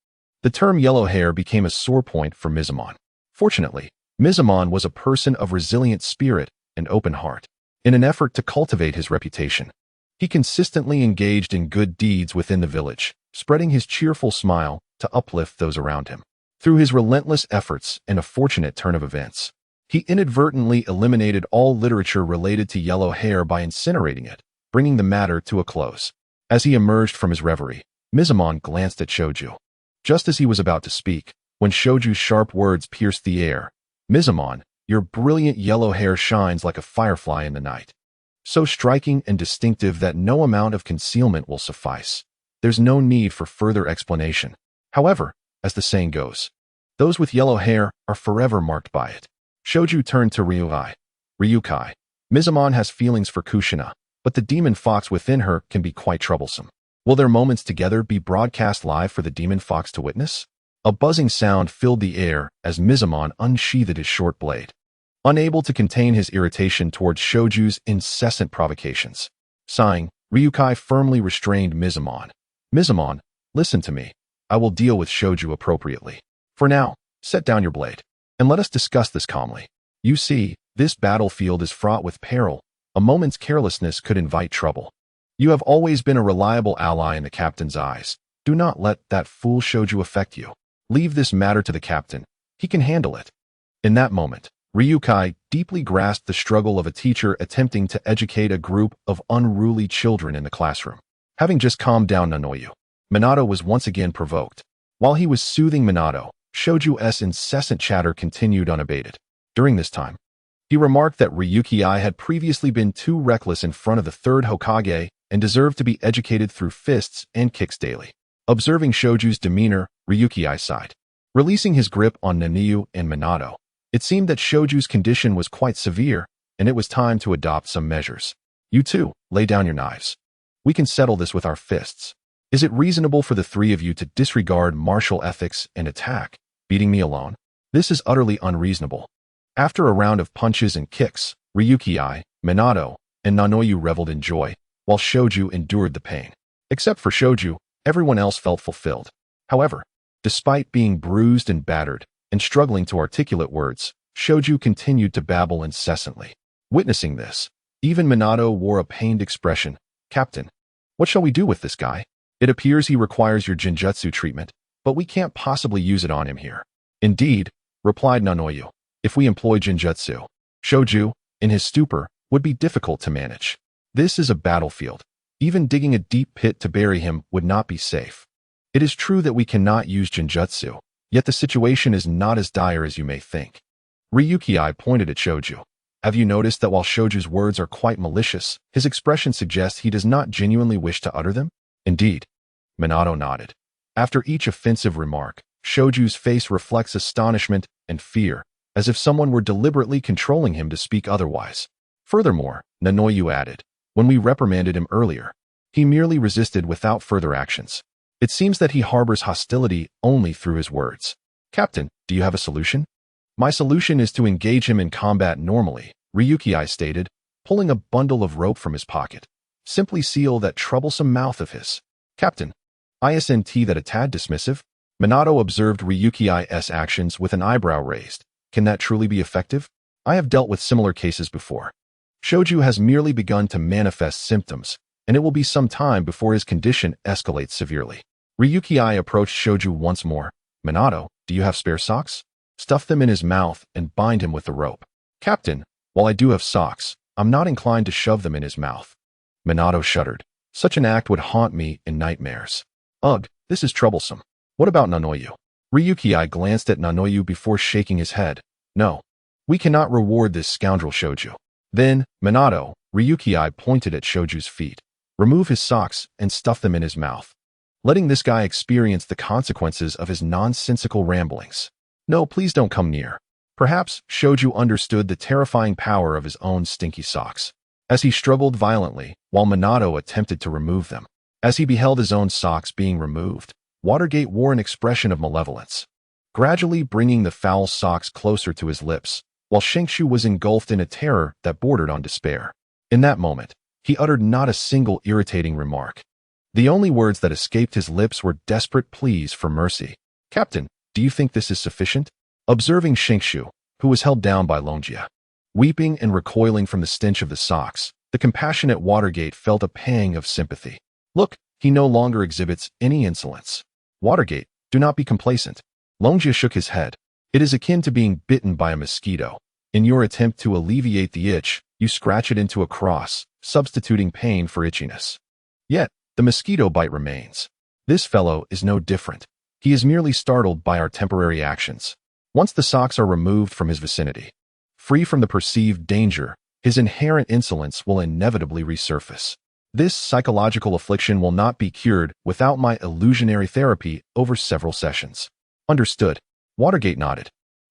the term yellow hair became a sore point for Mizuman. Fortunately, Mizuman was a person of resilient spirit and open heart. In an effort to cultivate his reputation, he consistently engaged in good deeds within the village, spreading his cheerful smile to uplift those around him. Through his relentless efforts and a fortunate turn of events, he inadvertently eliminated all literature related to yellow hair by incinerating it, bringing the matter to a close. As he emerged from his reverie, Mizuman glanced at Shoju. Just as he was about to speak, when Shoju's sharp words pierced the air, "Mizuman, your brilliant yellow hair shines like a firefly in the night. So striking and distinctive that no amount of concealment will suffice. There's no need for further explanation. However, as the saying goes, those with yellow hair are forever marked by it." Shoju turned to Ryukai. "Ryukai, Mizuman has feelings for Kushina, but the demon fox within her can be quite troublesome. Will their moments together be broadcast live for the demon fox to witness?" A buzzing sound filled the air as Mizuman unsheathed his short blade, unable to contain his irritation towards Shoju's incessant provocations. Sighing, Ryukai firmly restrained Mizuman. "Mizuman, listen to me. I will deal with Shoju appropriately. For now, set down your blade, and let us discuss this calmly. You see, this battlefield is fraught with peril. A moment's carelessness could invite trouble. You have always been a reliable ally in the captain's eyes. Do not let that fool Shoju affect you. Leave this matter to the captain. He can handle it." In that moment, Ryukai deeply grasped the struggle of a teacher attempting to educate a group of unruly children in the classroom. Having just calmed down Nanoyu, Minato was once again provoked. While he was soothing Minato, Shoju's incessant chatter continued unabated. During this time, he remarked that Ryukai had previously been too reckless in front of the third Hokage and deserved to be educated through fists and kicks daily. Observing Shoju's demeanor, Ryukai sighed. Releasing his grip on Nanoyu and Minato, it seemed that Shoju's condition was quite severe, and it was time to adopt some measures. "You two, lay down your knives. We can settle this with our fists. Is it reasonable for the three of you to disregard martial ethics and attack, beating me alone? This is utterly unreasonable." After a round of punches and kicks, Ryukai, Minato, and Nanoyu reveled in joy, while Shoju endured the pain. Except for Shoju, everyone else felt fulfilled. However, despite being bruised and battered, and struggling to articulate words, Shoju continued to babble incessantly. Witnessing this, even Minato wore a pained expression. "Captain, what shall we do with this guy? It appears he requires your genjutsu treatment, but we can't possibly use it on him here." "Indeed," replied Nanoyu, "if we employ genjutsu." Shoju, in his stupor, would be difficult to manage. This is a battlefield. Even digging a deep pit to bury him would not be safe. It is true that we cannot use Genjutsu, yet the situation is not as dire as you may think. Ryuki pointed at Shoju. Have you noticed that while Shoju's words are quite malicious, his expression suggests he does not genuinely wish to utter them? Indeed. Minato nodded. After each offensive remark, Shoju's face reflects astonishment and fear, as if someone were deliberately controlling him to speak otherwise. Furthermore, Nanoyu added, when we reprimanded him earlier, he merely resisted without further actions. It seems that he harbors hostility only through his words. Captain, do you have a solution? My solution is to engage him in combat normally, Ryuki stated, pulling a bundle of rope from his pocket. Simply seal that troublesome mouth of his. Captain, isn't that a tad dismissive? Minato observed Ryuki's actions with an eyebrow raised. Can that truly be effective? I have dealt with similar cases before. Shoju has merely begun to manifest symptoms, and it will be some time before his condition escalates severely. Ryuki approached Shoju once more. Minato, do you have spare socks? Stuff them in his mouth and bind him with the rope. Captain, while I do have socks, I'm not inclined to shove them in his mouth. Minato shuddered. Such an act would haunt me in nightmares. Ugh, this is troublesome. What about Nanoyu? Ryuki glanced at Nanoyu before shaking his head. No. We cannot reward this scoundrel Shoju. Then, Minato, Ryuki pointed at Shoju's feet. Remove his socks and stuff them in his mouth. Letting this guy experience the consequences of his nonsensical ramblings. No, please don't come near. Perhaps Shoju understood the terrifying power of his own stinky socks. As he struggled violently, while Minato attempted to remove them. As he beheld his own socks being removed, Watergate wore an expression of malevolence, gradually bringing the foul socks closer to his lips, while Shinkshu was engulfed in a terror that bordered on despair. In that moment, he uttered not a single irritating remark. The only words that escaped his lips were desperate pleas for mercy. Captain, do you think this is sufficient? Observing Shinkshu, who was held down by Longjia, weeping and recoiling from the stench of the socks, the compassionate Watergate felt a pang of sympathy. Look, he no longer exhibits any insolence. Watergate, do not be complacent. Longjia shook his head. It is akin to being bitten by a mosquito. In your attempt to alleviate the itch, you scratch it into a cross, substituting pain for itchiness. Yet, the mosquito bite remains. This fellow is no different. He is merely startled by our temporary actions. Once the socks are removed from his vicinity, free from the perceived danger, his inherent insolence will inevitably resurface. This psychological affliction will not be cured without my illusionary therapy over several sessions. Understood. Watergate nodded,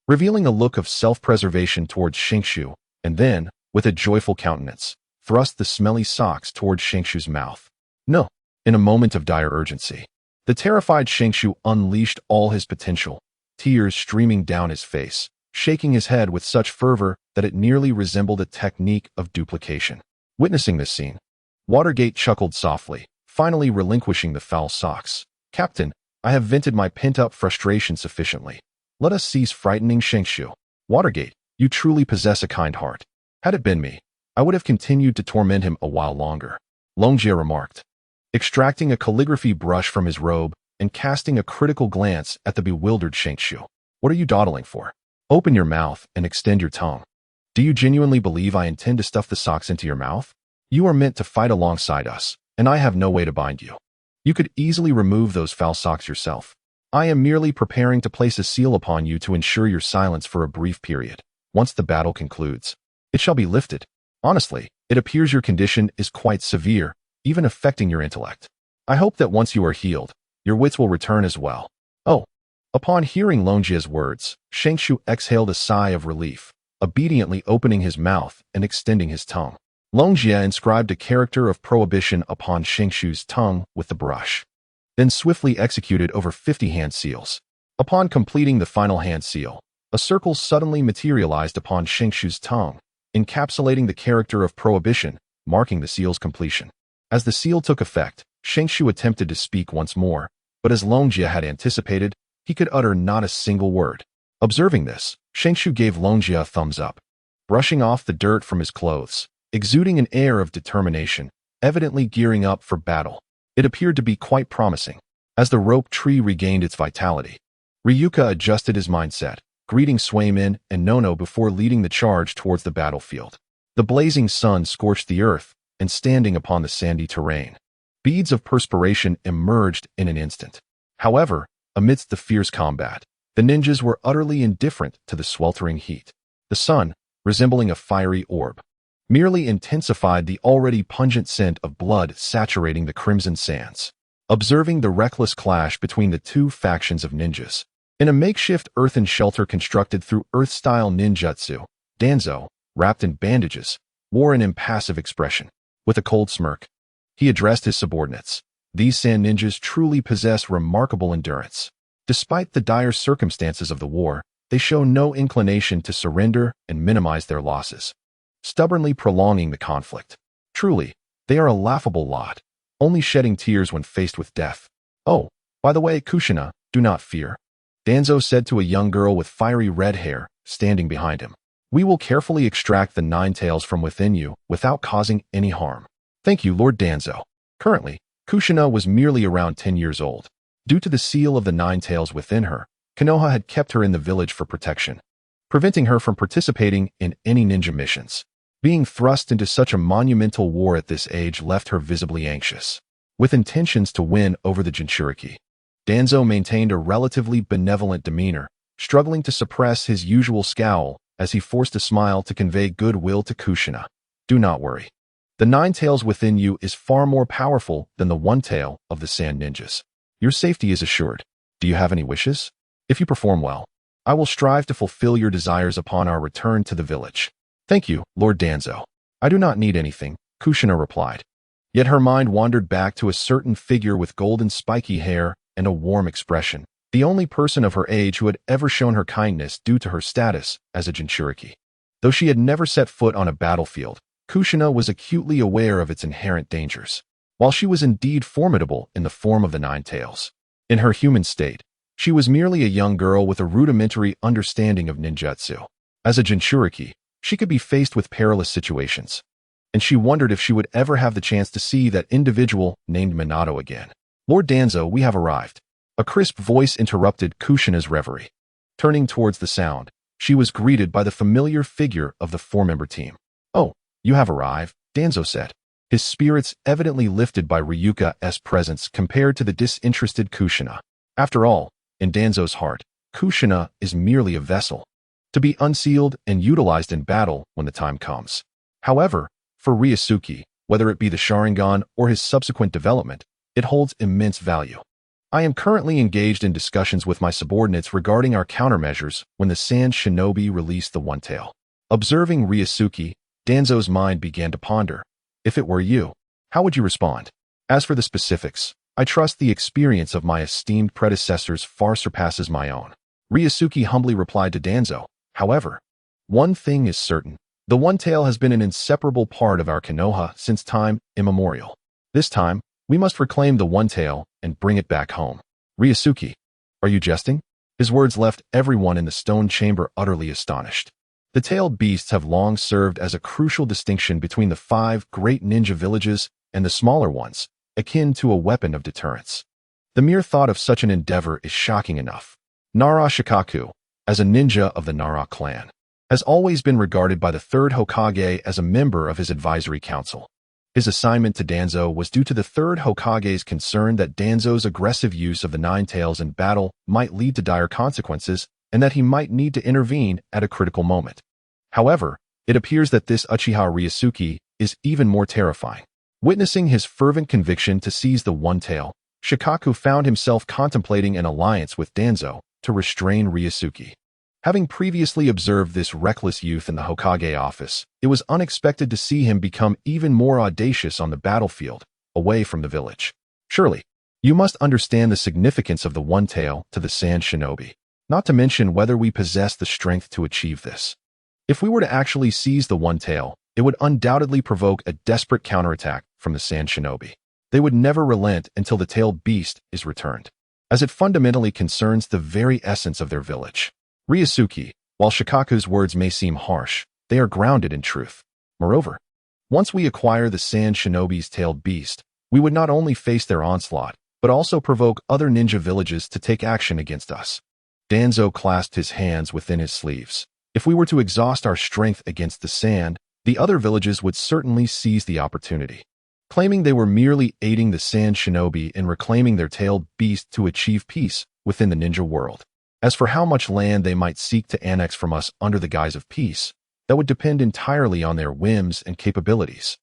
revealing a look of self-preservation towards Shinkshu, and then, with a joyful countenance, thrust the smelly socks towards Shinkshu's mouth. No. In a moment of dire urgency, the terrified Shinkshu unleashed all his potential, tears streaming down his face, shaking his head with such fervor that it nearly resembled a technique of duplication. Witnessing this scene, Watergate chuckled softly, finally relinquishing the foul socks. Captain, I have vented my pent-up frustration sufficiently. Let us cease frightening Shinkshu. Watergate, you truly possess a kind heart. Had it been me, I would have continued to torment him a while longer. Longjia remarked, extracting a calligraphy brush from his robe and casting a critical glance at the bewildered Shinkshu. What are you dawdling for? Open your mouth and extend your tongue. Do you genuinely believe I intend to stuff the socks into your mouth? You are meant to fight alongside us, and I have no way to bind you. You could easily remove those foul socks yourself. I am merely preparing to place a seal upon you to ensure your silence for a brief period. Once the battle concludes, it shall be lifted. Honestly, it appears your condition is quite severe, even affecting your intellect. I hope that once you are healed, your wits will return as well. Oh. Upon hearing Longjia's words, Shinkshu exhaled a sigh of relief, obediently opening his mouth and extending his tongue. Longjia inscribed a character of prohibition upon Shinkshu's tongue with the brush, then swiftly executed over 50 hand seals. Upon completing the final hand seal, a circle suddenly materialized upon Shinkshu's tongue, encapsulating the character of prohibition, marking the seal's completion. As the seal took effect, Shinkshu attempted to speak once more, but as Longjia had anticipated, he could utter not a single word. Observing this, Shinkshu gave Longjia a thumbs up, brushing off the dirt from his clothes, exuding an air of determination, evidently gearing up for battle. It appeared to be quite promising. As the rope tree regained its vitality, Ryuka adjusted his mindset, greeting Swaymin and Nono before leading the charge towards the battlefield. The blazing sun scorched the earth, and standing upon the sandy terrain, beads of perspiration emerged in an instant. However, amidst the fierce combat, the ninjas were utterly indifferent to the sweltering heat. The sun, resembling a fiery orb, merely intensified the already pungent scent of blood saturating the crimson sands. Observing the reckless clash between the two factions of ninjas, in a makeshift earthen shelter constructed through Earth-style ninjutsu, Danzo, wrapped in bandages, wore an impassive expression. With a cold smirk, he addressed his subordinates. These sand ninjas truly possess remarkable endurance. Despite the dire circumstances of the war, they show no inclination to surrender and minimize their losses, stubbornly prolonging the conflict. Truly, they are a laughable lot, only shedding tears when faced with death. Oh, by the way, Kushina, do not fear, Danzo said to a young girl with fiery red hair, standing behind him. We will carefully extract the nine tails from within you without causing any harm. Thank you, Lord Danzo. Currently, Kushina was merely around 10 years old. Due to the seal of the nine tails within her, Konoha had kept her in the village for protection, preventing her from participating in any ninja missions. Being thrust into such a monumental war at this age left her visibly anxious. With intentions to win over the Jinchuriki, Danzo maintained a relatively benevolent demeanor, struggling to suppress his usual scowl as he forced a smile to convey goodwill to Kushina. Do not worry. The nine tails within you is far more powerful than the one tail of the sand ninjas. Your safety is assured. Do you have any wishes? If you perform well, I will strive to fulfill your desires upon our return to the village. Thank you, Lord Danzo. I do not need anything, Kushina replied. Yet her mind wandered back to a certain figure with golden spiky hair and a warm expression, the only person of her age who had ever shown her kindness due to her status as a Jinchuriki. Though she had never set foot on a battlefield, Kushina was acutely aware of its inherent dangers. While she was indeed formidable in the form of the nine tails, in her human state, she was merely a young girl with a rudimentary understanding of ninjutsu. As a Jinchuriki, she could be faced with perilous situations, and she wondered if she would ever have the chance to see that individual named Minato again. Lord Danzo, we have arrived. A crisp voice interrupted Kushina's reverie. Turning towards the sound, she was greeted by the familiar figure of the four-member team. Oh, you have arrived, Danzo said, his spirits evidently lifted by Ryuka's presence compared to the disinterested Kushina. After all, in Danzo's heart, Kushina is merely a vessel, to be unsealed and utilized in battle when the time comes. However, for Ryusuke, whether it be the Sharingan or his subsequent development, it holds immense value. I am currently engaged in discussions with my subordinates regarding our countermeasures when the Sand Shinobi released the One Tail. Observing Ryusuke, Danzo's mind began to ponder. If it were you, how would you respond? As for the specifics, I trust the experience of my esteemed predecessors far surpasses my own. Ryusuke humbly replied to Danzo. However, one thing is certain. The One Tail has been an inseparable part of our Konoha since time immemorial. This time, we must reclaim the One Tail and bring it back home. Ryusuke, are you jesting? His words left everyone in the stone chamber utterly astonished. The tailed beasts have long served as a crucial distinction between the 5 great ninja villages and the smaller ones, akin to a weapon of deterrence. The mere thought of such an endeavor is shocking enough. Nara Shikaku, as a ninja of the Nara clan, has always been regarded by the 3rd Hokage as a member of his advisory council. His assignment to Danzo was due to the 3rd Hokage's concern that Danzo's aggressive use of the Nine Tails in battle might lead to dire consequences and that he might need to intervene at a critical moment. However, it appears that this Uchiha Ryusuke is even more terrifying. Witnessing his fervent conviction to seize the One Tail, Shikaku found himself contemplating an alliance with Danzo to restrain Ryusuke. Having previously observed this reckless youth in the Hokage office, it was unexpected to see him become even more audacious on the battlefield, away from the village. Surely, you must understand the significance of the One Tail to the Sand Shinobi, not to mention whether we possess the strength to achieve this. If we were to actually seize the One Tail, it would undoubtedly provoke a desperate counterattack from the Sand Shinobi. They would never relent until the tailed beast is returned, as it fundamentally concerns the very essence of their village. Ryusuke, while Shikaku's words may seem harsh, they are grounded in truth. Moreover, once we acquire the Sand Shinobi's tailed beast, we would not only face their onslaught, but also provoke other ninja villages to take action against us. Danzo clasped his hands within his sleeves. If we were to exhaust our strength against the sand, the other villages would certainly seize the opportunity, claiming they were merely aiding the sand shinobi in reclaiming their tailed beast to achieve peace within the ninja world. As for how much land they might seek to annex from us under the guise of peace, that would depend entirely on their whims and capabilities.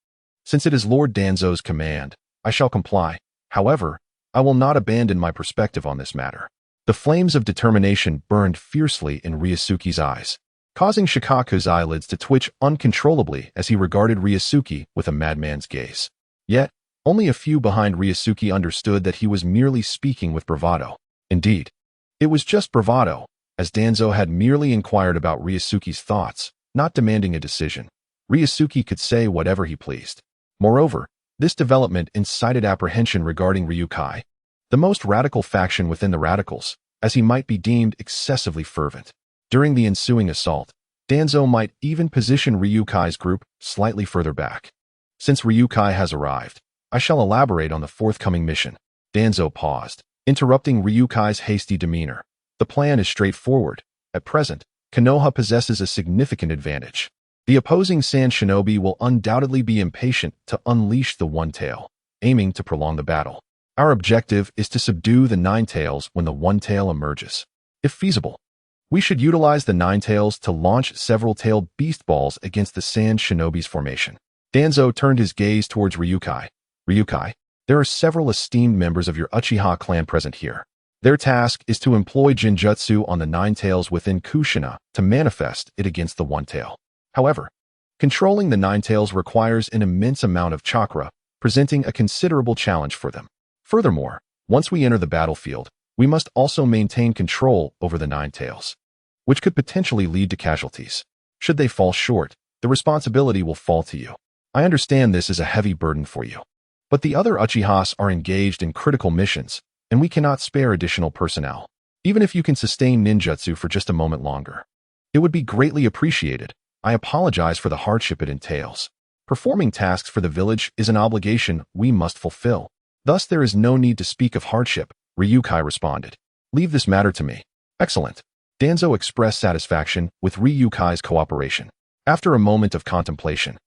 Since it is Lord Danzo's command, I shall comply. However, I will not abandon my perspective on this matter. The flames of determination burned fiercely in Ryusuke's eyes, causing Shikaku's eyelids to twitch uncontrollably as he regarded Ryusuke with a madman's gaze. Yet, only a few behind Ryusuke understood that he was merely speaking with bravado. Indeed, it was just bravado, as Danzo had merely inquired about Ryusuke's thoughts, not demanding a decision. Ryusuke could say whatever he pleased. Moreover, this development incited apprehension regarding Ryukai, the most radical faction within the radicals, as he might be deemed excessively fervent. During the ensuing assault, Danzo might even position Ryukai's group slightly further back. Since Ryukai has arrived, I shall elaborate on the forthcoming mission. Danzo paused, interrupting Ryukai's hasty demeanor. The plan is straightforward. At present, Konoha possesses a significant advantage. The opposing sand shinobi will undoubtedly be impatient to unleash the One Tail, aiming to prolong the battle. Our objective is to subdue the Nine Tails when the One Tail emerges. If feasible, we should utilize the Nine Tails to launch several tailed beast balls against the sand shinobi's formation. Danzo turned his gaze towards Ryukai. Ryukai, there are several esteemed members of your Uchiha clan present here. Their task is to employ Jinjutsu on the Nine Tails within Kushina to manifest it against the One Tail. However, controlling the Nine Tails requires an immense amount of chakra, presenting a considerable challenge for them. Furthermore, once we enter the battlefield, we must also maintain control over the Nine Tails, which could potentially lead to casualties. Should they fall short, the responsibility will fall to you. I understand this is a heavy burden for you, but the other Uchihas are engaged in critical missions, and we cannot spare additional personnel. Even if you can sustain ninjutsu for just a moment longer, it would be greatly appreciated. I apologize for the hardship it entails. Performing tasks for the village is an obligation we must fulfill. Thus there is no need to speak of hardship, Ryukai responded. Leave this matter to me. Excellent. Danzo expressed satisfaction with Ryukai's cooperation. After a moment of contemplation,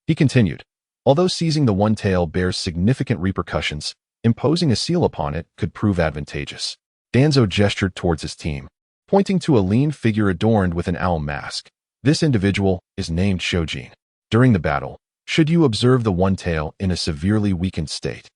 he continued, although seizing the One Tail bears significant repercussions, imposing a seal upon it could prove advantageous. Danzo gestured towards his team, pointing to a lean figure adorned with an owl mask. This individual is named Shojin. During the battle, should you observe the One Tail in a severely weakened state,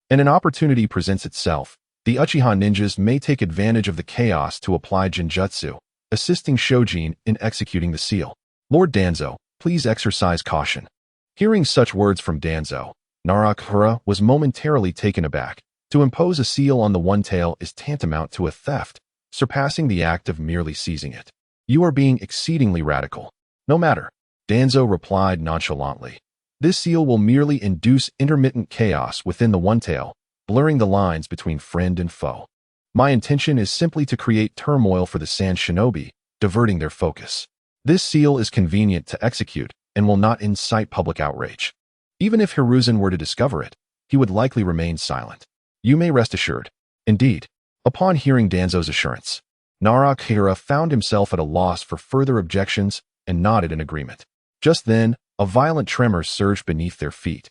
and an opportunity presents itself, the Uchiha ninjas may take advantage of the chaos to apply Jinjutsu, assisting Shojin in executing the seal. Lord Danzo, please exercise caution. Hearing such words from Danzo, Naruto was momentarily taken aback. To impose a seal on the One Tail is tantamount to a theft, surpassing the act of merely seizing it. You are being exceedingly radical. No matter, Danzo replied nonchalantly. This seal will merely induce intermittent chaos within the One Tail, blurring the lines between friend and foe. My intention is simply to create turmoil for the Sand Shinobi, diverting their focus. This seal is convenient to execute and will not incite public outrage. Even if Hiruzen were to discover it, he would likely remain silent. You may rest assured. Indeed, upon hearing Danzo's assurance, Naruto found himself at a loss for further objections and nodded in agreement. Just then, a violent tremor surged beneath their feet,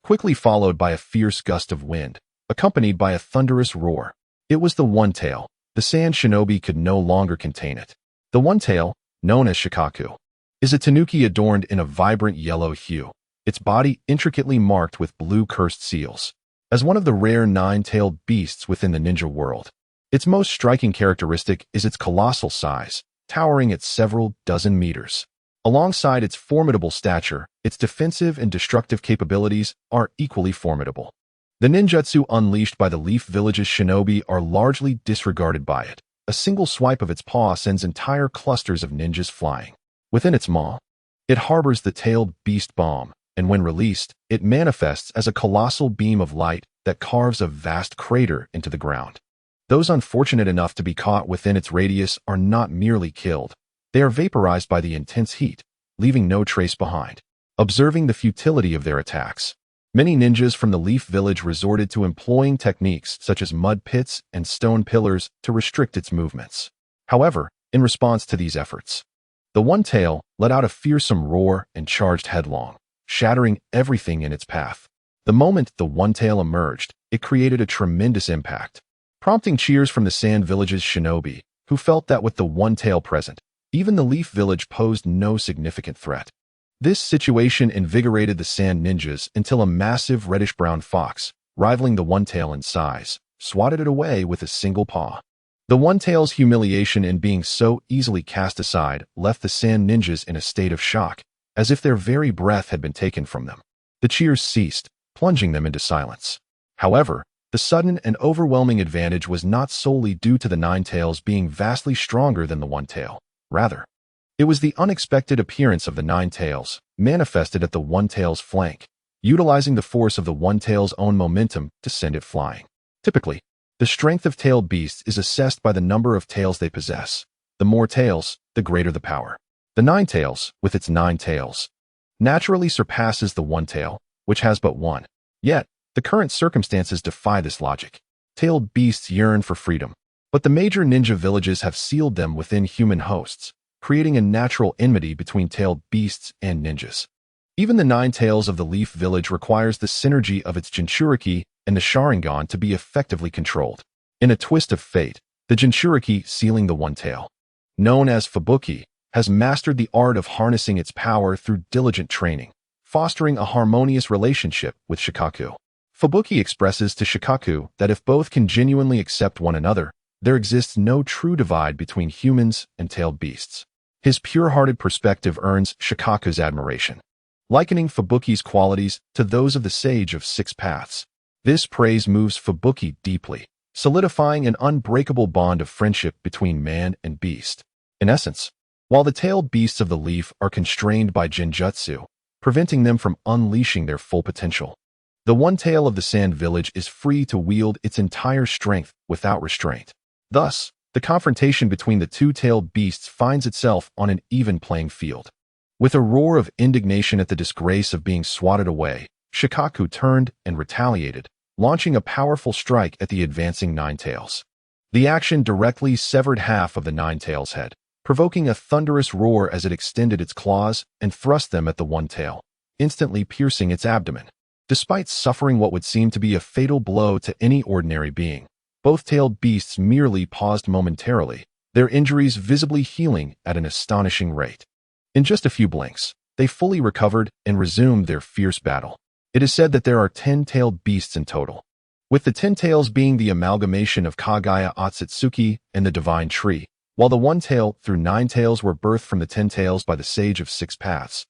quickly followed by a fierce gust of wind, accompanied by a thunderous roar. It was the One Tail. The Sand Shinobi could no longer contain it. The One Tail, known as Shikaku, is a tanuki adorned in a vibrant yellow hue, its body intricately marked with blue cursed seals. As one of the rare nine-tailed beasts within the ninja world, its most striking characteristic is its colossal size, towering at several dozen meters. Alongside its formidable stature, its defensive and destructive capabilities are equally formidable. The ninjutsu unleashed by the Leaf Village's shinobi are largely disregarded by it. A single swipe of its paw sends entire clusters of ninjas flying. Within its maw, it harbors the tailed beast bomb, and when released, it manifests as a colossal beam of light that carves a vast crater into the ground. Those unfortunate enough to be caught within its radius are not merely killed. They are vaporized by the intense heat, leaving no trace behind. Observing the futility of their attacks, many ninjas from the Leaf Village resorted to employing techniques such as mud pits and stone pillars to restrict its movements. However, in response to these efforts, The one tail let out a fearsome roar and charged headlong, shattering everything in its path. The moment the one tail emerged, it created a tremendous impact, prompting cheers from the Sand Village's shinobi, who felt that with the one tail present, even the Leaf Village posed no significant threat. This situation invigorated the Sand Ninjas until a massive reddish-brown fox, rivaling the one tail in size, swatted it away with a single paw. The one tail's humiliation in being so easily cast aside left the Sand Ninjas in a state of shock, as if their very breath had been taken from them. The cheers ceased, plunging them into silence. However, the sudden and overwhelming advantage was not solely due to the nine tails being vastly stronger than the one tail. Rather, it was the unexpected appearance of the nine tails, manifested at the one tail's flank, utilizing the force of the one tail's own momentum to send it flying. Typically, the strength of tailed beasts is assessed by the number of tails they possess. The more tails, the greater the power. The nine tails, with its 9 tails, naturally surpasses the one tail, which has but one. Yet, the current circumstances defy this logic. Tailed beasts yearn for freedom, but the major ninja villages have sealed them within human hosts, creating a natural enmity between tailed beasts and ninjas. Even the 9 tails of the Leaf Village requires the synergy of its Jinchuriki and the Sharingan to be effectively controlled. In a twist of fate, the Jinchuriki, sealing the one tail, known as Fubuki, has mastered the art of harnessing its power through diligent training, fostering a harmonious relationship with Shikaku. Fubuki expresses to Shikaku that if both can genuinely accept one another, there exists no true divide between humans and tailed beasts. His pure-hearted perspective earns Shikaku's admiration, likening Fubuki's qualities to those of the Sage of Six Paths. This praise moves Fubuki deeply, solidifying an unbreakable bond of friendship between man and beast. In essence, while the tailed beasts of the leaf are constrained by Genjutsu, preventing them from unleashing their full potential, the one tail of the Sand Village is free to wield its entire strength without restraint. Thus, the confrontation between the two tailed beasts finds itself on an even playing field. With a roar of indignation at the disgrace of being swatted away, Shikaku turned and retaliated, launching a powerful strike at the advancing nine tails. The action directly severed half of the nine tails' head, provoking a thunderous roar as it extended its claws and thrust them at the one tail, instantly piercing its abdomen. Despite suffering what would seem to be a fatal blow to any ordinary being, both tailed beasts merely paused momentarily, their injuries visibly healing at an astonishing rate. In just a few blinks, they fully recovered and resumed their fierce battle. It is said that there are 10 tailed beasts in total, with the 10 tails being the amalgamation of Kagaya Otsutsuki and the Divine Tree, while the one tail through 9 tails were birthed from the 10 tails by the Sage of Six Paths.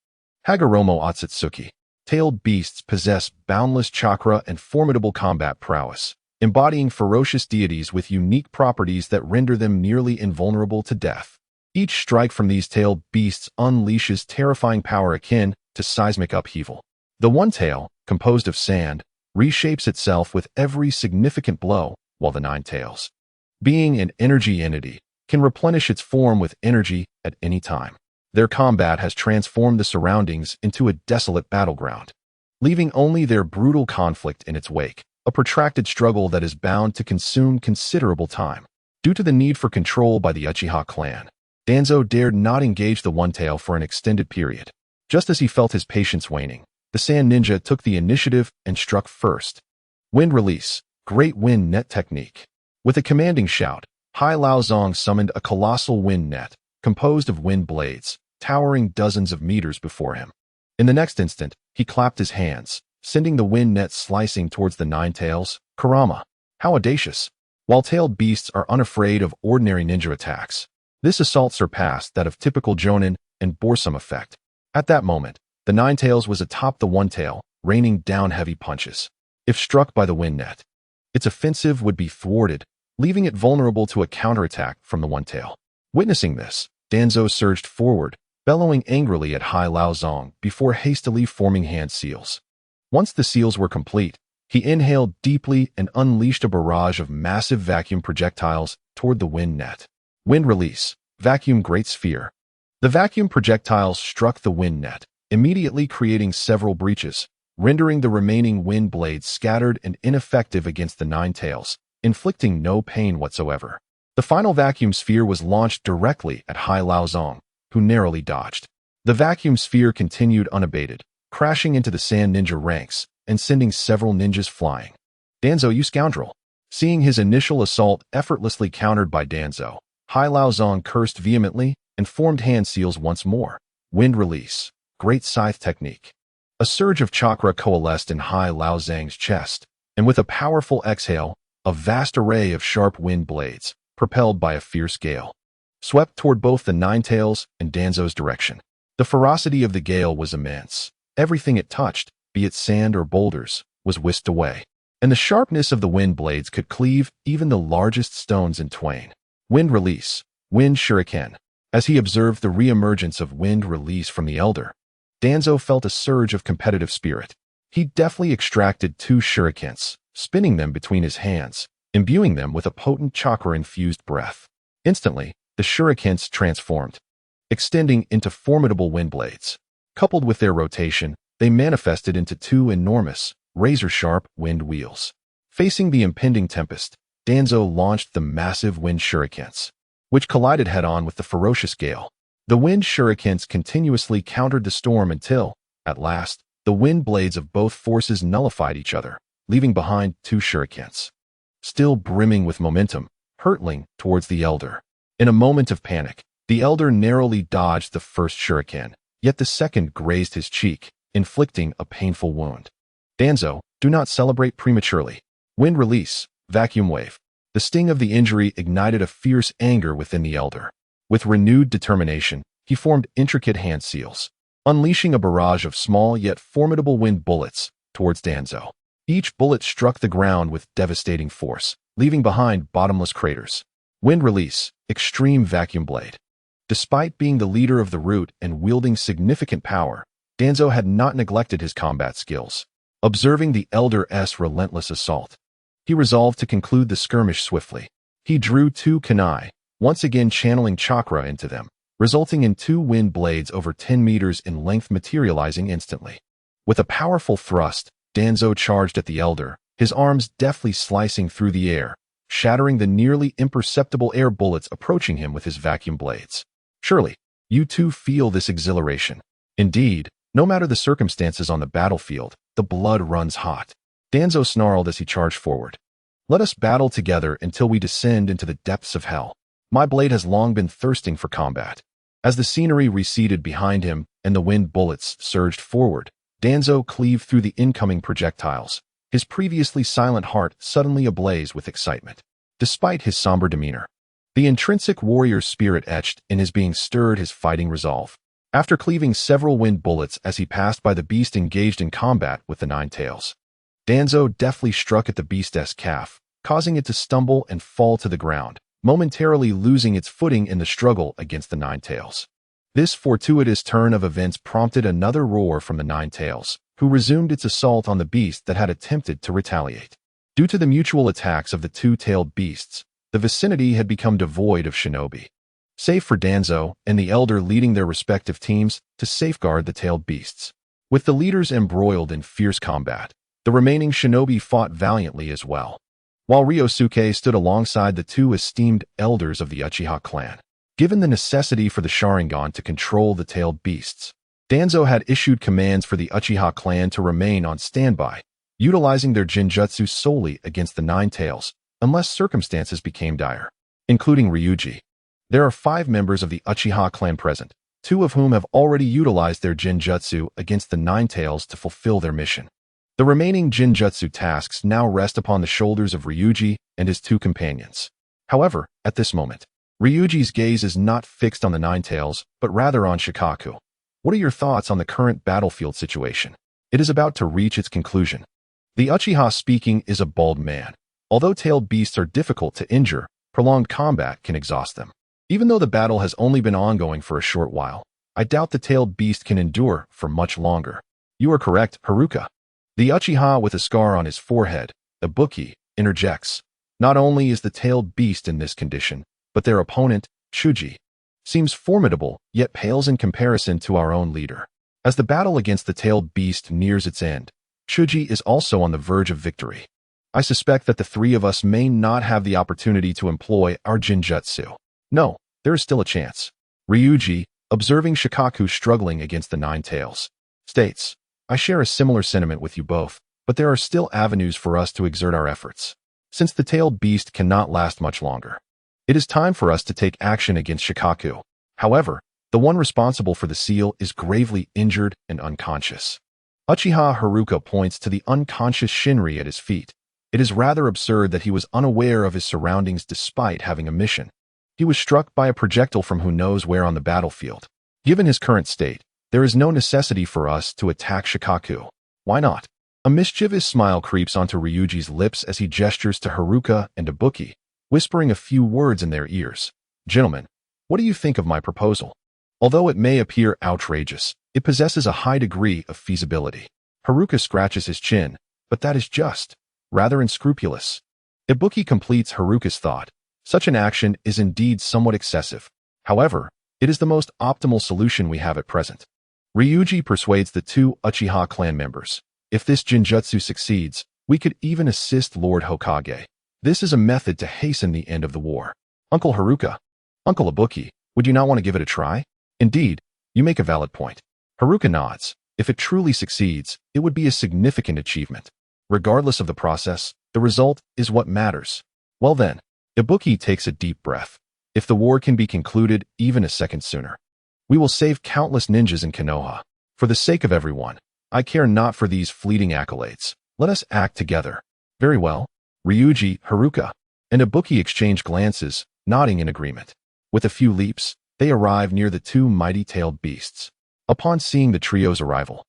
Hagoromo Otsutsuki. Tailed beasts possess boundless chakra and formidable combat prowess, embodying ferocious deities with unique properties that render them nearly invulnerable to death. Each strike from these tailed beasts unleashes terrifying power akin to seismic upheaval. The one tail, composed of sand, reshapes itself with every significant blow, while the 9 tails, being an energy entity, can replenish its form with energy at any time. Their combat has transformed the surroundings into a desolate battleground, leaving only their brutal conflict in its wake, a protracted struggle that is bound to consume considerable time. Due to the need for control by the Uchiha clan, Danzo dared not engage the one tail for an extended period. Just as he felt his patience waning, the Sand Ninja took the initiative and struck first. Wind Release, Great Wind Net Technique. With a commanding shout, Hai Lao Zong summoned a colossal wind net, composed of wind blades, towering dozens of meters before him. In the next instant, he clapped his hands, sending the wind net slicing towards the 9 tails. Kurama. How audacious! While tailed beasts are unafraid of ordinary ninja attacks, this assault surpassed that of typical Jonin and bore some effect. At that moment, the 9 tails was atop the one tail, raining down heavy punches. If struck by the wind net, its offensive would be thwarted, leaving it vulnerable to a counterattack from the one tail. Witnessing this, Danzo surged forward, bellowing angrily at Hai Lao Zong before hastily forming hand seals. Once the seals were complete, he inhaled deeply and unleashed a barrage of massive vacuum projectiles toward the wind net. Wind Release, Vacuum Great Sphere. The vacuum projectiles struck the wind net, immediately creating several breaches, rendering the remaining wind blades scattered and ineffective against the 9 tails, inflicting no pain whatsoever. The final vacuum sphere was launched directly at Hai Lao Zong, who narrowly dodged. The vacuum sphere continued unabated, crashing into the sand ninja ranks and sending several ninjas flying. "Danzo, you scoundrel!" Seeing his initial assault effortlessly countered by Danzo, Hai Laozong cursed vehemently and formed hand seals once more. Wind release. Great scythe technique. A surge of chakra coalesced in Hai Laozong's chest, and with a powerful exhale, a vast array of sharp wind blades, propelled by a fierce gale, swept toward both the Ninetales and Danzo's direction. The ferocity of the gale was immense. Everything it touched, be it sand or boulders, was whisked away, and the sharpness of the wind blades could cleave even the largest stones in twain. Wind release. Wind shuriken. As he observed the re-emergence of wind release from the elder, Danzo felt a surge of competitive spirit. He deftly extracted 2 shurikens, spinning them between his hands, imbuing them with a potent chakra-infused breath. Instantly, the shurikens transformed, extending into formidable wind blades. Coupled with their rotation, they manifested into 2 enormous, razor-sharp wind wheels. Facing the impending tempest, Danzo launched the massive wind shurikens, which collided head-on with the ferocious gale. The wind shurikens continuously countered the storm until, at last, the wind blades of both forces nullified each other, leaving behind 2 shurikens, still brimming with momentum, hurtling towards the elder. In a moment of panic, the elder narrowly dodged the first shuriken, yet the second grazed his cheek, inflicting a painful wound. "Danzo, do not celebrate prematurely." Wind release. Vacuum wave. The sting of the injury ignited a fierce anger within the elder. With renewed determination, he formed intricate hand seals, unleashing a barrage of small yet formidable wind bullets towards Danzo. Each bullet struck the ground with devastating force, leaving behind bottomless craters. Wind release. Extreme vacuum blade. Despite being the leader of the route and wielding significant power, Danzo had not neglected his combat skills. Observing the elder's relentless assault, he resolved to conclude the skirmish swiftly. He drew 2 kunai, once again channeling chakra into them, resulting in 2 wind blades over 10 meters in length materializing instantly. With a powerful thrust, Danzo charged at the elder, his arms deftly slicing through the air, shattering the nearly imperceptible air bullets approaching him with his vacuum blades. Surely, you too feel this exhilaration. Indeed, no matter the circumstances on the battlefield, the blood runs hot. Danzo snarled as he charged forward. "Let us battle together until we descend into the depths of hell. My blade has long been thirsting for combat." As the scenery receded behind him and the wind bullets surged forward, Danzo cleaved through the incoming projectiles, his previously silent heart suddenly ablaze with excitement. Despite his somber demeanor, the intrinsic warrior spirit etched in his being stirred his fighting resolve. After cleaving several wind bullets as he passed by the beast engaged in combat with the Ninetales, Danzo deftly struck at the beast's calf, causing it to stumble and fall to the ground, momentarily losing its footing in the struggle against the Ninetales. This fortuitous turn of events prompted another roar from the Ninetales, who resumed its assault on the beast that had attempted to retaliate. Due to the mutual attacks of the 2-tailed beasts, the vicinity had become devoid of shinobi, save for Danzo and the elder leading their respective teams to safeguard the tailed beasts. With the leaders embroiled in fierce combat, the remaining shinobi fought valiantly as well, while Ryusuke stood alongside the 2 esteemed elders of the Uchiha clan. Given the necessity for the Sharingan to control the tailed beasts, Danzo had issued commands for the Uchiha clan to remain on standby, utilizing their jinjutsu solely against the Ninetales, unless circumstances became dire, including Ryuji. There are 5 members of the Uchiha clan present, 2 of whom have already utilized their jinjutsu against the Ninetales to fulfill their mission. The remaining jinjutsu tasks now rest upon the shoulders of Ryuji and his 2 companions. However, at this moment, Ryuji's gaze is not fixed on the Ninetales, but rather on Shikaku. What are your thoughts on the current battlefield situation? It is about to reach its conclusion. The Uchiha speaking is a bald man. Although tailed beasts are difficult to injure, prolonged combat can exhaust them. Even though the battle has only been ongoing for a short while, I doubt the tailed beast can endure for much longer. You are correct, Haruka. The Uchiha with a scar on his forehead, Ibuki, interjects. Not only is the tailed beast in this condition, but their opponent, Shuji, seems formidable, yet pales in comparison to our own leader. As the battle against the tailed beast nears its end, Shuji is also on the verge of victory. I suspect that the 3 of us may not have the opportunity to employ our jinjutsu. No, there is still a chance. Ryuji, observing Shikaku struggling against the Nine Tails. States, I share a similar sentiment with you both, but there are still avenues for us to exert our efforts. Since the tailed beast cannot last much longer, it is time for us to take action against Shikaku. However, the one responsible for the seal is gravely injured and unconscious. Uchiha Haruka points to the unconscious Shinri at his feet. It is rather absurd that he was unaware of his surroundings despite having a mission. He was struck by a projectile from who knows where on the battlefield. Given his current state, there is no necessity for us to attack Shikaku. Why not? A mischievous smile creeps onto Ryuji's lips as he gestures to Haruka and Ibuki, whispering a few words in their ears. Gentlemen, what do you think of my proposal? Although it may appear outrageous, it possesses a high degree of feasibility. Haruka scratches his chin, but that is just rather unscrupulous. Ibuki completes Haruka's thought. Such an action is indeed somewhat excessive. However, it is the most optimal solution we have at present. Ryuji persuades the two Uchiha clan members. If this Jinjutsu succeeds, we could even assist Lord Hokage. This is a method to hasten the end of the war. Uncle Haruka, Uncle Ibuki, would you not want to give it a try? Indeed, you make a valid point. Haruka nods. If it truly succeeds, it would be a significant achievement. Regardless of the process, the result is what matters. Well then, Ibuki takes a deep breath. If the war can be concluded even a second sooner, we will save countless ninjas in Konoha. For the sake of everyone, I care not for these fleeting accolades. Let us act together. Very well. Ryuji, Haruka, and Ibuki exchange glances, nodding in agreement. With a few leaps, they arrive near the two mighty-tailed beasts. Upon seeing the trio's arrival,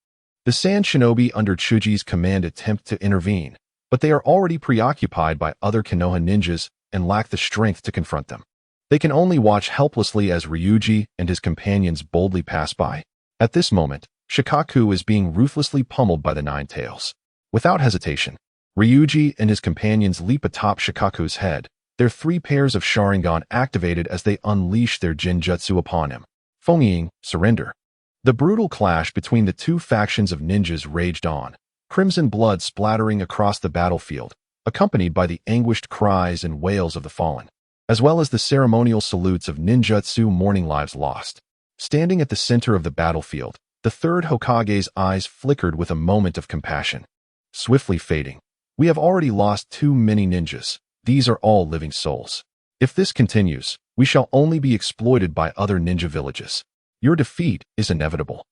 the sand shinobi under Chuji's command attempt to intervene, but they are already preoccupied by other Konoha ninjas and lack the strength to confront them. They can only watch helplessly as Ryuji and his companions boldly pass by. At this moment, Shikaku is being ruthlessly pummeled by the Nine Tails. Without hesitation, Ryuji and his companions leap atop Shikaku's head, their three pairs of Sharingan activated as they unleash their Jinjutsu upon him. Fengyin, surrender. The brutal clash between the two factions of ninjas raged on, crimson blood splattering across the battlefield, accompanied by the anguished cries and wails of the fallen, as well as the ceremonial salutes of ninjutsu mourning lives lost. Standing at the center of the battlefield, the third Hokage's eyes flickered with a moment of compassion. Swiftly fading. We have already lost too many ninjas. These are all living souls. If this continues, we shall only be exploited by other ninja villages. Your defeat is inevitable.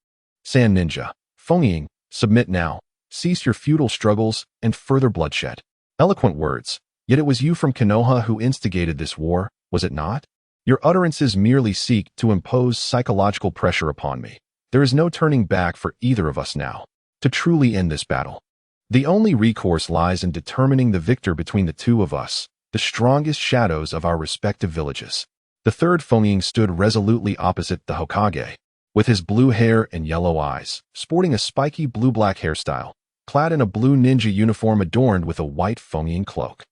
Sand Ninja, Fengyin, submit now. Cease your futile struggles and further bloodshed. Eloquent words. Yet it was you from Konoha who instigated this war, was it not? Your utterances merely seek to impose psychological pressure upon me. There is no turning back for either of us now. To truly end this battle, the only recourse lies in determining the victor between the two of us, the strongest shadows of our respective villages. The third Fengyin stood resolutely opposite the Hokage, with his blue hair and yellow eyes, sporting a spiky blue-black hairstyle, clad in a blue ninja uniform adorned with a white Fengyin cloak.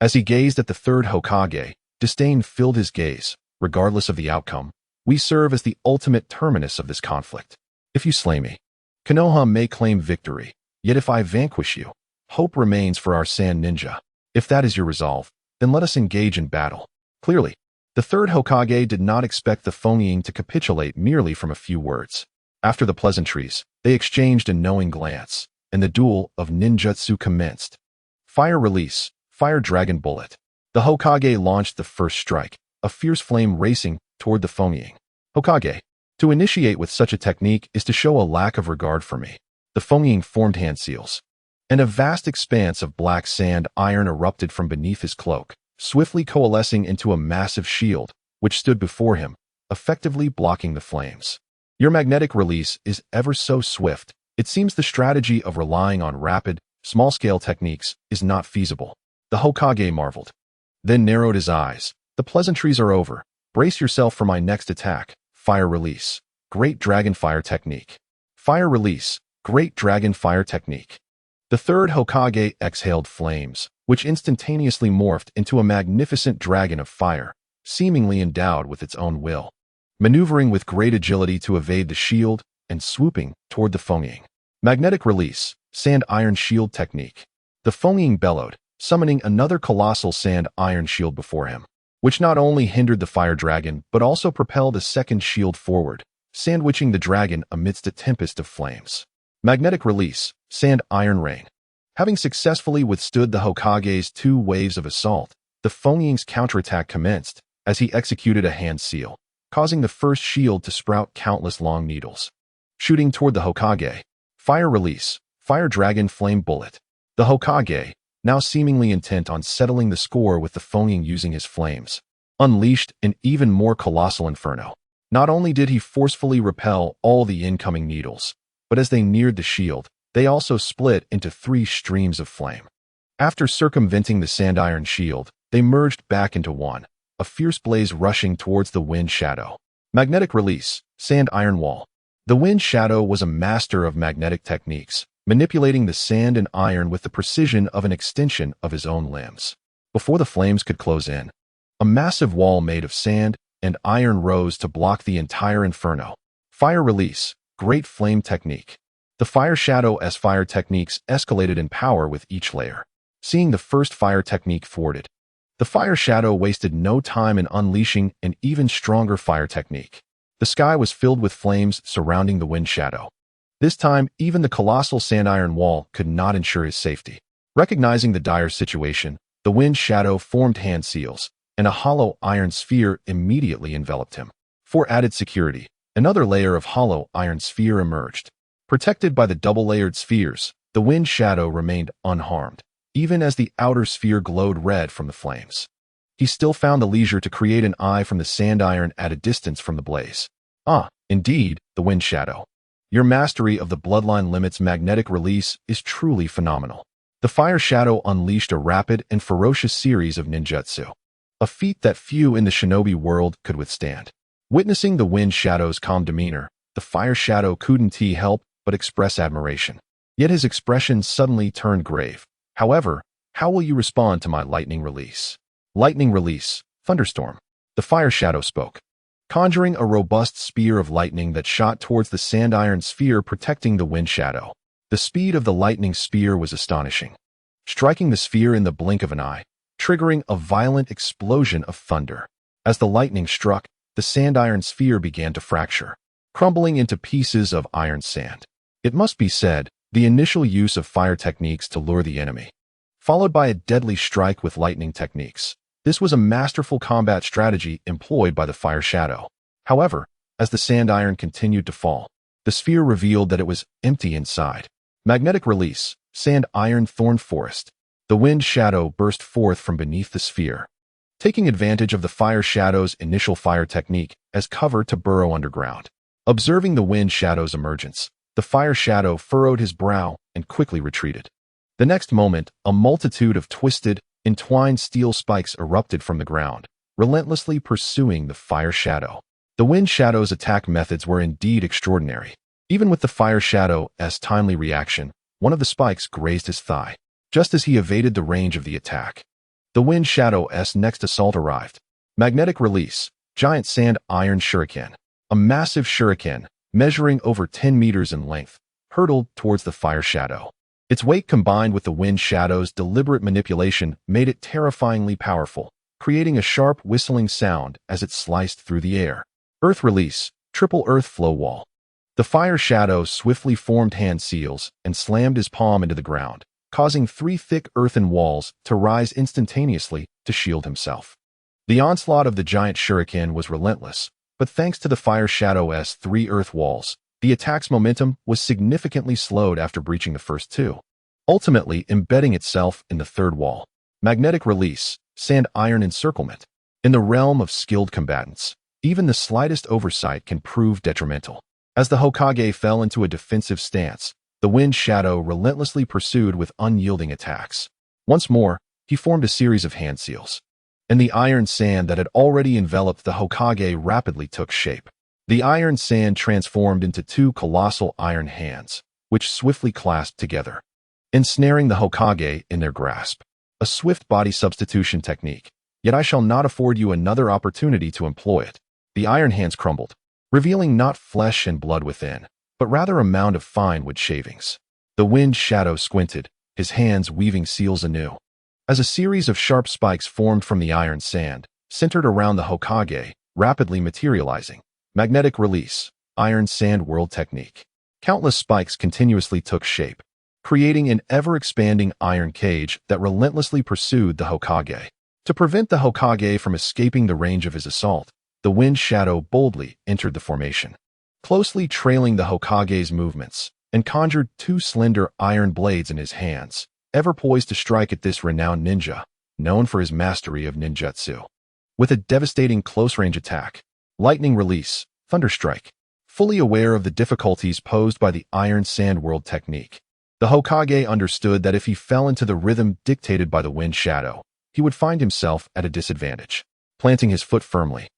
As he gazed at the third Hokage, disdain filled his gaze. Regardless of the outcome, we serve as the ultimate terminus of this conflict. If you slay me, Konoha may claim victory, yet if I vanquish you, hope remains for our Sand Ninja. If that is your resolve, then let us engage in battle. Clearly, the third Hokage did not expect the Fengyin to capitulate merely from a few words. After the pleasantries, they exchanged a knowing glance, and the duel of ninjutsu commenced. Fire release, fire dragon bullet. The Hokage launched the first strike, a fierce flame racing toward the Fengyin. Hokage, to initiate with such a technique is to show a lack of regard for me. The Fengyin formed hand seals, and a vast expanse of black sand iron erupted from beneath his cloak, swiftly coalescing into a massive shield, which stood before him, effectively blocking the flames. Your magnetic release is ever so swift. It seems the strategy of relying on rapid, small-scale techniques is not feasible. The Hokage marveled, then narrowed his eyes. The pleasantries are over. Brace yourself for my next attack. Fire release. Great dragon fire technique. Fire release. Great dragon fire technique. The third Hokage exhaled flames, which instantaneously morphed into a magnificent dragon of fire, seemingly endowed with its own will, maneuvering with great agility to evade the shield and swooping toward the Fengyin. Magnetic release. Sand iron shield technique. The Fengyin bellowed, summoning another colossal sand iron shield before him, which not only hindered the fire dragon but also propelled a second shield forward, sandwiching the dragon amidst a tempest of flames. Magnetic release, sand iron rain. Having successfully withstood the Hokage's 2 waves of assault, the Phonying's counterattack commenced as he executed a hand seal, causing the first shield to sprout countless long needles. Shooting toward the Hokage. Fire release, fire dragon flame bullet. The Hokage, now seemingly intent on settling the score with the Phonying using his flames, unleashed an even more colossal inferno. Not only did he forcefully repel all the incoming needles, but as they neared the shield, they also split into 3 streams of flame. After circumventing the sand iron shield, they merged back into one, a fierce blaze rushing towards the wind shadow. Magnetic release, sand iron wall. The wind shadow was a master of magnetic techniques, manipulating the sand and iron with the precision of an extension of his own limbs. Before the flames could close in, a massive wall made of sand and iron rose to block the entire inferno. Fire release, great flame technique. The fire shadow's fire techniques escalated in power with each layer. Seeing the first fire technique thwarted, the fire shadow wasted no time in unleashing an even stronger fire technique. The sky was filled with flames surrounding the wind shadow. This time, even the colossal sand iron wall could not ensure his safety. Recognizing the dire situation, the wind shadow formed hand seals, and a hollow iron sphere immediately enveloped him. For added security, another layer of hollow iron sphere emerged. Protected by the double-layered spheres, the wind shadow remained unharmed, even as the outer sphere glowed red from the flames. He still found the leisure to create an eye from the sand iron at a distance from the blaze. Ah, indeed, the wind shadow. Your mastery of the bloodline limit's magnetic release is truly phenomenal. The fire shadow unleashed a rapid and ferocious series of ninjutsu, a feat that few in the shinobi world could withstand. Witnessing the wind shadow's calm demeanor, the fire shadow couldn't help but express admiration. Yet his expression suddenly turned grave. However, how will you respond to my lightning release? Lightning release, thunderstorm. The fire shadow spoke, conjuring a robust spear of lightning that shot towards the sand iron sphere protecting the wind shadow. The speed of the lightning spear was astonishing, striking the sphere in the blink of an eye, triggering a violent explosion of thunder. As the lightning struck, the sand iron sphere began to fracture, crumbling into pieces of iron sand. It must be said, the initial use of fire techniques to lure the enemy, followed by a deadly strike with lightning techniques. This was a masterful combat strategy employed by the fire shadow. However, as the sand iron continued to fall, the sphere revealed that it was empty inside. Magnetic release, sand iron thorn forest. The wind shadow burst forth from beneath the sphere, taking advantage of the fire shadow's initial fire technique as cover to burrow underground. Observing the wind shadow's emergence, the fire shadow furrowed his brow and quickly retreated. The next moment, a multitude of twisted, entwined steel spikes erupted from the ground, relentlessly pursuing the fire shadow. The wind shadow's attack methods were indeed extraordinary. Even with the fire shadow's timely reaction, one of the spikes grazed his thigh, just as he evaded the range of the attack. The wind shadow's next assault arrived. Magnetic release, giant sand iron shuriken. A massive shuriken, measuring over 10 meters in length, hurtled towards the fire shadow. Its weight combined with the wind shadow's deliberate manipulation made it terrifyingly powerful, creating a sharp whistling sound as it sliced through the air. Earth release, triple earth flow wall. The fire shadow swiftly formed hand seals and slammed his palm into the ground, causing 3 thick earthen walls to rise instantaneously to shield himself. The onslaught of the giant shuriken was relentless, but thanks to the fire shadow's 3 earth walls, the attack's momentum was significantly slowed after breaching the first 2, ultimately embedding itself in the 3rd wall. Magnetic release, sand iron encirclement. In the realm of skilled combatants, even the slightest oversight can prove detrimental. As the Hokage fell into a defensive stance, the wind shadow relentlessly pursued with unyielding attacks. Once more, he formed a series of hand seals, and the iron sand that had already enveloped the Hokage rapidly took shape. The iron sand transformed into 2 colossal iron hands, which swiftly clasped together, ensnaring the Hokage in their grasp. A swift body substitution technique, yet I shall not afford you another opportunity to employ it. The iron hands crumbled, revealing not flesh and blood within, but rather a mound of fine wood shavings. The wind shadow squinted, his hands weaving seals anew. As a series of sharp spikes formed from the iron sand, centered around the Hokage, rapidly materializing. Magnetic release, iron sand world technique. Countless spikes continuously took shape, creating an ever-expanding iron cage that relentlessly pursued the Hokage. To prevent the Hokage from escaping the range of his assault, the Wind Shadow boldly entered the formation, closely trailing the Hokage's movements, and conjured two slender iron blades in his hands, ever poised to strike at this renowned ninja, known for his mastery of ninjutsu. With a devastating close-range attack, lightning release, thunderstrike, fully aware of the difficulties posed by the iron sand world technique, the Hokage understood that if he fell into the rhythm dictated by the Wind Shadow, he would find himself at a disadvantage. Planting his foot firmly,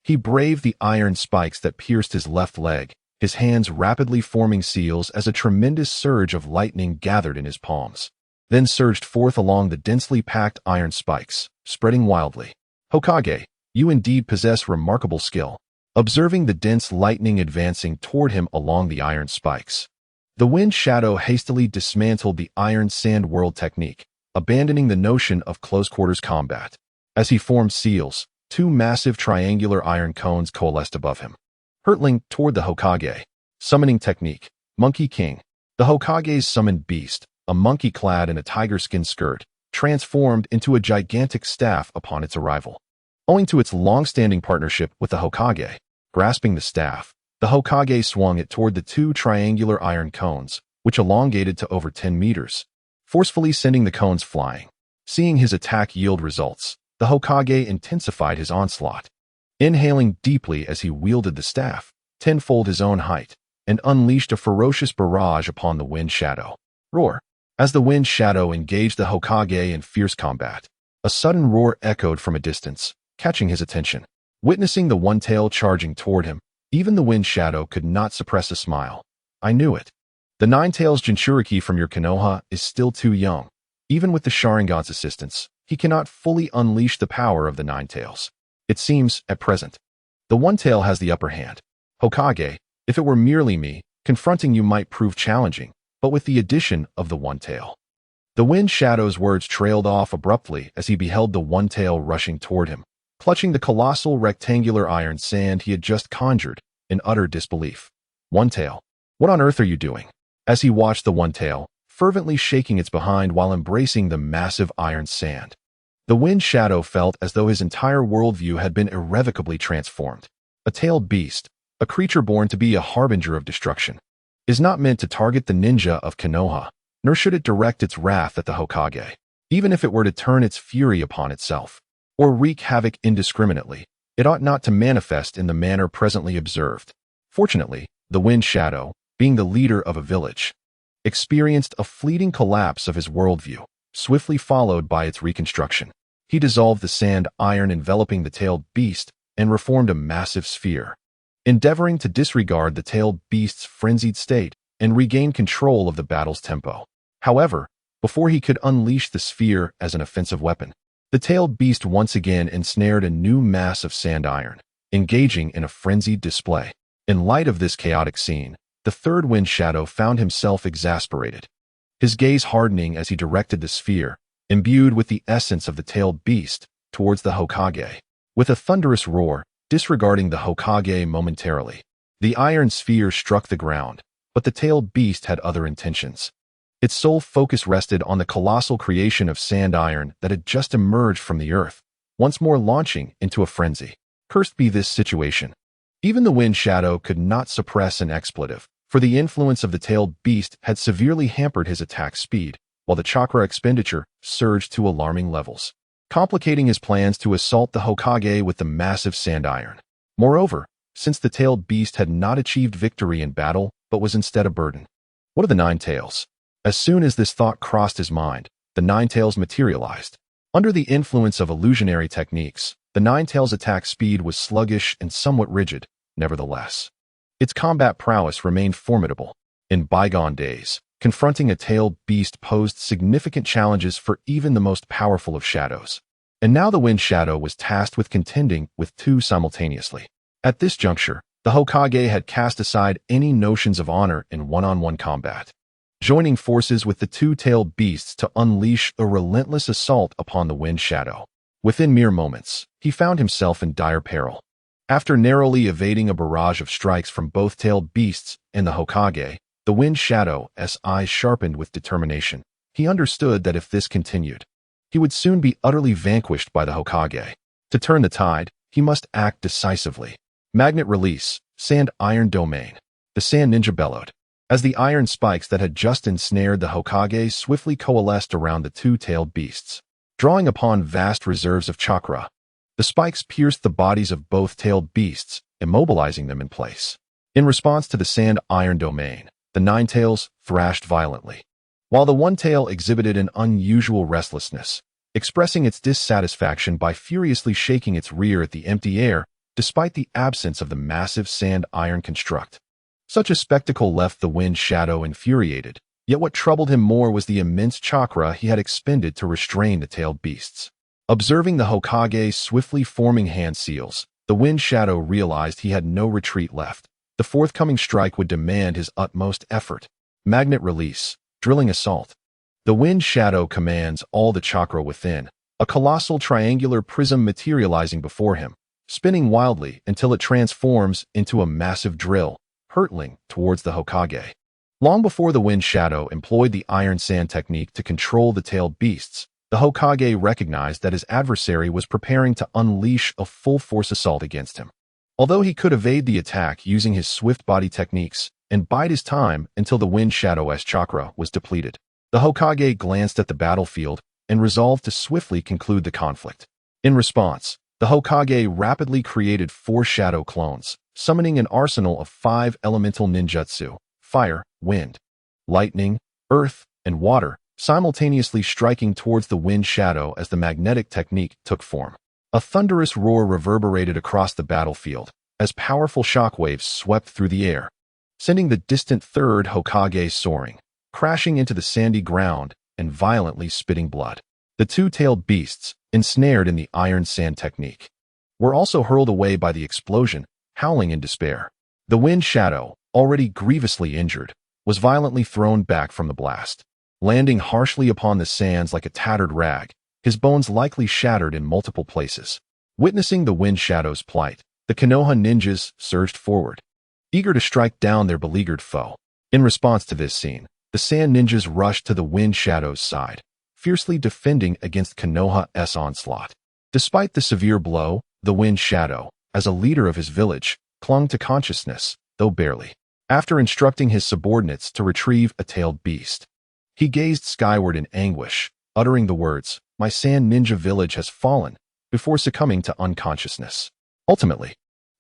he braved the iron spikes that pierced his left leg, his hands rapidly forming seals as a tremendous surge of lightning gathered in his palms, then surged forth along the densely packed iron spikes, spreading wildly. Hokage, you indeed possess remarkable skill. Observing the dense lightning advancing toward him along the iron spikes, the Wind Shadow hastily dismantled the iron sand world technique, abandoning the notion of close-quarters combat. As he formed seals, two massive triangular iron cones coalesced above him, hurtling toward the Hokage. Summoning technique, Monkey King. The Hokage's summoned beast, a monkey clad in a tiger-skin skirt, transformed into a gigantic staff upon its arrival. Owing to its long-standing partnership with the Hokage, grasping the staff, the Hokage swung it toward the two triangular iron cones, which elongated to over 10 meters, forcefully sending the cones flying. Seeing his attack yield results, the Hokage intensified his onslaught, inhaling deeply as he wielded the staff, tenfold his own height, and unleashed a ferocious barrage upon the Wind Shadow. Roar! As the Wind Shadow engaged the Hokage in fierce combat, a sudden roar echoed from a distance, catching his attention. Witnessing the one-tail charging toward him, even the Wind Shadow could not suppress a smile. I knew it. The Nine-Tails Jinchuriki from your Konoha is still too young. Even with the Sharingan's assistance, he cannot fully unleash the power of the Nine Tails. It seems, at present, the One Tail has the upper hand. Hokage, if it were merely me, confronting you might prove challenging, but with the addition of the One Tail. The Wind Shadow's words trailed off abruptly as he beheld the One Tail rushing toward him, clutching the colossal rectangular iron sand he had just conjured, in utter disbelief. One Tail, what on earth are you doing? As he watched the One Tail, fervently shaking its behind while embracing the massive iron sand, the Wind Shadow felt as though his entire worldview had been irrevocably transformed. A tailed beast, a creature born to be a harbinger of destruction, is not meant to target the ninja of Konoha, nor should it direct its wrath at the Hokage. Even if it were to turn its fury upon itself, or wreak havoc indiscriminately, it ought not to manifest in the manner presently observed. Fortunately, the Wind Shadow, being the leader of a village, experienced a fleeting collapse of his worldview, swiftly followed by its reconstruction. He dissolved the sand iron enveloping the tailed beast and reformed a massive sphere, endeavoring to disregard the tailed beast's frenzied state and regain control of the battle's tempo. However, before he could unleash the sphere as an offensive weapon, the tailed beast once again ensnared a new mass of sand iron, engaging in a frenzied display. In light of this chaotic scene, the third Wind Shadow found himself exasperated, his gaze hardening as he directed the sphere, imbued with the essence of the tailed beast, towards the Hokage. With a thunderous roar, disregarding the Hokage momentarily, the iron sphere struck the ground, but the tailed beast had other intentions. Its sole focus rested on the colossal creation of sand iron that had just emerged from the earth, once more launching into a frenzy. Cursed be this situation. Even the Wind Shadow could not suppress an expletive, for the influence of the tailed beast had severely hampered his attack speed, while the chakra expenditure surged to alarming levels, complicating his plans to assault the Hokage with the massive sand iron. Moreover, since the tailed beast had not achieved victory in battle, but was instead a burden. What are the Nine Tails? As soon as this thought crossed his mind, the Nine Tails materialized. Under the influence of illusionary techniques, the Nine Tails' attack speed was sluggish and somewhat rigid. Nevertheless, its combat prowess remained formidable. In bygone days, confronting a tailed beast posed significant challenges for even the most powerful of shadows. And now the Wind Shadow was tasked with contending with two simultaneously. At this juncture, the Hokage had cast aside any notions of honor in one-on-one combat, joining forces with the two-tailed beasts to unleash a relentless assault upon the Wind Shadow. Within mere moments, he found himself in dire peril. After narrowly evading a barrage of strikes from both-tailed beasts and the Hokage, the Wind Shadow's eyes sharpened with determination. He understood that if this continued, he would soon be utterly vanquished by the Hokage. To turn the tide, he must act decisively. Magnet release, sand iron domain. The sand ninja bellowed. As the iron spikes that had just ensnared the Hokage swiftly coalesced around the two-tailed beasts, drawing upon vast reserves of chakra. The spikes pierced the bodies of both tailed beasts, immobilizing them in place. In response to the sand iron domain, the nine tails thrashed violently, while the one tail exhibited an unusual restlessness, expressing its dissatisfaction by furiously shaking its rear at the empty air, despite the absence of the massive sand iron construct. Such a spectacle left the Wind Shadow infuriated, yet what troubled him more was the immense chakra he had expended to restrain the tailed beasts. Observing the Hokage's swiftly forming hand seals, the Wind Shadow realized he had no retreat left. The forthcoming strike would demand his utmost effort. Magnet release, drilling assault. The Wind Shadow commands all the chakra within, a colossal triangular prism materializing before him, spinning wildly until it transforms into a massive drill, hurtling towards the Hokage. Long before the Wind Shadow employed the iron sand technique to control the tailed beasts, the Hokage recognized that his adversary was preparing to unleash a full-force assault against him. Although he could evade the attack using his swift body techniques and bide his time until the Wind Shadow's chakra was depleted, the Hokage glanced at the battlefield and resolved to swiftly conclude the conflict. In response, the Hokage rapidly created 4 shadow clones, summoning an arsenal of 5 elemental ninjutsu: fire, wind, lightning, earth, and water, simultaneously striking towards the Wind Shadow as the magnetic technique took form. A thunderous roar reverberated across the battlefield as powerful shockwaves swept through the air, sending the distant third Hokage soaring, crashing into the sandy ground and violently spitting blood. The two-tailed beasts, ensnared in the iron sand technique, were also hurled away by the explosion, howling in despair. The Wind Shadow, already grievously injured, was violently thrown back from the blast, landing harshly upon the sands like a tattered rag, his bones likely shattered in multiple places. Witnessing the Wind Shadow's plight, the Konoha ninjas surged forward, eager to strike down their beleaguered foe. In response to this scene, the sand ninjas rushed to the Wind Shadow's side, fiercely defending against Konoha's onslaught. Despite the severe blow, the Wind Shadow, as a leader of his village, clung to consciousness, though barely. After instructing his subordinates to retrieve a tailed beast, he gazed skyward in anguish, uttering the words, "My sand ninja village has fallen," before succumbing to unconsciousness. Ultimately,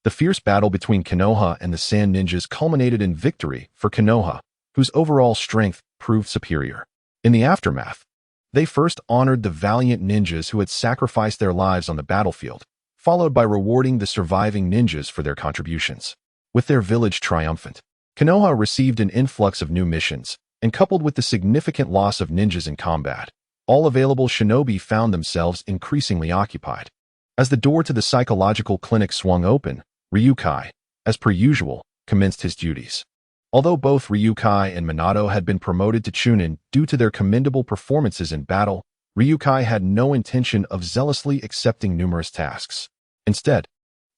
the fierce battle between Konoha and the sand ninjas culminated in victory for Konoha, whose overall strength proved superior. In the aftermath, they first honored the valiant ninjas who had sacrificed their lives on the battlefield, followed by rewarding the surviving ninjas for their contributions. With their village triumphant, Konoha received an influx of new missions, and coupled with the significant loss of ninjas in combat, all available shinobi found themselves increasingly occupied. As the door to the psychological clinic swung open, Ryukai, as per usual, commenced his duties. Although both Ryukai and Minato had been promoted to Chunin due to their commendable performances in battle, Ryukai had no intention of zealously accepting numerous tasks. Instead,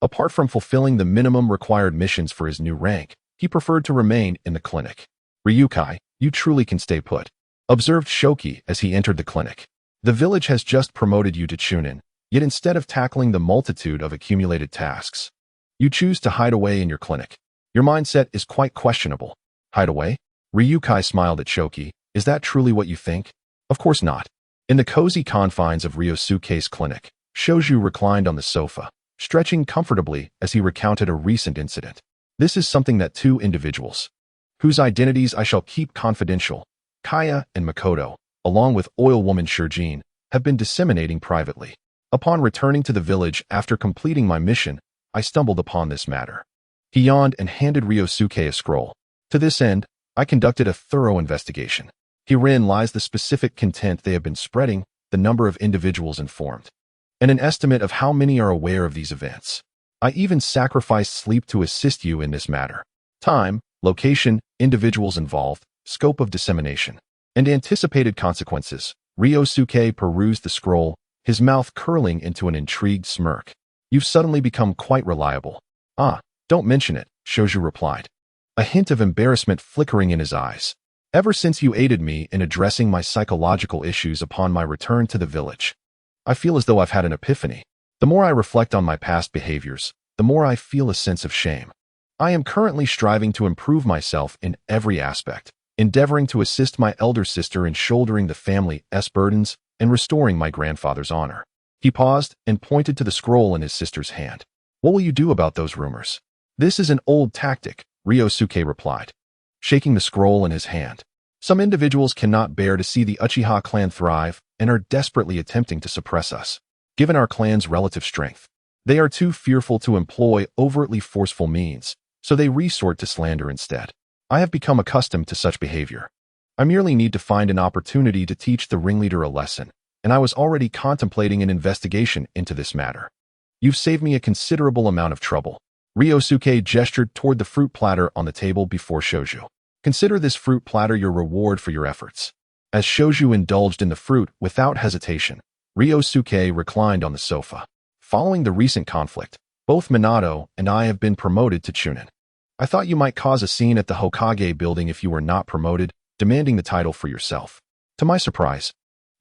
apart from fulfilling the minimum required missions for his new rank, he preferred to remain in the clinic. "Ryukai, you truly can stay put," observed Shoki as he entered the clinic. "The village has just promoted you to Chunin, yet instead of tackling the multitude of accumulated tasks, you choose to hide away in your clinic. Your mindset is quite questionable." "Hide away?" Ryukai smiled at Shoki. "Is that truly what you think?" "Of course not." In the cozy confines of Ryosuke's clinic, Shoju reclined on the sofa, stretching comfortably as he recounted a recent incident. "This is something that 2 individuals, whose identities I shall keep confidential, Kaya and Makoto, along with oil woman Shurjin, have been disseminating privately. Upon returning to the village after completing my mission, I stumbled upon this matter." He yawned and handed Ryosuke a scroll. "To this end, I conducted a thorough investigation. Herein lies the specific content they have been spreading, the number of individuals informed, and an estimate of how many are aware of these events. I even sacrificed sleep to assist you in this matter. Time, location, individuals involved, scope of dissemination, and anticipated consequences." Ryosuke perused the scroll, his mouth curling into an intrigued smirk. You've suddenly become quite reliable. Ah, don't mention it, Shoju replied, a hint of embarrassment flickering in his eyes. Ever since you aided me in addressing my psychological issues upon my return to the village, I feel as though I've had an epiphany. The more I reflect on my past behaviors, the more I feel a sense of shame. I am currently striving to improve myself in every aspect, endeavoring to assist my elder sister in shouldering the family's burdens and restoring my grandfather's honor. He paused and pointed to the scroll in his sister's hand. What will you do about those rumors? This is an old tactic, Ryusuke replied, shaking the scroll in his hand. Some individuals cannot bear to see the Uchiha clan thrive and are desperately attempting to suppress us. Given our clan's relative strength, they are too fearful to employ overtly forceful means, so they resort to slander instead. I have become accustomed to such behavior. I merely need to find an opportunity to teach the ringleader a lesson, and I was already contemplating an investigation into this matter. You've saved me a considerable amount of trouble. Ryusuke gestured toward the fruit platter on the table before Shoju. Consider this fruit platter your reward for your efforts. As Shoju indulged in the fruit without hesitation, Ryusuke reclined on the sofa. Following the recent conflict, both Minato and I have been promoted to Chunin. I thought you might cause a scene at the Hokage building if you were not promoted, demanding the title for yourself. To my surprise,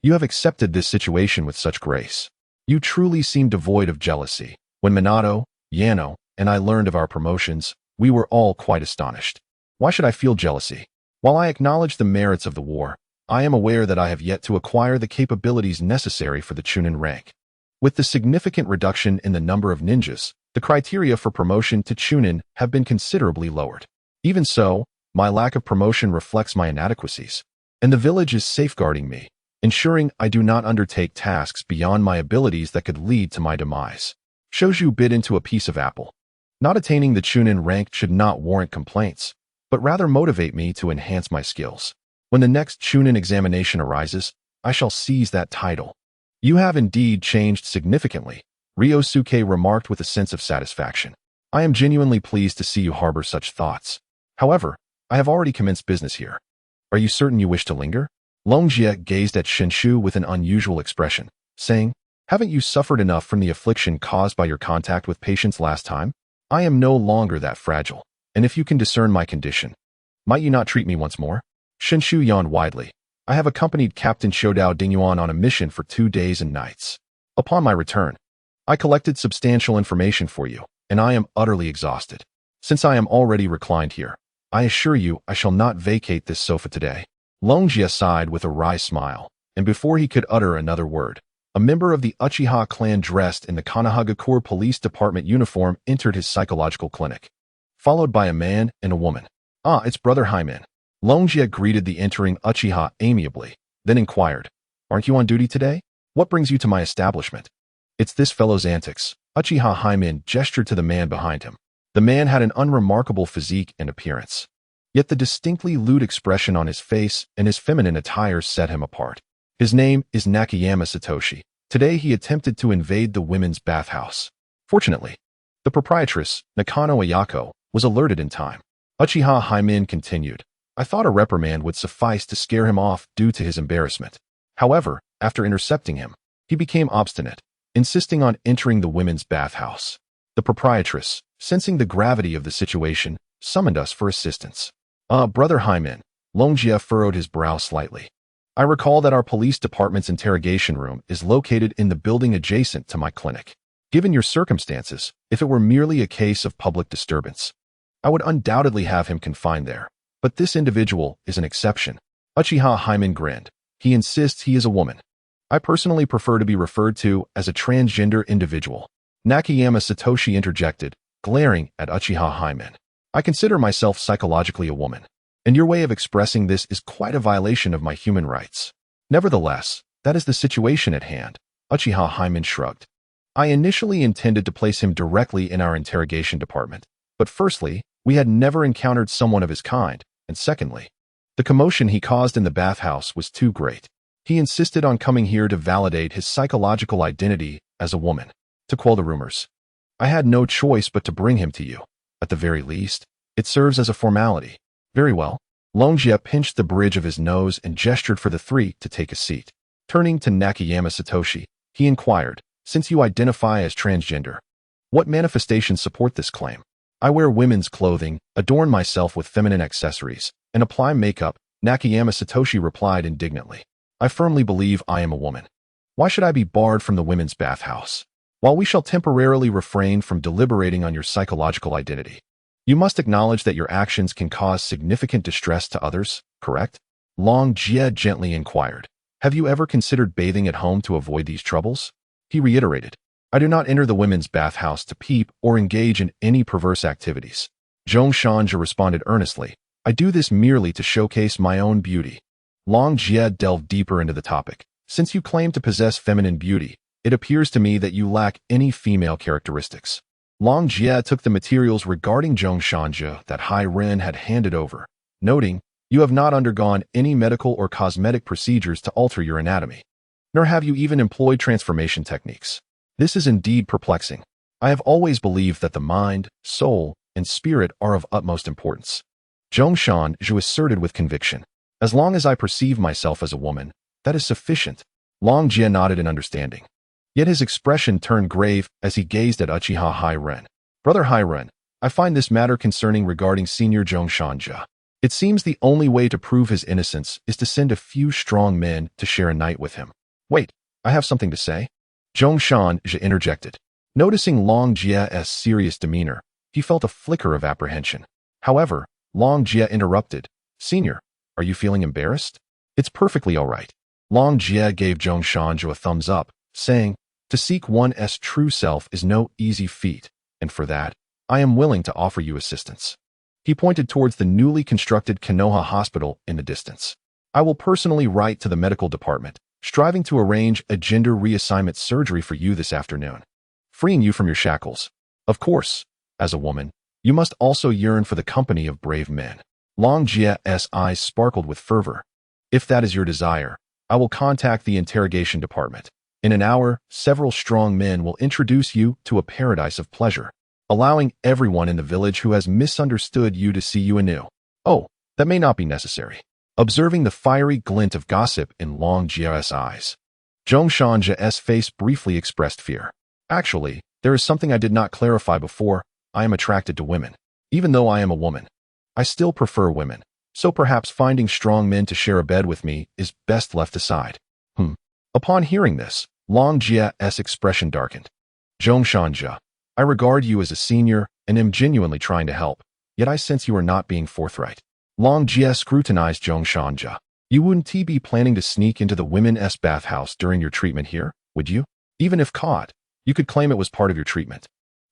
you have accepted this situation with such grace. You truly seem devoid of jealousy. When Minato, Yano, and I learned of our promotions, we were all quite astonished. Why should I feel jealousy? While I acknowledge the merits of the war, I am aware that I have yet to acquire the capabilities necessary for the Chunin rank. With the significant reduction in the number of ninjas, the criteria for promotion to Chunin have been considerably lowered. Even so, my lack of promotion reflects my inadequacies, and the village is safeguarding me, ensuring I do not undertake tasks beyond my abilities that could lead to my demise. Shoju bit into a piece of apple. Not attaining the Chunin rank should not warrant complaints, but rather motivate me to enhance my skills. When the next Chunin examination arises, I shall seize that title. You have indeed changed significantly, Ryusuke remarked with a sense of satisfaction. I am genuinely pleased to see you harbor such thoughts. However, I have already commenced business here. Are you certain you wish to linger? Longjie gazed at Shinshu with an unusual expression, saying, haven't you suffered enough from the affliction caused by your contact with patients last time? I am no longer that fragile, and if you can discern my condition, might you not treat me once more? Shinshu yawned widely. I have accompanied Captain Shodao Dingyuan on a mission for 2 days and nights. Upon my return, I collected substantial information for you, and I am utterly exhausted. Since I am already reclined here, I assure you I shall not vacate this sofa today. Longjie sighed with a wry smile, and before he could utter another word, a member of the Uchiha clan dressed in the Konoha Police Department uniform entered his psychological clinic, followed by a man and a woman. Ah, it's Brother Hyman. Longjie greeted the entering Uchiha amiably, then inquired, aren't you on duty today? What brings you to my establishment? It's this fellow's antics. Uchiha Hyman gestured to the man behind him. The man had an unremarkable physique and appearance, yet the distinctly lewd expression on his face and his feminine attire set him apart. His name is Nakayama Satoshi. Today he attempted to invade the women's bathhouse. Fortunately, the proprietress, Nakano Ayako, was alerted in time. Uchiha Hyman continued, I thought a reprimand would suffice to scare him off due to his embarrassment. However, after intercepting him, he became obstinate, insisting on entering the women's bathhouse. The proprietress, sensing the gravity of the situation, summoned us for assistance. Brother Hyman, Longjie furrowed his brow slightly. I recall that our police department's interrogation room is located in the building adjacent to my clinic. Given your circumstances, if it were merely a case of public disturbance, I would undoubtedly have him confined there. But this individual is an exception. Uchiha Hyman grinned. He insists he is a woman. I personally prefer to be referred to as a transgender individual. Nakayama Satoshi interjected, glaring at Uchiha Hyman. I consider myself psychologically a woman, and your way of expressing this is quite a violation of my human rights. Nevertheless, that is the situation at hand. Uchiha Hyman shrugged. I initially intended to place him directly in our interrogation department, but firstly, we had never encountered someone of his kind, and secondly, the commotion he caused in the bathhouse was too great. He insisted on coming here to validate his psychological identity as a woman, to quell the rumors. I had no choice but to bring him to you. At the very least, it serves as a formality. Very well. Longjie pinched the bridge of his nose and gestured for the three to take a seat. Turning to Nakayama Satoshi, he inquired, since you identify as transgender, What manifestations support this claim? I wear women's clothing, adorn myself with feminine accessories, and apply makeup, Nakayama Satoshi replied indignantly. I firmly believe I am a woman. Why should I be barred from the women's bathhouse? While we shall temporarily refrain from deliberating on your psychological identity, you must acknowledge that your actions can cause significant distress to others, correct? Long Jie gently inquired. Have you ever considered bathing at home to avoid these troubles? He reiterated. I do not enter the women's bathhouse to peep or engage in any perverse activities. Zhong Shanja responded earnestly. I do this merely to showcase my own beauty. Long Jie delved deeper into the topic. Since you claim to possess feminine beauty, it appears to me that you lack any female characteristics. Long Jie took the materials regarding Zhong Shanja that Hai Ren had handed over, noting, you have not undergone any medical or cosmetic procedures to alter your anatomy, nor have you even employed transformation techniques. This is indeed perplexing. I have always believed that the mind, soul, and spirit are of utmost importance. Zhong Shanja asserted with conviction. As long as I perceive myself as a woman, that is sufficient. Long Jie nodded in understanding. Yet his expression turned grave as he gazed at Uchiha Hai Ren. Brother Hai Ren, I find this matter concerning regarding Senior Zhong Shanja. It seems the only way to prove his innocence is to send a few strong men to share a night with him. Wait, I have something to say. Zhong Shanja interjected. Noticing Long Jie's serious demeanor, he felt a flicker of apprehension. However, Long Jie interrupted. Senior, are you feeling embarrassed? It's perfectly all right. Long Jie gave Zhong Shanja a thumbs up, saying, to seek one's true self is no easy feat, and for that, I am willing to offer you assistance. He pointed towards the newly constructed Konoha hospital in the distance. I will personally write to the medical department, striving to arrange a gender reassignment surgery for you this afternoon, freeing you from your shackles. Of course, as a woman, you must also yearn for the company of brave men. Long Jie's eyes sparkled with fervor. If that is your desire, I will contact the interrogation department. In an hour, several strong men will introduce you to a paradise of pleasure, allowing everyone in the village who has misunderstood you to see you anew. Oh, that may not be necessary. Observing the fiery glint of gossip in Long Jie's eyes, Zhong Shanja's face briefly expressed fear. Actually, there is something I did not clarify before. I am attracted to women. Even though I am a woman, I still prefer women, so perhaps finding strong men to share a bed with me is best left aside. Upon hearing this, Long Jie's expression darkened. Zhong Shanja, I regard you as a senior and am genuinely trying to help, yet I sense you are not being forthright. Long Jie scrutinized Zhong Shanja. You wouldn't be planning to sneak into the women's bathhouse during your treatment here, would you? Even if caught, you could claim it was part of your treatment.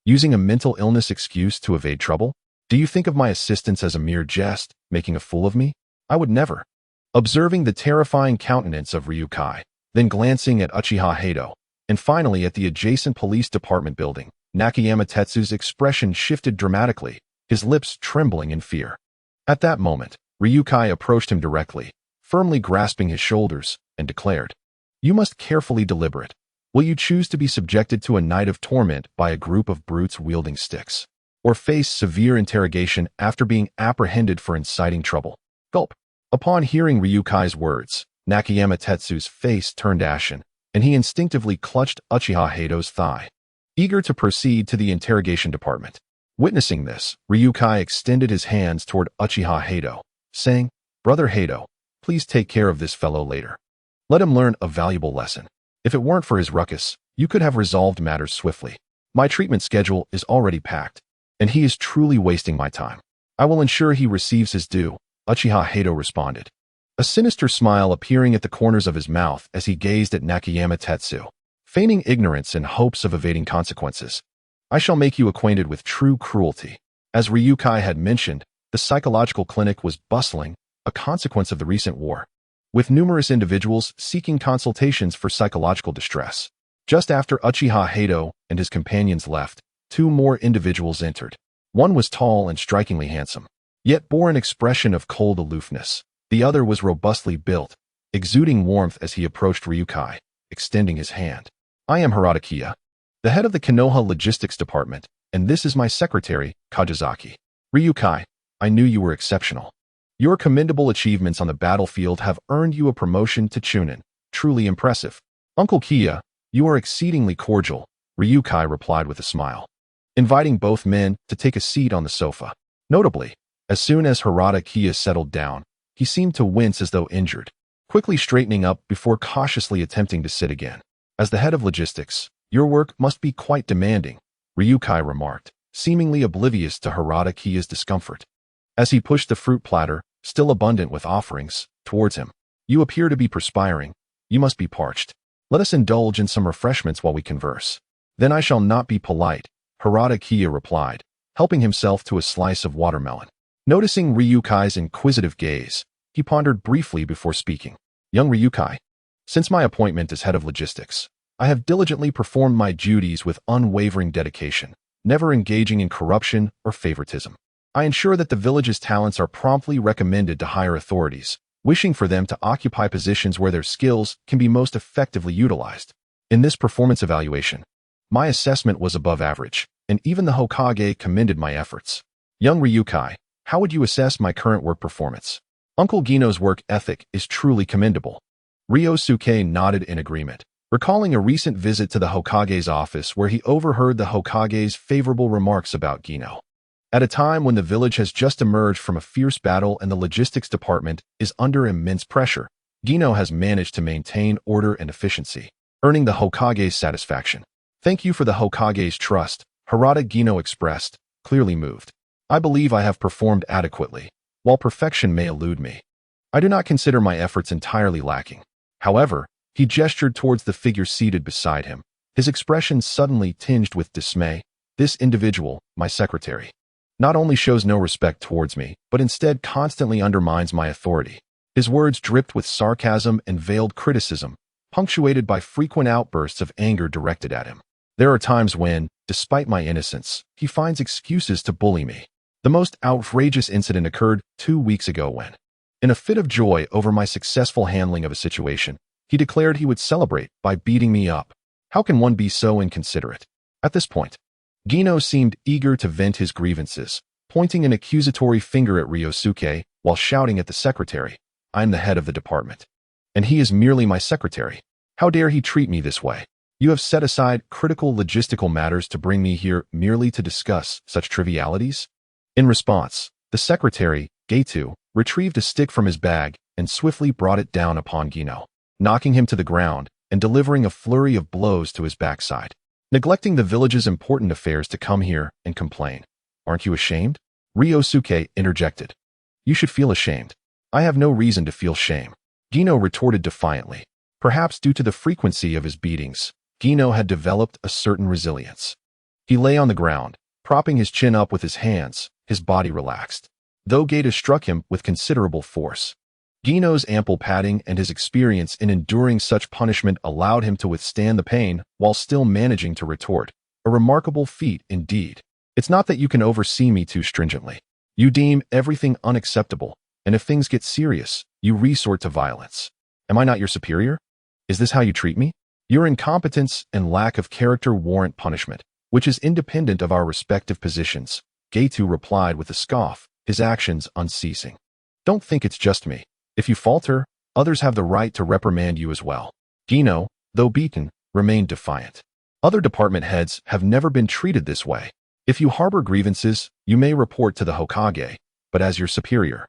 Using a mental illness excuse to evade trouble? Do you think of my assistance as a mere jest, making a fool of me? I would never. Observing the terrifying countenance of Ryukai, then glancing at Uchiha Hado, and finally at the adjacent police department building, Nakayama Tetsu's expression shifted dramatically, his lips trembling in fear. At that moment, Ryukai approached him directly, firmly grasping his shoulders, and declared, You must carefully deliberate. Will you choose to be subjected to a night of torment by a group of brutes wielding sticks, or face severe interrogation after being apprehended for inciting trouble? Gulp. Upon hearing Ryukai's words, Nakayama Tetsu's face turned ashen, and he instinctively clutched Uchiha Hado's thigh, eager to proceed to the interrogation department. Witnessing this, Ryukai extended his hands toward Uchiha Hado, saying, Brother Hado, please take care of this fellow later. Let him learn a valuable lesson. If it weren't for his ruckus, you could have resolved matters swiftly. My treatment schedule is already packed, and he is truly wasting my time. I will ensure he receives his due, Uchiha Hado responded, a sinister smile appearing at the corners of his mouth as he gazed at Nakayama Tetsu, feigning ignorance in hopes of evading consequences. I shall make you acquainted with true cruelty. As Ryukai had mentioned, the psychological clinic was bustling, a consequence of the recent war, with numerous individuals seeking consultations for psychological distress. Just after Uchiha Hado and his companions left, two more individuals entered. One was tall and strikingly handsome, yet bore an expression of cold aloofness. The other was robustly built, exuding warmth as he approached Ryukai, extending his hand. I am Hiratakiya, the head of the Konoha Logistics Department, and this is my secretary, Kajizaki. Ryukai, I knew you were exceptional. Your commendable achievements on the battlefield have earned you a promotion to Chunin. Truly impressive. Uncle Kiya, you are exceedingly cordial, Ryukai replied with a smile. inviting both men to take a seat on the sofa. Notably, as soon as Harada Kiya settled down, he seemed to wince as though injured, quickly straightening up before cautiously attempting to sit again. As the head of logistics, your work must be quite demanding, Ryukai remarked, seemingly oblivious to Harada Kiya's discomfort. As he pushed the fruit platter, still abundant with offerings, towards him. You appear to be perspiring. You must be parched. Let us indulge in some refreshments while we converse. Then I shall not be polite, Harada Kiya replied, helping himself to a slice of watermelon. Noticing Ryukai's inquisitive gaze, he pondered briefly before speaking. Young Ryukai, since my appointment as head of logistics, I have diligently performed my duties with unwavering dedication, never engaging in corruption or favoritism. I ensure that the village's talents are promptly recommended to higher authorities, wishing for them to occupy positions where their skills can be most effectively utilized. In this performance evaluation, my assessment was above average, and even the Hokage commended my efforts. Young Ryukai, how would you assess my current work performance? Uncle Gino's work ethic is truly commendable. Ryusuke nodded in agreement, recalling a recent visit to the Hokage's office where he overheard the Hokage's favorable remarks about Gino. At a time when the village has just emerged from a fierce battle and the logistics department is under immense pressure, Gino has managed to maintain order and efficiency, earning the Hokage's satisfaction. Thank you for the Hokage's trust, Harada Gino expressed, clearly moved. I believe I have performed adequately, while perfection may elude me. I do not consider my efforts entirely lacking. However, he gestured towards the figure seated beside him, his expression suddenly tinged with dismay. This individual, my secretary, not only shows no respect towards me, but instead constantly undermines my authority. His words dripped with sarcasm and veiled criticism, punctuated by frequent outbursts of anger directed at him. There are times when, despite my innocence, he finds excuses to bully me. The most outrageous incident occurred 2 weeks ago when, in a fit of joy over my successful handling of a situation, he declared he would celebrate by beating me up. How can one be so inconsiderate? At this point, Gino seemed eager to vent his grievances, pointing an accusatory finger at Ryusuke while shouting at the secretary, I am the head of the department, and he is merely my secretary. How dare he treat me this way? You have set aside critical logistical matters to bring me here merely to discuss such trivialities? In response, the secretary, Geitu, retrieved a stick from his bag and swiftly brought it down upon Gino, knocking him to the ground and delivering a flurry of blows to his backside. Neglecting the village's important affairs to come here and complain. Aren't you ashamed? Ryusuke interjected. You should feel ashamed. I have no reason to feel shame, Gino retorted defiantly. Perhaps due to the frequency of his beatings, Gino had developed a certain resilience. He lay on the ground, propping his chin up with his hands, his body relaxed. Though Geta struck him with considerable force, Gino's ample padding and his experience in enduring such punishment allowed him to withstand the pain while still managing to retort. A remarkable feat indeed. It's not that you can oversee me too stringently. You deem everything unacceptable, and if things get serious, you resort to violence. Am I not your superior? Is this how you treat me? Your incompetence and lack of character warrant punishment, which is independent of our respective positions, Geitu replied with a scoff, his actions unceasing. Don't think it's just me. If you falter, others have the right to reprimand you as well. Gino, though beaten, remained defiant. Other department heads have never been treated this way. If you harbor grievances, you may report to the Hokage, but as your superior,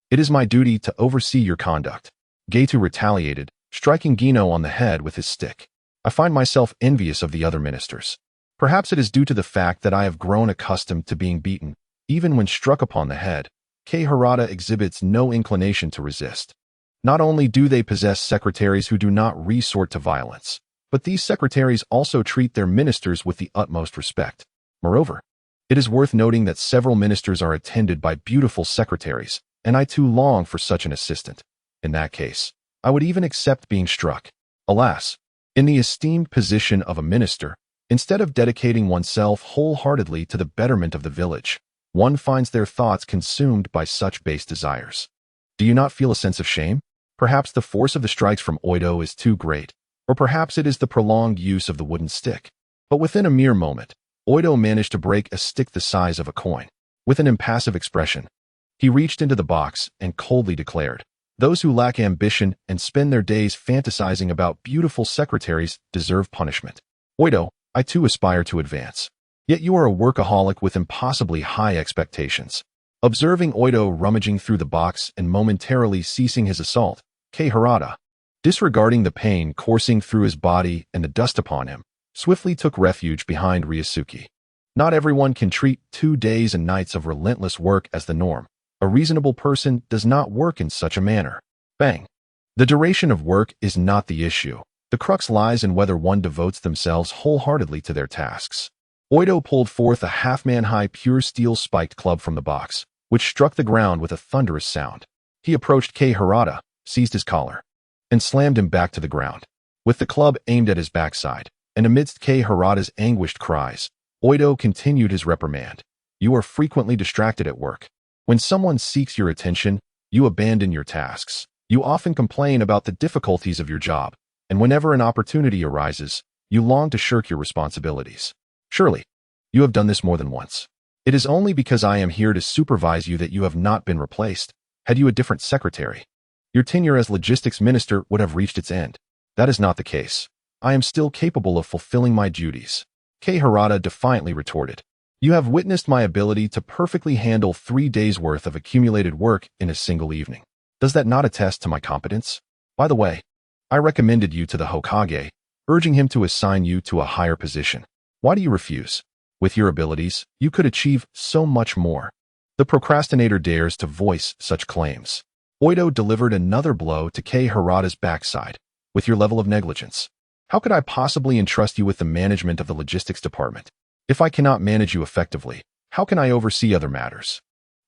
it is my duty to oversee your conduct. Geitu retaliated, striking Gino on the head with his stick. I find myself envious of the other ministers. Perhaps it is due to the fact that I have grown accustomed to being beaten, even when struck upon the head. Harada exhibits no inclination to resist. Not only do they possess secretaries who do not resort to violence, but these secretaries also treat their ministers with the utmost respect. Moreover, it is worth noting that several ministers are attended by beautiful secretaries, and I too long for such an assistant. In that case, I would even accept being struck. Alas, in the esteemed position of a minister, instead of dedicating oneself wholeheartedly to the betterment of the village, one finds their thoughts consumed by such base desires. Do you not feel a sense of shame? Perhaps the force of the strikes from Oido is too great, or perhaps it is the prolonged use of the wooden stick. But within a mere moment, Oido managed to break a stick the size of a coin. With an impassive expression, he reached into the box and coldly declared, those who lack ambition and spend their days fantasizing about beautiful secretaries deserve punishment. Oido, I too aspire to advance. Yet you are a workaholic with impossibly high expectations. Observing Oito rummaging through the box and momentarily ceasing his assault, Kei Harada, disregarding the pain coursing through his body and the dust upon him, swiftly took refuge behind Ryusuke. Not everyone can treat 2 days and nights of relentless work as the norm. A reasonable person does not work in such a manner. Bang. The duration of work is not the issue. The crux lies in whether one devotes themselves wholeheartedly to their tasks. Oito pulled forth a half-man-high pure steel spiked club from the box, which struck the ground with a thunderous sound. He approached Kei Harada, seized his collar, and slammed him back to the ground. With the club aimed at his backside, and amidst Kei Harada's anguished cries, Oito continued his reprimand. You are frequently distracted at work. When someone seeks your attention, you abandon your tasks. You often complain about the difficulties of your job, and whenever an opportunity arises, you long to shirk your responsibilities. Surely, you have done this more than once. It is only because I am here to supervise you that you have not been replaced. Had you a different secretary, your tenure as logistics minister would have reached its end. That is not the case. I am still capable of fulfilling my duties. Kei Harada defiantly retorted. You have witnessed my ability to perfectly handle 3 days' worth of accumulated work in a single evening. Does that not attest to my competence? By the way, I recommended you to the Hokage, urging him to assign you to a higher position. Why do you refuse? With your abilities, you could achieve so much more. The procrastinator dares to voice such claims. Oito delivered another blow to Kei Harada's backside. With your level of negligence, how could I possibly entrust you with the management of the logistics department? If I cannot manage you effectively, how can I oversee other matters?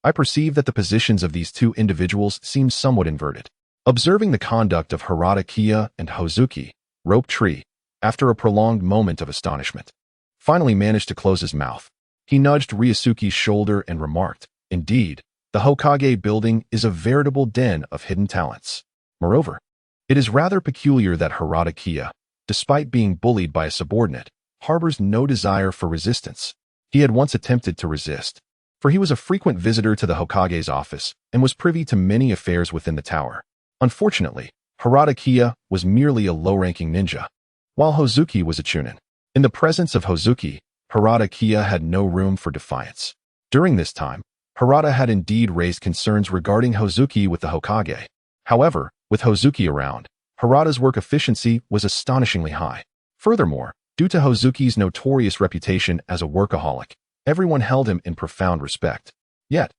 I perceive that the positions of these two individuals seem somewhat inverted. Observing the conduct of Harada Kiya and Hozuki, Rope Tree, after a prolonged moment of astonishment, finally managed to close his mouth. He nudged Ryusuke's shoulder and remarked, Indeed, the Hokage building is a veritable den of hidden talents. Moreover, it is rather peculiar that Harada Kiya, despite being bullied by a subordinate, harbors no desire for resistance. He had once attempted to resist, for he was a frequent visitor to the Hokage's office and was privy to many affairs within the tower. Unfortunately, Harada Kiya was merely a low-ranking ninja, while Hozuki was a chunin. In the presence of Hozuki, Harada Kiya had no room for defiance. During this time, Harada had indeed raised concerns regarding Hozuki with the Hokage. However, with Hozuki around, Harada's work efficiency was astonishingly high. Furthermore, due to Hozuki's notorious reputation as a workaholic, everyone held him in profound respect. Yet,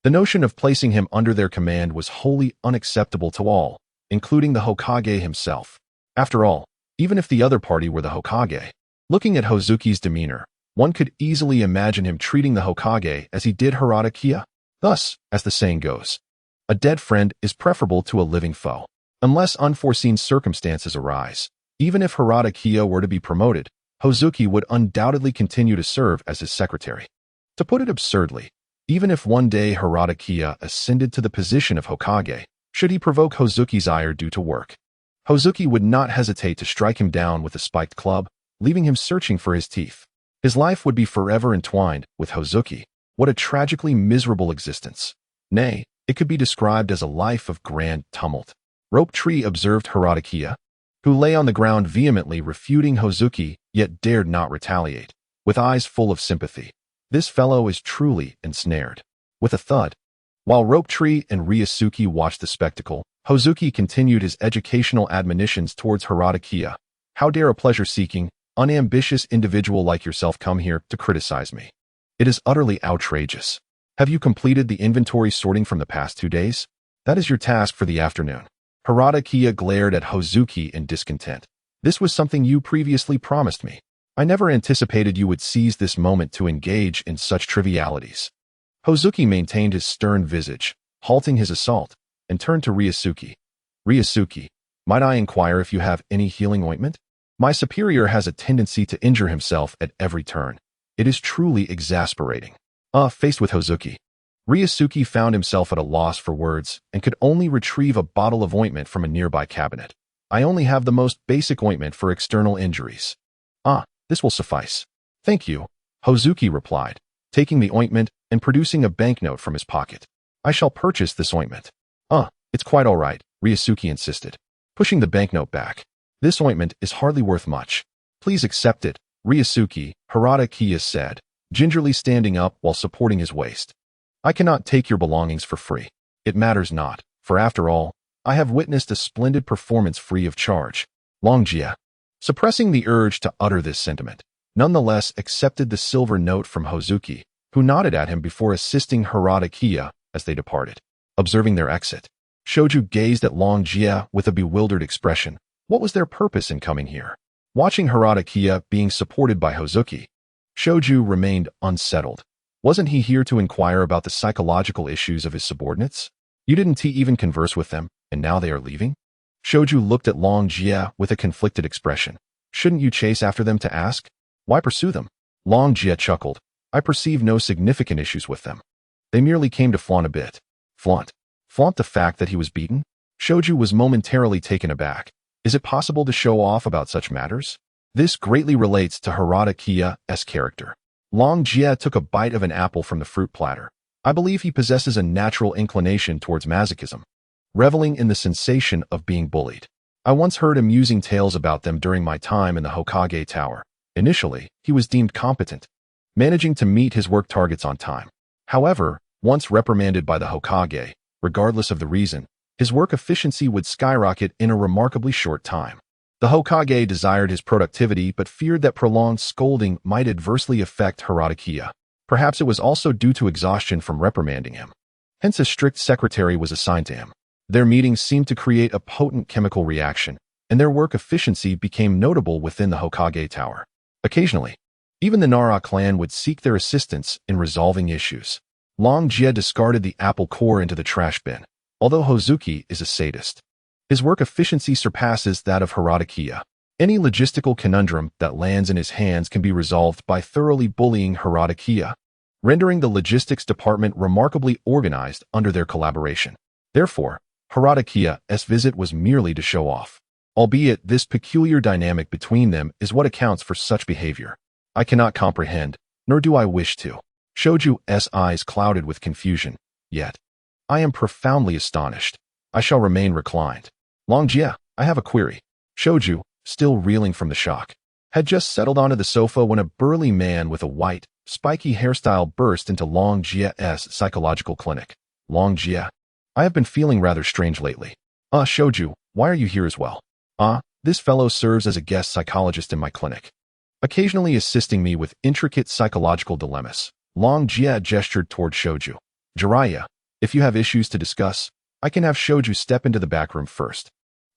the notion of placing him under their command was wholly unacceptable to all, including the Hokage himself. After all, even if the other party were the Hokage, looking at Hozuki's demeanor, one could easily imagine him treating the Hokage as he did Harada Kiya. Thus, as the saying goes, a dead friend is preferable to a living foe. Unless unforeseen circumstances arise, even if Harada Kiya were to be promoted, Hozuki would undoubtedly continue to serve as his secretary. To put it absurdly, even if one day Harada Kiya ascended to the position of Hokage, should he provoke Hozuki's ire due to work, Hozuki would not hesitate to strike him down with a spiked club, leaving him searching for his teeth. His life would be forever entwined with Hozuki. What a tragically miserable existence. Nay, it could be described as a life of grand tumult. Rope Tree observed Harada Kiya, who lay on the ground vehemently refuting Hozuki, yet dared not retaliate, with eyes full of sympathy. This fellow is truly ensnared. With a thud, while Rope Tree and Ryusuke watched the spectacle, Hozuki continued his educational admonitions towards Harada Kiya. How dare a pleasure-seeking, unambitious individual like yourself come here to criticize me? It is utterly outrageous. Have you completed the inventory sorting from the past 2 days? That is your task for the afternoon. Harada Kiya glared at Hozuki in discontent. This was something you previously promised me. I never anticipated you would seize this moment to engage in such trivialities. Hozuki maintained his stern visage, halting his assault, and turned to Ryusuke. Ryusuke, might I inquire if you have any healing ointment? My superior has a tendency to injure himself at every turn. It is truly exasperating. Faced with Hozuki, Ryusuke found himself at a loss for words and could only retrieve a bottle of ointment from a nearby cabinet. I only have the most basic ointment for external injuries. This will suffice. Thank you, Hozuki replied, taking the ointment and producing a banknote from his pocket. I shall purchase this ointment. It's quite all right, Ryusuke insisted, pushing the banknote back. This ointment is hardly worth much. Please accept it, Ryusuke, Harada Kiya said, gingerly standing up while supporting his waist. I cannot take your belongings for free. It matters not, for after all, I have witnessed a splendid performance free of charge. Long Jie, suppressing the urge to utter this sentiment, nonetheless accepted the silver note from Hozuki, who nodded at him before assisting Harada Kiya as they departed. Observing their exit, Shoju gazed at Long Jie with a bewildered expression. What was their purpose in coming here? Watching Harada Kiya being supported by Hozuki, Shoju remained unsettled. Wasn't he here to inquire about the psychological issues of his subordinates? You didn't even converse with them, and now they are leaving? Shoju looked at Long Jie with a conflicted expression. Shouldn't you chase after them to ask? Why pursue them? Long Jie chuckled. I perceive no significant issues with them. They merely came to flaunt a bit. Flaunt? Flaunt the fact that he was beaten? Shoju was momentarily taken aback. Is it possible to show off about such matters? This greatly relates to Harada Kiya's character. Long Jie took a bite of an apple from the fruit platter. I believe he possesses a natural inclination towards masochism, reveling in the sensation of being bullied. I once heard amusing tales about them during my time in the Hokage Tower. Initially, he was deemed competent, managing to meet his work targets on time. However, once reprimanded by the Hokage, regardless of the reason, his work efficiency would skyrocket in a remarkably short time. The Hokage desired his productivity but feared that prolonged scolding might adversely affect Harada Kiya. Perhaps it was also due to exhaustion from reprimanding him. Hence a strict secretary was assigned to him. Their meetings seemed to create a potent chemical reaction, and their work efficiency became notable within the Hokage Tower. Occasionally, even the Nara clan would seek their assistance in resolving issues. Long Jie discarded the apple core into the trash bin. Although Hozuki is a sadist, his work efficiency surpasses that of Harada Kiya. Any logistical conundrum that lands in his hands can be resolved by thoroughly bullying Harada Kiya, rendering the logistics department remarkably organized under their collaboration. Therefore, Harada Kiya's visit was merely to show off. Albeit this peculiar dynamic between them is what accounts for such behavior. I cannot comprehend, nor do I wish to. Shoju's eyes clouded with confusion. Yet, I am profoundly astonished. I shall remain reclined. Long Jie, I have a query. Shoju, still reeling from the shock, had just settled onto the sofa when a burly man with a white, spiky hairstyle burst into Long Jie's psychological clinic. Long Jie, I have been feeling rather strange lately. Shoju, why are you here as well? This fellow serves as a guest psychologist in my clinic, occasionally assisting me with intricate psychological dilemmas. Long Jie gestured toward Shoju. Jiraiya, if you have issues to discuss, I can have Shoju step into the back room first.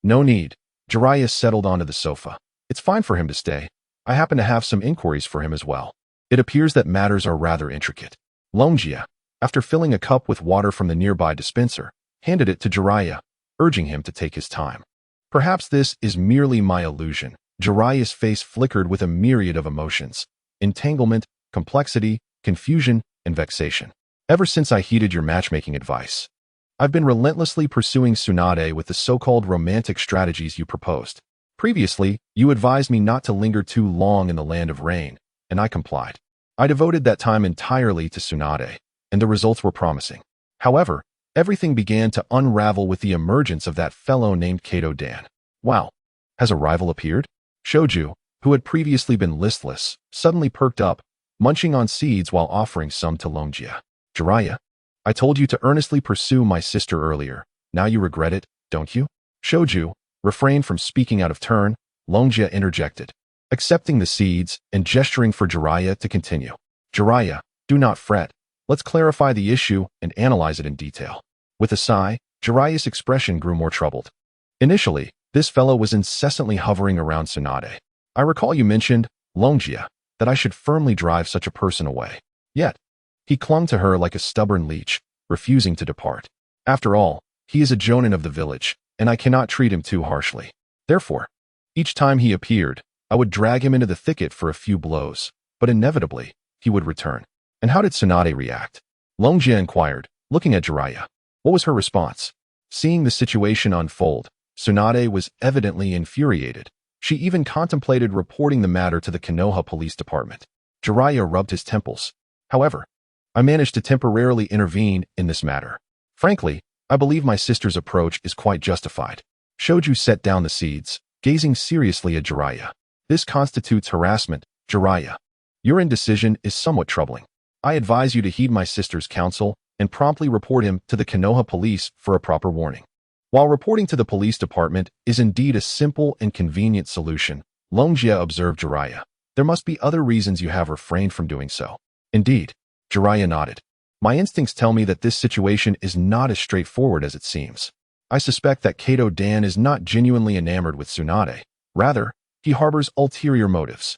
No need. Jiraiya settled onto the sofa. It's fine for him to stay. I happen to have some inquiries for him as well. It appears that matters are rather intricate. Long Jie, after filling a cup with water from the nearby dispenser, handed it to Jiraiya, urging him to take his time. Perhaps this is merely my illusion. Jiraiya's face flickered with a myriad of emotions: entanglement, complexity, confusion, and vexation. Ever since I heeded your matchmaking advice, I've been relentlessly pursuing Tsunade with the so-called romantic strategies you proposed. Previously, you advised me not to linger too long in the land of rain, and I complied. I devoted that time entirely to Tsunade, and the results were promising. However, everything began to unravel with the emergence of that fellow named Kato Dan. Wow, has a rival appeared? Shoju, who had previously been listless, suddenly perked up, munching on seeds while offering some to Long Jie. Jiraiya, I told you to earnestly pursue my sister earlier. Now you regret it, don't you? Shoju refrained from speaking out of turn. Long Jie interjected, accepting the seeds and gesturing for Jiraiya to continue. Jiraiya, do not fret. Let's clarify the issue and analyze it in detail. With a sigh, Jiraiya's expression grew more troubled. Initially, this fellow was incessantly hovering around Tsunade. I recall you mentioned, Long Jie, that I should firmly drive such a person away. Yet, he clung to her like a stubborn leech, refusing to depart. After all, he is a jonin of the village, and I cannot treat him too harshly. Therefore, each time he appeared, I would drag him into the thicket for a few blows, but inevitably, he would return. And how did Tsunade react? Long Jie inquired, looking at Jiraiya. What was her response? Seeing the situation unfold, Tsunade was evidently infuriated. She even contemplated reporting the matter to the Konoha police department. Jiraiya rubbed his temples. However, I managed to temporarily intervene in this matter. Frankly, I believe my sister's approach is quite justified. Shoju set down the seeds, gazing seriously at Jiraiya. This constitutes harassment, Jiraiya. Your indecision is somewhat troubling. I advise you to heed my sister's counsel and promptly report him to the Konoha police for a proper warning. While reporting to the police department is indeed a simple and convenient solution, Longjia observed Jiraiya. There must be other reasons you have refrained from doing so. Indeed, Jiraiya nodded. My instincts tell me that this situation is not as straightforward as it seems. I suspect that Kato Dan is not genuinely enamored with Tsunade. Rather, he harbors ulterior motives.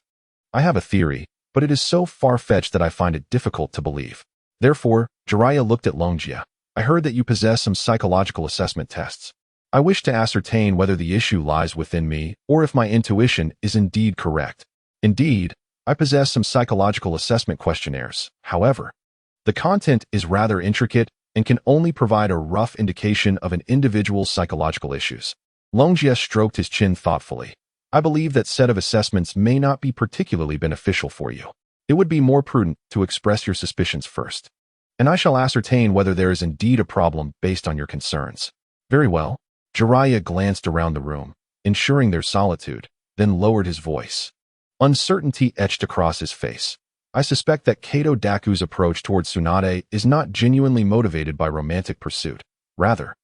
I have a theory, but it is so far-fetched that I find it difficult to believe. Therefore, Jiraiya looked at Longjia. I heard that you possess some psychological assessment tests. I wish to ascertain whether the issue lies within me or if my intuition is indeed correct. Indeed, I possess some psychological assessment questionnaires. However, the content is rather intricate and can only provide a rough indication of an individual's psychological issues. Longjia stroked his chin thoughtfully. I believe that set of assessments may not be particularly beneficial for you. It would be more prudent to express your suspicions first, and I shall ascertain whether there is indeed a problem based on your concerns. Very well. Jiraiya glanced around the room, ensuring their solitude, then lowered his voice. Uncertainty etched across his face. I suspect that Kato Daku's approach towards Tsunade is not genuinely motivated by romantic pursuit. Rather,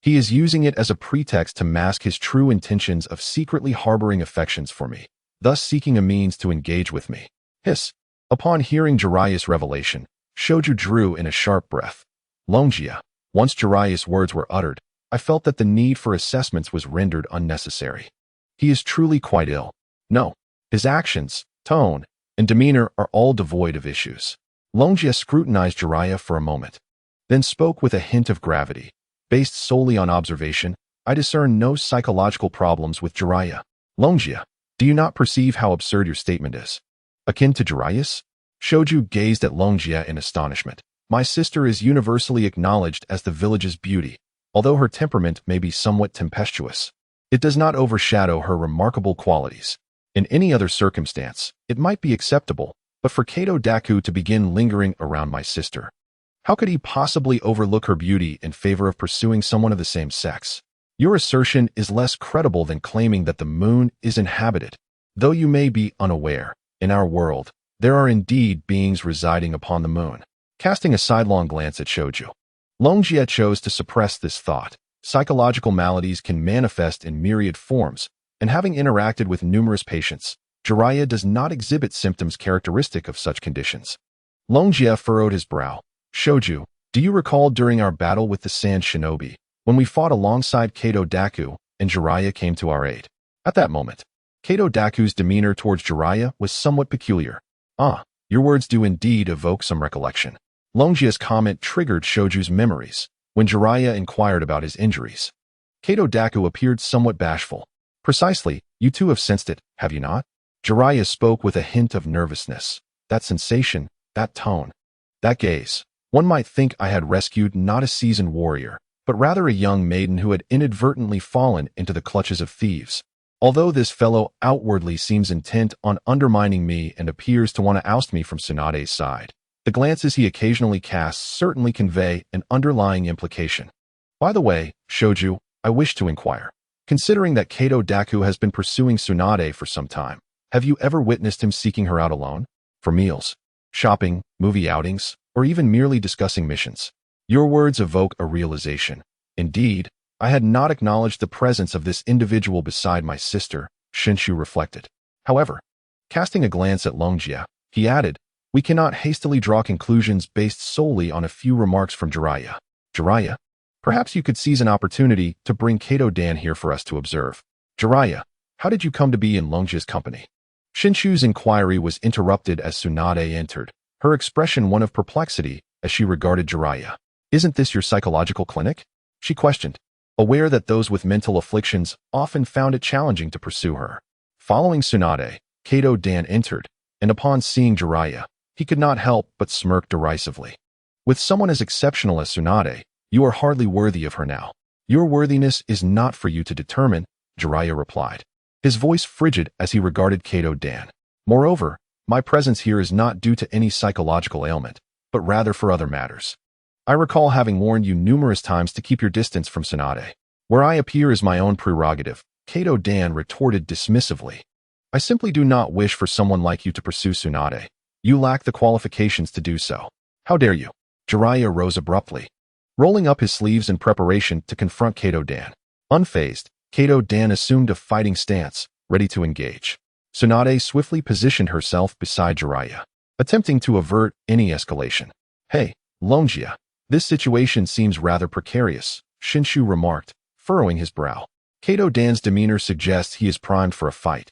he is using it as a pretext to mask his true intentions of secretly harboring affections for me, thus seeking a means to engage with me. Hiss. Upon hearing Jiraiya's revelation, Shoju drew in a sharp breath. Longjia. Once Jiraiya's words were uttered, I felt that the need for assessments was rendered unnecessary. He is truly quite ill. No, his actions, tone, and demeanor are all devoid of issues. Longjia scrutinized Jiraiya for a moment, then spoke with a hint of gravity. Based solely on observation, I discern no psychological problems with Jiraiya. Longjia, do you not perceive how absurd your statement is? Akin to Jiraiya's? Shoju gazed at Longjia in astonishment. My sister is universally acknowledged as the village's beauty. Although her temperament may be somewhat tempestuous, it does not overshadow her remarkable qualities. In any other circumstance, it might be acceptable, but for Kato Daku to begin lingering around my sister, how could he possibly overlook her beauty in favor of pursuing someone of the same sex? Your assertion is less credible than claiming that the moon is inhabited. Though you may be unaware, in our world, there are indeed beings residing upon the moon. Casting a sidelong glance at Shoju, Longjia chose to suppress this thought. Psychological maladies can manifest in myriad forms, and having interacted with numerous patients, Jiraiya does not exhibit symptoms characteristic of such conditions. Longjia furrowed his brow. Shoju, do you recall during our battle with the Sand Shinobi, when we fought alongside Kato Daku and Jiraiya came to our aid? At that moment, Kato Daku's demeanor towards Jiraiya was somewhat peculiar. Ah, your words do indeed evoke some recollection. Longjia's comment triggered Shoju's memories when Jiraiya inquired about his injuries. Kato Daku appeared somewhat bashful. Precisely, you two have sensed it, have you not? Jiraiya spoke with a hint of nervousness. That sensation, that tone, that gaze. One might think I had rescued not a seasoned warrior, but rather a young maiden who had inadvertently fallen into the clutches of thieves. Although this fellow outwardly seems intent on undermining me and appears to want to oust me from Tsunade's side, the glances he occasionally casts certainly convey an underlying implication. By the way, Shoju, I wish to inquire. Considering that Kato Daku has been pursuing Tsunade for some time, have you ever witnessed him seeking her out alone? For meals, shopping, movie outings, or even merely discussing missions? Your words evoke a realization. Indeed, I had not acknowledged the presence of this individual beside my sister, Shinshu reflected. However, casting a glance at Longjia, he added, we cannot hastily draw conclusions based solely on a few remarks from Jiraiya. Jiraiya, perhaps you could seize an opportunity to bring Kato Dan here for us to observe. Jiraiya, how did you come to be in Longjia's company? Shinshu's inquiry was interrupted as Tsunade entered, her expression one of perplexity as she regarded Jiraiya. Isn't this your psychological clinic? She questioned, aware that those with mental afflictions often found it challenging to pursue her. Following Tsunade, Kato Dan entered, and upon seeing Jiraiya, he could not help but smirk derisively. With someone as exceptional as Tsunade, you are hardly worthy of her now. Your worthiness is not for you to determine, Jiraiya replied, his voice frigid as he regarded Kato Dan. Moreover, my presence here is not due to any psychological ailment, but rather for other matters. I recall having warned you numerous times to keep your distance from Tsunade. Where I appear is my own prerogative, Kato Dan retorted dismissively. I simply do not wish for someone like you to pursue Tsunade. You lack the qualifications to do so. How dare you? Jiraiya rose abruptly, rolling up his sleeves in preparation to confront Kato Dan. Unfazed, Kato Dan assumed a fighting stance, ready to engage. Tsunade swiftly positioned herself beside Jiraiya, attempting to avert any escalation. Hey, Longia, this situation seems rather precarious, Shinshu remarked, furrowing his brow. Kato Dan's demeanor suggests he is primed for a fight,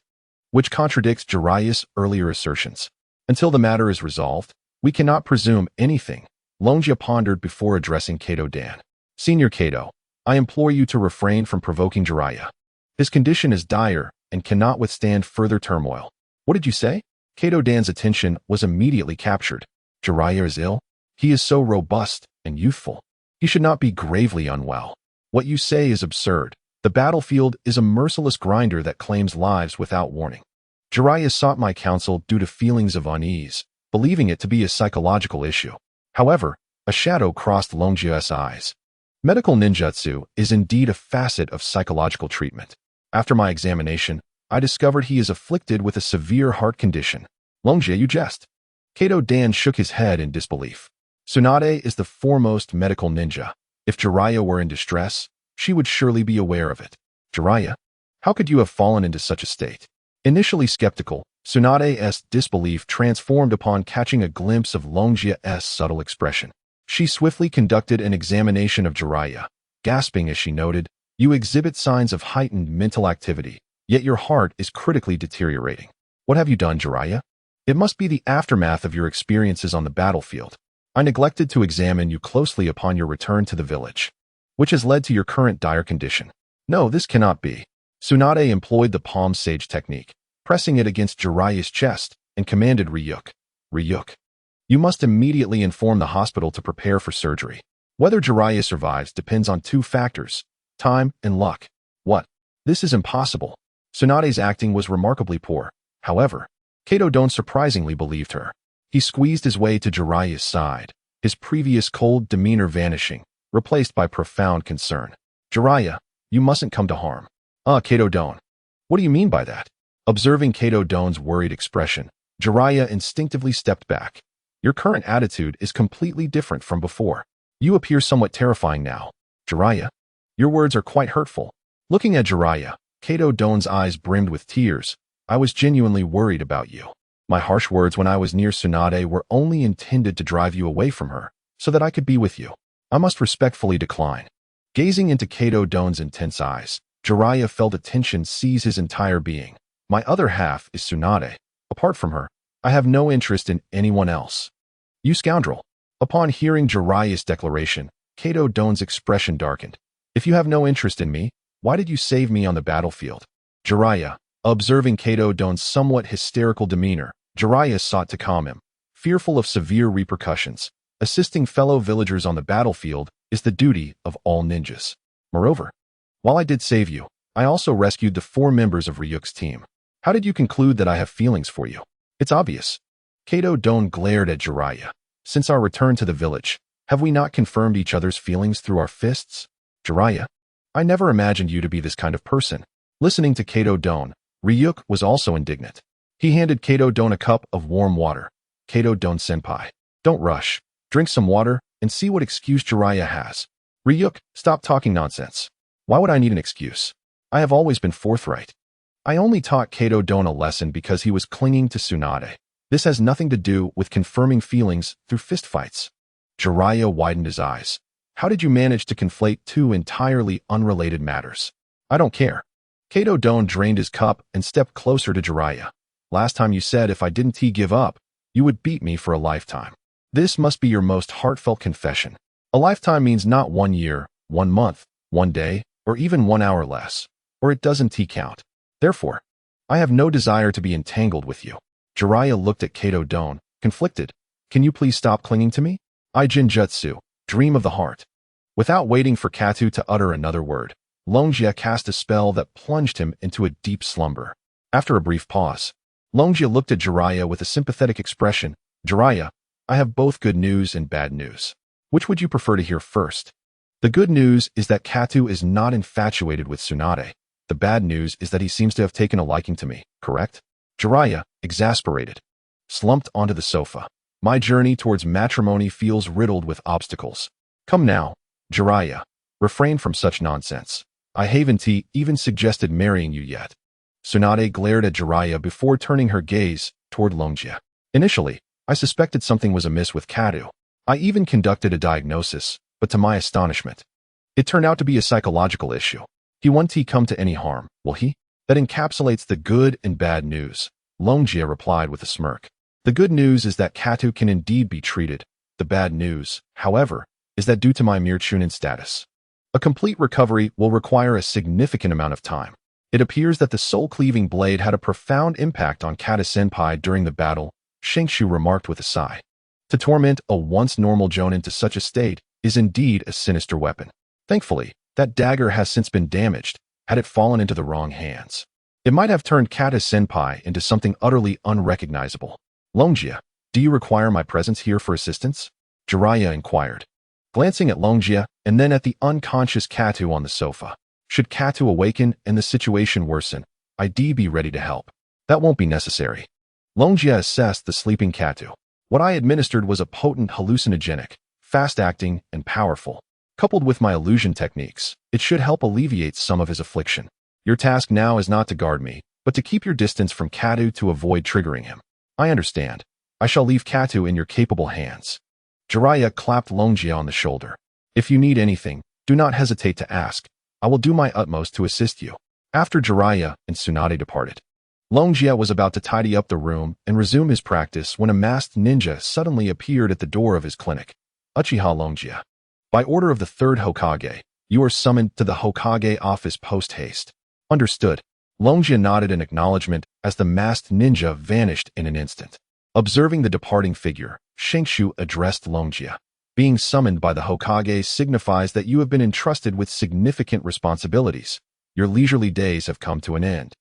which contradicts Jiraiya's earlier assertions. Until the matter is resolved, we cannot presume anything, Longia pondered before addressing Kato Dan. Senior Kato, I implore you to refrain from provoking Jiraiya. His condition is dire and cannot withstand further turmoil. What did you say? Kato Dan's attention was immediately captured. Jiraiya is ill? He is so robust and youthful. He should not be gravely unwell. What you say is absurd. The battlefield is a merciless grinder that claims lives without warning. Jiraiya sought my counsel due to feelings of unease, believing it to be a psychological issue. However, a shadow crossed Longia's eyes. Medical ninjutsu is indeed a facet of psychological treatment. After my examination, I discovered he is afflicted with a severe heart condition. Longia, you jest. Kato Dan shook his head in disbelief. Tsunade is the foremost medical ninja. If Jiraiya were in distress, she would surely be aware of it. Jiraiya, how could you have fallen into such a state? Initially skeptical, Tsunade's disbelief transformed upon catching a glimpse of Longia's subtle expression. She swiftly conducted an examination of Jiraiya, gasping as she noted, you exhibit signs of heightened mental activity, yet your heart is critically deteriorating. What have you done, Jiraiya? It must be the aftermath of your experiences on the battlefield. I neglected to examine you closely upon your return to the village, which has led to your current dire condition. No, this cannot be. Tsunade employed the palm sage technique, pressing it against Jiraiya's chest, and commanded Ryuk. Ryuk, you must immediately inform the hospital to prepare for surgery. Whether Jiraiya survives depends on two factors, time and luck. What? This is impossible. Tsunade's acting was remarkably poor. However, Kato Don surprisingly believed her. He squeezed his way to Jiraiya's side, his previous cold demeanor vanishing, replaced by profound concern. Jiraiya, you mustn't come to harm. Kato Don. What do you mean by that? Observing Kato Don's worried expression, Jiraiya instinctively stepped back. Your current attitude is completely different from before. You appear somewhat terrifying now. Jiraiya, your words are quite hurtful. Looking at Jiraiya, Kato Don's eyes brimmed with tears. I was genuinely worried about you. My harsh words when I was near Tsunade were only intended to drive you away from her, so that I could be with you. I must respectfully decline. Gazing into Kato Don's intense eyes, Jiraiya felt a tension seize his entire being. My other half is Tsunade. Apart from her, I have no interest in anyone else. You scoundrel. Upon hearing Jiraiya's declaration, Kato Don's expression darkened. If you have no interest in me, why did you save me on the battlefield? Jiraiya, observing Kato Don's somewhat hysterical demeanor, Jiraiya sought to calm him. Fearful of severe repercussions, assisting fellow villagers on the battlefield is the duty of all ninjas. Moreover, while I did save you, I also rescued the 4 members of Ryuk's team. How did you conclude that I have feelings for you? It's obvious. Kato Don glared at Jiraiya. Since our return to the village, have we not confirmed each other's feelings through our fists? Jiraiya, I never imagined you to be this kind of person. Listening to Kato Don, Ryuk was also indignant. He handed Kato Don a cup of warm water. Kato Don senpai, don't rush. Drink some water and see what excuse Jiraiya has. Ryuk, stop talking nonsense. Why would I need an excuse? I have always been forthright. I only taught Kato Don a lesson because he was clinging to Tsunade. This has nothing to do with confirming feelings through fistfights. Jiraiya widened his eyes. How did you manage to conflate 2 entirely unrelated matters? I don't care. Kato Don drained his cup and stepped closer to Jiraiya. Last time you said if I didn't give up, you would beat me for a lifetime. This must be your most heartfelt confession. A lifetime means not 1 year, 1 month, 1 day, or even 1 hour less, or it doesn't count. Therefore, I have no desire to be entangled with you. Jiraiya looked at Kato Don, conflicted. Can you please stop clinging to me? I Jinjutsu, dream of the heart. Without waiting for Katu to utter another word, Longia cast a spell that plunged him into a deep slumber. After a brief pause, Longia looked at Jiraiya with a sympathetic expression. Jiraiya, I have both good news and bad news. Which would you prefer to hear first? The good news is that Katu is not infatuated with Tsunade. The bad news is that he seems to have taken a liking to me, correct? Jiraiya, exasperated. slumped onto the sofa. My journey towards matrimony feels riddled with obstacles. Come now, Jiraiya. Refrain from such nonsense. I haven't even suggested marrying you yet. Tsunade glared at Jiraiya before turning her gaze toward Longjia. Initially, I suspected something was amiss with Katu. I even conducted a diagnosis, but to my astonishment, it turned out to be a psychological issue. He won't come to any harm, will he? That encapsulates the good and bad news, Longjia replied with a smirk. The good news is that Katu can indeed be treated. The bad news, however, is that due to my mere Chunin status, a complete recovery will require a significant amount of time. It appears that the soul-cleaving blade had a profound impact on Kata-senpai during the battle, Shingshu remarked with a sigh. To torment a once normal jonin to such a state is indeed a sinister weapon. Thankfully, that dagger has since been damaged. Had it fallen into the wrong hands, it might have turned Kata-senpai into something utterly unrecognizable. Longjia, do you require my presence here for assistance? Jiraiya inquired, glancing at Longjia and then at the unconscious Katu on the sofa. Should Katu awaken and the situation worsen, I'd be ready to help. That won't be necessary. Longjia assessed the sleeping Katu. What I administered was a potent hallucinogenic, fast-acting, and powerful. Coupled with my illusion techniques, it should help alleviate some of his affliction. Your task now is not to guard me, but to keep your distance from Katu to avoid triggering him. I understand. I shall leave Katu in your capable hands. Jiraiya clapped Longjia on the shoulder. If you need anything, do not hesitate to ask. I will do my utmost to assist you. After Jiraiya and Tsunade departed, Longjia was about to tidy up the room and resume his practice when a masked ninja suddenly appeared at the door of his clinic. Uchiha Longjia. By order of the third Hokage, you are summoned to the Hokage office post-haste. Understood. Longjia nodded in acknowledgement as the masked ninja vanished in an instant. Observing the departing figure, Shingshu addressed Longjia. Being summoned by the Hokage signifies that you have been entrusted with significant responsibilities. Your leisurely days have come to an end.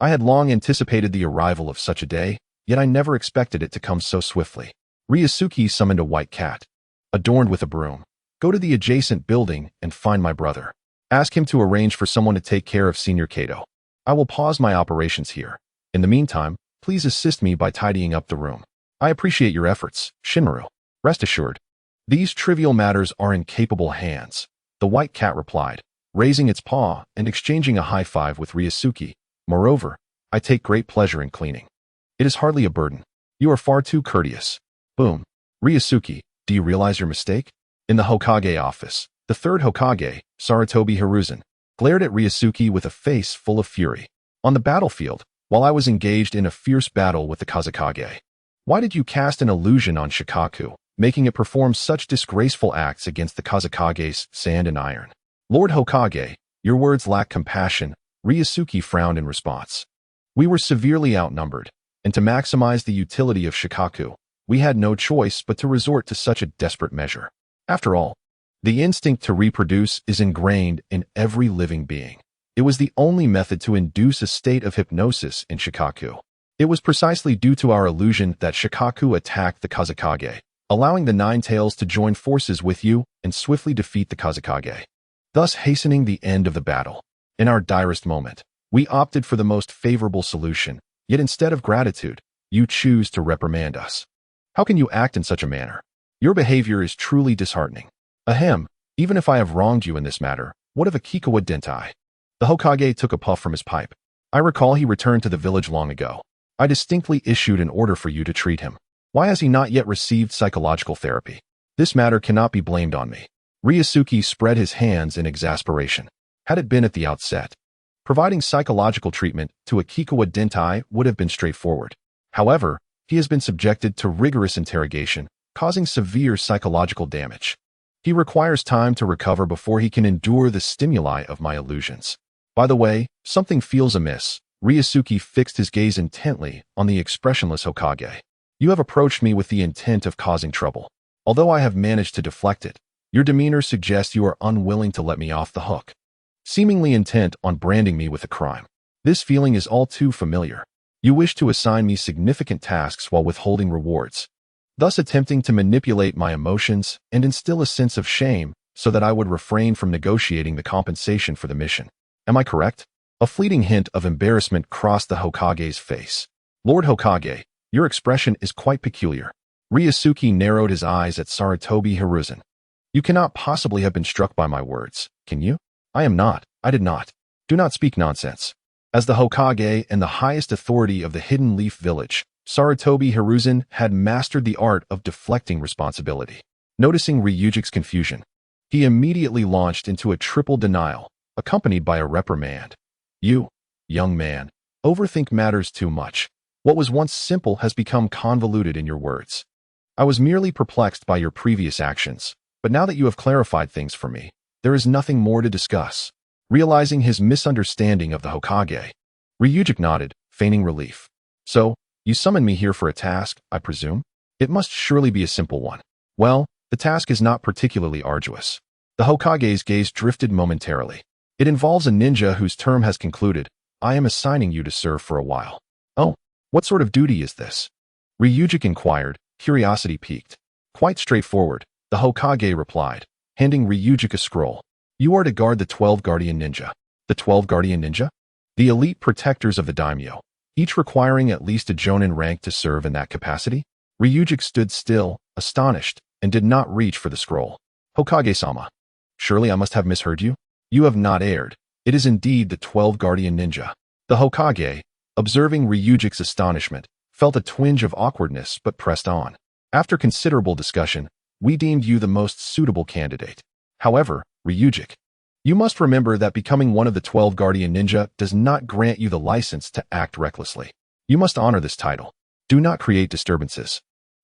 I had long anticipated the arrival of such a day, yet I never expected it to come so swiftly. Ryusuke summoned a white cat, adorned with a broom. Go to the adjacent building and find my brother. Ask him to arrange for someone to take care of Senior Kato. I will pause my operations here. In the meantime, please assist me by tidying up the room. I appreciate your efforts, Shinmaru. Rest assured, these trivial matters are in capable hands. The white cat replied, raising its paw and exchanging a high five with Ryusuke. Moreover, I take great pleasure in cleaning. It is hardly a burden. You are far too courteous. Boom. Ryusuke, do you realize your mistake? In the Hokage office, the third Hokage, Sarutobi Hiruzen, glared at Ryusuke with a face full of fury. On the battlefield, while I was engaged in a fierce battle with the Kazekage, why did you cast an illusion on Shikaku, making it perform such disgraceful acts against the Kazekage's sand and iron? Lord Hokage, your words lack compassion. Ryusuke frowned in response. We were severely outnumbered, and to maximize the utility of Shikaku, we had no choice but to resort to such a desperate measure. After all, the instinct to reproduce is ingrained in every living being. It was the only method to induce a state of hypnosis in Shikaku. It was precisely due to our illusion that Shikaku attacked the Kazekage, allowing the Nine Tails to join forces with you and swiftly defeat the Kazekage, thus hastening the end of the battle. In our direst moment, we opted for the most favorable solution, yet instead of gratitude, you choose to reprimand us. How can you act in such a manner? Your behavior is truly disheartening. Ahem, even if I have wronged you in this matter, what of a Kikawa Dentai? The Hokage took a puff from his pipe. I recall he returned to the village long ago. I distinctly issued an order for you to treat him. Why has he not yet received psychological therapy? This matter cannot be blamed on me. Ryusuke spread his hands in exasperation. Had it been at the outset, providing psychological treatment to a Kikawa Dentai would have been straightforward. However, he has been subjected to rigorous interrogation, causing severe psychological damage. He requires time to recover before he can endure the stimuli of my illusions. By the way, something feels amiss. Ryusuke fixed his gaze intently on the expressionless Hokage. You have approached me with the intent of causing trouble. Although I have managed to deflect it, your demeanor suggests you are unwilling to let me off the hook, seemingly intent on branding me with a crime. This feeling is all too familiar. You wish to assign me significant tasks while withholding rewards, thus attempting to manipulate my emotions and instill a sense of shame so that I would refrain from negotiating the compensation for the mission. Am I correct? A fleeting hint of embarrassment crossed the Hokage's face. Lord Hokage, Your expression is quite peculiar. Ryusuke narrowed his eyes at Sarutobi Hiruzen. You cannot possibly have been struck by my words, can you? I am not. I did not. Do not speak nonsense. As the Hokage and the highest authority of the Hidden Leaf Village, Sarutobi Hiruzen had mastered the art of deflecting responsibility. Noticing Ryuji's confusion, he immediately launched into a triple denial, accompanied by a reprimand. You, young man, overthink matters too much. What was once simple has become convoluted in your words. I was merely perplexed by your previous actions, but now that you have clarified things for me, there is nothing more to discuss. Realizing his misunderstanding of the Hokage, Ryuji nodded, feigning relief. So, you summoned me here for a task, I presume? It must surely be a simple one. Well, the task is not particularly arduous. The Hokage's gaze drifted momentarily. It involves a ninja whose term has concluded. I am assigning you to serve for a while. Oh, what sort of duty is this? Ryuji inquired, curiosity piqued. Quite straightforward, the Hokage replied, handing Ryuji a scroll. You are to guard the 12 Guardian Ninja. The 12 Guardian Ninja? The elite protectors of the daimyo, each requiring at least a jonin rank to serve in that capacity? Ryuji stood still, astonished, and did not reach for the scroll. Hokage-sama. Surely I must have misheard you? You have not erred. It is indeed the 12 Guardian Ninja. The Hokage, observing Ryuji's astonishment, felt a twinge of awkwardness but pressed on. After considerable discussion, we deemed you the most suitable candidate. However, Ryuji, you must remember that becoming one of the 12 Guardian Ninja does not grant you the license to act recklessly. You must honor this title. Do not create disturbances.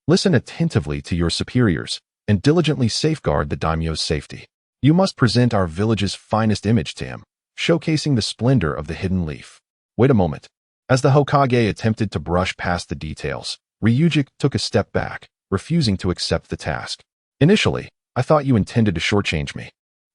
Listen attentively to your superiors and diligently safeguard the daimyo's safety. You must present our village's finest image to him, showcasing the splendor of the hidden leaf. Wait a moment. As the Hokage attempted to brush past the details, Ryuji took a step back, refusing to accept the task. Initially, I thought you intended to shortchange me.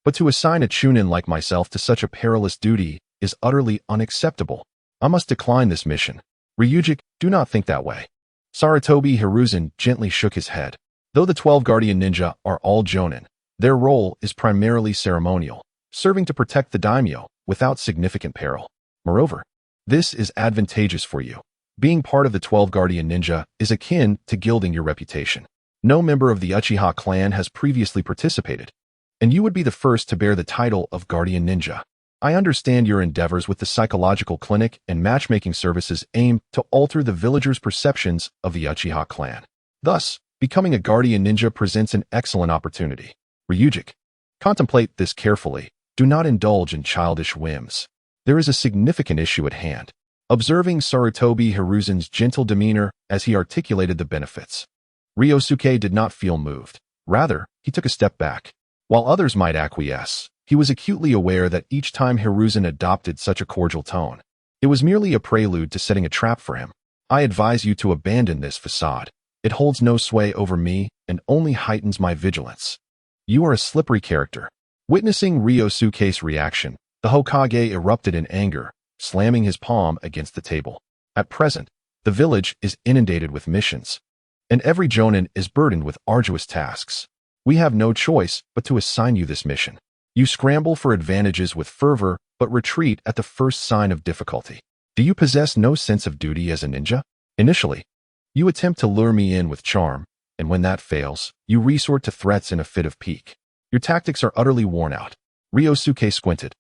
But to assign a chunin like myself to such a perilous duty is utterly unacceptable. I must decline this mission. Ryuji, do not think that way. Sarutobi Hiruzen gently shook his head. Though the 12 Guardian Ninja are all jonin, their role is primarily ceremonial, serving to protect the daimyo without significant peril. Moreover, this is advantageous for you. Being part of the 12 Guardian Ninja is akin to gilding your reputation. No member of the Uchiha clan has previously participated, and you would be the first to bear the title of Guardian Ninja. I understand your endeavors with the psychological clinic and matchmaking services aim to alter the villagers' perceptions of the Uchiha clan. Thus, becoming a Guardian Ninja presents an excellent opportunity. Ryuji, contemplate this carefully. Do not indulge in childish whims. There is a significant issue at hand. Observing Sarutobi Hiruzen's gentle demeanor as he articulated the benefits, Ryusuke did not feel moved. Rather, he took a step back. While others might acquiesce, he was acutely aware that each time Hiruzen adopted such a cordial tone, it was merely a prelude to setting a trap for him. I advise you to abandon this facade. It holds no sway over me and only heightens my vigilance. You are a slippery character. Witnessing Ryusuke's reaction, the Hokage erupted in anger, slamming his palm against the table. At present, the village is inundated with missions, and every jonin is burdened with arduous tasks. We have no choice but to assign you this mission. You scramble for advantages with fervor, but retreat at the first sign of difficulty. Do you possess no sense of duty as a ninja? Initially, you attempt to lure me in with charm, and when that fails, you resort to threats in a fit of pique. Your tactics are utterly worn out. Ryusuke squinted.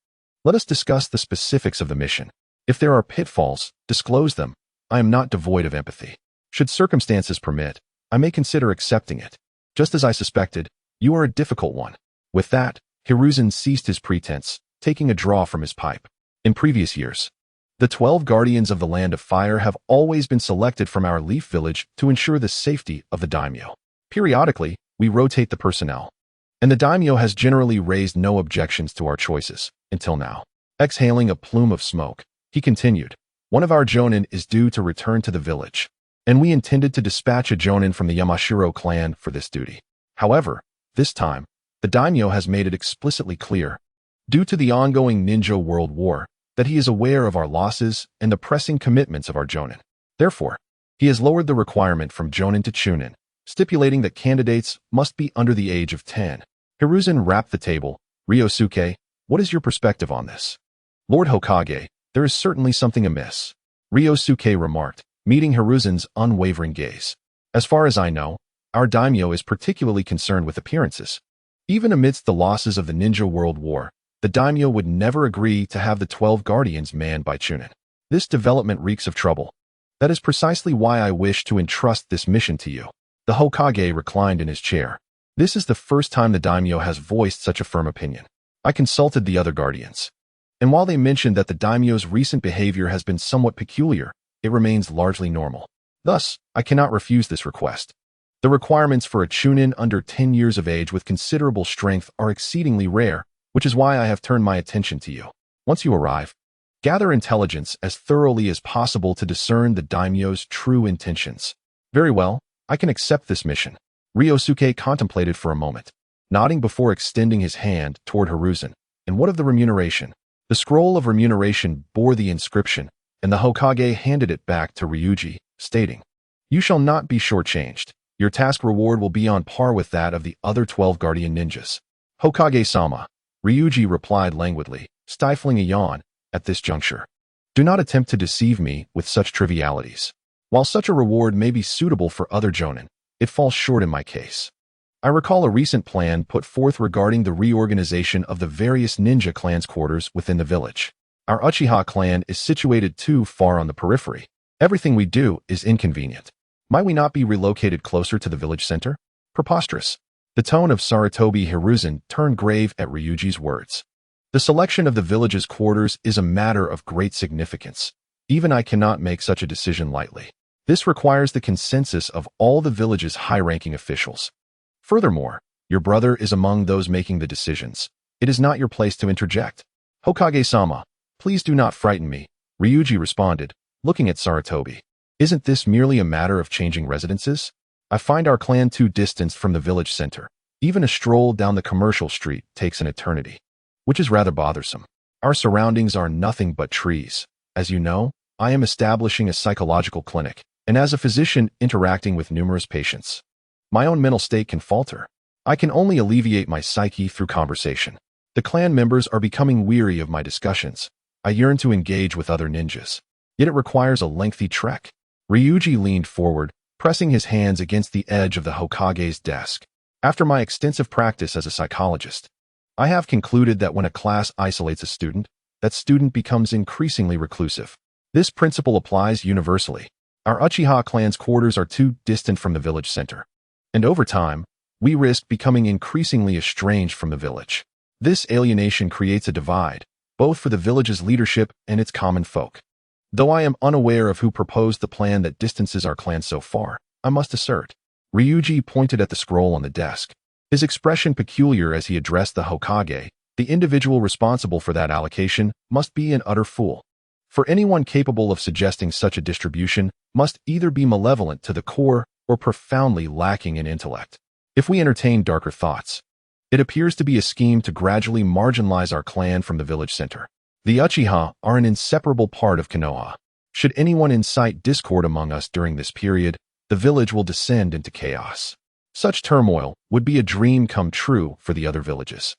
Let us discuss the specifics of the mission. If there are pitfalls, disclose them. I am not devoid of empathy. Should circumstances permit, I may consider accepting it. Just as I suspected, you are a difficult one. With that, Hiruzen ceased his pretense, taking a draw from his pipe. In previous years, the 12 Guardians of the Land of Fire have always been selected from our Leaf Village to ensure the safety of the daimyo. Periodically, we rotate the personnel, and the daimyo has generally raised no objections to our choices, until now. Exhaling a plume of smoke, he continued, one of our jonin is due to return to the village, and we intended to dispatch a jonin from the Yamashiro clan for this duty. However, this time, the daimyo has made it explicitly clear, due to the ongoing ninja world war, that he is aware of our losses and the pressing commitments of our jonin. Therefore, he has lowered the requirement from jonin to chunin, stipulating that candidates must be under the age of 10. Hiruzen rapped the table. Ryusuke, what is your perspective on this? Lord Hokage, there is certainly something amiss. Ryusuke remarked, meeting Hiruzen's unwavering gaze. As far as I know, our daimyo is particularly concerned with appearances. Even amidst the losses of the Ninja World War, the daimyo would never agree to have the 12 guardians manned by Chunin. This development reeks of trouble. That is precisely why I wish to entrust this mission to you. The Hokage reclined in his chair. This is the first time the daimyo has voiced such a firm opinion. I consulted the other guardians, and while they mentioned that the daimyo's recent behavior has been somewhat peculiar, it remains largely normal. Thus, I cannot refuse this request. The requirements for a Chunin under 10 years of age with considerable strength are exceedingly rare, which is why I have turned my attention to you. Once you arrive, gather intelligence as thoroughly as possible to discern the daimyo's true intentions. Very well, I can accept this mission. Ryusuke contemplated for a moment, nodding before extending his hand toward Hiruzen. And what of the remuneration? The scroll of remuneration bore the inscription, and the Hokage handed it back to Ryuji, stating, "You shall not be shortchanged. Your task reward will be on par with that of the other 12 guardian ninjas." "Hokage-sama," Ryuji replied languidly, stifling a yawn at this juncture. "Do not attempt to deceive me with such trivialities. While such a reward may be suitable for other jonin, it falls short in my case. I recall a recent plan put forth regarding the reorganization of the various ninja clans' quarters within the village. Our Uchiha clan is situated too far on the periphery. Everything we do is inconvenient. Might we not be relocated closer to the village center? Preposterous." The tone of Sarutobi Hiruzen turned grave at Ryuji's words. "The selection of the village's quarters is a matter of great significance. Even I cannot make such a decision lightly. This requires the consensus of all the village's high-ranking officials. Furthermore, your brother is among those making the decisions. It is not your place to interject." "Hokage-sama, please do not frighten me," Ryuji responded, looking at Sarutobi. "Isn't this merely a matter of changing residences? I find our clan too distant from the village center. Even a stroll down the commercial street takes an eternity, which is rather bothersome. Our surroundings are nothing but trees. As you know, I am establishing a psychological clinic, and as a physician interacting with numerous patients, my own mental state can falter. I can only alleviate my psyche through conversation. The clan members are becoming weary of my discussions. I yearn to engage with other ninjas, yet it requires a lengthy trek." Ryuji leaned forward, pressing his hands against the edge of the Hokage's desk. "After my extensive practice as a psychologist, I have concluded that when a class isolates a student, that student becomes increasingly reclusive. This principle applies universally. Our Uchiha clan's quarters are too distant from the village center, and over time, we risk becoming increasingly estranged from the village. This alienation creates a divide, both for the village's leadership and its common folk. Though I am unaware of who proposed the plan that distances our clan so far, I must assert." Ryuji pointed at the scroll on the desk, his expression peculiar as he addressed the Hokage. "The individual responsible for that allocation must be an utter fool. For anyone capable of suggesting such a distribution must either be malevolent to the core or profoundly lacking in intellect. If we entertain darker thoughts, it appears to be a scheme to gradually marginalize our clan from the village center. The Uchiha are an inseparable part of Konoha. Should anyone incite discord among us during this period, the village will descend into chaos. Such turmoil would be a dream come true for the other villages.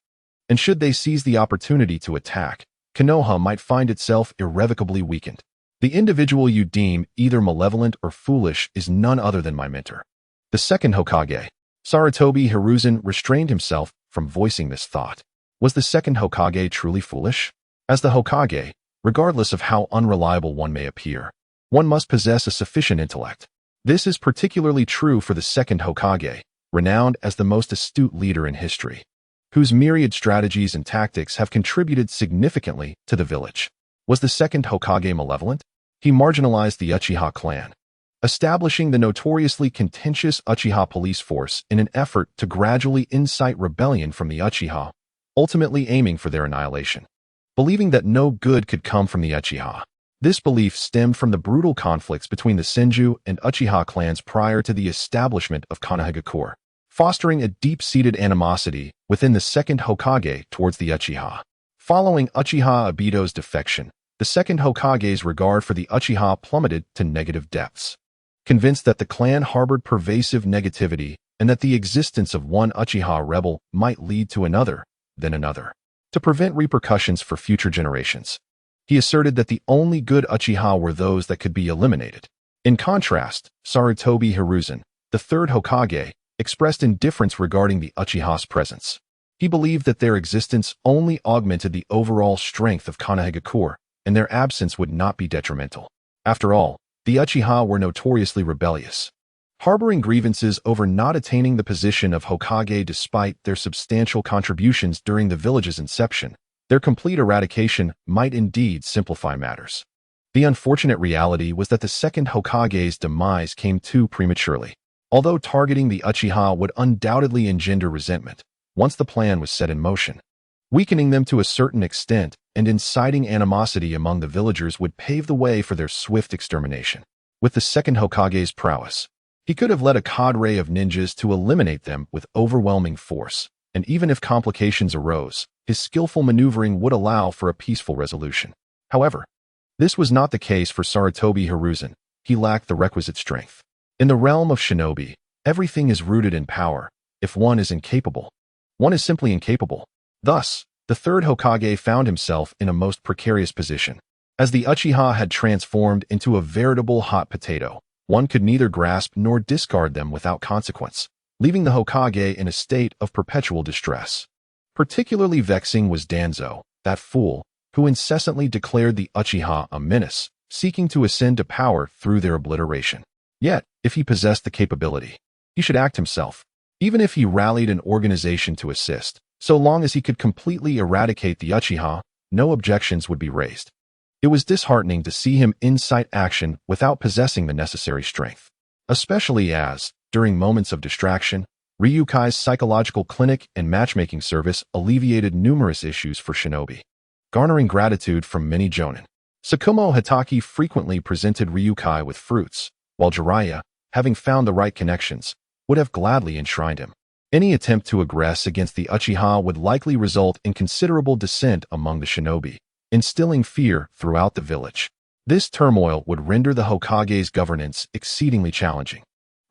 And should they seize the opportunity to attack, Konoha might find itself irrevocably weakened. The individual you deem either malevolent or foolish is none other than my mentor, the second Hokage." Sarutobi Hiruzen restrained himself from voicing this thought. Was the second Hokage truly foolish? As the Hokage, regardless of how unreliable one may appear, one must possess a sufficient intellect. This is particularly true for the second Hokage, renowned as the most astute leader in history, whose myriad strategies and tactics have contributed significantly to the village. Was the second Hokage malevolent? He marginalized the Uchiha clan, establishing the notoriously contentious Uchiha police force in an effort to gradually incite rebellion from the Uchiha, ultimately aiming for their annihilation. Believing that no good could come from the Uchiha. This belief stemmed from the brutal conflicts between the Senju and Uchiha clans prior to the establishment of Konoha, fostering a deep-seated animosity within the second Hokage towards the Uchiha. Following Uchiha Obito's defection, the second Hokage's regard for the Uchiha plummeted to negative depths. Convinced that the clan harbored pervasive negativity and that the existence of one Uchiha rebel might lead to another, then another, to prevent repercussions for future generations, he asserted that the only good Uchiha were those that could be eliminated. In contrast, Sarutobi Hiruzen, the third Hokage, expressed indifference regarding the Uchiha's presence. He believed that their existence only augmented the overall strength of Konoha, and their absence would not be detrimental. After all, the Uchiha were notoriously rebellious, harboring grievances over not attaining the position of Hokage despite their substantial contributions during the village's inception. Their complete eradication might indeed simplify matters. The unfortunate reality was that the second Hokage's demise came too prematurely. Although targeting the Uchiha would undoubtedly engender resentment, once the plan was set in motion, weakening them to a certain extent and inciting animosity among the villagers would pave the way for their swift extermination. With the second Hokage's prowess, he could have led a cadre of ninjas to eliminate them with overwhelming force, and even if complications arose, his skillful maneuvering would allow for a peaceful resolution. However, this was not the case for Sarutobi Hiruzen. He lacked the requisite strength. In the realm of shinobi, everything is rooted in power. If one is incapable, one is simply incapable. Thus, the third Hokage found himself in a most precarious position. As the Uchiha had transformed into a veritable hot potato, one could neither grasp nor discard them without consequence, leaving the Hokage in a state of perpetual distress. Particularly vexing was Danzo, that fool, who incessantly declared the Uchiha a menace, seeking to ascend to power through their obliteration. Yet, if he possessed the capability, he should act himself. Even if he rallied an organization to assist, so long as he could completely eradicate the Uchiha, no objections would be raised. It was disheartening to see him incite action without possessing the necessary strength, especially as, during moments of distraction, Ryukai's psychological clinic and matchmaking service alleviated numerous issues for shinobi, garnering gratitude from many jonin. Tsukumo Hitaki frequently presented Ryukai with fruits, while Jiraiya, having found the right connections, would have gladly enshrined him. Any attempt to aggress against the Uchiha would likely result in considerable dissent among the shinobi, instilling fear throughout the village. This turmoil would render the Hokage's governance exceedingly challenging,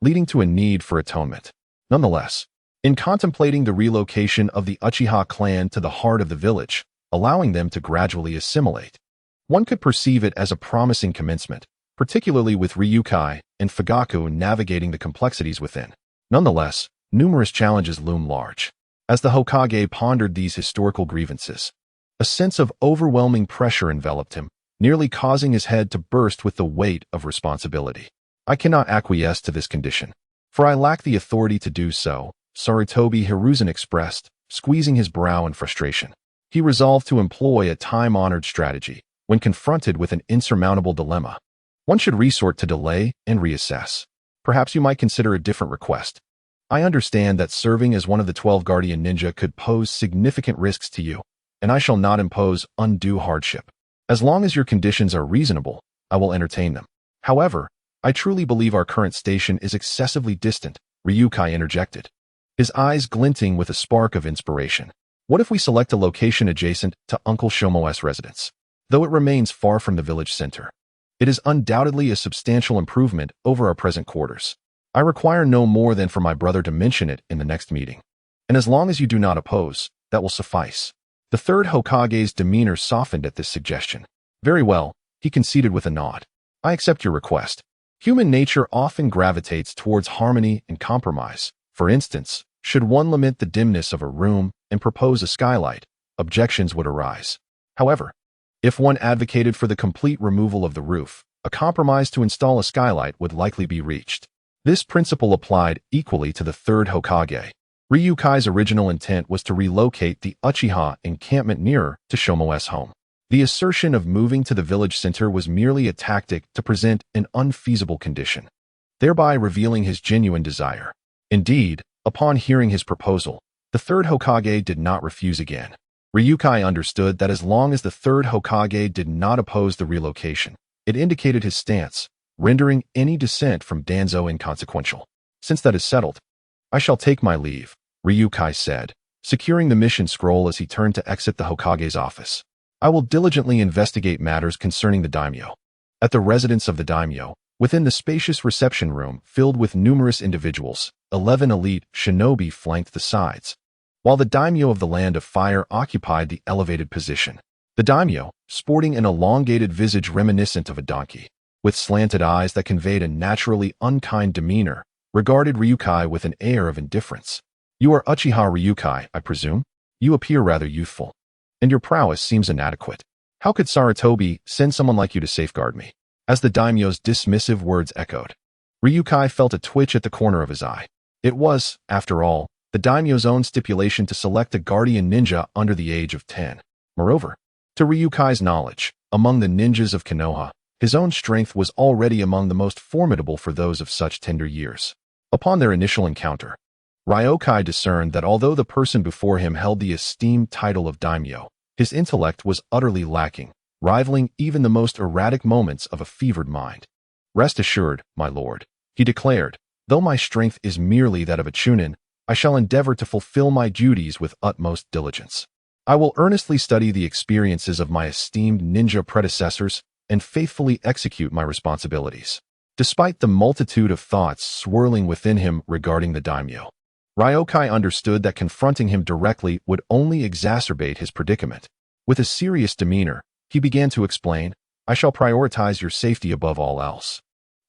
leading to a need for atonement. Nonetheless, in contemplating the relocation of the Uchiha clan to the heart of the village, allowing them to gradually assimilate, one could perceive it as a promising commencement, particularly with Ryukai and Fugaku navigating the complexities within. Nonetheless, numerous challenges loom large. As the Hokage pondered these historical grievances, a sense of overwhelming pressure enveloped him, nearly causing his head to burst with the weight of responsibility. I cannot acquiesce to this condition, for I lack the authority to do so, Sarutobi Hiruzen expressed, squeezing his brow in frustration. He resolved to employ a time-honored strategy when confronted with an insurmountable dilemma. One should resort to delay and reassess. Perhaps you might consider a different request. I understand that serving as one of the 12 guardian ninja could pose significant risks to you, and I shall not impose undue hardship. As long as your conditions are reasonable, I will entertain them. However, I truly believe our current station is excessively distant, Ryukai interjected, his eyes glinting with a spark of inspiration. What if we select a location adjacent to Uncle Shomo's residence? Though it remains far from the village center, it is undoubtedly a substantial improvement over our present quarters. I require no more than for my brother to mention it in the next meeting. And as long as you do not oppose, that will suffice. The third Hokage's demeanor softened at this suggestion. Very well, he conceded with a nod. I accept your request. Human nature often gravitates towards harmony and compromise. For instance, should one lament the dimness of a room and propose a skylight, objections would arise. However, if one advocated for the complete removal of the roof, a compromise to install a skylight would likely be reached. This principle applied equally to the third Hokage. Ryukai's original intent was to relocate the Uchiha encampment nearer to Shomo's home. The assertion of moving to the village center was merely a tactic to present an unfeasible condition, thereby revealing his genuine desire. Indeed, upon hearing his proposal, the third Hokage did not refuse again. Ryukai understood that as long as the third Hokage did not oppose the relocation, it indicated his stance, rendering any dissent from Danzo inconsequential. Since that is settled, I shall take my leave, Ryukai said, securing the mission scroll as he turned to exit the Hokage's office. I will diligently investigate matters concerning the daimyo. At the residence of the daimyo, within the spacious reception room filled with numerous individuals, 11 elite shinobi flanked the sides, while the daimyo of the Land of Fire occupied the elevated position. The daimyo, sporting an elongated visage reminiscent of a donkey, with slanted eyes that conveyed a naturally unkind demeanor, regarded Ryukai with an air of indifference. "You are Uchiha Ryukai, I presume? You appear rather youthful, and your prowess seems inadequate. How could Sarutobi send someone like you to safeguard me?" As the daimyo's dismissive words echoed, Ryukai felt a twitch at the corner of his eye. It was, after all, the daimyo's own stipulation to select a guardian ninja under the age of 10. Moreover, to Ryukai's knowledge, among the ninjas of Konoha, his own strength was already among the most formidable for those of such tender years. Upon their initial encounter, Ryukai discerned that although the person before him held the esteemed title of daimyo, his intellect was utterly lacking, rivaling even the most erratic moments of a fevered mind. "Rest assured, my lord," he declared, "though my strength is merely that of a chunin, I shall endeavor to fulfill my duties with utmost diligence. I will earnestly study the experiences of my esteemed ninja predecessors and faithfully execute my responsibilities." Despite the multitude of thoughts swirling within him regarding the daimyo, Ryukai understood that confronting him directly would only exacerbate his predicament. With a serious demeanor, he began to explain, "I shall prioritize your safety above all else,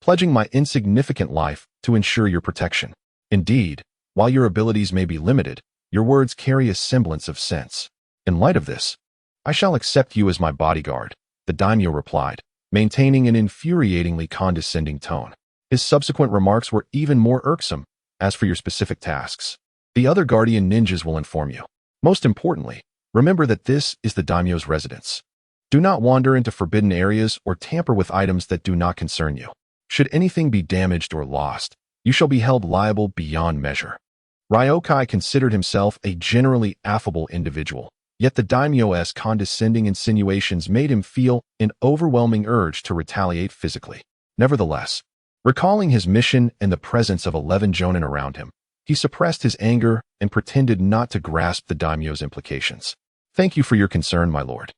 pledging my insignificant life to ensure your protection. Indeed, while your abilities may be limited, your words carry a semblance of sense. In light of this, I shall accept you as my bodyguard," the daimyo replied, maintaining an infuriatingly condescending tone. His subsequent remarks were even more irksome. "As for your specific tasks, the other guardian ninjas will inform you. Most importantly, remember that this is the daimyo's residence. Do not wander into forbidden areas or tamper with items that do not concern you. Should anything be damaged or lost, you shall be held liable beyond measure." Ryukai considered himself a generally affable individual, yet the daimyo's condescending insinuations made him feel an overwhelming urge to retaliate physically. Nevertheless, recalling his mission and the presence of 11 jonin around him, he suppressed his anger and pretended not to grasp the daimyo's implications. "Thank you for your concern, my lord.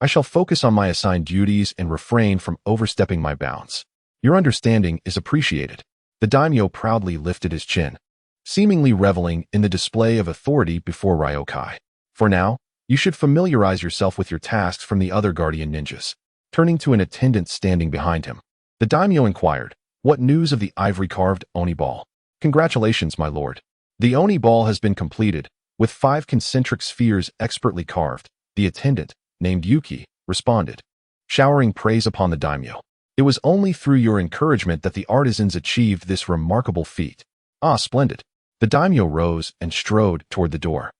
I shall focus on my assigned duties and refrain from overstepping my bounds. Your understanding is appreciated." The daimyo proudly lifted his chin, seemingly reveling in the display of authority before Ryukai. "For now, you should familiarize yourself with your tasks from the other guardian ninjas." Turning to an attendant standing behind him, the daimyo inquired, "What news of the ivory-carved Oni ball?" "Congratulations, my lord. The Oni ball has been completed, with 5 concentric spheres expertly carved," the attendant, named Yuki, responded, showering praise upon the daimyo. "It was only through your encouragement that the artisans achieved this remarkable feat." "Ah, splendid." The daimyo rose and strode toward the door.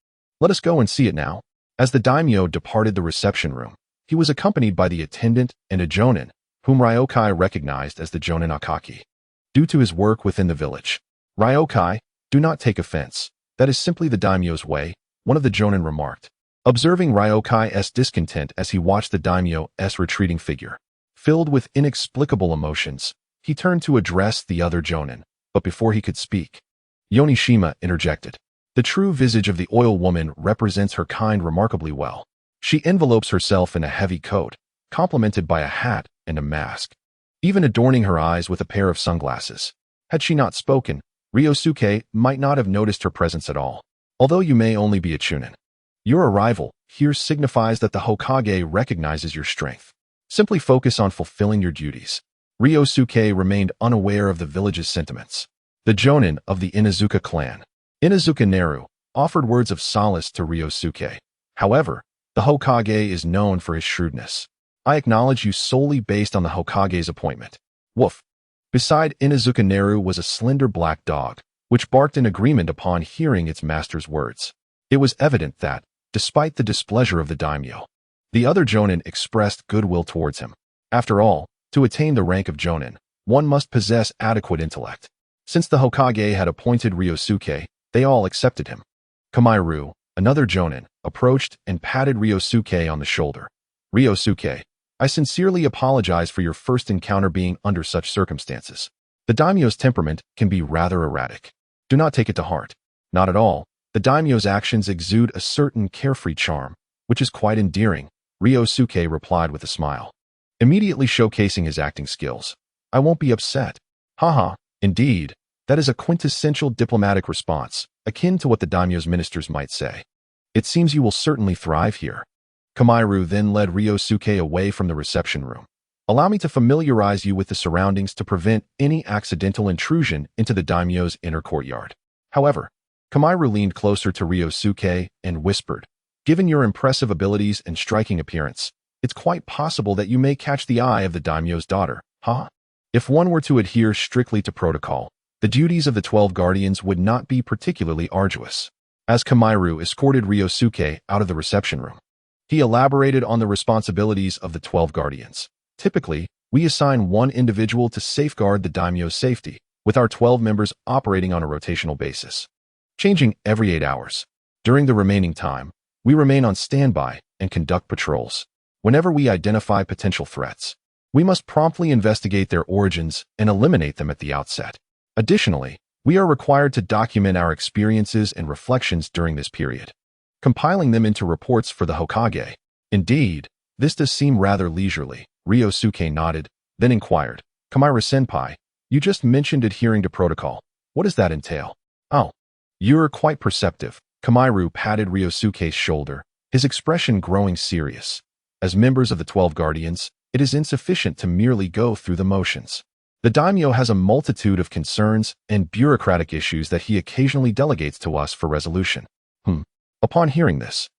"Let us go and see it now." As the daimyo departed the reception room, he was accompanied by the attendant and a jonin, whom Ryukai recognized as the jonin Akaki. Due to his work within the village, "Ryukai, do not take offense. That is simply the daimyo's way," one of the jonin remarked. Observing Ryukai's discontent as he watched the daimyo's retreating figure, filled with inexplicable emotions, he turned to address the other jonin, but before he could speak, Yonishima interjected. "The true visage of the oil woman represents her kind remarkably well. She envelopes herself in a heavy coat, complemented by a hat and a mask, even adorning her eyes with a pair of sunglasses. Had she not spoken, Ryusuke might not have noticed her presence at all. Although you may only be a chunin, your arrival here signifies that the Hokage recognizes your strength. Simply focus on fulfilling your duties." Ryusuke remained unaware of the village's sentiments. The jonin of the Inuzuka clan, Inuzuka Naru, offered words of solace to Ryusuke. "However, the Hokage is known for his shrewdness. I acknowledge you solely based on the Hokage's appointment." Woof. Beside Inuzuka Naru was a slender black dog, which barked in agreement upon hearing its master's words. It was evident that, despite the displeasure of the daimyo, the other jonin expressed goodwill towards him. After all, to attain the rank of jonin, one must possess adequate intellect. Since the Hokage had appointed Ryusuke, they all accepted him. Kamairu, another jonin, approached and patted Ryusuke on the shoulder. "Ryusuke, I sincerely apologize for your first encounter being under such circumstances. The daimyo's temperament can be rather erratic. Do not take it to heart." "Not at all. The daimyo's actions exude a certain carefree charm, which is quite endearing," Ryusuke replied with a smile, immediately showcasing his acting skills. "I won't be upset." "Haha, indeed. That is a quintessential diplomatic response, akin to what the daimyo's ministers might say. It seems you will certainly thrive here." Kamairu then led Ryusuke away from the reception room. Allow me to familiarize you with the surroundings to prevent any accidental intrusion into the daimyo's inner courtyard. However, Konoha leaned closer to Ryusuke and whispered, "Given your impressive abilities and striking appearance, it's quite possible that you may catch the eye of the daimyo's daughter, huh? If one were to adhere strictly to protocol, the duties of the 12 guardians would not be particularly arduous." As Konoha escorted Ryusuke out of the reception room, he elaborated on the responsibilities of the 12 guardians. Typically, we assign one individual to safeguard the daimyo's safety, with our 12 members operating on a rotational basis, changing every 8 hours. During the remaining time, we remain on standby and conduct patrols. Whenever we identify potential threats, we must promptly investigate their origins and eliminate them at the outset. Additionally, we are required to document our experiences and reflections during this period, compiling them into reports for the Hokage. Indeed, this does seem rather leisurely. Ryusuke nodded, then inquired, "Konoha-senpai, you just mentioned adhering to protocol. What does that entail?" "Oh, you're quite perceptive." Konoha patted Ryusuke's shoulder, his expression growing serious. As members of the 12 guardians, it is insufficient to merely go through the motions. The daimyo has a multitude of concerns and bureaucratic issues that he occasionally delegates to us for resolution. Upon hearing this,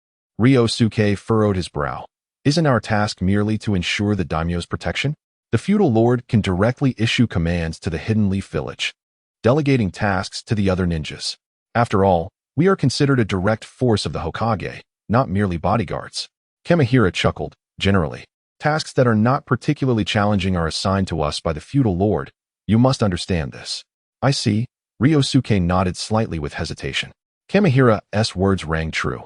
Ryusuke furrowed his brow. Isn't our task merely to ensure the daimyo's protection? The feudal lord can directly issue commands to the Hidden Leaf Village, delegating tasks to the other ninjas. After all, we are considered a direct force of the Hokage, not merely bodyguards. Kamihira chuckled. Generally, tasks that are not particularly challenging are assigned to us by the feudal lord. You must understand this. I see. Ryusuke nodded slightly with hesitation. Kamihira's words rang true.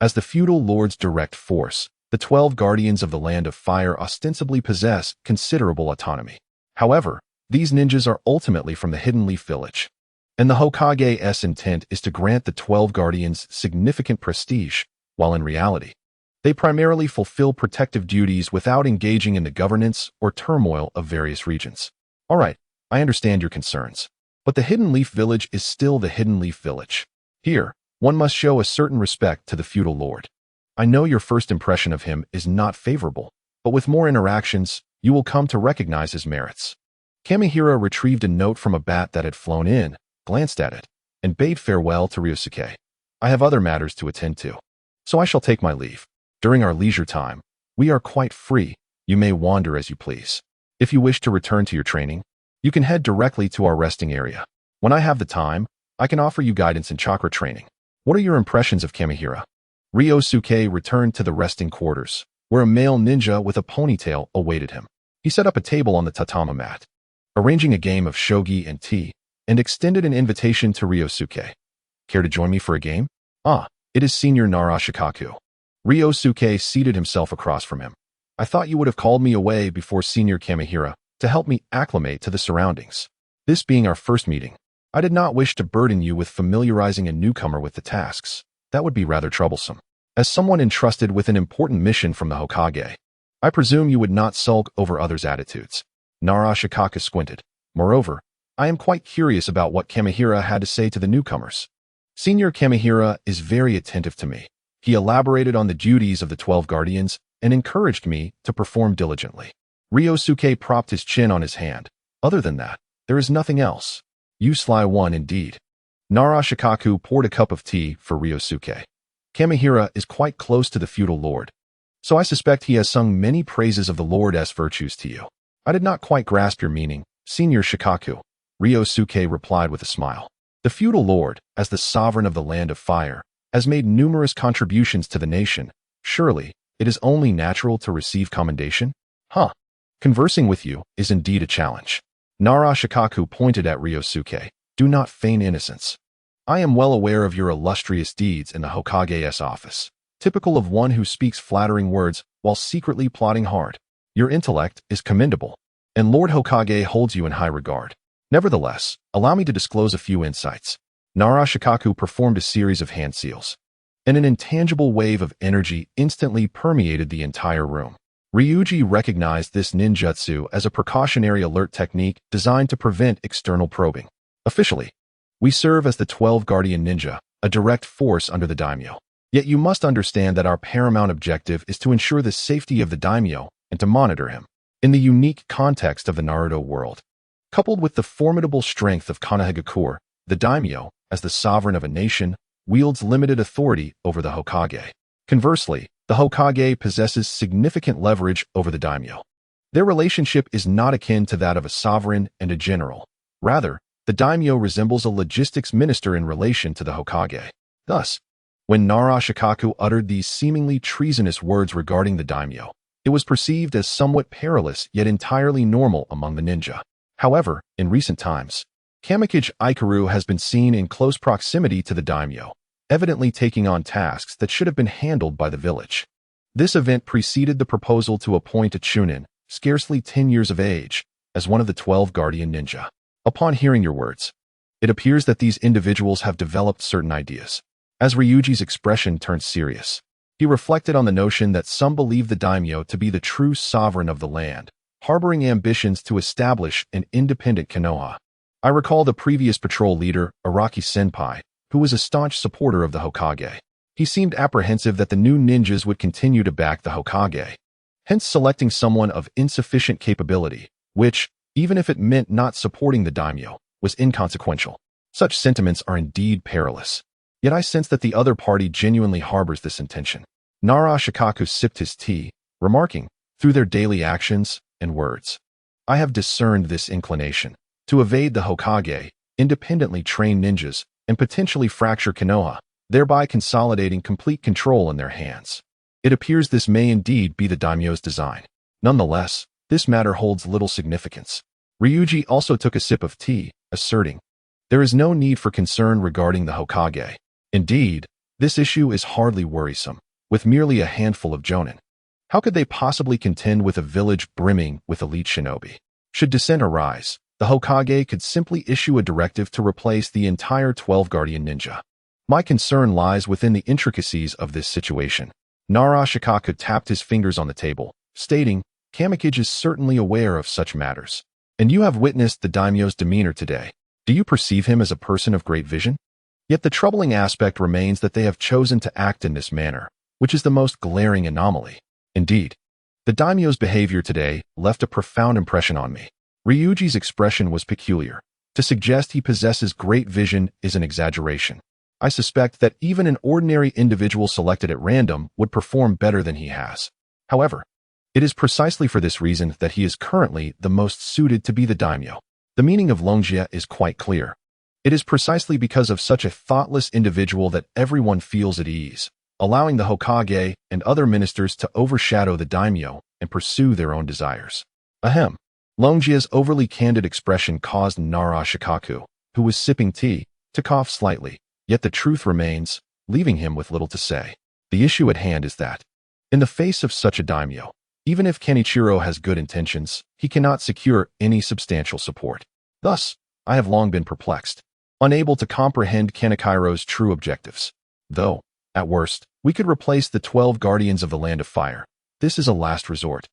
As the feudal lord's direct force, the 12 guardians of the Land of Fire ostensibly possess considerable autonomy. However, these ninjas are ultimately from the Hidden Leaf Village, and the Hokage's intent is to grant the 12 guardians significant prestige, while in reality, they primarily fulfill protective duties without engaging in the governance or turmoil of various regions. All right, I understand your concerns, but the Hidden Leaf Village is still the Hidden Leaf Village. Here, one must show a certain respect to the feudal lord. I know your first impression of him is not favorable, but with more interactions, you will come to recognize his merits. Kamihira retrieved a note from a bat that had flown in, glanced at it, and bade farewell to Ryusuke. I have other matters to attend to, so I shall take my leave. During our leisure time, we are quite free. You may wander as you please. If you wish to return to your training, you can head directly to our resting area. When I have the time, I can offer you guidance in chakra training. What are your impressions of Kamihira? Ryusuke returned to the resting quarters, where a male ninja with a ponytail awaited him. He set up a table on the tatami mat, arranging a game of shogi and tea, and extended an invitation to Ryusuke. Care to join me for a game? Ah, it is Senior Naruto. Ryusuke seated himself across from him. I thought you would have called me away before Senior Kamihira to help me acclimate to the surroundings. This being our first meeting, I did not wish to burden you with familiarizing a newcomer with the tasks. That would be rather troublesome. As someone entrusted with an important mission from the Hokage, I presume you would not sulk over others' attitudes. Naruto squinted. Moreover, I am quite curious about what Kamihira had to say to the newcomers. Senior Kamihira is very attentive to me. He elaborated on the duties of the 12 guardians and encouraged me to perform diligently. Ryusuke propped his chin on his hand. Other than that, there is nothing else. You sly one indeed. Naruto poured a cup of tea for Ryusuke. Kamihira is quite close to the feudal lord, so I suspect he has sung many praises of the lord's virtues to you. I did not quite grasp your meaning, Senior Shikaku. Ryusuke replied with a smile. The feudal lord, as the sovereign of the Land of Fire, has made numerous contributions to the nation. Surely, it is only natural to receive commendation? Conversing with you is indeed a challenge. Naruto pointed at Ryusuke. Do not feign innocence. I am well aware of your illustrious deeds in the Hokage's office, typical of one who speaks flattering words while secretly plotting hard. Your intellect is commendable, and Lord Hokage holds you in high regard. Nevertheless, allow me to disclose a few insights. Naruto performed a series of hand seals, and an intangible wave of energy instantly permeated the entire room. Ryuji recognized this ninjutsu as a precautionary alert technique designed to prevent external probing. Officially, we serve as the 12 Guardian Ninja, a direct force under the daimyo. Yet you must understand that our paramount objective is to ensure the safety of the daimyo and to monitor him. In the unique context of the Naruto world, coupled with the formidable strength of Konoha, the daimyo, as the sovereign of a nation, wields limited authority over the Hokage. Conversely, the Hokage possesses significant leverage over the daimyo. Their relationship is not akin to that of a sovereign and a general. Rather, the daimyo resembles a logistics minister in relation to the Hokage. Thus, when Nara Shikaku uttered these seemingly treasonous words regarding the daimyo, it was perceived as somewhat perilous yet entirely normal among the ninja. However, in recent times, Kamikage Ikaru has been seen in close proximity to the daimyo, evidently taking on tasks that should have been handled by the village. This event preceded the proposal to appoint a chunin, scarcely 10 years of age, as one of the 12 guardian ninja. Upon hearing your words, it appears that these individuals have developed certain ideas. As Ryuji's expression turned serious, he reflected on the notion that some believe the daimyo to be the true sovereign of the land, harboring ambitions to establish an independent Konoha. I recall the previous patrol leader, Araki Senpai, who was a staunch supporter of the Hokage. He seemed apprehensive that the new ninjas would continue to back the Hokage, hence selecting someone of insufficient capability, which, even if it meant not supporting the daimyo, was inconsequential. Such sentiments are indeed perilous. Yet I sense that the other party genuinely harbors this intention. Nara Shikaku sipped his tea, remarking, through their daily actions and words, I have discerned this inclination to evade the Hokage, independently train ninjas, and potentially fracture Konoha, thereby consolidating complete control in their hands. It appears this may indeed be the daimyo's design. Nonetheless, this matter holds little significance. Ryuji also took a sip of tea, asserting, there is no need for concern regarding the Hokage. Indeed, this issue is hardly worrisome, with merely a handful of jonin. How could they possibly contend with a village brimming with elite shinobi? Should dissent arise, the Hokage could simply issue a directive to replace the entire 12 guardian ninja. My concern lies within the intricacies of this situation. Nara Shikaku tapped his fingers on the table, stating, Kamikage is certainly aware of such matters. And you have witnessed the daimyo's demeanor today. Do you perceive him as a person of great vision? Yet the troubling aspect remains that they have chosen to act in this manner, which is the most glaring anomaly. Indeed, the daimyo's behavior today left a profound impression on me. Ryuji's expression was peculiar. To suggest he possesses great vision is an exaggeration. I suspect that even an ordinary individual selected at random would perform better than he has. However, it is precisely for this reason that he is currently the most suited to be the daimyo. The meaning of Longjia is quite clear. It is precisely because of such a thoughtless individual that everyone feels at ease, allowing the Hokage and other ministers to overshadow the daimyo and pursue their own desires. Ahem. Longjia's overly candid expression caused Nara Shikaku, who was sipping tea, to cough slightly, yet the truth remains, leaving him with little to say. The issue at hand is that, in the face of such a daimyo, even if Kenichiro has good intentions, he cannot secure any substantial support. Thus, I have long been perplexed, unable to comprehend Kenichiro's true objectives. Though, at worst, we could replace the 12 guardians of the Land of Fire. This is a last resort,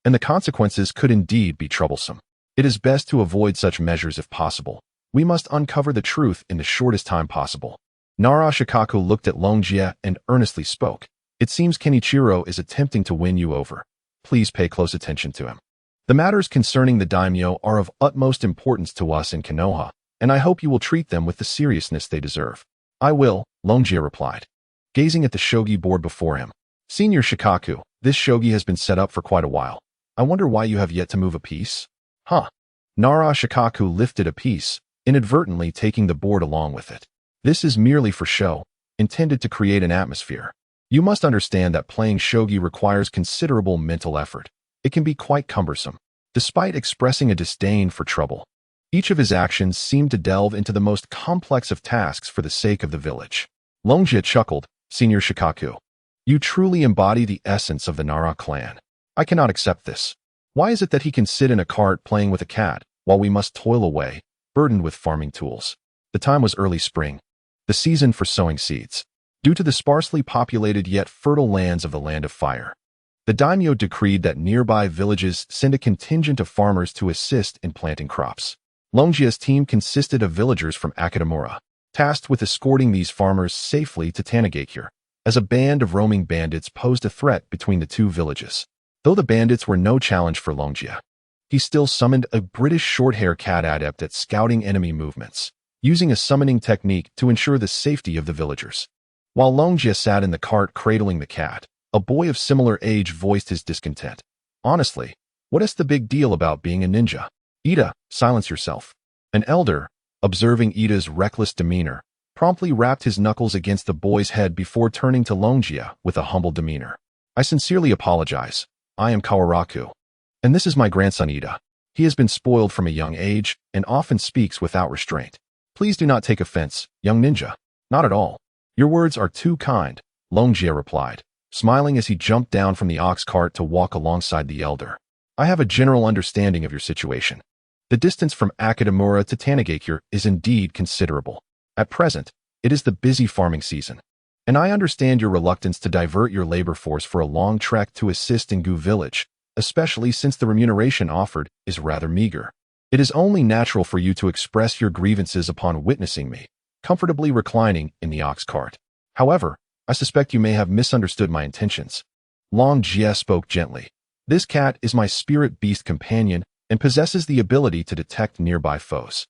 and the consequences could indeed be troublesome. It is best to avoid such measures if possible. We must uncover the truth in the shortest time possible. Nara Shikaku looked at Longjia and earnestly spoke. It seems Kenichiro is attempting to win you over. Please pay close attention to him. The matters concerning the daimyo are of utmost importance to us in Konoha, and I hope you will treat them with the seriousness they deserve. I will, Longjia replied, gazing at the shogi board before him. Senior Shikaku, this shogi has been set up for quite a while. I wonder why you have yet to move a piece? Huh. Nara Shikaku lifted a piece, inadvertently taking the board along with it. This is merely for show, intended to create an atmosphere. You must understand that playing shogi requires considerable mental effort. It can be quite cumbersome. Despite expressing a disdain for trouble, each of his actions seemed to delve into the most complex of tasks for the sake of the village. Longjia chuckled, Senior Shikaku. You truly embody the essence of the Nara clan. I cannot accept this. Why is it that he can sit in a cart playing with a cat, while we must toil away, burdened with farming tools? The time was early spring, the season for sowing seeds. Due to the sparsely populated yet fertile lands of the Land of Fire, the daimyo decreed that nearby villages send a contingent of farmers to assist in planting crops. Longjia's team consisted of villagers from Akitamura, tasked with escorting these farmers safely to Tanagakure, as a band of roaming bandits posed a threat between the two villages. Though the bandits were no challenge for Longjia, he still summoned a British short-hair cat adept at scouting enemy movements, using a summoning technique to ensure the safety of the villagers. While Longjia sat in the cart cradling the cat, a boy of similar age voiced his discontent. Honestly, what is the big deal about being a ninja? Ida, silence yourself. An elder, observing Ida's reckless demeanor, promptly rapped his knuckles against the boy's head before turning to Longjia with a humble demeanor. I sincerely apologize. I am Kawaraku. And this is my grandson Ida. He has been spoiled from a young age and often speaks without restraint. Please do not take offense, young ninja. Not at all. Your words are too kind, Longjia replied, smiling as he jumped down from the ox cart to walk alongside the elder. I have a general understanding of your situation. The distance from Akadamura to Tanigakure is indeed considerable. At present, it is the busy farming season, and I understand your reluctance to divert your labor force for a long trek to assist in Gu village, especially since the remuneration offered is rather meager. It is only natural for you to express your grievances upon witnessing me, comfortably reclining in the ox cart. However, I suspect you may have misunderstood my intentions. Longjia spoke gently. This cat is my spirit beast companion and possesses the ability to detect nearby foes.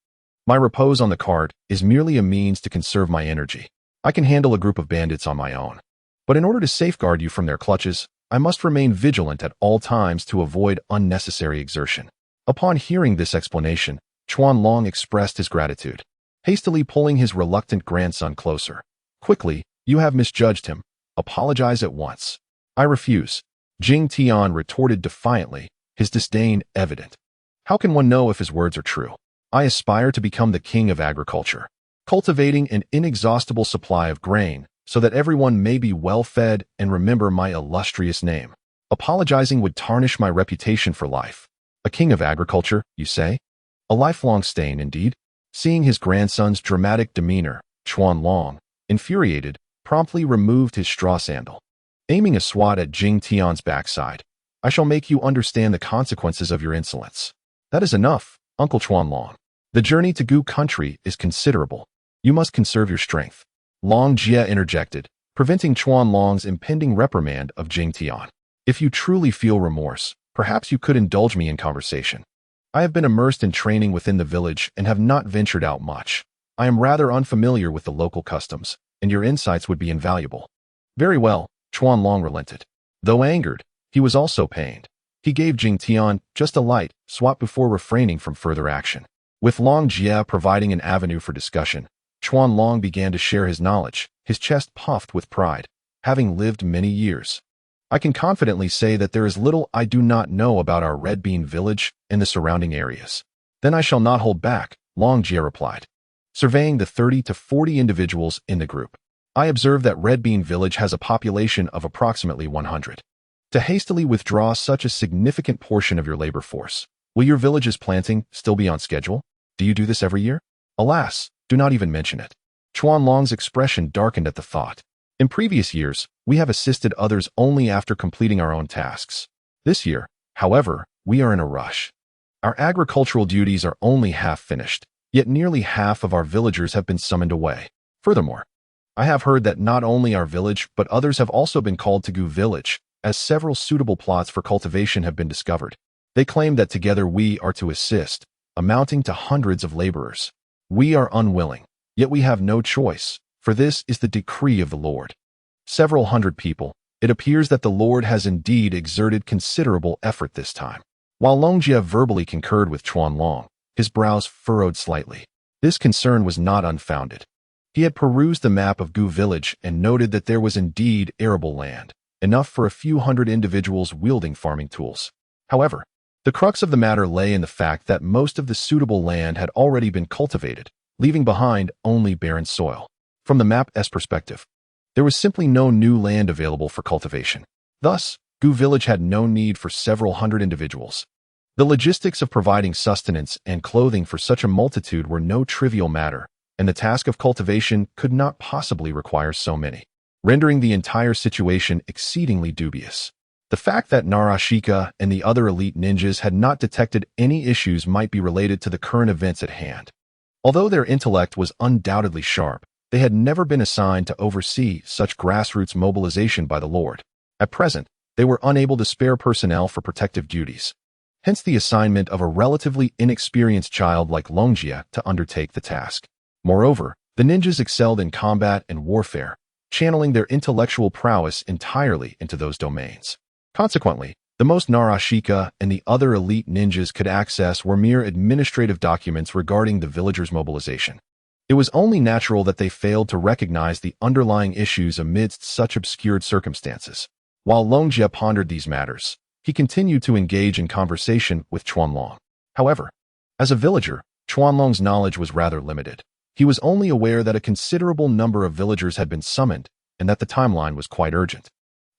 My repose on the cart is merely a means to conserve my energy. I can handle a group of bandits on my own. But in order to safeguard you from their clutches, I must remain vigilant at all times to avoid unnecessary exertion. Upon hearing this explanation, Chuanlong expressed his gratitude, hastily pulling his reluctant grandson closer. Quickly, you have misjudged him. Apologize at once. I refuse. Jing Tian retorted defiantly, his disdain evident. How can one know if his words are true? I aspire to become the king of agriculture, cultivating an inexhaustible supply of grain so that everyone may be well fed and remember my illustrious name. Apologizing would tarnish my reputation for life. A king of agriculture, you say? A lifelong stain, indeed. Seeing his grandson's dramatic demeanor, Chuanlong, infuriated, promptly removed his straw sandal. Aiming a swat at Jing Tian's backside, I shall make you understand the consequences of your insolence. That is enough, Uncle Chuanlong. The journey to Gu country is considerable. You must conserve your strength. Longjia interjected, preventing Chuanlong's impending reprimand of Jing Tian. If you truly feel remorse, perhaps you could indulge me in conversation. I have been immersed in training within the village and have not ventured out much. I am rather unfamiliar with the local customs, and your insights would be invaluable. Very well, Chuanlong relented. Though angered, he was also pained. He gave Jing Tian just a light swat before refraining from further action. With Longjia providing an avenue for discussion, Chuanlong began to share his knowledge, his chest puffed with pride, having lived many years. I can confidently say that there is little I do not know about our Red Bean village and the surrounding areas. Then I shall not hold back, Longjia replied. Surveying the 30 to 40 individuals in the group, I observe that Red Bean village has a population of approximately 100. To hastily withdraw such a significant portion of your labor force, will your village's planting still be on schedule? Do you do this every year? Alas, do not even mention it. Chuanlong's expression darkened at the thought. In previous years, we have assisted others only after completing our own tasks. This year, however, we are in a rush. Our agricultural duties are only half finished, yet nearly half of our villagers have been summoned away. Furthermore, I have heard that not only our village but others have also been called to Gu village, as several suitable plots for cultivation have been discovered. They claim that together we are to assist, amounting to hundreds of laborers. We are unwilling, yet we have no choice, for this is the decree of the Lord. Several hundred people, it appears that the Lord has indeed exerted considerable effort this time. While Longjia verbally concurred with Chuanlong, his brows furrowed slightly. This concern was not unfounded. He had perused the map of Gu village and noted that there was indeed arable land, enough for a few hundred individuals wielding farming tools. However, the crux of the matter lay in the fact that most of the suitable land had already been cultivated, leaving behind only barren soil. From the map's perspective, there was simply no new land available for cultivation. Thus, Gu village had no need for several hundred individuals. The logistics of providing sustenance and clothing for such a multitude were no trivial matter, and the task of cultivation could not possibly require so many, rendering the entire situation exceedingly dubious. The fact that Narashika and the other elite ninjas had not detected any issues might be related to the current events at hand. Although their intellect was undoubtedly sharp, they had never been assigned to oversee such grassroots mobilization by the Lord. At present, they were unable to spare personnel for protective duties. Hence the assignment of a relatively inexperienced child like Longjia to undertake the task. Moreover, the ninjas excelled in combat and warfare, channeling their intellectual prowess entirely into those domains. Consequently, the most Narashika and the other elite ninjas could access were mere administrative documents regarding the villagers' mobilization. It was only natural that they failed to recognize the underlying issues amidst such obscured circumstances. While Longjia pondered these matters, he continued to engage in conversation with Chuanlong. However, as a villager, Chuanlong's knowledge was rather limited. He was only aware that a considerable number of villagers had been summoned and that the timeline was quite urgent.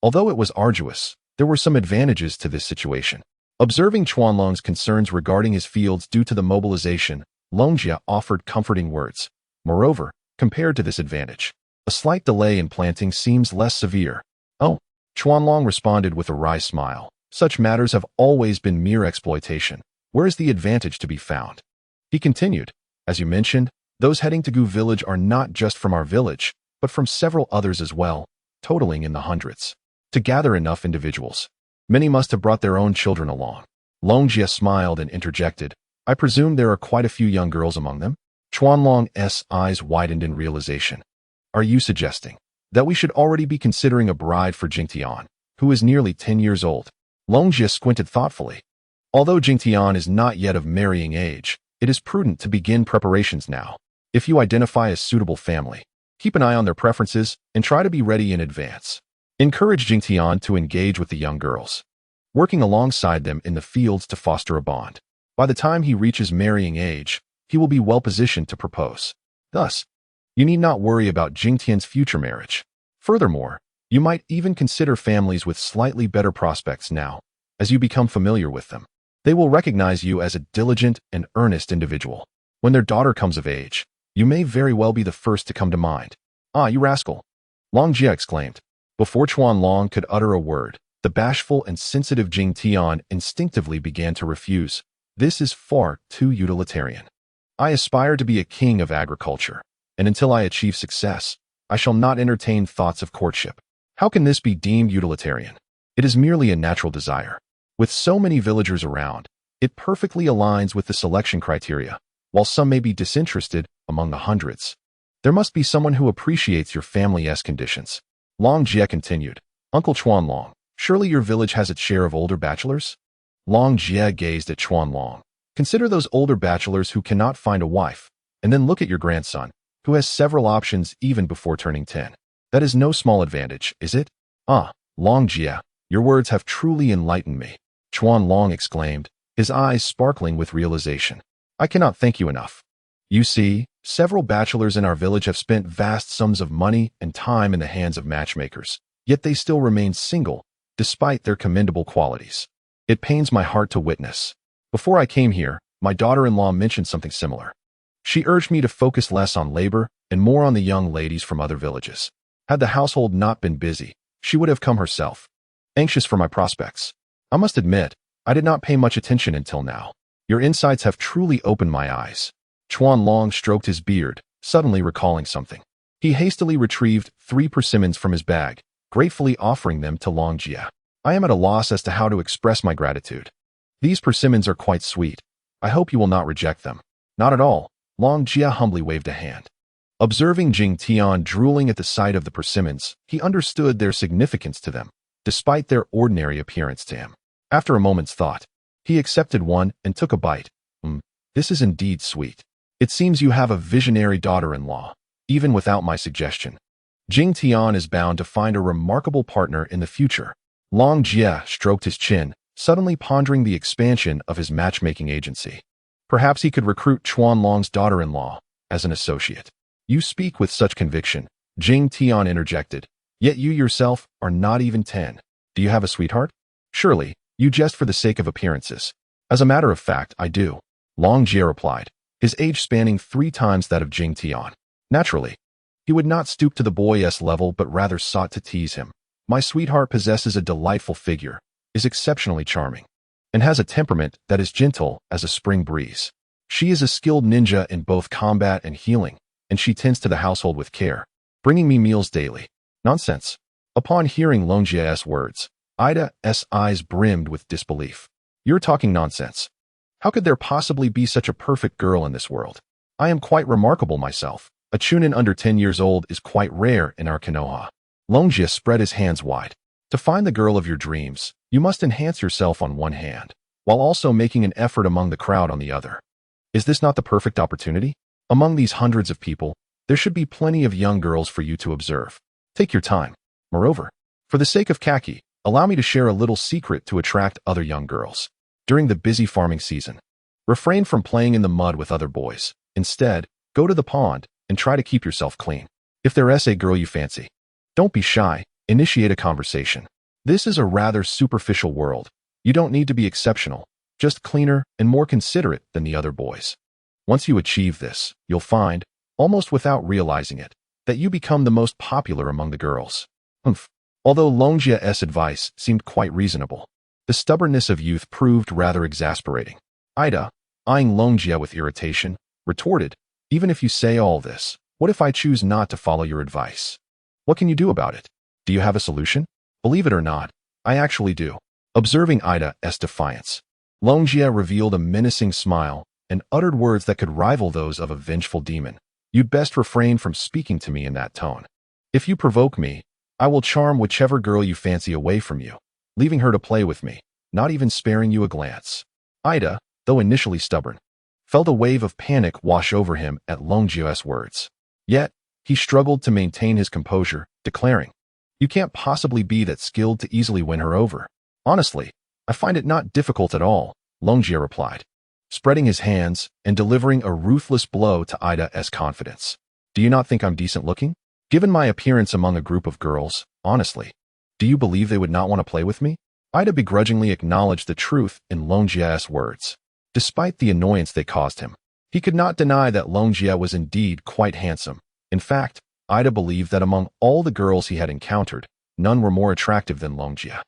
Although it was arduous, there were some advantages to this situation. Observing Chuanlong's concerns regarding his fields due to the mobilization, Longjia offered comforting words. Moreover, compared to this advantage, a slight delay in planting seems less severe. Oh, Chuanlong responded with a wry smile. Such matters have always been mere exploitation. Where is the advantage to be found? He continued, as you mentioned, those heading to Gu village are not just from our village, but from several others as well, totaling in the hundreds. To gather enough individuals, many must have brought their own children along. Longjia smiled and interjected, I presume there are quite a few young girls among them? Chuanlong's eyes widened in realization. Are you suggesting that we should already be considering a bride for Jingtian, who is nearly 10 years old? Longjia squinted thoughtfully. Although Jingtian is not yet of marrying age, it is prudent to begin preparations now. If you identify a suitable family, keep an eye on their preferences and try to be ready in advance. Encourage Jingtian to engage with the young girls, working alongside them in the fields to foster a bond. By the time he reaches marrying age, he will be well positioned to propose. Thus, you need not worry about Jingtian's future marriage. Furthermore, you might even consider families with slightly better prospects now, as you become familiar with them. They will recognize you as a diligent and earnest individual. When their daughter comes of age, you may very well be the first to come to mind. Ah, you rascal! Longjia exclaimed. Before Chuanlong could utter a word, the bashful and sensitive Jingtian instinctively began to refuse. This is far too utilitarian. I aspire to be a king of agriculture, and until I achieve success, I shall not entertain thoughts of courtship. How can this be deemed utilitarian? It is merely a natural desire. With so many villagers around, it perfectly aligns with the selection criteria. While some may be disinterested among the hundreds, there must be someone who appreciates your family's conditions. Longjia continued, Uncle Chuanlong, surely your village has its share of older bachelors? Longjia gazed at Chuanlong. Consider those older bachelors who cannot find a wife, and then look at your grandson, who has several options even before turning 10. That is no small advantage, is it? Ah, Longjia, your words have truly enlightened me. Chuanlong exclaimed, his eyes sparkling with realization. I cannot thank you enough. You see, several bachelors in our village have spent vast sums of money and time in the hands of matchmakers, yet they still remain single, despite their commendable qualities. It pains my heart to witness. Before I came here, my daughter-in-law mentioned something similar. She urged me to focus less on labor and more on the young ladies from other villages. Had the household not been busy, she would have come herself. Anxious for my prospects. I must admit, I did not pay much attention until now. Your insights have truly opened my eyes. Chuanlong stroked his beard, suddenly recalling something. He hastily retrieved 3 persimmons from his bag, gratefully offering them to Longjia. I am at a loss as to how to express my gratitude. These persimmons are quite sweet. I hope you will not reject them. Not at all. Longjia humbly waved a hand. Observing Jingtian drooling at the sight of the persimmons, he understood their significance to them, despite their ordinary appearance to him. After a moment's thought, he accepted one and took a bite. This is indeed sweet. It seems you have a visionary daughter-in-law, even without my suggestion. Jingtian is bound to find a remarkable partner in the future. Longjia stroked his chin, suddenly pondering the expansion of his matchmaking agency. Perhaps he could recruit Chuanlong's daughter-in-law as an associate. You speak with such conviction, Jingtian interjected, yet you yourself are not even 10. Do you have a sweetheart? Surely, you jest for the sake of appearances. As a matter of fact, I do. Longjia replied, his age spanning 3 times that of Jingtian. Naturally, he would not stoop to the boy's level but rather sought to tease him. My sweetheart possesses a delightful figure, is exceptionally charming, and has a temperament that is gentle as a spring breeze. She is a skilled ninja in both combat and healing, and she tends to the household with care, bringing me meals daily. Nonsense. Upon hearing Longjia's words, Ida's eyes brimmed with disbelief. You're talking nonsense. How could there possibly be such a perfect girl in this world? I am quite remarkable myself. A chunin under 10 years old is quite rare in our Konoha. Longjia spread his hands wide. To find the girl of your dreams, you must enhance yourself on one hand, while also making an effort among the crowd on the other. Is this not the perfect opportunity? Among these hundreds of people, there should be plenty of young girls for you to observe. Take your time. Moreover, for the sake of Kaki, allow me to share a little secret to attract other young girls. During the busy farming season, refrain from playing in the mud with other boys. Instead, go to the pond and try to keep yourself clean. If there's a girl you fancy, don't be shy, initiate a conversation. This is a rather superficial world. You don't need to be exceptional, just cleaner and more considerate than the other boys. Once you achieve this, you'll find, almost without realizing it, that you become the most popular among the girls. Although Longjia's advice seemed quite reasonable, the stubbornness of youth proved rather exasperating. Ida, eyeing Longjia with irritation, retorted, even if you say all this, what if I choose not to follow your advice? What can you do about it? Do you have a solution? Believe it or not, I actually do. Observing Ida's defiance, Longjia revealed a menacing smile and uttered words that could rival those of a vengeful demon. You'd best refrain from speaking to me in that tone. If you provoke me, I will charm whichever girl you fancy away from you, leaving her to play with me, not even sparing you a glance. Ida, though initially stubborn, felt a wave of panic wash over him at Longjia's words. Yet, he struggled to maintain his composure, declaring, you can't possibly be that skilled to easily win her over. Honestly, I find it not difficult at all, Longjia replied, spreading his hands and delivering a ruthless blow to Ida's confidence. Do you not think I'm decent looking? Given my appearance among a group of girls, honestly, do you believe they would not want to play with me? Ida begrudgingly acknowledged the truth in Longjia's words. Despite the annoyance they caused him, he could not deny that Longjia was indeed quite handsome. In fact, Ida believed that among all the girls he had encountered, none were more attractive than Longjia.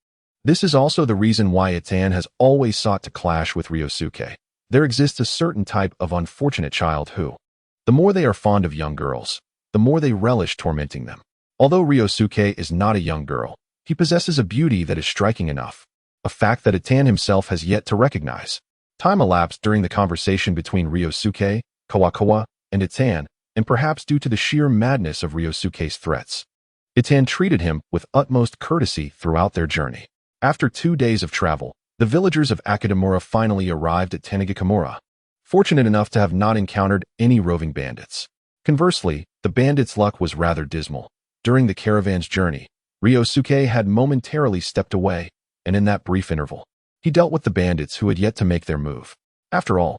This is also the reason why Itan has always sought to clash with Ryusuke. There exists a certain type of unfortunate child who, the more they are fond of young girls, the more they relish tormenting them. Although Ryusuke is not a young girl, he possesses a beauty that is striking enough, a fact that Itan himself has yet to recognize. Time elapsed during the conversation between Ryusuke, Kawakawa, and Itan, and perhaps due to the sheer madness of Ryusuke's threats, Itan treated him with utmost courtesy throughout their journey. After 2 days of travel, the villagers of Akadamura finally arrived at Tanigakamura, fortunate enough to have not encountered any roving bandits. Conversely, the bandits' luck was rather dismal. During the caravan's journey, Ryusuke had momentarily stepped away, and in that brief interval, he dealt with the bandits who had yet to make their move. After all,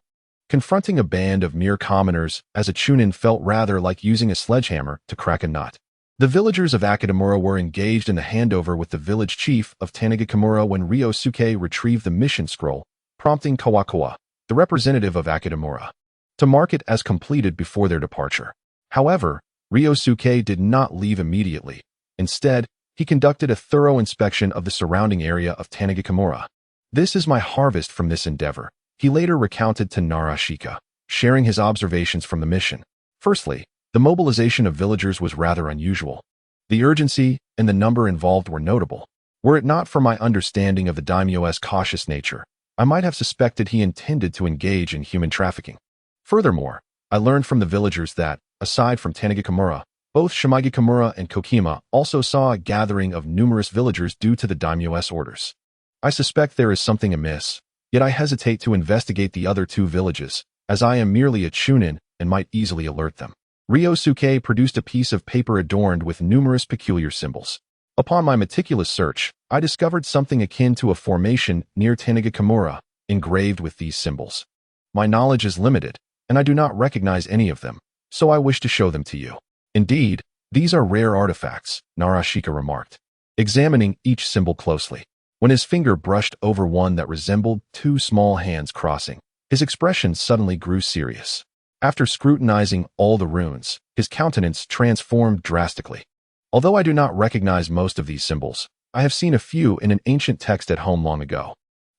confronting a band of mere commoners as a chunin felt rather like using a sledgehammer to crack a nut. The villagers of Akadamura were engaged in the handover with the village chief of Tanigakamura when Ryusuke retrieved the mission scroll, prompting Kawakawa, the representative of Akadamura, to mark it as completed before their departure. However, Ryusuke did not leave immediately. Instead, he conducted a thorough inspection of the surrounding area of Tanigakamura. This is my harvest from this endeavor, he later recounted to Narashika, sharing his observations from the mission. Firstly, the mobilization of villagers was rather unusual. The urgency and the number involved were notable. Were it not for my understanding of the daimyo's cautious nature, I might have suspected he intended to engage in human trafficking. Furthermore, I learned from the villagers that, aside from Tanigakamura, both Shimagikamura and Kokima also saw a gathering of numerous villagers due to the daimyo's orders. I suspect there is something amiss, yet I hesitate to investigate the other 2 villages, as I am merely a chunin and might easily alert them. Ryusuke produced a piece of paper adorned with numerous peculiar symbols. Upon my meticulous search, I discovered something akin to a formation near Tanigakamura, engraved with these symbols. My knowledge is limited, and I do not recognize any of them, so I wish to show them to you. Indeed, these are rare artifacts, Narashika remarked, examining each symbol closely. When his finger brushed over one that resembled 2 small hands crossing, his expression suddenly grew serious. After scrutinizing all the runes, his countenance transformed drastically. Although I do not recognize most of these symbols, I have seen a few in an ancient text at home long ago.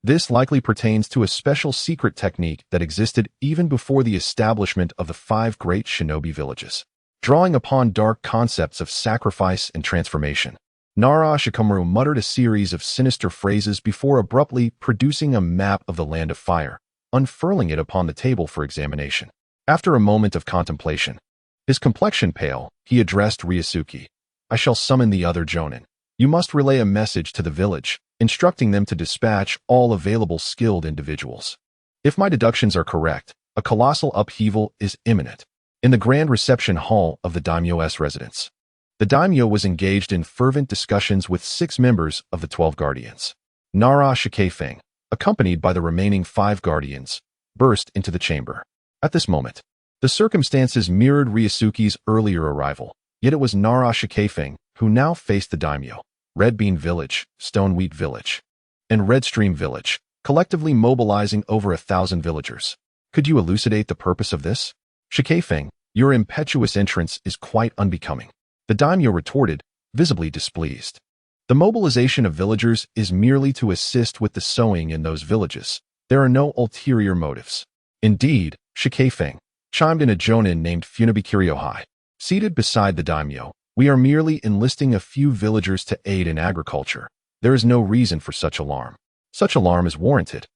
This likely pertains to a special secret technique that existed even before the establishment of the 5 great shinobi villages, drawing upon dark concepts of sacrifice and transformation. Nara Shikamaru muttered a series of sinister phrases before abruptly producing a map of the Land of Fire, unfurling it upon the table for examination. After a moment of contemplation, his complexion pale, he addressed Ryusuke. I shall summon the other Jonin. You must relay a message to the village, instructing them to dispatch all available skilled individuals. If my deductions are correct, a colossal upheaval is imminent. In the grand reception hall of the daimyo's residence, the daimyo was engaged in fervent discussions with 6 members of the 12 guardians. Nara Shikefeng, accompanied by the remaining 5 guardians, burst into the chamber. At this moment, the circumstances mirrored Ryusuke's earlier arrival, yet it was Nara Shikefeng who now faced the daimyo, Red Bean Village, Stone Wheat Village, and Red Stream Village, collectively mobilizing over 1,000 villagers. Could you elucidate the purpose of this? Shikefeng, your impetuous entrance is quite unbecoming. The daimyo retorted, visibly displeased. The mobilization of villagers is merely to assist with the sowing in those villages. There are no ulterior motives. Indeed, Shikefeng, chimed in a jonin named Funabi Kiryohai. Seated beside the daimyo, we are merely enlisting a few villagers to aid in agriculture. There is no reason for such alarm. Such alarm is warranted.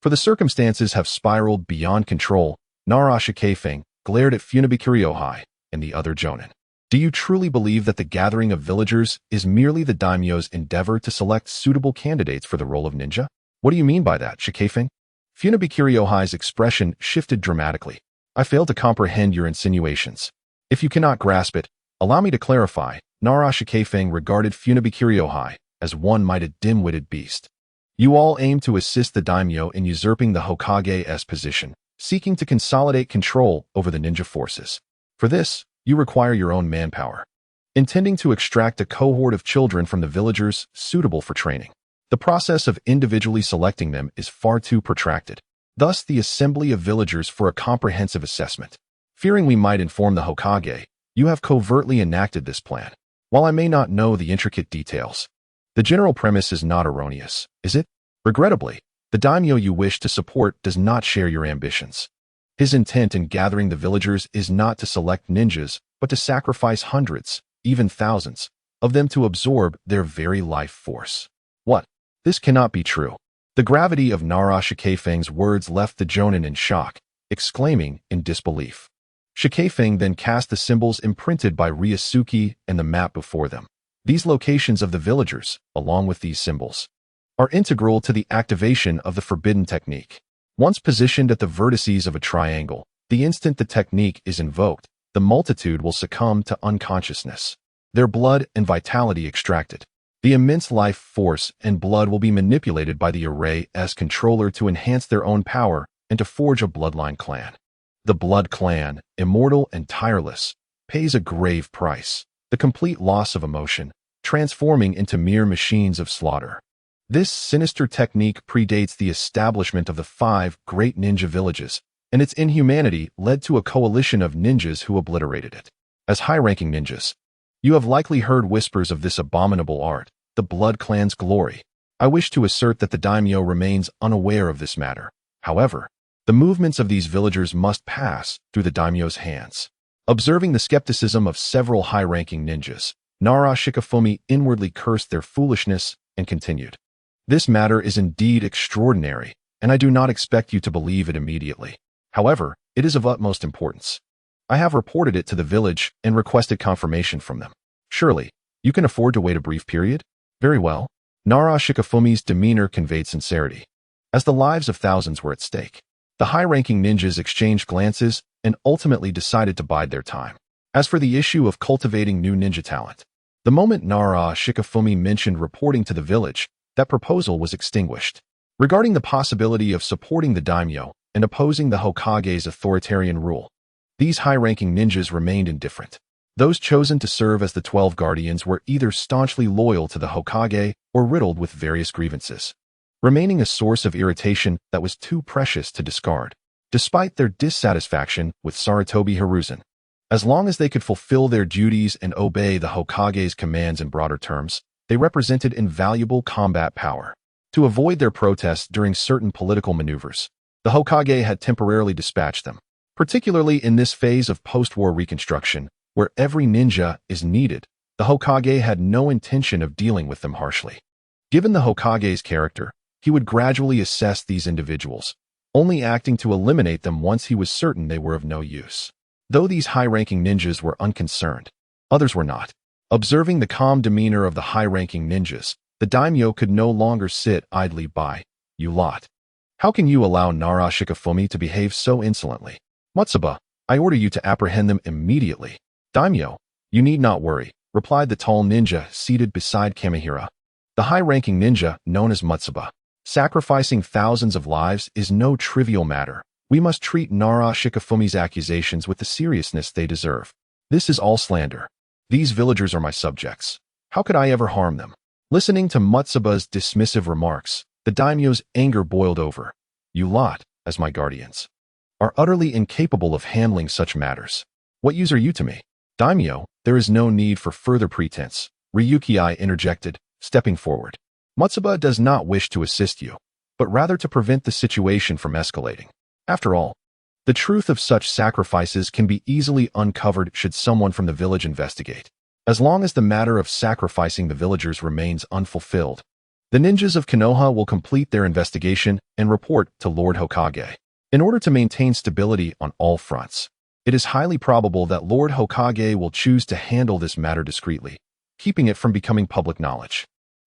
For the circumstances have spiraled beyond control. Nara Shikefeng glared at Funabi Kiryohai and the other jonin. Do you truly believe that the gathering of villagers is merely the daimyo's endeavor to select suitable candidates for the role of ninja? What do you mean by that, Shikefeng? Funabi Kiryohai's expression shifted dramatically. I fail to comprehend your insinuations. If you cannot grasp it, allow me to clarify. Nara Shikefeng regarded Funabi Kiryohai as one might a dim-witted beast. You all aim to assist the daimyo in usurping the Hokage's position, seeking to consolidate control over the ninja forces. For this, you require your own manpower, intending to extract a cohort of children from the villagers suitable for training. The process of individually selecting them is far too protracted. Thus, the assembly of villagers for a comprehensive assessment. Fearing we might inform the Hokage, you have covertly enacted this plan. While I may not know the intricate details, the general premise is not erroneous, is it? Regrettably, the daimyo you wish to support does not share your ambitions. His intent in gathering the villagers is not to select ninjas, but to sacrifice hundreds, even thousands, of them to absorb their very life force. What? This cannot be true. The gravity of Nara Shikefeng's words left the jonin in shock, exclaiming in disbelief. Shikefeng then cast the symbols imprinted by Ryusuke and the map before them. These locations of the villagers, along with these symbols, are integral to the activation of the forbidden technique. Once positioned at the vertices of a triangle, the instant the technique is invoked, the multitude will succumb to unconsciousness, their blood and vitality extracted. The immense life force and blood will be manipulated by the array as controller to enhance their own power and to forge a bloodline clan. The blood clan, immortal and tireless, pays a grave price, the complete loss of emotion, transforming into mere machines of slaughter. This sinister technique predates the establishment of the 5 great ninja villages, and its inhumanity led to a coalition of ninjas who obliterated it. As high-ranking ninjas, you have likely heard whispers of this abominable art, the Blood Clan's glory. I wish to assert that the daimyo remains unaware of this matter. However, the movements of these villagers must pass through the daimyo's hands. Observing the skepticism of several high-ranking ninjas, Nara Shikefumi inwardly cursed their foolishness and continued. This matter is indeed extraordinary, and I do not expect you to believe it immediately. However, it is of utmost importance. I have reported it to the village and requested confirmation from them. Surely, you can afford to wait a brief period? Very well. Nara Shikefumi's demeanor conveyed sincerity, as the lives of thousands were at stake. The high-ranking ninjas exchanged glances and ultimately decided to bide their time. As for the issue of cultivating new ninja talent, the moment Nara Shikefumi mentioned reporting to the village, that proposal was extinguished. Regarding the possibility of supporting the daimyo and opposing the Hokage's authoritarian rule, these high-ranking ninjas remained indifferent. Those chosen to serve as the 12 guardians were either staunchly loyal to the Hokage or riddled with various grievances, remaining a source of irritation that was too precious to discard. Despite their dissatisfaction with Sarutobi Hiruzen, as long as they could fulfill their duties and obey the Hokage's commands in broader terms, they represented invaluable combat power. To avoid their protests during certain political maneuvers, the Hokage had temporarily dispatched them, particularly in this phase of post-war reconstruction, where every ninja is needed. The Hokage had no intention of dealing with them harshly. Given the Hokage's character, he would gradually assess these individuals, only acting to eliminate them once he was certain they were of no use. Though these high-ranking ninjas were unconcerned, others were not. Observing the calm demeanor of the high-ranking ninjas, the daimyo could no longer sit idly by. You lot. How can you allow Nara Shikifumi to behave so insolently? Matsuba, I order you to apprehend them immediately. Daimyo, you need not worry, replied the tall ninja seated beside Kamihira. The high-ranking ninja, known as Matsuba. Sacrificing thousands of lives is no trivial matter. We must treat Nara Shikifumi's accusations with the seriousness they deserve. This is all slander. These villagers are my subjects. How could I ever harm them? Listening to Matsuba's dismissive remarks, the daimyo's anger boiled over. You lot, as my guardians, are utterly incapable of handling such matters. What use are you to me? Daimyo, there is no need for further pretense, Ryukiai interjected, stepping forward. Matsuba does not wish to assist you, but rather to prevent the situation from escalating. After all, the truth of such sacrifices can be easily uncovered should someone from the village investigate. As long as the matter of sacrificing the villagers remains unfulfilled, the ninjas of Konoha will complete their investigation and report to Lord Hokage. In order to maintain stability on all fronts, it is highly probable that Lord Hokage will choose to handle this matter discreetly, keeping it from becoming public knowledge.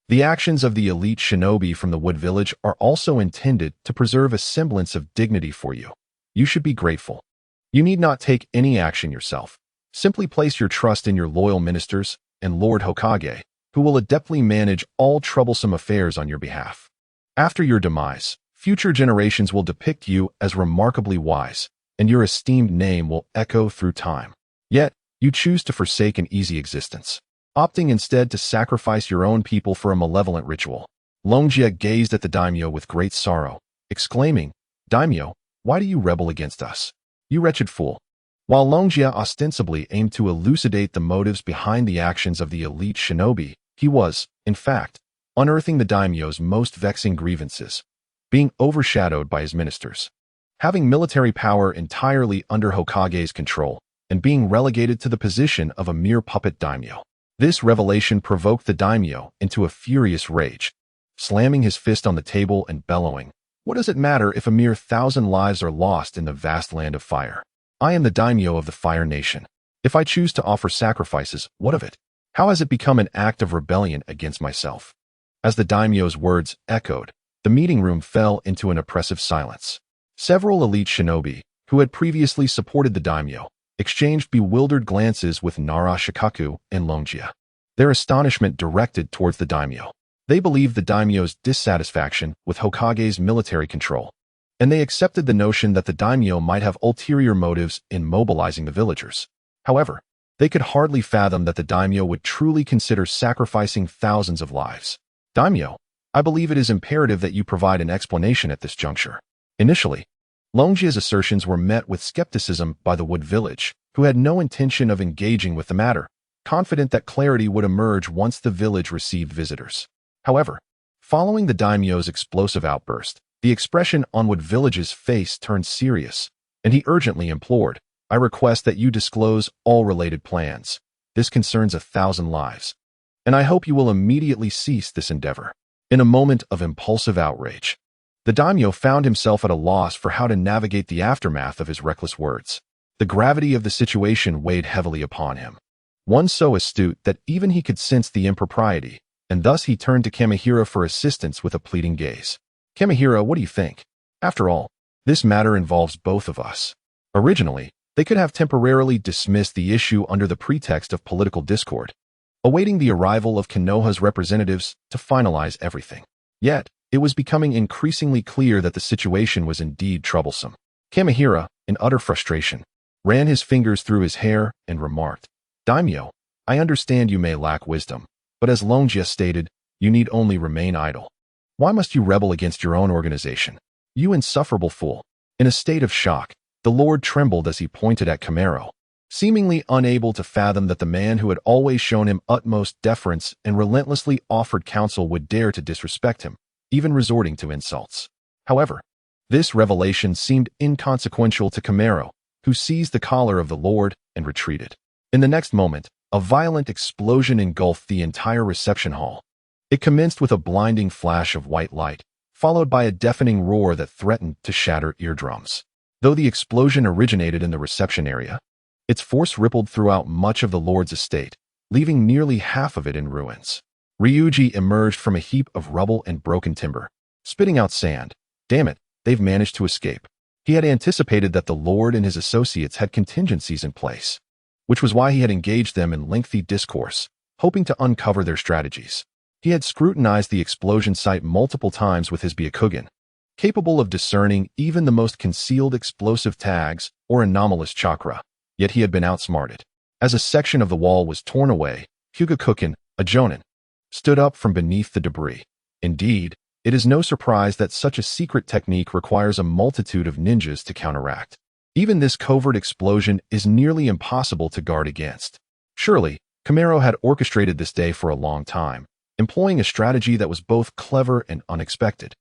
The actions of the elite shinobi from the Wood Village are also intended to preserve a semblance of dignity for you. You should be grateful. You need not take any action yourself. Simply place your trust in your loyal ministers and Lord Hokage, who will adeptly manage all troublesome affairs on your behalf. After your demise, future generations will depict you as remarkably wise, and your esteemed name will echo through time. Yet, you choose to forsake an easy existence, opting instead to sacrifice your own people for a malevolent ritual. Longjia gazed at the daimyo with great sorrow, exclaiming, Daimyo, why do you rebel against us? You wretched fool. While Longjia ostensibly aimed to elucidate the motives behind the actions of the elite shinobi, he was, in fact, unearthing the daimyo's most vexing grievances, being overshadowed by his ministers. Having military power entirely under Hokage's control, and being relegated to the position of a mere puppet daimyo. This revelation provoked the daimyo into a furious rage, slamming his fist on the table and bellowing, What does it matter if a mere 1,000 lives are lost in the vast land of fire? I am the daimyo of the Fire Nation. If I choose to offer sacrifices, what of it? How has it become an act of rebellion against myself? As the daimyo's words echoed, the meeting room fell into an oppressive silence. Several elite shinobi, who had previously supported the daimyo, exchanged bewildered glances with Nara Shikaku and Longjia, their astonishment directed towards the daimyo. They believed the daimyo's dissatisfaction with Hokage's military control, and they accepted the notion that the daimyo might have ulterior motives in mobilizing the villagers. However, they could hardly fathom that the daimyo would truly consider sacrificing thousands of lives. Daimyo, I believe it is imperative that you provide an explanation at this juncture. Initially, Longjia's assertions were met with skepticism by the Wood Village, who had no intention of engaging with the matter, confident that clarity would emerge once the village received visitors. However, following the daimyo's explosive outburst, the expression on Wood Village's face turned serious, and he urgently implored, I request that you disclose all related plans. This concerns 1,000 lives, and I hope you will immediately cease this endeavor. In a moment of impulsive outrage, the daimyo found himself at a loss for how to navigate the aftermath of his reckless words. The gravity of the situation weighed heavily upon him, one so astute that even he could sense the impropriety, and thus he turned to Kamihira for assistance with a pleading gaze. Kamihira, what do you think? After all, this matter involves both of us. Originally, they could have temporarily dismissed the issue under the pretext of political discord, awaiting the arrival of Konoha's representatives to finalize everything. Yet, it was becoming increasingly clear that the situation was indeed troublesome. Kamihira, in utter frustration, ran his fingers through his hair and remarked, Daimyo, I understand you may lack wisdom, but as Longjia stated, you need only remain idle. Why must you rebel against your own organization? You insufferable fool. In a state of shock, the Lord trembled as he pointed at Kamero, seemingly unable to fathom that the man who had always shown him utmost deference and relentlessly offered counsel would dare to disrespect him, even resorting to insults. However, this revelation seemed inconsequential to Kamero, who seized the collar of the Lord and retreated. In the next moment, A violent explosion engulfed the entire reception hall. It commenced with a blinding flash of white light, followed by a deafening roar that threatened to shatter eardrums. Though the explosion originated in the reception area, its force rippled throughout much of the Lord's estate, leaving nearly half of it in ruins. Ryuji emerged from a heap of rubble and broken timber, spitting out sand. Damn it, they've managed to escape. He had anticipated that the Lord and his associates had contingencies in place, which was why he had engaged them in lengthy discourse, hoping to uncover their strategies. He had scrutinized the explosion site multiple times with his Byakugan, capable of discerning even the most concealed explosive tags or anomalous chakra, yet he had been outsmarted. As a section of the wall was torn away, Hyuga, a jonin, stood up from beneath the debris. Indeed, it is no surprise that such a secret technique requires a multitude of ninjas to counteract. Even this covert explosion is nearly impossible to guard against. Surely, Camaro had orchestrated this day for a long time, employing a strategy that was both clever and unexpected,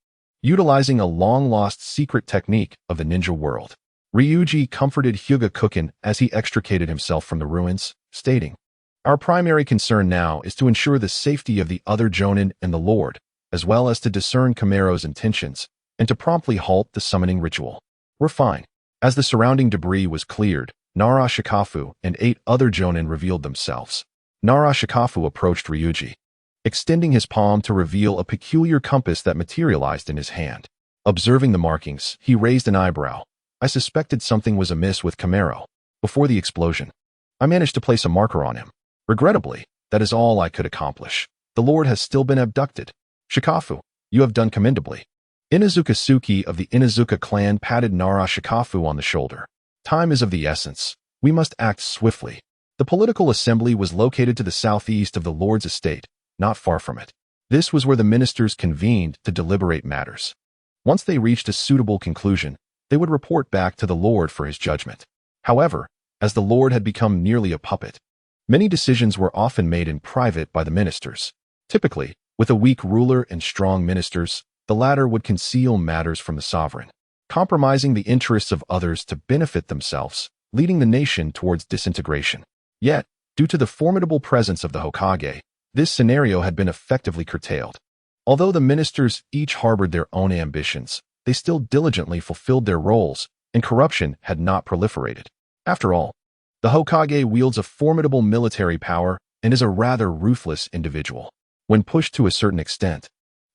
utilizing a long-lost secret technique of the ninja world. Ryuji comforted Hyuga as he extricated himself from the ruins, stating, "Our primary concern now is to ensure the safety of the other jonin and the Lord, as well as to discern Camaro's intentions, and to promptly halt the summoning ritual. We're fine." As the surrounding debris was cleared, Nara Shikafu and 8 other jonin revealed themselves. Nara Shikafu approached Ryuji, extending his palm to reveal a peculiar compass that materialized in his hand. Observing the markings, he raised an eyebrow. "I suspected something was amiss with Camaro. Before the explosion, I managed to place a marker on him. Regrettably, that is all I could accomplish. The Lord has still been abducted. Shikafu, you have done commendably." Inazuka Suki of the Inazuka clan patted Nara Shikafu on the shoulder. "Time is of the essence. We must act swiftly." The political assembly was located to the southeast of the Lord's estate, not far from it. This was where the ministers convened to deliberate matters. Once they reached a suitable conclusion, they would report back to the Lord for his judgment. However, as the Lord had become nearly a puppet, many decisions were often made in private by the ministers. Typically, with a weak ruler and strong ministers, the latter would conceal matters from the sovereign, compromising the interests of others to benefit themselves, leading the nation towards disintegration. Yet, due to the formidable presence of the Hokage, this scenario had been effectively curtailed. Although the ministers each harbored their own ambitions, they still diligently fulfilled their roles, and corruption had not proliferated. After all, the Hokage wields a formidable military power and is a rather ruthless individual. When pushed to a certain extent,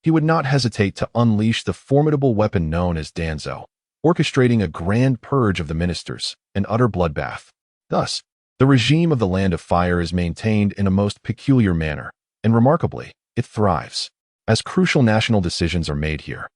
he would not hesitate to unleash the formidable weapon known as Danzo, orchestrating a grand purge of the ministers, an utter bloodbath. Thus, the regime of the Land of Fire is maintained in a most peculiar manner, and remarkably, it thrives, as crucial national decisions are made here.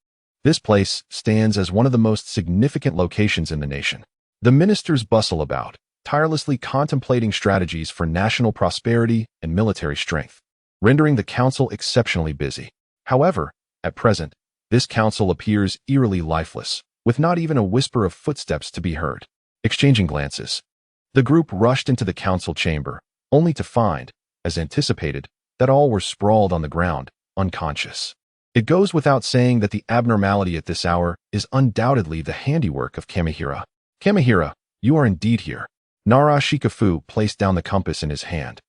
This place stands as one of the most significant locations in the nation. The ministers bustle about, tirelessly contemplating strategies for national prosperity and military strength, rendering the council exceptionally busy. However, at present, this council appears eerily lifeless, with not even a whisper of footsteps to be heard. Exchanging glances, the group rushed into the council chamber, only to find, as anticipated, that all were sprawled on the ground, unconscious. It goes without saying that the abnormality at this hour is undoubtedly the handiwork of Kamihira. "Kamihira, you are indeed here." Nara Shikafu placed down the compass in his hand,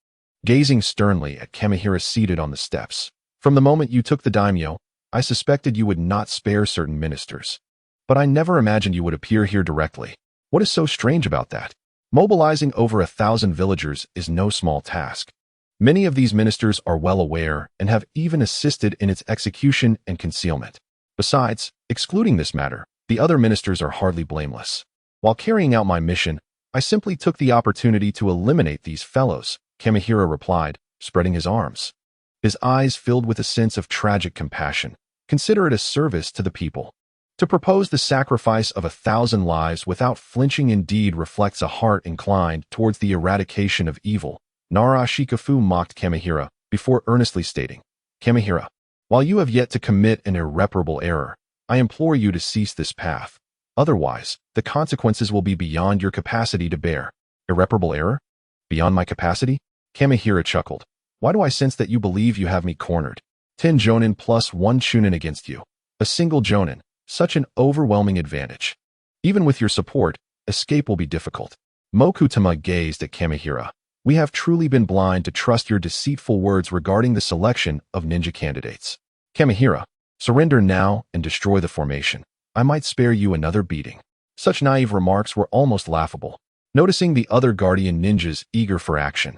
gazing sternly at Kamihira seated on the steps. "From the moment you took the daimyo, I suspected you would not spare certain ministers. But I never imagined you would appear here directly. What is so strange about that? Mobilizing over 1,000 villagers is no small task. Many of these ministers are well aware and have even assisted in its execution and concealment. Besides, excluding this matter, the other ministers are hardly blameless. While carrying out my mission, I simply took the opportunity to eliminate these fellows," Kamihira replied, spreading his arms. His eyes filled with a sense of tragic compassion. "Consider it a service to the people. To propose the sacrifice of 1,000 lives without flinching indeed reflects a heart inclined towards the eradication of evil." Nara Shikafu mocked Kamihira before earnestly stating, "Kamihira, while you have yet to commit an irreparable error, I implore you to cease this path. Otherwise, the consequences will be beyond your capacity to bear." "Irreparable error? Beyond my capacity?" Kamihira chuckled. "Why do I sense that you believe you have me cornered? 10 jonin plus 1 chunin against you. A single jonin, such an overwhelming advantage. Even with your support, escape will be difficult." Mokutama gazed at Kamihira, We have truly been blind to trust your deceitful words regarding the selection of ninja candidates. Kamihira, surrender now and destroy the formation. I might spare you another beating." Such naive remarks were almost laughable. Noticing the other guardian ninjas eager for action,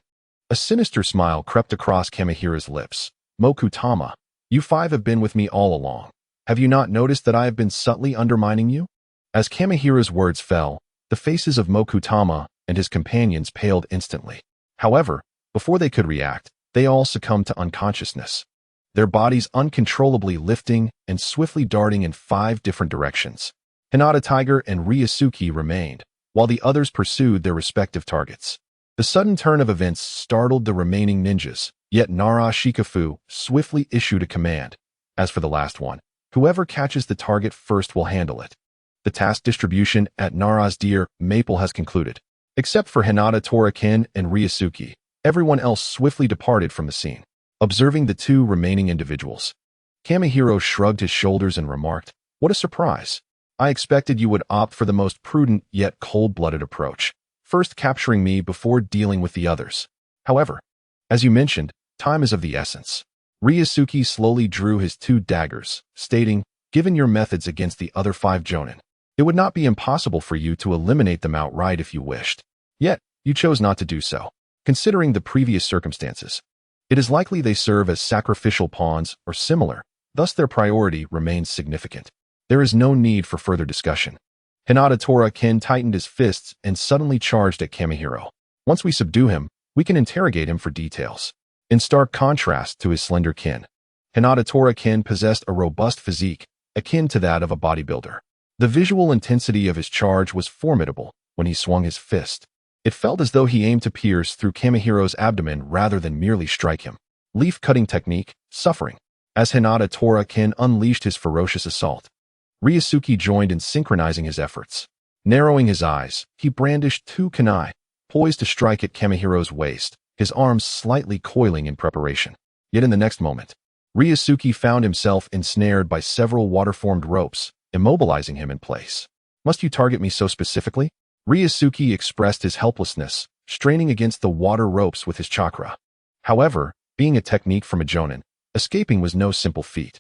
a sinister smile crept across Kamihira's lips. "Mokutama, you five have been with me all along. Have you not noticed that I have been subtly undermining you?" As Kamihira's words fell, the faces of Mokutama and his companions paled instantly. However, before they could react, they all succumbed to unconsciousness, their bodies uncontrollably lifting and swiftly darting in 5 different directions. Hinata Tiger and Ryusuke remained, while the others pursued their respective targets. The sudden turn of events startled the remaining ninjas, yet Nara Shikafu swiftly issued a command. "As for the last one, whoever catches the target first will handle it." The task distribution at Nara's Deer Maple has concluded. Except for Hinata Torakin and Ryusuke, everyone else swiftly departed from the scene. Observing the 2 remaining individuals, Kamihiro shrugged his shoulders and remarked, "What a surprise. I expected you would opt for the most prudent yet cold-blooded approach, first capturing me before dealing with the others. However, as you mentioned, time is of the essence." Ryusuke slowly drew his 2 daggers, stating, "Given your methods against the other 5 jonin, it would not be impossible for you to eliminate them outright if you wished. Yet, you chose not to do so. Considering the previous circumstances, it is likely they serve as sacrificial pawns or similar, thus their priority remains significant. There is no need for further discussion." Hinata Torakin tightened his fists and suddenly charged at Kamihiro. "Once we subdue him, we can interrogate him for details." In stark contrast to his slender kin, Hinata Torakin possessed a robust physique, akin to that of a bodybuilder. The visual intensity of his charge was formidable when he swung his fist. It felt as though he aimed to pierce through Kamihiro's abdomen rather than merely strike him. Leaf-cutting technique, suffering. As Hinata Torakin unleashed his ferocious assault, Ryusuke joined in synchronizing his efforts. Narrowing his eyes, he brandished 2 kunai, poised to strike at Kamihiro's waist, his arms slightly coiling in preparation. Yet in the next moment, Ryusuke found himself ensnared by several water-formed ropes, immobilizing him in place. "Must you target me so specifically?" Ryusuke expressed his helplessness, straining against the water ropes with his chakra. However, being a technique from a jonin, escaping was no simple feat.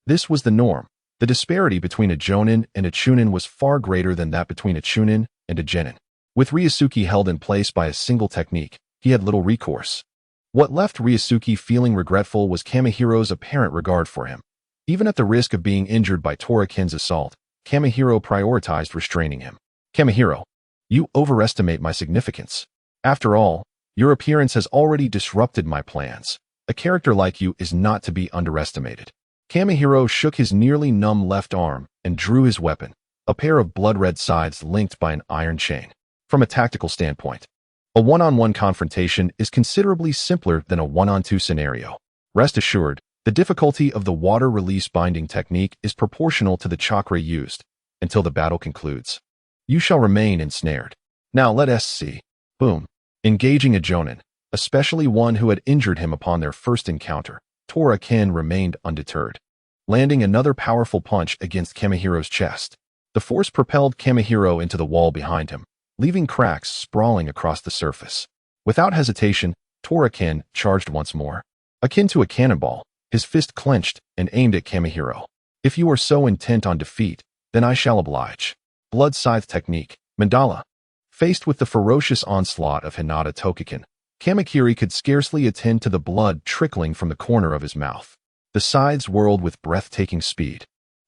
This was the norm. The disparity between a jonin and a chunin was far greater than that between a chunin and a genin. With Ryusuke held in place by a single technique, he had little recourse. What left Ryusuke feeling regretful was Kamihiro's apparent regard for him. Even at the risk of being injured by Torakin's assault, Kamihiro prioritized restraining him. "Kamihiro, you overestimate my significance. After all, your appearance has already disrupted my plans. A character like you is not to be underestimated." Kamihiro shook his nearly numb left arm and drew his weapon, a pair of blood-red scythes linked by an iron chain. From a tactical standpoint, a one-on-one confrontation is considerably simpler than a one-on-2 scenario. Rest assured, the difficulty of the water release binding technique is proportional to the chakra used until the battle concludes. You shall remain ensnared. Now let us see. Boom. Engaging a jonin, especially one who had injured him upon their first encounter, Torakin remained undeterred. Landing another powerful punch against Kamihiro's chest, the force propelled Kamihiro into the wall behind him, leaving cracks sprawling across the surface. Without hesitation, Torakin charged once more. Akin to a cannonball, his fist clenched and aimed at Kamihiro. "If you are so intent on defeat, then I shall oblige." Blood scythe technique, mandala. Faced with the ferocious onslaught of Hinata Tokakin, Kamikiri could scarcely attend to the blood trickling from the corner of his mouth. The scythes whirled with breathtaking speed,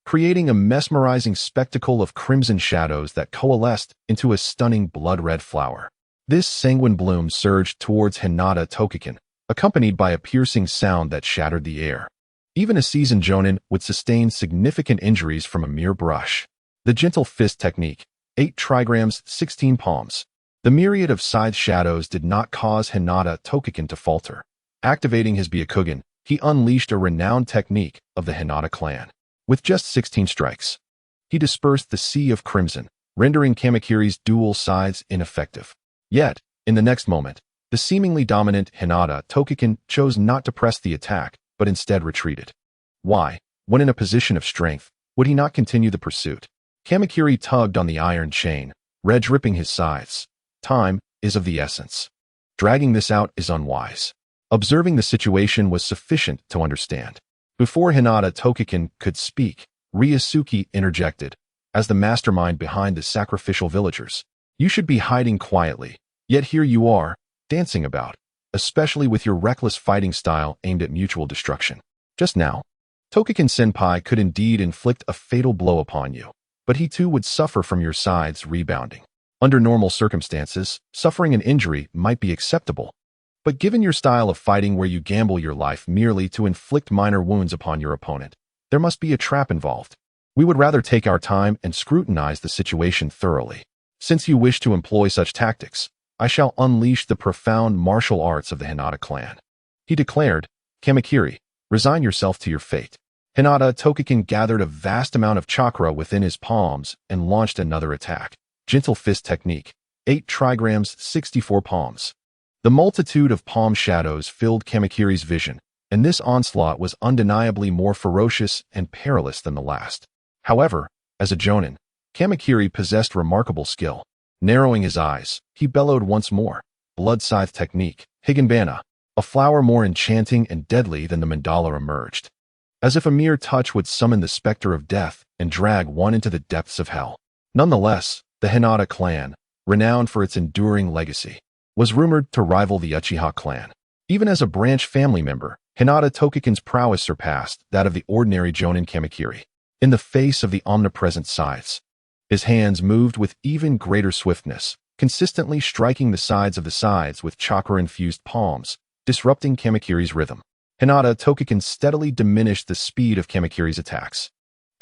creating a mesmerizing spectacle of crimson shadows that coalesced into a stunning blood-red flower. This sanguine bloom surged towards Hinata Tokakin, accompanied by a piercing sound that shattered the air. Even a seasoned jonin would sustain significant injuries from a mere brush. The gentle fist technique, 8 trigrams, 16 palms. The myriad of scythe shadows did not cause Hinata Tokakin to falter. Activating his Byakugan, he unleashed a renowned technique of the Hinata clan. With just 16 strikes, he dispersed the sea of crimson, rendering Kamikiri's dual scythes ineffective. Yet, in the next moment, the seemingly dominant Hinata Tokakin chose not to press the attack, but instead retreated. Why, when in a position of strength, would he not continue the pursuit? Kamikiri tugged on the iron chain, red dripping his scythes. Time is of the essence. Dragging this out is unwise. Observing the situation was sufficient to understand. Before Hinata Tokikin could speak, Ryusuke interjected, as the mastermind behind the sacrificial villagers. You should be hiding quietly, yet here you are, dancing about, especially with your reckless fighting style aimed at mutual destruction. Just now, Tokikin-senpai could indeed inflict a fatal blow upon you, but he too would suffer from your sides rebounding. Under normal circumstances, suffering an injury might be acceptable. But given your style of fighting where you gamble your life merely to inflict minor wounds upon your opponent, there must be a trap involved. We would rather take our time and scrutinize the situation thoroughly. Since you wish to employ such tactics, I shall unleash the profound martial arts of the Hinata clan. He declared, Kamakiri, resign yourself to your fate. Hinata Tokikin gathered a vast amount of chakra within his palms and launched another attack. Gentle fist technique, 8 trigrams, 64 palms. The multitude of palm shadows filled Kamakiri's vision, and this onslaught was undeniably more ferocious and perilous than the last. However, as a jonin, Kamakiri possessed remarkable skill. Narrowing his eyes, he bellowed once more, blood scythe technique, Higanbana. A flower more enchanting and deadly than the mandala emerged. As if a mere touch would summon the specter of death and drag one into the depths of hell. Nonetheless, the Hinata clan, renowned for its enduring legacy, was rumored to rival the Uchiha clan. Even as a branch family member, Hinata Tokikin's prowess surpassed that of the ordinary jonin Kamakiri. In the face of the omnipresent scythes, his hands moved with even greater swiftness, consistently striking the sides of the scythes with chakra-infused palms, disrupting Kamakiri's rhythm. Hinata Tokikin steadily diminished the speed of Kamakiri's attacks.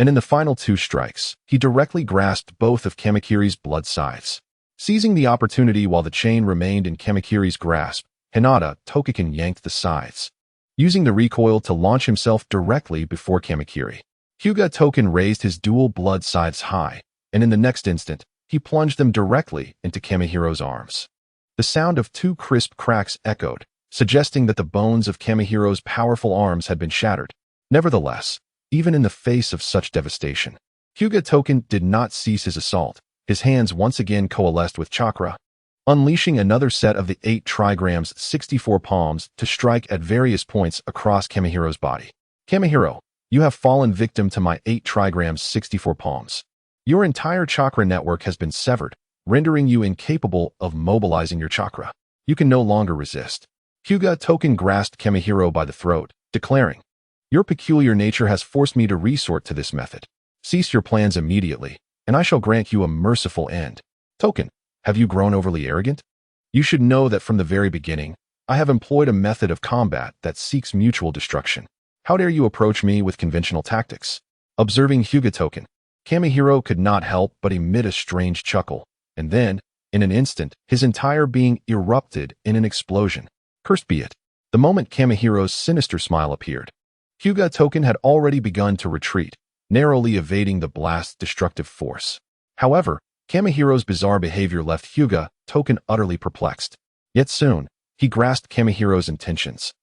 And in the final 2 strikes, he directly grasped both of Kamakiri's blood scythes. Seizing the opportunity while the chain remained in Kamakiri's grasp, Hinata Tokikin yanked the scythes, using the recoil to launch himself directly before Kamakiri. Hyuga Tokin raised his dual blood scythes high, and in the next instant, he plunged them directly into Kamihiro's arms. The sound of 2 crisp cracks echoed, suggesting that the bones of Kamihiro's powerful arms had been shattered. Nevertheless, even in the face of such devastation, Hyuga Tokin did not cease his assault. His hands once again coalesced with chakra, unleashing another set of the 8 trigrams 64 palms to strike at various points across Kamihiro's body. Kamihiro, you have fallen victim to my 8 trigrams 64 palms. Your entire chakra network has been severed, rendering you incapable of mobilizing your chakra. You can no longer resist. Hyuga Tokin grasped Kamihiro by the throat, declaring, Your peculiar nature has forced me to resort to this method. Cease your plans immediately, and I shall grant you a merciful end. Tokin, have you grown overly arrogant? You should know that from the very beginning, I have employed a method of combat that seeks mutual destruction. How dare you approach me with conventional tactics? Observing Hyuga Tokin, Kamihiro could not help but emit a strange chuckle, and then, in an instant, his entire being erupted in an explosion. Cursed be it. The moment Kamihiro's sinister smile appeared, Hyuga Tokin had already begun to retreat, narrowly evading the blast's destructive force. However, Kamihiro's bizarre behavior left Hyuga Tokin utterly perplexed. Yet soon, he grasped Kamihiro's intentions.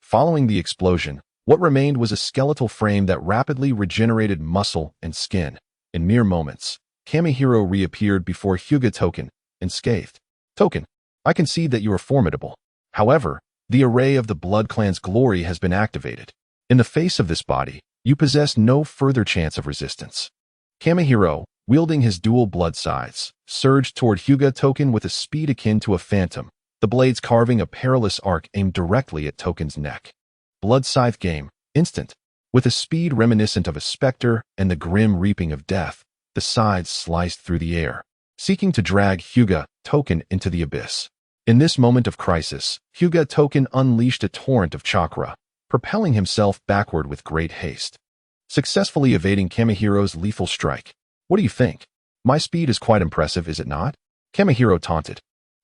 Following the explosion, what remained was a skeletal frame that rapidly regenerated muscle and skin. In mere moments, Kamihiro reappeared before Hyuga Tokin, unscathed. Tokin, I can see that you are formidable. However, the array of the Blood Clan's glory has been activated. In the face of this body, you possess no further chance of resistance. Kamihiro, wielding his dual blood scythes, surged toward Hyuga Tokin with a speed akin to a phantom, the blades carving a perilous arc aimed directly at Tokin's neck. Blood scythe game, instant. With a speed reminiscent of a specter and the grim reaping of death, the scythes sliced through the air, seeking to drag Hyuga Tokin into the abyss. In this moment of crisis, Hyuga Tokin unleashed a torrent of chakra, propelling himself backward with great haste, successfully evading Kamihiro's lethal strike. What do you think? My speed is quite impressive, is it not? Kamihiro taunted,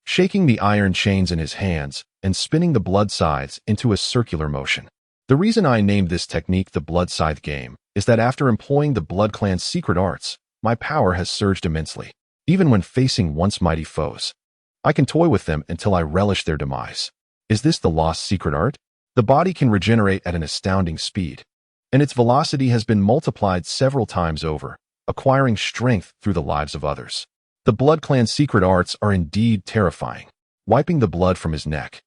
shaking the iron chains in his hands and spinning the blood scythes into a circular motion. The reason I named this technique the blood scythe game is that after employing the Blood Clan's secret arts, my power has surged immensely. Even when facing once mighty foes, I can toy with them until I relish their demise. Is this the lost secret art? The body can regenerate at an astounding speed, and its velocity has been multiplied several times over, acquiring strength through the lives of others. The Blood Clan's secret arts are indeed terrifying. wiping the blood from his neck.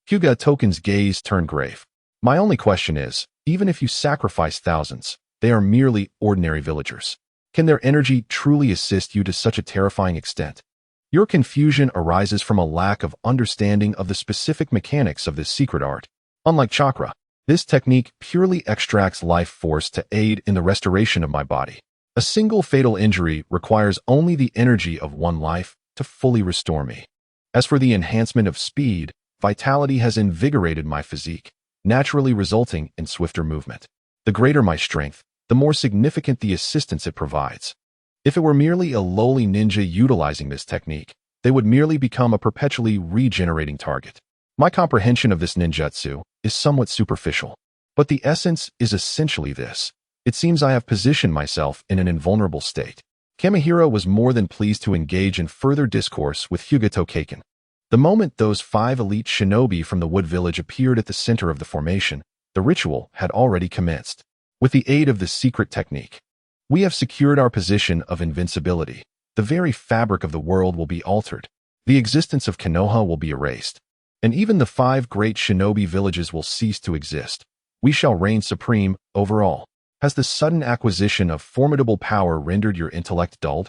Hyuga Token's gaze turned grave. My only question is, even if you sacrifice thousands, they are merely ordinary villagers. Can their energy truly assist you to such a terrifying extent? Your confusion arises from a lack of understanding of the specific mechanics of this secret art. Unlike chakra, this technique purely extracts life force to aid in the restoration of my body. A single fatal injury requires only the energy of one life to fully restore me. As for the enhancement of speed, vitality has invigorated my physique, naturally resulting in swifter movement. The greater my strength, the more significant the assistance it provides. If it were merely a lowly ninja utilizing this technique, they would merely become a perpetually regenerating target. My comprehension of this ninjutsu is somewhat superficial, but the essence is essentially this. It seems I have positioned myself in an invulnerable state. Kamihira was more than pleased to engage in further discourse with Hyuga Tokaken. The moment those 5 elite shinobi from the wood village appeared at the center of the formation, the ritual had already commenced. With the aid of this secret technique, we have secured our position of invincibility. The very fabric of the world will be altered. The existence of Konoha will be erased. And even the 5 great shinobi villages will cease to exist. We shall reign supreme over all. Has the sudden acquisition of formidable power rendered your intellect dulled?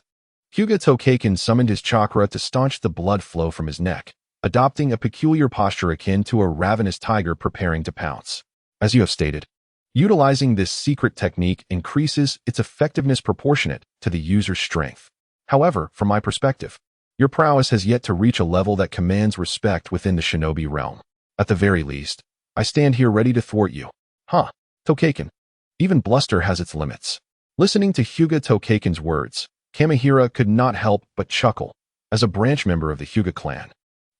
Hyuga Tokaken summoned his chakra to staunch the blood flow from his neck, adopting a peculiar posture akin to a ravenous tiger preparing to pounce. As you have stated, utilizing this secret technique increases its effectiveness proportionate to the user's strength. However, from my perspective, your prowess has yet to reach a level that commands respect within the shinobi realm. At the very least, I stand here ready to thwart you. Huh, Tokaken. Even bluster has its limits. Listening to Hyuga Tokaken's words, Kamihira could not help but chuckle. As a branch member of the Hyuga clan,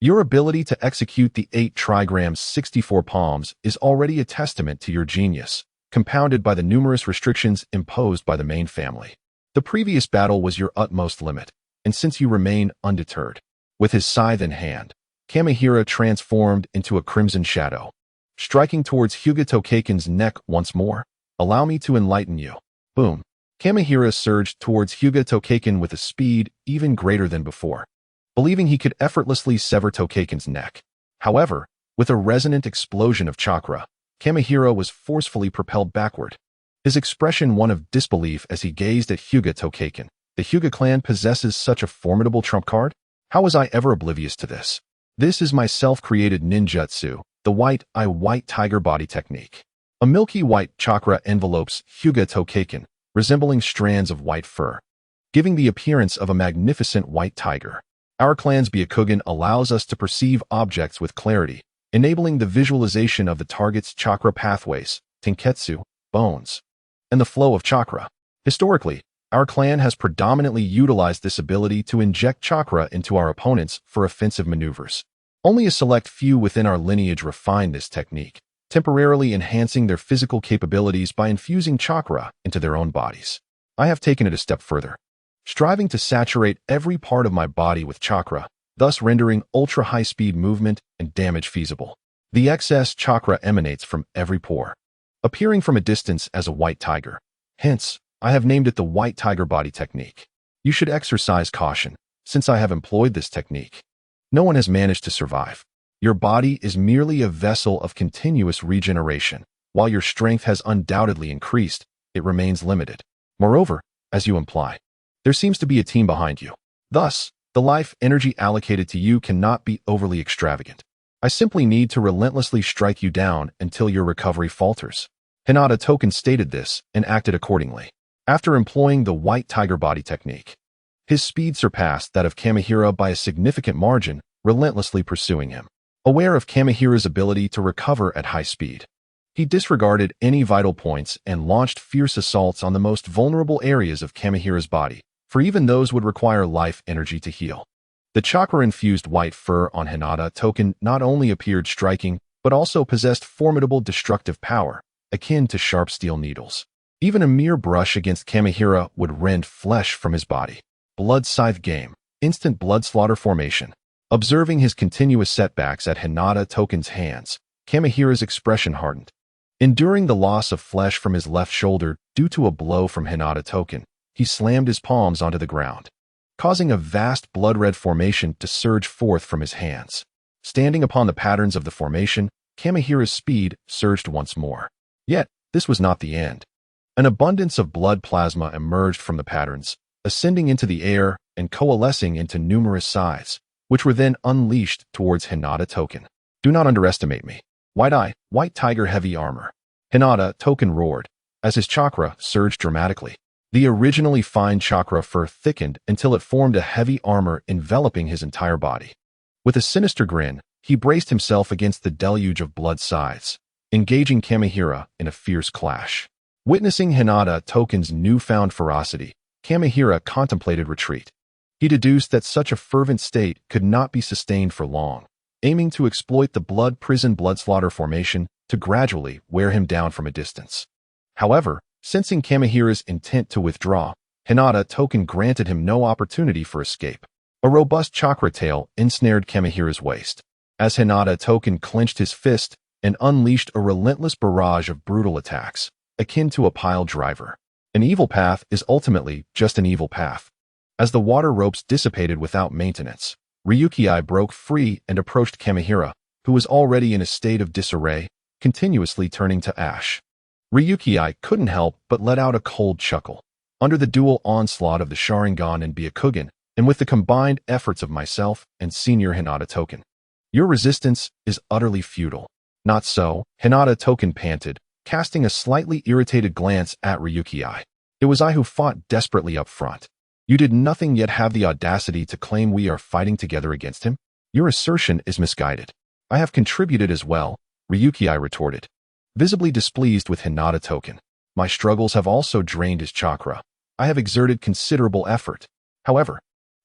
your ability to execute the 8 trigrams 64 palms is already a testament to your genius, compounded by the numerous restrictions imposed by the main family. The previous battle was your utmost limit, and since you remain undeterred, with his scythe in hand, Kamihira transformed into a crimson shadow. Striking towards Hyuga Tokaken's neck once more, allow me to enlighten you. Boom. Kamihira surged towards Hyuga Tokaken with a speed even greater than before, believing he could effortlessly sever Tokaken's neck. However, with a resonant explosion of chakra, Kamihira was forcefully propelled backward. His expression one of disbelief as he gazed at Hyuga Tokaken. The Hyuga clan possesses such a formidable trump card? How was I ever oblivious to this? This is my self-created ninjutsu, the white tiger body technique. A milky white chakra envelopes Hyuga Tokaken, resembling strands of white fur, giving the appearance of a magnificent white tiger. Our clan's Byakugan allows us to perceive objects with clarity, enabling the visualization of the target's chakra pathways, tenketsu, bones, and the flow of chakra. Historically, our clan has predominantly utilized this ability to inject chakra into our opponents for offensive maneuvers. Only a select few within our lineage refine this technique, temporarily enhancing their physical capabilities by infusing chakra into their own bodies. I have taken it a step further, striving to saturate every part of my body with chakra, thus rendering ultra-high-speed movement and damage feasible. The excess chakra emanates from every pore, appearing from a distance as a white tiger. Hence, I have named it the white tiger body technique. You should exercise caution, since I have employed this technique. No one has managed to survive. Your body is merely a vessel of continuous regeneration. While your strength has undoubtedly increased, it remains limited. Moreover, as you imply, there seems to be a team behind you. Thus, the life energy allocated to you cannot be overly extravagant. I simply need to relentlessly strike you down until your recovery falters. Hinata Token stated this and acted accordingly. After employing the white tiger body technique, his speed surpassed that of Kamihira by a significant margin, relentlessly pursuing him. Aware of Kamihira's ability to recover at high speed, he disregarded any vital points and launched fierce assaults on the most vulnerable areas of Kamihira's body, for even those would require life energy to heal. The chakra-infused white fur on Hinata Token not only appeared striking, but also possessed formidable destructive power, akin to sharp steel needles. Even a mere brush against Kamihira would rend flesh from his body. Blood scythe game, instant blood slaughter formation. Observing his continuous setbacks at Hinata Token's hands, Kamihira's expression hardened. Enduring the loss of flesh from his left shoulder due to a blow from Hinata Token, he slammed his palms onto the ground, causing a vast blood-red formation to surge forth from his hands. Standing upon the patterns of the formation, Kamihira's speed surged once more. Yet, this was not the end. An abundance of blood plasma emerged from the patterns, ascending into the air and coalescing into numerous sides, which were then unleashed towards Hinata Token. Do not underestimate me. White Eye, White Tiger Heavy Armor. Hinata Token roared, as his chakra surged dramatically. The originally fine chakra fur thickened until it formed a heavy armor enveloping his entire body. With a sinister grin, he braced himself against the deluge of blood scythes, engaging Kamihira in a fierce clash. Witnessing Hinata Token's newfound ferocity, Kamihira contemplated retreat. He deduced that such a fervent state could not be sustained for long, aiming to exploit the blood prison blood slaughter formation to gradually wear him down from a distance. However, sensing Kamihira's intent to withdraw, Hinata Token granted him no opportunity for escape. A robust chakra tail ensnared Kamihira's waist. As Hinata Token clenched his fist and unleashed a relentless barrage of brutal attacks, akin to a pile driver. An evil path is ultimately just an evil path. As the water ropes dissipated without maintenance, Ryusuke broke free and approached Kamihira, who was already in a state of disarray, continuously turning to ash. Ryusuke couldn't help but let out a cold chuckle. Under the dual onslaught of the Sharingan and Byakugan, and with the combined efforts of myself and senior Hinata Token, your resistance is utterly futile. Not so, Hinata Token panted, casting a slightly irritated glance at Ryusuke. It was I who fought desperately up front. You did nothing yet have the audacity to claim we are fighting together against him? Your assertion is misguided. I have contributed as well, Ryusuke retorted, visibly displeased with Hinata Token. My struggles have also drained his chakra. I have exerted considerable effort. However,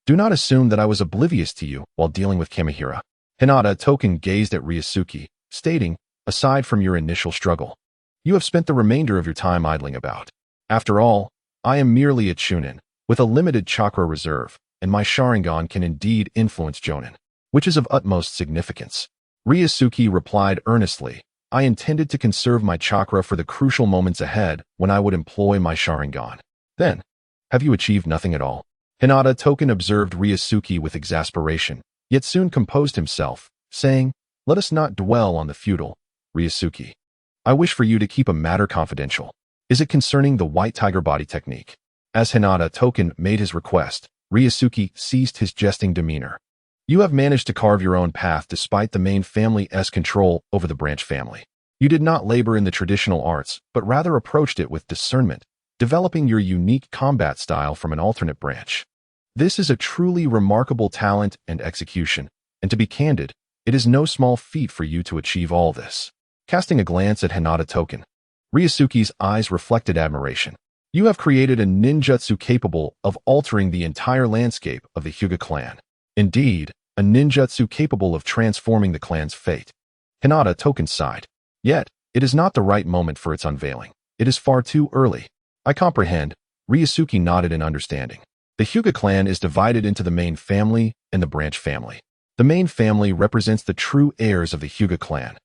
do not assume that I was oblivious to you while dealing with Kamihira. Hinata Token gazed at Ryusuke, stating, aside from your initial struggle, you have spent the remainder of your time idling about. After all, I am merely a Chunin, with a limited chakra reserve, and my Sharingan can indeed influence Jonin, which is of utmost significance. Ryusuke replied earnestly, I intended to conserve my chakra for the crucial moments ahead when I would employ my Sharingan. Then, have you achieved nothing at all? Hinata Token observed Ryusuke with exasperation, yet soon composed himself, saying, let us not dwell on the futile, Ryusuke. I wish for you to keep a matter confidential. Is it concerning the White Tiger body technique? As Hinata Token made his request, Ryusuke ceased his jesting demeanor. You have managed to carve your own path despite the main family's control over the branch family. You did not labor in the traditional arts, but rather approached it with discernment, developing your unique combat style from an alternate branch. This is a truly remarkable talent and execution, and to be candid, it is no small feat for you to achieve all this. Casting a glance at Hinata Token, Ryusuke's eyes reflected admiration. You have created a ninjutsu capable of altering the entire landscape of the Hyuga clan. Indeed, a ninjutsu capable of transforming the clan's fate. Hinata Token sighed. Yet, it is not the right moment for its unveiling. It is far too early. I comprehend. Ryusuke nodded in understanding. The Hyuga clan is divided into the main family and the branch family. The main family represents the true heirs of the Hyuga clan,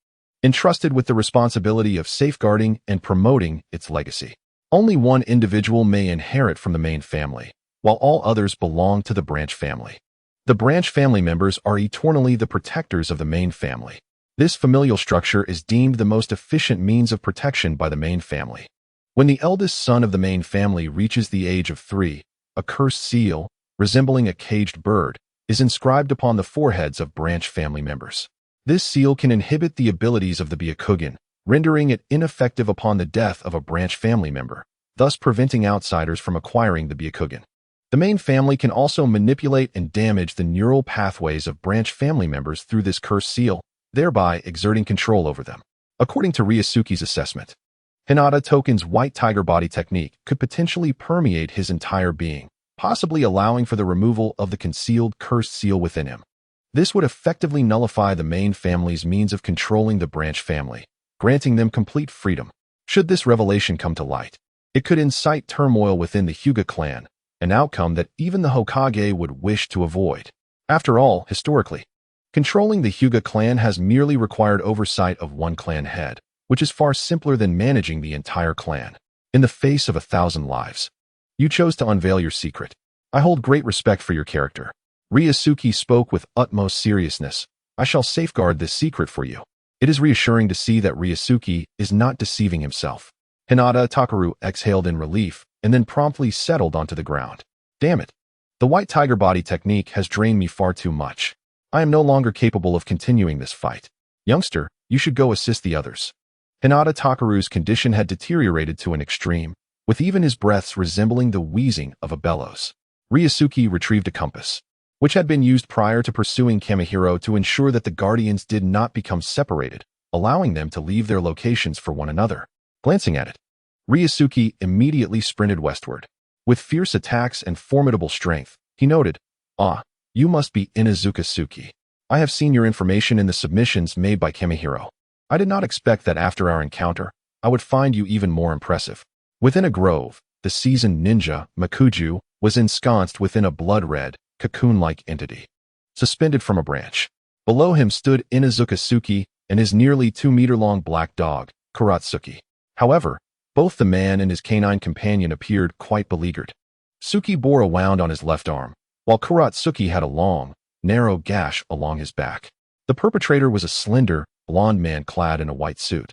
entrusted with the responsibility of safeguarding and promoting its legacy. Only one individual may inherit from the main family, while all others belong to the branch family. The branch family members are eternally the protectors of the main family. This familial structure is deemed the most efficient means of protection by the main family. When the eldest son of the main family reaches the age of 3, a cursed seal, resembling a caged bird, is inscribed upon the foreheads of branch family members. This seal can inhibit the abilities of the Byakugan, rendering it ineffective upon the death of a branch family member, thus preventing outsiders from acquiring the Byakugan. The main family can also manipulate and damage the neural pathways of branch family members through this cursed seal, thereby exerting control over them. According to Ryusuke's assessment, Hinata Token's White Tiger body technique could potentially permeate his entire being, possibly allowing for the removal of the concealed cursed seal within him. This would effectively nullify the main family's means of controlling the branch family, granting them complete freedom. Should this revelation come to light, it could incite turmoil within the Hyuga clan, an outcome that even the Hokage would wish to avoid. After all, historically, controlling the Hyuga clan has merely required oversight of one clan head, which is far simpler than managing the entire clan. In the face of 1,000 lives, you chose to unveil your secret. I hold great respect for your character. Ryusuke spoke with utmost seriousness, I shall safeguard this secret for you. It is reassuring to see that Ryusuke is not deceiving himself. Hinata Takaru exhaled in relief and then promptly settled onto the ground. Damn it. The white tiger body technique has drained me far too much. I am no longer capable of continuing this fight. Youngster, you should go assist the others. Hinata Takaru's condition had deteriorated to an extreme, with even his breaths resembling the wheezing of a bellows. Ryusuke retrieved a compass, which had been used prior to pursuing Kamihiro to ensure that the guardians did not become separated, allowing them to leave their locations for one another. Glancing at it, Ryusuke immediately sprinted westward. With fierce attacks and formidable strength, he noted, "Ah, you must be Inuzuka Suki. I have seen your information in the submissions made by Kamihiro. I did not expect that after our encounter, I would find you even more impressive." Within a grove, the seasoned ninja, Makuju, was ensconced within a blood-red, cocoon-like entity, suspended from a branch. Below him stood Inuzuka Suki and his nearly 2-meter-long black dog, Kuratsuki. However, both the man and his canine companion appeared quite beleaguered. Suki bore a wound on his left arm, while Kuratsuki had a long, narrow gash along his back. The perpetrator was a slender, blond man clad in a white suit,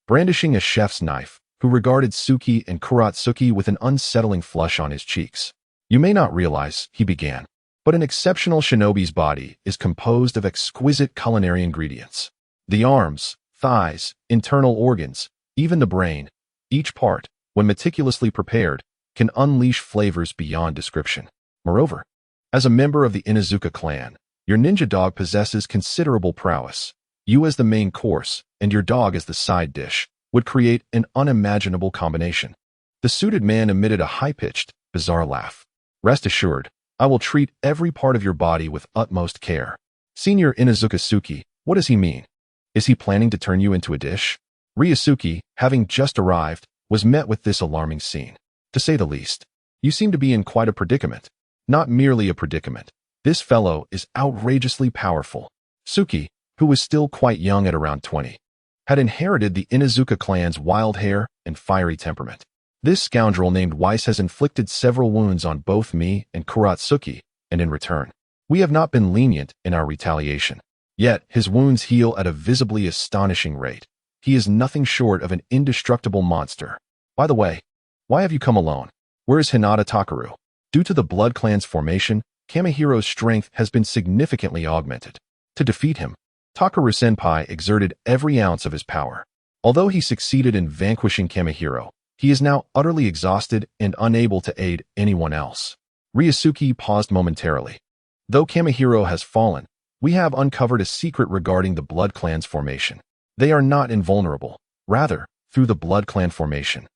brandishing a chef's knife, who regarded Suki and Kuratsuki with an unsettling flush on his cheeks. "You may not realize," he began, "but an exceptional shinobi's body is composed of exquisite culinary ingredients. The arms, thighs, internal organs, even the brain, each part, when meticulously prepared, can unleash flavors beyond description. Moreover, as a member of the Inuzuka clan, your ninja dog possesses considerable prowess. You as the main course, and your dog as the side dish, would create an unimaginable combination." The suited man emitted a high-pitched, bizarre laugh. "Rest assured, I will treat every part of your body with utmost care." "Senior Inuzuka Suki, what does he mean? Is he planning to turn you into a dish?" Ryusuke, having just arrived, was met with this alarming scene. "To say the least, you seem to be in quite a predicament." "Not merely a predicament. This fellow is outrageously powerful." Suki, who was still quite young at around 20, had inherited the Inuzuka clan's wild hair and fiery temperament. "This scoundrel named Weiss has inflicted several wounds on both me and Kuratsuki, and in return, we have not been lenient in our retaliation. Yet his wounds heal at a visibly astonishing rate. He is nothing short of an indestructible monster. By the way, why have you come alone? Where is Hinata Takaru?" Due to the Blood Clan's formation, Kamihiro's strength has been significantly augmented. To defeat him, Takaru-senpai exerted every ounce of his power. Although he succeeded in vanquishing Kamihiro, he is now utterly exhausted and unable to aid anyone else. Ryusuke paused momentarily. "Though Kamihiro has fallen, we have uncovered a secret regarding the Blood Clan's formation. They are not invulnerable. Rather, through the Blood Clan formation,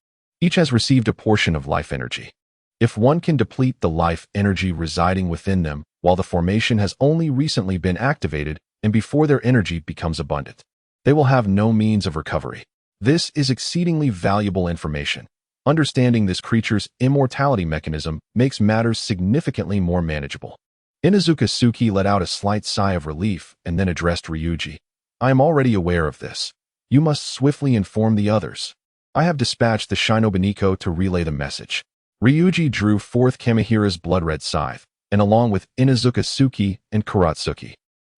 each has received a portion of life energy. If one can deplete the life energy residing within them while the formation has only recently been activated and before their energy becomes abundant, they will have no means of recovery. This is exceedingly valuable information. Understanding this creature's immortality mechanism makes matters significantly more manageable." Inuzuka Suki let out a slight sigh of relief and then addressed Ryuji. "I am already aware of this. You must swiftly inform the others. I have dispatched the Shinobuniko to relay the message." Ryuji drew forth Kamihiro's blood-red scythe, and along with Inuzuka Suki and Kuratsuki,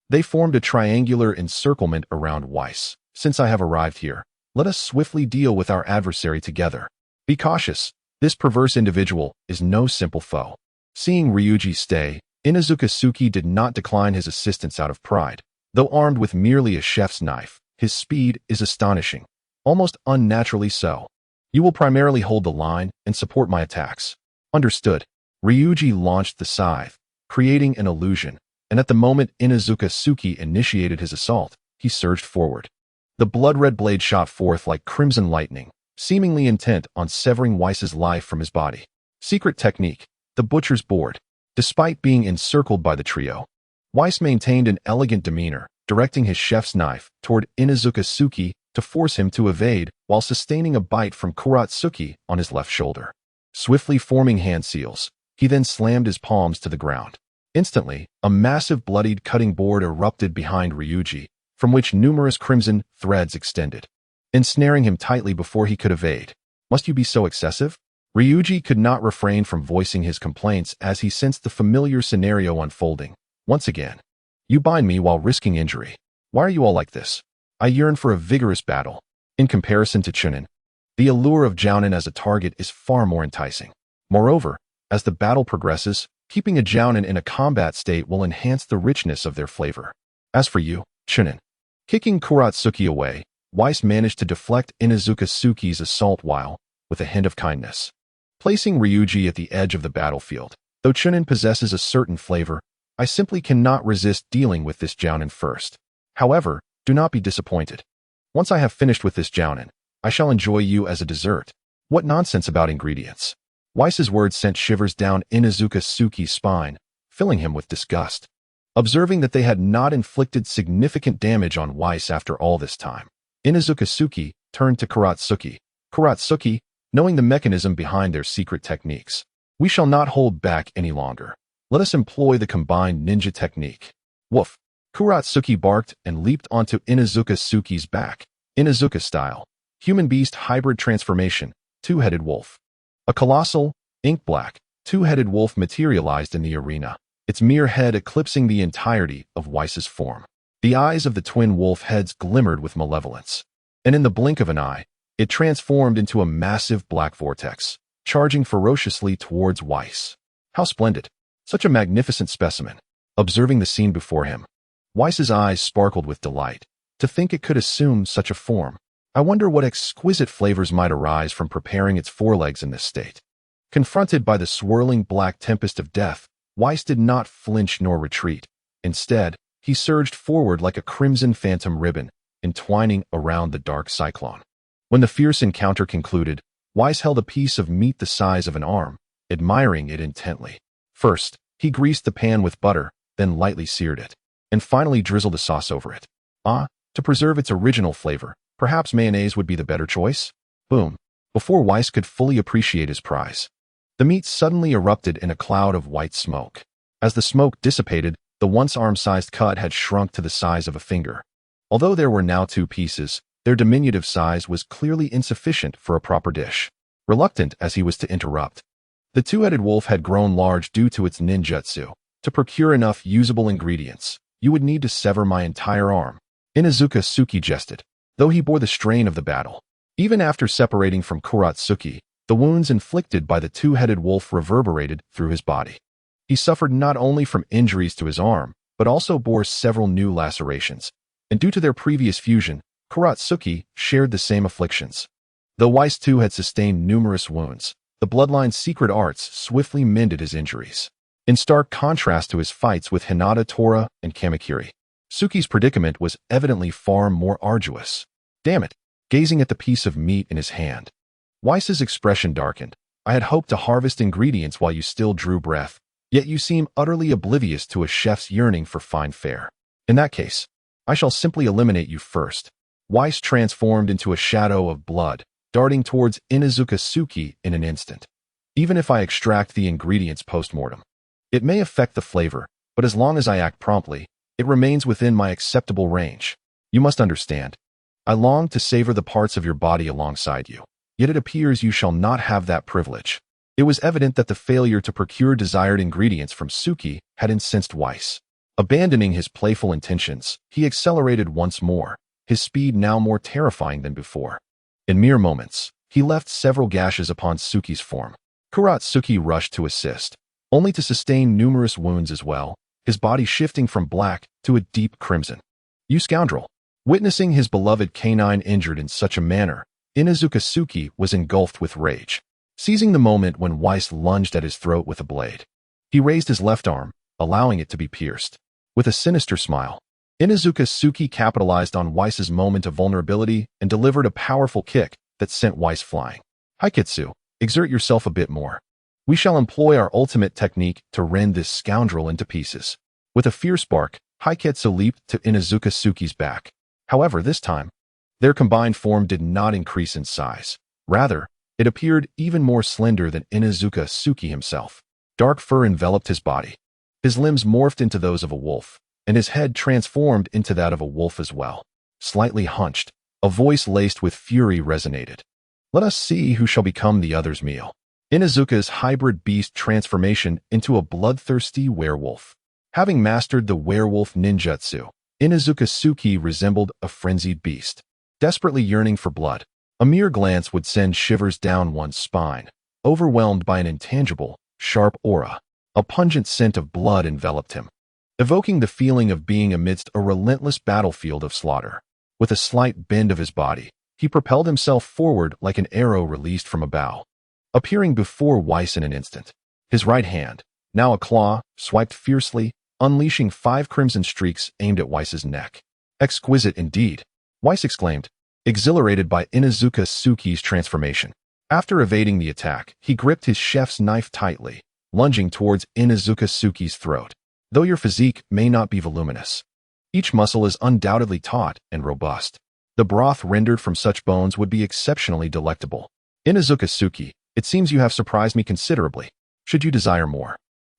they formed a triangular encirclement around Weiss. "Since I have arrived here, let us swiftly deal with our adversary together. Be cautious. This perverse individual is no simple foe." Seeing Ryuji stay, Inuzuka Suki did not decline his assistance out of pride. Though armed with merely a chef's knife, his speed is astonishing, almost unnaturally so. "You will primarily hold the line and support my attacks." "Understood." Ryuji launched the scythe, creating an illusion, and at the moment Inuzuka Suki initiated his assault, he surged forward. The blood-red blade shot forth like crimson lightning, seemingly intent on severing Weiss's life from his body. Secret technique, the butcher's board. Despite being encircled by the trio, Weiss maintained an elegant demeanor, directing his chef's knife toward Inuzuka Suki to force him to evade while sustaining a bite from Kuratsuki on his left shoulder. Swiftly forming hand seals, he then slammed his palms to the ground. Instantly, a massive bloodied cutting board erupted behind Ryuji, from which numerous crimson threads extended, ensnaring him tightly before he could evade. "Must you be so excessive?" Ryuji could not refrain from voicing his complaints as he sensed the familiar scenario unfolding. Once again, You bind me while risking injury. Why are you all like this? I yearn for a vigorous battle. In comparison to Chunin, the allure of Jounin as a target is far more enticing. Moreover, as the battle progresses, keeping a Jounin in a combat state will enhance the richness of their flavor. As for you, Chunin, kicking Kuratsuki away, Weiss managed to deflect Inuzuka Tsuki's assault while, with a hint of kindness, placing Ryuji at the edge of the battlefield. Though Chunin possesses a certain flavor, I simply cannot resist dealing with this Jounin first. However, do not be disappointed. Once I have finished with this Jounin, I shall enjoy you as a dessert. What nonsense about ingredients. Weiss's words sent shivers down Inuzuka Tsuki's spine, filling him with disgust. Observing that they had not inflicted significant damage on Weiss after all this time, Inuzuka Tsuki turned to Kuratsuki. Kuratsuki, knowing the mechanism behind their secret techniques, we shall not hold back any longer. Let us employ the combined ninja technique. Woof! Kuratsuki barked and leaped onto Inuzuka Tsuki's back. Inuzuka style. Human-beast hybrid transformation. Two-headed wolf. A colossal, ink-black, two-headed wolf materialized in the arena, its mere head eclipsing the entirety of Weiss's form. The eyes of the twin wolf heads glimmered with malevolence, and in the blink of an eye, it transformed into a massive black vortex, charging ferociously towards Weiss. How splendid! Such a magnificent specimen. Observing the scene before him, Weiss's eyes sparkled with delight. To think it could assume such a form. I wonder what exquisite flavors might arise from preparing its forelegs in this state. Confronted by the swirling black tempest of death, Weiss did not flinch nor retreat. Instead, he surged forward like a crimson phantom ribbon, entwining around the dark cyclone. When the fierce encounter concluded, Weiss held a piece of meat the size of an arm, admiring it intently. First, he greased the pan with butter, then lightly seared it, and finally drizzled the sauce over it. To preserve its original flavor, perhaps mayonnaise would be the better choice? Boom! Before Weiss could fully appreciate his prize, the meat suddenly erupted in a cloud of white smoke. As the smoke dissipated, the once arm-sized cut had shrunk to the size of a finger. Although there were now 2 pieces, their diminutive size was clearly insufficient for a proper dish. Reluctant as he was to interrupt, the two-headed wolf had grown large due to its ninjutsu. To procure enough usable ingredients, you would need to sever my entire arm. Inuzuka Tsuki jested, though he bore the strain of the battle. Even after separating from Kuratsuki, the wounds inflicted by the two-headed wolf reverberated through his body. He suffered not only from injuries to his arm, but also bore several new lacerations, and due to their previous fusion, Kuratsuki shared the same afflictions. Though Weiss too had sustained numerous wounds, the bloodline's secret arts swiftly mended his injuries. In stark contrast to his fights with Hinata Tora and Kamakiri, Tsuki's predicament was evidently far more arduous. Damn it! Gazing at the piece of meat in his hand, Weiss's expression darkened. I had hoped to harvest ingredients while you still drew breath, yet you seem utterly oblivious to a chef's yearning for fine fare. In that case, I shall simply eliminate you first. Weiss transformed into a shadow of blood, darting towards Inuzuka Tsuki in an instant. Even if I extract the ingredients post-mortem, it may affect the flavor, but as long as I act promptly, it remains within my acceptable range. You must understand. I long to savor the parts of your body alongside you, yet it appears you shall not have that privilege. It was evident that the failure to procure desired ingredients from Tsuki had incensed Weiss. Abandoning his playful intentions, he accelerated once more, his speed now more terrifying than before. In mere moments, he left several gashes upon Tsuki's form. Kuratsuki rushed to assist, only to sustain numerous wounds as well, his body shifting from black to a deep crimson. You scoundrel! Witnessing his beloved canine injured in such a manner, Inuzuka Tsuki was engulfed with rage. Seizing the moment when Weiss lunged at his throat with a blade, he raised his left arm, allowing it to be pierced. With a sinister smile, Inuzuka Tsuki capitalized on Weiss's moment of vulnerability and delivered a powerful kick that sent Weiss flying. Haiketsu, exert yourself a bit more. We shall employ our ultimate technique to rend this scoundrel into pieces. With a fierce bark, Haiketsu leaped to Inuzuka Tsuki's back. However, this time, their combined form did not increase in size. Rather, it appeared even more slender than Inuzuka Tsuki himself. Dark fur enveloped his body. His limbs morphed into those of a wolf, and his head transformed into that of a wolf as well. Slightly hunched, a voice laced with fury resonated. Let us see who shall become the other's meal. Inuzuka's hybrid beast transformation into a bloodthirsty werewolf. Having mastered the werewolf ninjutsu, Inuzuka Tsuki resembled a frenzied beast, desperately yearning for blood. A mere glance would send shivers down one's spine, overwhelmed by an intangible, sharp aura. A pungent scent of blood enveloped him, evoking the feeling of being amidst a relentless battlefield of slaughter. With a slight bend of his body, he propelled himself forward like an arrow released from a bow, appearing before Weiss in an instant. His right hand, now a claw, swiped fiercely, unleashing 5 crimson streaks aimed at Weiss's neck. Exquisite indeed, Weiss exclaimed, exhilarated by Inuzuka Tsuki's transformation. After evading the attack, he gripped his chef's knife tightly, lunging towards Inuzuka Tsuki's throat. Though your physique may not be voluminous, each muscle is undoubtedly taut and robust. The broth rendered from such bones would be exceptionally delectable. Inuzuka Tsuki, it seems you have surprised me considerably. Should you desire more,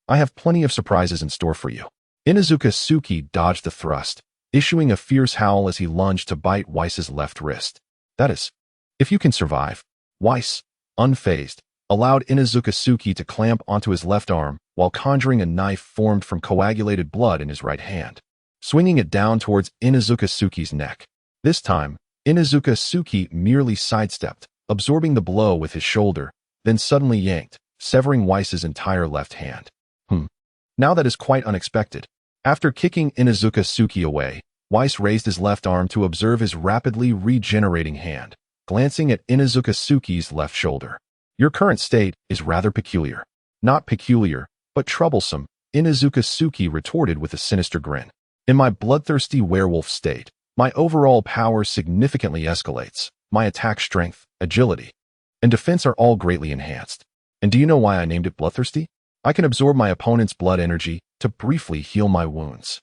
I have plenty of surprises in store for you. Inuzuka Tsuki dodged the thrust, issuing a fierce howl as he lunged to bite Weiss's left wrist. That is, if you can survive. Weiss, unfazed, allowed Inuzuka Tsuki to clamp onto his left arm while conjuring a knife formed from coagulated blood in his right hand, swinging it down towards Inuzuka Tsuki's neck. This time, Inuzuka Tsuki merely sidestepped, absorbing the blow with his shoulder, then suddenly yanked, severing Weiss's entire left hand. Now that is quite unexpected. After kicking Inuzuka Tsuki away, Weiss raised his left arm to observe his rapidly regenerating hand, glancing at Inuzuka Tsuki's left shoulder. Your current state is rather peculiar. Not peculiar, but troublesome, Inuzuka Tsuki retorted with a sinister grin. In my bloodthirsty werewolf state, my overall power significantly escalates. My attack strength, agility, and defense are all greatly enhanced. And do you know why I named it bloodthirsty? I can absorb my opponent's blood energy to briefly heal my wounds.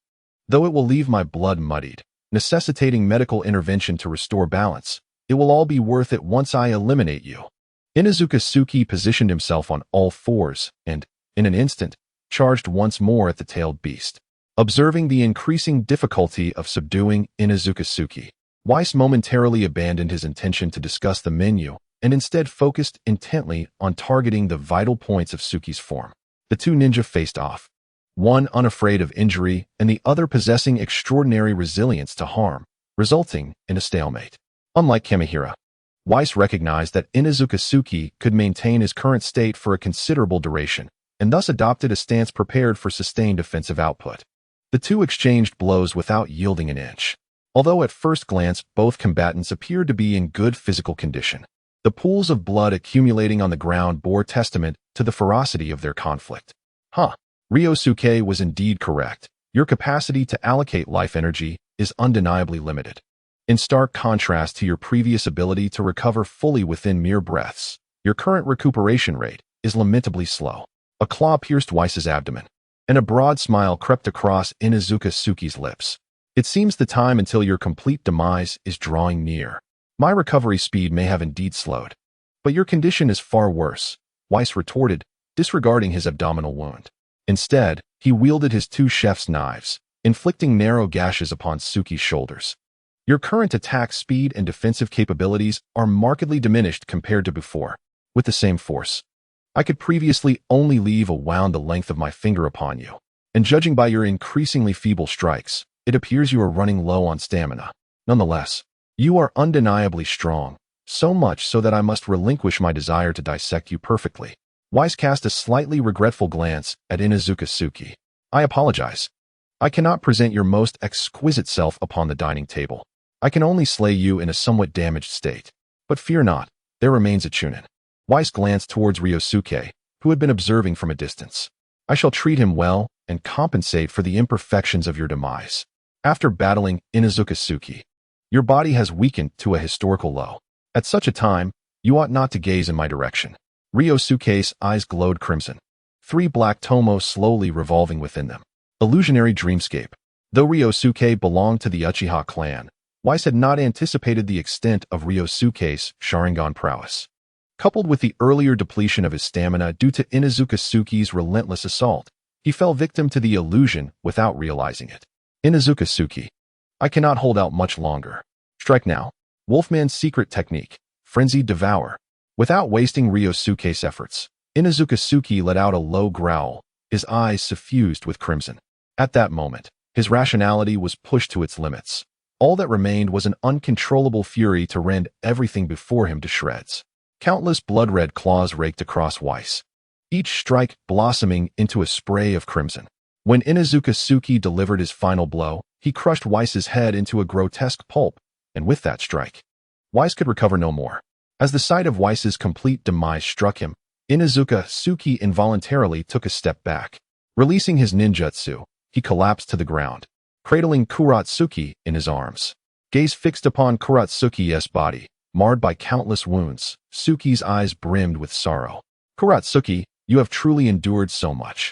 Though it will leave my blood muddied, necessitating medical intervention to restore balance, it will all be worth it once I eliminate you. Inuzuka Tsuki positioned himself on all fours and, in an instant, charged once more at the tailed beast. Observing the increasing difficulty of subduing Inuzuka Tsuki, Weiss momentarily abandoned his intention to discuss the menu and instead focused intently on targeting the vital points of Tsuki's form. The two ninja faced off, one unafraid of injury and the other possessing extraordinary resilience to harm, resulting in a stalemate. Unlike Kamihira, Weiss recognized that Inuzuka Tsuki could maintain his current state for a considerable duration, and thus adopted a stance prepared for sustained offensive output. The two exchanged blows without yielding an inch. Although at first glance both combatants appeared to be in good physical condition, the pools of blood accumulating on the ground bore testament to the ferocity of their conflict. Ryusuke was indeed correct. Your capacity to allocate life energy is undeniably limited. In stark contrast to your previous ability to recover fully within mere breaths, your current recuperation rate is lamentably slow. A claw pierced Weiss's abdomen, and a broad smile crept across Inuzuka Tsuki's lips. It seems the time until your complete demise is drawing near. My recovery speed may have indeed slowed, but your condition is far worse, Weiss retorted, disregarding his abdominal wound. Instead, he wielded his two chef's knives, inflicting narrow gashes upon Tsuki's shoulders. Your current attack speed and defensive capabilities are markedly diminished compared to before. With the same force, I could previously only leave a wound the length of my finger upon you, and judging by your increasingly feeble strikes, it appears you are running low on stamina. Nonetheless, you are undeniably strong, so much so that I must relinquish my desire to dissect you perfectly. Weiss cast a slightly regretful glance at Inuzuka Tsuki. I apologize. I cannot present your most exquisite self upon the dining table. I can only slay you in a somewhat damaged state. But fear not, there remains a Chunin. Weiss glanced towards Ryusuke, who had been observing from a distance. I shall treat him well and compensate for the imperfections of your demise. After battling Inuzuka Tsuki, your body has weakened to a historical low. At such a time, you ought not to gaze in my direction. Ryusuke's eyes glowed crimson, 3 black tomos slowly revolving within them. Illusionary dreamscape. Though Ryusuke belonged to the Uchiha clan, Weiss had not anticipated the extent of Ryusuke's Sharingan prowess. Coupled with the earlier depletion of his stamina due to Inuzuka Tsuki's relentless assault, he fell victim to the illusion without realizing it. Inuzuka Tsuki, I cannot hold out much longer. Strike now. Wolfman's secret technique, frenzied devour. Without wasting Ryusuke's efforts, Inuzuka Tsuki let out a low growl, his eyes suffused with crimson. At that moment, his rationality was pushed to its limits. All that remained was an uncontrollable fury to rend everything before him to shreds. Countless blood-red claws raked across Weiss, each strike blossoming into a spray of crimson. When Inuzuka Tsuki delivered his final blow, he crushed Weiss's head into a grotesque pulp, and with that strike, Weiss could recover no more. As the sight of Weiss's complete demise struck him, Inuzuka Tsuki involuntarily took a step back. Releasing his ninjutsu, he collapsed to the ground, cradling Kuratsuki in his arms. Gaze fixed upon Kuratsuki's body, marred by countless wounds, Tsuki's eyes brimmed with sorrow. Kuratsuki, you have truly endured so much.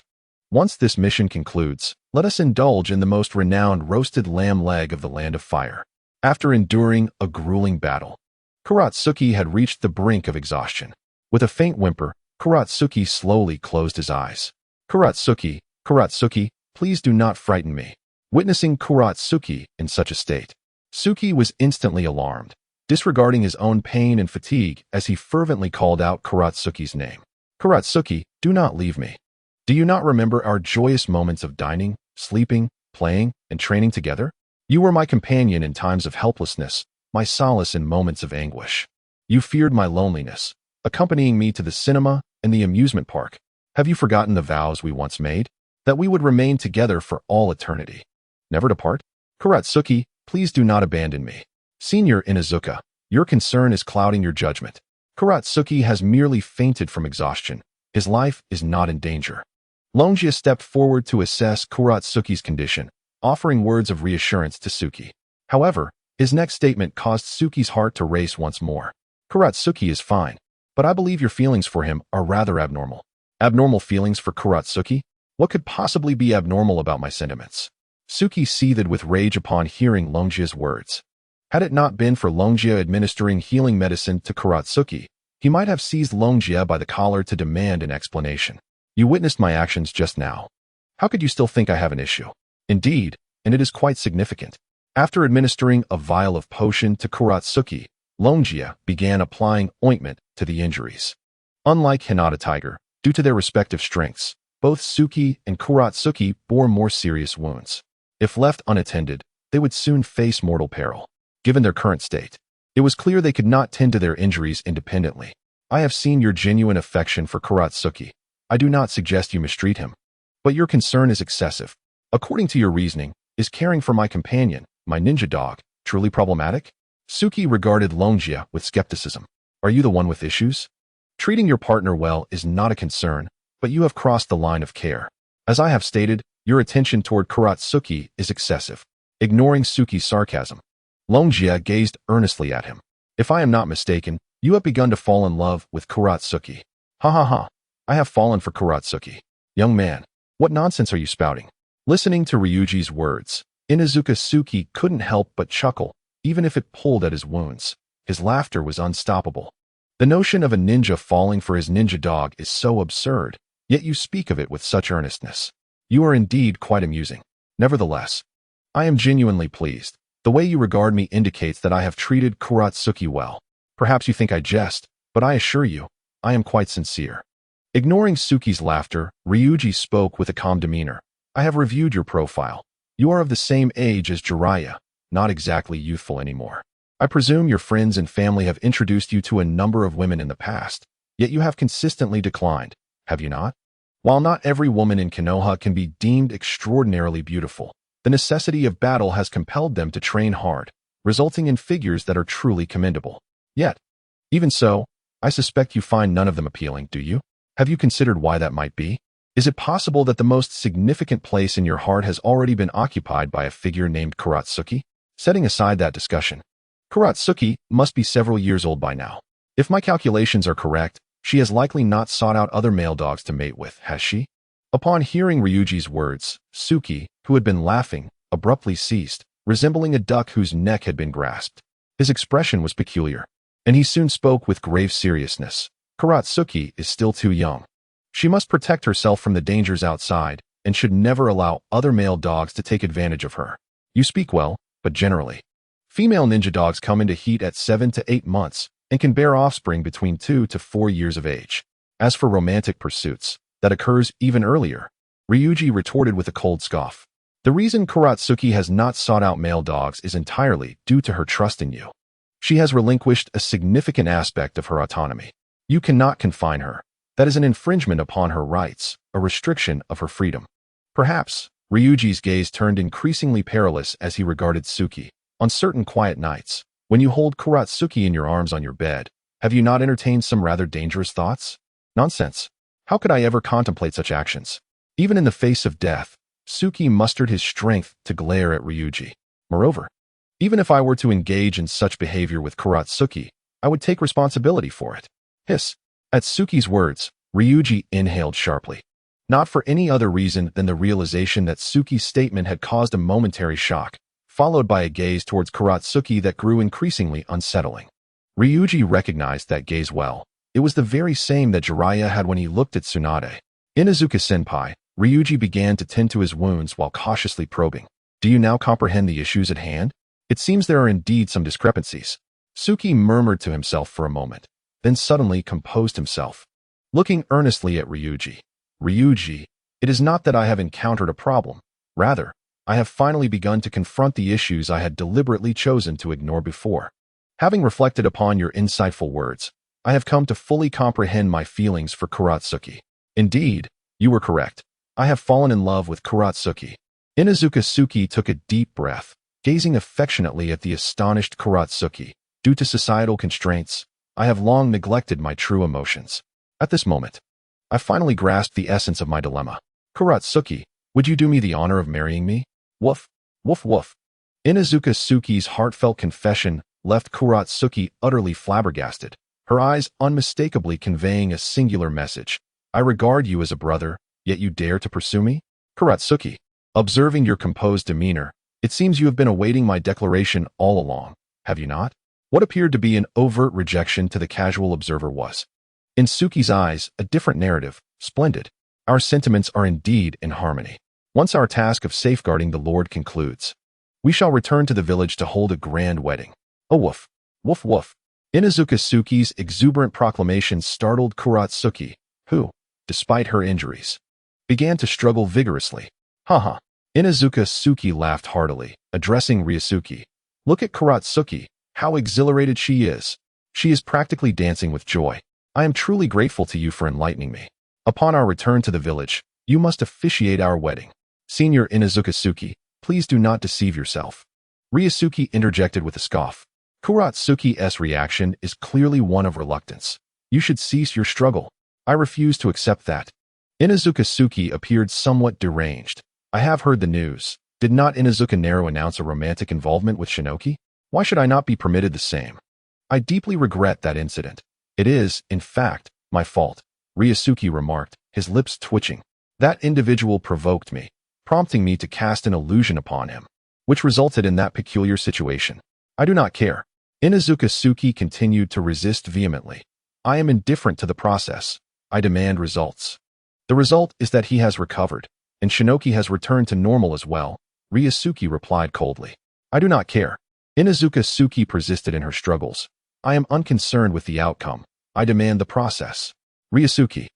Once this mission concludes, let us indulge in the most renowned roasted lamb leg of the Land of Fire. After enduring a grueling battle, Kuratsuki had reached the brink of exhaustion. With a faint whimper, Kuratsuki slowly closed his eyes. Kuratsuki, please do not frighten me. Witnessing Kuratsuki in such a state, Tsuki was instantly alarmed, disregarding his own pain and fatigue as he fervently called out Kuratsuki's name. Kuratsuki, do not leave me. Do you not remember our joyous moments of dining, sleeping, playing, and training together? You were my companion in times of helplessness, my solace in moments of anguish. You feared my loneliness, accompanying me to the cinema and the amusement park. Have you forgotten the vows we once made? That we would remain together for all eternity. Never depart? Kuratsuki, please do not abandon me. Senior Inuzuka, your concern is clouding your judgment. Kuratsuki has merely fainted from exhaustion. His life is not in danger. Longjia stepped forward to assess Kuratsuki's condition, offering words of reassurance to Tsuki. However, his next statement caused Tsuki's heart to race once more. Kuratsuki is fine, but I believe your feelings for him are rather abnormal. Abnormal feelings for Kuratsuki? What could possibly be abnormal about my sentiments? Tsuki seethed with rage upon hearing Longjia's words. Had it not been for Longjia administering healing medicine to Kuratsuki, he might have seized Longjia by the collar to demand an explanation. You witnessed my actions just now. How could you still think I have an issue? Indeed, and it is quite significant. After administering a vial of potion to Kuratsuki, Longjia began applying ointment to the injuries. Unlike Hinata Tiger, due to their respective strengths, both Tsuki and Kuratsuki bore more serious wounds. If left unattended, they would soon face mortal peril. Given their current state, it was clear they could not tend to their injuries independently. I have seen your genuine affection for Kuratsuki. I do not suggest you mistreat him. But your concern is excessive. According to your reasoning, is caring for my companion, my ninja dog, truly problematic? Tsuki regarded Longjia with skepticism. Are you the one with issues? Treating your partner well is not a concern, but you have crossed the line of care. As I have stated, your attention toward Kuratsuki is excessive. Ignoring Tsuki's sarcasm, Longjia gazed earnestly at him. If I am not mistaken, you have begun to fall in love with Kuratsuki. Ha ha ha. I have fallen for Kuratsuki. Young man, what nonsense are you spouting? Listening to Ryuji's words, Inuzuka Tsuki couldn't help but chuckle, even if it pulled at his wounds. His laughter was unstoppable. The notion of a ninja falling for his ninja dog is so absurd, yet you speak of it with such earnestness. You are indeed quite amusing. Nevertheless, I am genuinely pleased. The way you regard me indicates that I have treated Kuratsuki well. Perhaps you think I jest, but I assure you, I am quite sincere. Ignoring Tsuki's laughter, Ryuji spoke with a calm demeanor. I have reviewed your profile. You are of the same age as Jiraiya, not exactly youthful anymore. I presume your friends and family have introduced you to a number of women in the past, yet you have consistently declined, have you not? While not every woman in Konoha can be deemed extraordinarily beautiful, the necessity of battle has compelled them to train hard, resulting in figures that are truly commendable. Yet, even so, I suspect you find none of them appealing, do you? Have you considered why that might be? Is it possible that the most significant place in your heart has already been occupied by a figure named Kuratsuki? Setting aside that discussion, Kuratsuki must be several years old by now. If my calculations are correct, she has likely not sought out other male dogs to mate with, has she? Upon hearing Ryuji's words, Tsuki, who had been laughing, abruptly ceased, resembling a duck whose neck had been grasped. His expression was peculiar, and he soon spoke with grave seriousness. Kuratsuki is still too young. She must protect herself from the dangers outside and should never allow other male dogs to take advantage of her. You speak well, but generally, female ninja dogs come into heat at 7 to 8 months and can bear offspring between 2 to 4 years of age. As for romantic pursuits, that occurs even earlier, Ryuji retorted with a cold scoff. The reason Kuratsuki has not sought out male dogs is entirely due to her trust in you. She has relinquished a significant aspect of her autonomy. You cannot confine her. That is an infringement upon her rights, a restriction of her freedom. Perhaps, Ryuji's gaze turned increasingly perilous as he regarded Suki. On certain quiet nights, when you hold Kuratsuki in your arms on your bed, have you not entertained some rather dangerous thoughts? Nonsense. How could I ever contemplate such actions? Even in the face of death, Suki mustered his strength to glare at Ryuji. Moreover, even if I were to engage in such behavior with Kuratsuki, I would take responsibility for it. Hiss. At Suki's words, Ryuji inhaled sharply. Not for any other reason than the realization that Suki's statement had caused a momentary shock, followed by a gaze towards Kuratsuki that grew increasingly unsettling. Ryuji recognized that gaze well. It was the very same that Jiraiya had when he looked at Tsunade. Inuzuka-senpai, Ryuji began to tend to his wounds while cautiously probing. Do you now comprehend the issues at hand? It seems there are indeed some discrepancies. Suki murmured to himself for a moment, then suddenly composed himself. Looking earnestly at Ryuji. Ryuji, it is not that I have encountered a problem. Rather, I have finally begun to confront the issues I had deliberately chosen to ignore before. Having reflected upon your insightful words, I have come to fully comprehend my feelings for Kuratsuki. Indeed, you were correct. I have fallen in love with Kuratsuki. Inuzuka-suki took a deep breath, gazing affectionately at the astonished Kuratsuki. Due to societal constraints, I have long neglected my true emotions. At this moment, I finally grasped the essence of my dilemma. Kuratsuki, would you do me the honor of marrying me? Woof, woof, woof. Inuzuka-suki's heartfelt confession left Kuratsuki utterly flabbergasted, her eyes unmistakably conveying a singular message. I regard you as a brother, yet you dare to pursue me? Kuratsuki, observing your composed demeanor, it seems you have been awaiting my declaration all along, have you not? What appeared to be an overt rejection to the casual observer was, in Suki's eyes, a different narrative. Splendid. Our sentiments are indeed in harmony. Once our task of safeguarding the Lord concludes, we shall return to the village to hold a grand wedding. Oh woof, woof woof. Inuzuka-suki's exuberant proclamation startled Kuratsuki, who, despite her injuries, began to struggle vigorously. Haha. Inuzuka-suki laughed heartily, addressing Ryusuke. Look at Kuratsuki, how exhilarated she is. She is practically dancing with joy. I am truly grateful to you for enlightening me. Upon our return to the village, you must officiate our wedding. Senior Inuzuka-suki, please do not deceive yourself. Ryusuke interjected with a scoff. Kuratsuki's reaction is clearly one of reluctance. You should cease your struggle. I refuse to accept that. Inuzuka-suki appeared somewhat deranged. I have heard the news. Did not Inuzuka-nero announce a romantic involvement with Shinoki? Why should I not be permitted the same? I deeply regret that incident. It is, in fact, my fault, Ryusuke remarked, his lips twitching. That individual provoked me, prompting me to cast an illusion upon him, which resulted in that peculiar situation. I do not care. Inuzuka-suki continued to resist vehemently. I am indifferent to the process. I demand results. The result is that he has recovered, and Shinoki has returned to normal as well, Ryusuke replied coldly. I do not care. Inuzuka-suki persisted in her struggles. I am unconcerned with the outcome. I demand the process. Ryusuke,